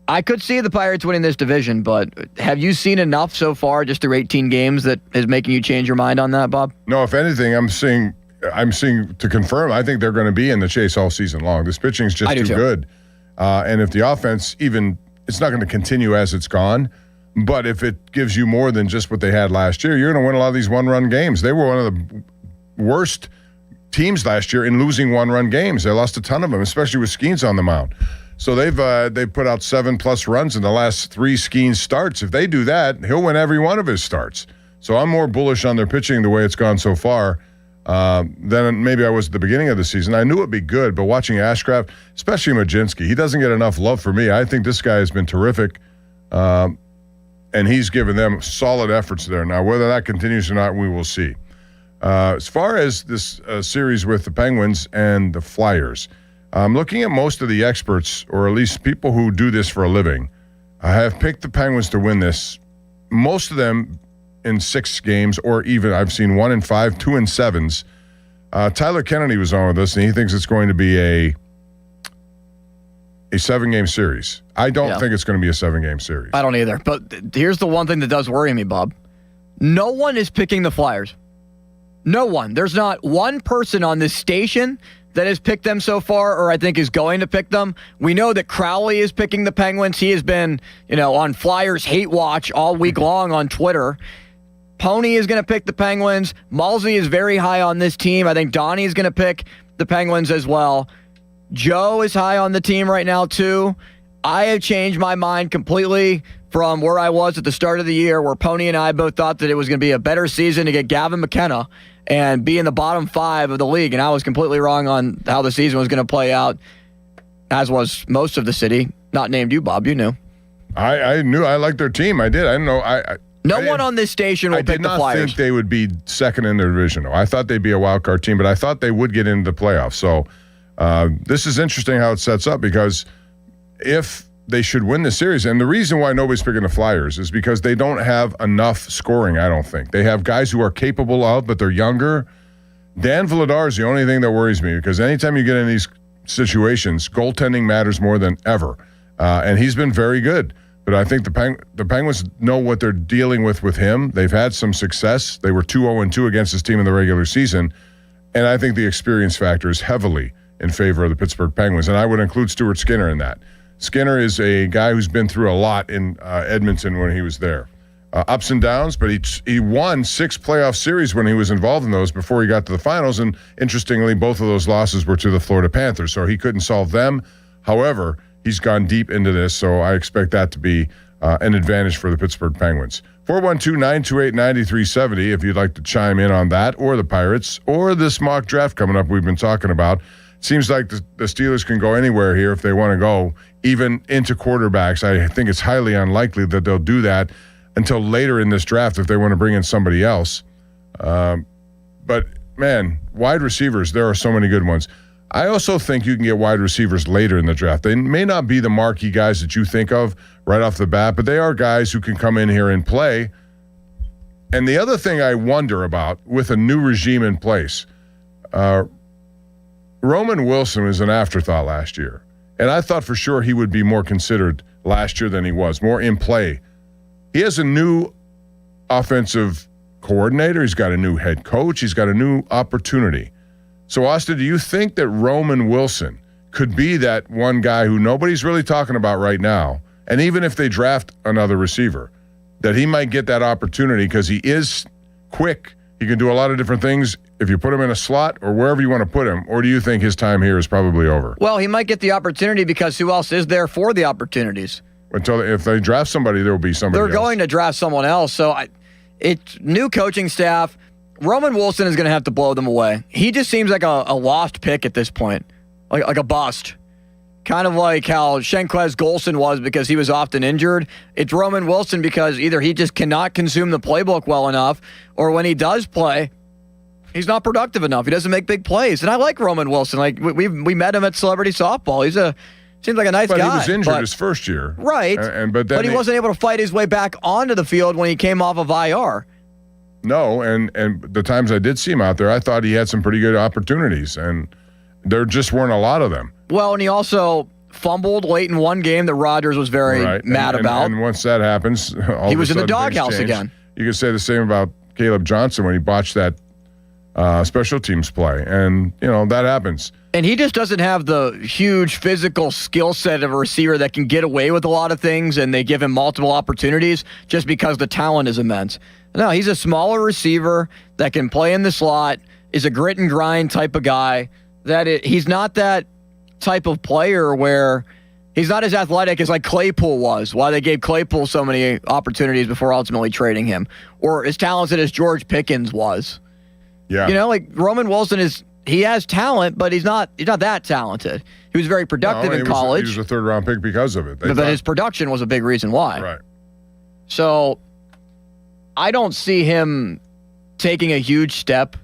I could see the Pirates winning this division, but have you seen enough so far, just through 18 games, that is making you change your mind on that, Bob? No, if anything, I'm seeing to confirm, I think they're going to be in the chase all season long. This pitching's just too good. And if the offense it's not going to continue as it's gone, but if it gives you more than just what they had last year, you're going to win a lot of these one-run games. They were one of the worst teams last year in losing one-run games. They lost a ton of them, especially with Skeens on the mound. So they've put out 7+ runs in the last 3 Skeens starts. If they do that, he'll win every one of his starts. So I'm more bullish on their pitching the way it's gone so far than maybe I was at the beginning of the season. I knew it'd be good, but watching Ashcraft, especially Majinski, he doesn't get enough love for me. I think this guy has been terrific, and he's given them solid efforts there. Now, whether that continues or not, we will see. As far as this series with the Penguins and the Flyers, I'm looking at most of the experts, or at least people who do this for a living, have picked the Penguins to win this. Most of them in 6 games, or even I've seen 1 in 5, 2 in 7s. Tyler Kennedy was on with us, and he thinks it's going to be a 7-game series. I don't think it's going to be a 7-game series. I don't either. But here's the one thing that does worry me, Bob. No one is picking the Flyers. No one. There's not one person on this station that has picked them so far, or I think is going to pick them. We know that Crowley is picking the Penguins. He has been, on Flyers hate watch all week long on Twitter. Pony is going to pick the Penguins. Malsey is very high on this team. I think Donnie is going to pick the Penguins as well. Joe is high on the team right now, too. I have changed my mind completely from where I was at the start of the year, where Pony and I both thought that it was going to be a better season to get Gavin McKenna and be in the bottom 5 of the league. And I was completely wrong on how the season was going to play out, as was most of the city. Not named you, Bob. You knew. I knew. I liked their team. I did. I didn't know. No one on this station will pick the Flyers. I did not think they would be second in their division. I thought they'd be a wild card team, but I thought they would get into the playoffs. So this is interesting how it sets up, because if they should win the series, and the reason why nobody's picking the Flyers is because they don't have enough scoring, I don't think. They have guys who are capable of, but they're younger. Dan Vladar is the only thing that worries me, because anytime you get in these situations, goaltending matters more than ever. And he's been very good. But I think the Penguins know what they're dealing with him. They've had some success. They were 2-0-2 against his team in the regular season. And I think the experience factor is heavily in favor of the Pittsburgh Penguins. And I would include Stuart Skinner in that. Skinner is a guy who's been through a lot in Edmonton when he was there. Ups and downs, but he won 6 playoff series when he was involved in those before he got to the finals. And interestingly, both of those losses were to the Florida Panthers, so he couldn't solve them. However, he's gone deep into this, so I expect that to be an advantage for the Pittsburgh Penguins. 412-928-9370 if you'd like to chime in on that, or the Pirates, or this mock draft coming up we've been talking about. Seems like the Steelers can go anywhere here if they want to go, even into quarterbacks. I think it's highly unlikely that they'll do that until later in this draft if they want to bring in somebody else. But, man, wide receivers, there are so many good ones. I also think you can get wide receivers later in the draft. They may not be the marquee guys that you think of right off the bat, but they are guys who can come in here and play. And the other thing I wonder about with a new regime in place, Roman Wilson was an afterthought last year. And I thought for sure he would be more considered last year than he was, more in play. He has a new offensive coordinator. He's got a new head coach. He's got a new opportunity. So, Austin, do you think that Roman Wilson could be that one guy who nobody's really talking about right now, and even if they draft another receiver, that he might get that opportunity because he is quick, he can do a lot of different things if you put him in a slot or wherever you want to put him, or do you think his time here is probably over? Well, he might get the opportunity because who else is there for the opportunities? Until if they draft somebody, there will be somebody else. They're going to draft someone else, so it's new coaching staff. Roman Wilson is going to have to blow them away. He just seems like a lost pick at this point, like a bust. Kind of like how Shenquez Golson was because he was often injured. It's Roman Wilson because either he just cannot consume the playbook well enough, or when he does play, he's not productive enough. He doesn't make big plays. And I like Roman Wilson. Like we met him at Celebrity Softball. Seems like a nice guy. But he was injured his first year. Right. But he wasn't able to fight his way back onto the field when he came off of IR. No, and the times I did see him out there, I thought he had some pretty good opportunities, and there just weren't a lot of them. Well, and he also fumbled late in one game that Rodgers was very mad about. And once that happens, he was in the doghouse again. You could say the same about Caleb Johnson when he botched that special teams play, and that happens. And he just doesn't have the huge physical skill set of a receiver that can get away with a lot of things, and they give him multiple opportunities just because the talent is immense. No, he's a smaller receiver that can play in the slot, is a grit and grind type of guy. He's not that type of player where he's not as athletic as like Claypool was, why they gave Claypool so many opportunities before ultimately trading him, or as talented as George Pickens was. Yeah. Like Roman Wilson he has talent, but he's not that talented. He was very productive in college. He was a third-round pick because of it. But his production was a big reason why. Right. So I don't see him taking a huge step.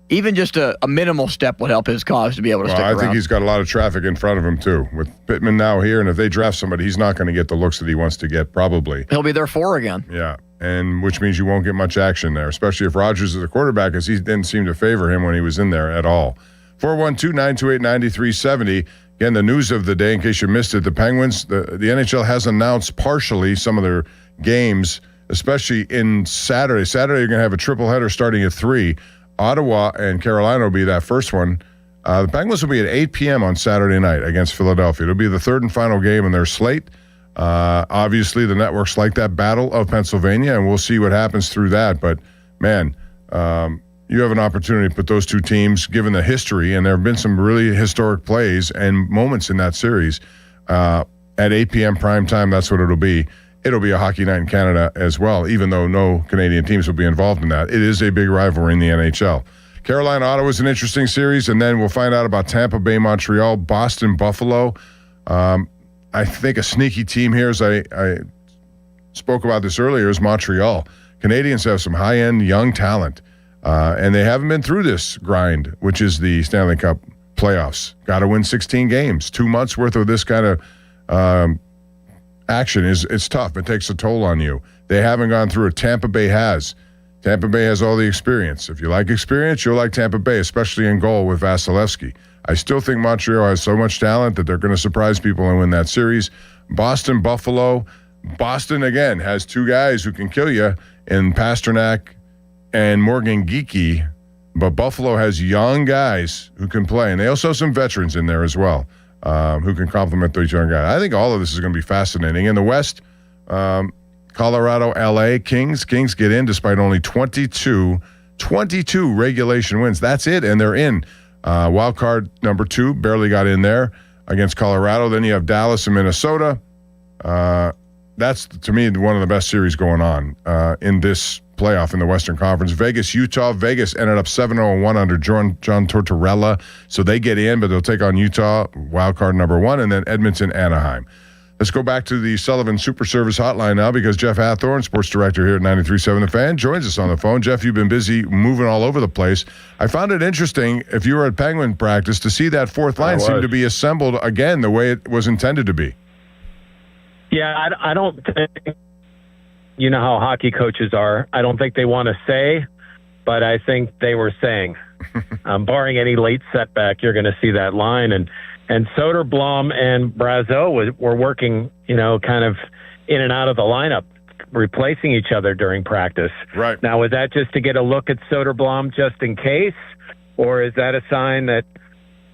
Even just a minimal step would help his cause to be able to stick around. I think he's got a lot of traffic in front of him, too. With Pittman now here, and if they draft somebody, he's not going to get the looks that he wants to get, probably. He'll be there 4 again. Yeah, and which means you won't get much action there, especially if Rodgers is a quarterback, because he didn't seem to favor him when he was in there at all. 412-928-9370. Again, the news of the day, in case you missed it, the Penguins, the NHL has announced partially some of their games, especially in Saturday. Saturday, you're going to have a triple-header starting at 3. Ottawa and Carolina will be that first one. The Penguins will be at 8 p.m. on Saturday night against Philadelphia. It'll be the third and final game in their slate. Obviously, the networks like that Battle of Pennsylvania, and we'll see what happens through that. But, man, you have an opportunity to put those two teams, given the history, and there have been some really historic plays and moments in that series. At 8 p.m. prime time, that's what it'll be. It'll be a hockey night in Canada as well, even though no Canadian teams will be involved in that. It is a big rivalry in the NHL. Carolina-Ottawa is an interesting series, and then we'll find out about Tampa Bay-Montreal, Boston-Buffalo. I think a sneaky team here, as I spoke about this earlier, is Montreal. Canadians have some high-end young talent, and they haven't been through this grind, which is the Stanley Cup playoffs. Got to win 16 games. 2 months worth of this kind of action it's tough. It takes a toll on you. They haven't gone through it. Tampa Bay has. Tampa Bay has all the experience. If you like experience, you'll like Tampa Bay, especially in goal with Vasilevsky. I still think Montreal has so much talent that they're going to surprise people and win that series. Boston, Buffalo. Boston, again, has 2 guys who can kill you in Pasternak and Morgan Geekie, but Buffalo has young guys who can play, and they also have some veterans in there as well. Who can complement those young guys. I think all of this is going to be fascinating. In the West, Colorado, L.A., Kings get in despite only 22 regulation wins. That's it, and they're in. Wild card number 2 barely got in there against Colorado. Then you have Dallas and Minnesota. that's, to me, one of the best series going on in this playoff in the Western Conference. Vegas, Utah. Vegas ended up 7-0-1 under John Tortorella, so they get in, but they'll take on Utah, wild card number 1, and then Edmonton, Anaheim. Let's go back to the Sullivan Super Service hotline now because Jeff Hathorn, sports director here at 93.7 The Fan, joins us on the phone. Jeff, you've been busy moving all over the place. I found it interesting, if you were at Penguin practice, to see that fourth line seem to be assembled again the way it was intended to be. Yeah, I don't think, you know how hockey coaches are. I don't think they want to say, but I think they were saying. Barring any late setback, you're going to see that line. And Soderblom and Brazeau were working, kind of in and out of the lineup, replacing each other during practice. Right. Now, was that just to get a look at Soderblom just in case? Or is that a sign that,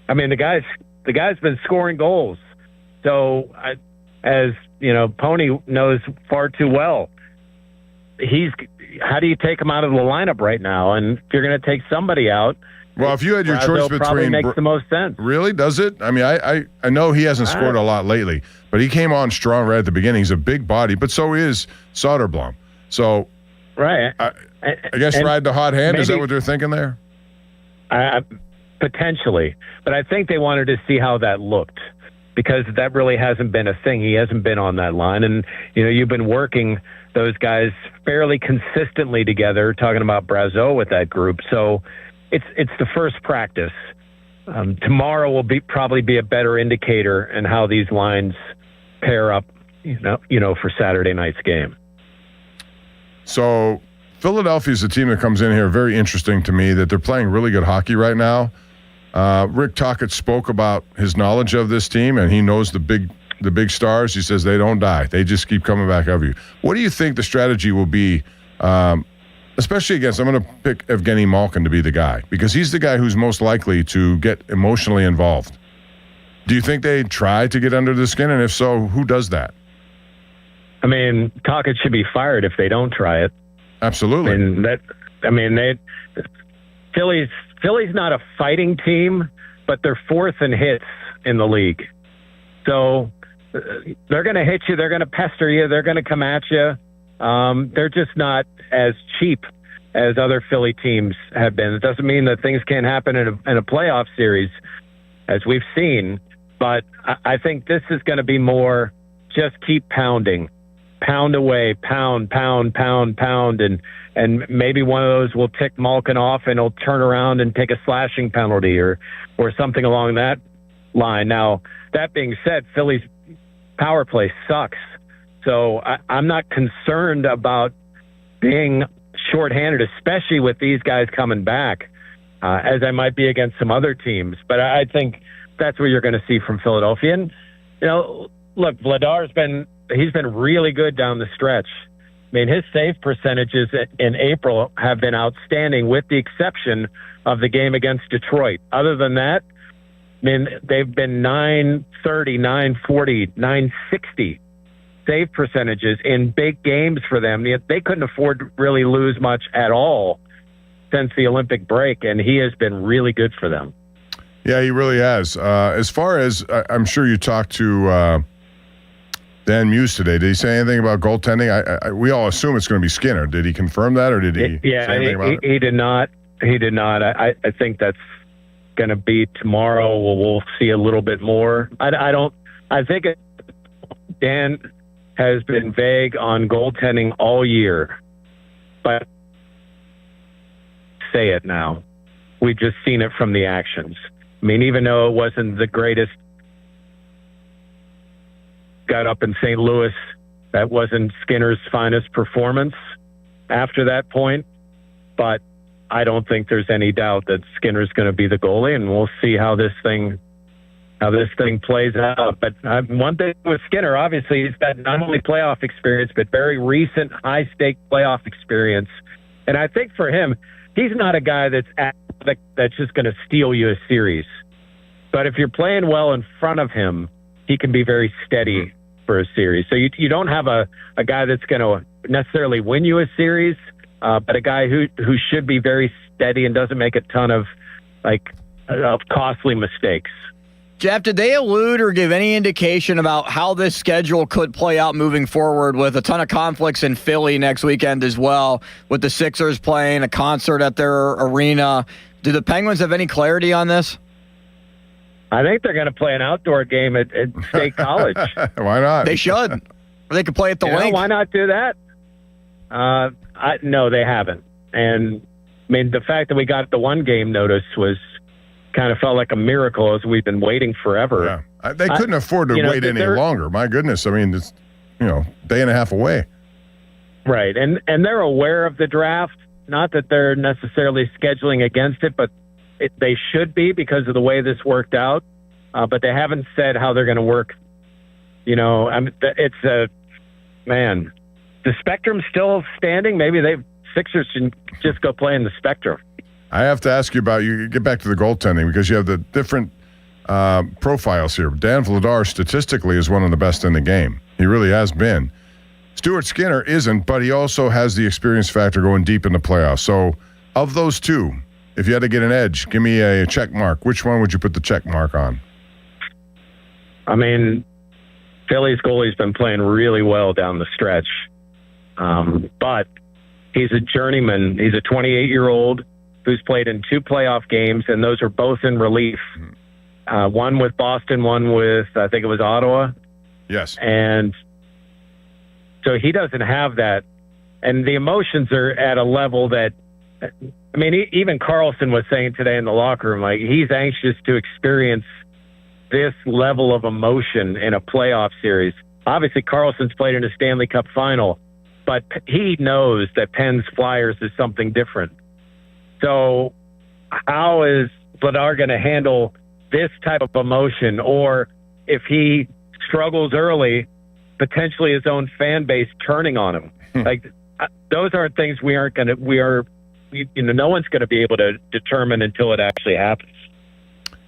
the guy's been scoring goals. So, as, Pony knows far too well, how do you take him out of the lineup right now? And if you're going to take somebody out, well, if you had your choice between, probably makes the most sense. Really, does it? I know he hasn't scored a lot lately, but he came on strong right at the beginning. He's a big body, but so is Soderblom. So, right, I guess ride the hot hand. Is that what they're thinking there? Potentially, but I think they wanted to see how that looked because that really hasn't been a thing. He hasn't been on that line, and you've been working those guys fairly consistently together. Talking about Brazeau with that group, so. It's the first practice. Tomorrow will probably be a better indicator in how these lines pair up, for Saturday night's game. So Philadelphia is a team that comes in here very interesting to me that they're playing really good hockey right now. Rick Tocchet spoke about his knowledge of this team, and he knows the big stars. He says they don't die; they just keep coming back of you. What do you think the strategy will be? Especially against, I'm going to pick Evgeny Malkin to be the guy because he's the guy who's most likely to get emotionally involved. Do you think they try to get under the skin? And if so, who does that? Tocchet should be fired if they don't try it. Absolutely. Philly's not a fighting team, but they're fourth in hits in the league. So they're going to hit you. They're going to pester you. They're going to come at you. They're just not as cheap as other Philly teams have been. It doesn't mean that things can't happen in a playoff series, as we've seen, but I think this is going to be more just keep pounding, pound away, pound, and maybe one of those will tick Malkin off and he'll turn around and take a slashing penalty or something along that line. Now, that being said, Philly's power play sucks. So I'm not concerned about being shorthanded, especially with these guys coming back, as I might be against some other teams. But I think that's what you're going to see from Philadelphia. And, look, Vladar's been really good down the stretch. His save percentages in April have been outstanding with the exception of the game against Detroit. Other than that, they've been .930, .940, .960 save percentages in big games for them. They couldn't afford to really lose much at all since the Olympic break, and he has been really good for them. Yeah, he really has. As far as I'm sure you talked to Dan Muse today. Did he say anything about goaltending? We all assume it's going to be Skinner. Did he confirm that, or did he say anything about it? He did not. He did not. I think that's going to be tomorrow. We'll see a little bit more. I think Dan has been vague on goaltending all year, but say it now. We've just seen it from the actions. Even though it wasn't the greatest, got up in St. Louis, that wasn't Skinner's finest performance after that point, but I don't think there's any doubt that Skinner's going to be the goalie, and we'll see how this thing plays out. But one thing with Skinner, obviously, he's got not only playoff experience, but very recent high-stake playoff experience. And I think for him, he's not a guy that's just going to steal you a series. But if you're playing well in front of him, he can be very steady for a series. So you don't have a guy that's going to necessarily win you a series, but a guy who should be very steady and doesn't make a ton of costly mistakes. Jeff, did they allude or give any indication about how this schedule could play out moving forward with a ton of conflicts in Philly next weekend as well, with the Sixers playing a concert at their arena? Do the Penguins have any clarity on this? I think they're going to play an outdoor game at State College. Why not? They should. Or they could play at the link. Why not do that? No, they haven't. And, I mean, the fact that we got the one game notice was kind of felt like a miracle as we've been waiting forever. Yeah. They couldn't afford to wait any longer. My goodness. I mean, it's, day and a half away. Right. And they're aware of the draft. Not that they're necessarily scheduling against it, but they should be because of the way this worked out. But they haven't said how they're going to work. The Spectrum's still standing. Maybe Sixers should just go play in the Spectrum. I have to ask you about, you get back to the goaltending because you have the different profiles here. Dan Vladar statistically is one of the best in the game. He really has been. Stuart Skinner isn't, but he also has the experience factor going deep in the playoffs. So of those two, if you had to get an edge, give me a check mark. Which one would you put the check mark on? I mean, Philly's goalie's been playing really well down the stretch. But he's a journeyman. He's a 28-year-old who's played in 2 playoff games, and those are both in relief. One with Boston, one with, I think it was Ottawa. Yes. And so he doesn't have that. And the emotions are at a level that, I mean, even Carlson was saying today in the locker room, like, he's anxious to experience this level of emotion in a playoff series. Obviously, Carlson's played in a Stanley Cup final, but he knows that Penn's Flyers is something different. So how is Vladar going to handle this type of emotion? Or if he struggles early, potentially his own fan base turning on him. Like, those aren't things no one's going to be able to determine until it actually happens.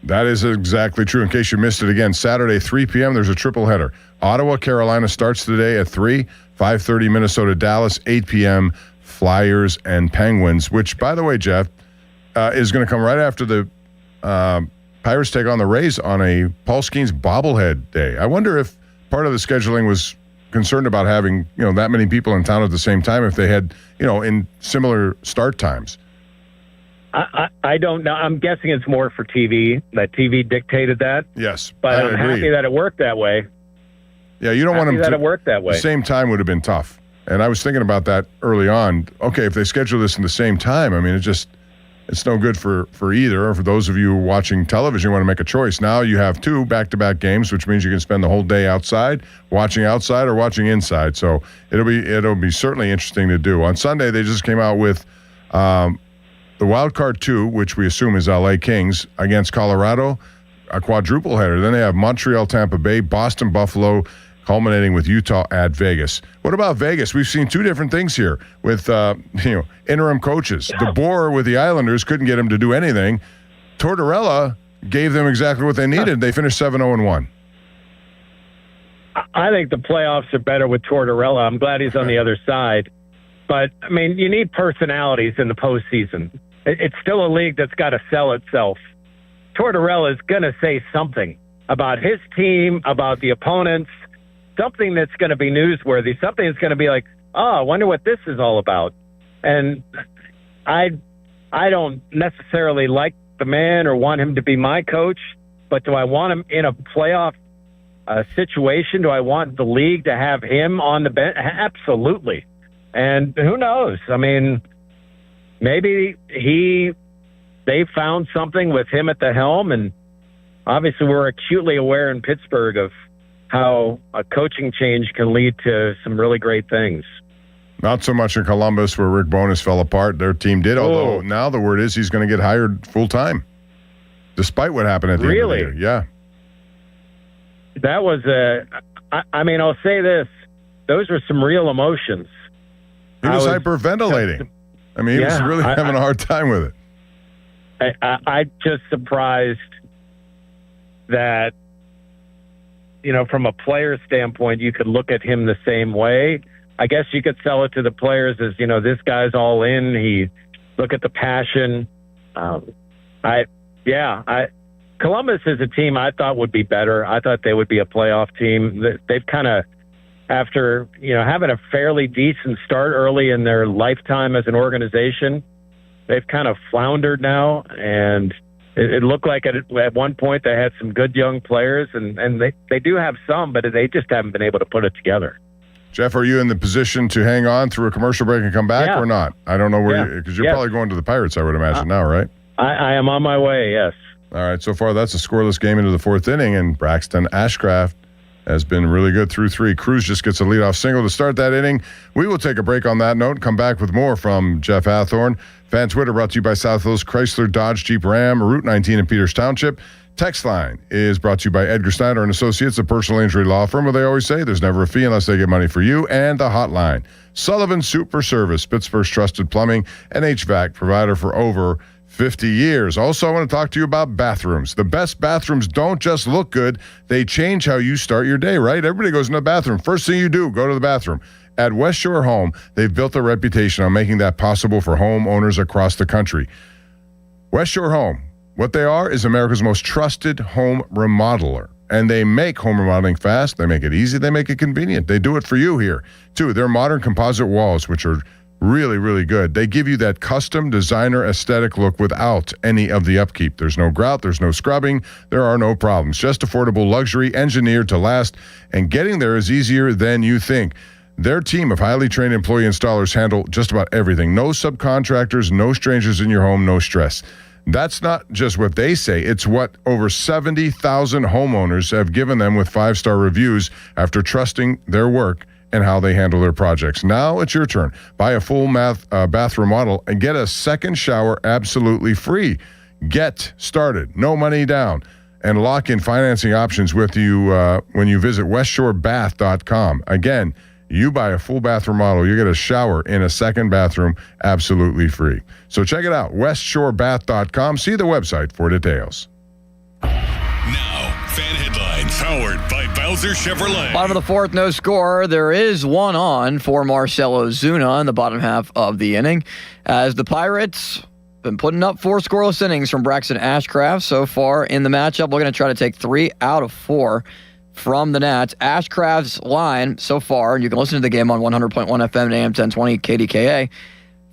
That is exactly true. In case you missed it again, Saturday, 3 p.m., there's a triple header. Ottawa, Carolina starts today at 3, 5:30 Minnesota, Dallas, 8 p.m., Flyers and Penguins, which, by the way, Jeff, is going to come right after the Pirates take on the Rays on a Paul Skeens bobblehead day. I wonder if part of the scheduling was concerned about having, that many people in town at the same time if they had, in similar start times. I don't know. I'm guessing it's more for TV. That TV dictated that. Yes, but I'm agree. happy that it worked that way. Yeah, you don't want them that it worked that way. The same time would have been tough. And I was thinking about that early on. Okay, if they schedule this in the same time, I mean, it's no good for either. Or for those of you watching television who want to make a choice. Now you have 2 back-to-back games, which means you can spend the whole day outside or watching inside. So it'll be certainly interesting to do. On Sunday, they just came out with the Wild Card 2, which we assume is LA Kings, against Colorado, a quadruple header. Then they have Montreal, Tampa Bay, Boston, Buffalo, culminating with Utah at Vegas. What about Vegas? We've seen 2 different things here with interim coaches. DeBoer with the Islanders couldn't get him to do anything. Tortorella gave them exactly what they needed. They finished 7-0-1. I think the playoffs are better with Tortorella. I'm glad he's on the other side. But, I mean, you need personalities in the postseason. It's still a league that's got to sell itself. Tortorella is going to say something about his team, about the opponents, something that's going to be newsworthy, something that's going to be like, I wonder what this is all about. And I don't necessarily like the man or want him to be my coach, but do I want him in a playoff situation? Do I want the league to have him on the bench? Absolutely. And who knows? I mean, maybe they found something with him at the helm, and obviously we're acutely aware in Pittsburgh of how a coaching change can lead to some really great things. Not so much in Columbus where Rick Bowness fell apart. Their team did, although now the word is he's going to get hired full-time, despite what happened at the end of the year. Yeah. That was I'll say this. Those were some real emotions. He was hyperventilating. I mean, he was really having a hard time with it. I just surprised that, from a player standpoint, you could look at him the same way. I guess you could sell it to the players as, this guy's all in. Look at the passion. Columbus is a team I thought would be better. I thought they would be a playoff team. They've kind of, after having a fairly decent start early in their lifetime as an organization, they've kind of floundered now, and it looked like at one point they had some good young players, and they do have some, but they just haven't been able to put it together. Jeff, are you in the position to hang on through a commercial break and come back or not? I don't know where because you're probably going to the Pirates, I would imagine now, right? I am on my way, yes. All right, so far that's a scoreless game into the fourth inning, and Braxton Ashcraft has been really good through 3. Cruz just gets a leadoff single to start that inning. We will take a break on that note and come back with more from Jeff Hathorn. Fan Twitter brought to you by South Hills Chrysler Dodge Jeep Ram, Route 19 in Peters Township. Text line is brought to you by Edgar Snyder and Associates, a personal injury law firm where they always say there's never a fee unless they get money for you. And the hotline, Sullivan Super Service, Pittsburgh's trusted plumbing and HVAC provider for over 50 years. Also, I want to talk to you about bathrooms. The best bathrooms don't just look good, they change how you start your day, right? Everybody goes in the bathroom. First thing you do, go to the bathroom. At West Shore Home, they've built a reputation on making that possible for homeowners across the country. West Shore Home, what they are is America's most trusted home remodeler. And they make home remodeling fast, they make it easy, they make it convenient. They do it for you here, too. They're modern composite walls, which are really, really good. They give you that custom designer aesthetic look without any of the upkeep. There's no grout, there's no scrubbing, there are no problems. Just affordable luxury engineered to last, and getting there is easier than you think. Their team of highly trained employee installers handle just about everything. No subcontractors, no strangers in your home, no stress. That's not just what they say. It's what over 70,000 homeowners have given them with 5-star reviews after trusting their work and how they handle their projects. Now it's your turn. Buy a full bath remodel and get a second shower absolutely free. Get started. No money down. And lock in financing options with you when you visit westshorebath.com. Again, you buy a full bath remodel, you get a shower in a second bathroom absolutely free. So check it out, westshorebath.com. See the website for details. Now, fan headlines powered by Bowser Chevrolet. Bottom of the fourth, no score. There is one on for Marcell Ozuna in the bottom half of the inning, as the Pirates been putting up 4 scoreless innings from Braxton Ashcraft so far in the matchup. We're going to try to take 3 out of 4 from the Nats. Ashcraft's line so far, and you can listen to the game on 100.1 FM and AM 1020 KDKA.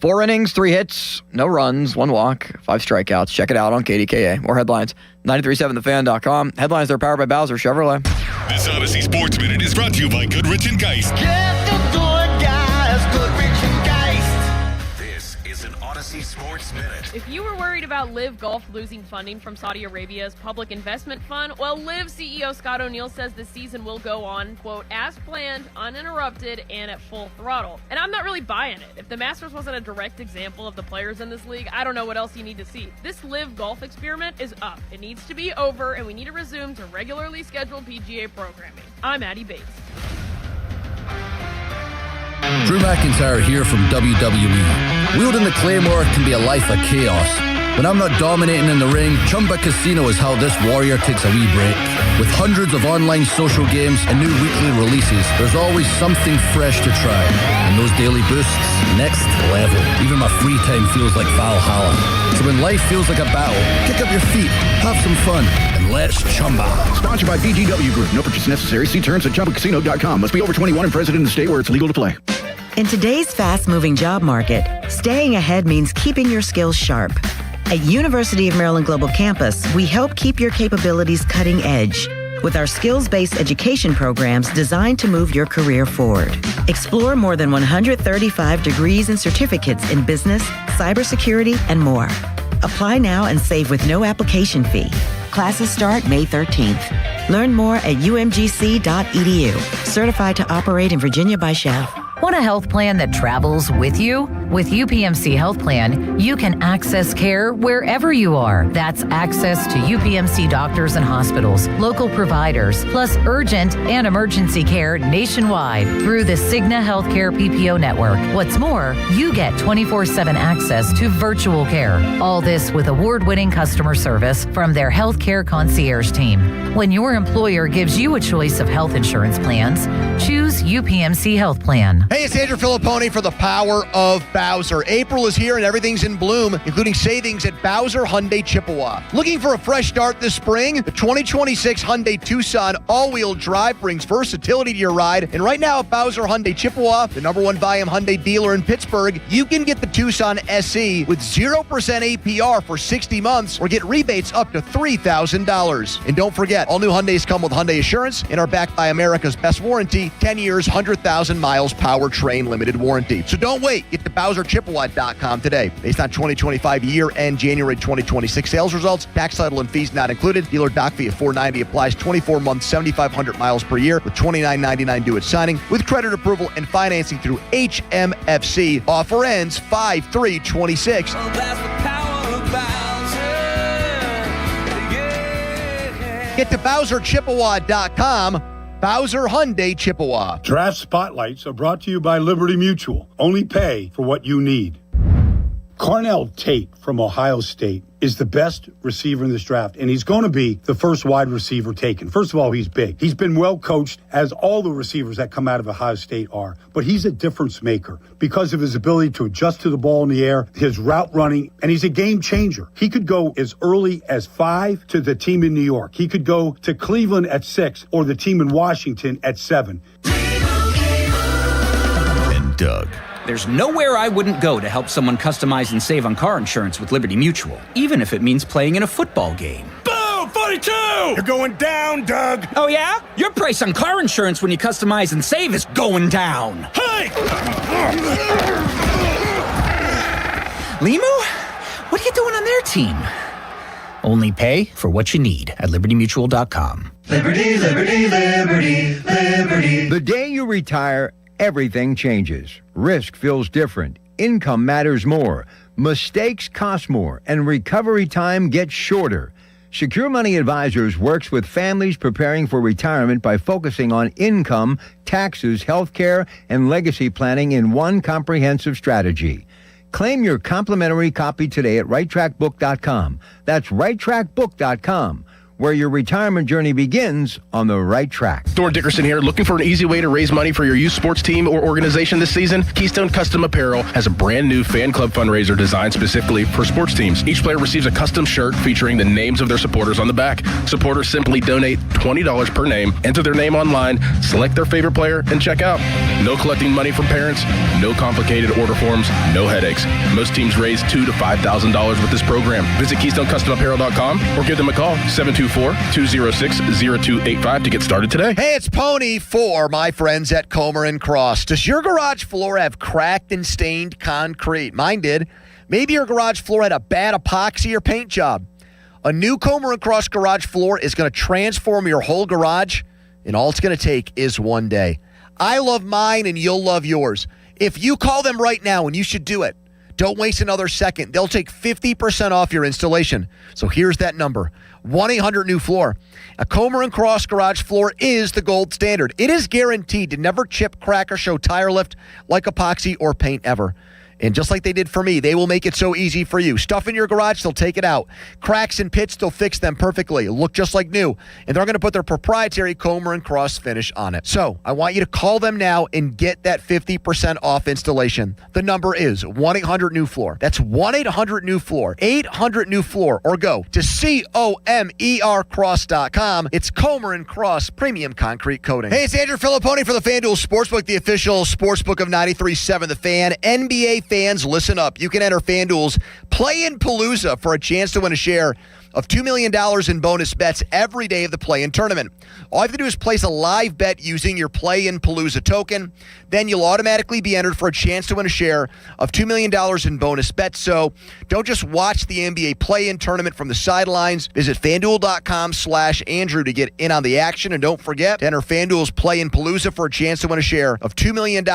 4 innings, 3 hits, no runs, 1 walk, 5 strikeouts. Check it out on KDKA. More headlines, 937thefan.com. Headlines, they're powered by Bowser Chevrolet. This Odyssey Sports Minute is brought to you by Goodrich & Geist. Get the good guys, Goodrich and Geist. This is an Odyssey Sports Minute. If you were worried about Live Golf losing funding from Saudi Arabia's public investment fund, well, Live CEO Scott O'Neill says the season will go on, quote, as planned, uninterrupted, and at full throttle. And I'm not really buying it. If the Masters wasn't a direct example of the players in this league, I don't know what else you need to see. This Live Golf experiment is up. It needs to be over, and we need to resume to regularly scheduled PGA programming. I'm Addie Bates. Drew McIntyre here from WWE. Wielding the Claymore can be a life of chaos. When I'm not dominating in the ring, Chumba Casino is how this warrior takes a wee break. With hundreds of online social games and new weekly releases, there's always something fresh to try. And those daily boosts, next level. Even my free time feels like Valhalla. So when life feels like a battle, kick up your feet, have some fun, and let's Chumba. Sponsored by BGW Group. No purchase necessary. See terms at ChumbaCasino.com. Must be over 21 and present in the state where it's legal to play. In today's fast-moving job market, staying ahead means keeping your skills sharp. At University of Maryland Global Campus, we help keep your capabilities cutting edge with our skills-based education programs designed to move your career forward. Explore more than 135 degrees and certificates in business, cybersecurity, and more. Apply now and save with no application fee. Classes start May 13th. Learn more at umgc.edu. Certified to operate in Virginia by Chef. Want a health plan that travels with you? With UPMC Health Plan, you can access care wherever you are. That's access to UPMC doctors and hospitals, local providers, plus urgent and emergency care nationwide through the Cigna Healthcare PPO network. What's more, you get 24/7 access to virtual care. All this with award-winning customer service from their healthcare concierge team. When your employer gives you a choice of health insurance plans, choose UPMC Health Plan. Hey, it's Andrew Filipponi for the Power of Bowser. April is here and everything's in bloom, including savings at Bowser Hyundai Chippewa. Looking for a fresh start this spring? The 2026 Hyundai Tucson all-wheel drive brings versatility to your ride. And right now at Bowser Hyundai Chippewa, the #1 volume Hyundai dealer in Pittsburgh, you can get the Tucson SE with 0% APR for 60 months or get rebates up to $3,000. And don't forget, all new Hyundais come with Hyundai Assurance and are backed by America's best warranty, 10 years, 100,000 miles powertrain limited warranty. So don't wait. Get to BowserChippewa.com today. Based on 2025 year-end January 2026 sales results, tax, title, and fees not included. Dealer doc fee of $490 applies 24 months, 7,500 miles per year with $29.99 due at signing with credit approval and financing through HMFC. Offer ends 5/3/26. Get to BowserChippewa.com. Bowser Hyundai Chippewa. Draft Spotlights are brought to you by Liberty Mutual. Only pay for what you need. Carnell Tate from Ohio State is the best receiver in this draft, and he's going to be the first wide receiver taken. First of all, he's big. He's been well coached, as all the receivers that come out of Ohio State are, but he's a difference maker because of his ability to adjust to the ball in the air, his route running, and he's a game changer. He could go as early as 5 to the team in New York. He could go to Cleveland at 6 or the team in Washington at 7. And Doug. There's nowhere I wouldn't go to help someone customize and save on car insurance with Liberty Mutual, even if it means playing in a football game. Boom! 42! You're going down, Doug! Oh, yeah? Your price on car insurance when you customize and save is going down. Hey! Limu? What are you doing on their team? Only pay for what you need at libertymutual.com. Liberty, liberty, liberty, liberty. The day you retire, everything changes. Risk feels different. Income matters more. Mistakes cost more. And recovery time gets shorter. Secure Money Advisors works with families preparing for retirement by focusing on income, taxes, healthcare, and legacy planning in one comprehensive strategy. Claim your complimentary copy today at righttrackbook.com. That's righttrackbook.com, where your retirement journey begins on the right track. Thor Dickerson here. Looking for an easy way to raise money for your youth sports team or organization this season? Keystone Custom Apparel has a brand new fan club fundraiser designed specifically for sports teams. Each player receives a custom shirt featuring the names of their supporters on the back. Supporters simply donate $20 per name, enter their name online, select their favorite player, and check out. No collecting money from parents, no complicated order forms, no headaches. Most teams raise $2,000 to $5,000 with this program. Visit KeystoneCustomApparel.com or give them a call, 724-206-0285 to get started today. Hey, it's Pony for my friends at Comer and Cross. Does your garage floor have cracked and stained concrete? Mine did. Maybe your garage floor had a bad epoxy or paint job. A new Comer and Cross garage floor is going to transform your whole garage, and all it's going to take is one day. I love mine, and you'll love yours. If you call them right now, and you should do it, don't waste another second. They'll take 50% off your installation. So here's that number, 1-800-NEW-FLOOR. A Comer and Cross garage floor is the gold standard. It is guaranteed to never chip, crack, or show tire lift like epoxy or paint ever. And just like they did for me, they will make it so easy for you. Stuff in your garage, they'll take it out. Cracks and pits, they'll fix them perfectly. Look just like new. And they're going to put their proprietary Comer and Cross finish on it. So I want you to call them now and get that 50% off installation. The number is 1-800-NEW-FLOOR. That's 1-800-NEW-FLOOR. 800-NEW-FLOOR. Or go to COMERCross.com. It's Comer and Cross Premium Concrete Coating. Hey, it's Andrew Filipponi for the FanDuel Sportsbook, the official sportsbook of 93.7 The Fan. NBA fans, listen up. You can enter FanDuel's Play-In Palooza for a chance to win a share of $2 million in bonus bets every day of the play-in tournament. All you have to do is place a live bet using your Play-In Palooza token. Then you'll automatically be entered for a chance to win a share of $2 million in bonus bets. So don't just watch the NBA play-in tournament from the sidelines. Visit FanDuel.com/Andrew to get in on the action. And don't forget to enter FanDuel's Play-In Palooza for a chance to win a share of $2 million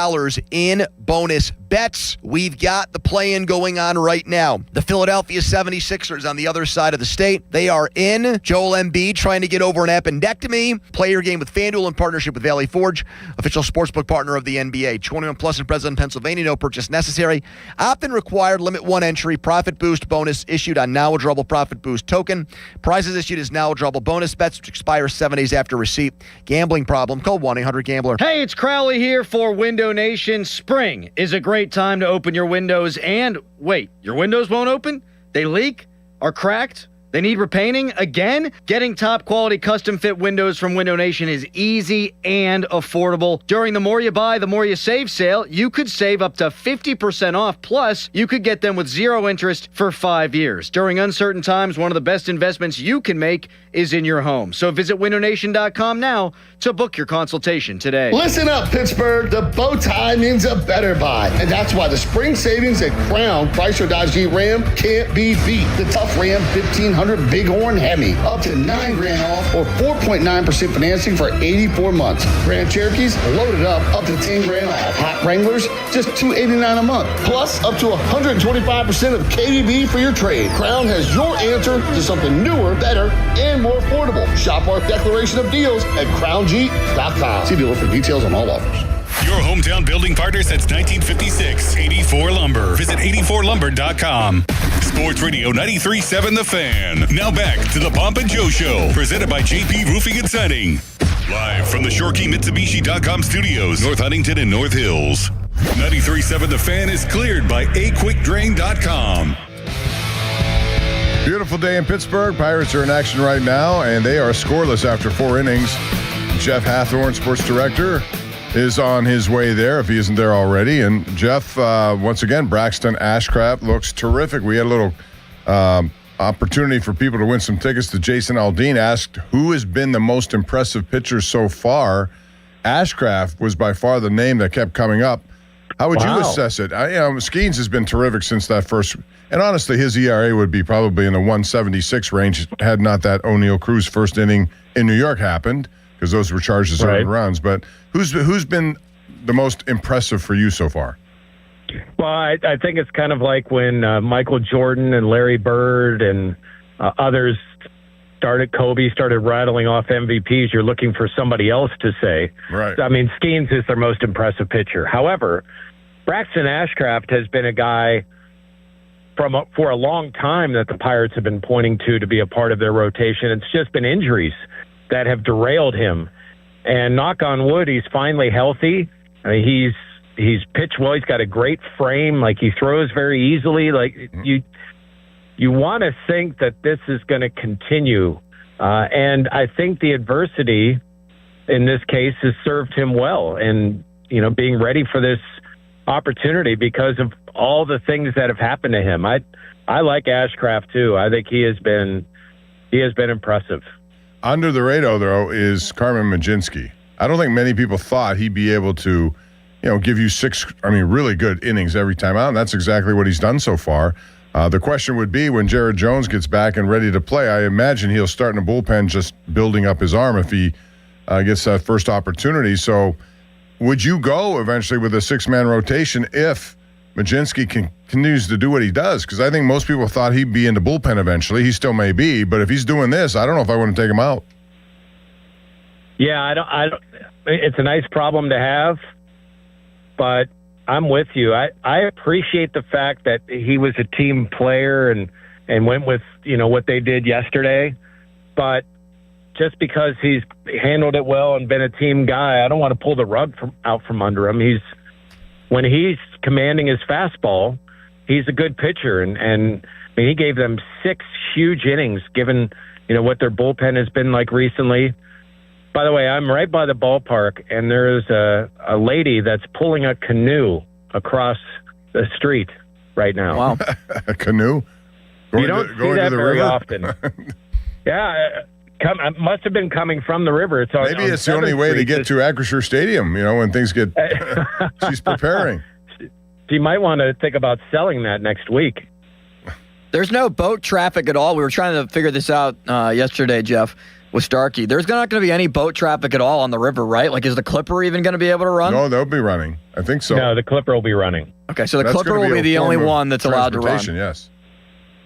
in bonus bets. We've got the play-in going on right now. The Philadelphia 76ers on the other side of the state State. They are in. Joel Embiid trying to get over an appendectomy. Play your game with FanDuel in partnership with Valley Forge, official sportsbook partner of the NBA. 21 plus and present in Pennsylvania. No purchase necessary. Opt-in required. Limit one entry. Profit boost bonus issued on now withdrawable profit boost token. Prizes issued as now withdrawable bonus bets, which expire 7 days after receipt. Gambling problem? Call 1-800-GAMBLER. Hey, it's Crowley here for Window Nation. Spring is a great time to open your windows. And wait, your windows won't open? They leak? Are cracked? They need repainting? Again? Getting top quality custom fit windows from Window Nation is easy and affordable. During the More You Buy, the More You Save sale, you could save up to 50% off. Plus, you could get them with 0 interest for 5 years. During uncertain times, one of the best investments you can make is in your home. So visit windownation.com now to book your consultation today. Listen up, Pittsburgh. The bow tie means a better buy. And that's why the spring savings at Crown Chrysler Dodge Jeep Ram can't be beat. The tough Ram 1500 Bighorn Hemi, up to $9,000 off or 4.9% financing for 84 months. Grand Cherokees loaded up to $10,000 off. Hot Wranglers, just $289 a month. Plus, up to 125% of KDB for your trade. Crown has your answer to something newer, better, and more affordable. Shop our declaration of deals at crownjeep.com. See dealer for details on all offers. Your hometown building partner since 1956, 84 Lumber. Visit 84lumber.com. Sports Radio 93.7 The Fan. Now back to the Pomp and Joe Show, presented by JP Roofing and Siding. Live from the ShoreKeyMitsubishi.com studios, North Huntington and North Hills. 93.7 The Fan is cleared by aquickdrain.com. Beautiful day in Pittsburgh. Pirates are in action right now, and they are scoreless after 4 innings. Jeff Hathorn, sports director, is on his way there if he isn't there already. And Jeff, once again, Braxton Ashcraft looks terrific. We had a little opportunity for people to win some tickets to Jason Aldean. Asked who has been the most impressive pitcher so far. Ashcraft was by far the name that kept coming up. How would you assess it? Skeens has been terrific since that first. And honestly, his ERA would be probably in the 176 range had not that O'Neill Cruz first inning in New York happened, because those were charged as early runs. But who's been the most impressive for you so far? Well, I think it's kind of like when Michael Jordan and Larry Bird and others Kobe started rattling off MVPs. You're looking for somebody else to say. Right. I mean, Skeens is their most impressive pitcher. However, Braxton Ashcraft has been a guy for a long time that the Pirates have been pointing to be a part of their rotation. It's just been injuries that have derailed him. And knock on wood, he's finally healthy. I mean, he's pitched well. He's got a great frame. Like, he throws very easily. Like, you want to think that this is going to continue. And I think the adversity in this case has served him well. And, being ready for this opportunity because of all the things that have happened to him. I like Ashcraft too. I think he has been impressive. Under the radar, though, is Carmen Majinski. I don't think many people thought he'd be able to, give you 6, really good innings every time out, and that's exactly what he's done so far. The question would be when Jared Jones gets back and ready to play, I imagine he'll start in a bullpen just building up his arm if he gets that first opportunity. So would you go eventually with a 6-man rotation if Majinski continues to do what he does? Because I think most people thought he'd be in the bullpen eventually. He still may be, but if he's doing this, I don't know if I want to take him out. Yeah, I don't. It's a nice problem to have, but I'm with you. I appreciate the fact that he was a team player and went with what they did yesterday, but just because he's handled it well and been a team guy, I don't want to pull the rug out from under him. When he's commanding his fastball, he's a good pitcher. And he gave them 6 huge innings, given, what their bullpen has been like recently. By the way, I'm right by the ballpark, and there's a lady that's pulling a canoe across the street right now. Wow. A canoe? You don't see that very often. Yeah. Must have been coming from the river. Maybe it's the only way to get to Acrisure Stadium, when things get... She's preparing. You might want to think about selling that next week. There's no boat traffic at all. We were trying to figure this out yesterday, Jeff, with Starkey. There's not going to be any boat traffic at all on the river, right? Like, is the Clipper even going to be able to run? No, they'll be running. I think so. No, the Clipper will be running. Okay, so the Clipper will be the only one that's allowed to run. Yes.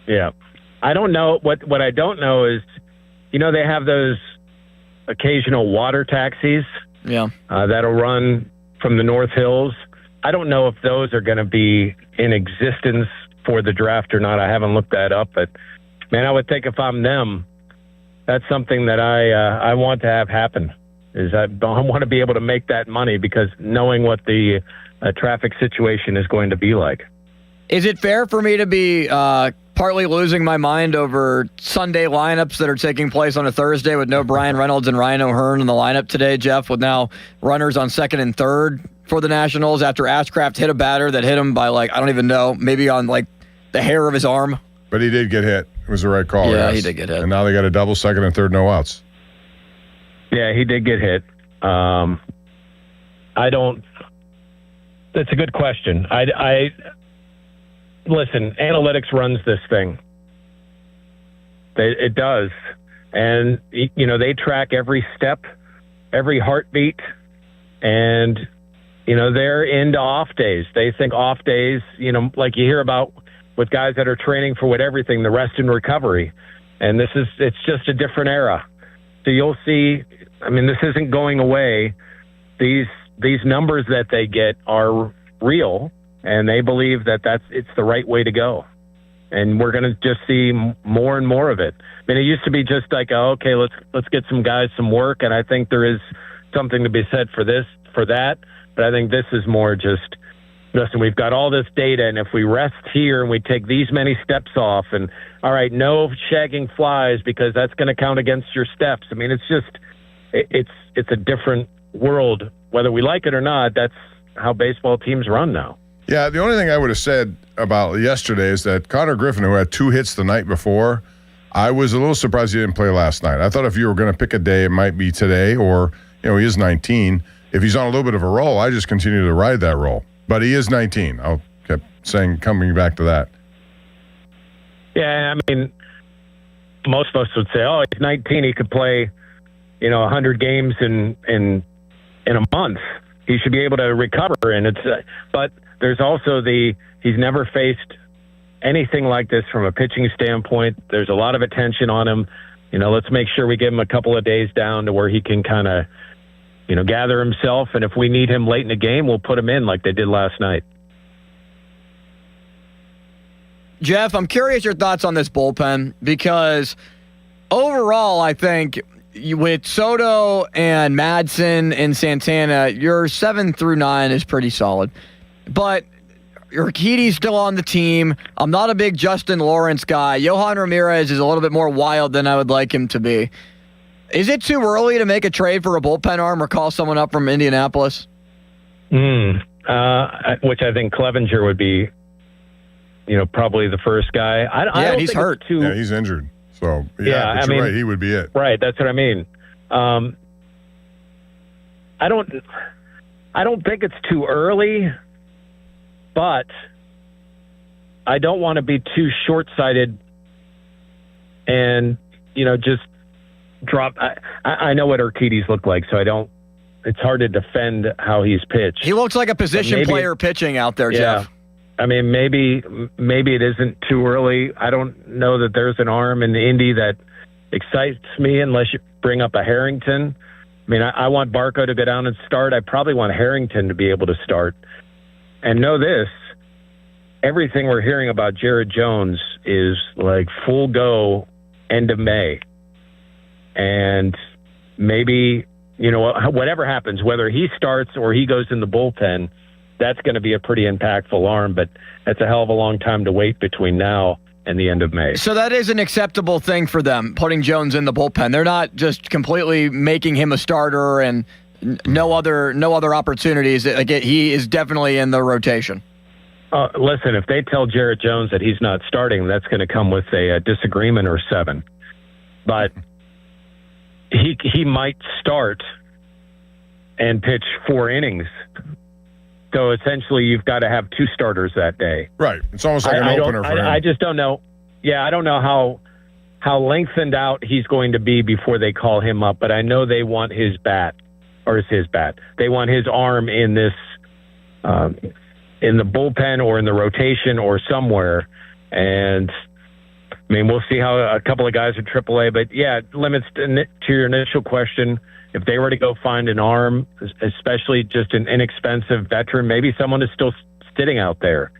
Yeah. I don't know. What I don't know is, they have those occasional water taxis that'll run from the North Hills. I don't know if those are going to be in existence for the draft or not. I haven't looked that up, but man, I would think if I'm them, that's something that I want to have happen. Is I want to be able to make that money because knowing what the traffic situation is going to be like. Is it fair for me to be partly losing my mind over Sunday lineups that are taking place on a Thursday with no Brian Reynolds and Ryan O'Hearn in the lineup today, Jeff, with now runners on second and third for the Nationals after Ashcraft hit a batter that hit him by, I don't even know, maybe on, the hair of his arm? But he did get hit. It was the right call. Yeah, yes. he did get hit. And now they got a double, second and third, no outs. Yeah, he did get hit. That's a good question. Listen, analytics runs this thing. It does. And, they track every step, every heartbeat, and, they're into off days. They think off days, like you hear about with guys that are training for everything, the rest and recovery. And it's just a different era. So you'll see, this isn't going away. These numbers that they get are real, and they believe that it's the right way to go. And we're going to just see more and more of it. It used to be just like, okay, let's get some guys some work, and I think there is something to be said for this, for that. But I think this is more just, listen, we've got all this data, and if we rest here and we take these many steps off, and all right, no shagging flies because that's going to count against your steps. It's just, it's a different world. Whether we like it or not, that's how baseball teams run now. Yeah, the only thing I would have said about yesterday is that Connor Griffin, who had 2 hits the night before, I was a little surprised he didn't play last night. I thought if you were going to pick a day, it might be today, or, he is 19. If he's on a little bit of a roll, I just continue to ride that roll. But he is 19. I kept saying, coming back to that. Yeah, most of us would say, he's 19. He could play, 100 games in a month. He should be able to recover. And but there's also he's never faced anything like this from a pitching standpoint. There's a lot of attention on him. Let's make sure we give him a couple of days down to where he can kind of, gather himself. And if we need him late in the game, we'll put him in like they did last night. Jeff, I'm curious your thoughts on this bullpen because overall, I think with Soto and Madsen and Santana, your 7 through 9 is pretty solid. But Urquidy's still on the team. I'm not a big Justin Lawrence guy. Johan Ramirez is a little bit more wild than I would like him to be. Is it too early to make a trade for a bullpen arm or call someone up from Indianapolis? Which I think Clevenger would be, probably the first guy. I don't he's think hurt. Yeah, he's injured. So, but you're right, he would be it. Right, that's what I mean. I don't think it's too early, but I don't want to be too short-sighted and, just drop. I know what Urquidy's look like, so it's hard to defend how he's pitched. He looks like a position player pitching out there, yeah. Jeff. Maybe it isn't too early. I don't know that there's an arm in the Indy that excites me unless you bring up a Harrington. I want Barco to go down and start. I probably want Harrington to be able to start. And know this, everything we're hearing about Jared Jones is like full go end of May. And maybe, whatever happens, whether he starts or he goes in the bullpen, that's going to be a pretty impactful arm, but that's a hell of a long time to wait between now and the end of May. So that is an acceptable thing for them, putting Jones in the bullpen. They're not just completely making him a starter and no other opportunities. He is definitely in the rotation. Listen, if they tell Jared Jones that he's not starting, that's going to come with a disagreement or 7. But he might start and pitch 4 innings. So essentially, you've got to have 2 starters that day. Right. It's almost like an opener for him. I just don't know. Yeah, I don't know how lengthened out he's going to be before they call him up, but I know they want his bat. They want his arm in this, in the bullpen or in the rotation or somewhere. And I mean, we'll see how a couple of guys at AAA, but yeah, limits to your initial question. If they were to go find an arm, especially just an inexpensive veteran, maybe someone is still sitting out there.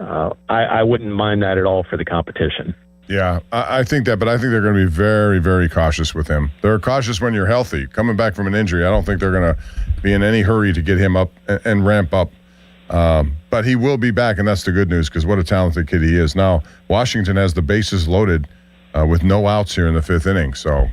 I wouldn't mind that at all for the competition. Yeah, I think that, but I think they're going to be very, very cautious with him. They're cautious when you're healthy. Coming back from an injury, I don't think they're going to be in any hurry to get him up and ramp up. But he will be back, and that's the good news, because what a talented kid he is. Now, Washington has the bases loaded with no outs here in the 5th inning, so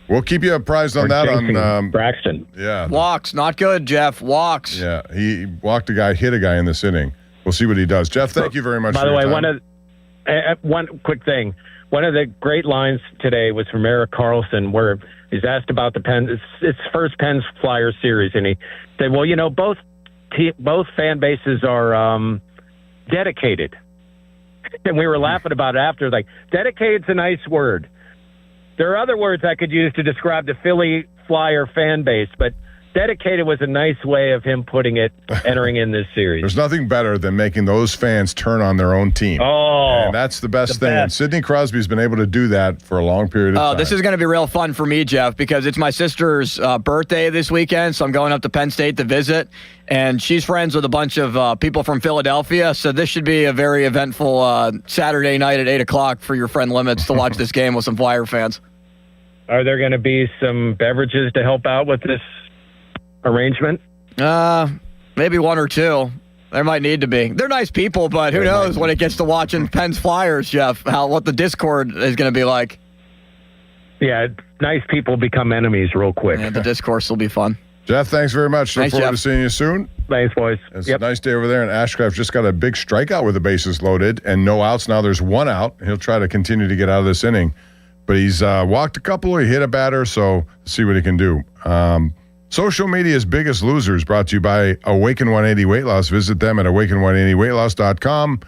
we'll keep you apprised on that. On Braxton. Yeah. Walks, not good, Jeff. Walks. Yeah, he walked a guy, hit a guy in this inning. We'll see what he does. Jeff, thank you very much. By the way, one quick thing. One of the great lines today was from Eric Carlson, where he's asked about the Pens. It's first Pens Flyers series, and he said, "Well, you know, both fan bases are dedicated." And we were laughing about it after, like, dedicated's a nice word. There are other words I could use to describe the Philly Flyer fan base, but dedicated was a nice way of him putting it, entering in this series. There's nothing better than making those fans turn on their own team. Oh, and that's the best thing. And Sidney Crosby's been able to do that for a long period of time. This is going to be real fun for me, Jeff, because it's my sister's birthday this weekend, so I'm going up to Penn State to visit, and she's friends with a bunch of people from Philadelphia, so this should be a very eventful Saturday night at 8 o'clock for your friend Limits to watch this game with some Flyer fans. Are there going to be some beverages to help out with this arrangement? Maybe one or two. There might need to be. They're nice people, but who knows when it gets to watching Penn's Flyers, Jeff, what the Discord is going to be like. Yeah, nice people become enemies real quick. Yeah, the discourse will be fun. Jeff, thanks very much. Look Thanks, forward Jeff. to seeing you soon. Thanks, boys. It's a nice day over there, and Ashcraft just got a big strikeout with the bases loaded and no outs. Now there's one out. He'll try to continue to get out of this inning. But he's walked a couple, he hit a batter, so see what he can do. Social media's Biggest Losers brought to you by Awaken 180 Weight Loss. Visit them at awaken180weightloss.com.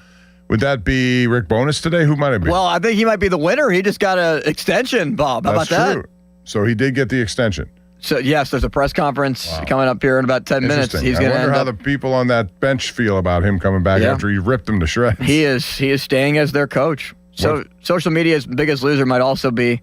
Would that be Rick Bonus today? Who might it be? Well, I think he might be the winner. He just got an extension, Bob. How That's about true. that? So he did get the extension. So, yes, there's a press conference coming up here in about 10 minutes. He's I going to wonder how the people on that bench feel about him coming back after he ripped them to shreds. He is staying as their coach. So social media's biggest loser might also be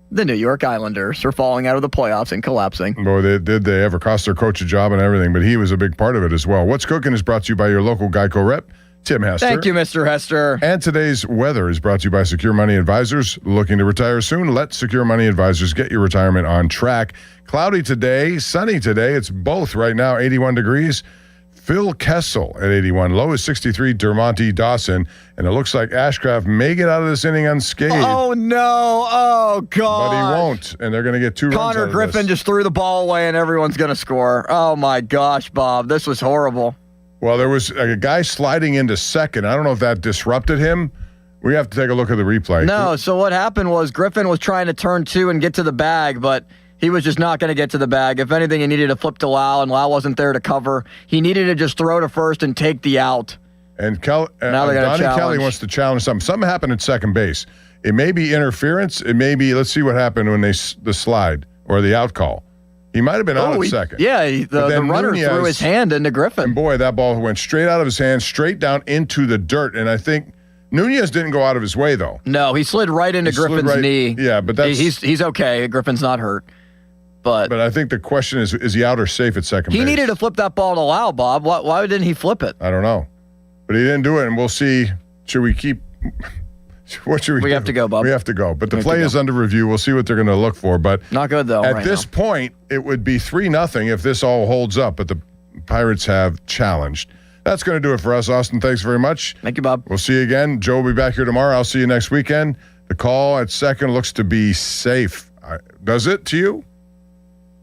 the New York Islanders for falling out of the playoffs and collapsing. Boy, they ever cost their coach a job and everything, but he was a big part of it as well. What's Cooking is brought to you by your local Geico rep, Tim Hester. Thank you, Mr. Hester. And today's weather is brought to you by Secure Money Advisors. Looking to retire soon? Let Secure Money Advisors get your retirement on track. Cloudy today, sunny today. It's both right now, 81 degrees. Phil Kessel at 81. Low is 63, Dermonti Dawson. And it looks like Ashcraft may get out of this inning unscathed. Oh, no. Oh, God. But he won't. And they're going to get 2 runs out Connor of Griffin this. just threw the ball away and everyone's going to score. Oh, my gosh, Bob. This was horrible. Well, there was a guy sliding into second. I don't know if that disrupted him. We have to take a look at the replay. No, so what happened was Griffin was trying to turn 2 and get to the bag, but he was just not going to get to the bag. If anything, he needed to flip to Lau, and Lau wasn't there to cover. He needed to just throw to first and take the out. And Now they're gonna Donnie Kelly challenge. wants to challenge something. Something happened at second base. It may be interference. It may be, let's see what happened when the slide or the out call. He might have been out at second. Yeah, But the then runner Nunez threw his hand into Griffin. And boy, that ball went straight out of his hand, straight down into the dirt. And I think Nunez didn't go out of his way, though. No, he slid right into Griffin's knee. Yeah, but that's... He's okay. Griffin's not hurt. But I think the question is he out or safe at second base? he needed to flip that ball to Lau, Bob. Why didn't he flip it? I don't know. But he didn't do it, and we'll see. Should we keep... What should we do? We have to go, Bob. We have to go. But the play is under review. We'll see what they're going to look for. But not good, though, At right this point, it would be 3-0 if this all holds up, but the Pirates have challenged. That's going to do it for us, Austin. Thanks very much. Thank you, Bob. We'll see you again. Joe will be back here tomorrow. I'll see you next weekend. The call at second looks to be safe. Does it to you?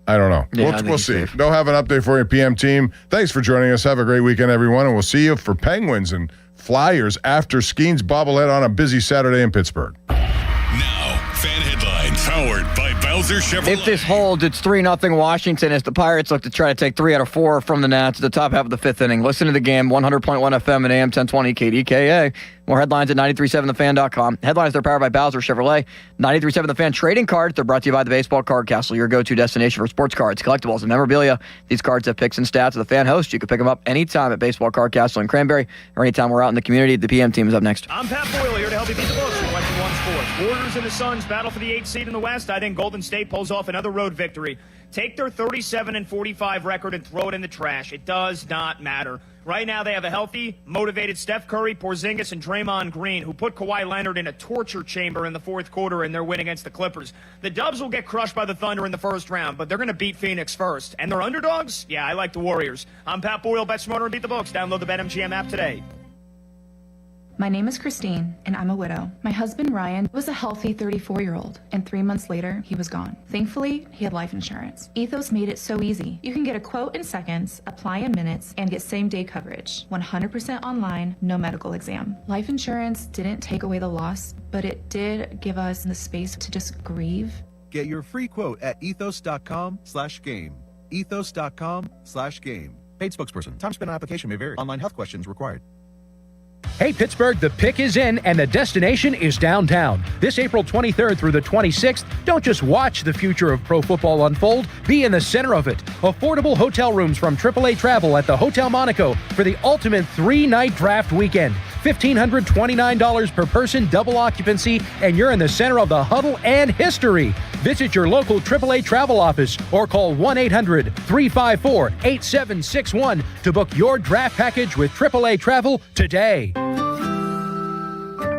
I don't know. Yeah, I think we'll he's see. safe. They'll have an update for you, PM team. Thanks for joining us. Have a great weekend, everyone, and we'll see you for Penguins and Flyers after Skeens bobblehead on a busy Saturday in Pittsburgh. Now, fan headlines powered by Bowser Chevrolet. If this holds, it's 3-0 Washington as the Pirates look to try to take 3 out of 4 from the Nats at the top half of the 5th inning. Listen to the game, 100.1 FM and AM 1020 KDKA. More headlines at 937thefan.com. Headlines, they're powered by Bowser Chevrolet. 937 The Fan trading cards, they're brought to you by the Baseball Card Castle, your go-to destination for sports cards, collectibles, and memorabilia. These cards have picks and stats of the fan host. You can pick them up anytime at Baseball Card Castle in Cranberry or anytime we're out in the community. The PM team is up next. I'm Pat Boyle here to help you beat the books. You're watching One Sport. 4th. Warriors and the Suns battle for the 8th seed in the West. I think Golden State pulls off another road victory. Take their 37-45 record and throw it in the trash. It does not matter. Right now, they have a healthy, motivated Steph Curry, Porzingis, and Draymond Green, who put Kawhi Leonard in a torture chamber in the fourth quarter in their win against the Clippers. The Dubs will get crushed by the Thunder in the first round, but they're going to beat Phoenix first. And they're underdogs? Yeah, I like the Warriors. I'm Pat Boyle, Bet Smarter and Beat the Books. Download the BetMGM app today. My name is Christine, and I'm a widow. My husband, Ryan, was a healthy 34-year-old, and 3 months later, he was gone. Thankfully, he had life insurance. Ethos made it so easy. You can get a quote in seconds, apply in minutes, and get same-day coverage. 100% online, no medical exam. Life insurance didn't take away the loss, but it did give us the space to just grieve. Get your free quote at ethos.com/game. Ethos.com/game. Paid spokesperson. Time spent on application may vary. Online health questions required. Hey Pittsburgh, the pick is in and the destination is downtown. This April 23rd through the 26th, don't just watch the future of pro football unfold, be in the center of it. Affordable hotel rooms from AAA Travel at the Hotel Monaco for the ultimate 3-night draft weekend. $1,529 per person, double occupancy, and you're in the center of the huddle and history. Visit your local AAA Travel office or call 1-800-354-8761 to book your draft package with AAA Travel today.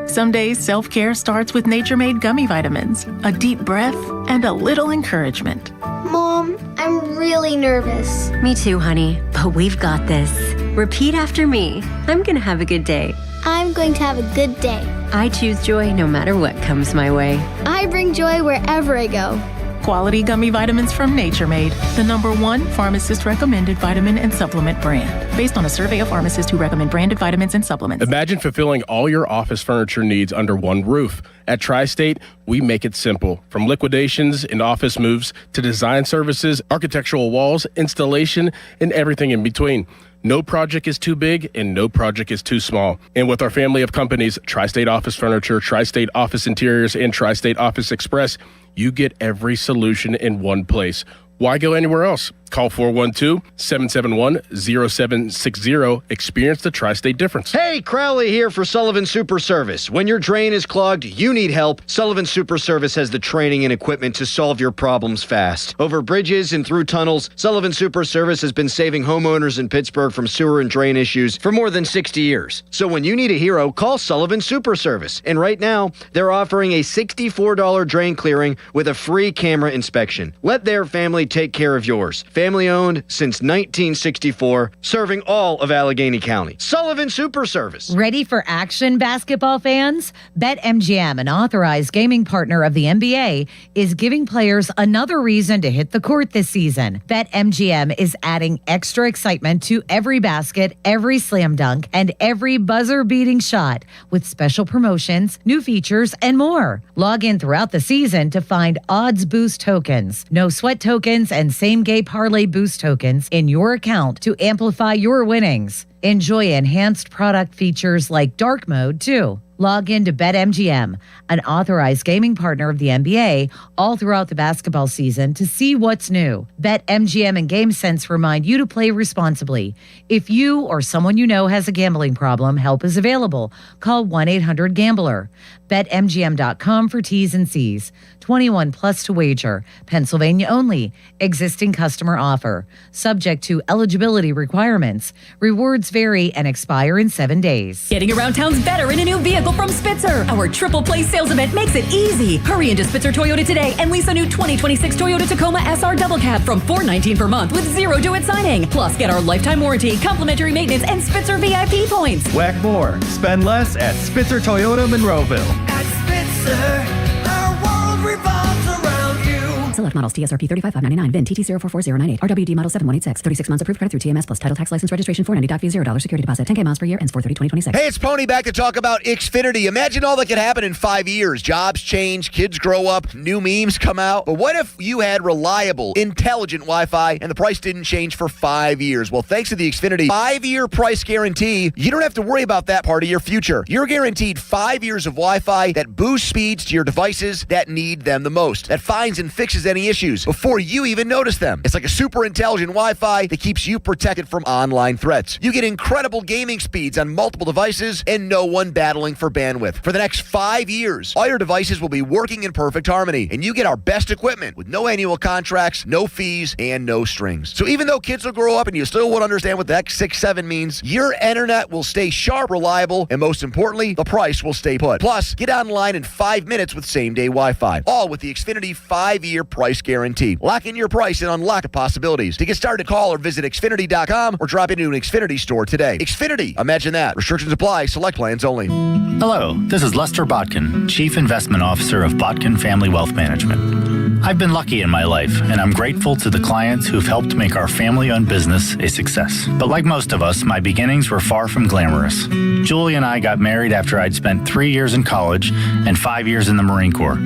Some days self-care starts with Nature-Made gummy vitamins, a deep breath, and a little encouragement. Mom, I'm really nervous. Me too, honey, but we've got this. Repeat after me. I'm gonna have a good day. I'm going to have a good day. I choose joy no matter what comes my way. I bring joy wherever I go. Quality gummy vitamins from Nature Made, the #1 pharmacist-recommended vitamin and supplement brand, based on a survey of pharmacists who recommend branded vitamins and supplements. Imagine fulfilling all your office furniture needs under one roof. At Tri-State, we make it simple. From liquidations and office moves to design services, architectural walls, installation, and everything in between. No project is too big and no project is too small. And with our family of companies, Tri-State Office Furniture, Tri-State Office Interiors, and Tri-State Office Express, you get every solution in one place. Why go anywhere else? Call 412-771-0760. Experience the Tri-State difference. Hey, Crowley here for Sullivan Super Service. When your drain is clogged, you need help. Sullivan Super Service has the training and equipment to solve your problems fast. Over bridges and through tunnels, Sullivan Super Service has been saving homeowners in Pittsburgh from sewer and drain issues for more than 60 years. So when you need a hero, call Sullivan Super Service. And right now, they're offering a $64 drain clearing with a free camera inspection. Let their family take care of yours. Family owned since 1964, serving all of Allegheny County. Sullivan Super Service. Ready for action, basketball fans? BetMGM, an authorized gaming partner of the NBA, is giving players another reason to hit the court this season. BetMGM is adding extra excitement to every basket, every slam dunk, and every buzzer-beating shot with special promotions, new features, and more. Log in throughout the season to find odds boost tokens, no sweat tokens, and same-game parlay boost tokens in your account to amplify your winnings. Enjoy enhanced product features like dark mode, too. Log in to BetMGM, an authorized gaming partner of the NBA, all throughout the basketball season to see what's new. BetMGM and GameSense remind you to play responsibly. If you or someone you know has a gambling problem, help is available. Call 1-800-GAMBLER. BetMGM.com for T's and C's. 21 plus to wager. Pennsylvania only. Existing customer offer. Subject to eligibility requirements. Rewards vary and expire in 7 days. Getting around town's better in a new vehicle from Spitzer. Our triple play sales event makes it easy. Hurry into Spitzer Toyota today and lease a new 2026 Toyota Tacoma SR Double Cab from $419 per month with zero due at signing. Plus, get our lifetime warranty, complimentary maintenance, and Spitzer VIP points. Whack more. Spend less at Spitzer Toyota Monroeville. At Spitzer, our world revolves around you. Select models TSRP 35599, VIN TT044098, RWD model 7186, 36 months approved credit through TMS plus title tax license registration 490 fee $0 security deposit, 10K miles per year, ends 4/30/2026. Hey, it's Pony back to talk about Xfinity. Imagine all that could happen in 5 years. Jobs change, kids grow up, new memes come out. But what if you had reliable, intelligent Wi-Fi and the price didn't change for 5 years? Well, thanks to the Xfinity 5-year price guarantee, you don't have to worry about that part of your future. You're guaranteed 5 years of Wi-Fi that boosts speeds to your devices that need them the most, that finds and fixes any issues before you even notice them. It's like a super intelligent Wi-Fi that keeps you protected from online threats. You get incredible gaming speeds on multiple devices and no one battling for bandwidth. For the next 5 years, all your devices will be working in perfect harmony, and you get our best equipment with no annual contracts, no fees, and no strings. So even though kids will grow up and you still won't understand what the X67 means, your internet will stay sharp, reliable, and most importantly, the price will stay put. Plus, get online in 5 minutes with same-day Wi-Fi, all with the Xfinity 5-year price guarantee. Lock in your price and unlock the possibilities. To get started, call or visit Xfinity.com or drop into an Xfinity store today. Xfinity, imagine that. Restrictions apply. Select plans only. Hello, this is Lester Botkin, Chief Investment Officer of Botkin Family Wealth Management. I've been lucky in my life, and I'm grateful to the clients who've helped make our family-owned business a success. But like most of us, my beginnings were far from glamorous. Julie and I got married after I'd spent 3 years in college and 5 years in the Marine Corps.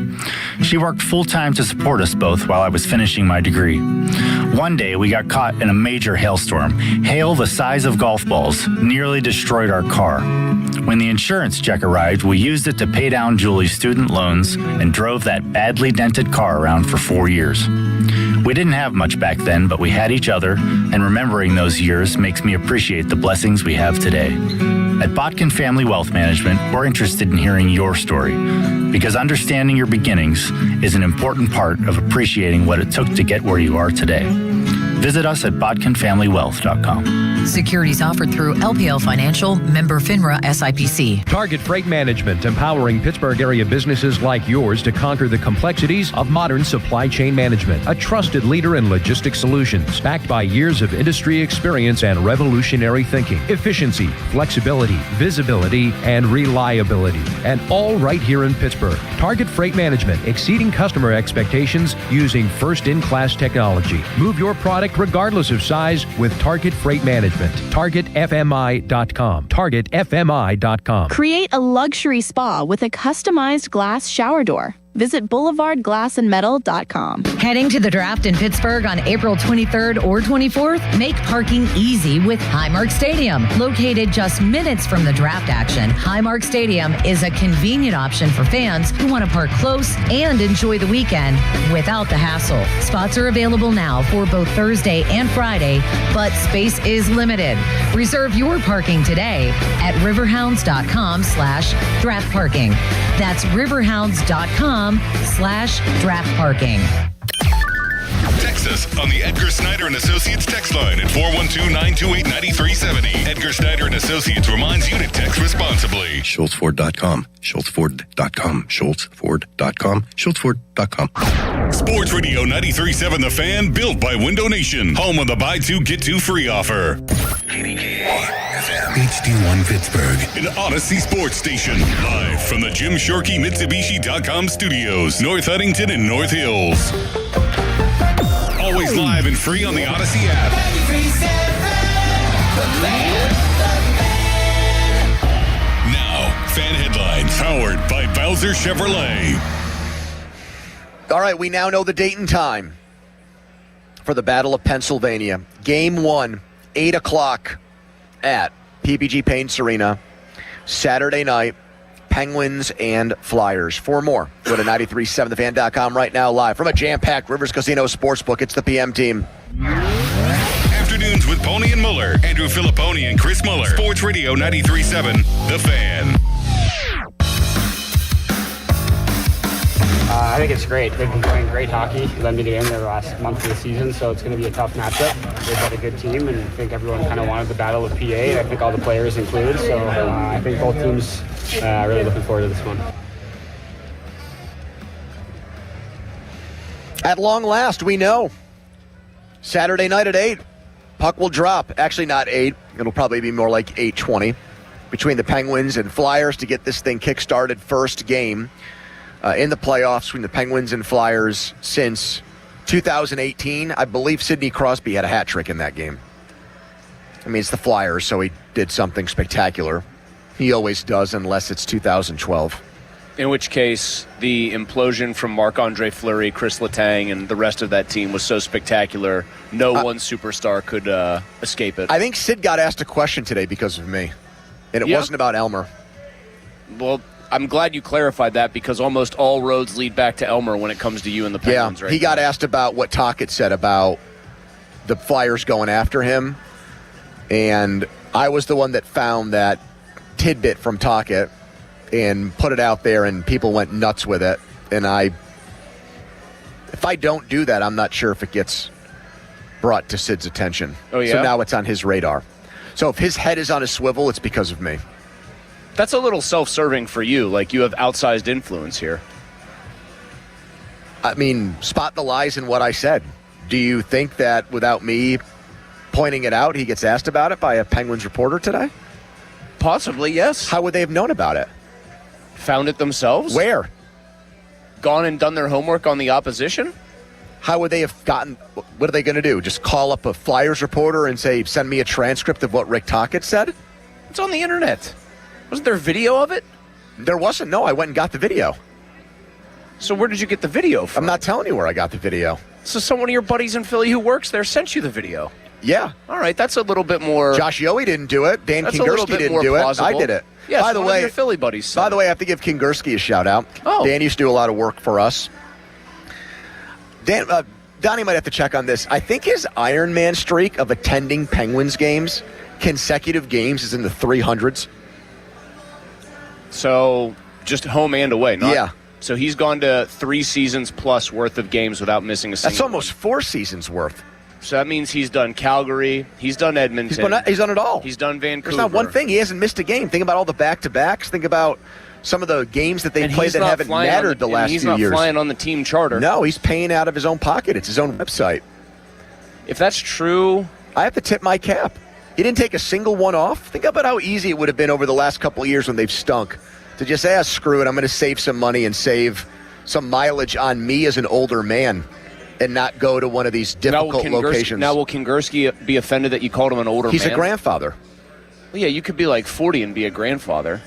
She worked full-time to support us both while I was finishing my degree. One day, we got caught in a major hailstorm. Hail the size of golf balls nearly destroyed our car. When the insurance check arrived, we used it to pay down Julie's student loans and drove that badly dented car around for 4 years. We didn't have much back then, but we had each other, and remembering those years makes me appreciate the blessings we have today. At Botkin Family Wealth Management, we're interested in hearing your story, because understanding your beginnings is an important part of appreciating what it took to get where you are today. Visit us at botkinfamilywealth.com. Securities offered through LPL Financial, member FINRA SIPC. Target Freight Management, empowering Pittsburgh area businesses like yours to conquer the complexities of modern supply chain management. A trusted leader in logistics solutions, backed by years of industry experience and revolutionary thinking. Efficiency, flexibility, visibility, and reliability. And all right here in Pittsburgh. Target Freight Management, exceeding customer expectations using first-in-class technology. Move your product regardless of size with Target Freight Management. TargetFMI.com. TargetFMI.com. Create a luxury spa with a customized glass shower door. Visit BoulevardGlassandMetal.com. Heading to the draft in Pittsburgh on April 23rd or 24th? Make parking easy with Highmark Stadium. Located just minutes from the draft action, Highmark Stadium is a convenient option for fans who want to park close and enjoy the weekend without the hassle. Spots are available now for both Thursday and Friday, but space is limited. Reserve your parking today at riverhounds.com/draft parking. That's riverhounds.com/draft parking. Text us on the Edgar Snyder and Associates text line at 412-928-9370. Edgar Snyder and Associates reminds you to text responsibly. SchultzFord.com. SchultzFord.com. SchultzFord.com. SchultzFord.com. Sports Radio 93.7 The Fan, built by Window Nation. Home of the buy two, get two free offer. HD1 Pittsburgh, an Odyssey sports station. Live from the Jim Shorkey Mitsubishi.com studios, North Huntington and North Hills. Always live and free on the Odyssey app. Now, fan headlines powered by Bowser Chevrolet. All right, we now know the date and time for the Battle of Pennsylvania. Game 1, 8 o'clock at PPG Paints Arena. Saturday night, Penguins and Flyers. For more, go to 937thefan.com right now, live from a jam-packed Rivers Casino Sportsbook. It's the PM team. Afternoons with Pony and Muller. Andrew Filipponi and Chris Muller. Sports Radio 93.7 The Fan. I think it's great. They've been playing great hockey. Led me to the end of the last month of the season, so it's going to be a tough matchup. They've got a good team, and I think everyone kind of wanted the battle of PA, and I think all the players included. So I think both teams really looking forward to this one. At long last, we know. Saturday night at 8, puck will drop. Actually, not 8. It'll probably be more like 8:20 between the Penguins and Flyers to get this thing kick-started. First game in the playoffs between the Penguins and Flyers since 2018. I believe Sidney Crosby had a hat trick in that game. I mean, it's the Flyers, so he did something spectacular. He always does, unless it's 2012. In which case, the implosion from Marc-Andre Fleury, Chris Letang, and the rest of that team was so spectacular, no one superstar could escape it. I think Sid got asked a question today because of me, and it wasn't about Elmer. Well, I'm glad you clarified that because almost all roads lead back to Elmer when it comes to you and the Penguins. He got asked about what Tocchet said about the Flyers going after him, and I was the one that found that tidbit from Tocchet and put it out there, and people went nuts with it. And if I don't do that, I'm not sure if it gets brought to Sid's attention. Oh, yeah? So now it's on his radar. So if his head is on a swivel, it's because of me. That's a little self-serving for you. Like, you have outsized influence here. I mean, spot the lies in what I said. Do you think that without me pointing it out, he gets asked about it by a Penguins reporter today? Possibly, yes. How would they have known about it? Found it themselves? Where? Gone and done their homework on the opposition? How would they have gotten, what are they going to do? Just call up a Flyers reporter and say, send me a transcript of what Rick Tocchet said? It's on the internet. Wasn't there video of it? There wasn't. No, I went and got the video. So where did you get the video from? I'm not telling you where I got the video. So someone of your buddies in Philly who works there sent you the video? Yeah. All right, that's a little bit more... Josh Yohe didn't do it. Dan That's a little Kingerski bit didn't more do plausible. it. I did it. Yes, by the one way, of your Philly buddies said By the way, I have to give Kingerski a shout out. Oh. Dan used to do a lot of work for us. Dan, Donnie might have to check on this. I think his Ironman streak of attending Penguins games, consecutive games, is in the 300s. So just home and away, not... Yeah. So he's gone to 3 seasons plus worth of games without missing a single That's almost 4 seasons worth. So that means he's done Calgary, he's done Edmonton. He's done it all. He's done Vancouver. There's not one thing. He hasn't missed a game. Think about all the back-to-backs. Think about some of the games that they've played that haven't mattered the last few years. He's not flying on the team charter. No, he's paying out of his own pocket. It's his own website. If that's true... I have to tip my cap. He didn't take a single one off. Think about how easy it would have been over the last couple of years when they've stunk to just say, screw it, I'm going to save some money and save some mileage on me as an older man and not go to one of these difficult locations. Now, will Kingerski be offended that you called him an older man? He's a grandfather. Well, yeah, you could be like 40 and be a grandfather.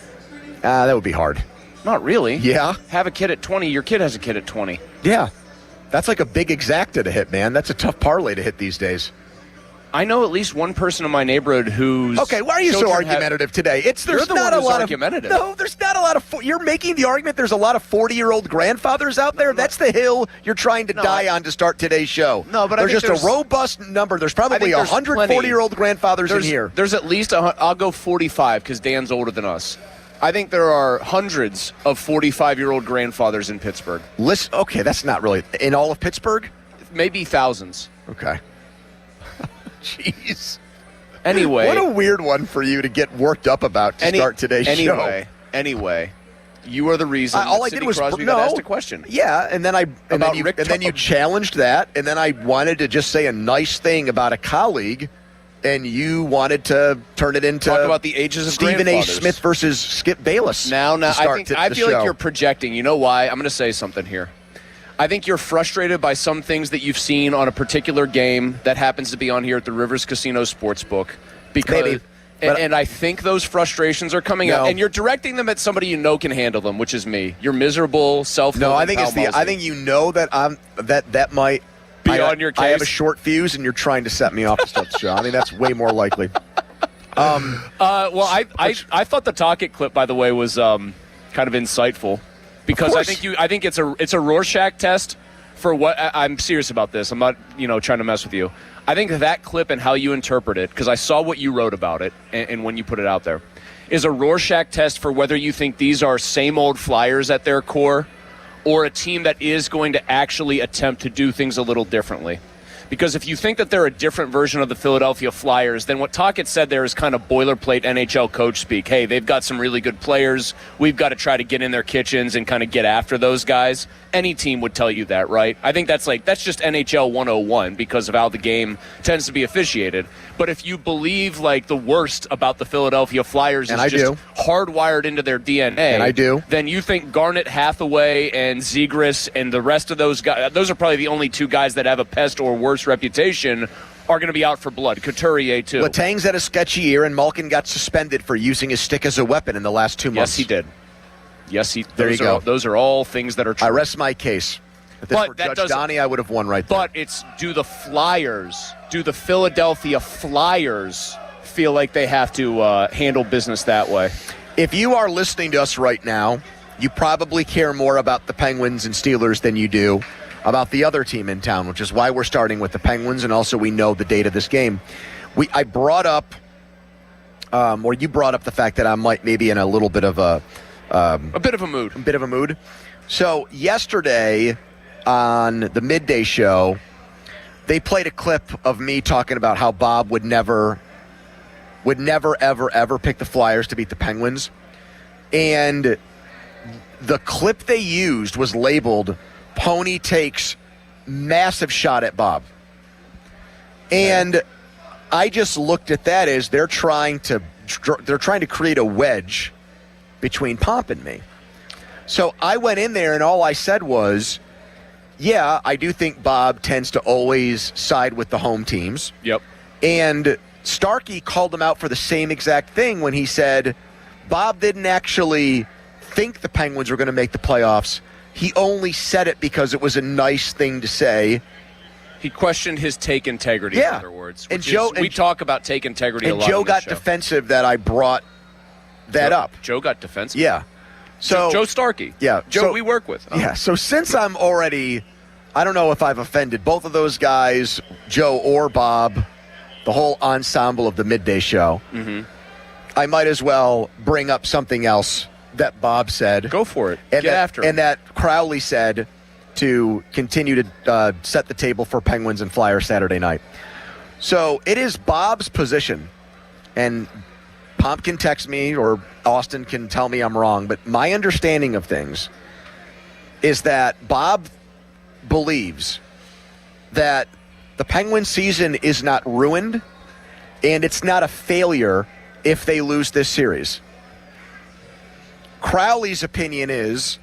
That would be hard. Not really. Yeah. Have a kid at 20. Your kid has a kid at 20. Yeah. That's like a big exacta to hit, man. That's a tough parlay to hit these days. I know at least one person in my neighborhood who's... Okay, why are you so argumentative today? There's not a lot argumentative. No, there's not a lot of... You're making the argument there's a lot of 40-year-old grandfathers out there? That's the hill you're trying to die on to start today's show. No, but there's just a robust number. There's probably 140-year-old grandfathers in here. There's at least... I'll go 45 because Dan's older than us. I think there are hundreds of 45-year-old grandfathers in Pittsburgh. Okay, that's not really... In all of Pittsburgh? Maybe thousands. Okay. Jeez. Anyway. What a weird one for you to get worked up about to start today's show. Anyway, you are the reason all I did was Crosby got asked a question. Yeah, and then you challenged that, and then I wanted to just say a nice thing about a colleague, and you wanted to turn it into talk about the ages of Stephen A. Smith versus Skip Bayless. Now, I feel like you're projecting. You know why? I'm going to say something here. I think you're frustrated by some things that you've seen on a particular game that happens to be on here at the Rivers Casino Sportsbook. Because, and I think those frustrations are coming out, and you're directing them at somebody you know can handle them, which is me. You're miserable, self-loathing. No, I think I think you know that that might be on your case. I have a short fuse, and you're trying to set me off to start the show. I mean, that's way more likely. I thought the Tocchet clip, by the way, was kind of insightful. Because I think it's a Rorschach test for what I'm serious about this. I'm not trying to mess with you. I think that clip and how you interpret it, because I saw what you wrote about it and when you put it out there, is a Rorschach test for whether you think these are same old Flyers at their core or a team that is going to actually attempt to do things a little differently. Because if you think that they're a different version of the Philadelphia Flyers, then what Tocchet said there is kind of boilerplate NHL coach speak. Hey, they've got some really good players. We've got to try to get in their kitchens and kind of get after those guys. Any team would tell you that, right? I think that's just NHL 101 because of how the game tends to be officiated. But if you believe like the worst about the Philadelphia Flyers is just hardwired into their DNA, and I do, then you think Garnett, Hathaway, and Zegras and the rest of those guys, those are probably the only 2 guys that have a pest or worse reputation, are going to be out for blood. Couturier, too. Letang's had a sketchy year, and Malkin got suspended for using his stick as a weapon in the last 2 months. Yes, he did. There you go. Those are all things that are true. I rest my case. If this were Judge Donnie, I would have won right there. But do the Philadelphia Flyers feel like they have to handle business that way? If you are listening to us right now you probably care more about the Penguins and Steelers than you do about the other team in town, which is why we're starting with the Penguins, and also we know the date of this game. I brought up, or you brought up the fact that I'm maybe in a little bit of a bit of a mood. A bit of a mood. So yesterday on the midday show, they played a clip of me talking about how Bob would never, ever pick the Flyers to beat the Penguins. And the clip they used was labeled Pony Takes Massive Shot at Bob. And I just looked at that as they're trying to create a wedge between Pomp and me. So I went in there and all I said was, yeah, I do think Bob tends to always side with the home teams. Yep. And Starkey called him out for the same exact thing when he said Bob didn't actually think the Penguins were going to make the playoffs. He only said it because it was a nice thing to say. He questioned his take integrity, in other words. And Joe, we talk about take integrity a lot. And Joe on this got show. defensive that I brought that up. Joe got defensive? Yeah. So Joe Starkey. Yeah. Joe we work with. Yeah. So since I'm already, I don't know if I've offended both of those guys, Joe or Bob, the whole ensemble of the midday show, I might as well bring up something else that Bob said. Go for it. And Get after him. And that Crowley said to continue to set the table for Penguins and Flyers Saturday night. So it is Bob's position, and Pomp can text me or Austin can tell me I'm wrong, but my understanding of things is that Bob believes that the Penguin season is not ruined and it's not a failure if they lose this series. Crowley's opinion is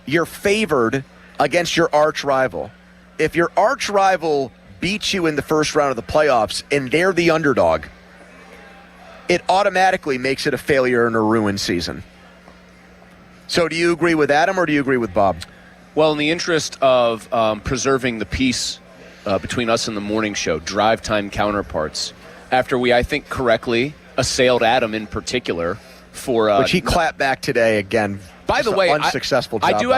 you're favored against your arch rival. If your arch rival beats you in the first round of the playoffs and they're the underdog, it automatically makes it a failure and a ruined season. So do you agree with Adam or do you agree with Bob? Well, in the interest of preserving the peace between us and the morning show, drive time counterparts, after we, I think, correctly assailed Adam in particular for... which he clapped back today again. By the way, unsuccessful job I do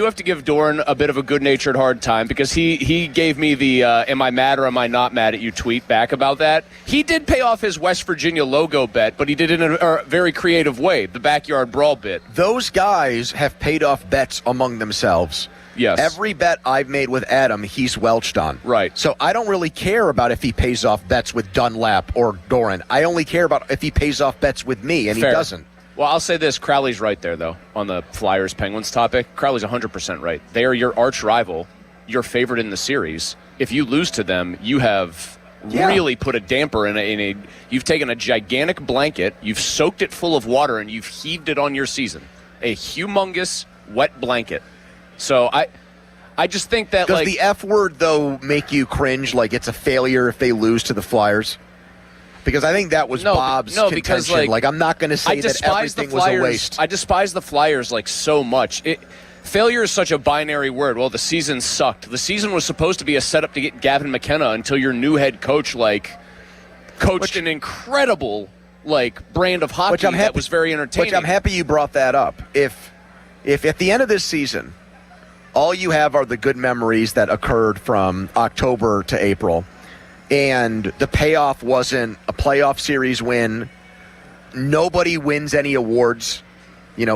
have to give Doran a bit of a good-natured hard time because he gave me the "Am I mad or am I not mad at you?" tweet back about that. He did pay off his West Virginia logo bet, but he did it in a very creative way, the backyard brawl bit. Those guys have paid off bets among themselves. Yes. Every bet I've made with Adam, he's welched on. Right. So I don't really care about if he pays off bets with Dunlap or Doran. I only care about if he pays off bets with me, and Fair. he doesn't. Well, I'll say this. Crowley's right there, though, on the Flyers-Penguins topic. Crowley's 100% right. They are your arch rival, your favorite in the series. If you lose to them, you have really put a damper in a you've taken a gigantic blanket, you've soaked it full of water, and you've heaved it on your season. A humongous, wet blanket. So I just think that, Does the F word, though, make you cringe like it's a failure if they lose to the Flyers? Because I think that was Bob's contention. Because, I'm not going to say that everything was a waste. I despise the Flyers so much. Failure is such a binary word. Well, the season sucked. The season was supposed to be a setup to get Gavin McKenna until your new head coach coached an incredible brand of hockey that was very entertaining. Which I'm happy you brought that up. If at the end of this season, all you have are the good memories that occurred from October to April, and the payoff wasn't a playoff series win, nobody wins any awards.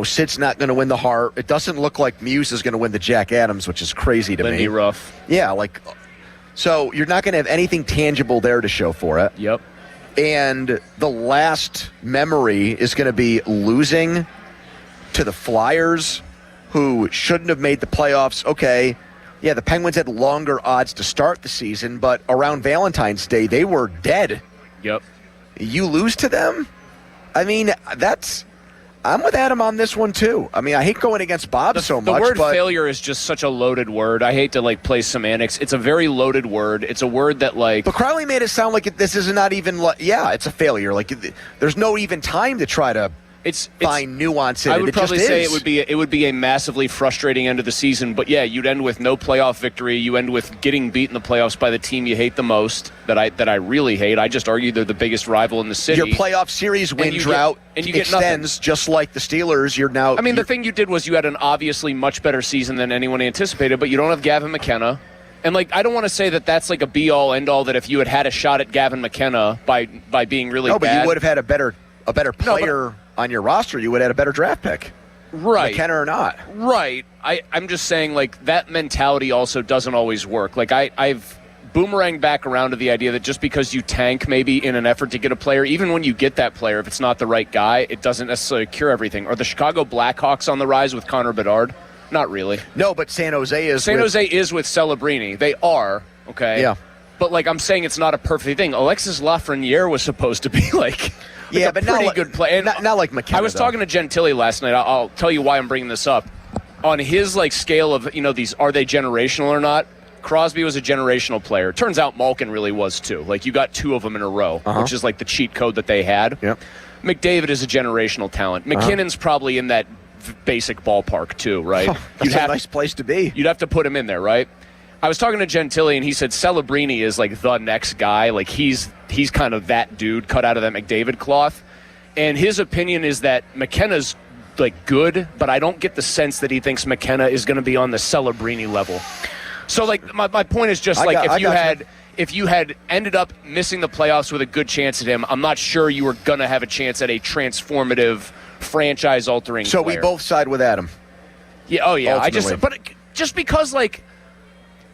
Sid's not going to win the Hart. It doesn't look like Muse is going to win the Jack Adams, which is crazy to me. Lindy Ruff. Yeah, so you're not going to have anything tangible there to show for it. Yep. And the last memory is going to be losing to the Flyers, who shouldn't have made the playoffs. Okay, yeah, the Penguins had longer odds to start the season, but around Valentine's Day, they were dead. Yep. You lose to them? I mean, I'm with Adam on this one, too. I mean, I hate going against Bob so much. The word but failure is just such a loaded word. I hate to, play semantics. It's a very loaded word. It's a word that, But Crowley made it sound like this is not even, it's a failure. There's no even time to try to find nuance in it. I would It probably just say is. it would be a massively frustrating end of the season. But yeah, you'd end with no playoff victory. You end with getting beat in the playoffs by the team you hate the most. That I really hate. I just argue they're the biggest rival in the city. Your playoff series win drought extends just like the Steelers. You're now. I mean, the thing you did was you had an obviously much better season than anyone anticipated, but you don't have Gavin McKenna. And, like, I don't want to say that that's like a be-all, end-all, that if you had a shot at Gavin McKenna by being really bad. No, but you would have had a better player on your roster. You would have had a better draft pick. Right. McKenna or not. Right. I'm just saying, like, that mentality also doesn't always work. Like, I've boomeranged back around to the idea that just because you tank maybe in an effort to get a player, even when you get that player, if it's not the right guy, it doesn't necessarily cure everything. Are the Chicago Blackhawks on the rise with Connor Bedard? Not really. No, but San Jose is with Celebrini. They are, okay? Yeah. But, like, I'm saying it's not a perfect thing. Alexis Lafreniere was supposed to be, like a but pretty not good player. Not like McKenna. I was talking to Gentili last night. I'll tell you why I'm bringing this up. On his, like, scale of, these, are they generational or not? Crosby was a generational player. Turns out Malkin really was, too. Like, you got two of them in a row, which is, like, the cheat code that they had. Yep. McDavid is a generational talent. McKinnon's probably in that basic ballpark too, right? That's a nice place to be. You'd have to put him in there, right? I was talking to Gentili, and he said Celebrini is like the next guy. Like he's kind of that dude cut out of that McDavid cloth. And his opinion is that McKenna's like good, but I don't get the sense that he thinks McKenna is going to be on the Celebrini level. So like my point is just if you had ended up missing the playoffs with a good chance at him, I'm not sure you were going to have a chance at a transformative, franchise-altering So player. we both side with Adam. Yeah. Oh, yeah. Ultimately. Just because, like,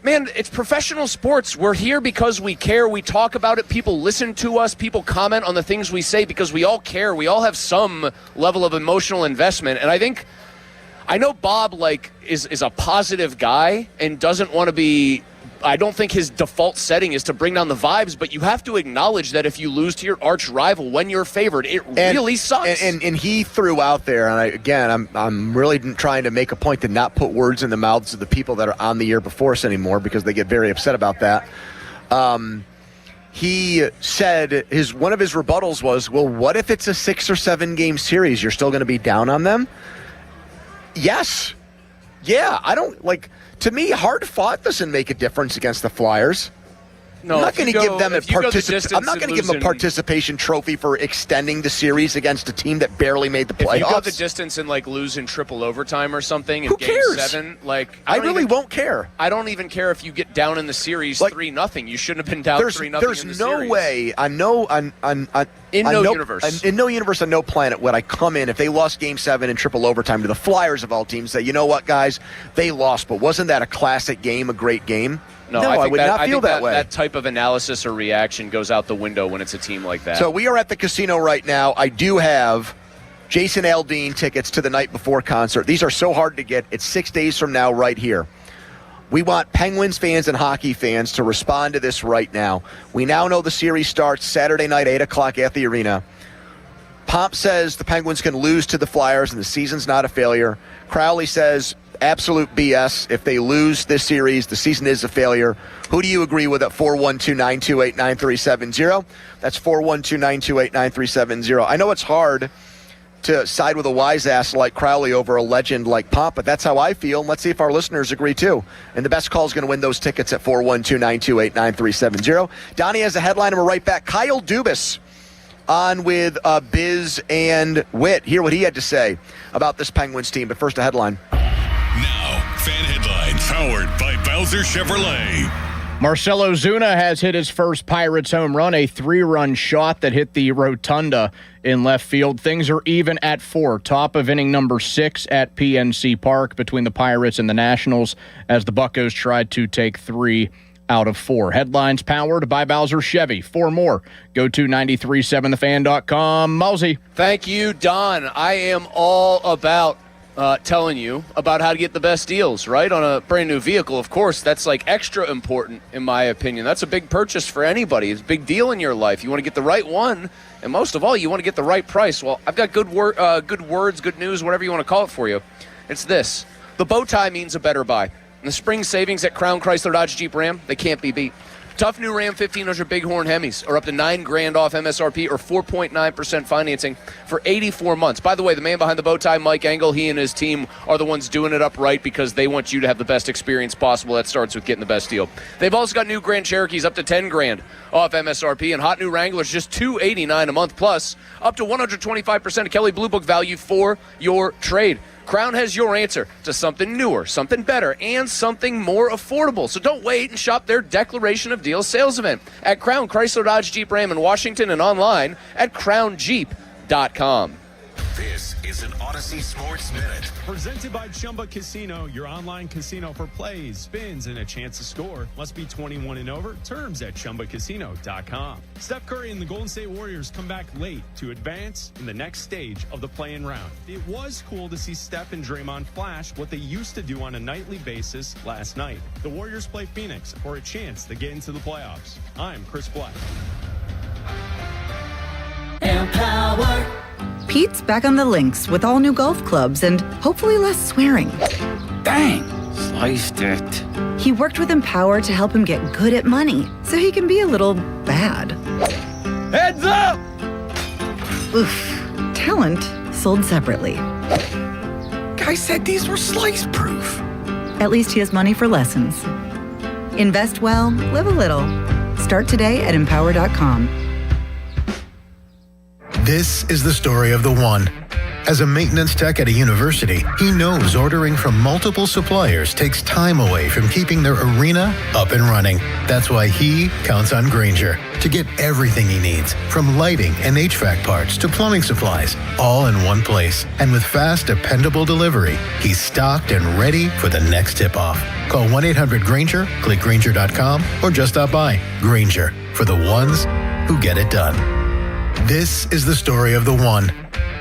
man, it's professional sports. We're here because we care. We talk about it. People listen to us. People comment on the things we say because we all care. We all have some level of emotional investment. And I know Bob, like, is a positive guy and doesn't want to be. I don't think his default setting is to bring down the vibes, but you have to acknowledge that if you lose to your arch rival when you're favored, it really sucks. And he threw out there, and I'm really trying to make a point to not put words in the mouths of the people that are on the air before us anymore because they get very upset about that. He said one of his rebuttals was, well, what if it's a 6 or 7 game series? You're still going to be down on them? Yes. Yeah, I don't like. To me, hard fought doesn't make a difference against the Flyers. No, I'm not going to give them I'm not going to give them a participation trophy for extending the series against a team that barely made the playoffs. If you go the distance and like lose in triple overtime or something in Who Game cares? 7, like I really won't care. I don't even care if you get down in the series 3-0. You shouldn't have been down 3-0 in the series. There's no way. In no universe, on no planet would I come in if they lost Game 7 in triple overtime to the Flyers of all teams. Say, you know what, guys, they lost, but wasn't that a classic game, a great game? No, I would not feel that way. That type of analysis or reaction goes out the window when it's a team like that. So we are at the casino right now. I do have Jason Aldean tickets to the night before concert. These are so hard to get. It's 6 days from now right here. We want Penguins fans and hockey fans to respond to this right now. We now know the series starts Saturday night, 8 o'clock at the arena. Pomp says the Penguins can lose to the Flyers and the season's not a failure. Crowley says absolute BS. If they lose this series, the season is a failure. Who do you agree with at 412-928-9370? That's 412-928-9370. I know it's hard to side with a wise ass like Crowley over a legend like Pomp, but that's how I feel. And let's see if our listeners agree too. And the best call is going to win those tickets at 412-928-9370. Donnie has a headline, and we're right back. Kyle Dubas on with Biz and Witt. Hear what he had to say about this Penguins team. But first, a headline. Now, fan headlines powered by Bowser Chevrolet. Marcelo Zuna has hit his first Pirates home run, a 3-run shot that hit the rotunda in left field. Things are even at 4, top of inning number 6 at PNC Park between the Pirates and the Nationals as the Buccos tried to take 3 out of 4. Headlines powered by Bowser Chevy. 4 more. Go to 937thefan.com. Mosey. Thank you, Don. I am all about telling you about how to get the best deals, right? On a brand new vehicle, of course, that's like extra important in my opinion. That's a big purchase for anybody. It's a big deal in your life. You want to get the right one, and most of all, you want to get the right price. Well, I've got good words, good news, whatever you want to call it for you. It's this. The bow tie means a better buy. And the spring savings at Crown Chrysler Dodge Jeep Ram, they can't be beat. Tough new Ram 1500 Bighorn Hemis are up to $9,000 off MSRP or 4.9% financing for 84 months. By the way, the man behind the bow tie, Mike Engel, he and his team are the ones doing it up right because they want you to have the best experience possible. That starts with getting the best deal. They've also got new Grand Cherokees up to $10,000 off MSRP, and hot new Wranglers just $289 a month, plus up to 125% of Kelley Blue Book value for your trade. Crown has your answer to something newer, something better, and something more affordable. So don't wait and shop their Declaration of Deals sales event at Crown Chrysler Dodge Jeep Ram in Washington and online at crownjeep.com. This is an Odyssey Sports Minute. Presented by Chumba Casino, your online casino for plays, spins, and a chance to score. Must be 21 and over. Terms at chumbacasino.com. Steph Curry and the Golden State Warriors come back late to advance in the next stage of the play-in round. It was cool to see Steph and Draymond flash what they used to do on a nightly basis last night. The Warriors play Phoenix for a chance to get into the playoffs. I'm Chris Black. Empower. Pete's back on the links with all new golf clubs and hopefully less swearing. Dang, sliced it. He worked with Empower to help him get good at money so he can be a little bad. Heads up! Oof. Talent sold separately. Guy said these were slice-proof. At least he has money for lessons. Invest well, live a little. Start today at empower.com. This is the story of the one. As a maintenance tech at a university, he knows ordering from multiple suppliers takes time away from keeping their arena up and running. That's why he counts on Grainger to get everything he needs, from lighting and HVAC parts to plumbing supplies, all in one place. And with fast, dependable delivery, he's stocked and ready for the next tip-off. Call 1-800-GRAINGER, click Grainger.com, or just stop by. Grainger, for the ones who get it done. This is the story of the one.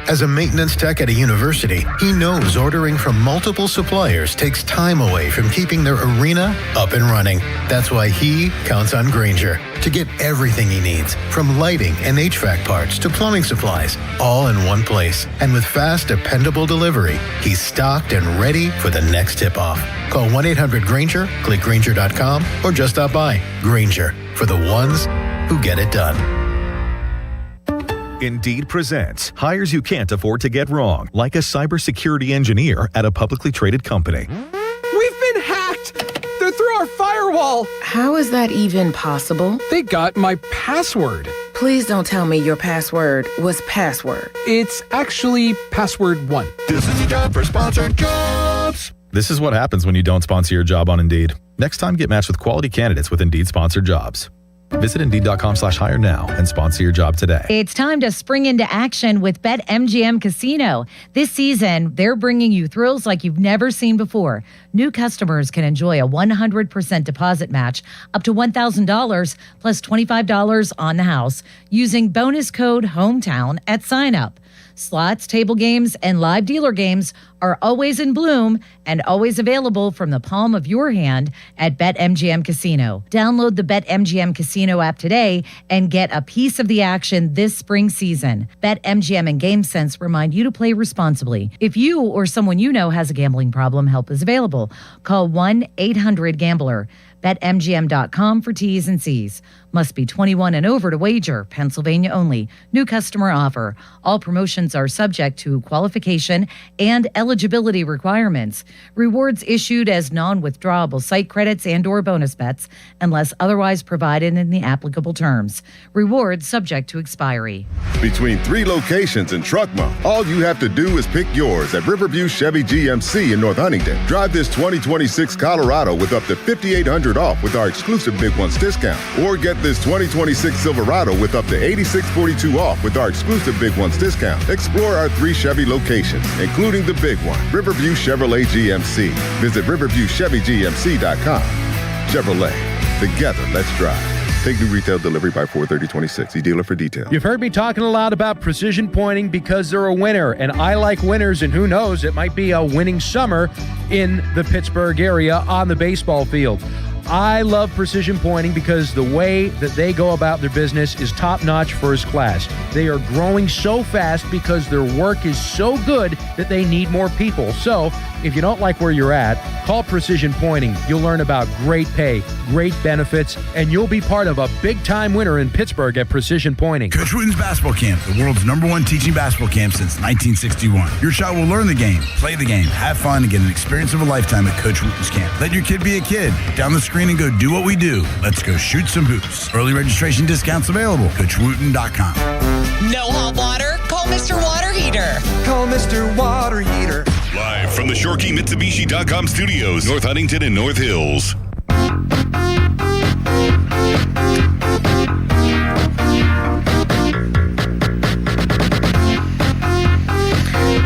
As a maintenance tech at a university, he knows ordering from multiple suppliers takes time away from keeping their arena up and running. That's why he counts on Grainger to get everything he needs, from lighting and HVAC parts to plumbing supplies, all in one place. And with fast, dependable delivery, he's stocked and ready for the next tip-off. Call 1-800-GRAINGER, click Grainger.com, or just stop by. Grainger, for the ones who get it done. Indeed presents hires you can't afford to get wrong, like a cybersecurity engineer at a publicly traded company. We've been hacked! They're through our firewall! How is that even possible? They got my password. Please don't tell me your password was password. It's actually password 1. This is a job for sponsored jobs. This is what happens when you don't sponsor your job on Indeed. Next time, get matched with quality candidates with Indeed sponsored jobs. Visit Indeed.com/hire now and sponsor your job today. It's time to spring into action with BetMGM Casino. This season, they're bringing you thrills like you've never seen before. New customers can enjoy a 100% deposit match up to $1,000 plus $25 on the house using bonus code HOMETOWN at sign up. Slots, table games, and live dealer games are always in bloom and always available from the palm of your hand at BetMGM Casino. Download the BetMGM Casino app today and get a piece of the action this spring season. BetMGM and GameSense remind you to play responsibly. If you or someone you know has a gambling problem, help is available. Call 1-800-GAMBLER. BetMGM.com for T's and C's. Must be 21 and over to wager. Pennsylvania only. New customer offer. All promotions are subject to qualification and eligibility requirements. Rewards issued as non-withdrawable site credits and/or bonus bets unless otherwise provided in the applicable terms. Rewards subject to expiry. Between 3 locations in Truck Month, all you have to do is pick yours at Riverview Chevy GMC in North Huntington. Drive this 2026 Colorado with up to $5,800 off with our exclusive Big Ones discount. Or get this 2026 Silverado with up to $8,642 off with our exclusive Big Ones discount. Explore our 3 Chevy locations, including the big one, Riverview Chevrolet GMC. Visit riverviewchevygmc.com. Chevrolet. Together, let's drive. Take new retail delivery by 4/30/26. See dealer for details. You've heard me talking a lot about precision pointing because they're a winner, and I like winners, and who knows, it might be a winning summer in the Pittsburgh area on the baseball field. I love Precision Pointing because the way that they go about their business is top-notch, first class. They are growing so fast because their work is so good that they need more people. So, if you don't like where you're at, call Precision Pointing. You'll learn about great pay, great benefits, and you'll be part of a big-time winner in Pittsburgh at Precision Pointing. Coach Wooten's Basketball Camp, the world's #1 teaching basketball camp since 1961. Your child will learn the game, play the game, have fun, and get an experience of a lifetime at Coach Wooten's Camp. Let your kid be a kid. Down the screen and go do what we do. Let's go shoot some hoops. Early registration discounts available. CoachWooten.com. No hot water? Call Mr. Water Heater. Call Mr. Water Heater. Live from the ShorkeyMitsubishi.com studios, North Huntington and North Hills.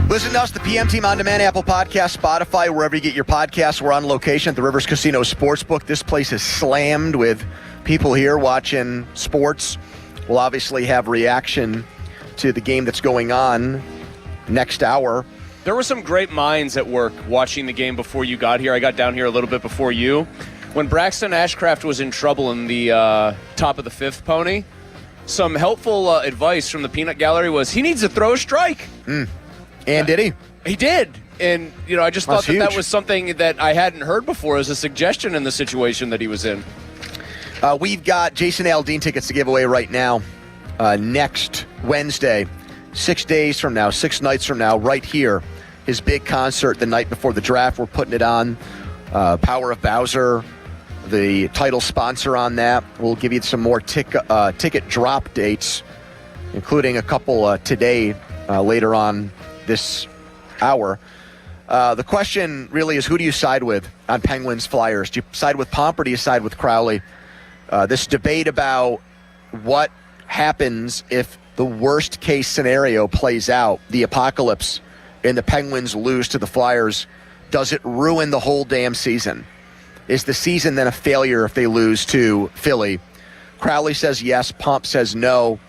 Listen to us, the PM Team On Demand, Apple Podcasts, Spotify, wherever you get your podcasts. We're on location at the Rivers Casino Sportsbook. This place is slammed with people here watching sports. We'll obviously have reaction to the game that's going on next hour. There were some great minds at work watching the game before you got here. I got down here a little bit before you. When Braxton Ashcraft was in trouble in the top of the fifth, Pony, some helpful advice from the Peanut Gallery was he needs to throw a strike. And did he? He did. And, I just thought that was something that I hadn't heard before as a suggestion in the situation that he was in. We've got Jason Aldean tickets to give away right now next Wednesday, 6 days from now, 6 nights from now, right here. His big concert the night before the draft. We're putting it on. Power of Bowser, the title sponsor on that. We'll give you some more ticket drop dates, including a couple today later on this hour. The question really is, who do you side with on Penguins Flyers? Do you side with Pomp or do you side with Crowley? This debate about what happens if the worst case scenario plays out, the apocalypse, and the Penguins lose to the Flyers, does it ruin the whole damn season? Is the season then a failure if they lose to Philly? Crowley says yes, Pomp says no.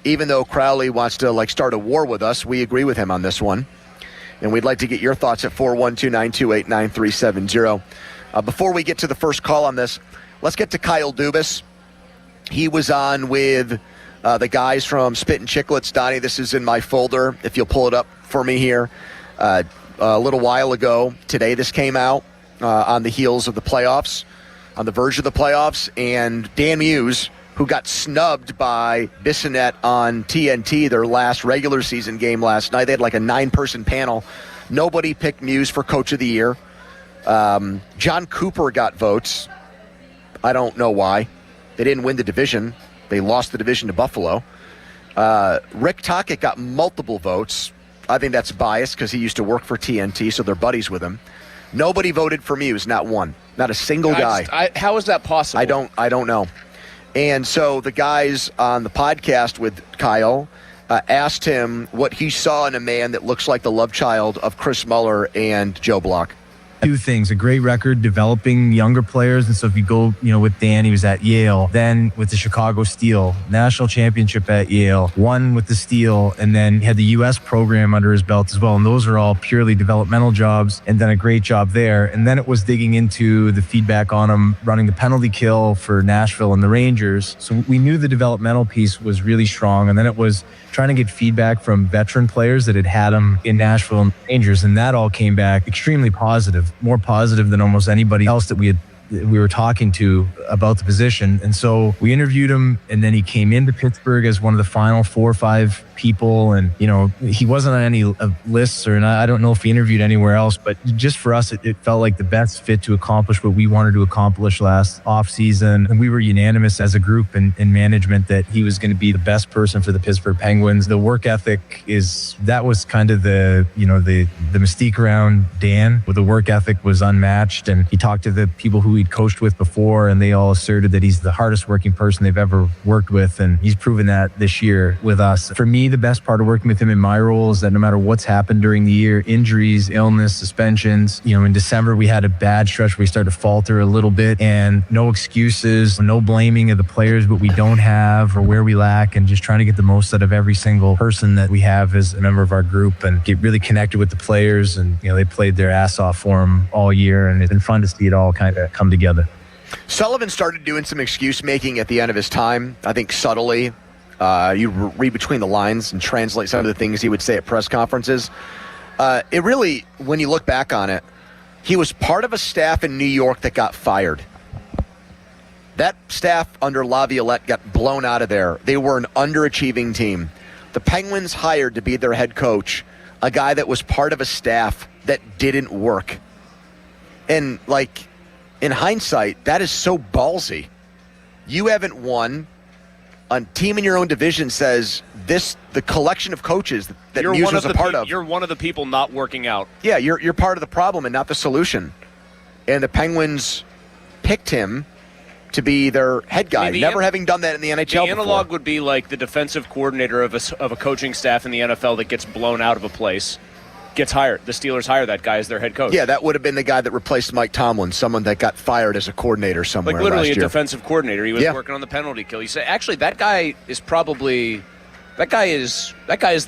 Even though Crowley wants to start a war with us, we agree with him on this one. And we'd like to get your thoughts at 412-928-9370. Before we get to the first call on this, let's get to Kyle Dubas. He was on with the guys from Spit and Chicklets. Donnie, this is in my folder, if you'll pull it up for me here. A little while ago, today this came out on the heels of the playoffs, on the verge of the playoffs. And Dan Muse, who got snubbed by Bissonnette on TNT, their last regular season game last night. They had like a 9-person panel. Nobody picked Muse for Coach of the Year. John Cooper got votes. I don't know why. They didn't win the division. They lost the division to Buffalo. Rick Tocchet got multiple votes. I think that's biased because he used to work for TNT, so they're buddies with him. Nobody voted for Muse, not one. Not a single guy. How is that possible? I don't know. And so the guys on the podcast with Kyle asked him what he saw in a man that looks like the love child of Chris Muller and Joe Block. Two things, a great record developing younger players. And so if you go, with Dan, he was at Yale, then with the Chicago Steel, national championship at Yale, won with the Steel, and then had the U.S. program under his belt as well. And those are all purely developmental jobs and done a great job there. And then it was digging into the feedback on him running the penalty kill for Nashville and the Rangers. So we knew the developmental piece was really strong. And then it was trying to get feedback from veteran players that had him in Nashville and Rangers. And that all came back extremely positive, more positive than almost anybody else that we were talking to about the position. And so we interviewed him, and then he came into Pittsburgh as one of the final 4 or 5 people. And, he wasn't on any lists, or I don't know if he interviewed anywhere else, but just for us, it felt like the best fit to accomplish what we wanted to accomplish last offseason. And we were unanimous as a group and management that he was going to be the best person for the Pittsburgh Penguins. The work ethic that was kind of the mystique around Dan, where the work ethic was unmatched. And he talked to the people who he'd coached with before, and they all asserted that he's the hardest working person they've ever worked with. And he's proven that this year with us. For me, the best part of working with him in my role is that no matter what's happened during the year, injuries, illness, suspensions, in December we had a bad stretch where we started to falter a little bit, and no excuses, no blaming of the players what we don't have or where we lack, and just trying to get the most out of every single person that we have as a member of our group and get really connected with the players. And they played their ass off for him all year, and it's been fun to see it all kind of come together. Sullivan started doing some excuse making at the end of his time, I think subtly. You read between the lines and translate some of the things he would say at press conferences. It really, when you look back on it, he was part of a staff in New York that got fired. That staff under Laviolette got blown out of there. They were an underachieving team. The Penguins hired to be their head coach a guy that was part of a staff that didn't work. And, like, in hindsight, that is so ballsy. You haven't won. A team in your own division says the collection of coaches that Muse was a part of. You're one of the people not working out. Yeah, you're part of the problem and not the solution. And the Penguins picked him to be their head guy, never having done that in the NHL The analog would be like the defensive coordinator of a coaching staff in the NFL that gets blown out of a place, gets hired. The Steelers hire that guy as their head coach. Yeah, that would have been the guy that replaced Mike Tomlin, someone that got fired as a coordinator somewhere like literally last a year. defensive coordinator. He was working on the penalty kill. You say, actually, that guy is the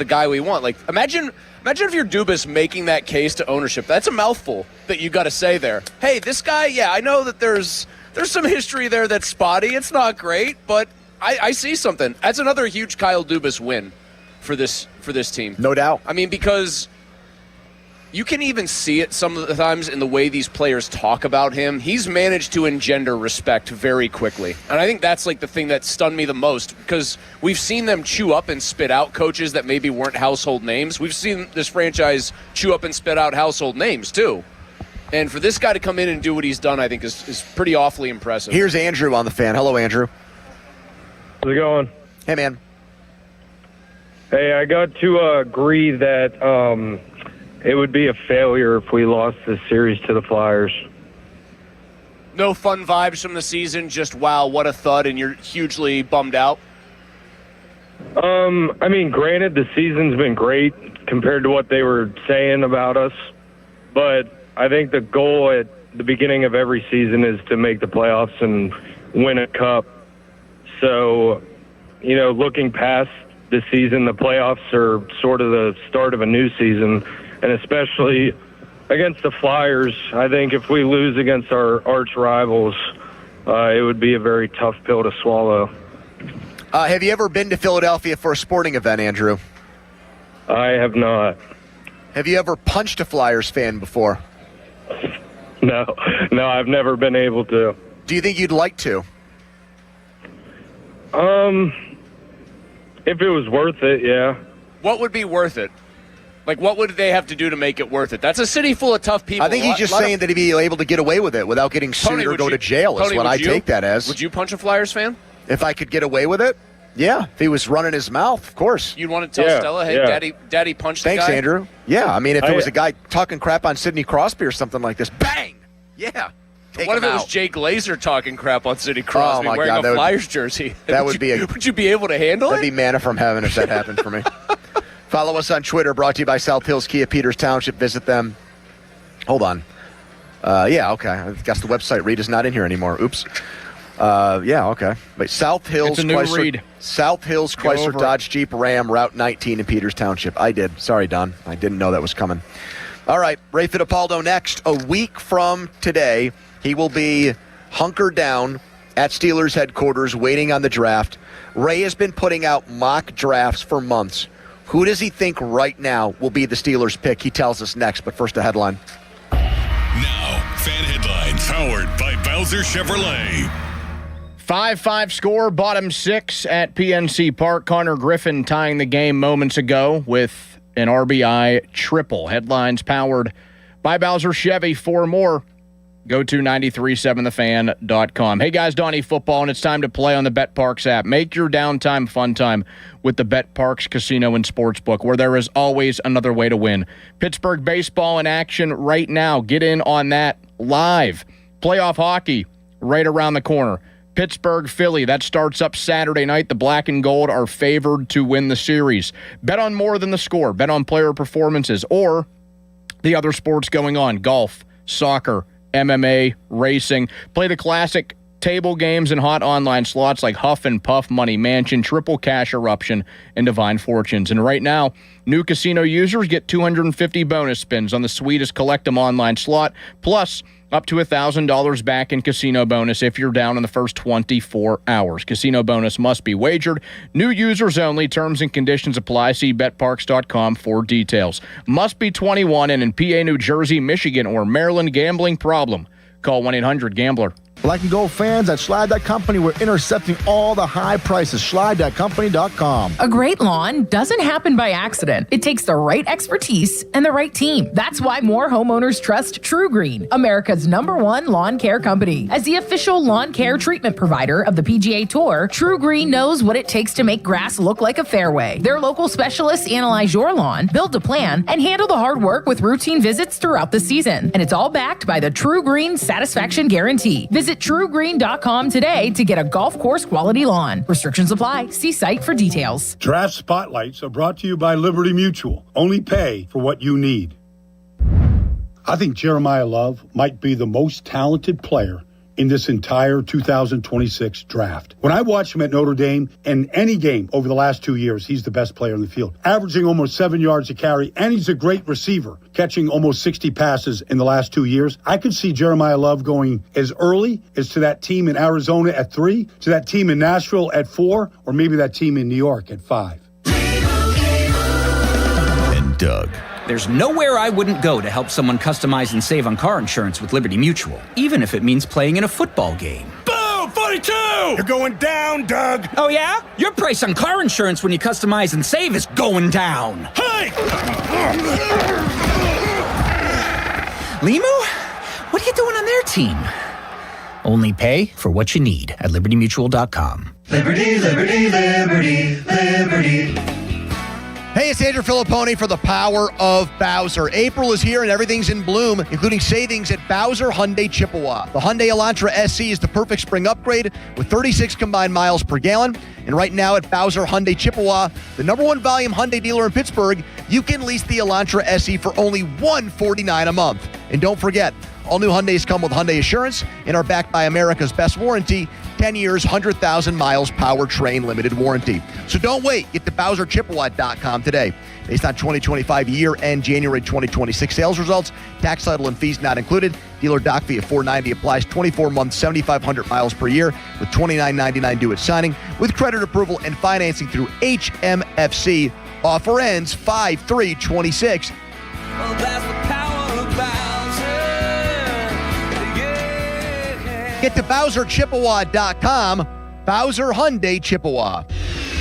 guy we want. Like, imagine if you're Dubas making that case to ownership. That's a mouthful that you got to say there. Hey, this guy, yeah, I know that there's some history there that's spotty. It's not great, but I see something. That's another huge Kyle Dubas win for this team. No doubt. I mean, because you can even see it some of the times in the way these players talk about him. He's managed to engender respect very quickly. And I think that's like the thing that stunned me the most, because we've seen them chew up and spit out coaches that maybe weren't household names. We've seen this franchise chew up and spit out household names too. And for this guy to come in and do what he's done, I think is pretty awfully impressive. Here's Andrew on the Fan. Hello, Andrew. How's it going? Hey, man. Hey, I got to agree that it would be a failure if we lost this series to the Flyers. No fun vibes from the season, just wow, what a thud, and you're hugely bummed out? I mean, granted, the season's been great compared to what they were saying about us, but I think the goal at the beginning of every season is to make the playoffs and win a cup. So, looking past the season, the playoffs are sort of the start of a new season, and especially against the Flyers, I think if we lose against our arch rivals, it would be a very tough pill to swallow. Have you ever been to Philadelphia for a sporting event, Andrew? I have not. Have you ever punched a Flyers fan before? No, I've never been able to. Do you think you'd like to? If it was worth it, yeah. What would be worth it? Like, what would they have to do to make it worth it? That's a city full of tough people. I think he's just saying that he'd be able to get away with it without getting sued or go to jail is what I take that as. Would you punch a Flyers fan? If I could get away with it? Yeah. If he was running his mouth, of course. You'd want to tell Stella, hey, Daddy punched the guy? Thanks, Andrew. Yeah, I mean, if it was a guy talking crap on Sidney Crosby or something like this, bang! Yeah. What if it was Jay Glazer talking crap on Sidney Crosby wearing a Flyers jersey? Would you be able to handle That'd it? be manna from heaven if that happened for me. Follow us on Twitter, brought to you by South Hills Kia, Peters Township. Visit them. Hold on. Yeah, okay. I guess the website read is not in here anymore. Oops. Yeah, okay. But South Hills Chrysler Dodge Jeep Ram Route 19 in Peters Township. I did. Sorry, Don. I didn't know that was coming. All right, Ray Fittipaldo next. A week from today, he will be hunkered down at Steelers headquarters waiting on the draft. Ray has been putting out mock drafts for months. Who does he think right now will be the Steelers pick? He tells us next, but first a headline. Now, fan headlines powered by Bowser Chevrolet. 5-5 score, bottom six at PNC Park. Connor Griffin tying the game moments ago with an RBI triple. Headlines powered by Bowser Chevy. For more, go to 937thefan.com. Hey guys, Donnie Football, and it's time to play on the BetParx app. Make your downtime fun time with the BetParx Casino and Sportsbook, where there is always another way to win. Pittsburgh baseball in action right now. Get in on that live. Playoff hockey right around the corner. Pittsburgh, Philly, that starts up Saturday night. The black and gold are favored to win the series. Bet on more than the score. Bet on player performances or the other sports going on. Golf, soccer, MMA, racing. Play the classic table games and hot online slots like Huff and Puff Money Mansion, Triple Cash Eruption, and Divine Fortunes. And right now, new casino users get 250 bonus spins on the sweetest Collect 'em online slot, plus up to $1,000 back in casino bonus if you're down in the first 24 hours. Casino bonus must be wagered. New users only. Terms and conditions apply. See betparks.com for details. Must be 21 and in PA, New Jersey, Michigan, or Maryland. Gambling problem? Call 1-800-GAMBLER. Black and Gold fans at Schley Company, we're intercepting all the high prices. Schley.company.com. A great lawn doesn't happen by accident. It takes the right expertise and the right team. That's why more homeowners trust True Green, America's #1 lawn care company. As the official lawn care treatment provider of the PGA Tour, True Green knows what it takes to make grass look like a fairway. Their local specialists analyze your lawn, build a plan, and handle the hard work with routine visits throughout the season. And it's all backed by the True Green Satisfaction Guarantee. Visit TrueGreen.com today to get a golf course quality lawn. Restrictions apply. See site for details. Draft Spotlights are brought to you by Liberty Mutual. Only pay for what you need. I think Jeremiah Love might be the most talented player in this entire 2026 draft. When I watch him at Notre Dame and any game over the last 2 years, he's the best player in the field, averaging almost 7 yards a carry, and he's a great receiver, catching almost 60 passes in the last 2 years. I could see Jeremiah Love going as early as to that team in Arizona at 3, to that team in Nashville at 4, or maybe that team in New York at 5. And Doug. There's nowhere I wouldn't go to help someone customize and save on car insurance with Liberty Mutual, even if it means playing in a football game. Boom! 42! You're going down, Doug! Oh, yeah? Your price on car insurance when you customize and save is going down. Hey! Limu? What are you doing on their team? Only pay for what you need at LibertyMutual.com. Liberty, liberty, liberty, liberty. Hey, it's Andrew Filipponi for the Power of Bowser. April is here and everything's in bloom, including savings at Bowser Hyundai Chippewa. The Hyundai Elantra SC is the perfect spring upgrade with 36 combined miles per gallon. And right now at Bowser Hyundai Chippewa, the #1 volume Hyundai dealer in Pittsburgh, you can lease the Elantra SE for only $149 a month. And don't forget, all new Hyundais come with Hyundai Assurance and are backed by America's best warranty, 10 years, 100,000 miles powertrain limited warranty. So don't wait. Get to BowserChippewa.com today. Based on 2025 year-end January 2026 sales results, tax, title, and fees not included. Dealer doc fee of $490 applies 24 months, 7,500 miles per year with $29.99 due at signing with credit approval and financing through HMFC. Offer ends 5/3/26. Well, that's the power of Get to BowserChippewa.com. Bowser Hyundai Chippewa.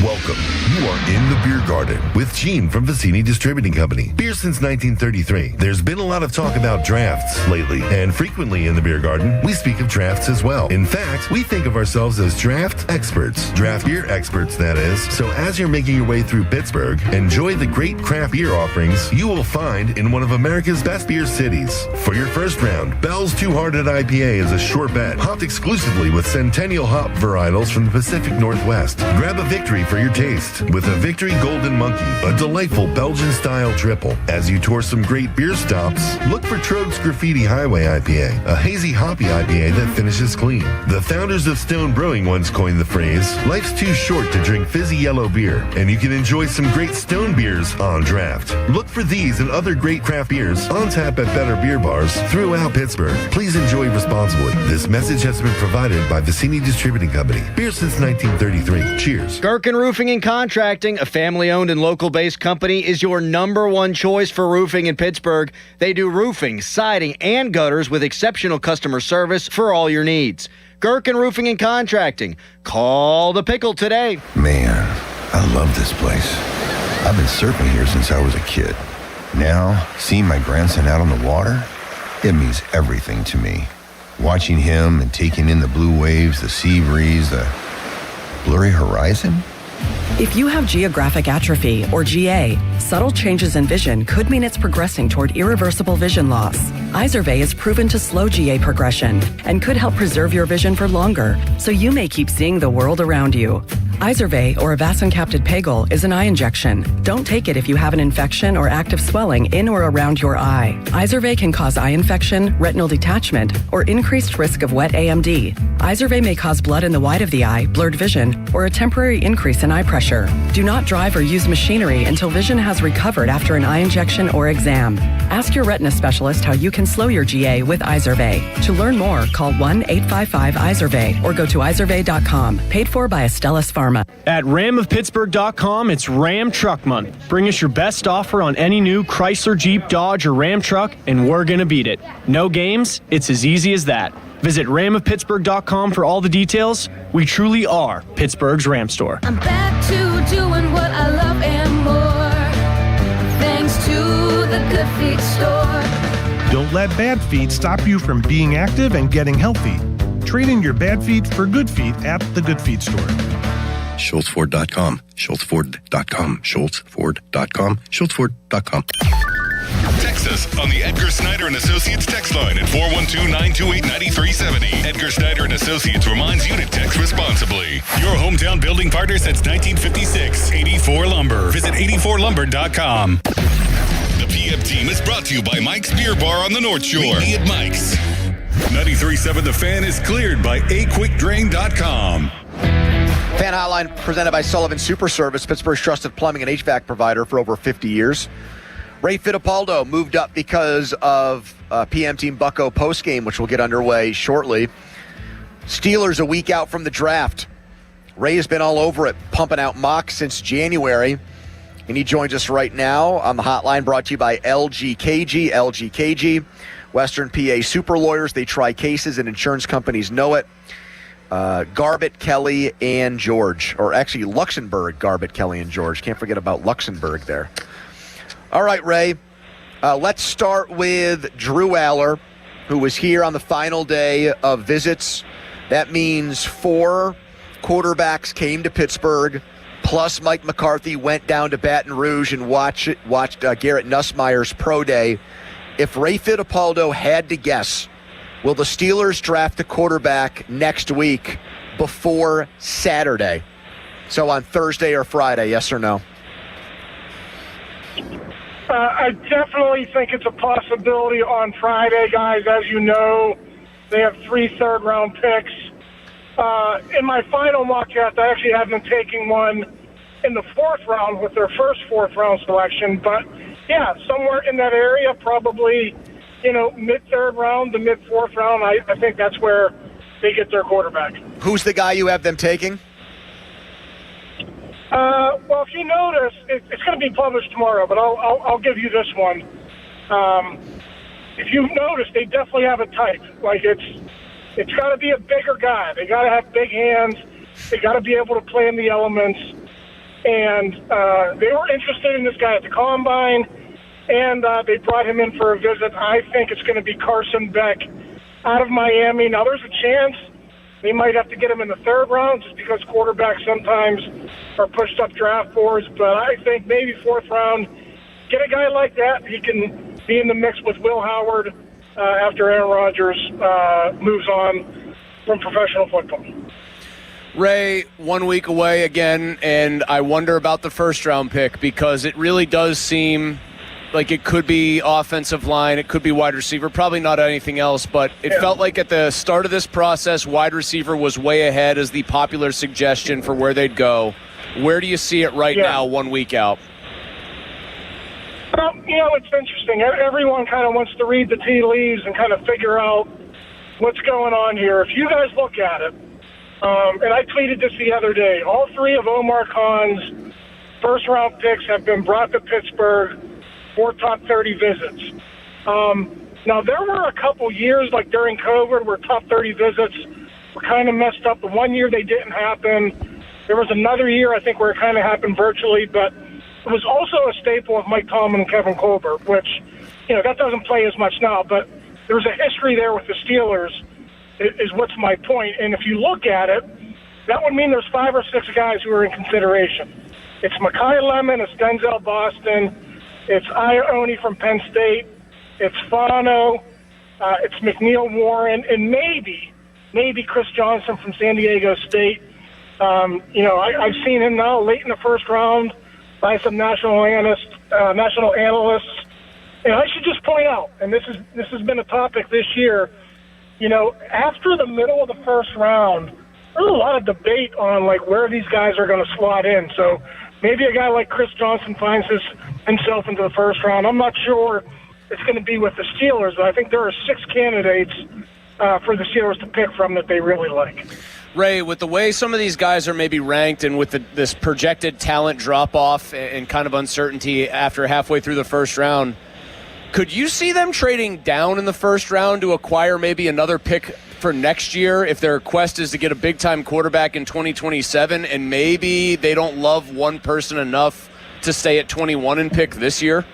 Welcome. You are in the beer garden with Gene from Vicini Distributing Company. Beer since 1933. There's been a lot of talk about drafts lately, and frequently in the beer garden, we speak of drafts as well. In fact, we think of ourselves as draft experts. Draft beer experts, that is. So as you're making your way through Pittsburgh, enjoy the great craft beer offerings you will find in one of America's best beer cities. For your first round, Bell's Two-Hearted IPA is a sure bet, hopped exclusively with Centennial hop varietals from the Pacific Northwest. Grab a victory for your taste with a Victory Golden Monkey, a delightful Belgian-style triple. As you tour some great beer stops, look for Trogue's Graffiti Highway IPA, a hazy hoppy IPA that finishes clean. The founders of Stone Brewing once coined the phrase, life's too short to drink fizzy yellow beer, and you can enjoy some great Stone beers on draft. Look for these and other great craft beers on tap at better beer bars throughout Pittsburgh. Please enjoy responsibly. This message has been provided by Vicini Distributing Company. Beer since 1933. Cheers. Gerken Roofing and Contracting, a family-owned and local-based company, is your #1 choice for roofing in Pittsburgh. They do roofing, siding, and gutters with exceptional customer service for all your needs. Gerken Roofing and Contracting. Call the Pickle today. Man, I love this place. I've been surfing here since I was a kid. Now, seeing my grandson out on the water, it means everything to me. Watching him and taking in the blue waves, the sea breeze, the blurry horizon. If you have geographic atrophy, or GA, subtle changes in vision could mean it's progressing toward irreversible vision loss. Izervay is proven to slow GA progression and could help preserve your vision for longer, so you may keep seeing the world around you. Izervay, or avastin-capted pagel, is an eye injection. Don't take it if you have an infection or active swelling in or around your eye. Izervay can cause eye infection, retinal detachment, or increased risk of wet AMD. Izervay may cause blood in the white of the eye, blurred vision, or a temporary increase in eye pressure. Do not drive or use machinery until vision has recovered after an eye injection or exam. Ask your retina specialist how you can slow your GA with Izervay. To learn more, call 1-855-IZERVAY or go to izervay.com. Paid for by Astellas Pharma. At ramofpittsburgh.com, it's Ram Truck Month. Bring us your best offer on any new Chrysler, Jeep, Dodge, or Ram truck, and we're going to beat it. No games, it's as easy as that. Visit ramofpittsburgh.com for all the details. We truly are Pittsburgh's Ram store. I'm back to doing what I love and more, thanks to the Good Feet store. Don't let bad feet stop you from being active and getting healthy. Trade in your bad feet for good feet at the Good Feet store. SchultzFord.com, SchultzFord.com, SchultzFord.com, SchultzFord.com. Text us on the Edgar Snyder and Associates text line at 412-928-9370. Edgar Snyder and Associates reminds you to text responsibly. Your hometown building partner since 1956. 84 Lumber. Visit 84lumber.com. The PM team is brought to you by Mike's Beer Bar on the North Shore. Meet me at Mike's. 93.7 The Fan is cleared by aquickdrain.com. Fan Hotline presented by Sullivan Super Service, Pittsburgh's trusted plumbing and HVAC provider for over 50 years. Ray Fittipaldo moved up because of PM Team Bucko postgame, which will get underway shortly. Steelers a week out from the draft. Ray has been all over it, pumping out mocks since January. And he joins us right now on the hotline, brought to you by LGKG. LGKG, Western PA super lawyers. They try cases and insurance companies know it. Garbett, Kelly, and George. Or actually, Luxembourg, Garbett, Kelly, and George. Can't forget about Luxembourg there. All right, Ray. Let's start with Drew Aller, who was here on the final day of visits. That means 4 quarterbacks came to Pittsburgh, plus Mike McCarthy went down to Baton Rouge and watched Garrett Nussmeier's pro day. If Ray Fittipaldo had to guess, will the Steelers draft a quarterback next week before Saturday? So on Thursday or Friday, yes or no? I definitely think it's a possibility on Friday, guys. As you know, they have 3 third-round picks. In my final mock draft, I actually had them taking one in the 4th round with their first 4th-round selection. But, yeah, somewhere in that area, probably, mid-3rd round to mid-4th round, I think that's where they get their quarterback. Who's the guy you have them taking? Well, if you notice, it's going to be published tomorrow, but I'll give you this one. If you've noticed, they definitely have a type. Like it's got to be a bigger guy. They got to have big hands. They got to be able to play in the elements. And they were interested in this guy at the Combine, and they brought him in for a visit. I think it's going to be Carson Beck out of Miami. Now, there's a chance they might have to get him in the 3rd round just because quarterbacks sometimes are pushed up draft boards. But I think maybe 4th round, get a guy like that. He can be in the mix with Will Howard after Aaron Rodgers moves on from professional football. Ray, 1 week away again, and I wonder about the 1st-round pick because it really does seem like it could be offensive line, it could be wide receiver, probably not anything else, but it felt like at the start of this process, wide receiver was way ahead as the popular suggestion for where they'd go. Where do you see it right now, 1 week out? Well, it's interesting. Everyone kind of wants to read the tea leaves and kind of figure out what's going on here. If you guys look at it, and I tweeted this the other day, all 3 of Omar Khan's first-round picks have been brought to Pittsburgh for top 30 visits. Now, there were a couple years, like during COVID, where top 30 visits were kind of messed up. The one year they didn't happen. There was another year, I think, where it kind of happened virtually, but it was also a staple of Mike Tomlin and Kevin Colbert, which, that doesn't play as much now, but there's a history there with the Steelers, is what's my point. And if you look at it, that would mean there's 5 or 6 guys who are in consideration. It's Mekhi Lemon, it's Denzel Boston, it's Ione from Penn State, it's Fano, it's McNeil Warren, and maybe Chris Johnson from San Diego State. I've seen him now late in the first round by some national analysts. And I should just point out, and this has been a topic this year, after the middle of the first round, there's a lot of debate on where these guys are going to slot in. So maybe a guy like Chris Johnson finds himself into the first round. I'm not sure it's going to be with the Steelers, but I think there are 6 candidates for the Steelers to pick from that they really like. Ray, with the way some of these guys are maybe ranked and with this projected talent drop-off and kind of uncertainty after halfway through the first round, could you see them trading down in the first round to acquire maybe another pick for next year if their quest is to get a big-time quarterback in 2027 and maybe they don't love one person enough to stay at 21 and pick this year?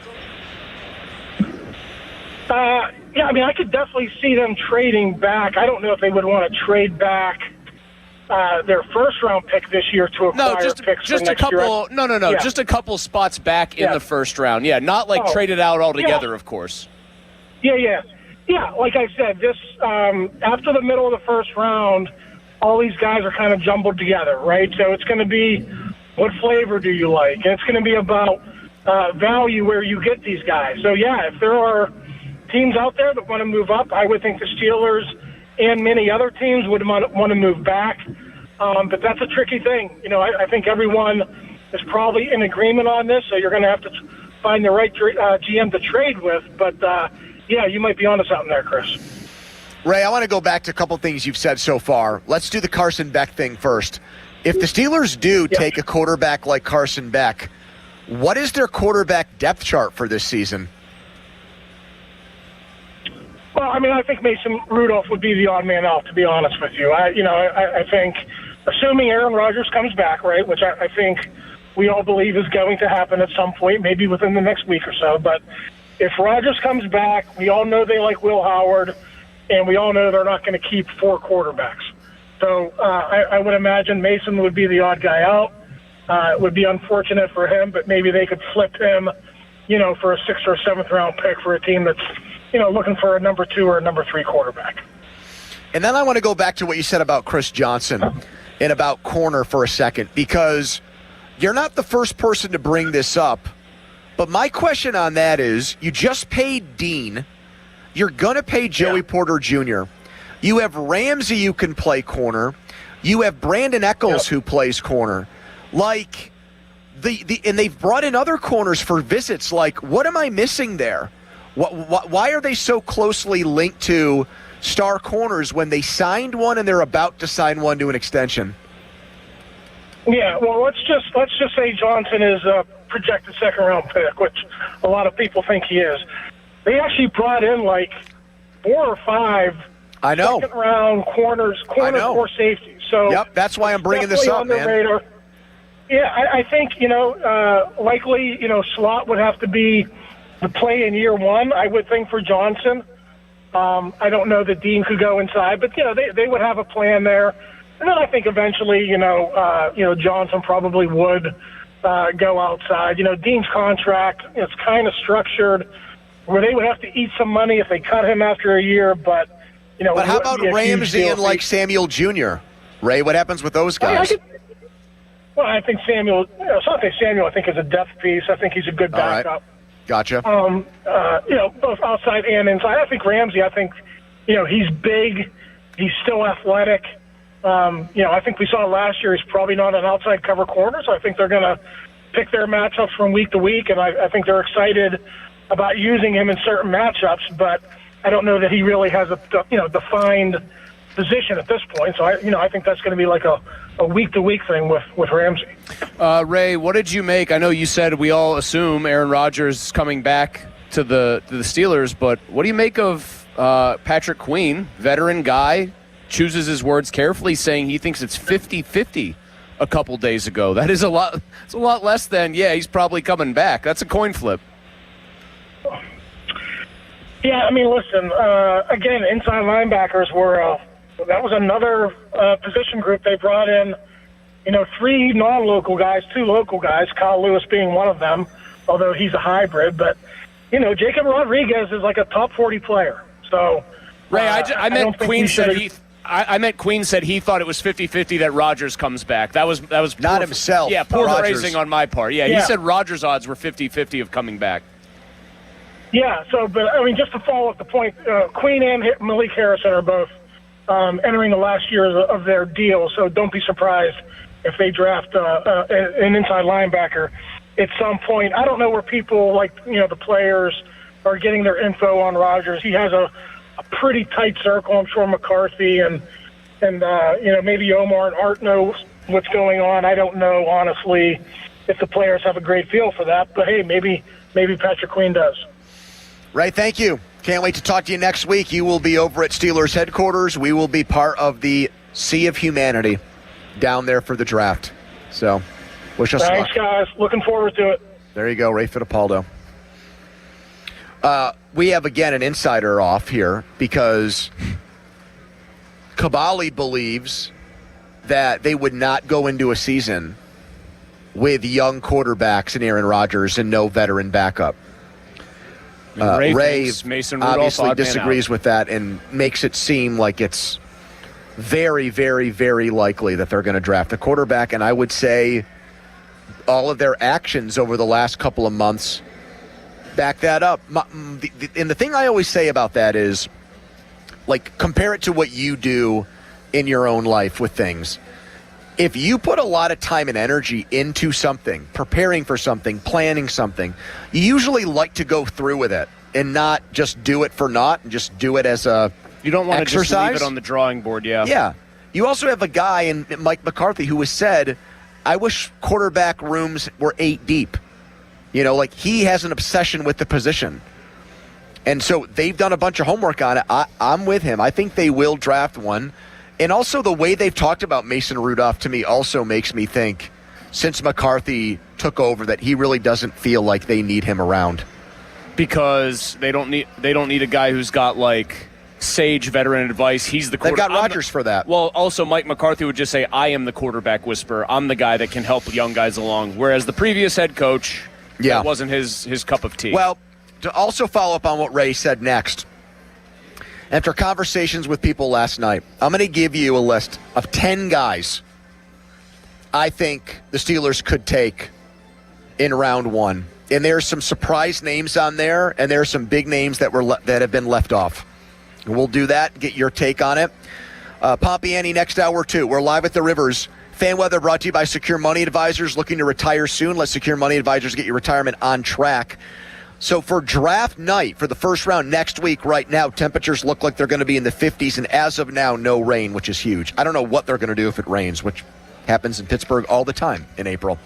I could definitely see them trading back. I don't know if they would want to trade back their first-round pick this year to acquire picks for next year. No. Just a couple spots back in the first round. Yeah, not traded out altogether, of course. Yeah. Like I said, this after the middle of the first round, all these guys are kind of jumbled together, right? So it's going to be what flavor do you like? And it's going to be about value where you get these guys. So, if there are teams out there that want to move up, I would think the Steelers and many other teams would want to move back. But that's a tricky thing. I think everyone is probably in agreement on this, so you're going to have to find the right GM to trade with. But, you might be onto something there, Chris. Ray, I want to go back to a couple things you've said so far. Let's do the Carson Beck thing first. If the Steelers do take a quarterback like Carson Beck, what is their quarterback depth chart for this season? Well, I think Mason Rudolph would be the odd man out, to be honest with you. I think, assuming Aaron Rodgers comes back, right, which I think we all believe is going to happen at some point, maybe within the next week or so. But if Rodgers comes back, we all know they like Will Howard, and we all know they're not going to keep 4 quarterbacks. So I would imagine Mason would be the odd guy out. It would be unfortunate for him, but maybe they could flip him, for a 6th or 7th round pick for a team that's, looking for a number 2 or a number 3 quarterback. And then I want to go back to what you said about Chris Johnson and about corner for a second, because you're not the first person to bring this up. But my question on that is, you just paid Dean. You're going to pay Joey Porter Jr. You have Ramsey who can play corner. You have Brandon Eccles who plays corner. And they've brought in other corners for visits. What am I missing there? Why are they so closely linked to star corners when they signed one and they're about to sign one to an extension? Yeah, well, let's just say Johnson is a projected 2nd-round pick, which a lot of people think he is. They actually brought in 4 or 5 second-round corners for safety. So that's why I'm bringing this up, man. Radar. Yeah, I think likely slot would have to be the play in year 1. I would think for Johnson. I don't know that Dean could go inside, but they would have a plan there. And then I think eventually, Johnson probably would go outside. Dean's contract, it's kind of structured where they would have to eat some money if they cut him after a year. But but how about Ramsey and Samuel Jr.? Ray, what happens with those guys? I think Samuel. Samuel, I think, is a depth piece. I think he's a good backup. Gotcha. Both outside and inside. I think Ramsey. He's big. He's still athletic. I think we saw last year he's probably not an outside cover corner, so I think they're going to pick their matchups from week to week, and I think they're excited about using him in certain matchups, but I don't know that he really has a defined position at this point. So I think that's going to be like a week-to-week thing with Ramsey. Ray, what did you make? I know you said we all assume Aaron Rodgers is coming back to the Steelers, but what do you make of Patrick Queen, veteran guy, chooses his words carefully, saying he thinks it's 50-50 a couple days ago? That is a lot. It's a lot less than, he's probably coming back. That's a coin flip. Yeah, listen, again, inside linebackers were that was another position group they brought in, 3 non-local guys, 2 local guys, Kyle Lewis being one of them, although he's a hybrid. But, Jacob Rodriguez is like a top 40 player. So, Ray, I meant Queen said I meant Queen said he thought it was 50-50 that Rodgers comes back. That was not himself. Yeah, poor Rodgers. phrasing on my part. Yeah, he said Rodgers' odds were 50-50 of coming back. Yeah, but I mean, just to follow up the point, Queen and Malik Harrison are both entering the last year of their deal, so don't be surprised if they draft an inside linebacker at some point. I don't know where people the players are getting their info on Rodgers. He has a pretty tight circle. I'm sure McCarthy and maybe Omar and Art know what's going on. I don't know, honestly, if the players have a great feel for that. But, hey, maybe Patrick Queen does. Ray, thank you. Can't wait to talk to you next week. You will be over at Steelers headquarters. We will be part of the Sea of Humanity down there for the draft. So, wish us luck. Thanks, guys. Looking forward to it. There you go, Ray Fittipaldo. We have, again, an insider off here because Cavalli believes that they would not go into a season with young quarterbacks and Aaron Rodgers and no veteran backup. Ray Mason Rudolph obviously disagrees with that and makes it seem like it's very, very, very likely that they're going to draft a quarterback. And I would say all of their actions over the last couple of months back that up. And the thing I always say about that is, compare it to what you do in your own life with things. If you put a lot of time and energy into something, preparing for something, planning something, you usually like to go through with it and not just do it for naught and just do it as a You don't want exercise. to just leave it on the drawing board, yeah. Yeah. You also have a guy in Mike McCarthy who has said, I wish quarterback rooms were 8 deep. He has an obsession with the position. And so they've done a bunch of homework on it. I'm with him. I think they will draft one. And also the way they've talked about Mason Rudolph to me also makes me think, since McCarthy took over, that he really doesn't feel like they need him around. Because they don't need a guy who's got sage veteran advice. He's the quarterback. They've got Rodgers for that. Well, also Mike McCarthy would just say, I am the quarterback whisperer. I'm the guy that can help young guys along. Whereas the previous head coach, that wasn't his cup of tea. Well, to also follow up on what Ray said next, after conversations with people last night, I'm going to give you a list of 10 guys I think the Steelers could take in round one. And there's some surprise names on there, and there are some big names that have been left off. And we'll do that, get your take on it. Pompiani next hour, too. We're live at the Rivers. Fan weather brought to you by Secure Money Advisors. Looking to retire soon? Let Secure Money Advisors get your retirement on track. So for draft night, for the first round next week, right now, temperatures look like they're going to be in the 50s, and as of now, no rain, which is huge. I don't know what they're going to do if it rains, which happens in Pittsburgh all the time in April.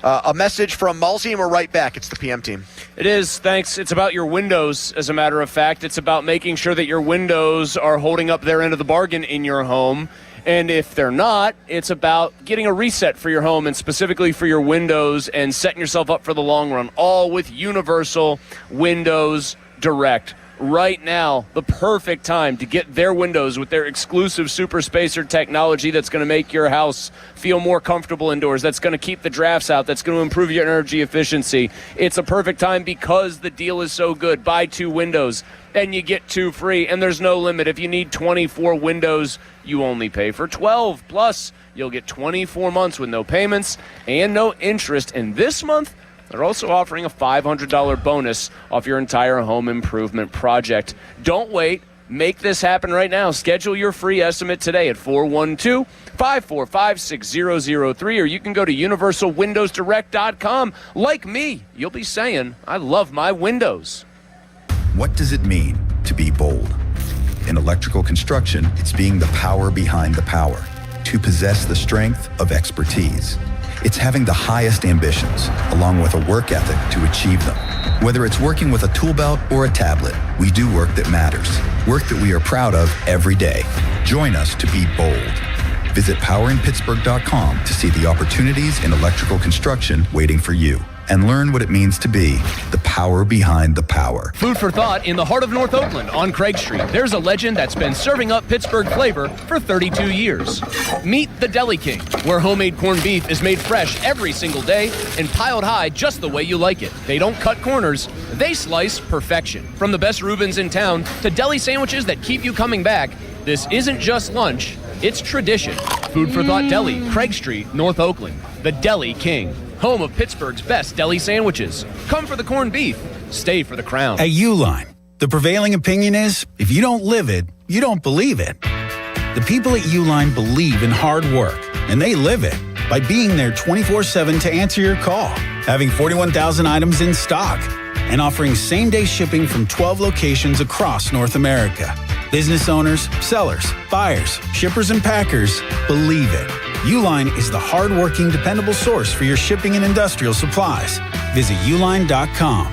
A message from Mulsey, and we're right back. It's the PM team. It is. Thanks. It's about your windows, as a matter of fact. It's about making sure that your windows are holding up their end of the bargain in your home. And if they're not, it's about getting a reset for your home and specifically for your windows and setting yourself up for the long run, all with Universal Windows Direct. Right now, the perfect time to get their windows with their exclusive Super Spacer technology that's going to make your house feel more comfortable indoors, that's going to keep the drafts out, that's going to improve your energy efficiency. It's a perfect time because the deal is so good. Buy 2 windows and you get 2 free, and there's no limit. If you need 24 windows, you only pay for 12. Plus, you'll get 24 months with no payments and no interest. And this month, they're also offering a $500 bonus off your entire home improvement project. Don't wait. Make this happen right now. Schedule your free estimate today at 412-545-6003, or you can go to universalwindowsdirect.com. Like me, you'll be saying, I love my windows. What does it mean to be bold? In electrical construction, it's being the power behind the power, to possess the strength of expertise. It's having the highest ambitions, along with a work ethic to achieve them. Whether it's working with a tool belt or a tablet, we do work that matters, work that we are proud of every day. Join us to be bold. Visit powerinpittsburgh.com to see the opportunities in electrical construction waiting for you, and learn what it means to be the power behind the power. Food for thought in the heart of North Oakland on Craig Street. There's a legend that's been serving up Pittsburgh flavor for 32 years. Meet the Deli King, where homemade corned beef is made fresh every single day and piled high just the way you like it. They don't cut corners, they slice perfection. From the best Reubens in town to deli sandwiches that keep you coming back, This isn't just lunch, it's tradition. Food for Thought Deli, Craig Street, North Oakland. The Deli King, home of Pittsburgh's best deli sandwiches. Come for the corned beef, stay for the crown. At Uline, the prevailing opinion is, if you don't live it, you don't believe it. The people at Uline believe in hard work, and they live it by being there 24/7 to answer your call, having 41,000 items in stock, and offering same-day shipping from 12 locations across North America. Business owners, sellers, buyers, shippers, and packers believe it. Uline is the hard-working, dependable source for your shipping and industrial supplies. Visit uline.com.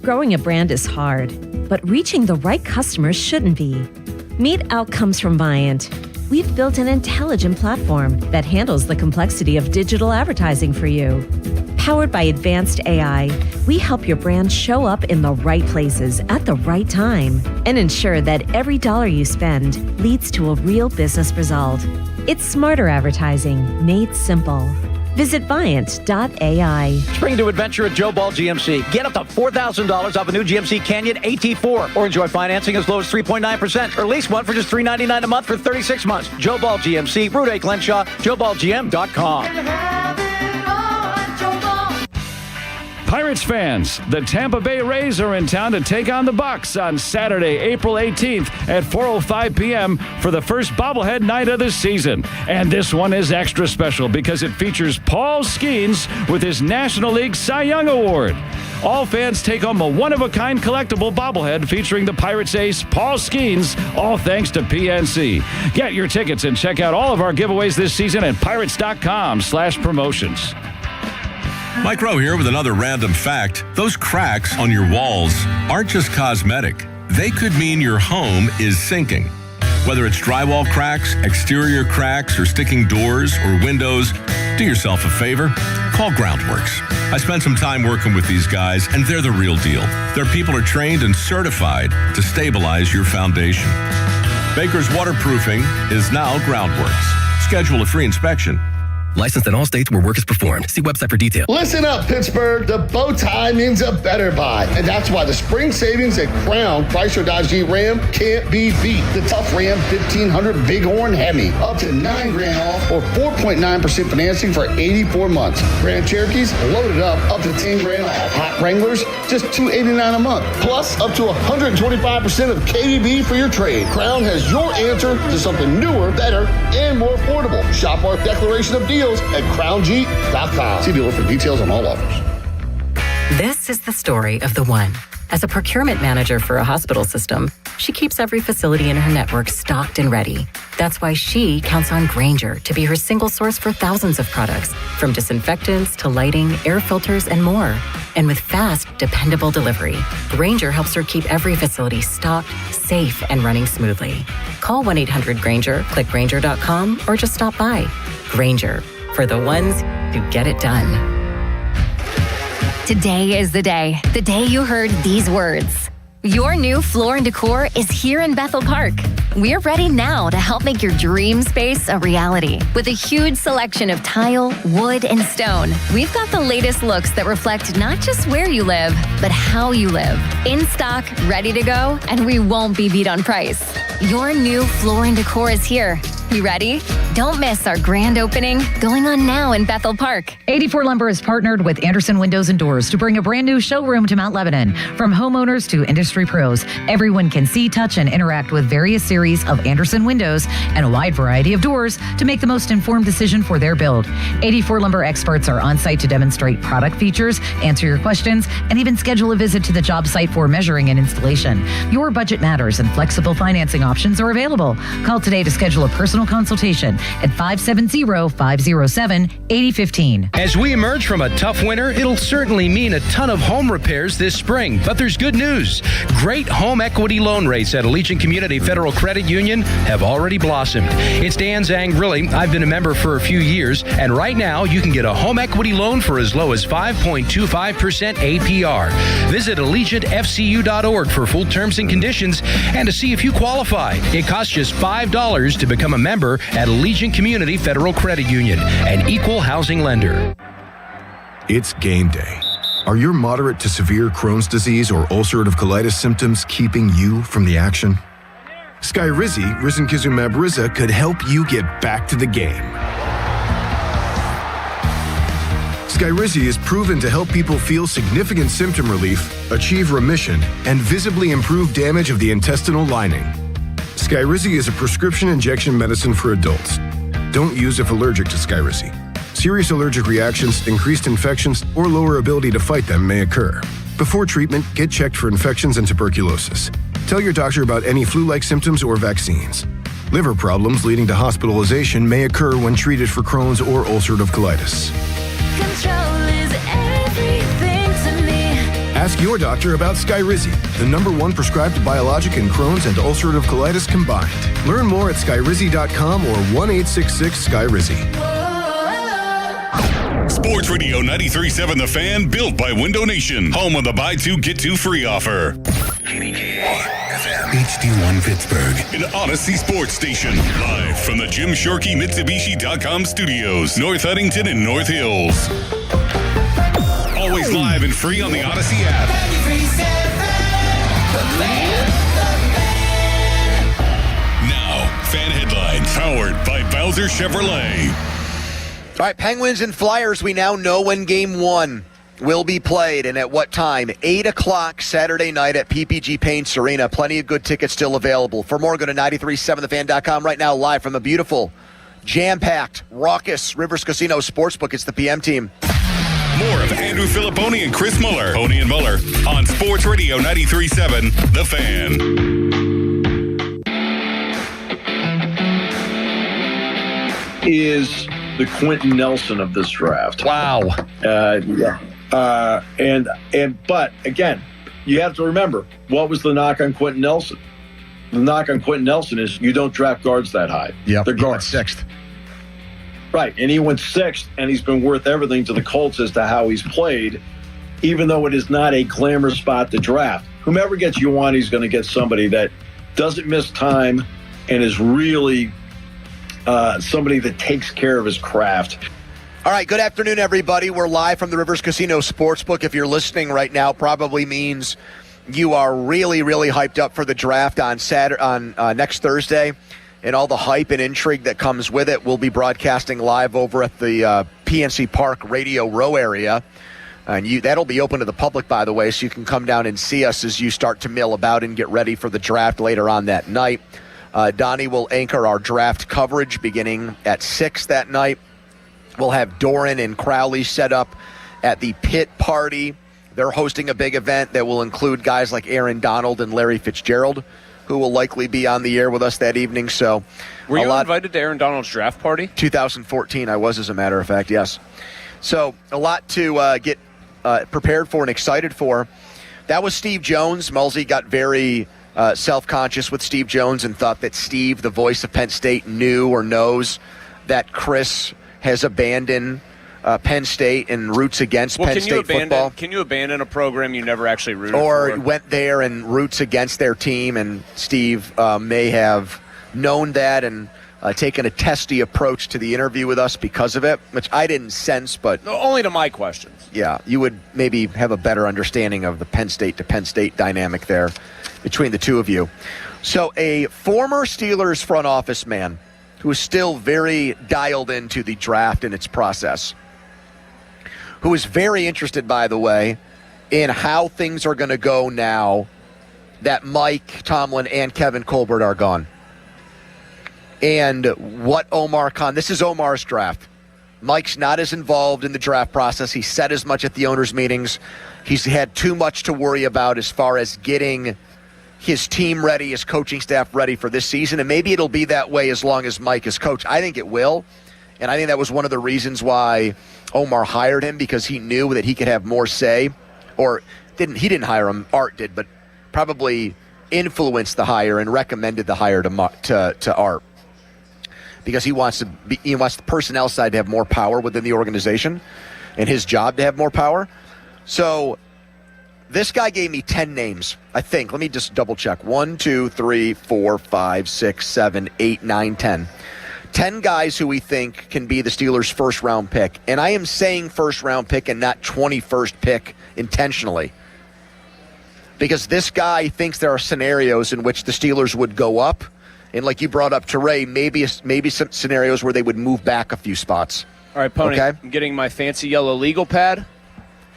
Growing a brand is hard, but reaching the right customers shouldn't be. Meet Outcomes from Viant. We've built an intelligent platform that handles the complexity of digital advertising for you. Powered by advanced AI, we help your brand show up in the right places at the right time and ensure that every dollar you spend leads to a real business result. It's smarter advertising made simple. Visit Viant.ai. Spring to adventure at Joe Ball GMC. Get up to $4,000 off a new GMC Canyon AT4 or enjoy financing as low as 3.9% or lease one for just $399 a month for 36 months. Joe Ball GMC, Route 8 Glenshaw, JoeBallGM.com. Pirates fans, the Tampa Bay Rays are in town to take on the Bucks on Saturday, April 18th at 4:05 p.m. for the first bobblehead night of the season. And this one is extra special because it features Paul Skeens with his National League Cy Young Award. All fans take home a one-of-a-kind collectible bobblehead featuring the Pirates ace Paul Skeens, all thanks to PNC. Get your tickets and check out all of our giveaways this season at pirates.com/promotions. Mike Rowe here with another random fact. Those cracks on your walls aren't just cosmetic. They could mean your home is sinking. Whether it's drywall cracks, exterior cracks, or sticking doors or windows, do yourself a favor. Call Groundworks. I spent some time working with these guys, and they're the real deal. Their people are trained and certified to stabilize your foundation. Baker's Waterproofing is now Groundworks. Schedule a free inspection. Licensed in all states where work is performed. See website for details. Listen up, Pittsburgh. The bow tie means a better buy. And that's why the spring savings at Crown Chrysler Dodge Jeep Ram can't be beat. The tough Ram 1500 Bighorn Hemi. Up to $9,000 off or 4.9% financing for 84 months. Grand Cherokees loaded up to $10,000 off. Hot Wranglers, just $289 a month. Plus up to 125% of KDB for your trade. Crown has your answer to something newer, better, and more affordable. Shop our declaration of deals at crownjeep.com. See dealer for details on all offers. This is the story of the one. As a procurement manager for a hospital system, she keeps every facility in her network stocked and ready. That's why she counts on Grainger to be her single source for thousands of products, from disinfectants to lighting, air filters, and more. And with fast, dependable delivery, Grainger helps her keep every facility stocked, safe, and running smoothly. Call 1-800-GRAINGER, click Grainger.com, or just stop by. Grainger, for the ones who get it done. Today is the day you heard these words. Your new Floor & Decor is here in Bethel Park. We're ready now to help make your dream space a reality. With a huge selection of tile, wood, and stone, we've got the latest looks that reflect not just where you live, but how you live. In stock, ready to go, and we won't be beat on price. Your new Floor & Decor is here. You ready? Don't miss our grand opening going on now in Bethel Park. 84 Lumber has partnered with Anderson Windows and Doors to bring a brand new showroom to Mount Lebanon. From homeowners to industry pros, everyone can see, touch, and interact with various series of Anderson windows and a wide variety of doors to make the most informed decision for their build. 84 Lumber experts are on site to demonstrate product features, answer your questions, and even schedule a visit to the job site for measuring and installation. Your budget matters and flexible financing options are available. Call today to schedule a personal consultation at 570-507-8015. As we emerge from a tough winter, it'll certainly mean a ton of home repairs this spring. But there's good news. Great home equity loan rates at Allegiant Community Federal Credit Union have already blossomed. It's Dan Zangrilli. I've been a member for a few years, and right now you can get a home equity loan for as low as 5.25% APR. Visit AllegiantFCU.org for full terms and conditions and to see if you qualify. It costs just $5 to become a member at Allegiant Community Federal Credit Union, an equal housing lender. It's game day. Are your moderate to severe Crohn's disease or ulcerative colitis symptoms keeping you from the action? Skyrizi, risankizumab Riza, could help you get back to the game. Skyrizi is proven to help people feel significant symptom relief, achieve remission, and visibly improve damage of the intestinal lining. Skyrizi is a prescription injection medicine for adults. Don't use if allergic to Skyrizi. Serious allergic reactions, increased infections, or lower ability to fight them may occur. Before treatment, get checked for infections and tuberculosis. Tell your doctor about any flu-like symptoms or vaccines. Liver problems leading to hospitalization may occur when treated for Crohn's or ulcerative colitis. Control is everything to me. Ask your doctor about Skyrizi, the #1 prescribed biologic in Crohn's and ulcerative colitis combined. Learn more at skyrizi.com or 1-866-SKYRIZI. Sports Radio 93.7 The Fan, built by Window Nation. Home of the buy two, get two free offer. HD1 Pittsburgh, an Odyssey sports station. Live from the Jim Shorkey Mitsubishi.com studios, North Huntington and North Hills. Always live and free on the Odyssey app. 93.7 The Fan. Now, fan headlines powered by Bowser Chevrolet. All right, Penguins and Flyers, we now know when Game 1 will be played and at what time. 8 o'clock Saturday night at PPG Paints Arena. Plenty of good tickets still available. For more, go to 937thefan.com right now, live from the beautiful, jam-packed, raucous Rivers Casino Sportsbook. It's the PM team. More of Andrew Filipponi and Chris Muller. Pony and Muller on Sports Radio 93.7 The Fan. Is the Quentin Nelson of this draft. Wow. But again, you have to remember, what was the knock on Quentin Nelson? The knock on Quentin Nelson is you don't draft guards that high. Yep, they're guards. Sixth. Right, and he went sixth, and he's been worth everything to the Colts as to how he's played, even though it is not a glamour spot to draft. Whomever gets Ioane, he's going to get somebody that doesn't miss time and is really somebody that takes care of his craft. All right, good afternoon, everybody. We're live from the Rivers Casino Sportsbook. If you're listening right now, probably means you are really, really hyped up for the draft on next Thursday, and all the hype and intrigue that comes with it. We'll be broadcasting live over at the PNC Park Radio Row area, and that'll be open to the public, by the way, so you can come down and see us as you start to mill about and get ready for the draft later on that night. Donnie will anchor our draft coverage beginning at 6 that night. We'll have Doran and Crowley set up at the Pit Party. They're hosting a big event that will include guys like Aaron Donald and Larry Fitzgerald, who will likely be on the air with us that evening. So, were you invited to Aaron Donald's draft party? 2014, I was, as a matter of fact, yes. So, a lot to get prepared for and excited for. That was Steve Jones. Mulsey got very self-conscious with Steve Jones and thought that Steve, the voice of Penn State, knew or knows that Chris has abandoned Penn State and roots against Penn State football. Can you abandon a program you never actually rooted for? Or went there and roots against their team, and Steve may have known that and taken a testy approach to the interview with us because of it, which I didn't sense, but... Only to my questions. Yeah, you would maybe have a better understanding of the Penn State to Penn State dynamic there between the two of you. So a former Steelers front office man who is still very dialed into the draft and its process, who is very interested, by the way, in how things are going to go now that Mike Tomlin and Kevin Colbert are gone. And what Omar Khan, this is Omar's draft. Mike's not as involved in the draft process. He said as much at the owners' meetings. He's had too much to worry about as far as getting his team ready, his coaching staff ready for this season. And maybe it'll be that way as long as Mike is coach. I think it will. And I think that was one of the reasons why Omar hired him, because he knew that he could have more say. Or he didn't hire him, Art did, but probably influenced the hire and recommended the hire to Art. Because he wants the personnel side to have more power within the organization and his job to have more power. So this guy gave me 10 names, I think. Let me just double check. 1, 2, 3, 4, 5, 6, 7, 8, 9, 10. 10 guys who we think can be the Steelers' first-round pick. And I am saying first-round pick and not 21st pick intentionally. Because this guy thinks there are scenarios in which the Steelers would go up. And like you brought up, Teray, maybe some scenarios where they would move back a few spots. All right, Pony, Okay? I'm getting my fancy yellow legal pad.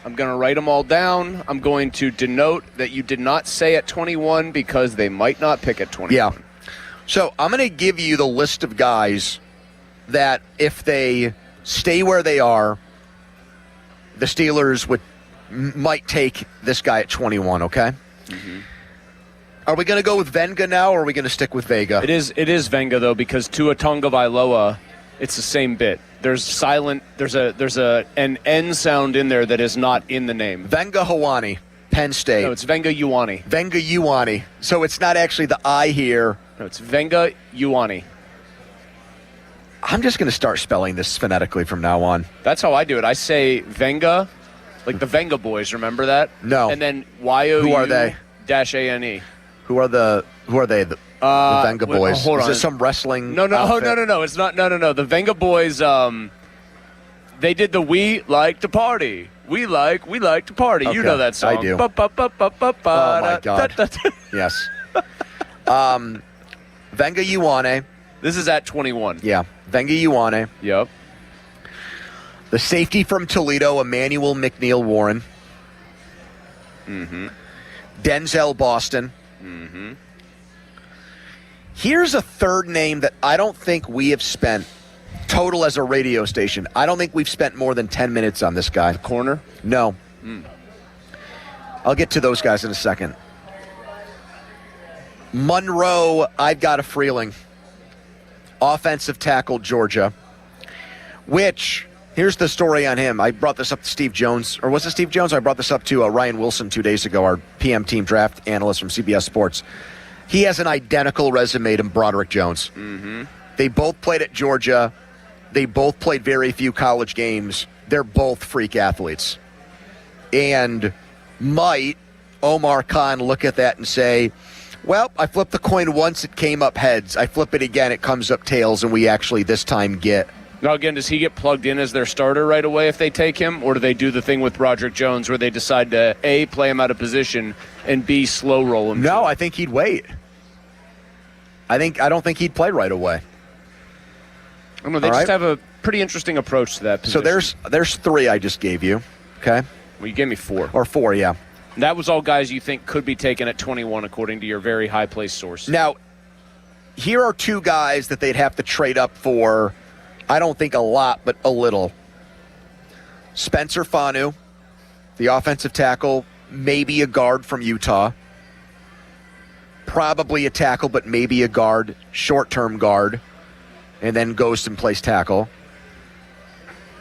I'm going to write them all down. I'm going to denote that you did not say at 21 because they might not pick at 21. Yeah. So I'm going to give you the list of guys that if they stay where they are, the Steelers might take this guy at 21, okay? Mm-hmm. Are we going to go with Venga now, or are we going to stick with Vega? It is Venga, though, because Tua Tagovailoa, it's the same bit. There's an N sound in there that is not in the name. Venga Hawani, Penn State. No, it's Venga Ioane. Venga Ioane. So it's not actually the I here. No, it's Venga Ioane. I'm just going to start spelling this phonetically from now on. That's how I do it. I say Venga, like the Venga Boys. Remember that? No. And then Y-O-U Who are they? -A-N-E. Who are they? The Venga Boys. Hold Is on. this some wrestling? No. outfit? No. It's not. No. The Venga Boys. They did the "We Like to Party." We like to party. Okay, You know that song. I do. Oh my God. Yes. Venga Ioane. This is at 21. Yeah. Venga Ioane. Yep. The safety from Toledo, Emmanuel McNeil Warren. Mm-hmm. Denzel Boston. Mm-hmm. Here's a third name that I don't think we have spent total as a radio station. I don't think we've spent more than 10 minutes on this guy. Corner? No. I'll get to those guys in a second. Monroe, I've got a feeling. Offensive tackle, Georgia. Which, here's the story on him. I brought this up to Steve Jones. Or was it Steve Jones? I brought this up to Ryan Wilson 2 days ago, our PM team draft analyst from CBS Sports. He has an identical resume to Broderick Jones. Mm-hmm. They both played at Georgia. They both played very few college games. They're both freak athletes. And might Omar Khan look at that and say, well, I flipped the coin once, it came up heads. I flip it again, it comes up tails, and we actually this time get. Now, again, does he get plugged in as their starter right away if they take him? Or do they do the thing with Broderick Jones where they decide to, A, play him out of position, and B, slow roll him? No, I think he'd wait. I don't think he'd play right away. I don't know, they just have a pretty interesting approach to that position. So there's 3 I just gave you, okay? Well, you gave me 4. Or 4, yeah. That was all guys you think could be taken at 21, according to your very high-placed source. Now, here are 2 guys that they'd have to trade up for, I don't think a lot, but a little. Spencer Fanu, the offensive tackle, maybe a guard from Utah. Probably a tackle, but maybe a guard, short-term guard, and then goes and plays tackle.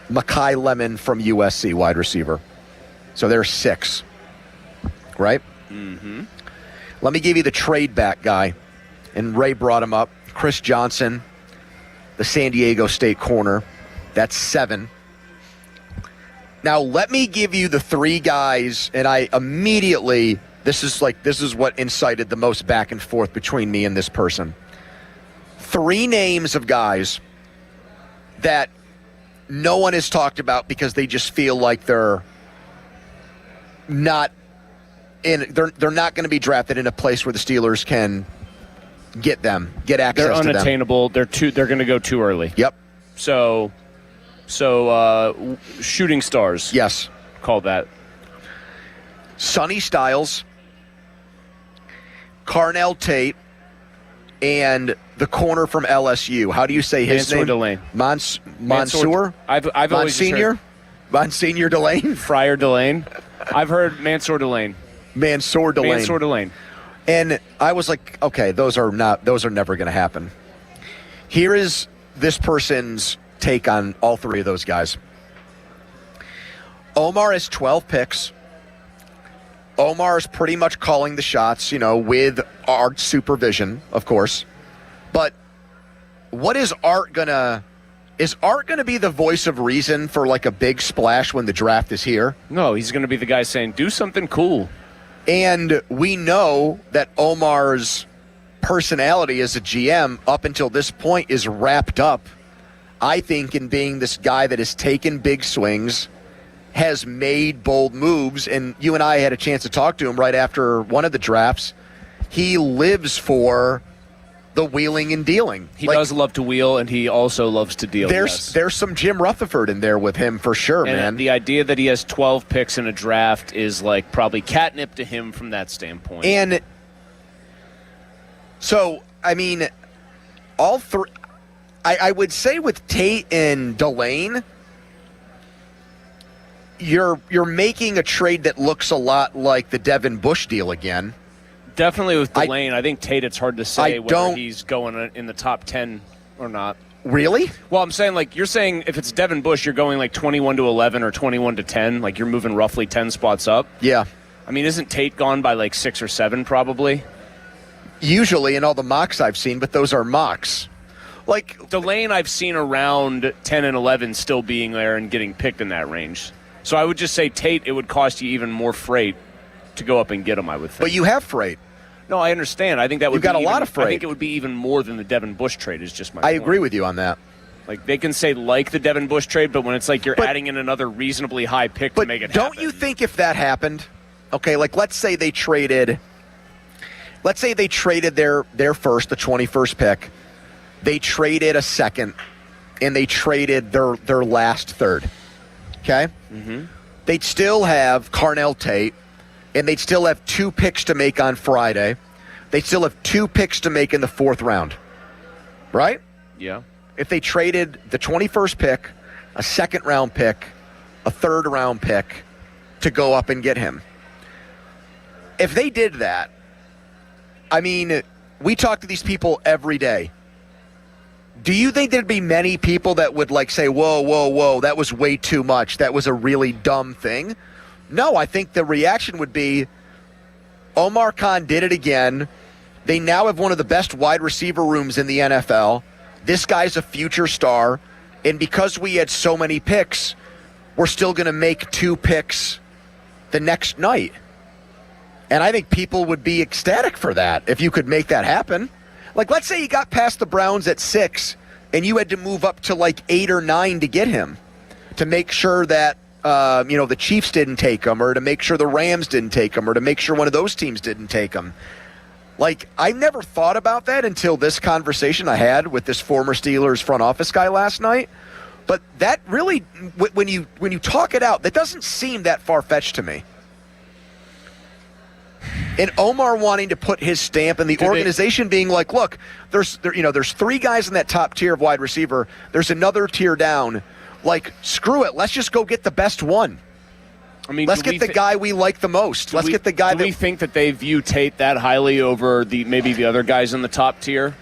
Makai Lemon from USC, wide receiver. So there's 6. Right? Mm-hmm. Let me give you the trade back guy. And Ray brought him up. Chris Johnson, the San Diego State corner. That's 7. Now, let me give you the 3 guys, and I immediately, this is what incited the most back and forth between me and this person. 3 names of guys that no one has talked about because they just feel like they're not going to be drafted in a place where the Steelers can get access to them. They're unattainable. They're going to go too early. Yep. So shooting stars. Yes. Call that. Sonny Styles, Carnell Tate, and the corner from LSU. How do you say his name? Delane. Mansour? I've always Monsignor? Monsignor Delane? Friar Delane. I've heard Mansour Delane. Mansour Delane. And I was like, okay, those are never going to happen. Here is this person's take on all 3 of those guys. Omar has 12 picks. Omar is pretty much calling the shots, with Art supervision, of course. But what is Art gonna be the voice of reason for like a big splash when the draft is here? No, he's going to be the guy saying, do something cool. And we know that Omar's personality as a GM up until this point is wrapped up, I think, in being this guy that has taken big swings, has made bold moves, and you and I had a chance to talk to him right after one of the drafts. He lives for the wheeling and dealing. He does love to wheel, and he also loves to deal. There's some Jim Rutherford in there with him for sure, and man. The idea that he has 12 picks in a draft is like probably catnip to him from that standpoint. And so, I mean, all three, I would say with Tate and Delane, you're making a trade that looks a lot like the Devin Bush deal again. Definitely with Delane. I think Tate, it's hard to say whether he's going in the top 10 or not. Really? Well, I'm saying, like, you're saying if it's Devin Bush, you're going like 21 to 11 or 21 to 10. Like, you're moving roughly 10 spots up. Yeah. I mean, isn't Tate gone by like 6 or 7 probably? Usually in all the mocks I've seen, but those are mocks. Like Delane, I've seen around 10 and 11 still being there and getting picked in that range. So I would just say Tate, it would cost you even more freight to go up and get him, I would think. But you have freight. No, I understand. I think that would You've got a lot of freight. I think it would be even more than the Devin Bush trade is just my I point. agree with you on that. Like, they can say like the Devin Bush trade, but when it's like you're adding in another reasonably high pick to make it happen. Don't you think if that happened, okay, like let's say they traded their first, the 21st pick, they traded a second, and they traded their last third, okay? Mm-hmm. They'd still have Carnell Tate, and they'd still have 2 picks to make on Friday. They'd still have 2 picks to make in the 4th round, right? Yeah. If they traded the 21st pick, a 2nd-round pick, a 3rd-round pick to go up and get him. If they did that, I mean, we talk to these people every day. Do you think there'd be many people that would like say, whoa, that was way too much. That was a really dumb thing? No, I think the reaction would be, Omar Khan did it again. They now have one of the best wide receiver rooms in the NFL. This guy's a future star. And because we had so many picks, we're still going to make 2 picks the next night. And I think people would be ecstatic for that if you could make that happen. Like, let's say you got past the Browns at 6 and you had to move up to like 8 or 9 to get him, to make sure that the Chiefs didn't take him, or to make sure the Rams didn't take him, or to make sure one of those teams didn't take him. Like, I never thought about that until this conversation I had with this former Steelers front office guy last night. But that really, when you talk it out, that doesn't seem that far-fetched to me. And Omar wanting to put his stamp, and the organization being like, look, there's 3 guys in that top tier of wide receiver. There's another tier down. Like, screw it. Let's just go get the best one. I mean, let's get the guy we like the most. Let's get the guy. Do we think that they view Tate that highly over maybe the other guys in the top tier?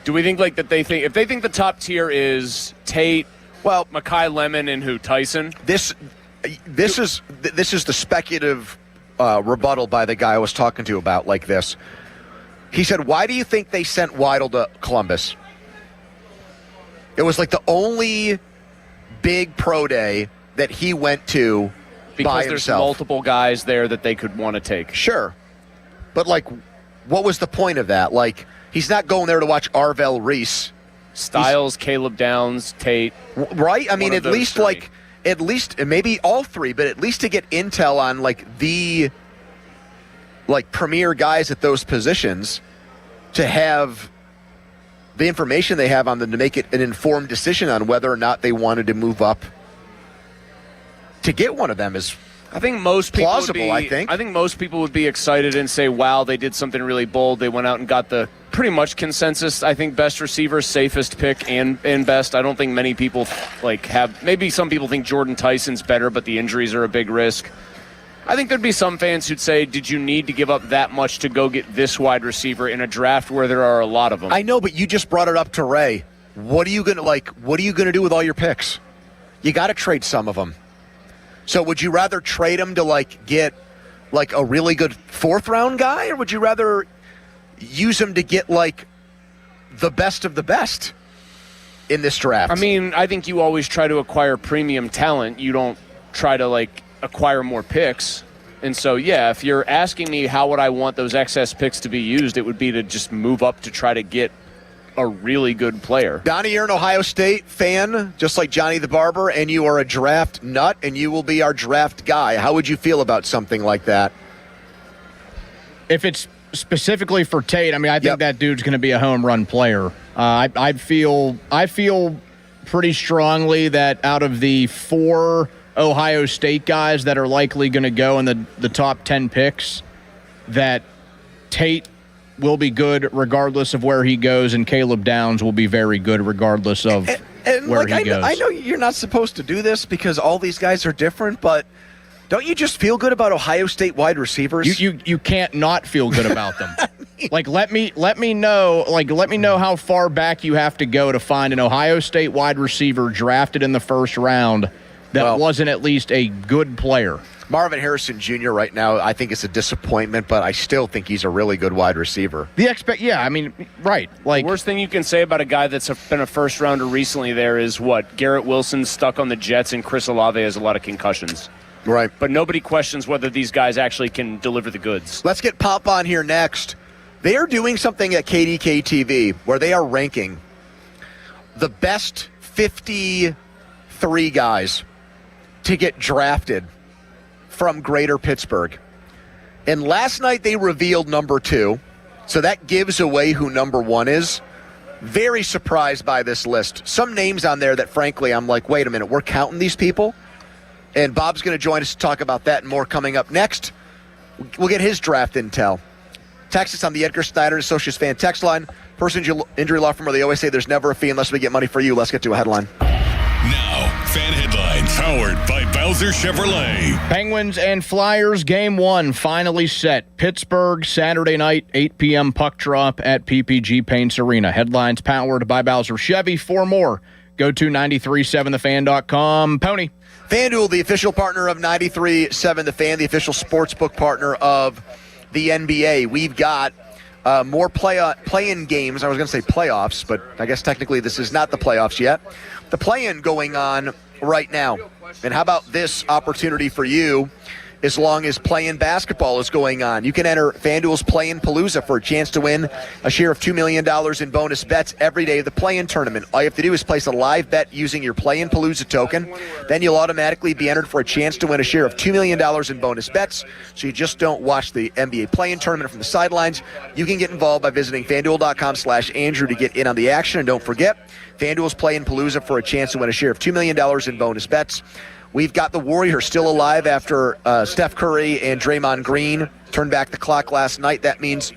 Do we think if they think the top tier is Tate, Mekhi Lemon, and who, Tyson? This is the speculative rebuttal by the guy I was talking to about like this. He said, "Why do you think they sent Weidl to Columbus? It was like the only big pro day that he went to because by there's himself. Multiple guys there that they could want to take. Sure, but like, what was the point of that? Like, he's not going there to watch Arvell Reese, Styles, Caleb Downs, Tate, right? I mean, at least maybe all 3, but at least to get intel on the premier guys at those positions, to have the information they have on them to make it an informed decision on whether or not they wanted to move up to get one of them is, I think most people plausible. I think most people would be excited and say, "Wow, they did something really bold. They went out and got the pretty much consensus. I think best receiver, safest pick, and best. I don't think many people have. Maybe some people think Jordan Tyson's better, but the injuries are a big risk. I think there'd be some fans who'd say, "Did you need to give up that much to go get this wide receiver in a draft where there are a lot of them?" I know, but you just brought it up to Ray. What are you gonna do with all your picks? You got to trade some of them. So would you rather trade them to get a really good 4th round guy, or would you rather use them to get the best of the best in this draft? I mean, I think you always try to acquire premium talent. You don't try to acquire more picks. And so, yeah, if you're asking me how would I want those excess picks to be used, it would be to just move up to try to get a really good player. Donnie, you're an Ohio State fan, just like Johnny the Barber, and you are a draft nut, and you will be our draft guy. How would you feel about something like that? If it's specifically for Tate, I mean, I think that dude's going to be a home run player. I feel pretty strongly that out of the 4 Ohio State guys that are likely going to go in the top 10 picks, that Tate will be good regardless of where he goes, and Caleb Downs will be very good regardless of where he goes. I know you're not supposed to do this because all these guys are different, but don't you just feel good about Ohio State wide receivers? You can't not feel good about them. Like let me know how far back you have to go to find an Ohio State wide receiver drafted in the first round that wasn't at least a good player. Marvin Harrison Jr. right now, I think it's a disappointment, but I still think he's a really good wide receiver. Right. Like, the worst thing you can say about a guy that's been a first rounder recently there is Garrett Wilson's stuck on the Jets and Chris Olave has a lot of concussions. Right. But nobody questions whether these guys actually can deliver the goods. Let's get Pop on here next. They are doing something at KDK TV where they are ranking the best 53 guys to get drafted from Greater Pittsburgh. And last night they revealed number 2, so that gives away who number 1 is. Very surprised by this list. Some names on there that, frankly, I'm like, wait a minute, we're counting these people? And Bob's going to join us to talk about that and more coming up next. We'll get his draft intel. Text us on the Edgar Snyder Associates fan text line. Personal injury law firm where they always say there's never a fee unless we get money for you. Let's get to a headline. Now, fan headlines powered by Bowser Chevrolet. Penguins and Flyers game 1 finally set. Pittsburgh Saturday night, 8 p.m. puck drop at PPG Paints Arena. Headlines powered by Bowser Chevy. For more, go to 937thefan.com. Pony. FanDuel, the official partner of 93.7 The Fan, the official sportsbook partner of the NBA. We've got more play-in games. I was going to say playoffs, but I guess technically this is not the playoffs yet. The play-in going on right now. And how about this opportunity for you as long as play-in basketball is going on? You can enter FanDuel's Play-in Palooza for a chance to win a share of $2 million in bonus bets every day of the play-in tournament. All you have to do is place a live bet using your Play-in Palooza token. Then you'll automatically be entered for a chance to win a share of $2 million in bonus bets. So you just don't watch the NBA play-in tournament from the sidelines. You can get involved by visiting FanDuel.com/Andrew to get in on the action. And don't forget, FanDuel's Play-in Palooza for a chance to win a share of $2 million in bonus bets. We've got the Warriors still alive after Steph Curry and Draymond Green turned back the clock last night. That means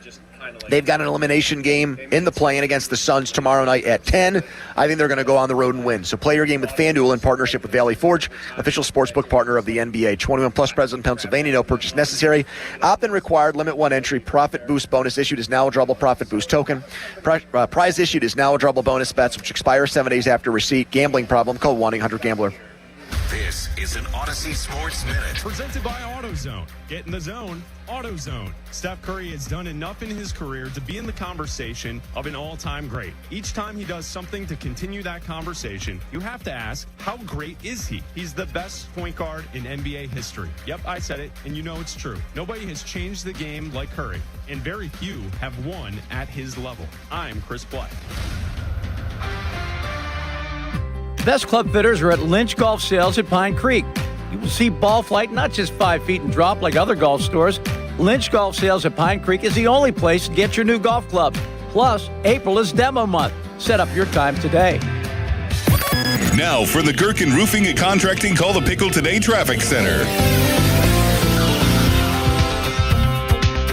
they've got an elimination game in the play-in against the Suns tomorrow night at 10. I think they're going to go on the road and win. So play your game with FanDuel in partnership with Valley Forge, official sportsbook partner of the NBA. 21 plus, present in Pennsylvania. No purchase necessary. Opt-in required. Limit 1 entry. Profit boost bonus issued is now a drawable profit boost token. Prize issued is now a drawable bonus bets, which expire 7 days after receipt. Gambling problem? Call 1-800-GAMBLER. This is an Odyssey Sports Minute. Presented by AutoZone. Get in the zone, AutoZone. Steph Curry has done enough in his career to be in the conversation of an all-time great. Each time he does something to continue that conversation, you have to ask, how great is he? He's the best point guard in NBA history. Yep, I said it, and you know it's true. Nobody has changed the game like Curry, and very few have won at his level. I'm Chris Black. The best club fitters are at Lynch Golf Sales at Pine Creek. You will see ball flight not just 5 feet and drop like other golf stores. Lynch Golf Sales at Pine Creek is the only place to get your new golf clubs. Plus, April is demo month. Set up your time today. Now for the Gherkin Roofing and Contracting, call the Pickle Today Traffic Center.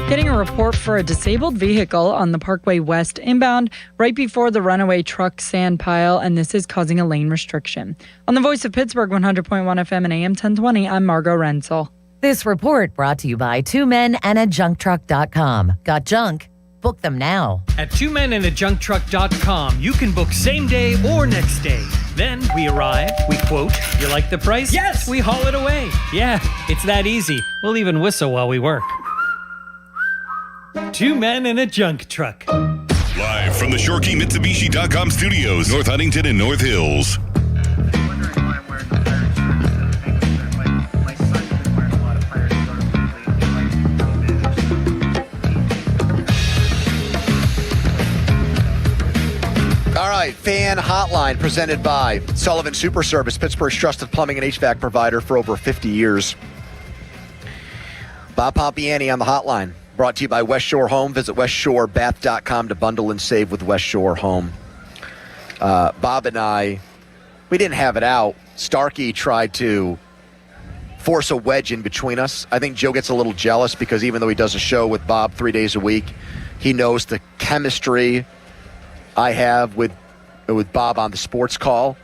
Getting a report for a disabled vehicle on the Parkway West inbound right before the runaway truck sand pile, and this is causing a lane restriction. On the Voice of Pittsburgh, 100.1 FM and AM 1020, I'm Margot Renzel. This report brought to you by 2menandajuncktruck.com. Got junk? Book them now. At 2menandajuncktruck.com, you can book same day or next day. Then we arrive, we quote, you like the price? Yes! We haul it away. Yeah, it's that easy. We'll even whistle while we work. 2 men in a junk truck. Live from the ShoreKeyMitsubishi.com studios, North Huntington and North Hills. All right, Fan Hotline presented by Sullivan Super Service, Pittsburgh's trusted plumbing and HVAC provider for over 50 years. Bob Pompiani on the hotline, brought to you by West Shore Home. Visit westshorebath.com to bundle and save with West Shore Home. Bob and I, we didn't have it out. Starkey tried to force a wedge in between us. I think Joe gets a little jealous because even though he does a show with Bob 3 days a week, he knows the chemistry I have with Bob on the sports call.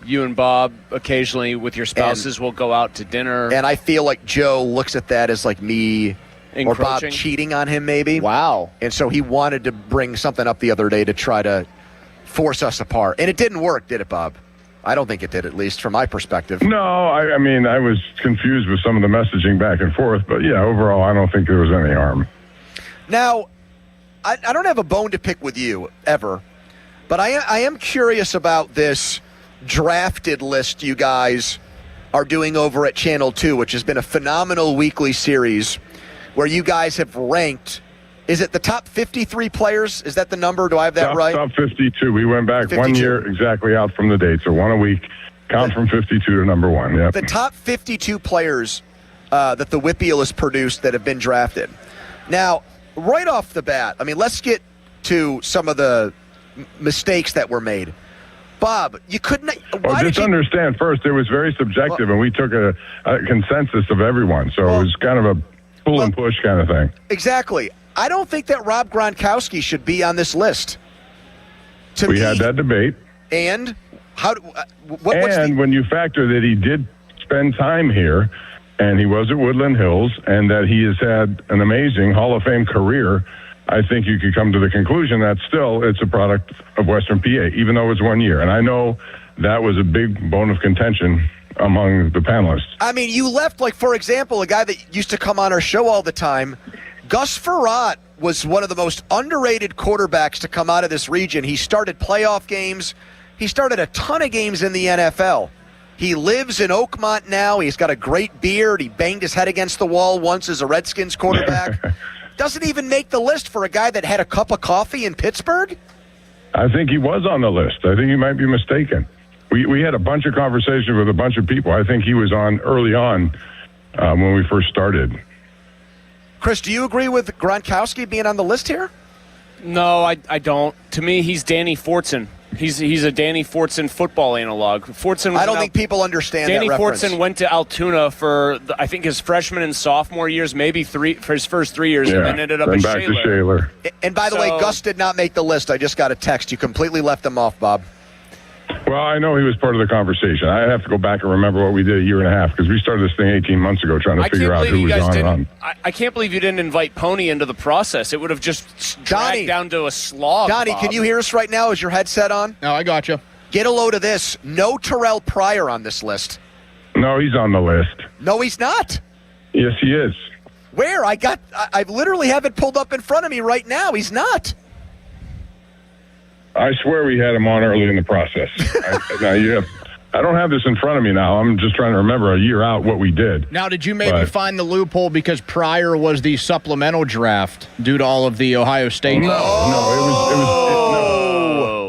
You and Bob occasionally with your spouses will go out to dinner. And I feel like Joe looks at that as like me or Bob cheating on him maybe. Wow. And so he wanted to bring something up the other day to try to force us apart. And it didn't work, did it, Bob? I don't think it did, at least from my perspective. No, I mean, I was confused with some of the messaging back and forth. But, yeah, overall, I don't think there was any harm. Now, I don't have a bone to pick with you, ever. But I am curious about this drafted list you guys are doing over at Channel 2, which has been a phenomenal weekly series where you guys have ranked, is it the top 53 players? Is that the number? Do I have that right? Top 52. We went back 1 year exactly out from the date, so one a week. Count from 52 to number one. Yep. The top 52 players that the WPIAL has produced that have been drafted. Now, right off the bat, I mean, let's get to some of the mistakes that were made. Bob, you couldn't. Well, just understand first, it was very subjective, and we took a consensus of everyone. So it was kind of a pull and push kind of thing. Exactly. I don't think that Rob Gronkowski should be on this list. We had that debate. And when you factor that he did spend time here, and he was at Woodland Hills, and that he has had an amazing Hall of Fame career, I think you could come to the conclusion that still it's a product of Western PA, even though it's 1 year. And I know that was a big bone of contention among the panelists. I mean, you left, like, for example, a guy that used to come on our show all the time. Gus Frerotte was one of the most underrated quarterbacks to come out of this region. He started playoff games. He started a ton of games in the NFL. He lives in Oakmont now. He's got a great beard. He banged his head against the wall once as a Redskins quarterback. Doesn't even make the list for a guy that had a cup of coffee in Pittsburgh? I think he was on the list. I think he might be mistaken. We had a bunch of conversations with a bunch of people. I think he was on early on when we first started. Chris, do you agree with Gronkowski being on the list here? No, I don't. To me, he's Danny Fortson. He's a Danny Fortson football analog. Fortson. I don't think people understand Danny that reference. Fortson went to Altoona for I think his freshman and sophomore years, maybe for his first 3 years, and then ended up at Shaler. And by the way, Gus did not make the list. I just got a text. You completely left him off, Bob. Well, I know he was part of the conversation. I have to go back and remember what we did a year and a half because we started this thing 18 months ago trying to figure out who was on and on. I can't believe you didn't invite Pony into the process. It would have just dragged down to a slog. Donnie, Bob. can you hear us right now? Is your headset on? No, I got you. Get a load of this. No Terrell Pryor on this list. No, he's on the list. No, he's not. Yes, he is. Where? I literally have it pulled up in front of me right now. He's not. I swear we had him on early in the process. I don't have this in front of me now. I'm just trying to remember a year out what we did. Now, did you maybe find the loophole because Pryor was the supplemental draft due to all of the Ohio State? No,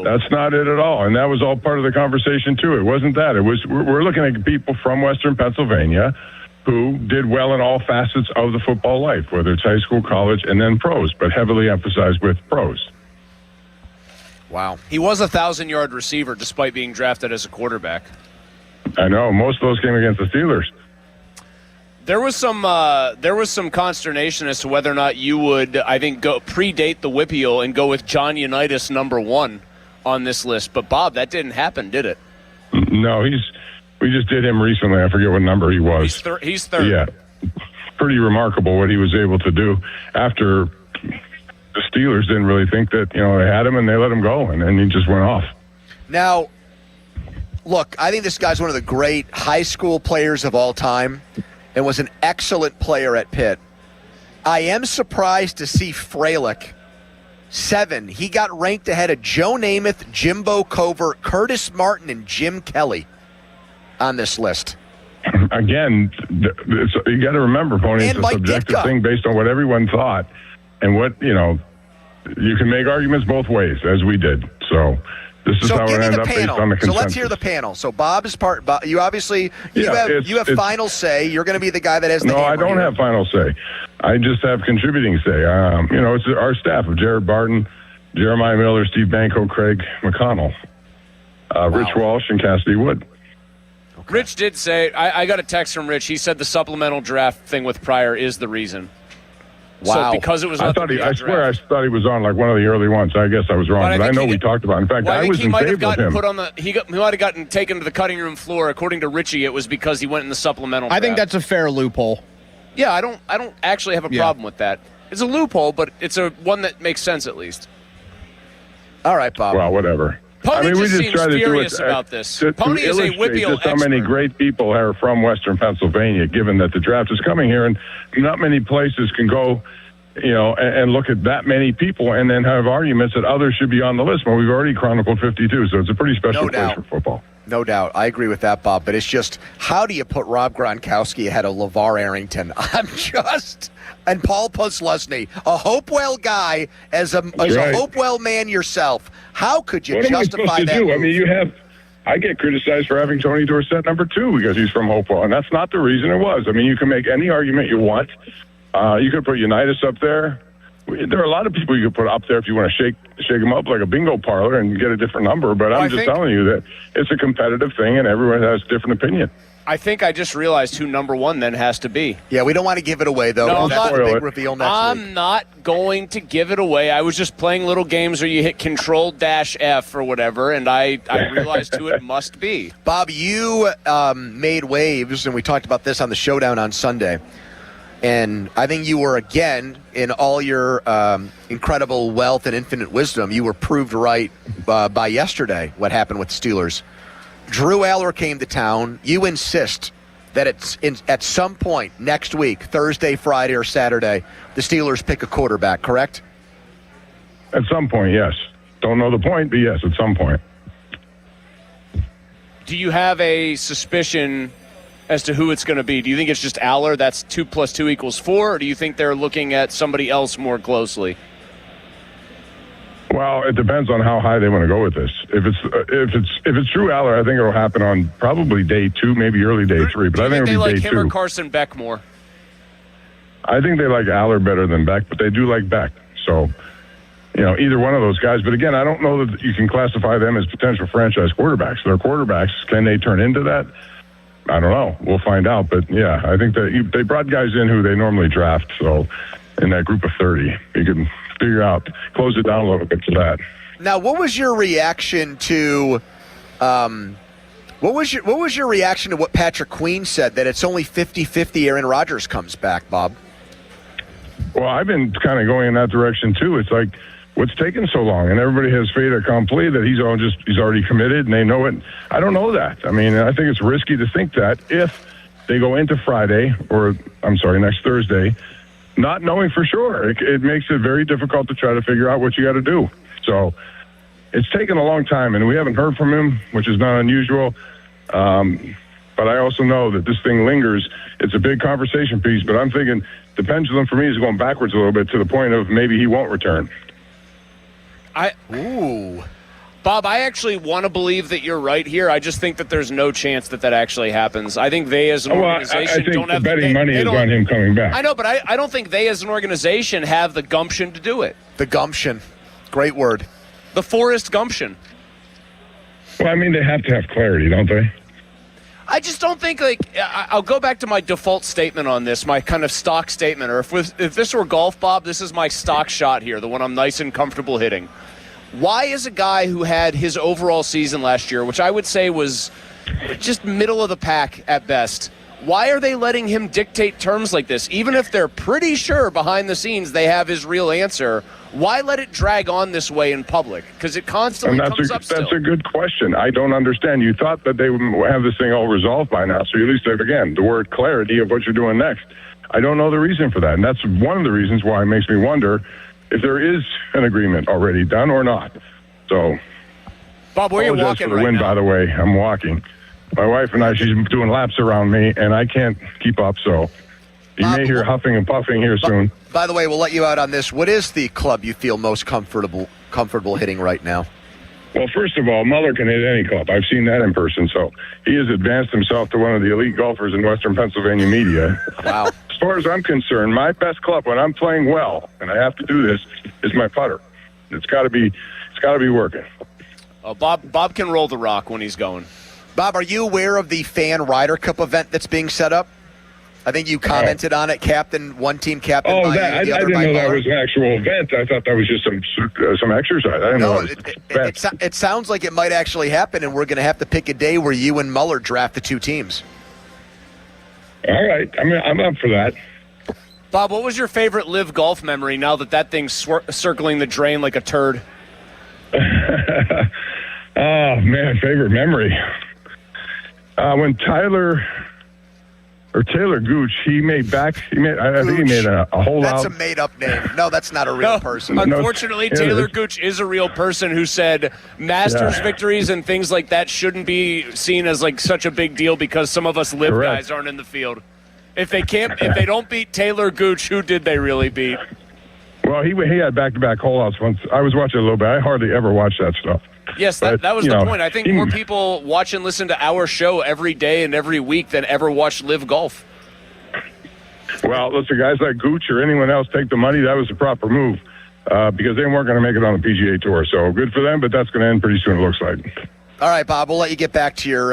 that's not it at all. And that was all part of the conversation, too. It wasn't that. It was we're looking at people from Western Pennsylvania who did well in all facets of the football life, whether it's high school, college, and then pros, but heavily emphasized with pros. Wow. He was a 1,000-yard receiver despite being drafted as a quarterback. I know. Most of those came against the Steelers. There was some consternation as to whether or not you would, I think, go predate the WPIAL and go with John Unitas number 1 on this list. But, Bob, that didn't happen, did it? No, we just did him recently. I forget what number he was. He's third. Yeah. Pretty remarkable what he was able to do after the Steelers didn't really think that, they had him and they let him go, and then he just went off. Now, look, I think this guy's one of the great high school players of all time and was an excellent player at Pitt. I am surprised to see Freilich, 7. He got ranked ahead of Joe Namath, Jimbo Covert, Curtis Martin, and Jim Kelly on this list. Again, you got to remember, Pony, it's a subjective thing based on what everyone thought and what, you can make arguments both ways, as we did. So this is how it ended up based on the consensus. So let's hear the panel. So Bob is part. Bob, you obviously you have final say. You're going to be the guy that has the. No, I don't here. have final say. I just have contributing say. It's our staff of Jared Barton, Jeremiah Miller, Steve Banco, Craig McConnell, Rich Walsh, and Cassidy Wood. Okay. Rich did say, I got a text from Rich. He said the supplemental draft thing with Pryor is the reason. Wow. So because it was I thought I swear I thought he was on like one of the early ones. I guess I was wrong, but I know we talked about it. In fact, I was in favor of him. He might have gotten taken to the cutting room floor. According to Richie, it was because he went in the supplemental draft. I think that's a fair loophole. Yeah, I don't actually have a problem with that. It's a loophole, but it's one that makes sense at least. All right, Bob. Well, whatever. Pony we just seems try to do furious it about this. to Pony is a illustrate Whippeal just how many great people are from Western Pennsylvania, given that the draft is coming here, and not many places can go, and look at that many people and then have arguments that others should be on the list. Well, we've already chronicled 52, so it's a pretty special place for football. No doubt. I agree with that, Bob. But it's just, how do you put Rob Gronkowski ahead of LeVar Arrington? And Paul Posluszny, a Hopewell guy, as a Hopewell man yourself. How could you justify that? I mean, I get criticized for having Tony Dorsett number 2 because he's from Hopewell, and that's not the reason it was. I mean, you can make any argument you want. You could put Unitas up there. There are a lot of people you could put up there if you want to shake them up like a bingo parlor and get a different number. But I'm just telling you that it's a competitive thing, and everyone has a different opinion. I think I just realized who number 1 then has to be. Yeah, we don't want to give it away, though. No, that's the big reveal next week. I'm not going to give it away. I was just playing little games where you hit Control-F or whatever, and I realized who it must be. Bob, you made waves, and we talked about this on the Showdown on Sunday. And I think you were, again, in all your incredible wealth and infinite wisdom, you were proved right by yesterday what happened with the Steelers. Drew Aller came to town. You insist that at some point next week, Thursday, Friday, or Saturday, the Steelers pick a quarterback, correct? At some point, yes. Don't know the point, but yes, at some point. Do you have a suspicion as to who it's going to be? Do you think it's just Aller, that's 2 + 2 = 4, or do you think they're looking at somebody else more closely? Well, it depends on how high they want to go with this. If it's Drew Aller, I think it'll happen on probably day 2, maybe early day 3. But I think it'll be day 2. Do you think they like him or Carson Beck more? I think they like Aller better than Beck, but they do like Beck. So, either one of those guys. But again, I don't know that you can classify them as potential franchise quarterbacks. They're quarterbacks. Can they turn into that? I don't know. We'll find out. But, yeah, I think that they brought guys in who they normally draft. So, in that group of 30, you can close it down a little bit to that. Now, what was your reaction to what was your reaction to what Patrick Queen said, that it's only 50-50 Aaron Rodgers comes back, Bob? Well, I've been kind of going in that direction, too. It's like, what's taking so long? And everybody has fait accompli that he's already committed, and they know it. I don't know that. I mean, I think it's risky to think that if they go into next Thursday, not knowing for sure. It makes it very difficult to try to figure out what you got to do. So it's taken a long time, and we haven't heard from him, which is not unusual. But I also know that this thing lingers. It's a big conversation piece, but I'm thinking the pendulum for me is going backwards a little bit to the point of maybe he won't return. Bob, I actually want to believe that you're right here. I just think that there's no chance that actually happens. I think they as an organization don't have the betting money is on him coming back. I know, but I don't think they as an organization have the gumption to do it. The gumption. Great word. The Forrest gumption. Well, I mean, they have to have clarity, don't they? I just don't think, I'll go back to my default statement on this, my kind of stock statement. Or if this were golf, Bob, this is my stock shot here, the one I'm nice and comfortable hitting. Why is a guy who had his overall season last year, which I would say was just middle of the pack at best, why are they letting him dictate terms like this? Even if they're pretty sure behind the scenes they have his real answer, why let it drag on this way in public? Because it constantly comes up still. That's a good question. I don't understand. You thought that they would have this thing all resolved by now, so you at least have, again, the word clarity of what you're doing next. I don't know the reason for that, and that's one of the reasons why it makes me wonder if there is an agreement already done or not. So, Bob, where are you walking for the right wind, now? by the way. I'm walking. My wife and I, she's doing laps around me, and I can't keep up, so. You may hear huffing and puffing here soon. By the way, we'll let you out on this. What is the club you feel most comfortable hitting right now? Well, first of all, Muller can hit any club. I've seen that in person. So he has advanced himself to one of the elite golfers in Western Pennsylvania media. Wow. As far as I'm concerned, my best club when I'm playing well, and I have to do this, is my putter. It's got to be working. Oh, Bob can roll the rock when he's going. Bob, are you aware of the Fan Ryder Cup event that's being set up? I think you commented on it, one team captain. Oh, by that I didn't know that was an actual event. I thought that was just some exercise. I didn't know it sounds like it might actually happen, and we're going to have to pick a day where you and Muller draft the two teams. All right, I'm up for that. Bob, what was your favorite live golf memory now that thing's circling the drain like a turd? Oh, man, favorite memory. When Taylor Gooch, I think he made a hole out. That's a made-up name. No, that's not a real person. Unfortunately, Taylor Gooch is a real person who said Masters victories and things like that shouldn't be seen as like such a big deal because some of us live guys aren't in the field. If they don't beat Taylor Gooch, who did they really beat? Well, he had back-to-back hole-outs once. I was watching a little bit. I hardly ever watch that stuff. Yes, that was the point. I think more people watch and listen to our show every day and every week than ever watch live golf. Well, listen, guys like Gooch or anyone else take the money. That was the proper move because they weren't going to make it on the PGA Tour. So good for them, but that's going to end pretty soon, it looks like. All right, Bob, we'll let you get back to your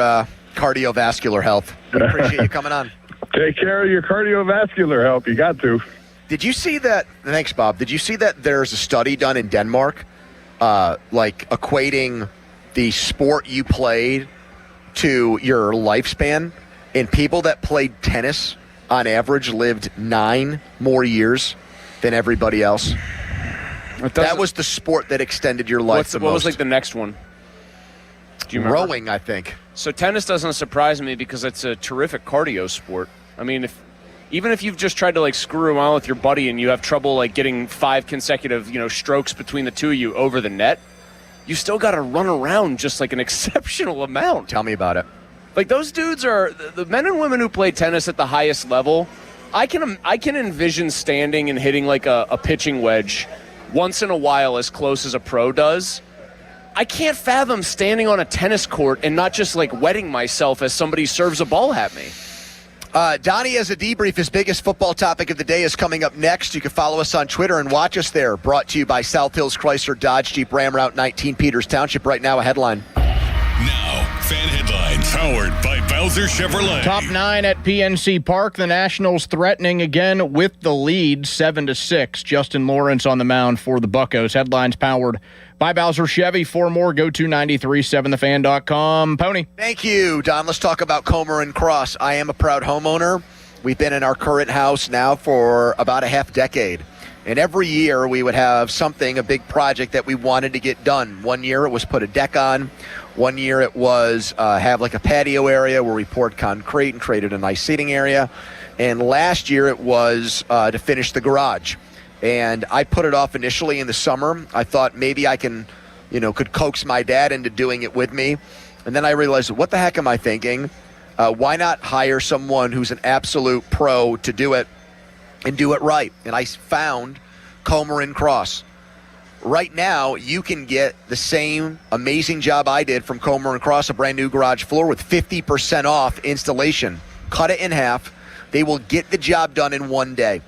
cardiovascular health. We appreciate you coming on. Take care of your cardiovascular health. You got to. Did you see that? Thanks, Bob. Did you see that there's a study done in Denmark, like equating the sport you played to your lifespan? And people that played tennis, on average, lived 9 more years than everybody else. That was the sport that extended your life the most. What was like the next one? Do you remember? Rowing, I think. So tennis doesn't surprise me because it's a terrific cardio sport. I mean, even if you've just tried to like screw around with your buddy and you have trouble like getting 5 consecutive, strokes between the two of you over the net, you still got to run around just like an exceptional amount. Tell me about it. Like those dudes are the men and women who play tennis at the highest level. I can envision standing and hitting like a pitching wedge once in a while as close as a pro does. I can't fathom standing on a tennis court and not just like wetting myself as somebody serves a ball at me. Donnie has a debrief. His biggest football topic of the day is coming up next. You can follow us on Twitter and watch us there. Brought to you by South Hills Chrysler Dodge Jeep Ram Route 19 Peters Township. Right now, a headline. Now, fan headlines powered by Bowser Chevrolet. Top 9 at PNC Park. The Nationals threatening again with the lead, 7-6. Justin Lawrence on the mound for the Buccos. Headlines powered by Bowser Chevy. For more, go to 937thefan.com. Pony. Thank you, Don. Let's talk about Comer and Cross. I am a proud homeowner. We've been in our current house now for about a half decade. And every year we would have something, a big project that we wanted to get done. One year it was put a deck on. One year it was have like a patio area where we poured concrete and created a nice seating area. And last year it was to finish the garage. And I put it off initially in the summer. I thought maybe I could coax my dad into doing it with me. And then I realized, what the heck am I thinking? Why not hire someone who's an absolute pro to do it and do it right? And I found Comer and Cross. Right now, you can get the same amazing job I did from Comer and Cross, a brand new garage floor with 50% off installation. Cut it in half. They will get the job done in one day.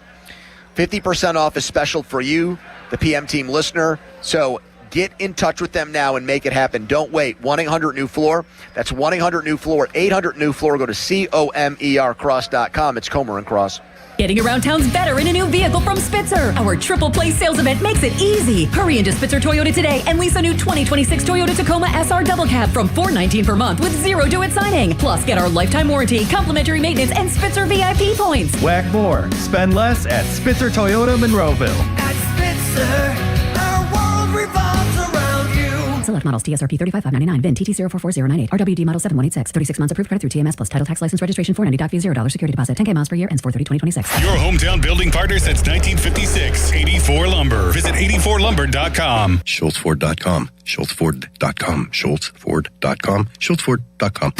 50% off is special for you, the PM team listener. So get in touch with them now and make it happen. Don't wait. 1-800-NEW-FLOOR. That's 1-800-NEW-FLOOR. 800-NEW-FLOOR. Go to COMERcross.com. It's Comer and Cross. Getting around town's better in a new vehicle from Spitzer. Our Triple Play sales event makes it easy. Hurry into Spitzer Toyota today and lease a new 2026 Toyota Tacoma SR Double Cab from $419 per month with zero due at signing. Plus, get our lifetime warranty, complimentary maintenance, and Spitzer VIP points. Whack more. Spend less at Spitzer Toyota Monroeville. At Spitzer, our world revolves around you. Select models TSRP 35599 VIN TT 044098 RWD model 7186 36 months approved credit through TMS plus title tax license registration 490 fee $0 security deposit 10K miles per year ends 4/30/2026. Your hometown building partner since 1956. 84 Lumber. Visit 84lumber.com. SchultzFord.com. SchultzFord.com. SchultzFord.com. SchultzFord.com.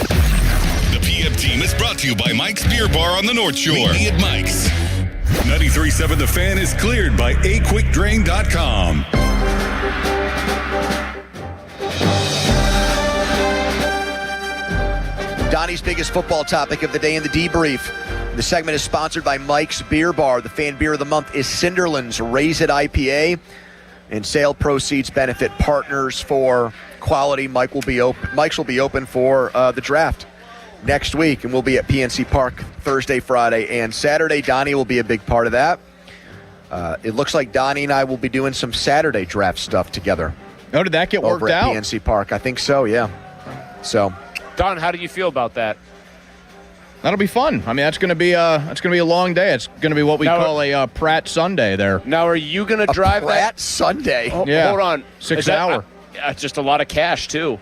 The PM team is brought to you by Mike's Beer Bar on the North Shore. Meet me at Mike's. 93.7 The Fan is cleared by aquickdrain.com. Donnie's biggest football topic of the day in the debrief. The segment is sponsored by Mike's Beer Bar. The fan beer of the month is Cinderland's Raise It IPA. And sale proceeds benefit partners for quality. Mike's will be open for the draft next week, and we'll be at PNC Park Thursday, Friday, and Saturday. Donnie will be a big part of that. It looks like Donnie and I will be doing some Saturday draft stuff together. Oh, did that get worked out? Over at PNC Park. I think so, yeah. So, Don, how do you feel about that? That'll be fun. I mean, that's going to be a long day. It's going to be what we call a Pratt Sunday there. Now, are you going to drive Pratt Sunday? Yeah. Hold on. 6 hour. Just a lot of cash, too.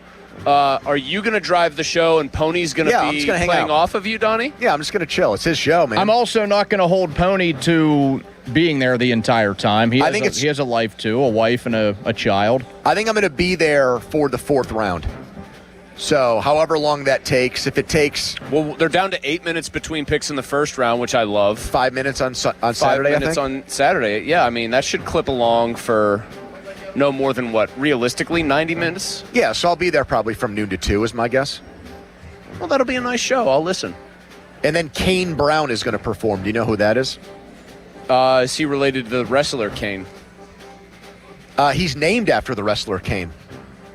Are you going to drive the show and Pony's going to be playing off of you, Donnie? Yeah, I'm just going to chill. It's his show, man. I'm also not going to hold Pony to being there the entire time. He has a life, too, a wife and a child. I think I'm going to be there for the 4th round. So, however long that takes, if it takes... Well, they're down to 8 minutes between picks in the first round, which I love. 5 minutes on Saturday, 5 minutes on Saturday. Yeah, I mean, that should clip along for no more than, realistically, 90 minutes? Yeah, so I'll be there probably from noon to 2 is my guess. Well, that'll be a nice show. I'll listen. And then Kane Brown is going to perform. Do you know who that is? Is he related to the wrestler Kane? He's named after the wrestler Kane.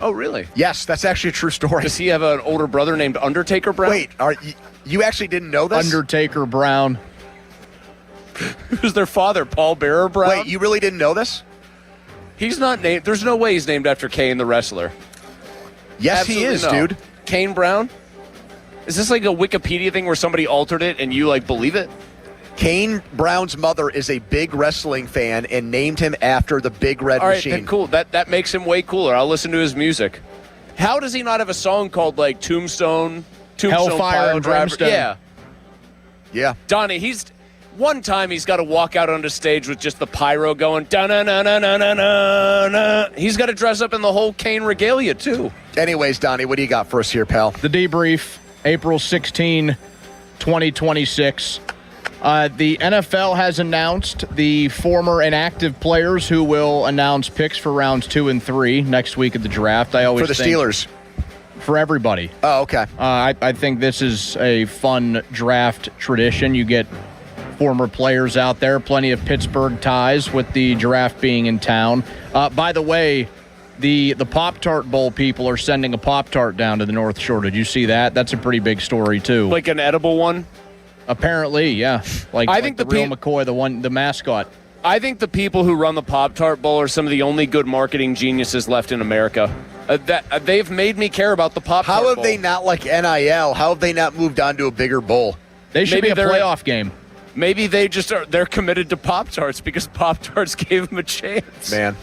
Oh, really? Yes, that's actually a true story. Does he have an older brother named Undertaker Brown? Wait, you actually didn't know this? Undertaker Brown. Who's their father, Paul Bearer Brown? Wait, you really didn't know this? He's not named. There's no way he's named after Kane the wrestler. Yes, Absolutely he is, no. dude. Kane Brown? Is this like a Wikipedia thing where somebody altered it and you believe it? Kane Brown's mother is a big wrestling fan and named him after the Big Red Machine. All right, cool. That makes him way cooler. I'll listen to his music. How does he not have a song called Tombstone Hellfire and Driver? Brimstone? Yeah. Donnie, one time he's got to walk out onto stage with just the pyro going da-na-na-na-na-na-na. He's got to dress up in the whole Kane regalia too. Anyways, Donnie, what do you got for us here, pal? The debrief, April 16, 2026. The NFL has announced the former inactive players who will announce picks for rounds 2 and 3 next week at the draft. I always for the Steelers. For everybody. Oh, okay. I think this is a fun draft tradition. You get former players out there, plenty of Pittsburgh ties with the draft being in town. By the way, the Pop-Tart Bowl people are sending a Pop-Tart down to the North Shore. Did you see that? That's a pretty big story, too. Like an edible one? Apparently, yeah. I think the real McCoy, the mascot. I think the people who run the Pop-Tart Bowl are some of the only good marketing geniuses left in America. They've made me care about the Pop-Tart Bowl. How have they not NIL? How have they not moved on to a bigger bowl? They should be a playoff game. Maybe they're committed to Pop-Tarts because Pop-Tarts gave them a chance. Man.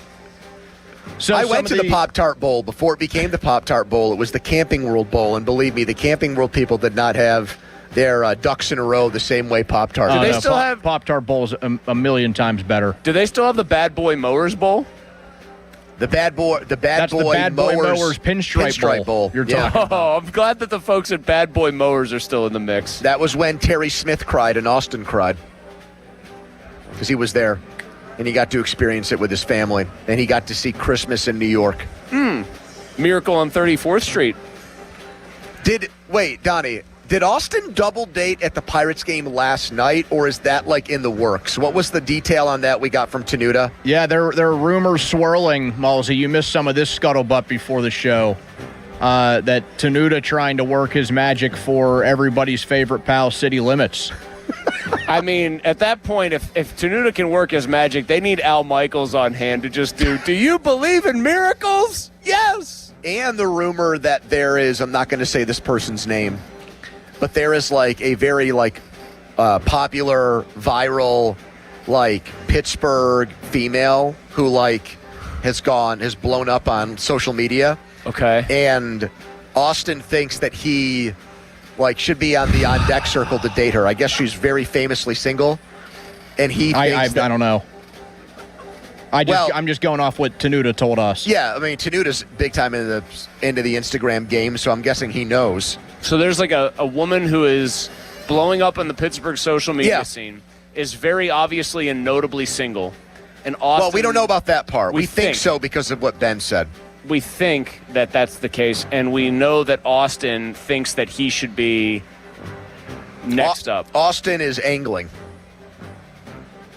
So I went to the Pop-Tart Bowl before it became the Pop-Tart Bowl. It was the Camping World Bowl, and believe me, the Camping World people did not have their ducks in a row the same way Pop-Tart. Do they still have Pop-Tart Bowls a million times better? Do they still have the Bad Boy Mowers Bowl? The Bad Boy Mowers Pinstripe Bowl. You're talking about. Oh, I'm glad that the folks at Bad Boy Mowers are still in the mix. That was when Terry Smith cried and Austin cried because he was there and he got to experience it with his family and he got to see Christmas in New York. Miracle on 34th Street. Wait, Donnie, did Austin double date at the Pirates game last night, or is that in the works? What was the detail on that we got from Tenuta? Yeah, there are rumors swirling, Malsey. You missed some of this scuttlebutt before the show. That Tenuta trying to work his magic for everybody's favorite pal, City Limits. I mean, at that point, if Tenuta can work his magic, they need Al Michaels on hand to just do you believe in miracles? Yes! And the rumor that there is, I'm not going to say this person's name, but there is a very popular viral Pittsburgh female who has blown up on social media. Okay. And Austin thinks that he should be on the on deck circle to date her. I guess she's very famously single. And he thinks I don't know. I'm just going off what Tenuta told us. Yeah, I mean, Tenuta's big time into the Instagram game, so I'm guessing he knows. So there's like a woman who is blowing up on the Pittsburgh social media scene, is very obviously and notably single. And Austin, well, we don't know about that part. We think so because of what Ben said. We think that that's the case, and we know that Austin thinks that he should be next up. Austin is angling.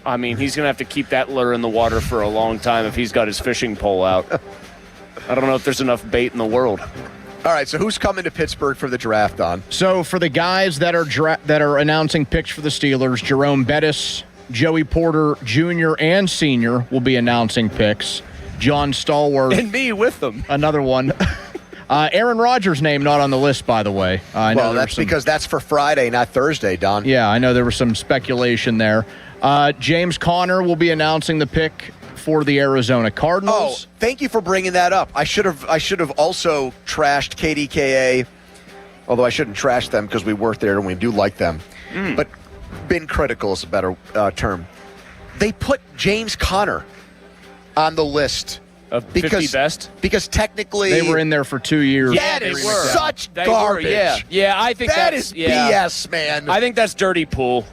I mean, he's going to have to keep that lure in the water for a long time if he's got his fishing pole out. I don't know if there's enough bait in the world. All right, so who's coming to Pittsburgh for the draft, Don? So for the guys that are announcing picks for the Steelers, Jerome Bettis, Joey Porter Jr. and Sr. will be announcing picks. John Stallworth. And me with them. Another one. Aaron Rodgers' name not on the list, by the way. Well, that's because that's for Friday, not Thursday, Don. Yeah, I know there was some speculation there. James Conner will be announcing the pick for the Arizona Cardinals. Oh, thank you for bringing that up. I should have also trashed KDKA, although I shouldn't trash them because we work there and we do like them. But been critical is a better term. They put James Conner on the list of 50 best because technically they were in there for 2 years. That is such garbage. Yeah, I think that is BS, man. I think that's dirty pool.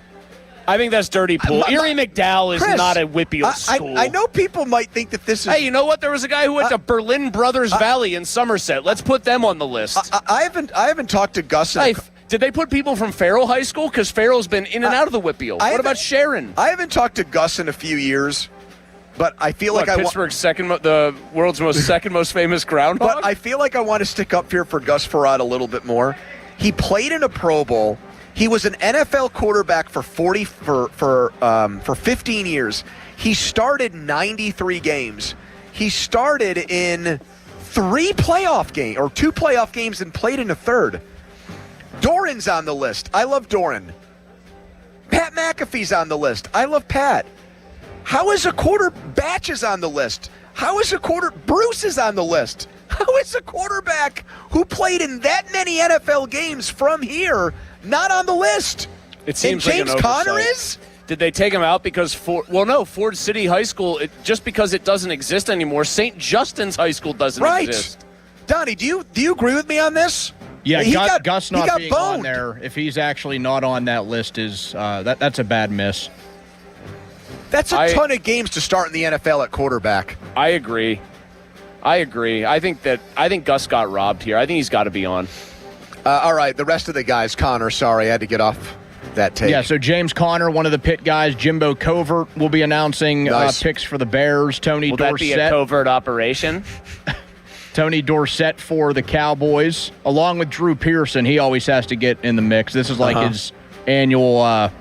Erie McDowell is not a Whippeal school. I know people might think that this is... Hey, you know what? There was a guy who went to Berlin Brothers Valley in Somerset. Let's put them on the list. I haven't talked to Gus. Did they put people from Farrell High School? Because Farrell's been in and out of the Whippeal. What about Sharon? I haven't talked to Gus in a few years, but I feel like Pittsburgh's the world's second most famous groundhog? But I feel like I want to stick up here for Gus Frerotte a little bit more. He played in a Pro Bowl. He was an NFL quarterback for 15 years. He started 93 games. He started in 2 playoff games and played in a third. Doran's on the list. I love Doran. Pat McAfee's on the list. I love Pat. How is a quarter Batch is on the list? How is a quarter Bruce is on the list? How is a quarterback who played in that many NFL games from here not on the list? It seems and James like an Conner oversight. is? Did they take him out because Ford City High School, just because it doesn't exist anymore, St. Justin's High School doesn't exist. Donnie, do you agree with me on this? Yeah, Gus not being boned on there, if he's actually not on that list, is that's a bad miss. That's a ton of games to start in the NFL at quarterback. I agree. I think Gus got robbed here. I think he's got to be on. All right, the rest of the guys, Connor, sorry, I had to get off that take. Yeah, so James Conner, one of the Pitt guys, Jimbo Covert will be announcing picks for the Bears. Tony Will Dorsett. That be a covert operation? Tony Dorsett for the Cowboys, along with Drew Pearson. He always has to get in the mix. This is like his annual...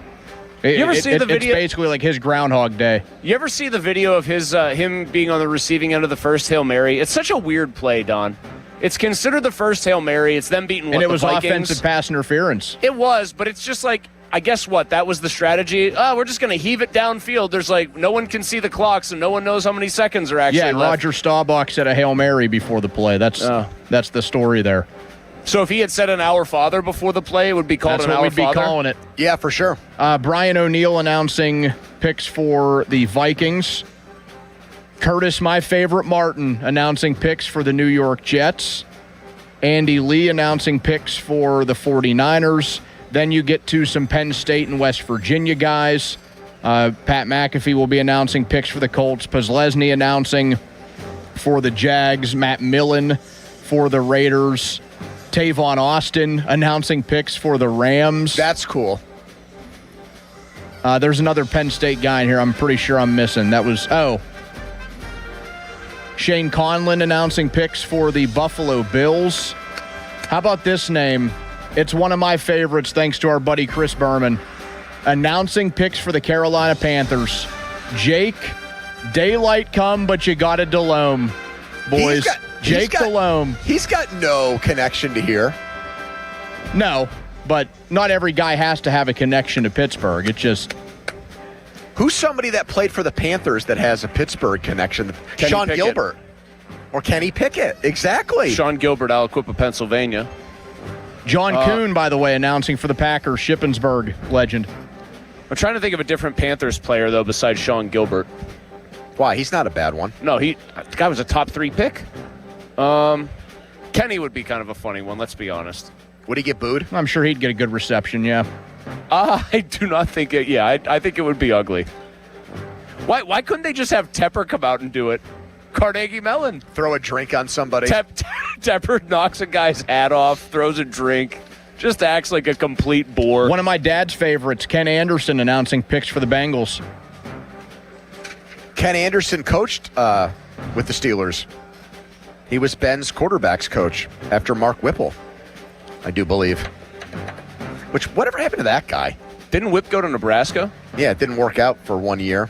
You ever see the video? It's basically like his Groundhog Day. You ever see the video of him being on the receiving end of the first Hail Mary? It's such a weird play, Don. It's considered the first Hail Mary. It's them beating and it was the Vikings. Offensive pass interference. It was, but it's just like, I guess what? That was the strategy. We're just going to heave it downfield. There's no one can see the clock, so no one knows how many seconds are actually left. Roger Staubach said a Hail Mary before the play. That's the story there. So if he had said an Our Father before the play, it would be called That's an what Our we'd Father? be calling it. Yeah, for sure. Brian O'Neill announcing picks for the Vikings. Curtis, my favorite Martin, announcing picks for the New York Jets. Andy Lee announcing picks for the 49ers. Then you get to some Penn State and West Virginia guys. Pat McAfee will be announcing picks for the Colts. Pazlesny announcing for the Jags. Matt Millen for the Raiders. Tavon Austin announcing picks for the Rams. That's cool. There's another Penn State guy in here I'm pretty sure I'm missing. That was, Shane Conlon announcing picks for the Buffalo Bills. How about this name? It's one of my favorites, thanks to our buddy Chris Berman. Announcing picks for the Carolina Panthers. Jake, daylight come, but you got to Delhomme, boys. Jake Delhomme. He's got no connection to here. No, but not every guy has to have a connection to Pittsburgh. It's just... Who's somebody that played for the Panthers that has a Pittsburgh connection? Sean Gilbert. Or Kenny Pickett. Exactly. Sean Gilbert, Aliquippa, Pennsylvania. John Kuhn, by the way, announcing for the Packers, Shippensburg legend. I'm trying to think of a different Panthers player, though, besides Sean Gilbert. Why? He's not a bad one. No, the guy was a top 3 pick. Kenny would be kind of a funny one, let's be honest. Would he get booed? I'm sure he'd get a good reception, yeah. I do not think it. Yeah, I think it would be ugly. Why couldn't they just have Tepper come out and do it? Carnegie Mellon. Throw a drink on somebody. Tepper knocks a guy's hat off, throws a drink, just acts like a complete bore. One of my dad's favorites, Ken Anderson, announcing picks for the Bengals. Ken Anderson coached with the Steelers. He was Ben's quarterback's coach after Mark Whipple, I do believe. Whatever happened to that guy? Didn't Whip go to Nebraska? Yeah, it didn't work out for 1 year.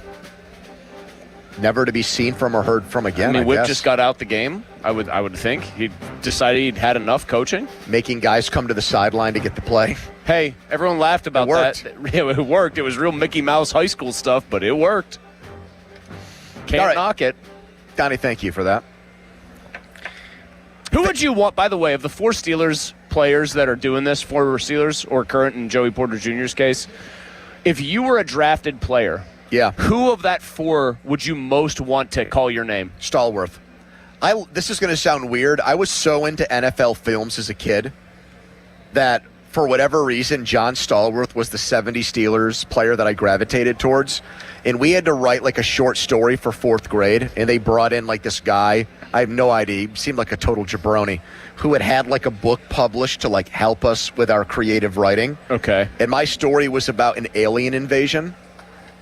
Never to be seen from or heard from again. I mean, Whip guess. just got out the game. I would think he decided he'd had enough coaching, making guys come to the sideline to get the play. Hey, everyone laughed about that. It worked. It was real Mickey Mouse high school stuff, but it worked. Can't knock it. Donnie, thank you for that. Who would you want, by the way, of the 4 Steelers players that are doing this, former Steelers or current in Joey Porter Jr.'s case, if you were a drafted player, who of that 4 would you most want to call your name? Stallworth. This is going to sound weird. I was so into NFL films as a kid that for whatever reason, John Stallworth was the 70 Steelers player that I gravitated towards. And we had to write like a short story for 4th grade. And they brought in like this guy, I have no idea, he seemed like a total jabroni, who had like a book published to like help us with our creative writing. Okay. And my story was about an alien invasion.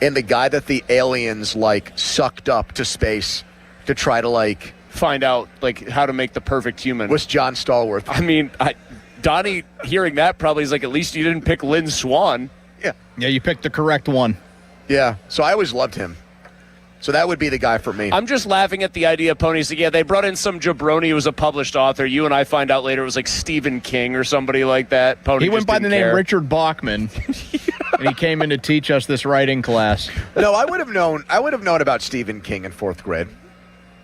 And the guy that the aliens like sucked up to space to try to like find out like how to make the perfect human was John Stallworth. I mean, Donnie hearing that probably is like, at least you didn't pick Lynn Swan. Yeah, you picked the correct one. Yeah, so I always loved him. So that would be the guy for me. I'm just laughing at the idea, Pony's like, yeah, they brought in some jabroni who was a published author. You and I find out later it was like Stephen King or somebody like that. Pony He went by the name care. Richard Bachman, and he came in to teach us this writing class. No, I would have known about Stephen King in 4th grade,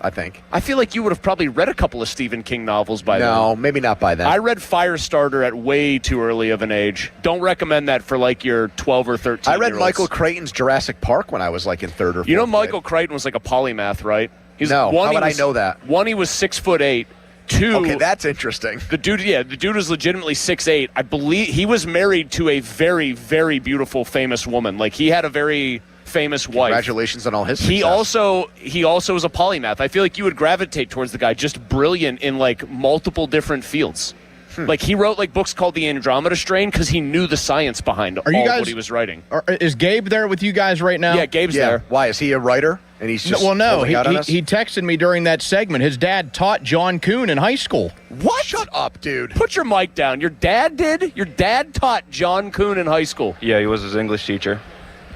I think. I feel like you would have probably read a couple of Stephen King novels by then. No, maybe not by then. I read Firestarter at way too early of an age. Don't recommend that for like your 12 or 13 I read year-olds. Michael Crichton's Jurassic Park when I was like in 3rd or 4th You know grade. Michael Crichton was like a polymath, right? No, how would I know that? 1, he was 6'8". 2, okay, that's interesting. The dude was legitimately 6'8". I believe he was married to a very, very beautiful, famous woman. Like he had a very famous wife. Congratulations on all his success. He also was a polymath. I feel like you would gravitate towards the guy, just brilliant in like multiple different fields. Like he wrote like books called The Andromeda Strain because he knew the science behind all what he was writing. Is Gabe there with you guys right now? Yeah, Gabe's there. Why, is he a writer? And he's just no. holding out on us? He texted me during that segment. His dad taught John Kuhn in high school. What? Shut up, dude. Put your mic down. Your dad did? Your dad taught John Kuhn in high school? Yeah, he was his English teacher.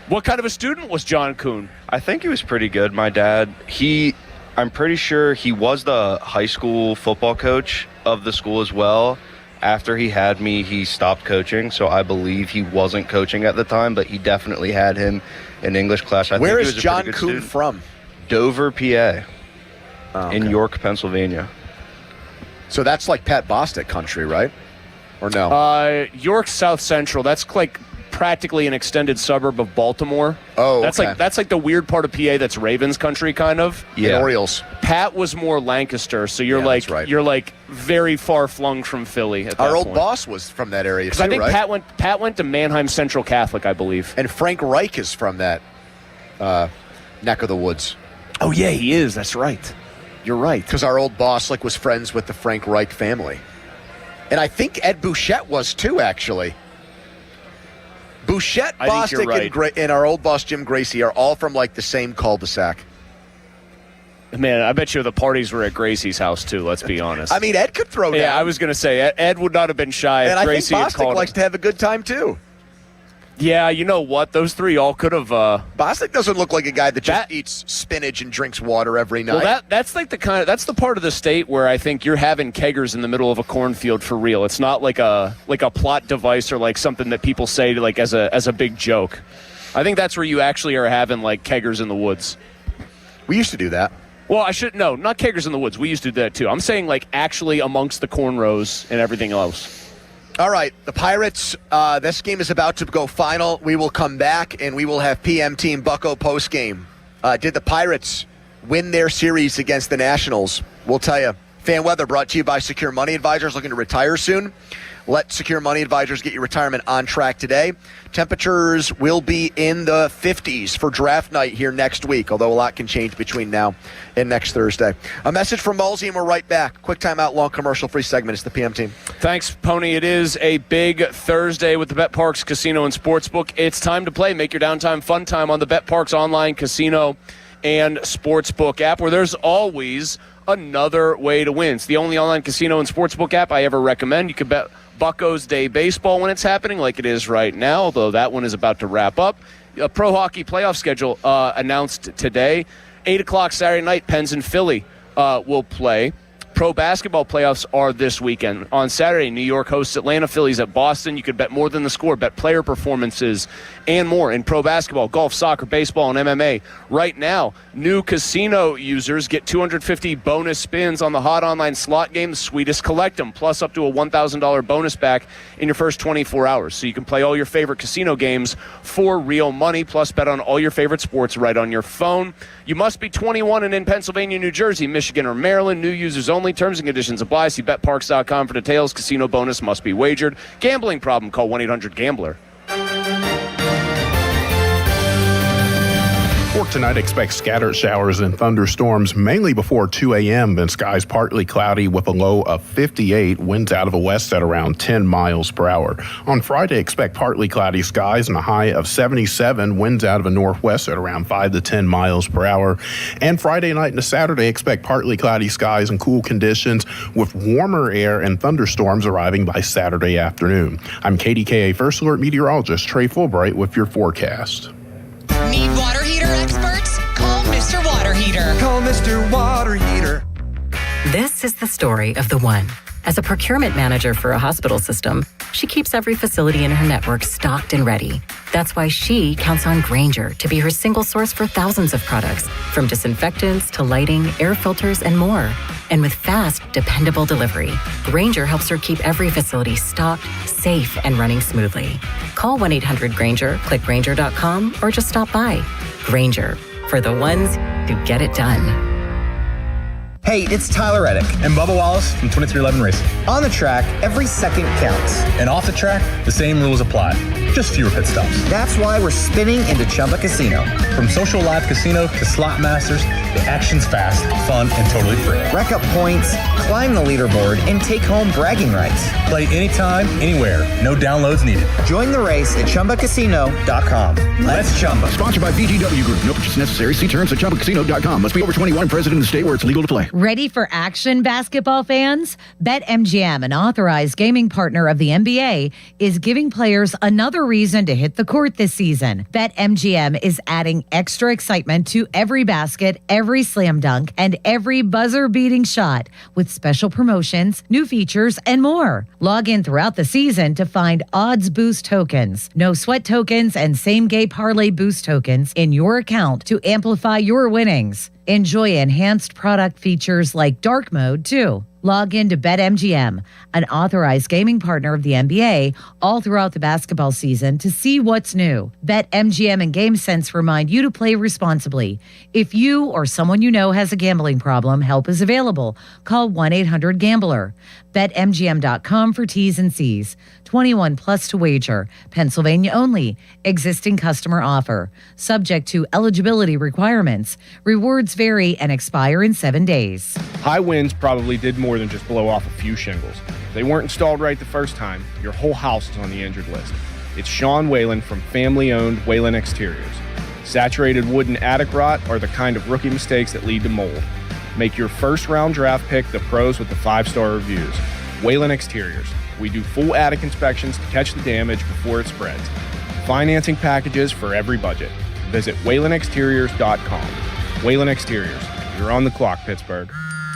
What kind of a student was John Kuhn? I think he was pretty good. My dad, I'm pretty sure he was the high school football coach of the school as well. After he had me, he stopped coaching, so I believe he wasn't coaching at the time, but he definitely had him in English class. Where is John Kuhn from? Dover, PA, in York, Pennsylvania. So that's like Pat Bostic country, right? Or no? York South Central. That's like practically an extended suburb of Baltimore. Oh, that's okay. that's like the weird part of PA that's Ravens country, kind of. Yeah, and Orioles. Pat was more Lancaster, so you're you're like very far flung from Philly. At Our that old point. boss was from that area Because too, I think right? Pat went to Mannheim Central Catholic, I believe. And Frank Reich is from that neck of the woods. Oh yeah, he is. That's right. You're right. Because our old boss was friends with the Frank Reich family, and I think Ed Bouchette was too, actually. Bouchette, Bostic, and our old boss Jim Gracie are all from like the same cul-de-sac. Man, I bet you the parties were at Gracie's house too. Let's be honest. I mean, Ed could throw down. Yeah, I was going to say Ed would not have been shy. And if Gracie I think Bostic likes to have a good time too. Yeah, you know what? Those three all could have. Bostic doesn't look like a guy that just eats spinach and drinks water every night. Well, that's like that's the part of the state where I think you're having keggers in the middle of a cornfield for real. It's not like a plot device or like something that people say like as a big joke. I think that's where you actually are having like keggers in the woods. We used to do that. Well, not keggers in the woods. We used to do that too. I'm saying like actually amongst the corn rows and everything else. All right, the Pirates, this game is about to go final. We will come back, and we will have PM Team Bucko postgame. Did the Pirates win their series against the Nationals. We'll tell you. Fan weather brought to you by Secure Money Advisors. Looking to retire soon? Let Secure Money Advisors get your retirement on track today. Temperatures will be in the 50s for draft night here next week, although a lot can change between now and next Thursday. A message from Mulsey, and we're right back. Quick timeout, long commercial-free segment. It's the PM Team. Thanks, Pony. It is a big Thursday with the Bet Parks Casino and Sportsbook. It's time to play. Make your downtime fun time on the Bet Parks online casino and sportsbook app, where there's always another way to win. It's the only online casino and sportsbook app I ever recommend. You can bet Buccos Day baseball when it's happening, like it is right now, although that one is about to wrap up. A pro hockey playoff schedule announced today. 8 o'clock Saturday night, Pens and Philly will play. Pro basketball playoffs are this weekend. On Saturday, New York hosts Atlanta, Phillies at Boston. You could bet more than the score, bet player performances, and more in pro basketball, golf, soccer, baseball, and MMA. Right now, new casino users get 250 bonus spins on the hot online slot game, the Sweetest Collect 'em, plus up to a $1,000 bonus back in your first 24 hours. So you can play all your favorite casino games for real money, plus bet on all your favorite sports right on your phone. You must be 21 and in Pennsylvania, New Jersey, Michigan, or Maryland. New users only. Terms and conditions apply. See BetParks.com for details. Casino bonus must be wagered. Gambling problem? Call 1-800-GAMBLER. For tonight, expect scattered showers and thunderstorms mainly before 2 a.m. Then skies partly cloudy with a low of 58. Winds out of the west at around 10 miles per hour. On Friday, expect partly cloudy skies and a high of 77. Winds out of the northwest at around 5 to 10 miles per hour. And Friday night into Saturday, expect partly cloudy skies and cool conditions with warmer air and thunderstorms arriving by Saturday afternoon. I'm KDKA First Alert meteorologist Trey Fulbright with your forecast. Need water heater experts? Call Mr. Water Heater. Call Mr. Water Heater. This is the story of the one. As a procurement manager for a hospital system, she keeps every facility in her network stocked and ready. That's why she counts on Grainger to be her single source for thousands of products, from disinfectants to lighting, air filters, and more. And with fast, dependable delivery, Grainger helps her keep every facility stocked, safe, and running smoothly. Call 1-800-GRAINGER, click Grainger.com, or just stop by. Grainger, for the ones who get it done. Hey, it's Tyler Reddick and Bubba Wallace from 2311 Racing. On the track, every second counts. And off the track, the same rules apply. Just fewer pit stops. That's why we're spinning into Chumba Casino. From social live casino to slot masters, the action's fast, fun, and totally free. Rack up points, climb the leaderboard, and take home bragging rights. Play anytime, anywhere. No downloads needed. Join the race at ChumbaCasino.com. Let's Chumba. Sponsored by VGW Group. No purchase necessary. See terms at ChumbaCasino.com. Must be over 21, present in the state where it's legal to play. Ready for action, basketball fans? BetMGM, an authorized gaming partner of the NBA, is giving players another reason to hit the court this season. BetMGM is adding extra excitement to every basket, every slam dunk, and every buzzer-beating shot with special promotions, new features, and more. Log in throughout the season to find odds boost tokens, no sweat tokens, and same-game parlay boost tokens in your account to amplify your winnings. Enjoy enhanced product features like dark mode, too. Log in to BetMGM, an authorized gaming partner of the NBA, all throughout the basketball season to see what's new. BetMGM and GameSense remind you to play responsibly. If you or someone you know has a gambling problem, help is available. Call 1-800-GAMBLER. BetMGM.com for T's and C's. 21 plus to wager. Pennsylvania only. Existing customer offer. Subject to eligibility requirements. Rewards vary and expire in 7 days. High winds probably did more than just blow off a few shingles. If they weren't installed right the first time, your whole house is on the injured list. It's Sean Whalen from family-owned Whalen Exteriors. Saturated wood and attic rot are the kind of rookie mistakes that lead to mold. Make your first-round draft pick the pros with the 5-star reviews. Whalen Exteriors. We do full attic inspections to catch the damage before it spreads. Financing packages for every budget. Visit WhalenExteriors.com. Whalen Exteriors. You're on the clock, Pittsburgh.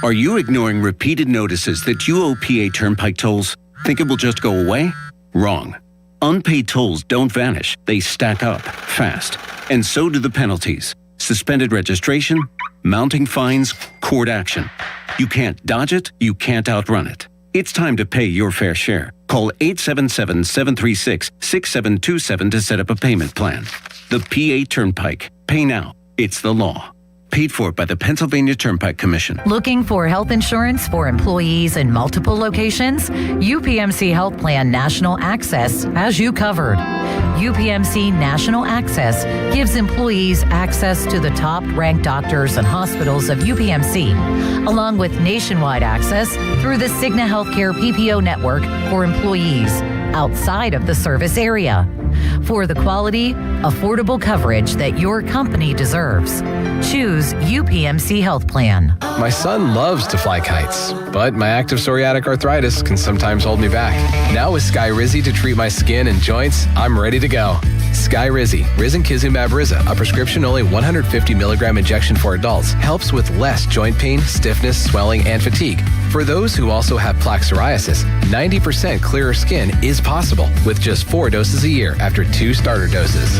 Are you ignoring repeated notices that you owe PA Turnpike tolls? Think it will just go away? Wrong. Unpaid tolls don't vanish. They stack up fast. And so do the penalties. Suspended registration, mounting fines, court action. You can't dodge it. You can't outrun it. It's time to pay your fair share. Call 877-736-6727 to set up a payment plan. The PA Turnpike. Pay now. It's the law. Paid for by the Pennsylvania Turnpike Commission. Looking for health insurance for employees in multiple locations? UPMC Health Plan National Access has you covered. UPMC National Access gives employees access to the top-ranked doctors and hospitals of UPMC, along with nationwide access through the Cigna Healthcare PPO network for employees outside of the service area. For the quality, affordable coverage that your company deserves, choose UPMC Health Plan. My son loves to fly kites, but my active psoriatic arthritis can sometimes hold me back. Now with Skyrizi to treat my skin and joints, I'm ready to go. Skyrizi, Risankizumab Riza, a prescription-only 150 milligram injection for adults, helps with less joint pain, stiffness, swelling, and fatigue. For those who also have plaque psoriasis, 90% clearer skin is possible with just 4 doses a year after 2 starter doses.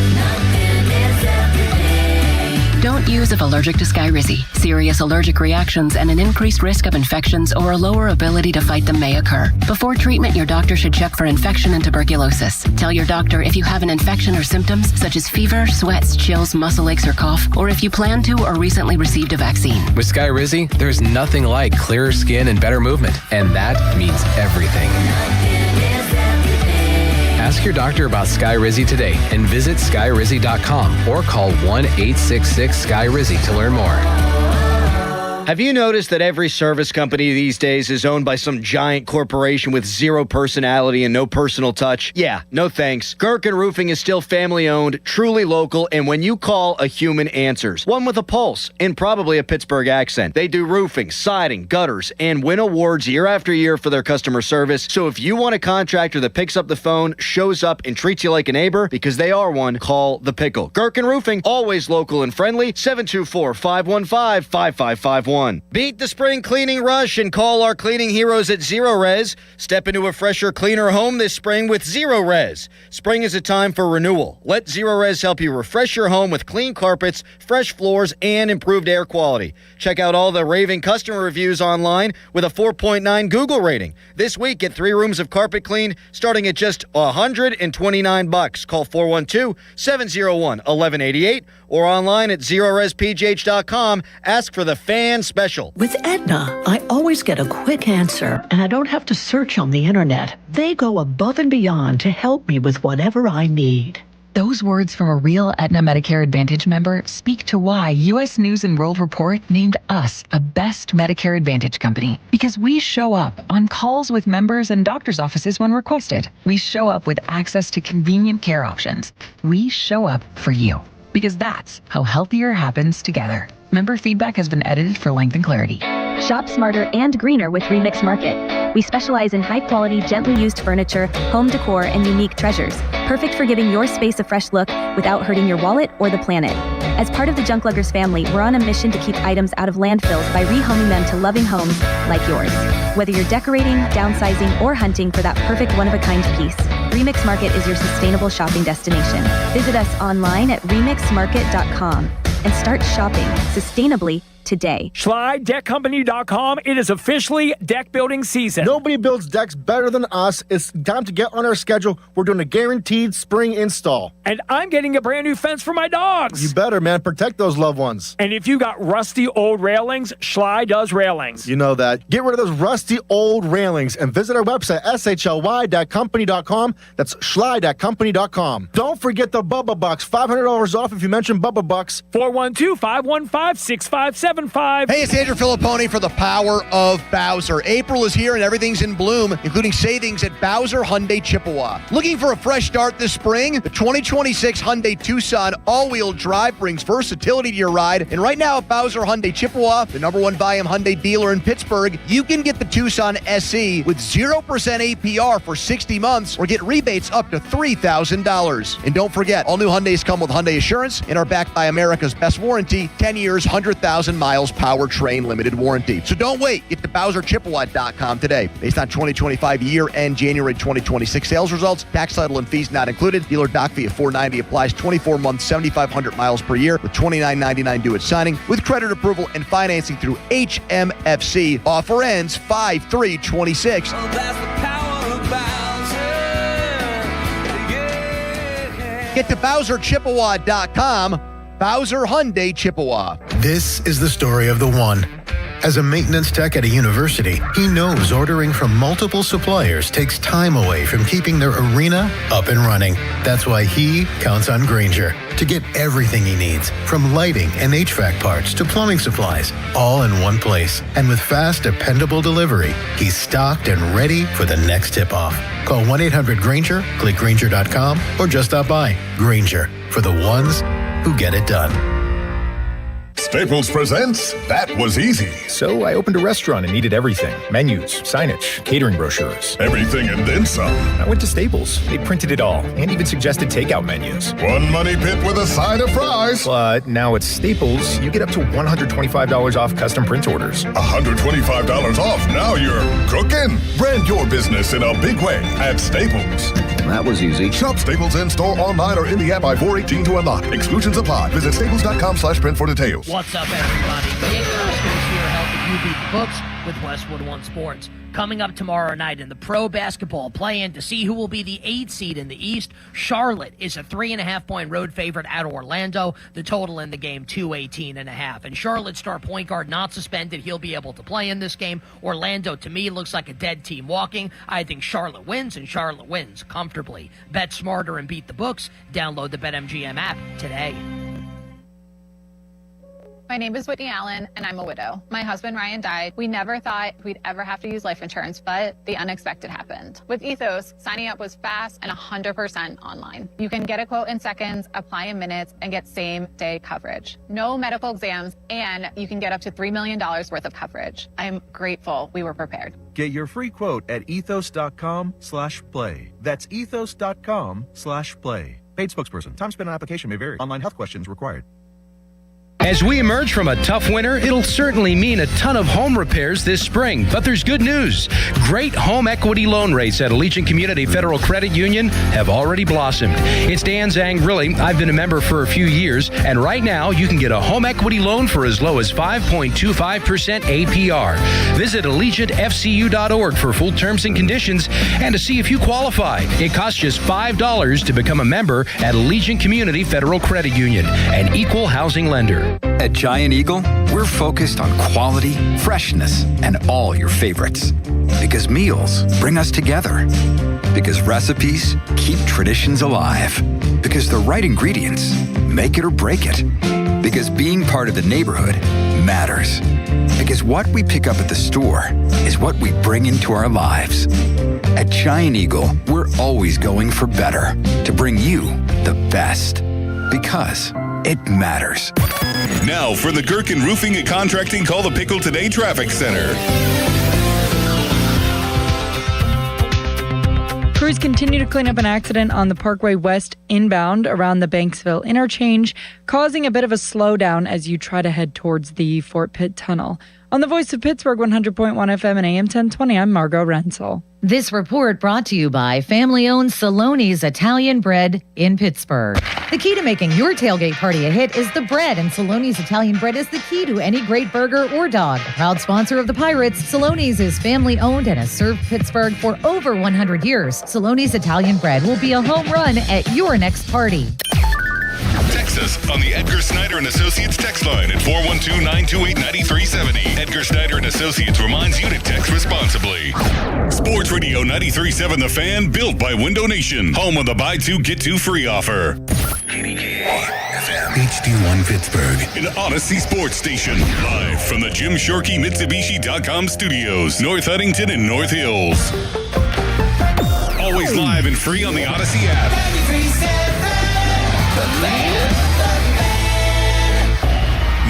Don't use if allergic to Skyrizi. Serious allergic reactions and an increased risk of infections or a lower ability to fight them may occur. Before treatment, your doctor should check for infection and tuberculosis. Tell your doctor if you have an infection or symptoms such as fever, sweats, chills, muscle aches, or cough, or if you plan to or recently received a vaccine. With Skyrizi, there's nothing like clearer skin and better movement, and that means everything. Ask your doctor about Skyrizi today and visit skyrizi.com or call 1-866-SKY-RIZZI to learn more. Have you noticed that every service company these days is owned by some giant corporation with zero personality and no personal touch? Yeah, no thanks. Gherkin Roofing is still family-owned, truly local, and when you call, a human answers. One with a pulse and probably a Pittsburgh accent. They do roofing, siding, gutters, and win awards year after year for their customer service. So if you want a contractor that picks up the phone, shows up, and treats you like a neighbor, because they are one, call The Pickle. Gherkin Roofing, always local and friendly, 724-515-5551. Beat the spring cleaning rush and call our cleaning heroes at Zero Res. Step into a fresher, cleaner home this spring with Zero Res. Spring is a time for renewal. Let Zero Res help you refresh your home with clean carpets, fresh floors, and improved air quality. Check out all the raving customer reviews online with a 4.9 Google rating. This week, get 3 rooms of carpet clean starting at just $129. Call 412-701-1188 or online at ZeroResPGH.com. Ask for the fan special. With Aetna, I always get a quick answer, and I don't have to search on the internet. They go above and beyond to help me with whatever I need. Those words from a real Aetna Medicare Advantage member speak to why U.S. News & World Report named us a best Medicare Advantage company. Because we show up on calls with members and doctors' offices when requested. We show up with access to convenient care options. We show up for you. Because that's how healthier happens together. Member feedback has been edited for length and clarity. Shop smarter and greener with Remix Market. We specialize in high-quality, gently used furniture, home decor, and unique treasures. Perfect for giving your space a fresh look without hurting your wallet or the planet. As part of the Junk Luggers family, we're on a mission to keep items out of landfills by rehoming them to loving homes like yours. Whether you're decorating, downsizing, or hunting for that perfect one-of-a-kind piece, Remix Market is your sustainable shopping destination. Visit us online at remixmarket.com and start shopping sustainably today. SchleiDeckCompany.com. It is officially deck building season. Nobody builds decks better than us. It's time to get on our schedule. We're doing a guaranteed spring install. And I'm getting a brand new fence for my dogs. You better, man. Protect those loved ones. And if you got rusty old railings, Schlei does railings. You know that. Get rid of those rusty old railings and visit our website, shly.company.com. That's schly.company.com. Don't forget the Bubba Bucks. $500 off if you mention Bubba Bucks. 412-515-6575. Hey, it's Andrew Filipponi for the Power of Bowser. April is here and everything's in bloom, including savings at Bowser Hyundai Chippewa. Looking for a fresh start this spring? The 2026 Hyundai Tucson all-wheel drive brings versatility to your ride. And right now at Bowser Hyundai Chippewa, the #1 volume Hyundai dealer in Pittsburgh, you can get the Tucson SE with 0% APR for 60 months or get rebates up to $3,000. And don't forget, all new Hyundais come with Hyundai Assurance and are backed by America's best warranty, 10 years, 100,000 miles powertrain limited warranty. So don't wait. Get to BowserChippewa.com today. Based on 2025 year-end January 2026 sales results, tax, title, and fees not included. Dealer doc fee of $490 applies 24 months, 7,500 miles per year with $29.99 due at signing with credit approval and financing through HMFC. Offer ends 5/3/26. Get to BowserChippewa.com. Bowser Hyundai Chippewa. This is the story of the one. As a maintenance tech at a university, he knows ordering from multiple suppliers takes time away from keeping their arena up and running. That's why he counts on Grainger to get everything he needs, from lighting and HVAC parts to plumbing supplies, all in one place. And with fast, dependable delivery, he's stocked and ready for the next tip-off. Call 1-800-GRAINGER, click Grainger.com, or just stop by. Grainger, for the ones who get it done. Staples presents That Was Easy. So I opened a restaurant and needed everything. Menus, signage, catering brochures. Everything and then some. I went to Staples. They printed it all and even suggested takeout menus. One money pit with a side of fries. But now at Staples, you get up to $125 off custom print orders. $125 off. Now you're cooking. Brand your business in a big way at Staples. That was easy. Shop Staples in-store, online, or in the app by 4/18 to unlock. Exclusions apply. Visit staples.com/print for details. What's up, everybody? Jake Erskine here helping you beat the books with Westwood One Sports. Coming up tomorrow night in the pro basketball play-in to see who will be the 8th seed in the East, Charlotte is a 3.5-point road favorite at Orlando. The total in the game, 218.5. And Charlotte star point guard not suspended. He'll be able to play in this game. Orlando, to me, looks like a dead team walking. I think Charlotte wins, and Charlotte wins comfortably. Bet smarter and beat the books. Download the BetMGM app today. My name is Whitney Allen, and I'm a widow. My husband, Ryan, died. We never thought we'd ever have to use life insurance, but the unexpected happened. With Ethos, signing up was fast and 100% online. You can get a quote in seconds, apply in minutes, and get same-day coverage. No medical exams, and you can get up to $3 million worth of coverage. I'm grateful we were prepared. Get your free quote at ethos.com/play. That's ethos.com/play. Paid spokesperson. Time spent on application may vary. Online health questions required. As we emerge from a tough winter, it'll certainly mean a ton of home repairs this spring. But there's good news. Great home equity loan rates at Allegiant Community Federal Credit Union have already blossomed. It's Dan Zangrilli. I've been a member for a few years, and right now you can get a home equity loan for as low as 5.25% APR. Visit AllegiantFCU.org for full terms and conditions and to see if you qualify. It costs just $5 to become a member at Allegiant Community Federal Credit Union, an equal housing lender. At Giant Eagle, we're focused on quality, freshness, and all your favorites. Because meals bring us together. Because recipes keep traditions alive. Because the right ingredients make it or break it. Because being part of the neighborhood matters. Because what we pick up at the store is what we bring into our lives. At Giant Eagle, we're always going for better to bring you the best. Because it matters. Now for the Gherkin Roofing and Contracting Call the Pickle Today Traffic Center. Crews continue to clean up an accident on the Parkway West inbound around the Banksville interchange, causing a bit of a slowdown as you try to head towards the Fort Pitt Tunnel. On the Voice of Pittsburgh, 100.1 FM and AM 1020, I'm Margot Rensel. This report brought to you by family-owned Saloni's Italian Bread in Pittsburgh. The key to making your tailgate party a hit is the bread, and Saloni's Italian Bread is the key to any great burger or dog. A proud sponsor of the Pirates, Saloni's is family-owned and has served Pittsburgh for over 100 years. Saloni's Italian Bread will be a home run at your next party. Text us on the Edgar Snyder and Associates text line at 412-928-9370. Edgar Snyder and Associates reminds you to text responsibly. Sports Radio 93.7 The Fan, built by Window Nation. Home of the buy two, get two free offer. HD1 Pittsburgh, an Odyssey sports station. Live from the Jim Shorkey Mitsubishi.com studios, North Huntington and North Hills. Always live and free on the Odyssey app.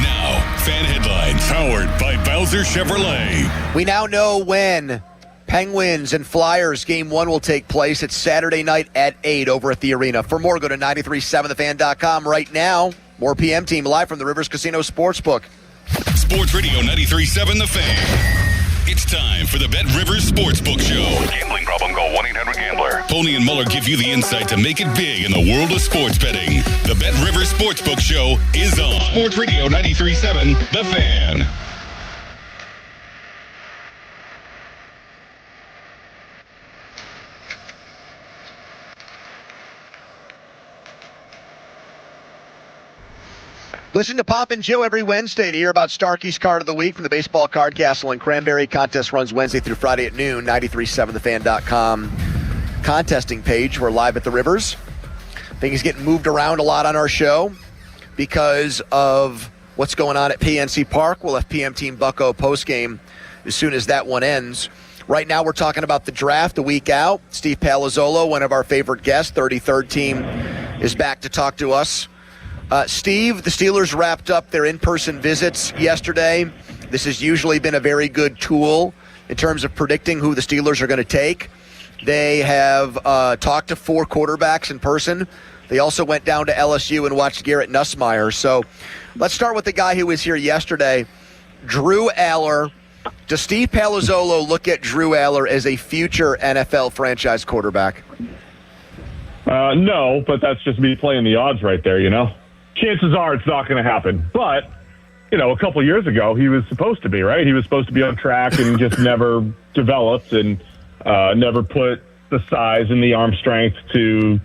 Now, fan headlines powered by Bowser Chevrolet. We now know when Penguins and Flyers Game 1 will take place. It's Saturday night at 8 over at the arena. For more, go to 937thefan.com right now. More PM Team live from the Rivers Casino Sportsbook. Sports Radio 93.7 The Fan. It's time for the Bet Rivers Sportsbook Show. Gambling problem? Call 1-800-GAMBLER. Pony and Muller give you the insight to make it big in the world of sports betting. The Bet Rivers Sportsbook Show is on Sports Radio 93.7 The Fan. Listen to Pop and Joe every Wednesday to hear about Starkey's Card of the Week from the Baseball Card Castle and Cranberry. Contest runs Wednesday through Friday at noon. 93.7thefan.com contesting page. We're live at the Rivers. Things getting moved around a lot on our show because of what's going on at PNC Park. We'll have PM Team Bucko postgame as soon as that one ends. Right now we're talking about the draft a week out. Steve Palazzolo, one of our favorite guests, 33rd team, is back to talk to us. Steve, the Steelers wrapped up their in-person visits yesterday. This has usually been a very good tool in terms of predicting who the Steelers are going to take. They have talked to 4 quarterbacks in person. They also went down to LSU and watched Garrett Nussmeier. So let's start with the guy who was here yesterday, Drew Aller. Does Steve Palazzolo look at Drew Aller as a future NFL franchise quarterback? No, but that's just me playing the odds right there, you know? Chances are it's not going to happen. But, you know, a couple years ago, he was supposed to be, right? He was supposed to be on track and just never developed and never put the size and the arm strength to,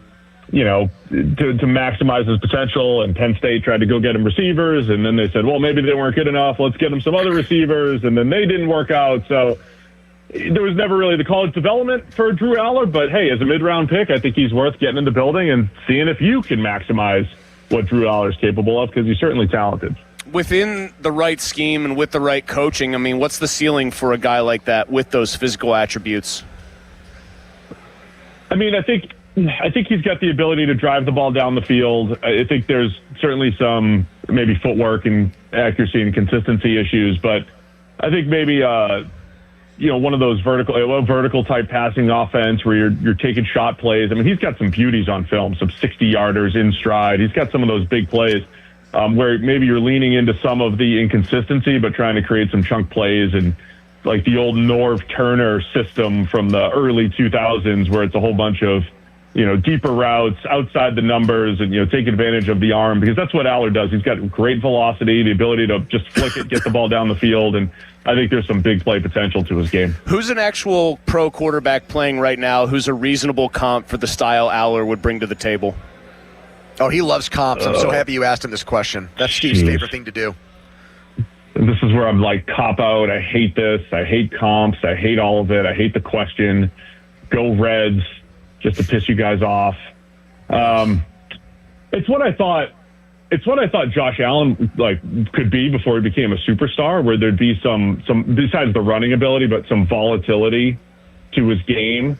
you know, to maximize his potential. And Penn State tried to go get him receivers, and then they said, well, maybe they weren't good enough. Let's get him some other receivers, and then they didn't work out. So there was never really the college development for Drew Aller. But, hey, as a mid-round pick, I think he's worth getting in the building and seeing if you can maximize what Drew Aller is capable of, because he's certainly talented. Within the right scheme and with the right coaching, I mean, what's the ceiling for a guy like that with those physical attributes? I mean, I think he's got the ability to drive the ball down the field. I think there's certainly some maybe footwork and accuracy and consistency issues, but I think maybe one of those vertical type passing offense where you're taking shot plays. I mean, he's got some beauties on film, some 60-yarders in stride. He's got some of those big plays where maybe you're leaning into some of the inconsistency, but trying to create some chunk plays, and like the old Norv Turner system from the early 2000s where it's a whole bunch of, you know, deeper routes outside the numbers and, you know, take advantage of the arm, because that's what Aller does. He's got great velocity, the ability to just flick it, get the ball down the field, and I think there's some big play potential to his game. Who's an actual pro quarterback playing right now who's a reasonable comp for the style Aller would bring to the table? Oh, he loves comps. I'm so happy you asked him this question. That's Steve's favorite thing to do. This is where I'm like, cop out. I hate this. I hate comps. I hate all of it. I hate the question. Go Reds, just to piss you guys off. It's what I thought Josh Allen could be before he became a superstar, where there'd be some besides the running ability, but some volatility to his game,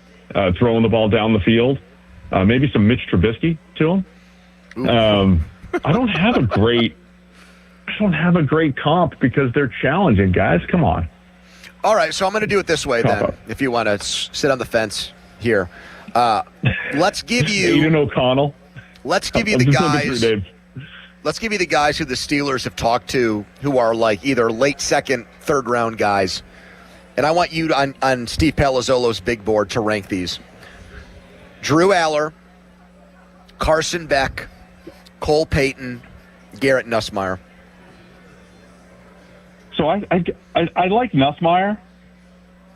throwing the ball down the field. Maybe some Mitch Trubisky to him. I don't have a great comp because they're challenging, guys. Come on. All right, so I'm going to do it this way then. If you want to sit on the fence here, let's give you Aiden O'Connell. Let's give you the guys. Let's give you the guys who the Steelers have talked to, who are like either late second, third round guys, and I want you on Steve Palazzolo's big board to rank these: Drew Aller, Carson Beck, Cole Payton, Garrett Nussmeier. So I like Nussmeier.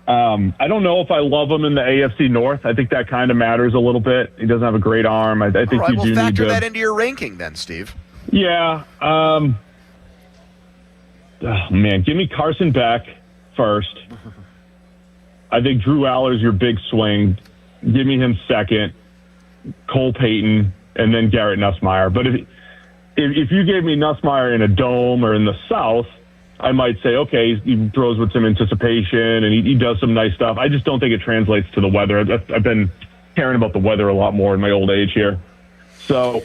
I don't know if I love him in the AFC North. I think that kind of matters a little bit. He doesn't have a great arm. I think you do factor need that into your ranking then, Steve. Yeah. Oh, man, give me Carson Beck first. I think Drew Aller's your big swing. Give me him second. Cole Payton, and then Garrett Nussmeier. But if you gave me Nussmeier in a dome or in the South, I might say, okay, he throws with some anticipation and he does some nice stuff. I just don't think it translates to the weather. I've been caring about the weather a lot more in my old age here. So,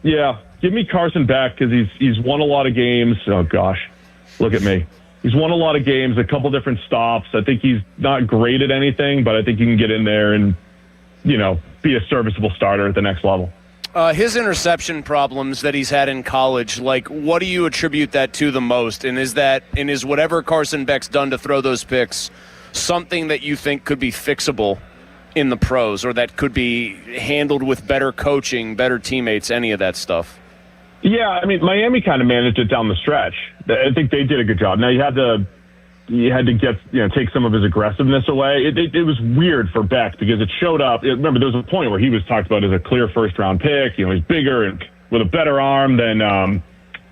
yeah, give me Carson Beck because he's won a lot of games. Oh, gosh, look at me. He's won a lot of games, a couple different stops. I think he's not great at anything, but I think he can get in there and, you know, be a serviceable starter at the next level. His interception problems that he's had in college, like, what do you attribute that to the most? And is whatever Carson Beck's done to throw those picks something that you think could be fixable in the pros, or that could be handled with better coaching, better teammates, any of that stuff? Yeah, I mean, Miami kind of managed it down the stretch. I think they did a good job. Now you had to get, take some of his aggressiveness away. It was weird for Beck because it showed up. Remember, there was a point where he was talked about as a clear first-round pick. He's bigger and with a better arm than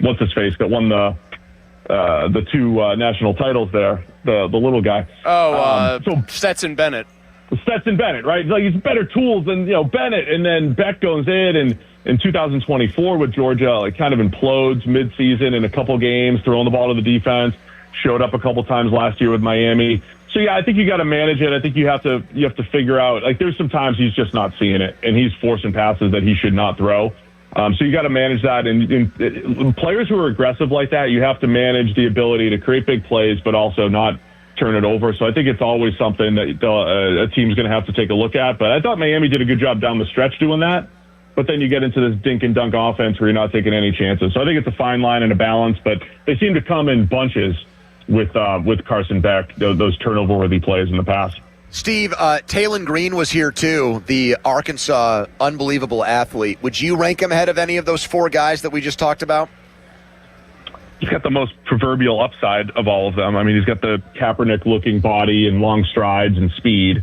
what's his face that won the two national titles there, the little guy. So Stetson Bennett. Stetson Bennett, right? Like, he's better tools than Bennett, and then Beck goes in 2024 with Georgia, like, kind of implodes midseason in a couple games, throwing the ball to the defense. Showed up a couple times last year with Miami. So yeah, I think you got to manage it. I think you have to figure out, like, there's some times he's just not seeing it, and he's forcing passes that he should not throw. So you got to manage that. And players who are aggressive like that, you have to manage the ability to create big plays, but also not turn it over. So I think it's always something that a team's going to have to take a look at. But I thought Miami did a good job down the stretch doing that. But then you get into this dink and dunk offense where you're not taking any chances. So I think it's a fine line and a balance. But they seem to come in bunches with Carson Beck, those turnover-worthy plays in the past. Steve, Taylon Green was here too, the Arkansas unbelievable athlete. Would you rank him ahead of any of those four guys that we just talked about? He's got the most proverbial upside of all of them. I mean, he's got the Kaepernick-looking body and long strides and speed.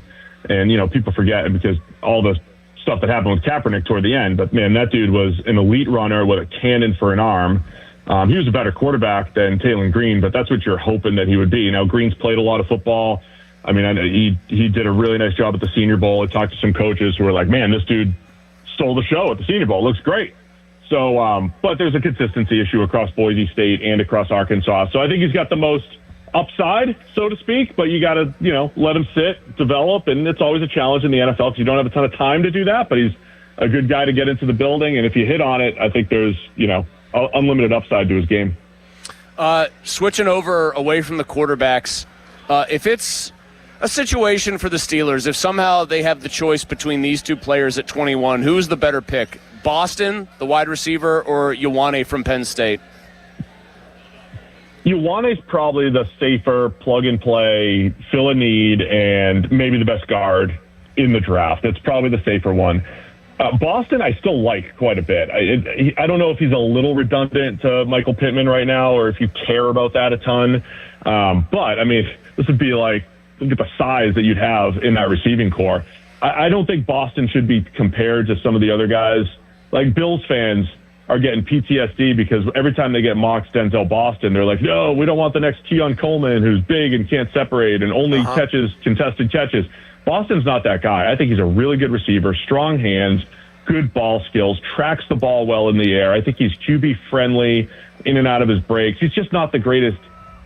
And, people forget because all the stuff that happened with Kaepernick toward the end. But, man, that dude was an elite runner with a cannon for an arm. He was a better quarterback than Taylon Green, but that's what you're hoping that he would be. Now, Green's played a lot of football. I mean, he did a really nice job at the Senior Bowl. I talked to some coaches who were like, man, this dude stole the show at the Senior Bowl. Looks great. So, but there's a consistency issue across Boise State and across Arkansas. So I think he's got the most upside, so to speak, but you got to, let him sit, develop, and it's always a challenge in the NFL because you don't have a ton of time to do that, but he's a good guy to get into the building, and if you hit on it, I think there's, unlimited upside to his game. Switching over away from the quarterbacks, if it's a situation for the Steelers, if somehow they have the choice between these two players at 21, who's the better pick? Boston, the wide receiver, or Ioane from Penn State? Ioane's probably the safer plug-and-play, fill a need, and maybe the best guard in the draft. It's probably the safer one. Boston, I still like quite a bit. I don't know if he's a little redundant to Michael Pittman right now or if you care about that a ton. But, I mean, this would be like, look at the size that you'd have in that receiving core. I don't think Boston should be compared to some of the other guys. Like, Bills fans are getting PTSD because every time they get mocked Denzel Boston, they're like, no, we don't want the next Keon Coleman who's big and can't separate and only catches contested catches. Boston's not that guy. I think he's a really good receiver, strong hands, good ball skills, tracks the ball well in the air. I think he's QB friendly in and out of his breaks. He's just not the greatest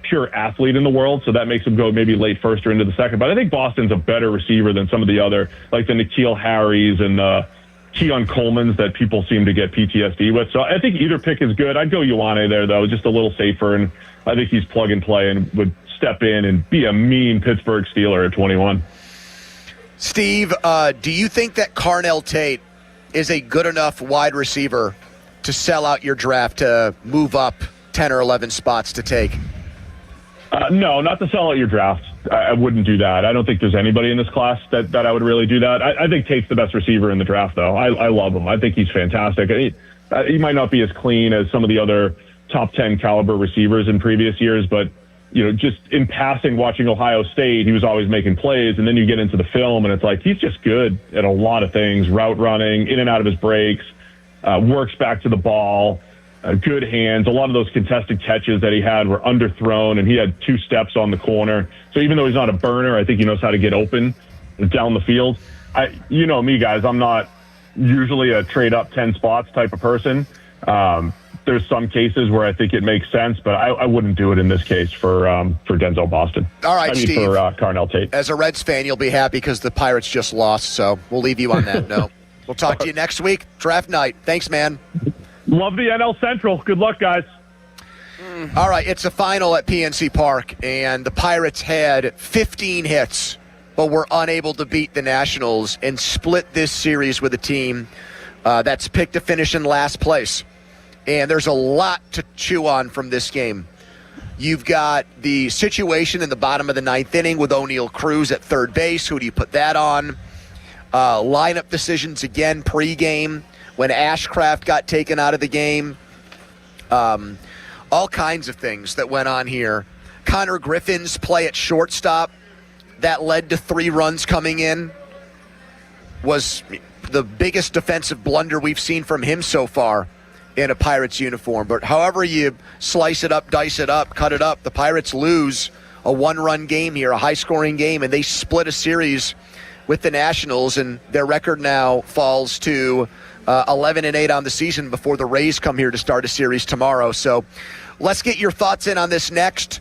pure athlete in the world, so that makes him go maybe late first or into the second. But I think Boston's a better receiver than some of the other, like the N'Keal Harrys and the Keon Coleman's that people seem to get PTSD with. So I think either pick is good. I'd go Ioane there, though, just a little safer, and I think he's plug and play and would step in and be a mean Pittsburgh Steeler at 21. Steve, do you think that Carnell Tate is a good enough wide receiver to sell out your draft to move up 10 or 11 spots to take? No, not to sell out your draft. I wouldn't do that. I don't think there's anybody in this class that I would really do that. I think Tate's the best receiver in the draft, though. I love him. I think he's fantastic. He might not be as clean as some of the other top 10 caliber receivers in previous years, but just in passing, watching Ohio State, he was always making plays, and then you get into the film, and it's like he's just good at a lot of things, route running, in and out of his breaks, works back to the ball, good hands. A lot of those contested catches that he had were underthrown, and he had 2 steps on the corner. So even though he's not a burner, I think he knows how to get open down the field. You know me, guys, I'm not usually a trade-up 10 spots type of person. There's some cases where I think it makes sense, but I wouldn't do it in this case for Denzel Boston. All right, Steve. For Carnell Tate. As a Reds fan, you'll be happy because the Pirates just lost, so we'll leave you on that note. We'll talk to you next week, draft night. Thanks, man. Love the NL Central. Good luck, guys. All right, it's a final at PNC Park, and the Pirates had 15 hits, but were unable to beat the Nationals and split this series with a team that's picked to finish in last place. And there's a lot to chew on from this game. You've got the situation in the bottom of the 9th inning with O'Neal Cruz at third base. Who do you put that on? Lineup decisions again pregame when Ashcraft got taken out of the game. All kinds of things that went on here. Connor Griffin's play at shortstop that led to 3 runs coming in was the biggest defensive blunder we've seen from him so far in a Pirates uniform. But however you slice it up, dice it up, cut it up, the Pirates lose a one-run game here, a high-scoring game, and they split a series with the Nationals, and their record now falls to 11-8 on the season before the Rays come here to start a series tomorrow. So let's get your thoughts in on this next.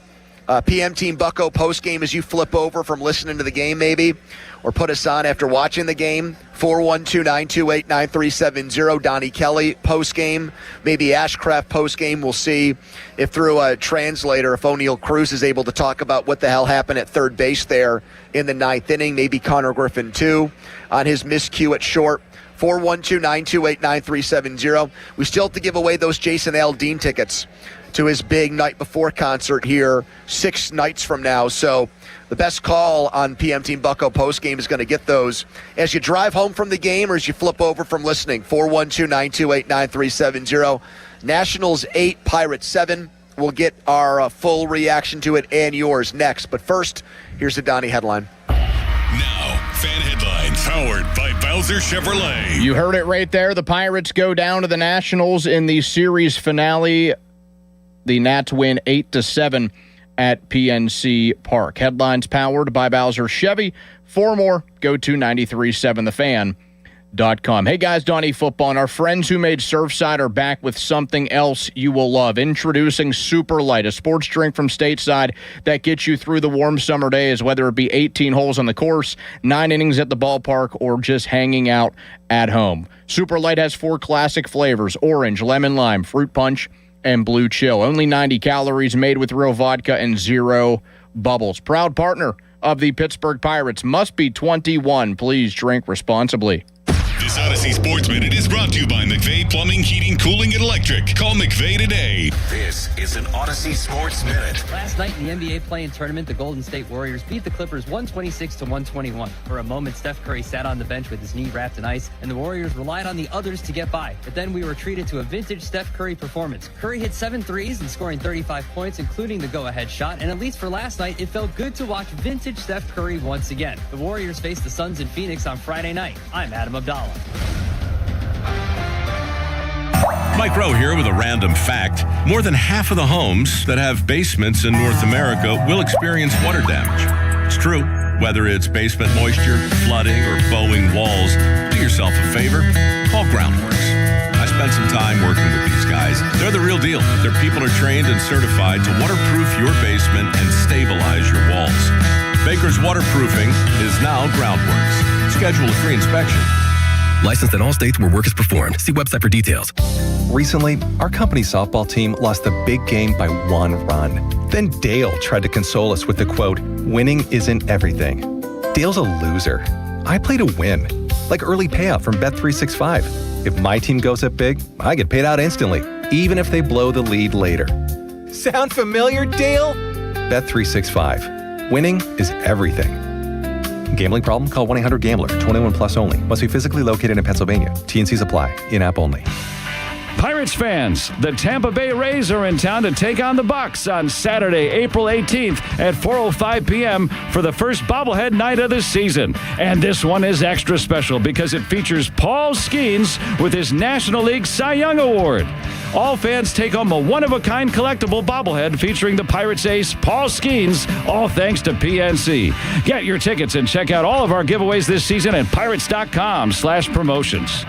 PM Team Bucko postgame as you flip over from listening to the game maybe, or put us on after watching the game. 412-928-9370. Donnie Kelly postgame, maybe Ashcraft postgame. We'll see if through a translator, if O'Neal Cruz is able to talk about what the hell happened at third base there in the ninth inning. Maybe Connor Griffin too on his miscue at short. 412-928-9370. We still have to give away those Jason Aldean tickets to his big night before concert here 6 nights from now. So the best call on PM Team Bucko postgame is going to get those as you drive home from the game or as you flip over from listening. 412-928-9370. Nationals 8, Pirates 7. We'll get our full reaction to it and yours next. But first, here's the Donnie headline. Now, fan headlines powered by Bowser Chevrolet. You heard it right there. The Pirates go down to the Nationals in the series finale. The Nats win 8-7 at PNC Park. Headlines powered by Bowser Chevy. For more, go to 937thefan.com. Hey guys, Donnie Football and our friends who made Surfside are back with something else you will love. Introducing Super Light, a sports drink from Stateside that gets you through the warm summer days, whether it be 18 holes on the course, 9 innings at the ballpark, or just hanging out at home. Super Light has 4 classic flavors: orange, lemon lime, fruit punch, and blue chill. Only 90 calories, made with real vodka and 0 bubbles. Proud partner of the Pittsburgh Pirates. Must be 21. Please drink responsibly. This Odyssey Sports Minute is brought to you by McVeigh Plumbing, Heating, Cooling, and Electric. Call McVeigh today. This is an Odyssey Sports Minute. Last night in the NBA play-in tournament, the Golden State Warriors beat the Clippers 126-121. For a moment, Steph Curry sat on the bench with his knee wrapped in ice, and the Warriors relied on the others to get by. But then we were treated to a vintage Steph Curry performance. Curry hit 7 threes and scoring 35 points, including the go-ahead shot, and at least for last night, it felt good to watch vintage Steph Curry once again. The Warriors face the Suns in Phoenix on Friday night. I'm Adam Abdallah. Mike Rowe here with a random fact. More than half of the homes that have basements in North America will experience water damage. It's true. Whether it's basement moisture, flooding, or bowing walls, do yourself a favor. Call Groundworks. I spent some time working with these guys. They're the real deal. Their people are trained and certified to waterproof your basement and stabilize your walls. Baker's Waterproofing is now Groundworks. Schedule a free inspection. Licensed in all states where work is performed. See website for details. Recently, our company's softball team lost the big game by 1 run. Then Dale tried to console us with the quote, "Winning isn't everything." Dale's a loser. I play to win, like early payout from Bet365. If my team goes up big, I get paid out instantly, even if they blow the lead later. Sound familiar, Dale? Bet365. Winning is everything. Gambling problem? Call 1-800-GAMBLER. 21 plus only. Must be physically located in Pennsylvania. T&Cs apply. In-app only. Pirates fans, the Tampa Bay Rays are in town to take on the Bucs on Saturday, April 18th at 4:05 p.m. for the first bobblehead night of the season. And this one is extra special because it features Paul Skeens with his National League Cy Young Award. All fans take home a one-of-a-kind collectible bobblehead featuring the Pirates ace Paul Skeens, all thanks to PNC. Get your tickets and check out all of our giveaways this season at pirates.com/promotions.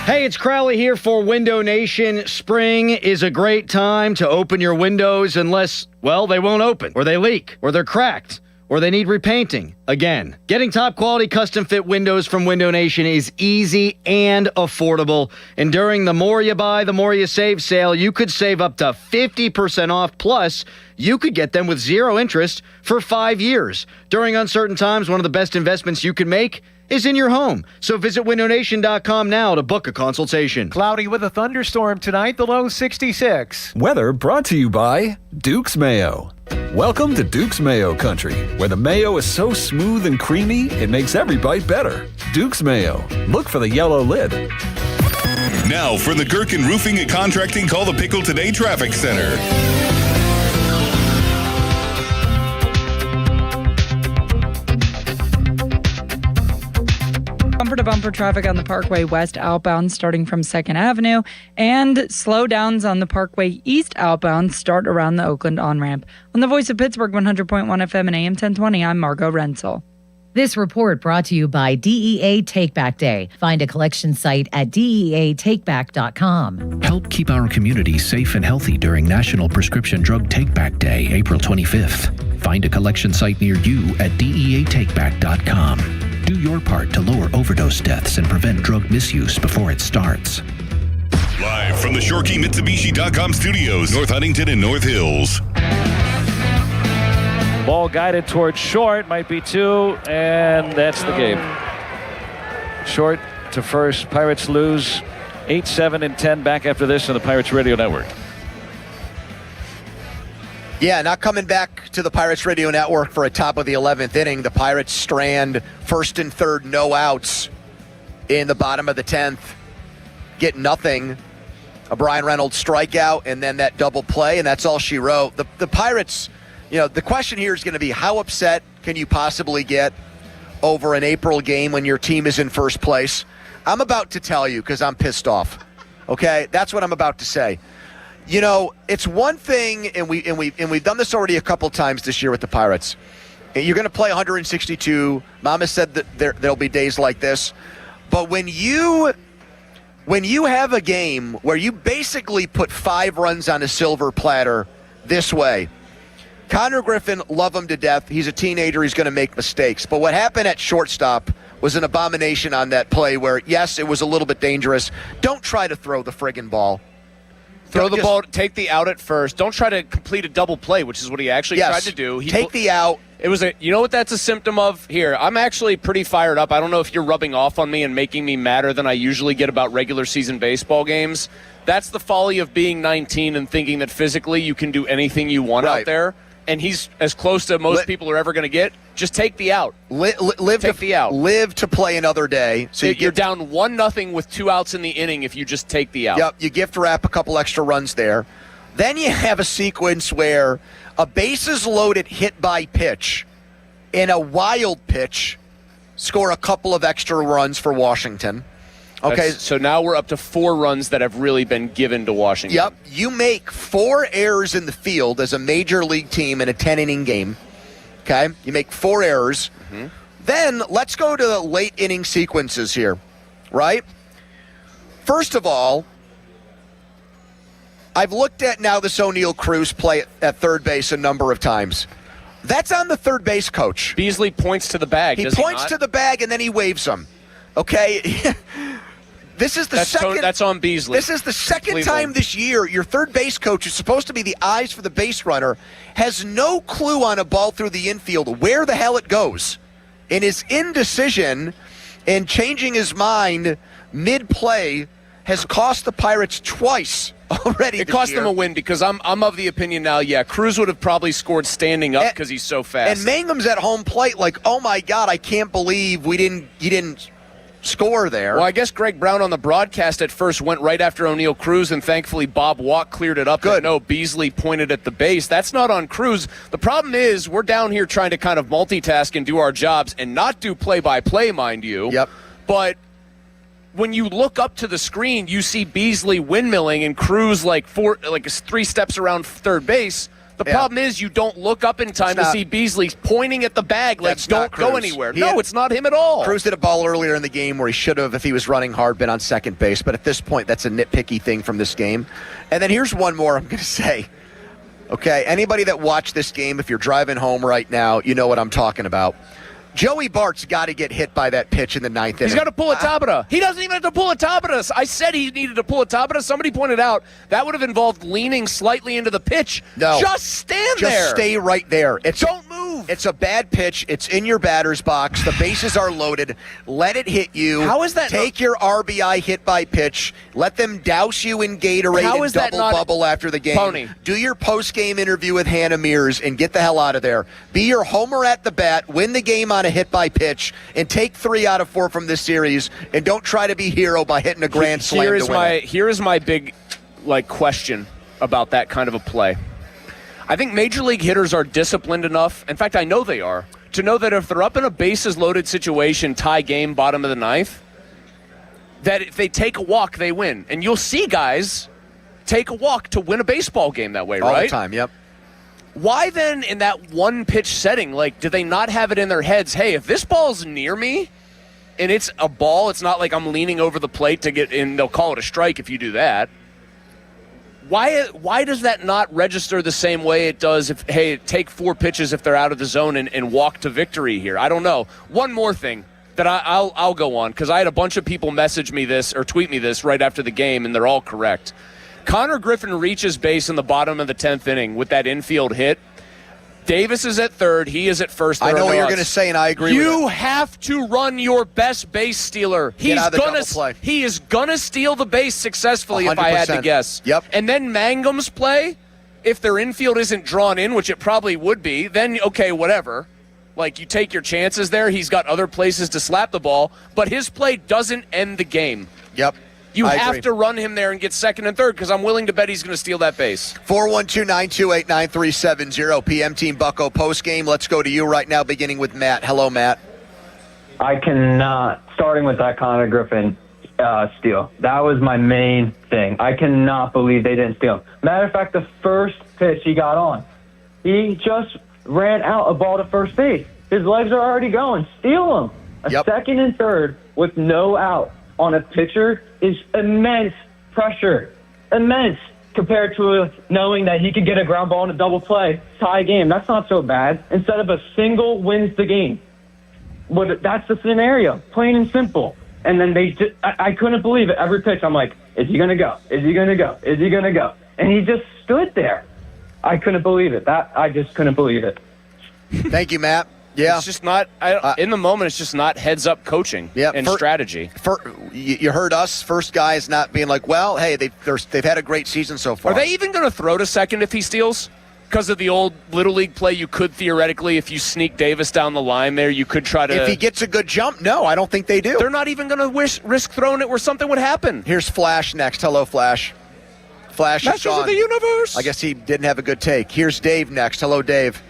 Hey, it's Crowley here for Window Nation. Spring is a great time to open your windows unless, well, they won't open, or they leak, or they're cracked, or they need repainting again. Getting top quality custom fit windows from Window Nation is easy and affordable. And during the More You Buy, the More You Save sale, you could save up to 50% off. Plus, you could get them with 0 interest for 5 years. During uncertain times, one of the best investments you can make is in your home. So visit windownation.com now to book a consultation. Cloudy with a thunderstorm tonight, the low 66. Weather brought to you by Duke's Mayo. Welcome to Duke's Mayo Country, where the mayo is so smooth and creamy, it makes every bite better. Duke's Mayo. Look for the yellow lid. Now for the Gherkin Roofing and Contracting Call the Pickle Today Traffic Center. bumper-to-bumper traffic on the Parkway West outbound starting from 2nd Avenue, and slowdowns on the Parkway East outbound start around the Oakland on-ramp. On the Voice of Pittsburgh, 100.1 FM and AM 1020, I'm Margot Renzel. This report brought to you by DEA Takeback Day. Find a collection site at DEATakeback.com. Help keep our community safe and healthy during National Prescription Drug Takeback Day, April 25th. Find a collection site near you at DEATakeback.com. Do your part to lower overdose deaths and prevent drug misuse before it starts. Live from the ShoreKeyMitsubishi.com studios, North Huntington and North Hills. Ball guided towards short, might be 2, and that's the game. Short to first. Pirates lose 8, 7, and 10 back after this on the Pirates Radio Network. Yeah, not coming back to the Pirates Radio Network for a top of the 11th inning. The Pirates strand first and third, no outs in the bottom of the 10th. Get nothing. A Brian Reynolds strikeout and then that double play, and that's all she wrote. The Pirates, the question here is going to be how upset can you possibly get over an April game when your team is in first place? I'm about to tell you because I'm pissed off. Okay? That's what I'm about to say. It's one thing, and we've done this already a couple times this year with the Pirates. You're going to play 162. Mama said that there'll be days like this. But when you have a game where you basically put 5 runs on a silver platter this way, Connor Griffin, love him to death. He's a teenager. He's going to make mistakes. But what happened at shortstop was an abomination on that play where, yes, it was a little bit dangerous. Don't try to throw the friggin' ball. Throw the ball, take the out at first. Don't try to complete a double play, which is what he actually tried to do. Take the out. It was you know what that's a symptom of? Here, I'm actually pretty fired up. I don't know if you're rubbing off on me and making me madder than I usually get about regular season baseball games. That's the folly of being 19 and thinking that physically you can do anything you want out there. And he's as close to most people are ever going to get. Just take the out. Take the out. Live to play another day. So you're down 1-0 with 2 outs in the inning if you just take the out. Yep, you gift wrap a couple extra runs there. Then you have a sequence where a bases loaded hit by pitch and a wild pitch score a couple of extra runs for Washington. Okay, so now we're up to 4 runs that have really been given to Washington. Yep, you make 4 errors in the field as a major league team in a 10-inning game. Okay, you make 4 errors. Mm-hmm. Then let's go to the late inning sequences here, right? First of all, I've looked at now this O'Neal Cruz play at third base a number of times. That's on the third base coach. Beasley points to the bag. He points to the bag and then he waves them. Okay. This is the second. That's on Beasley. This is the second time this year your third base coach, who's supposed to be the eyes for the base runner, has no clue on a ball through the infield where the hell it goes. And his indecision and changing his mind mid-play has cost the Pirates twice already. It cost them a win because I'm of the opinion now, Cruz would have probably scored standing up because he's so fast. And Mangum's at home plate like, oh my God, I can't believe he didn't score there. Well, I guess Greg Brown on the broadcast at first went right after O'Neal Cruz, and thankfully Bob Watt cleared it up. Good. No, Beasley pointed at the base. That's not on Cruz. The problem is we're down here trying to kind of multitask and do our jobs and not do play-by-play, mind you. Yep. But when you look up to the screen, you see Beasley windmilling and Cruz like 3 steps around third base. The problem is you don't look up in time to see Beasley pointing at the bag like, don't go anywhere. It's not him at all. Cruz did a ball earlier in the game where he should have, if he was running hard, been on second base. But at this point, that's a nitpicky thing from this game. And then here's one more I'm going to say. Okay, anybody that watched this game, if you're driving home right now, you know what I'm talking about. Joey Bart's got to get hit by that pitch in the 9th inning. He's got to pull a Tabata. He doesn't even have to pull a Tabata. I said he needed to pull a Tabata. Somebody pointed out that would have involved leaning slightly into the pitch. No. Just stand there. Just stay right there. Don't move. It's a bad pitch. It's in your batter's box. The bases are loaded. Let it hit you. How is that? Take your RBI hit by pitch. Let them douse you in Gatorade and double bubble after the game. Pony. Do your post-game interview with Hannah Mears and get the hell out of there. Be your homer at the bat. Win the game on a hit by pitch. And take 3 out of 4 from this series, and don't try to be hero by hitting a grand slam to win it. Here is my big question about that kind of a play. I think major league hitters are disciplined enough. In fact, I know they are to know that if they're up in a bases-loaded situation, tie game, bottom of the ninth, that if they take a walk, they win. And you'll see guys take a walk to win a baseball game that way, right? All the time, yep. Why then, in that one-pitch setting, do they not have it in their heads, hey, if this ball's near me and it's a ball, it's not like I'm leaning over the plate to get in, they'll call it a strike if you do that. Why does that not register the same way it does if, hey, take 4 pitches if they're out of the zone and walk to victory here? I don't know. One more thing that I'll go on, because I had a bunch of people message me this or tweet me this right after the game, and they're all correct. Connor Griffin reaches base in the bottom of the 10th inning with that infield hit. Davis is at third. He is at first. I know what you're going to say, and I agree with you. You have to run your best base stealer. He is going to steal the base successfully 100%. If I had to guess. Yep. And then Mangum's play, if their infield isn't drawn in, which it probably would be, then, okay, whatever. You take your chances there. He's got other places to slap the ball, but his play doesn't end the game. Yep. You have to run him there and get second and third, because I'm willing to bet he's going to steal that base. 412-928-9370, PM Team Bucko postgame. Let's go to you right now, beginning with Matt. Hello, Matt. I cannot, starting with that Connor Griffin steal. That was my main thing. I cannot believe they didn't steal him. Matter of fact, the first pitch he got on, he just ran out a ball to first base. His legs are already going. Steal him. Second and third with no out on a pitcher is immense pressure. Immense compared to knowing that he could get a ground ball in a double play, tie game. That's not so bad. Instead of a single wins the game. That's the scenario, plain and simple. And then I couldn't believe it. Every pitch, I'm like, is he going to go? Is he going to go? Is he going to go? And he just stood there. I couldn't believe it. I just couldn't believe it. Thank you, Matt. Yeah, it's just not. In the moment, it's just not heads-up coaching and strategy. You heard us, first guys not being like, well, hey, they've had a great season so far. Are they even going to throw to second if he steals? Because of the old Little League play, you could theoretically, if you sneak Davis down the line there, you could try to. If he gets a good jump, no, I don't think they do. They're not even going to risk throwing it where something would happen. Here's Flash next. Hello, Flash. Flash is Masters gone. of the Universe. I guess he didn't have a good take. Here's Dave next. Hello, Dave.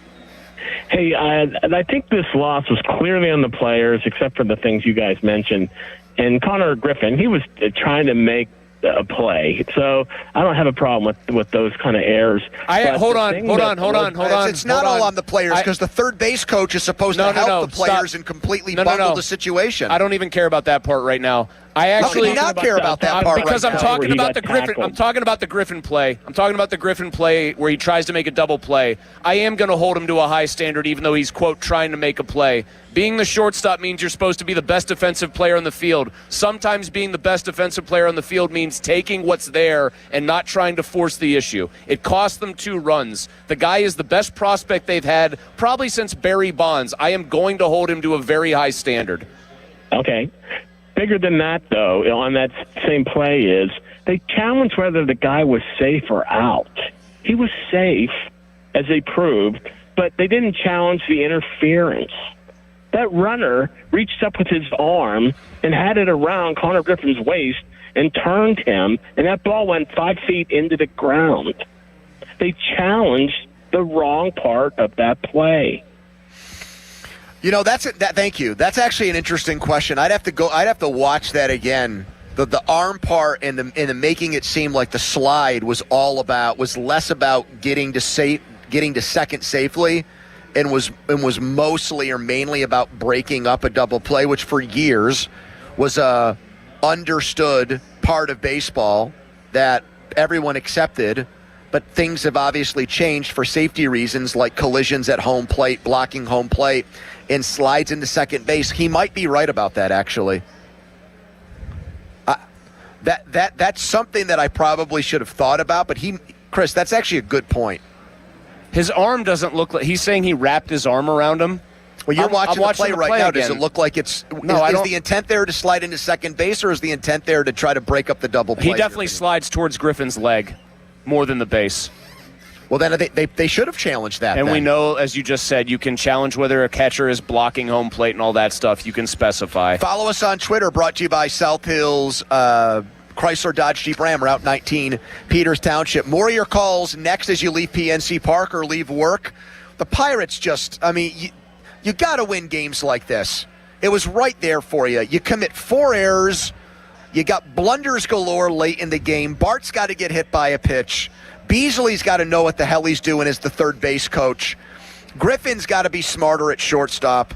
Hey, I think this loss was clearly on the players, except for the things you guys mentioned. And Connor Griffin, he was trying to make a play, so I don't have a problem with those kind of errors. Hold on. It's not all on the players, because the third base coach is supposed to help the players and completely bundle the situation. I don't even care about that part right now. How can you not care about that part? Because I'm talking about the Griffin. I'm talking about the Griffin play. I'm talking about the Griffin play where he tries to make a double play. I am going to hold him to a high standard, even though he's, quote, trying to make a play. Being the shortstop means you're supposed to be the best defensive player on the field. Sometimes being the best defensive player on the field means taking what's there and not trying to force the issue. It cost them 2 runs. The guy is the best prospect they've had probably since Barry Bonds. I am going to hold him to a very high standard. Okay. Bigger than that, though, on that same play is they challenged whether the guy was safe or out. He was safe, as they proved, but they didn't challenge the interference. That runner reached up with his arm and had it around Connor Griffin's waist and turned him, and that ball went 5 feet into the ground. They challenged the wrong part of that play. You know, thank you. That's actually an interesting question. I'd have to watch that again. The arm part and the making it seem like the slide was less about getting to second safely, and was mostly or mainly about breaking up a double play, which for years was a understood part of baseball that everyone accepted. But things have obviously changed for safety reasons, like collisions at home plate, blocking home plate, and slides into second base. He might be right about that, actually. That's something that I probably should have thought about. But Chris, that's actually a good point. His arm doesn't look like he's saying he wrapped his arm around him. Well, you're watching the play right now. Again. Does it look like it's is the intent there to slide into second base, or is the intent there to try to break up the double play? He definitely slides towards Griffin's leg more than the base. Well, then they should have challenged that. And then. We know, as you just said, you can challenge whether a catcher is blocking home plate and all that stuff. You can specify. Follow us on Twitter, brought to you by South Hills Chrysler Dodge Jeep Ram, Route 19, Peters Township. More of your calls next as you leave PNC Park or leave work. The Pirates You got to win games like this. It was right there for you. You commit 4 errors. You got blunders galore late in the game. Bart's got to get hit by a pitch. Beasley's got to know what the hell he's doing as the third base coach. Griffin's got to be smarter at shortstop.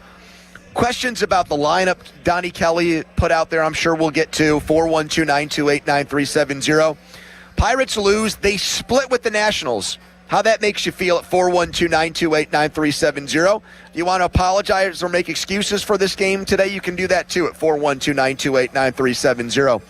Questions about the lineup Donnie Kelly put out there, I'm sure we'll get to. 412-928-9370. Pirates lose. They split with the Nationals. How that makes you feel at 412-928-9370. If you want to apologize or make excuses for this game today, you can do that too at 412-928-9370.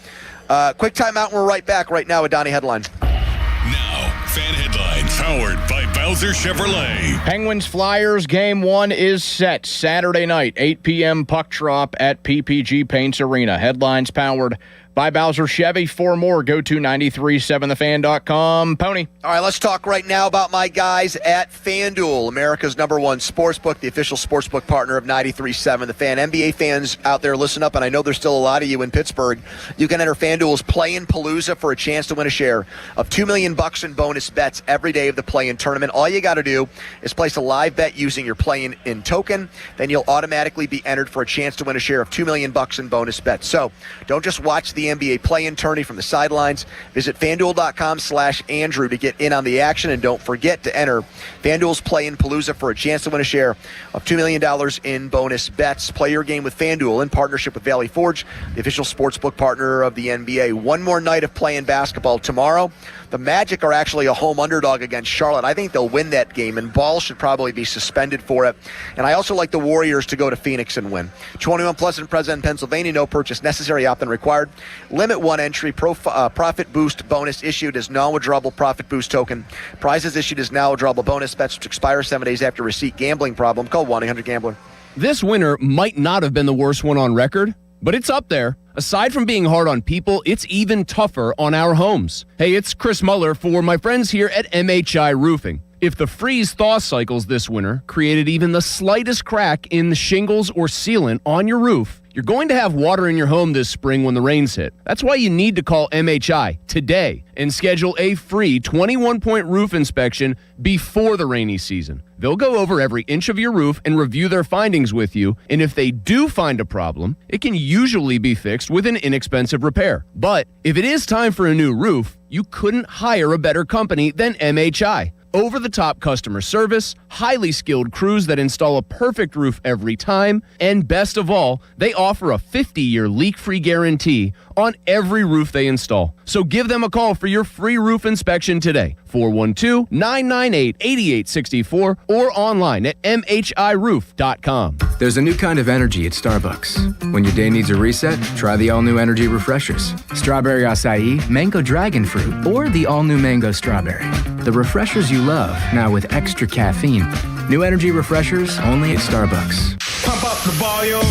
Quick timeout, and we're right back right now with Donnie Headline. Now, Fan Headlines, powered by Bowser Chevrolet. Penguins Flyers game 1 is set Saturday night, 8 p.m. puck drop at PPG Paints Arena. Headlines powered by Bowser Chevy. For more, go to 937thefan.com. Pony. All right, let's talk right now about my guys at FanDuel, America's #1 sportsbook, the official sportsbook partner of 93.7 The Fan. NBA fans out there, listen up, and I know there's still a lot of you in Pittsburgh. You can enter FanDuel's Play-In Palooza for a chance to win a share of $2 million in bonus bets every day of the Play-In tournament. All you got to do is place a live bet using your Play-In token. Then you'll automatically be entered for a chance to win a share of $2 million in bonus bets. So don't just watch the NBA Play-In tourney from the sidelines. Visit FanDuel.com/Andrew to get in on the action, and don't forget to enter FanDuel's Play-In Palooza for a chance to win a share of $2 million in bonus bets. Play your game with FanDuel in partnership with Valley Forge, the official sportsbook partner of the NBA. One more night of Play-In basketball tomorrow. The Magic are actually a home underdog against Charlotte. I think they'll win that game, and Ball should probably be suspended for it. And I also like the Warriors to go to Phoenix and win. 21 plus and present in Pennsylvania. No purchase necessary. Opt-in required. Limit 1 entry. Profit boost bonus issued as non-withdrawable profit boost token. Prizes issued as non-withdrawable bonus bets, which expire 7 days after receipt. Gambling problem? Call 1-800-GAMBLER. This winter might not have been the worst one on record, but it's up there. Aside from being hard on people, it's even tougher on our homes. Hey, it's Chris Muller for my friends here at MHI Roofing. If the freeze-thaw cycles this winter created even the slightest crack in the shingles or sealant on your roof, you're going to have water in your home this spring when the rains hit. That's why you need to call MHI today and schedule a free 21-point roof inspection before the rainy season. They'll go over every inch of your roof and review their findings with you, and if they do find a problem, it can usually be fixed with an inexpensive repair. But if it is time for a new roof, you couldn't hire a better company than MHI. Over-the-top customer service, highly skilled crews that install a perfect roof every time, and best of all, they offer a 50-year leak-free guarantee on every roof they install. So give them a call for your free roof inspection today, 412-998-8864, or online at mhiroof.com. There's a new kind of energy at Starbucks. When your day needs a reset, try the all-new energy refreshers. Strawberry acai, mango dragon fruit, or the all-new mango strawberry. The refreshers you love, now with extra caffeine. New energy refreshers only at Starbucks. Pump up the volume.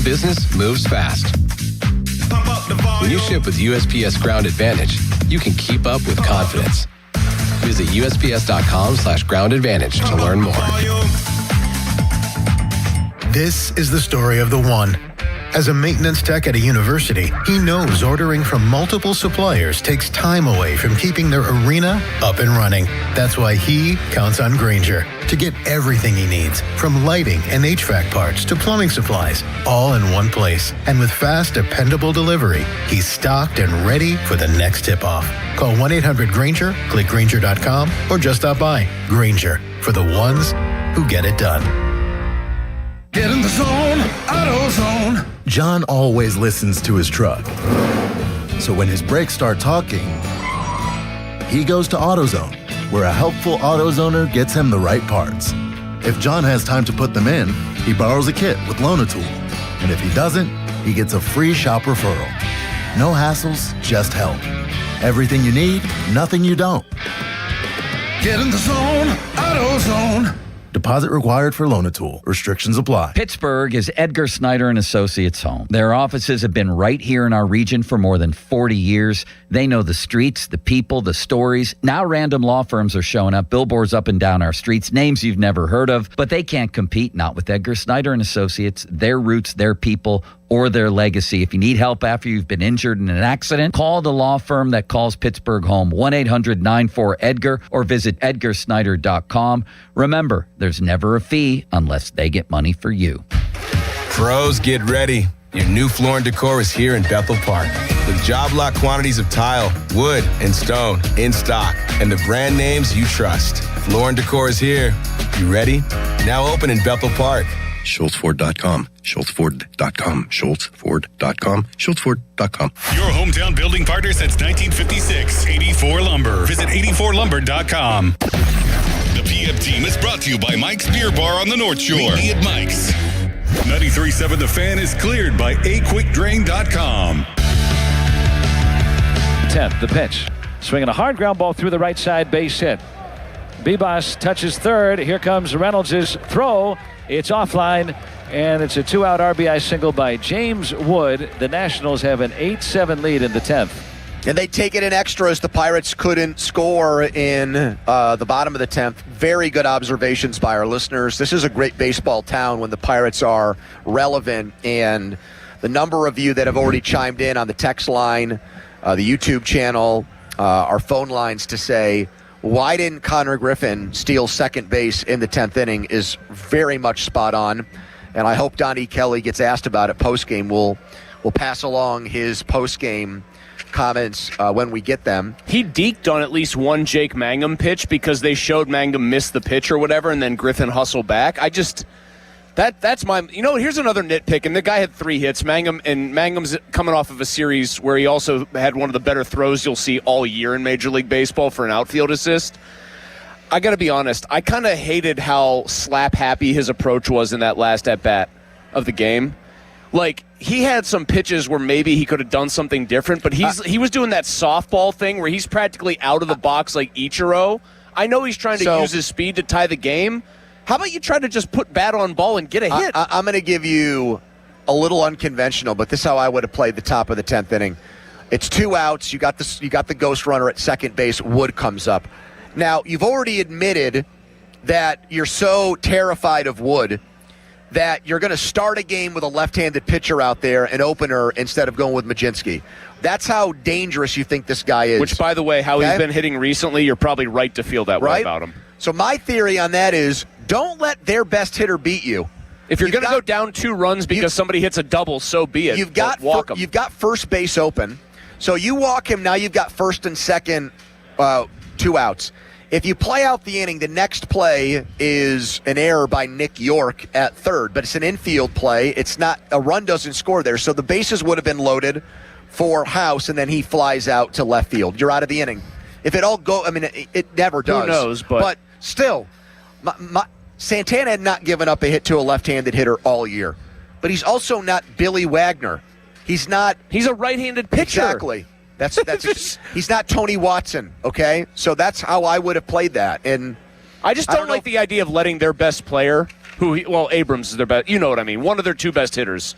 Business moves fast. Pump up the volume. When you ship with USPS Ground Advantage, you can keep up with confidence. Visit USPS.com/Ground Advantage to learn more. This is the story of the one. As a maintenance tech at a university, he knows ordering from multiple suppliers takes time away from keeping their arena up and running. That's why he counts on Grainger to get everything he needs, from lighting and HVAC parts to plumbing supplies, all in one place. And with fast, dependable delivery, he's stocked and ready for the next tip-off. Call 1-800-GRAINGER, click Grainger.com, or just stop by. Grainger, for the ones who get it done. Get in the zone, AutoZone. John always listens to his truck. So when his brakes start talking, he goes to AutoZone, where a helpful AutoZoner gets him the right parts. If John has time to put them in, he borrows a kit with Loan-A-Tool. And if he doesn't, he gets a free shop referral. No hassles, just help. Everything you need, nothing you don't. Get in the zone, AutoZone. Deposit required for Loan-A-Tool. Restrictions apply. Pittsburgh is Edgar Snyder and Associates' home. Their offices have been right here in our region for more than 40 years. They know the streets, the people, the stories. Now random law firms are showing up, billboards up and down our streets, names you've never heard of, but they can't compete, not with Edgar Snyder and Associates. Their roots, their people, or their legacy. If you need help after you've been injured in an accident, call the law firm that calls Pittsburgh home, 1-800-94-EDGAR, or visit edgarsnyder.com. Remember, there's never a fee unless they get money for you. Pros, get ready. Your new Floor & Decor is here in Bethel Park with job lot quantities of tile, wood, and stone in stock, and the brand names you trust. Floor & Decor is here. You ready? Now open in Bethel Park. SchultzFord.com, SchultzFord.com, SchultzFord.com, SchultzFord.com. Your hometown building partner since 1956, 84 Lumber. Visit 84lumber.com. The PM team is brought to you by Mike's Beer Bar on the North Shore. Meet me at Mike's. 93.7 The Fan is cleared by aquickdrain.com. 10th, the pitch. Swinging a hard ground ball through the right side, base hit. Bebas touches third. Here comes Reynolds' throw. It's offline, and it's a 2-out RBI single by James Wood. The Nationals have an 8-7 lead in the 10th. And they take it in extras. The Pirates couldn't score in the bottom of the 10th. Very good observations by our listeners. This is a great baseball town when the Pirates are relevant. And the number of you that have already chimed in on the text line, the YouTube channel, our phone lines to say, why didn't Connor Griffin steal second base in the 10th inning is very much spot on. And I hope Donnie Kelly gets asked about it postgame. We'll pass along his postgame comments when we get them. He deked on at least one Jake Mangum pitch because they showed Mangum miss the pitch or whatever, and then Griffin hustled back. That's my, here's another nitpick, and the guy had 3 hits. Mangum's coming off of a series where he also had one of the better throws you'll see all year in Major League Baseball for an outfield assist. I got to be honest, I kind of hated how slap happy his approach was in that last at-bat of the game. Like, he had some pitches where maybe he could have done something different, but he was doing that softball thing where he's practically out of the box like Ichiro. I know he's trying to use his speed to tie the game. How about you try to just put bat on ball and get a hit? I'm going to give you a little unconventional, but this is how I would have played the top of the 10th inning. It's 2 outs. You got the ghost runner at second base. Wood comes up. Now, you've already admitted that you're so terrified of Wood that you're going to start a game with a left-handed pitcher out there, an opener, instead of going with Majinski. That's how dangerous you think this guy is. Which, by the way, how he's been hitting recently, you're probably right to feel that way about him. So my theory on that is don't let their best hitter beat you. If you're going to go down 2 runs because somebody hits a double, so be it. You've got first base open. So you walk him, now you've got first and second 2 outs. If you play out the inning, the next play is an error by Nick York at third, but it's an infield play. It's not, a run doesn't score there. So the bases would have been loaded for House, and then he flies out to left field. You're out of the inning. If it all it never does. Who knows, but still, Santana had not given up a hit to a left-handed hitter all year. But he's also not Billy Wagner. He's a right-handed pitcher. Exactly. That's he's not Tony Watson, okay? So that's how I would have played that. And I just don't like the idea of letting their best player, Abrams is their best, you know what I mean, one of their 2 best hitters,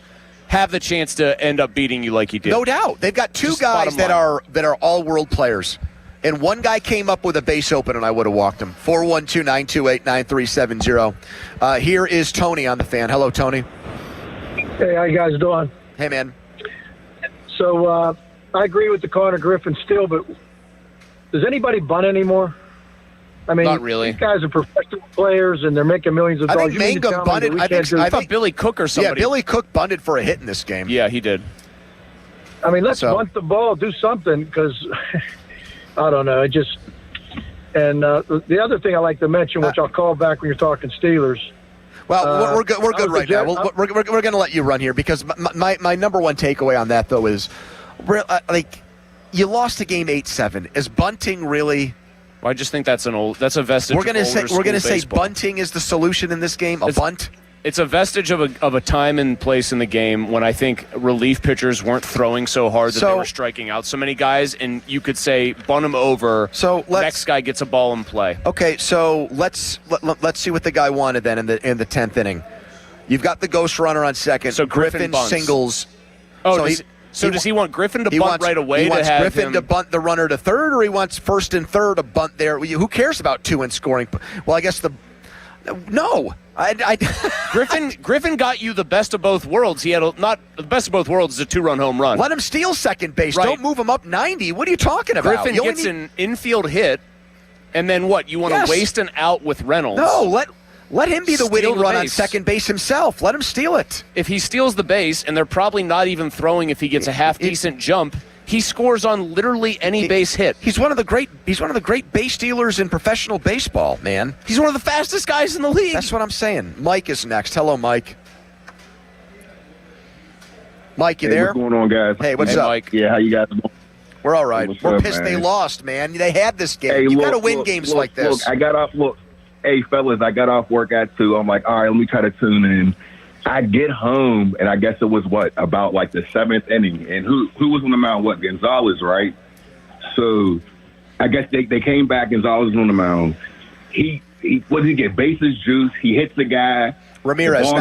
have the chance to end up beating you like he did. No doubt. They've got 2 guys that are all-world players. And one guy came up with a base open, and I would have walked him. 412-928-9370. Here is Tony on the Fan. Hello, Tony. Hey, how you guys doing? Hey, man. So I agree with the Connor Griffin still, but does anybody bunt anymore? I mean, not really. These guys are professional players, and they're making millions of dollars. I think Mangum bunted. I thought Billy Cook or somebody. Yeah, Billy Cook bunted for a hit in this game. Yeah, he did. I mean, let's bunt the ball, do something, because I don't know. The other thing I like to mention, which I'll call back when you're talking Steelers. Well, we're good right now. We're going to let you run here because my number one takeaway on that, though, is you lost the game 8-7. Is bunting really? Well, I just think that's a vestige. We're going to say bunting is the solution in this game. Bunt. It's a vestige of a time and place in the game when I think relief pitchers weren't throwing so hard that they were striking out so many guys, and you could say bunt them over. So next guy gets a ball in play. Okay, so let's see what the guy wanted then in the 10th inning. You've got the ghost runner on second. So Griffin singles. Oh, does he want Griffin to bunt right away? He wants Griffin to bunt the runner to third, or he wants first and third to bunt there. Who cares about 2 in scoring? Well, I guess No. Griffin got you the best of both worlds. He had not the best of both worlds is a 2-run home run. Let him steal second base. Right. Don't move him up 90. What are you talking about? Griffin gets an infield hit, and then what? You want to waste an out with Reynolds? No, let him be the winning run on base. second base himself. Let him steal it. If he steals the base, and they're probably not even throwing if he gets a half-decent jump, he scores on literally any base hit. He's one of the great base stealers in professional baseball, man. He's one of the fastest guys in the league. That's what I'm saying. Mike is next. Hello, Mike. Mike, you there? What's going on, guys? Hey, what's up? Mike? Yeah, how you guys doing? We're all right. We're up, pissed man? they lost, man. They had this game. Hey, You got to look, win look, games look, like this. Look, I got off. Look, hey, fellas, I got off work at 2. I'm like, all right, let me try to tune in. I get home, and I guess it was, about like the 7th inning. And who was on the mound? Gonzalez, right? So I guess they came back. Gonzalez was on the mound. He what did he get? Bases juice. He hits the guy. Ramirez.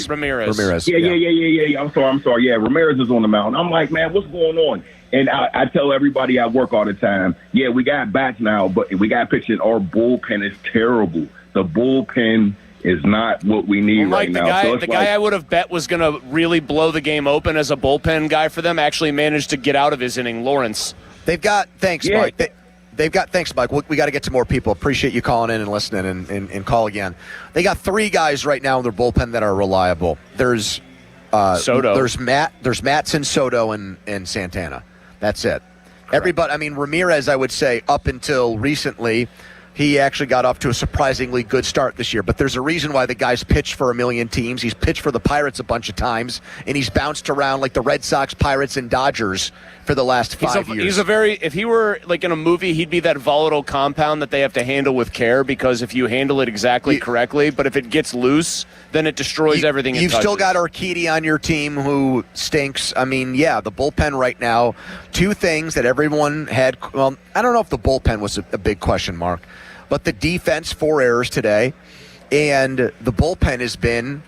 Ramirez. Yeah. I'm sorry. Yeah, Ramirez is on the mound. I'm like, man, what's going on? And I tell everybody I work all the time, yeah, we got bats now, but we got pitching. Our bullpen is terrible. The bullpen is not what we need right now. The guy I would have bet was going to really blow the game open as a bullpen guy for them actually managed to get out of his inning, Lawrence. They've got – thanks, Mike. Thanks, Mike. We got to get to more people. Appreciate you calling in and listening and call again. They got 3 guys right now in their bullpen that are reliable. There's Soto. There's Matson, Soto, and Santana. That's it. Correct. Everybody – I mean, Ramirez, I would say, up until recently – he actually got off to a surprisingly good start this year. But there's a reason why the guy's pitched for a million teams. He's pitched for the Pirates a bunch of times, and he's bounced around like the Red Sox, Pirates, and Dodgers for the last 5 years. If he were like in a movie, he'd be that volatile compound that they have to handle with care, because if you handle it exactly correctly, but if it gets loose, then it destroys everything it touches. You've still got Urquidy on your team who stinks. I mean, yeah, the bullpen right now, 2 things that everyone had. Well, I don't know if the bullpen was a big question mark, but the defense, 4 errors today, and the bullpen has been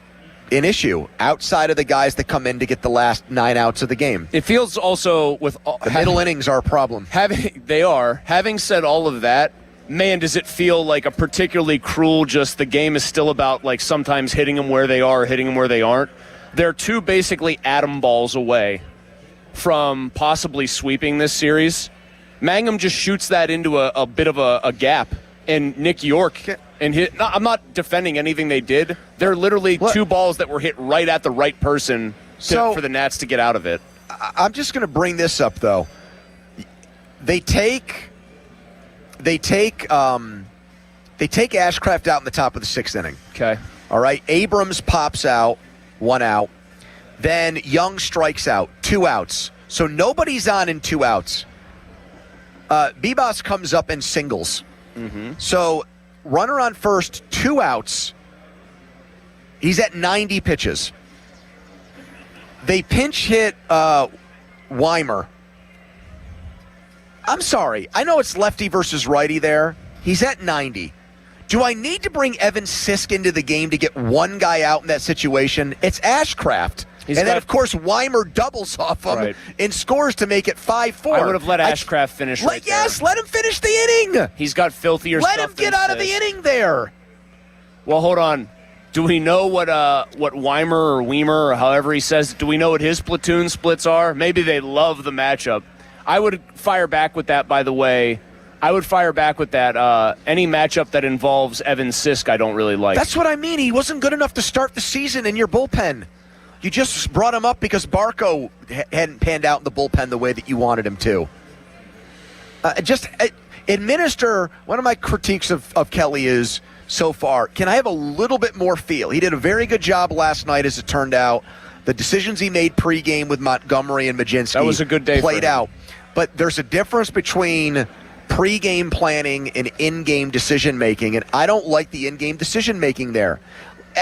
an issue outside of the guys that come in to get the last 9 outs of the game. It feels also with the middle innings are a problem. Having said all of that, man, does it feel like a particularly cruel, just the game is still about like sometimes hitting them where they are, hitting them where they aren't. They're 2 basically atom balls away from possibly sweeping this series. Mangum just shoots that into a bit of a gap. And Nick York, I'm not defending anything they did. They're literally 2 balls that were hit right at the right person for the Nats to get out of it. I'm just going to bring this up, though. They take Ashcraft out in the top of the 6th inning. Okay. All right. Abrams pops out, 1 out. Then Young strikes out, 2 outs. So nobody's on in 2 outs. Bibas comes up and singles. Mm-hmm. So runner on first, 2 outs. He's at 90 pitches. They pinch hit Weimer. I'm sorry. I know it's lefty versus righty there. He's at 90. Do I need to bring Evan Sisk into the game to get 1 guy out in that situation? It's Ashcraft. Then, of course, Weimer doubles off him and scores to make it 5-4. I would have let Ashcraft finish right there. Yes, let him finish the inning. He's got filthier stuff. Let him get out of the inning there. Well, hold on. Do we know what Weimer or Weimer or however he says, do we know what his platoon splits are? Maybe they love the matchup. I would fire back with that, by the way. I would fire back with that. Any matchup that involves Evan Sisk, I don't really like. That's what I mean. He wasn't good enough to start the season in your bullpen. You just brought him up because Barco hadn't panned out in the bullpen the way that you wanted him to. Administer. One of my critiques of Kelly is, so far, can I have a little bit more feel? He did a very good job last night, as it turned out. The decisions he made pregame with Montgomery and Majinski, that was a good day played for him. out. But there's a difference between pregame planning and in-game decision-making, and I don't like the in-game decision-making there.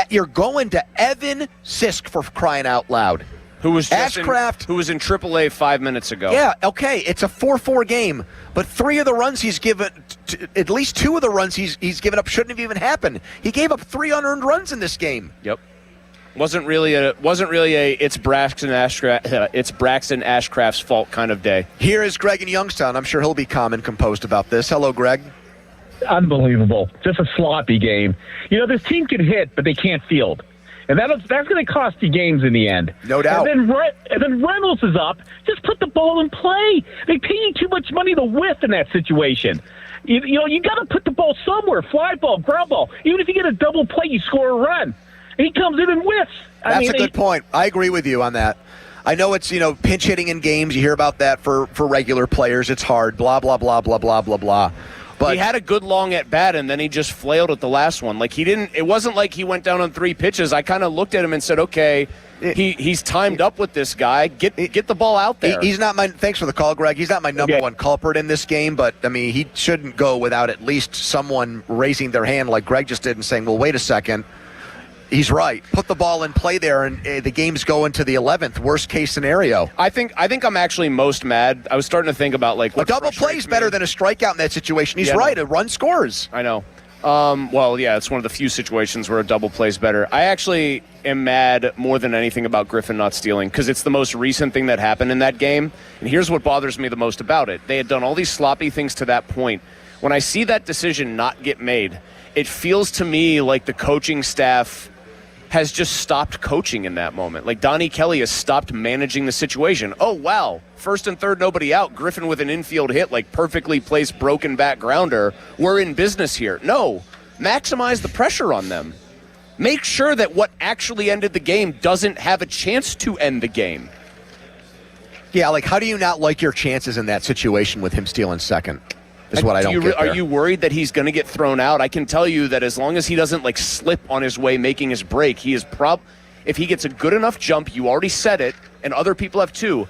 You're going to Evan Sisk, for crying out loud. Who was Ashcraft, who was in AAA 5 minutes ago. Yeah, okay, it's a 4-4 game, but 3 of the runs he's given, at least 2 of the runs he's given up shouldn't have even happened. He gave up 3 unearned runs in this game. Yep. Wasn't really a it's Braxton Ashcraft's fault kind of day. Here is Greg in Youngstown. I'm sure he'll be calm and composed about this. Hello, Greg. unbelievable. Just a sloppy game. This team can hit, but they can't field. And that's going to cost you games in the end. No doubt. And then Reynolds is up. Just put the ball in play. They pay you too much money to whiff in that situation. You got to put the ball somewhere. Fly ball, ground ball. Even if you get a double play, you score a run. And he comes in and whiffs. That's a good point. I agree with you on that. I know it's, pinch hitting in games. You hear about that for regular players. It's hard. Blah, blah, blah, blah, blah, blah, blah. But he had a good long at bat, and then he just flailed at the last one. It wasn't like he went down on 3 pitches. I kind of looked at him and said, okay, he's timed up with this guy. Get the ball out there. He's not thanks for the call, Greg. He's not my number one culprit in this game, but, he shouldn't go without at least someone raising their hand like Greg just did and saying, well, wait a second. He's right. Put the ball in play there, and the game's going to the 11th. Worst case scenario. I think I'm actually most mad. I was starting to think about what a double play is better than a strikeout in that situation. He's right. A run scores. I know. It's one of the few situations where a double play is better. I actually am mad more than anything about Griffin not stealing because it's the most recent thing that happened in that game. And here's what bothers me the most about it. They had done all these sloppy things to that point. When I see that decision not get made, it feels to me like the coaching staff has just stopped coaching in that moment. Like Donnie Kelly has stopped managing the situation. Oh, wow. First and third, nobody out. Griffin with an infield hit, perfectly placed broken back grounder. We're in business here. No. Maximize the pressure on them. Make sure that what actually ended the game doesn't have a chance to end the game. Yeah, how do you not like your chances in that situation with him stealing second? Is what I don't get there. Are you worried that he's going to get thrown out? I can tell you that as long as he doesn't slip on his way making his break, he is if he gets a good enough jump, you already said it, and other people have too,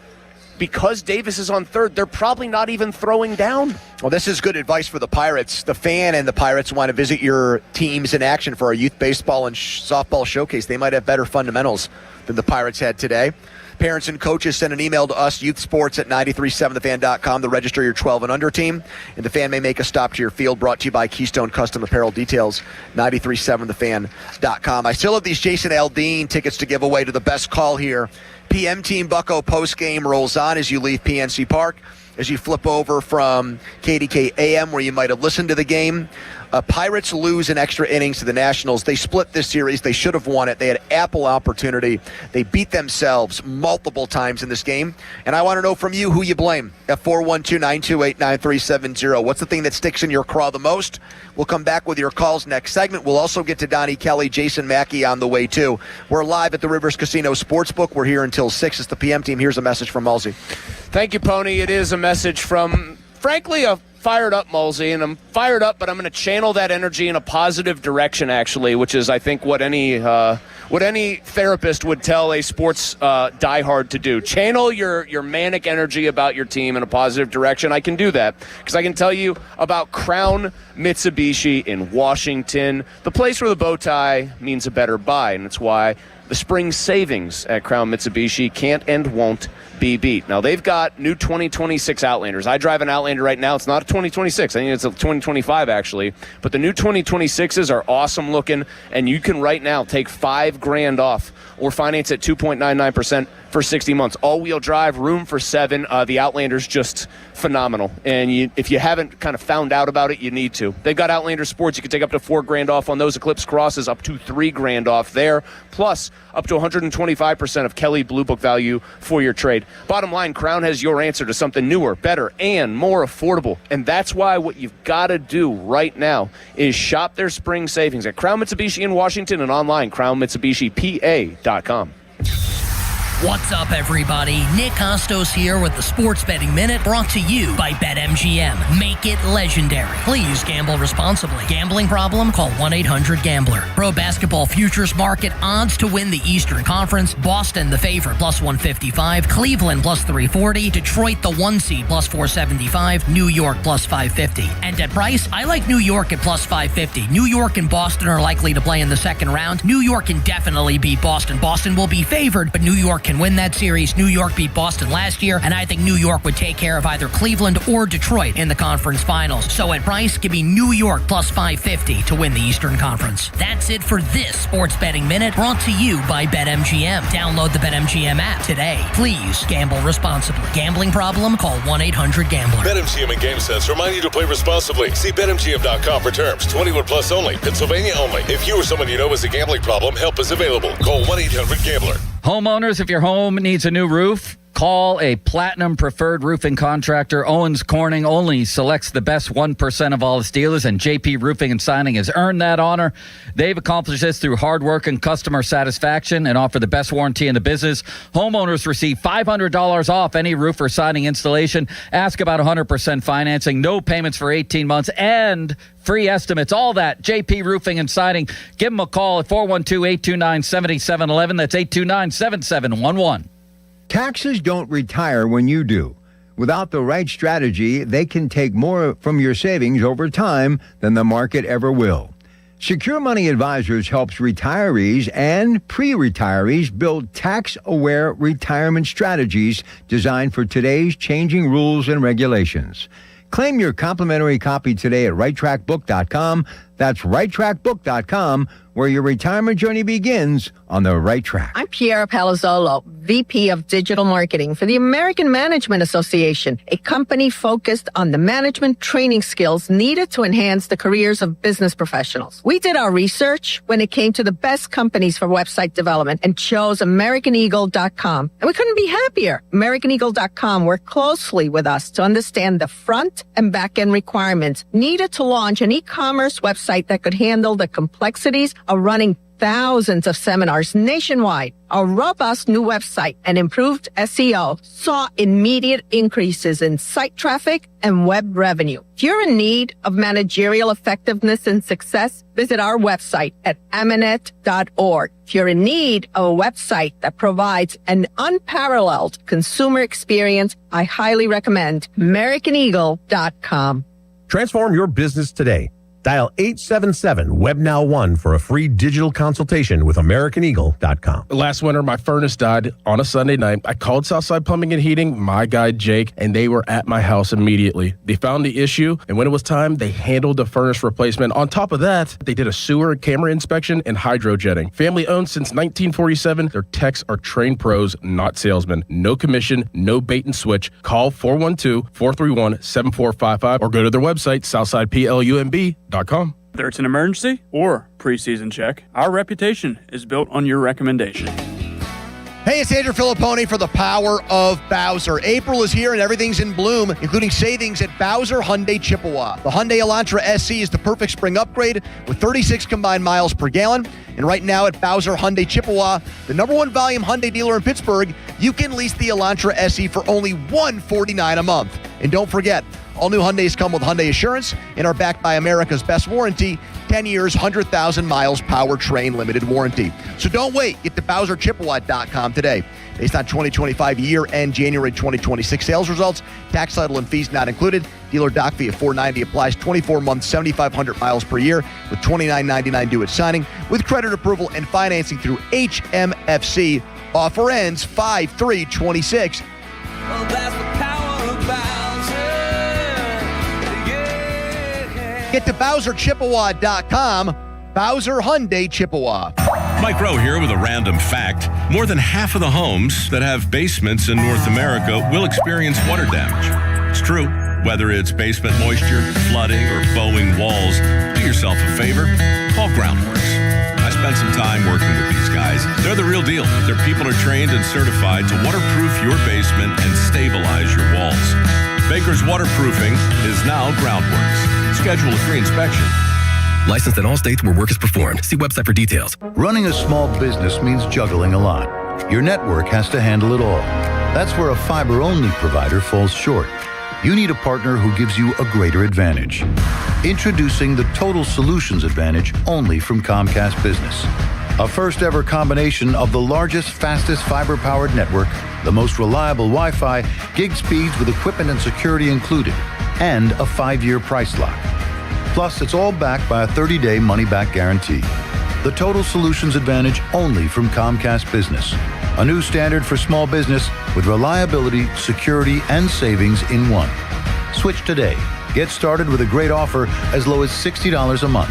because Davis is on third, they're probably not even throwing down. Well, this is good advice for the Pirates. The fan and the Pirates want to visit your teams in action for our youth baseball and softball showcase. They might have better fundamentals than the Pirates had today. Parents and coaches send an email to us, youthsports@937thefan.com, to register your 12 and under team. And the fan may make a stop to your field, brought to you by Keystone Custom Apparel. Details, 937thefan.com. I still have these Jason Aldean tickets to give away to the best call here. PM Team Bucko postgame rolls on as you leave PNC Park. As you flip over from KDK AM, where you might have listened to the game. Pirates lose in extra innings to the Nationals. They split this series. They should have won it. They had ample opportunity. They beat themselves multiple times in this game. And I want to know from you who you blame at 412-928-9370. What's the thing that sticks in your craw the most? We'll come back with your calls next segment. We'll also get to Donnie Kelly, Jason Mackey on the way, too. We're live at the Rivers Casino Sportsbook. We're here until 6. It's the PM team. Here's a message from Mulsey. Thank you, Pony. It is a message from, frankly, a fired up Mulsey, and I'm fired up, but I'm going to channel that energy in a positive direction, actually, which is, I think, what any therapist would tell a sports diehard to do. Channel your manic energy about your team in a positive direction. I can do that because I can tell you about Crown Mitsubishi in Washington, the place where the bow tie means a better buy, and it's why the spring savings at Crown Mitsubishi can't and won't be beat. Now, they've got new 2026 Outlanders. I drive an Outlander right now. It's not a 2026. I think it's a 2025, actually. But the new 2026s are awesome looking, and you can right now take $5,000 off or finance at 2.99% for 60 months. All-wheel drive, room for 7. The Outlander's just phenomenal. And if you haven't kind of found out about it, you need to. They've got Outlander Sports. You can take up to $4,000 off on those. Eclipse Crosses, up to $3,000 off there. Plus, up to 125% of Kelly Blue Book value for your trade. Bottom line, Crown has your answer to something newer, better, and more affordable. And that's why what you've got to do right now is shop their spring savings at Crown Mitsubishi in Washington and online, crownmitsubishipa.com. What's up, everybody? Nick Costos here with the Sports Betting Minute, brought to you by BetMGM. Make it legendary. Please gamble responsibly. Gambling problem? Call 1-800-GAMBLER. Pro Basketball Futures Market odds to win the Eastern Conference. Boston, the favorite, plus 155. Cleveland, plus 340. Detroit, the 1 seed, plus 475. New York, plus 550. And at price, I like New York at plus 550. New York and Boston are likely to play in the second round. New York can definitely beat Boston. Boston will be favored, but New York can win that series. New York beat Boston last year, and I think New York would take care of either Cleveland or Detroit in the conference finals. So at Price, give me New York plus 550 to win the Eastern Conference. That's it for this Sports Betting Minute, brought to you by BetMGM. Download the BetMGM app today. Please gamble responsibly. Gambling problem? Call 1-800-GAMBLER. BetMGM and GameSense remind you to play responsibly. See BetMGM.com for terms. 21 plus only. Pennsylvania only. If you or someone you know has a gambling problem, help is available. Call 1-800-GAMBLER. Homeowners, if your home needs a new roof, call a Platinum Preferred Roofing Contractor. Owens Corning only selects the best 1% of all its dealers, and JP Roofing and Signing has earned that honor. They've accomplished this through hard work and customer satisfaction and offer the best warranty in the business. Homeowners receive $500 off any roof or siding installation. Ask about 100% financing, no payments for 18 months, and free estimates. All that, JP Roofing and Siding. Give them a call at 412-829-7711. That's 829-7711. Taxes don't retire when you do. Without the right strategy, they can take more from your savings over time than the market ever will. Secure Money Advisors helps retirees and pre-retirees build tax-aware retirement strategies designed for today's changing rules and regulations. Claim your complimentary copy today at righttrackbook.com. That's righttrackbook.com, where your retirement journey begins on the right track. I'm Piera Palazzolo, VP of Digital Marketing for the American Management Association, a company focused on the management training skills needed to enhance the careers of business professionals. We did our research when it came to the best companies for website development and chose AmericanEagle.com. And we couldn't be happier. AmericanEagle.com worked closely with us to understand the front and back end requirements needed to launch an e-commerce website that could handle the complexities of running thousands of seminars nationwide. Our robust new website and improved SEO saw immediate increases in site traffic and web revenue. If you're in need of managerial effectiveness and success, visit our website at amanet.org. If you're in need of a website that provides an unparalleled consumer experience, I highly recommend AmericanEagle.com. Transform your business today. Dial 877-WEBNOW1 for a free digital consultation with AmericanEagle.com. Last winter, my furnace died on a Sunday night. I called Southside Plumbing and Heating, my guy Jake, and they were at my house immediately. They found the issue, and when it was time, they handled the furnace replacement. On top of that, they did a sewer and camera inspection and hydrojetting. Family owned since 1947, their techs are trained pros, not salesmen. No commission, no bait and switch. Call 412-431-7455 or go to their website, southsideplumb.com. Whether it's an emergency or preseason check, our reputation is built on your recommendation. Hey, it's Andrew Filipponi for the Power of Bowser. April is here and everything's in bloom, including savings at Bowser Hyundai Chippewa. The Hyundai Elantra SC is the perfect spring upgrade with 36 combined miles per gallon. And right now at Bowser Hyundai Chippewa, the number one volume Hyundai dealer in Pittsburgh, you can lease the Elantra SE for only $149 a month. And don't forget, all new Hyundais come with Hyundai Assurance and are backed by America's best warranty, 10 years, 100,000 miles powertrain limited warranty. So don't wait. Get to BowserChippewa.com today. Based on 2025 year-end January 2026 sales results, tax, title, and fees not included. Dealer doc fee of $490 applies 24 months, 7,500 miles per year with $29.99 due at signing with credit approval and financing through HMFC. Offer ends 5/3/26. Well, that's the power of Bowser. Get to BowserChippewa.com. Bowser Hyundai Chippewa. Mike Rowe here with a random fact. More than half of the homes that have basements in North America will experience water damage. It's true. Whether it's basement moisture, flooding, or bowing walls, do yourself a favor. Call Groundworks. I spent some time working with these guys. They're the real deal. Their people are trained and certified to waterproof your basement and stabilize your walls. Baker's Waterproofing is now Groundworks. Schedule a free inspection. Licensed in all states where work is performed. See website for details. Running a small business means juggling a lot. Your network has to handle it all. That's where a fiber-only provider falls short. You need a partner who gives you a greater advantage. Introducing the Total Solutions Advantage only from Comcast Business. A first-ever combination of the largest, fastest fiber-powered network, the most reliable Wi-Fi, gig speeds with equipment and security included, and a 5-year price lock. Plus, it's all backed by a 30-day money-back guarantee. The Total Solutions Advantage only from Comcast Business. a new standard for small business with reliability, security, and savings in one. Switch today. Get started with a great offer as low as $60 a month.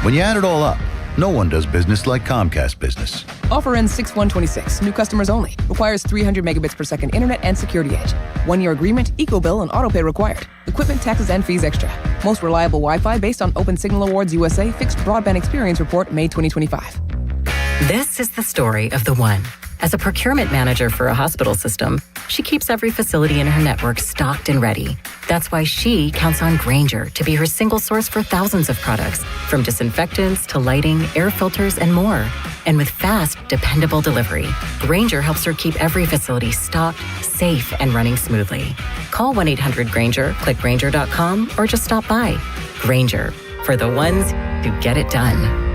When you add it all up, no one does business like Comcast Business. Offer ends 6/1/26. New customers only. Requires 300 megabits per second internet and security edge. 1-year agreement, eco-bill, and autopay required. Equipment, taxes, and fees extra. Most reliable Wi-Fi based on Open Signal Awards USA Fixed Broadband Experience Report, May 2025. This is the story of the one. As a procurement manager for a hospital system, she keeps every facility in her network stocked and ready. That's why she counts on Grainger to be her single source for thousands of products, from disinfectants to lighting, air filters, and more. And with fast, dependable delivery, Grainger helps her keep every facility stocked, safe, and running smoothly. Call 1-800-GRAINGER, click Grainger.com, or just stop by. Grainger, for the ones who get it done.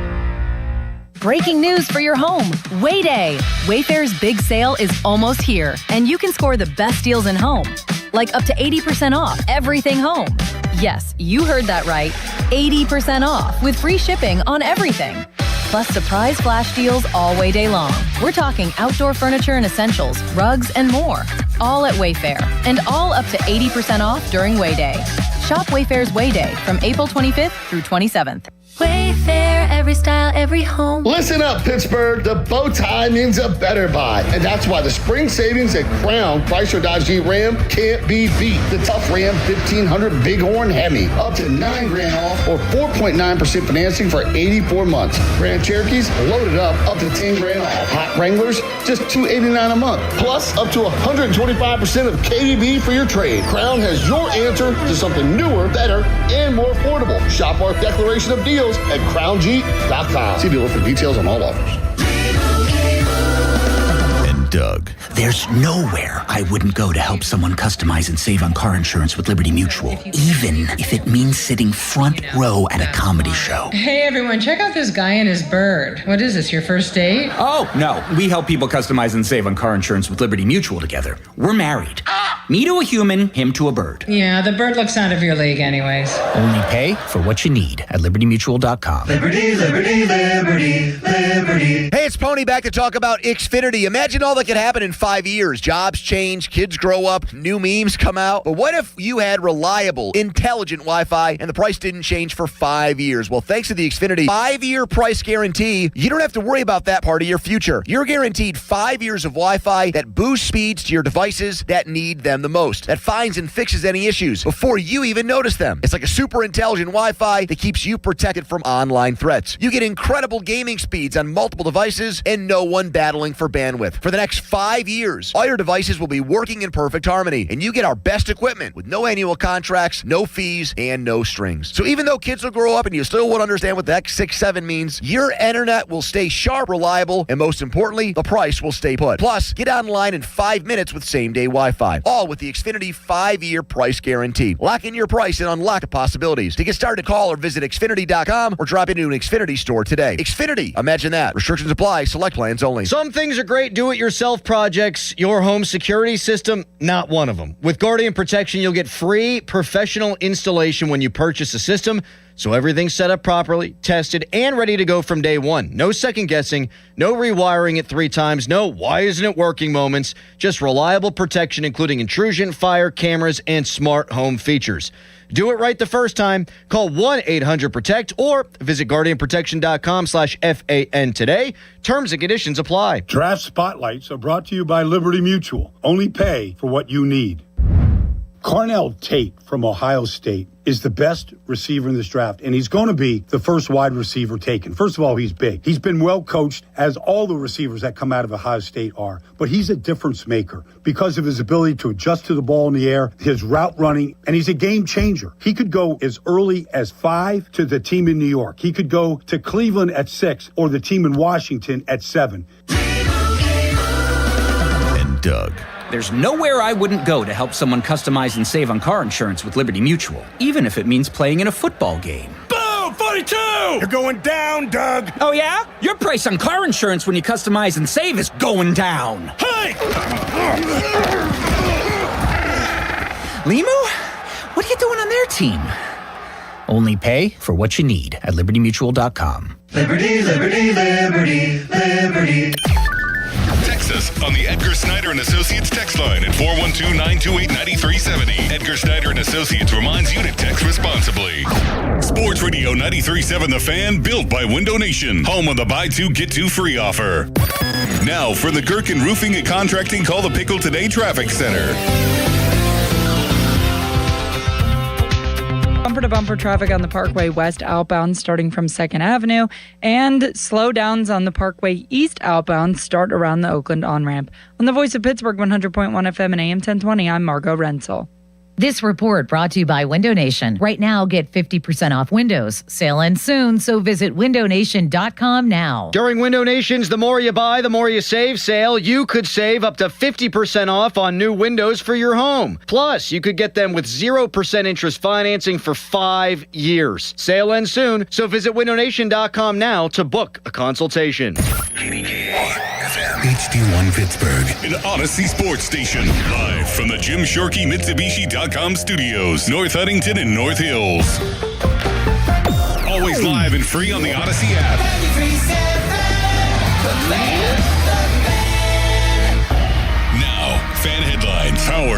Breaking news for your home. Wayday. Wayfair's big sale is almost here, and you can score the best deals in home. Like up to 80% off everything home. Yes, you heard that right. 80% off with free shipping on everything. Plus surprise flash deals all Wayday long. We're talking outdoor furniture and essentials, rugs, and more. All at Wayfair, and all up to 80% off during Wayday. Shop Wayfair's Wayday from April 25th through 27th. Wayfair, every style, every home. Listen up, Pittsburgh. The bow tie means a better buy. And that's why the spring savings at Crown Chrysler Dodge Jeep Ram can't be beat. The tough Ram 1500 Bighorn Hemi. Up to $9,000 off or 4.9% financing for 84 months. Grand Cherokees loaded up to $10,000 off. Hot Wranglers, just $289 a month. Plus up to 125% of KDB for your trade. Crown has your answer to something newer, better, and more affordable. Shop our declaration of deals at crownjeep.com. See dealer for details on all offers. And Doug. There's nowhere I wouldn't go to help someone customize and save on car insurance with Liberty Mutual, even if it means sitting front row at a comedy show. Hey everyone, check out this guy and his bird. What is this, your first date? Oh, no. We help people customize and save on car insurance with Liberty Mutual together. We're married. Me to a human, him to a bird. Yeah, the bird looks out of your league anyways. Only pay for what you need at libertymutual.com. Liberty, liberty, liberty, liberty. Hey, it's Pony back to talk about Xfinity. Imagine all that could happen in 5 years. Jobs change, kids grow up, new memes come out. But what if you had reliable, intelligent Wi-Fi and the price didn't change for 5 years? Well, thanks to the Xfinity 5-year price guarantee, you don't have to worry about that part of your future. You're guaranteed 5 years of Wi-Fi that boosts speeds to your devices that need them the most, that finds and fixes any issues before you even notice them. It's like a super intelligent Wi-Fi that keeps you protected from online threats. You get incredible gaming speeds on multiple devices and no one battling for bandwidth. For the next 5 years, all your devices will be working in perfect harmony, and you get our best equipment with no annual contracts, no fees, and no strings. So even though kids will grow up and you still won't understand what the X67 means, your internet will stay sharp, reliable, and most importantly, the price will stay put. Plus, get online in 5 minutes with same-day Wi-Fi. All with the Xfinity 5-year price guarantee. Lock in your price and unlock the possibilities. To get started, call or visit Xfinity.com or drop into an Xfinity store today. Xfinity, imagine that. Restrictions apply. Select plans only. Some things are great do-it-yourself projects. Your home security system, not one of them. With Guardian Protection, you'll get free professional installation when you purchase a system, so everything's set up properly, tested, and ready to go from day one. No second guessing, no rewiring it 3 times, no why isn't it working moments, just reliable protection including intrusion, fire, cameras, and smart home features. Do it right the first time. Call 1-800-PROTECT or visit guardianprotection.com/FAN today. Terms and conditions apply. Draft Spotlights are brought to you by Liberty Mutual. Only pay for what you need. Carnell Tate from Ohio State is the best receiver in this draft, and he's going to be the first wide receiver taken. First of all, he's big. He's been well coached, as all the receivers that come out of Ohio State are, but he's a difference maker because of his ability to adjust to the ball in the air, his route running, and he's a game changer. He could go as early as 5 to the team in New York. He could go to Cleveland at 6 or the team in Washington at 7. And Doug. There's nowhere I wouldn't go to help someone customize and save on car insurance with Liberty Mutual, even if it means playing in a football game. Boom! 42! You're going down, Doug! Oh, yeah? Your price on car insurance when you customize and save is going down. Hey! Limu? What are you doing on their team? Only pay for what you need at libertymutual.com. Liberty, liberty, liberty, liberty. Texas us on the Edgar Snyder and Associates text line at 412-928-9370. Edgar Snyder and Associates reminds you to text responsibly. Sports Radio 93.7 The Fan, built by Window Nation, home of the buy two, get two free offer. Now for the Gherkin Roofing and Contracting Call the Pickle Today Traffic Center. Bumper-to-bumper traffic on the Parkway West outbound starting from 2nd Avenue, and slowdowns on the Parkway East outbound start around the Oakland on-ramp. On the Voice of Pittsburgh, 100.1 FM and AM 1020, I'm Margot Renzel. This report brought to you by Window Nation. Right now, get 50% off windows. Sale ends soon, so visit windownation.com now. During Window Nation's The More You Buy, The More You Save sale, you could save up to 50% off on new windows for your home. Plus, you could get them with 0% interest financing for 5 years. Sale ends soon, so visit windownation.com now to book a consultation. HD1 Pittsburgh, an Odyssey sports station. Live from the Jim Shorkey Mitsubishi.com studios, North Huntington and North Hills. Always live and free on the Odyssey app. Now, fan headlines. Powered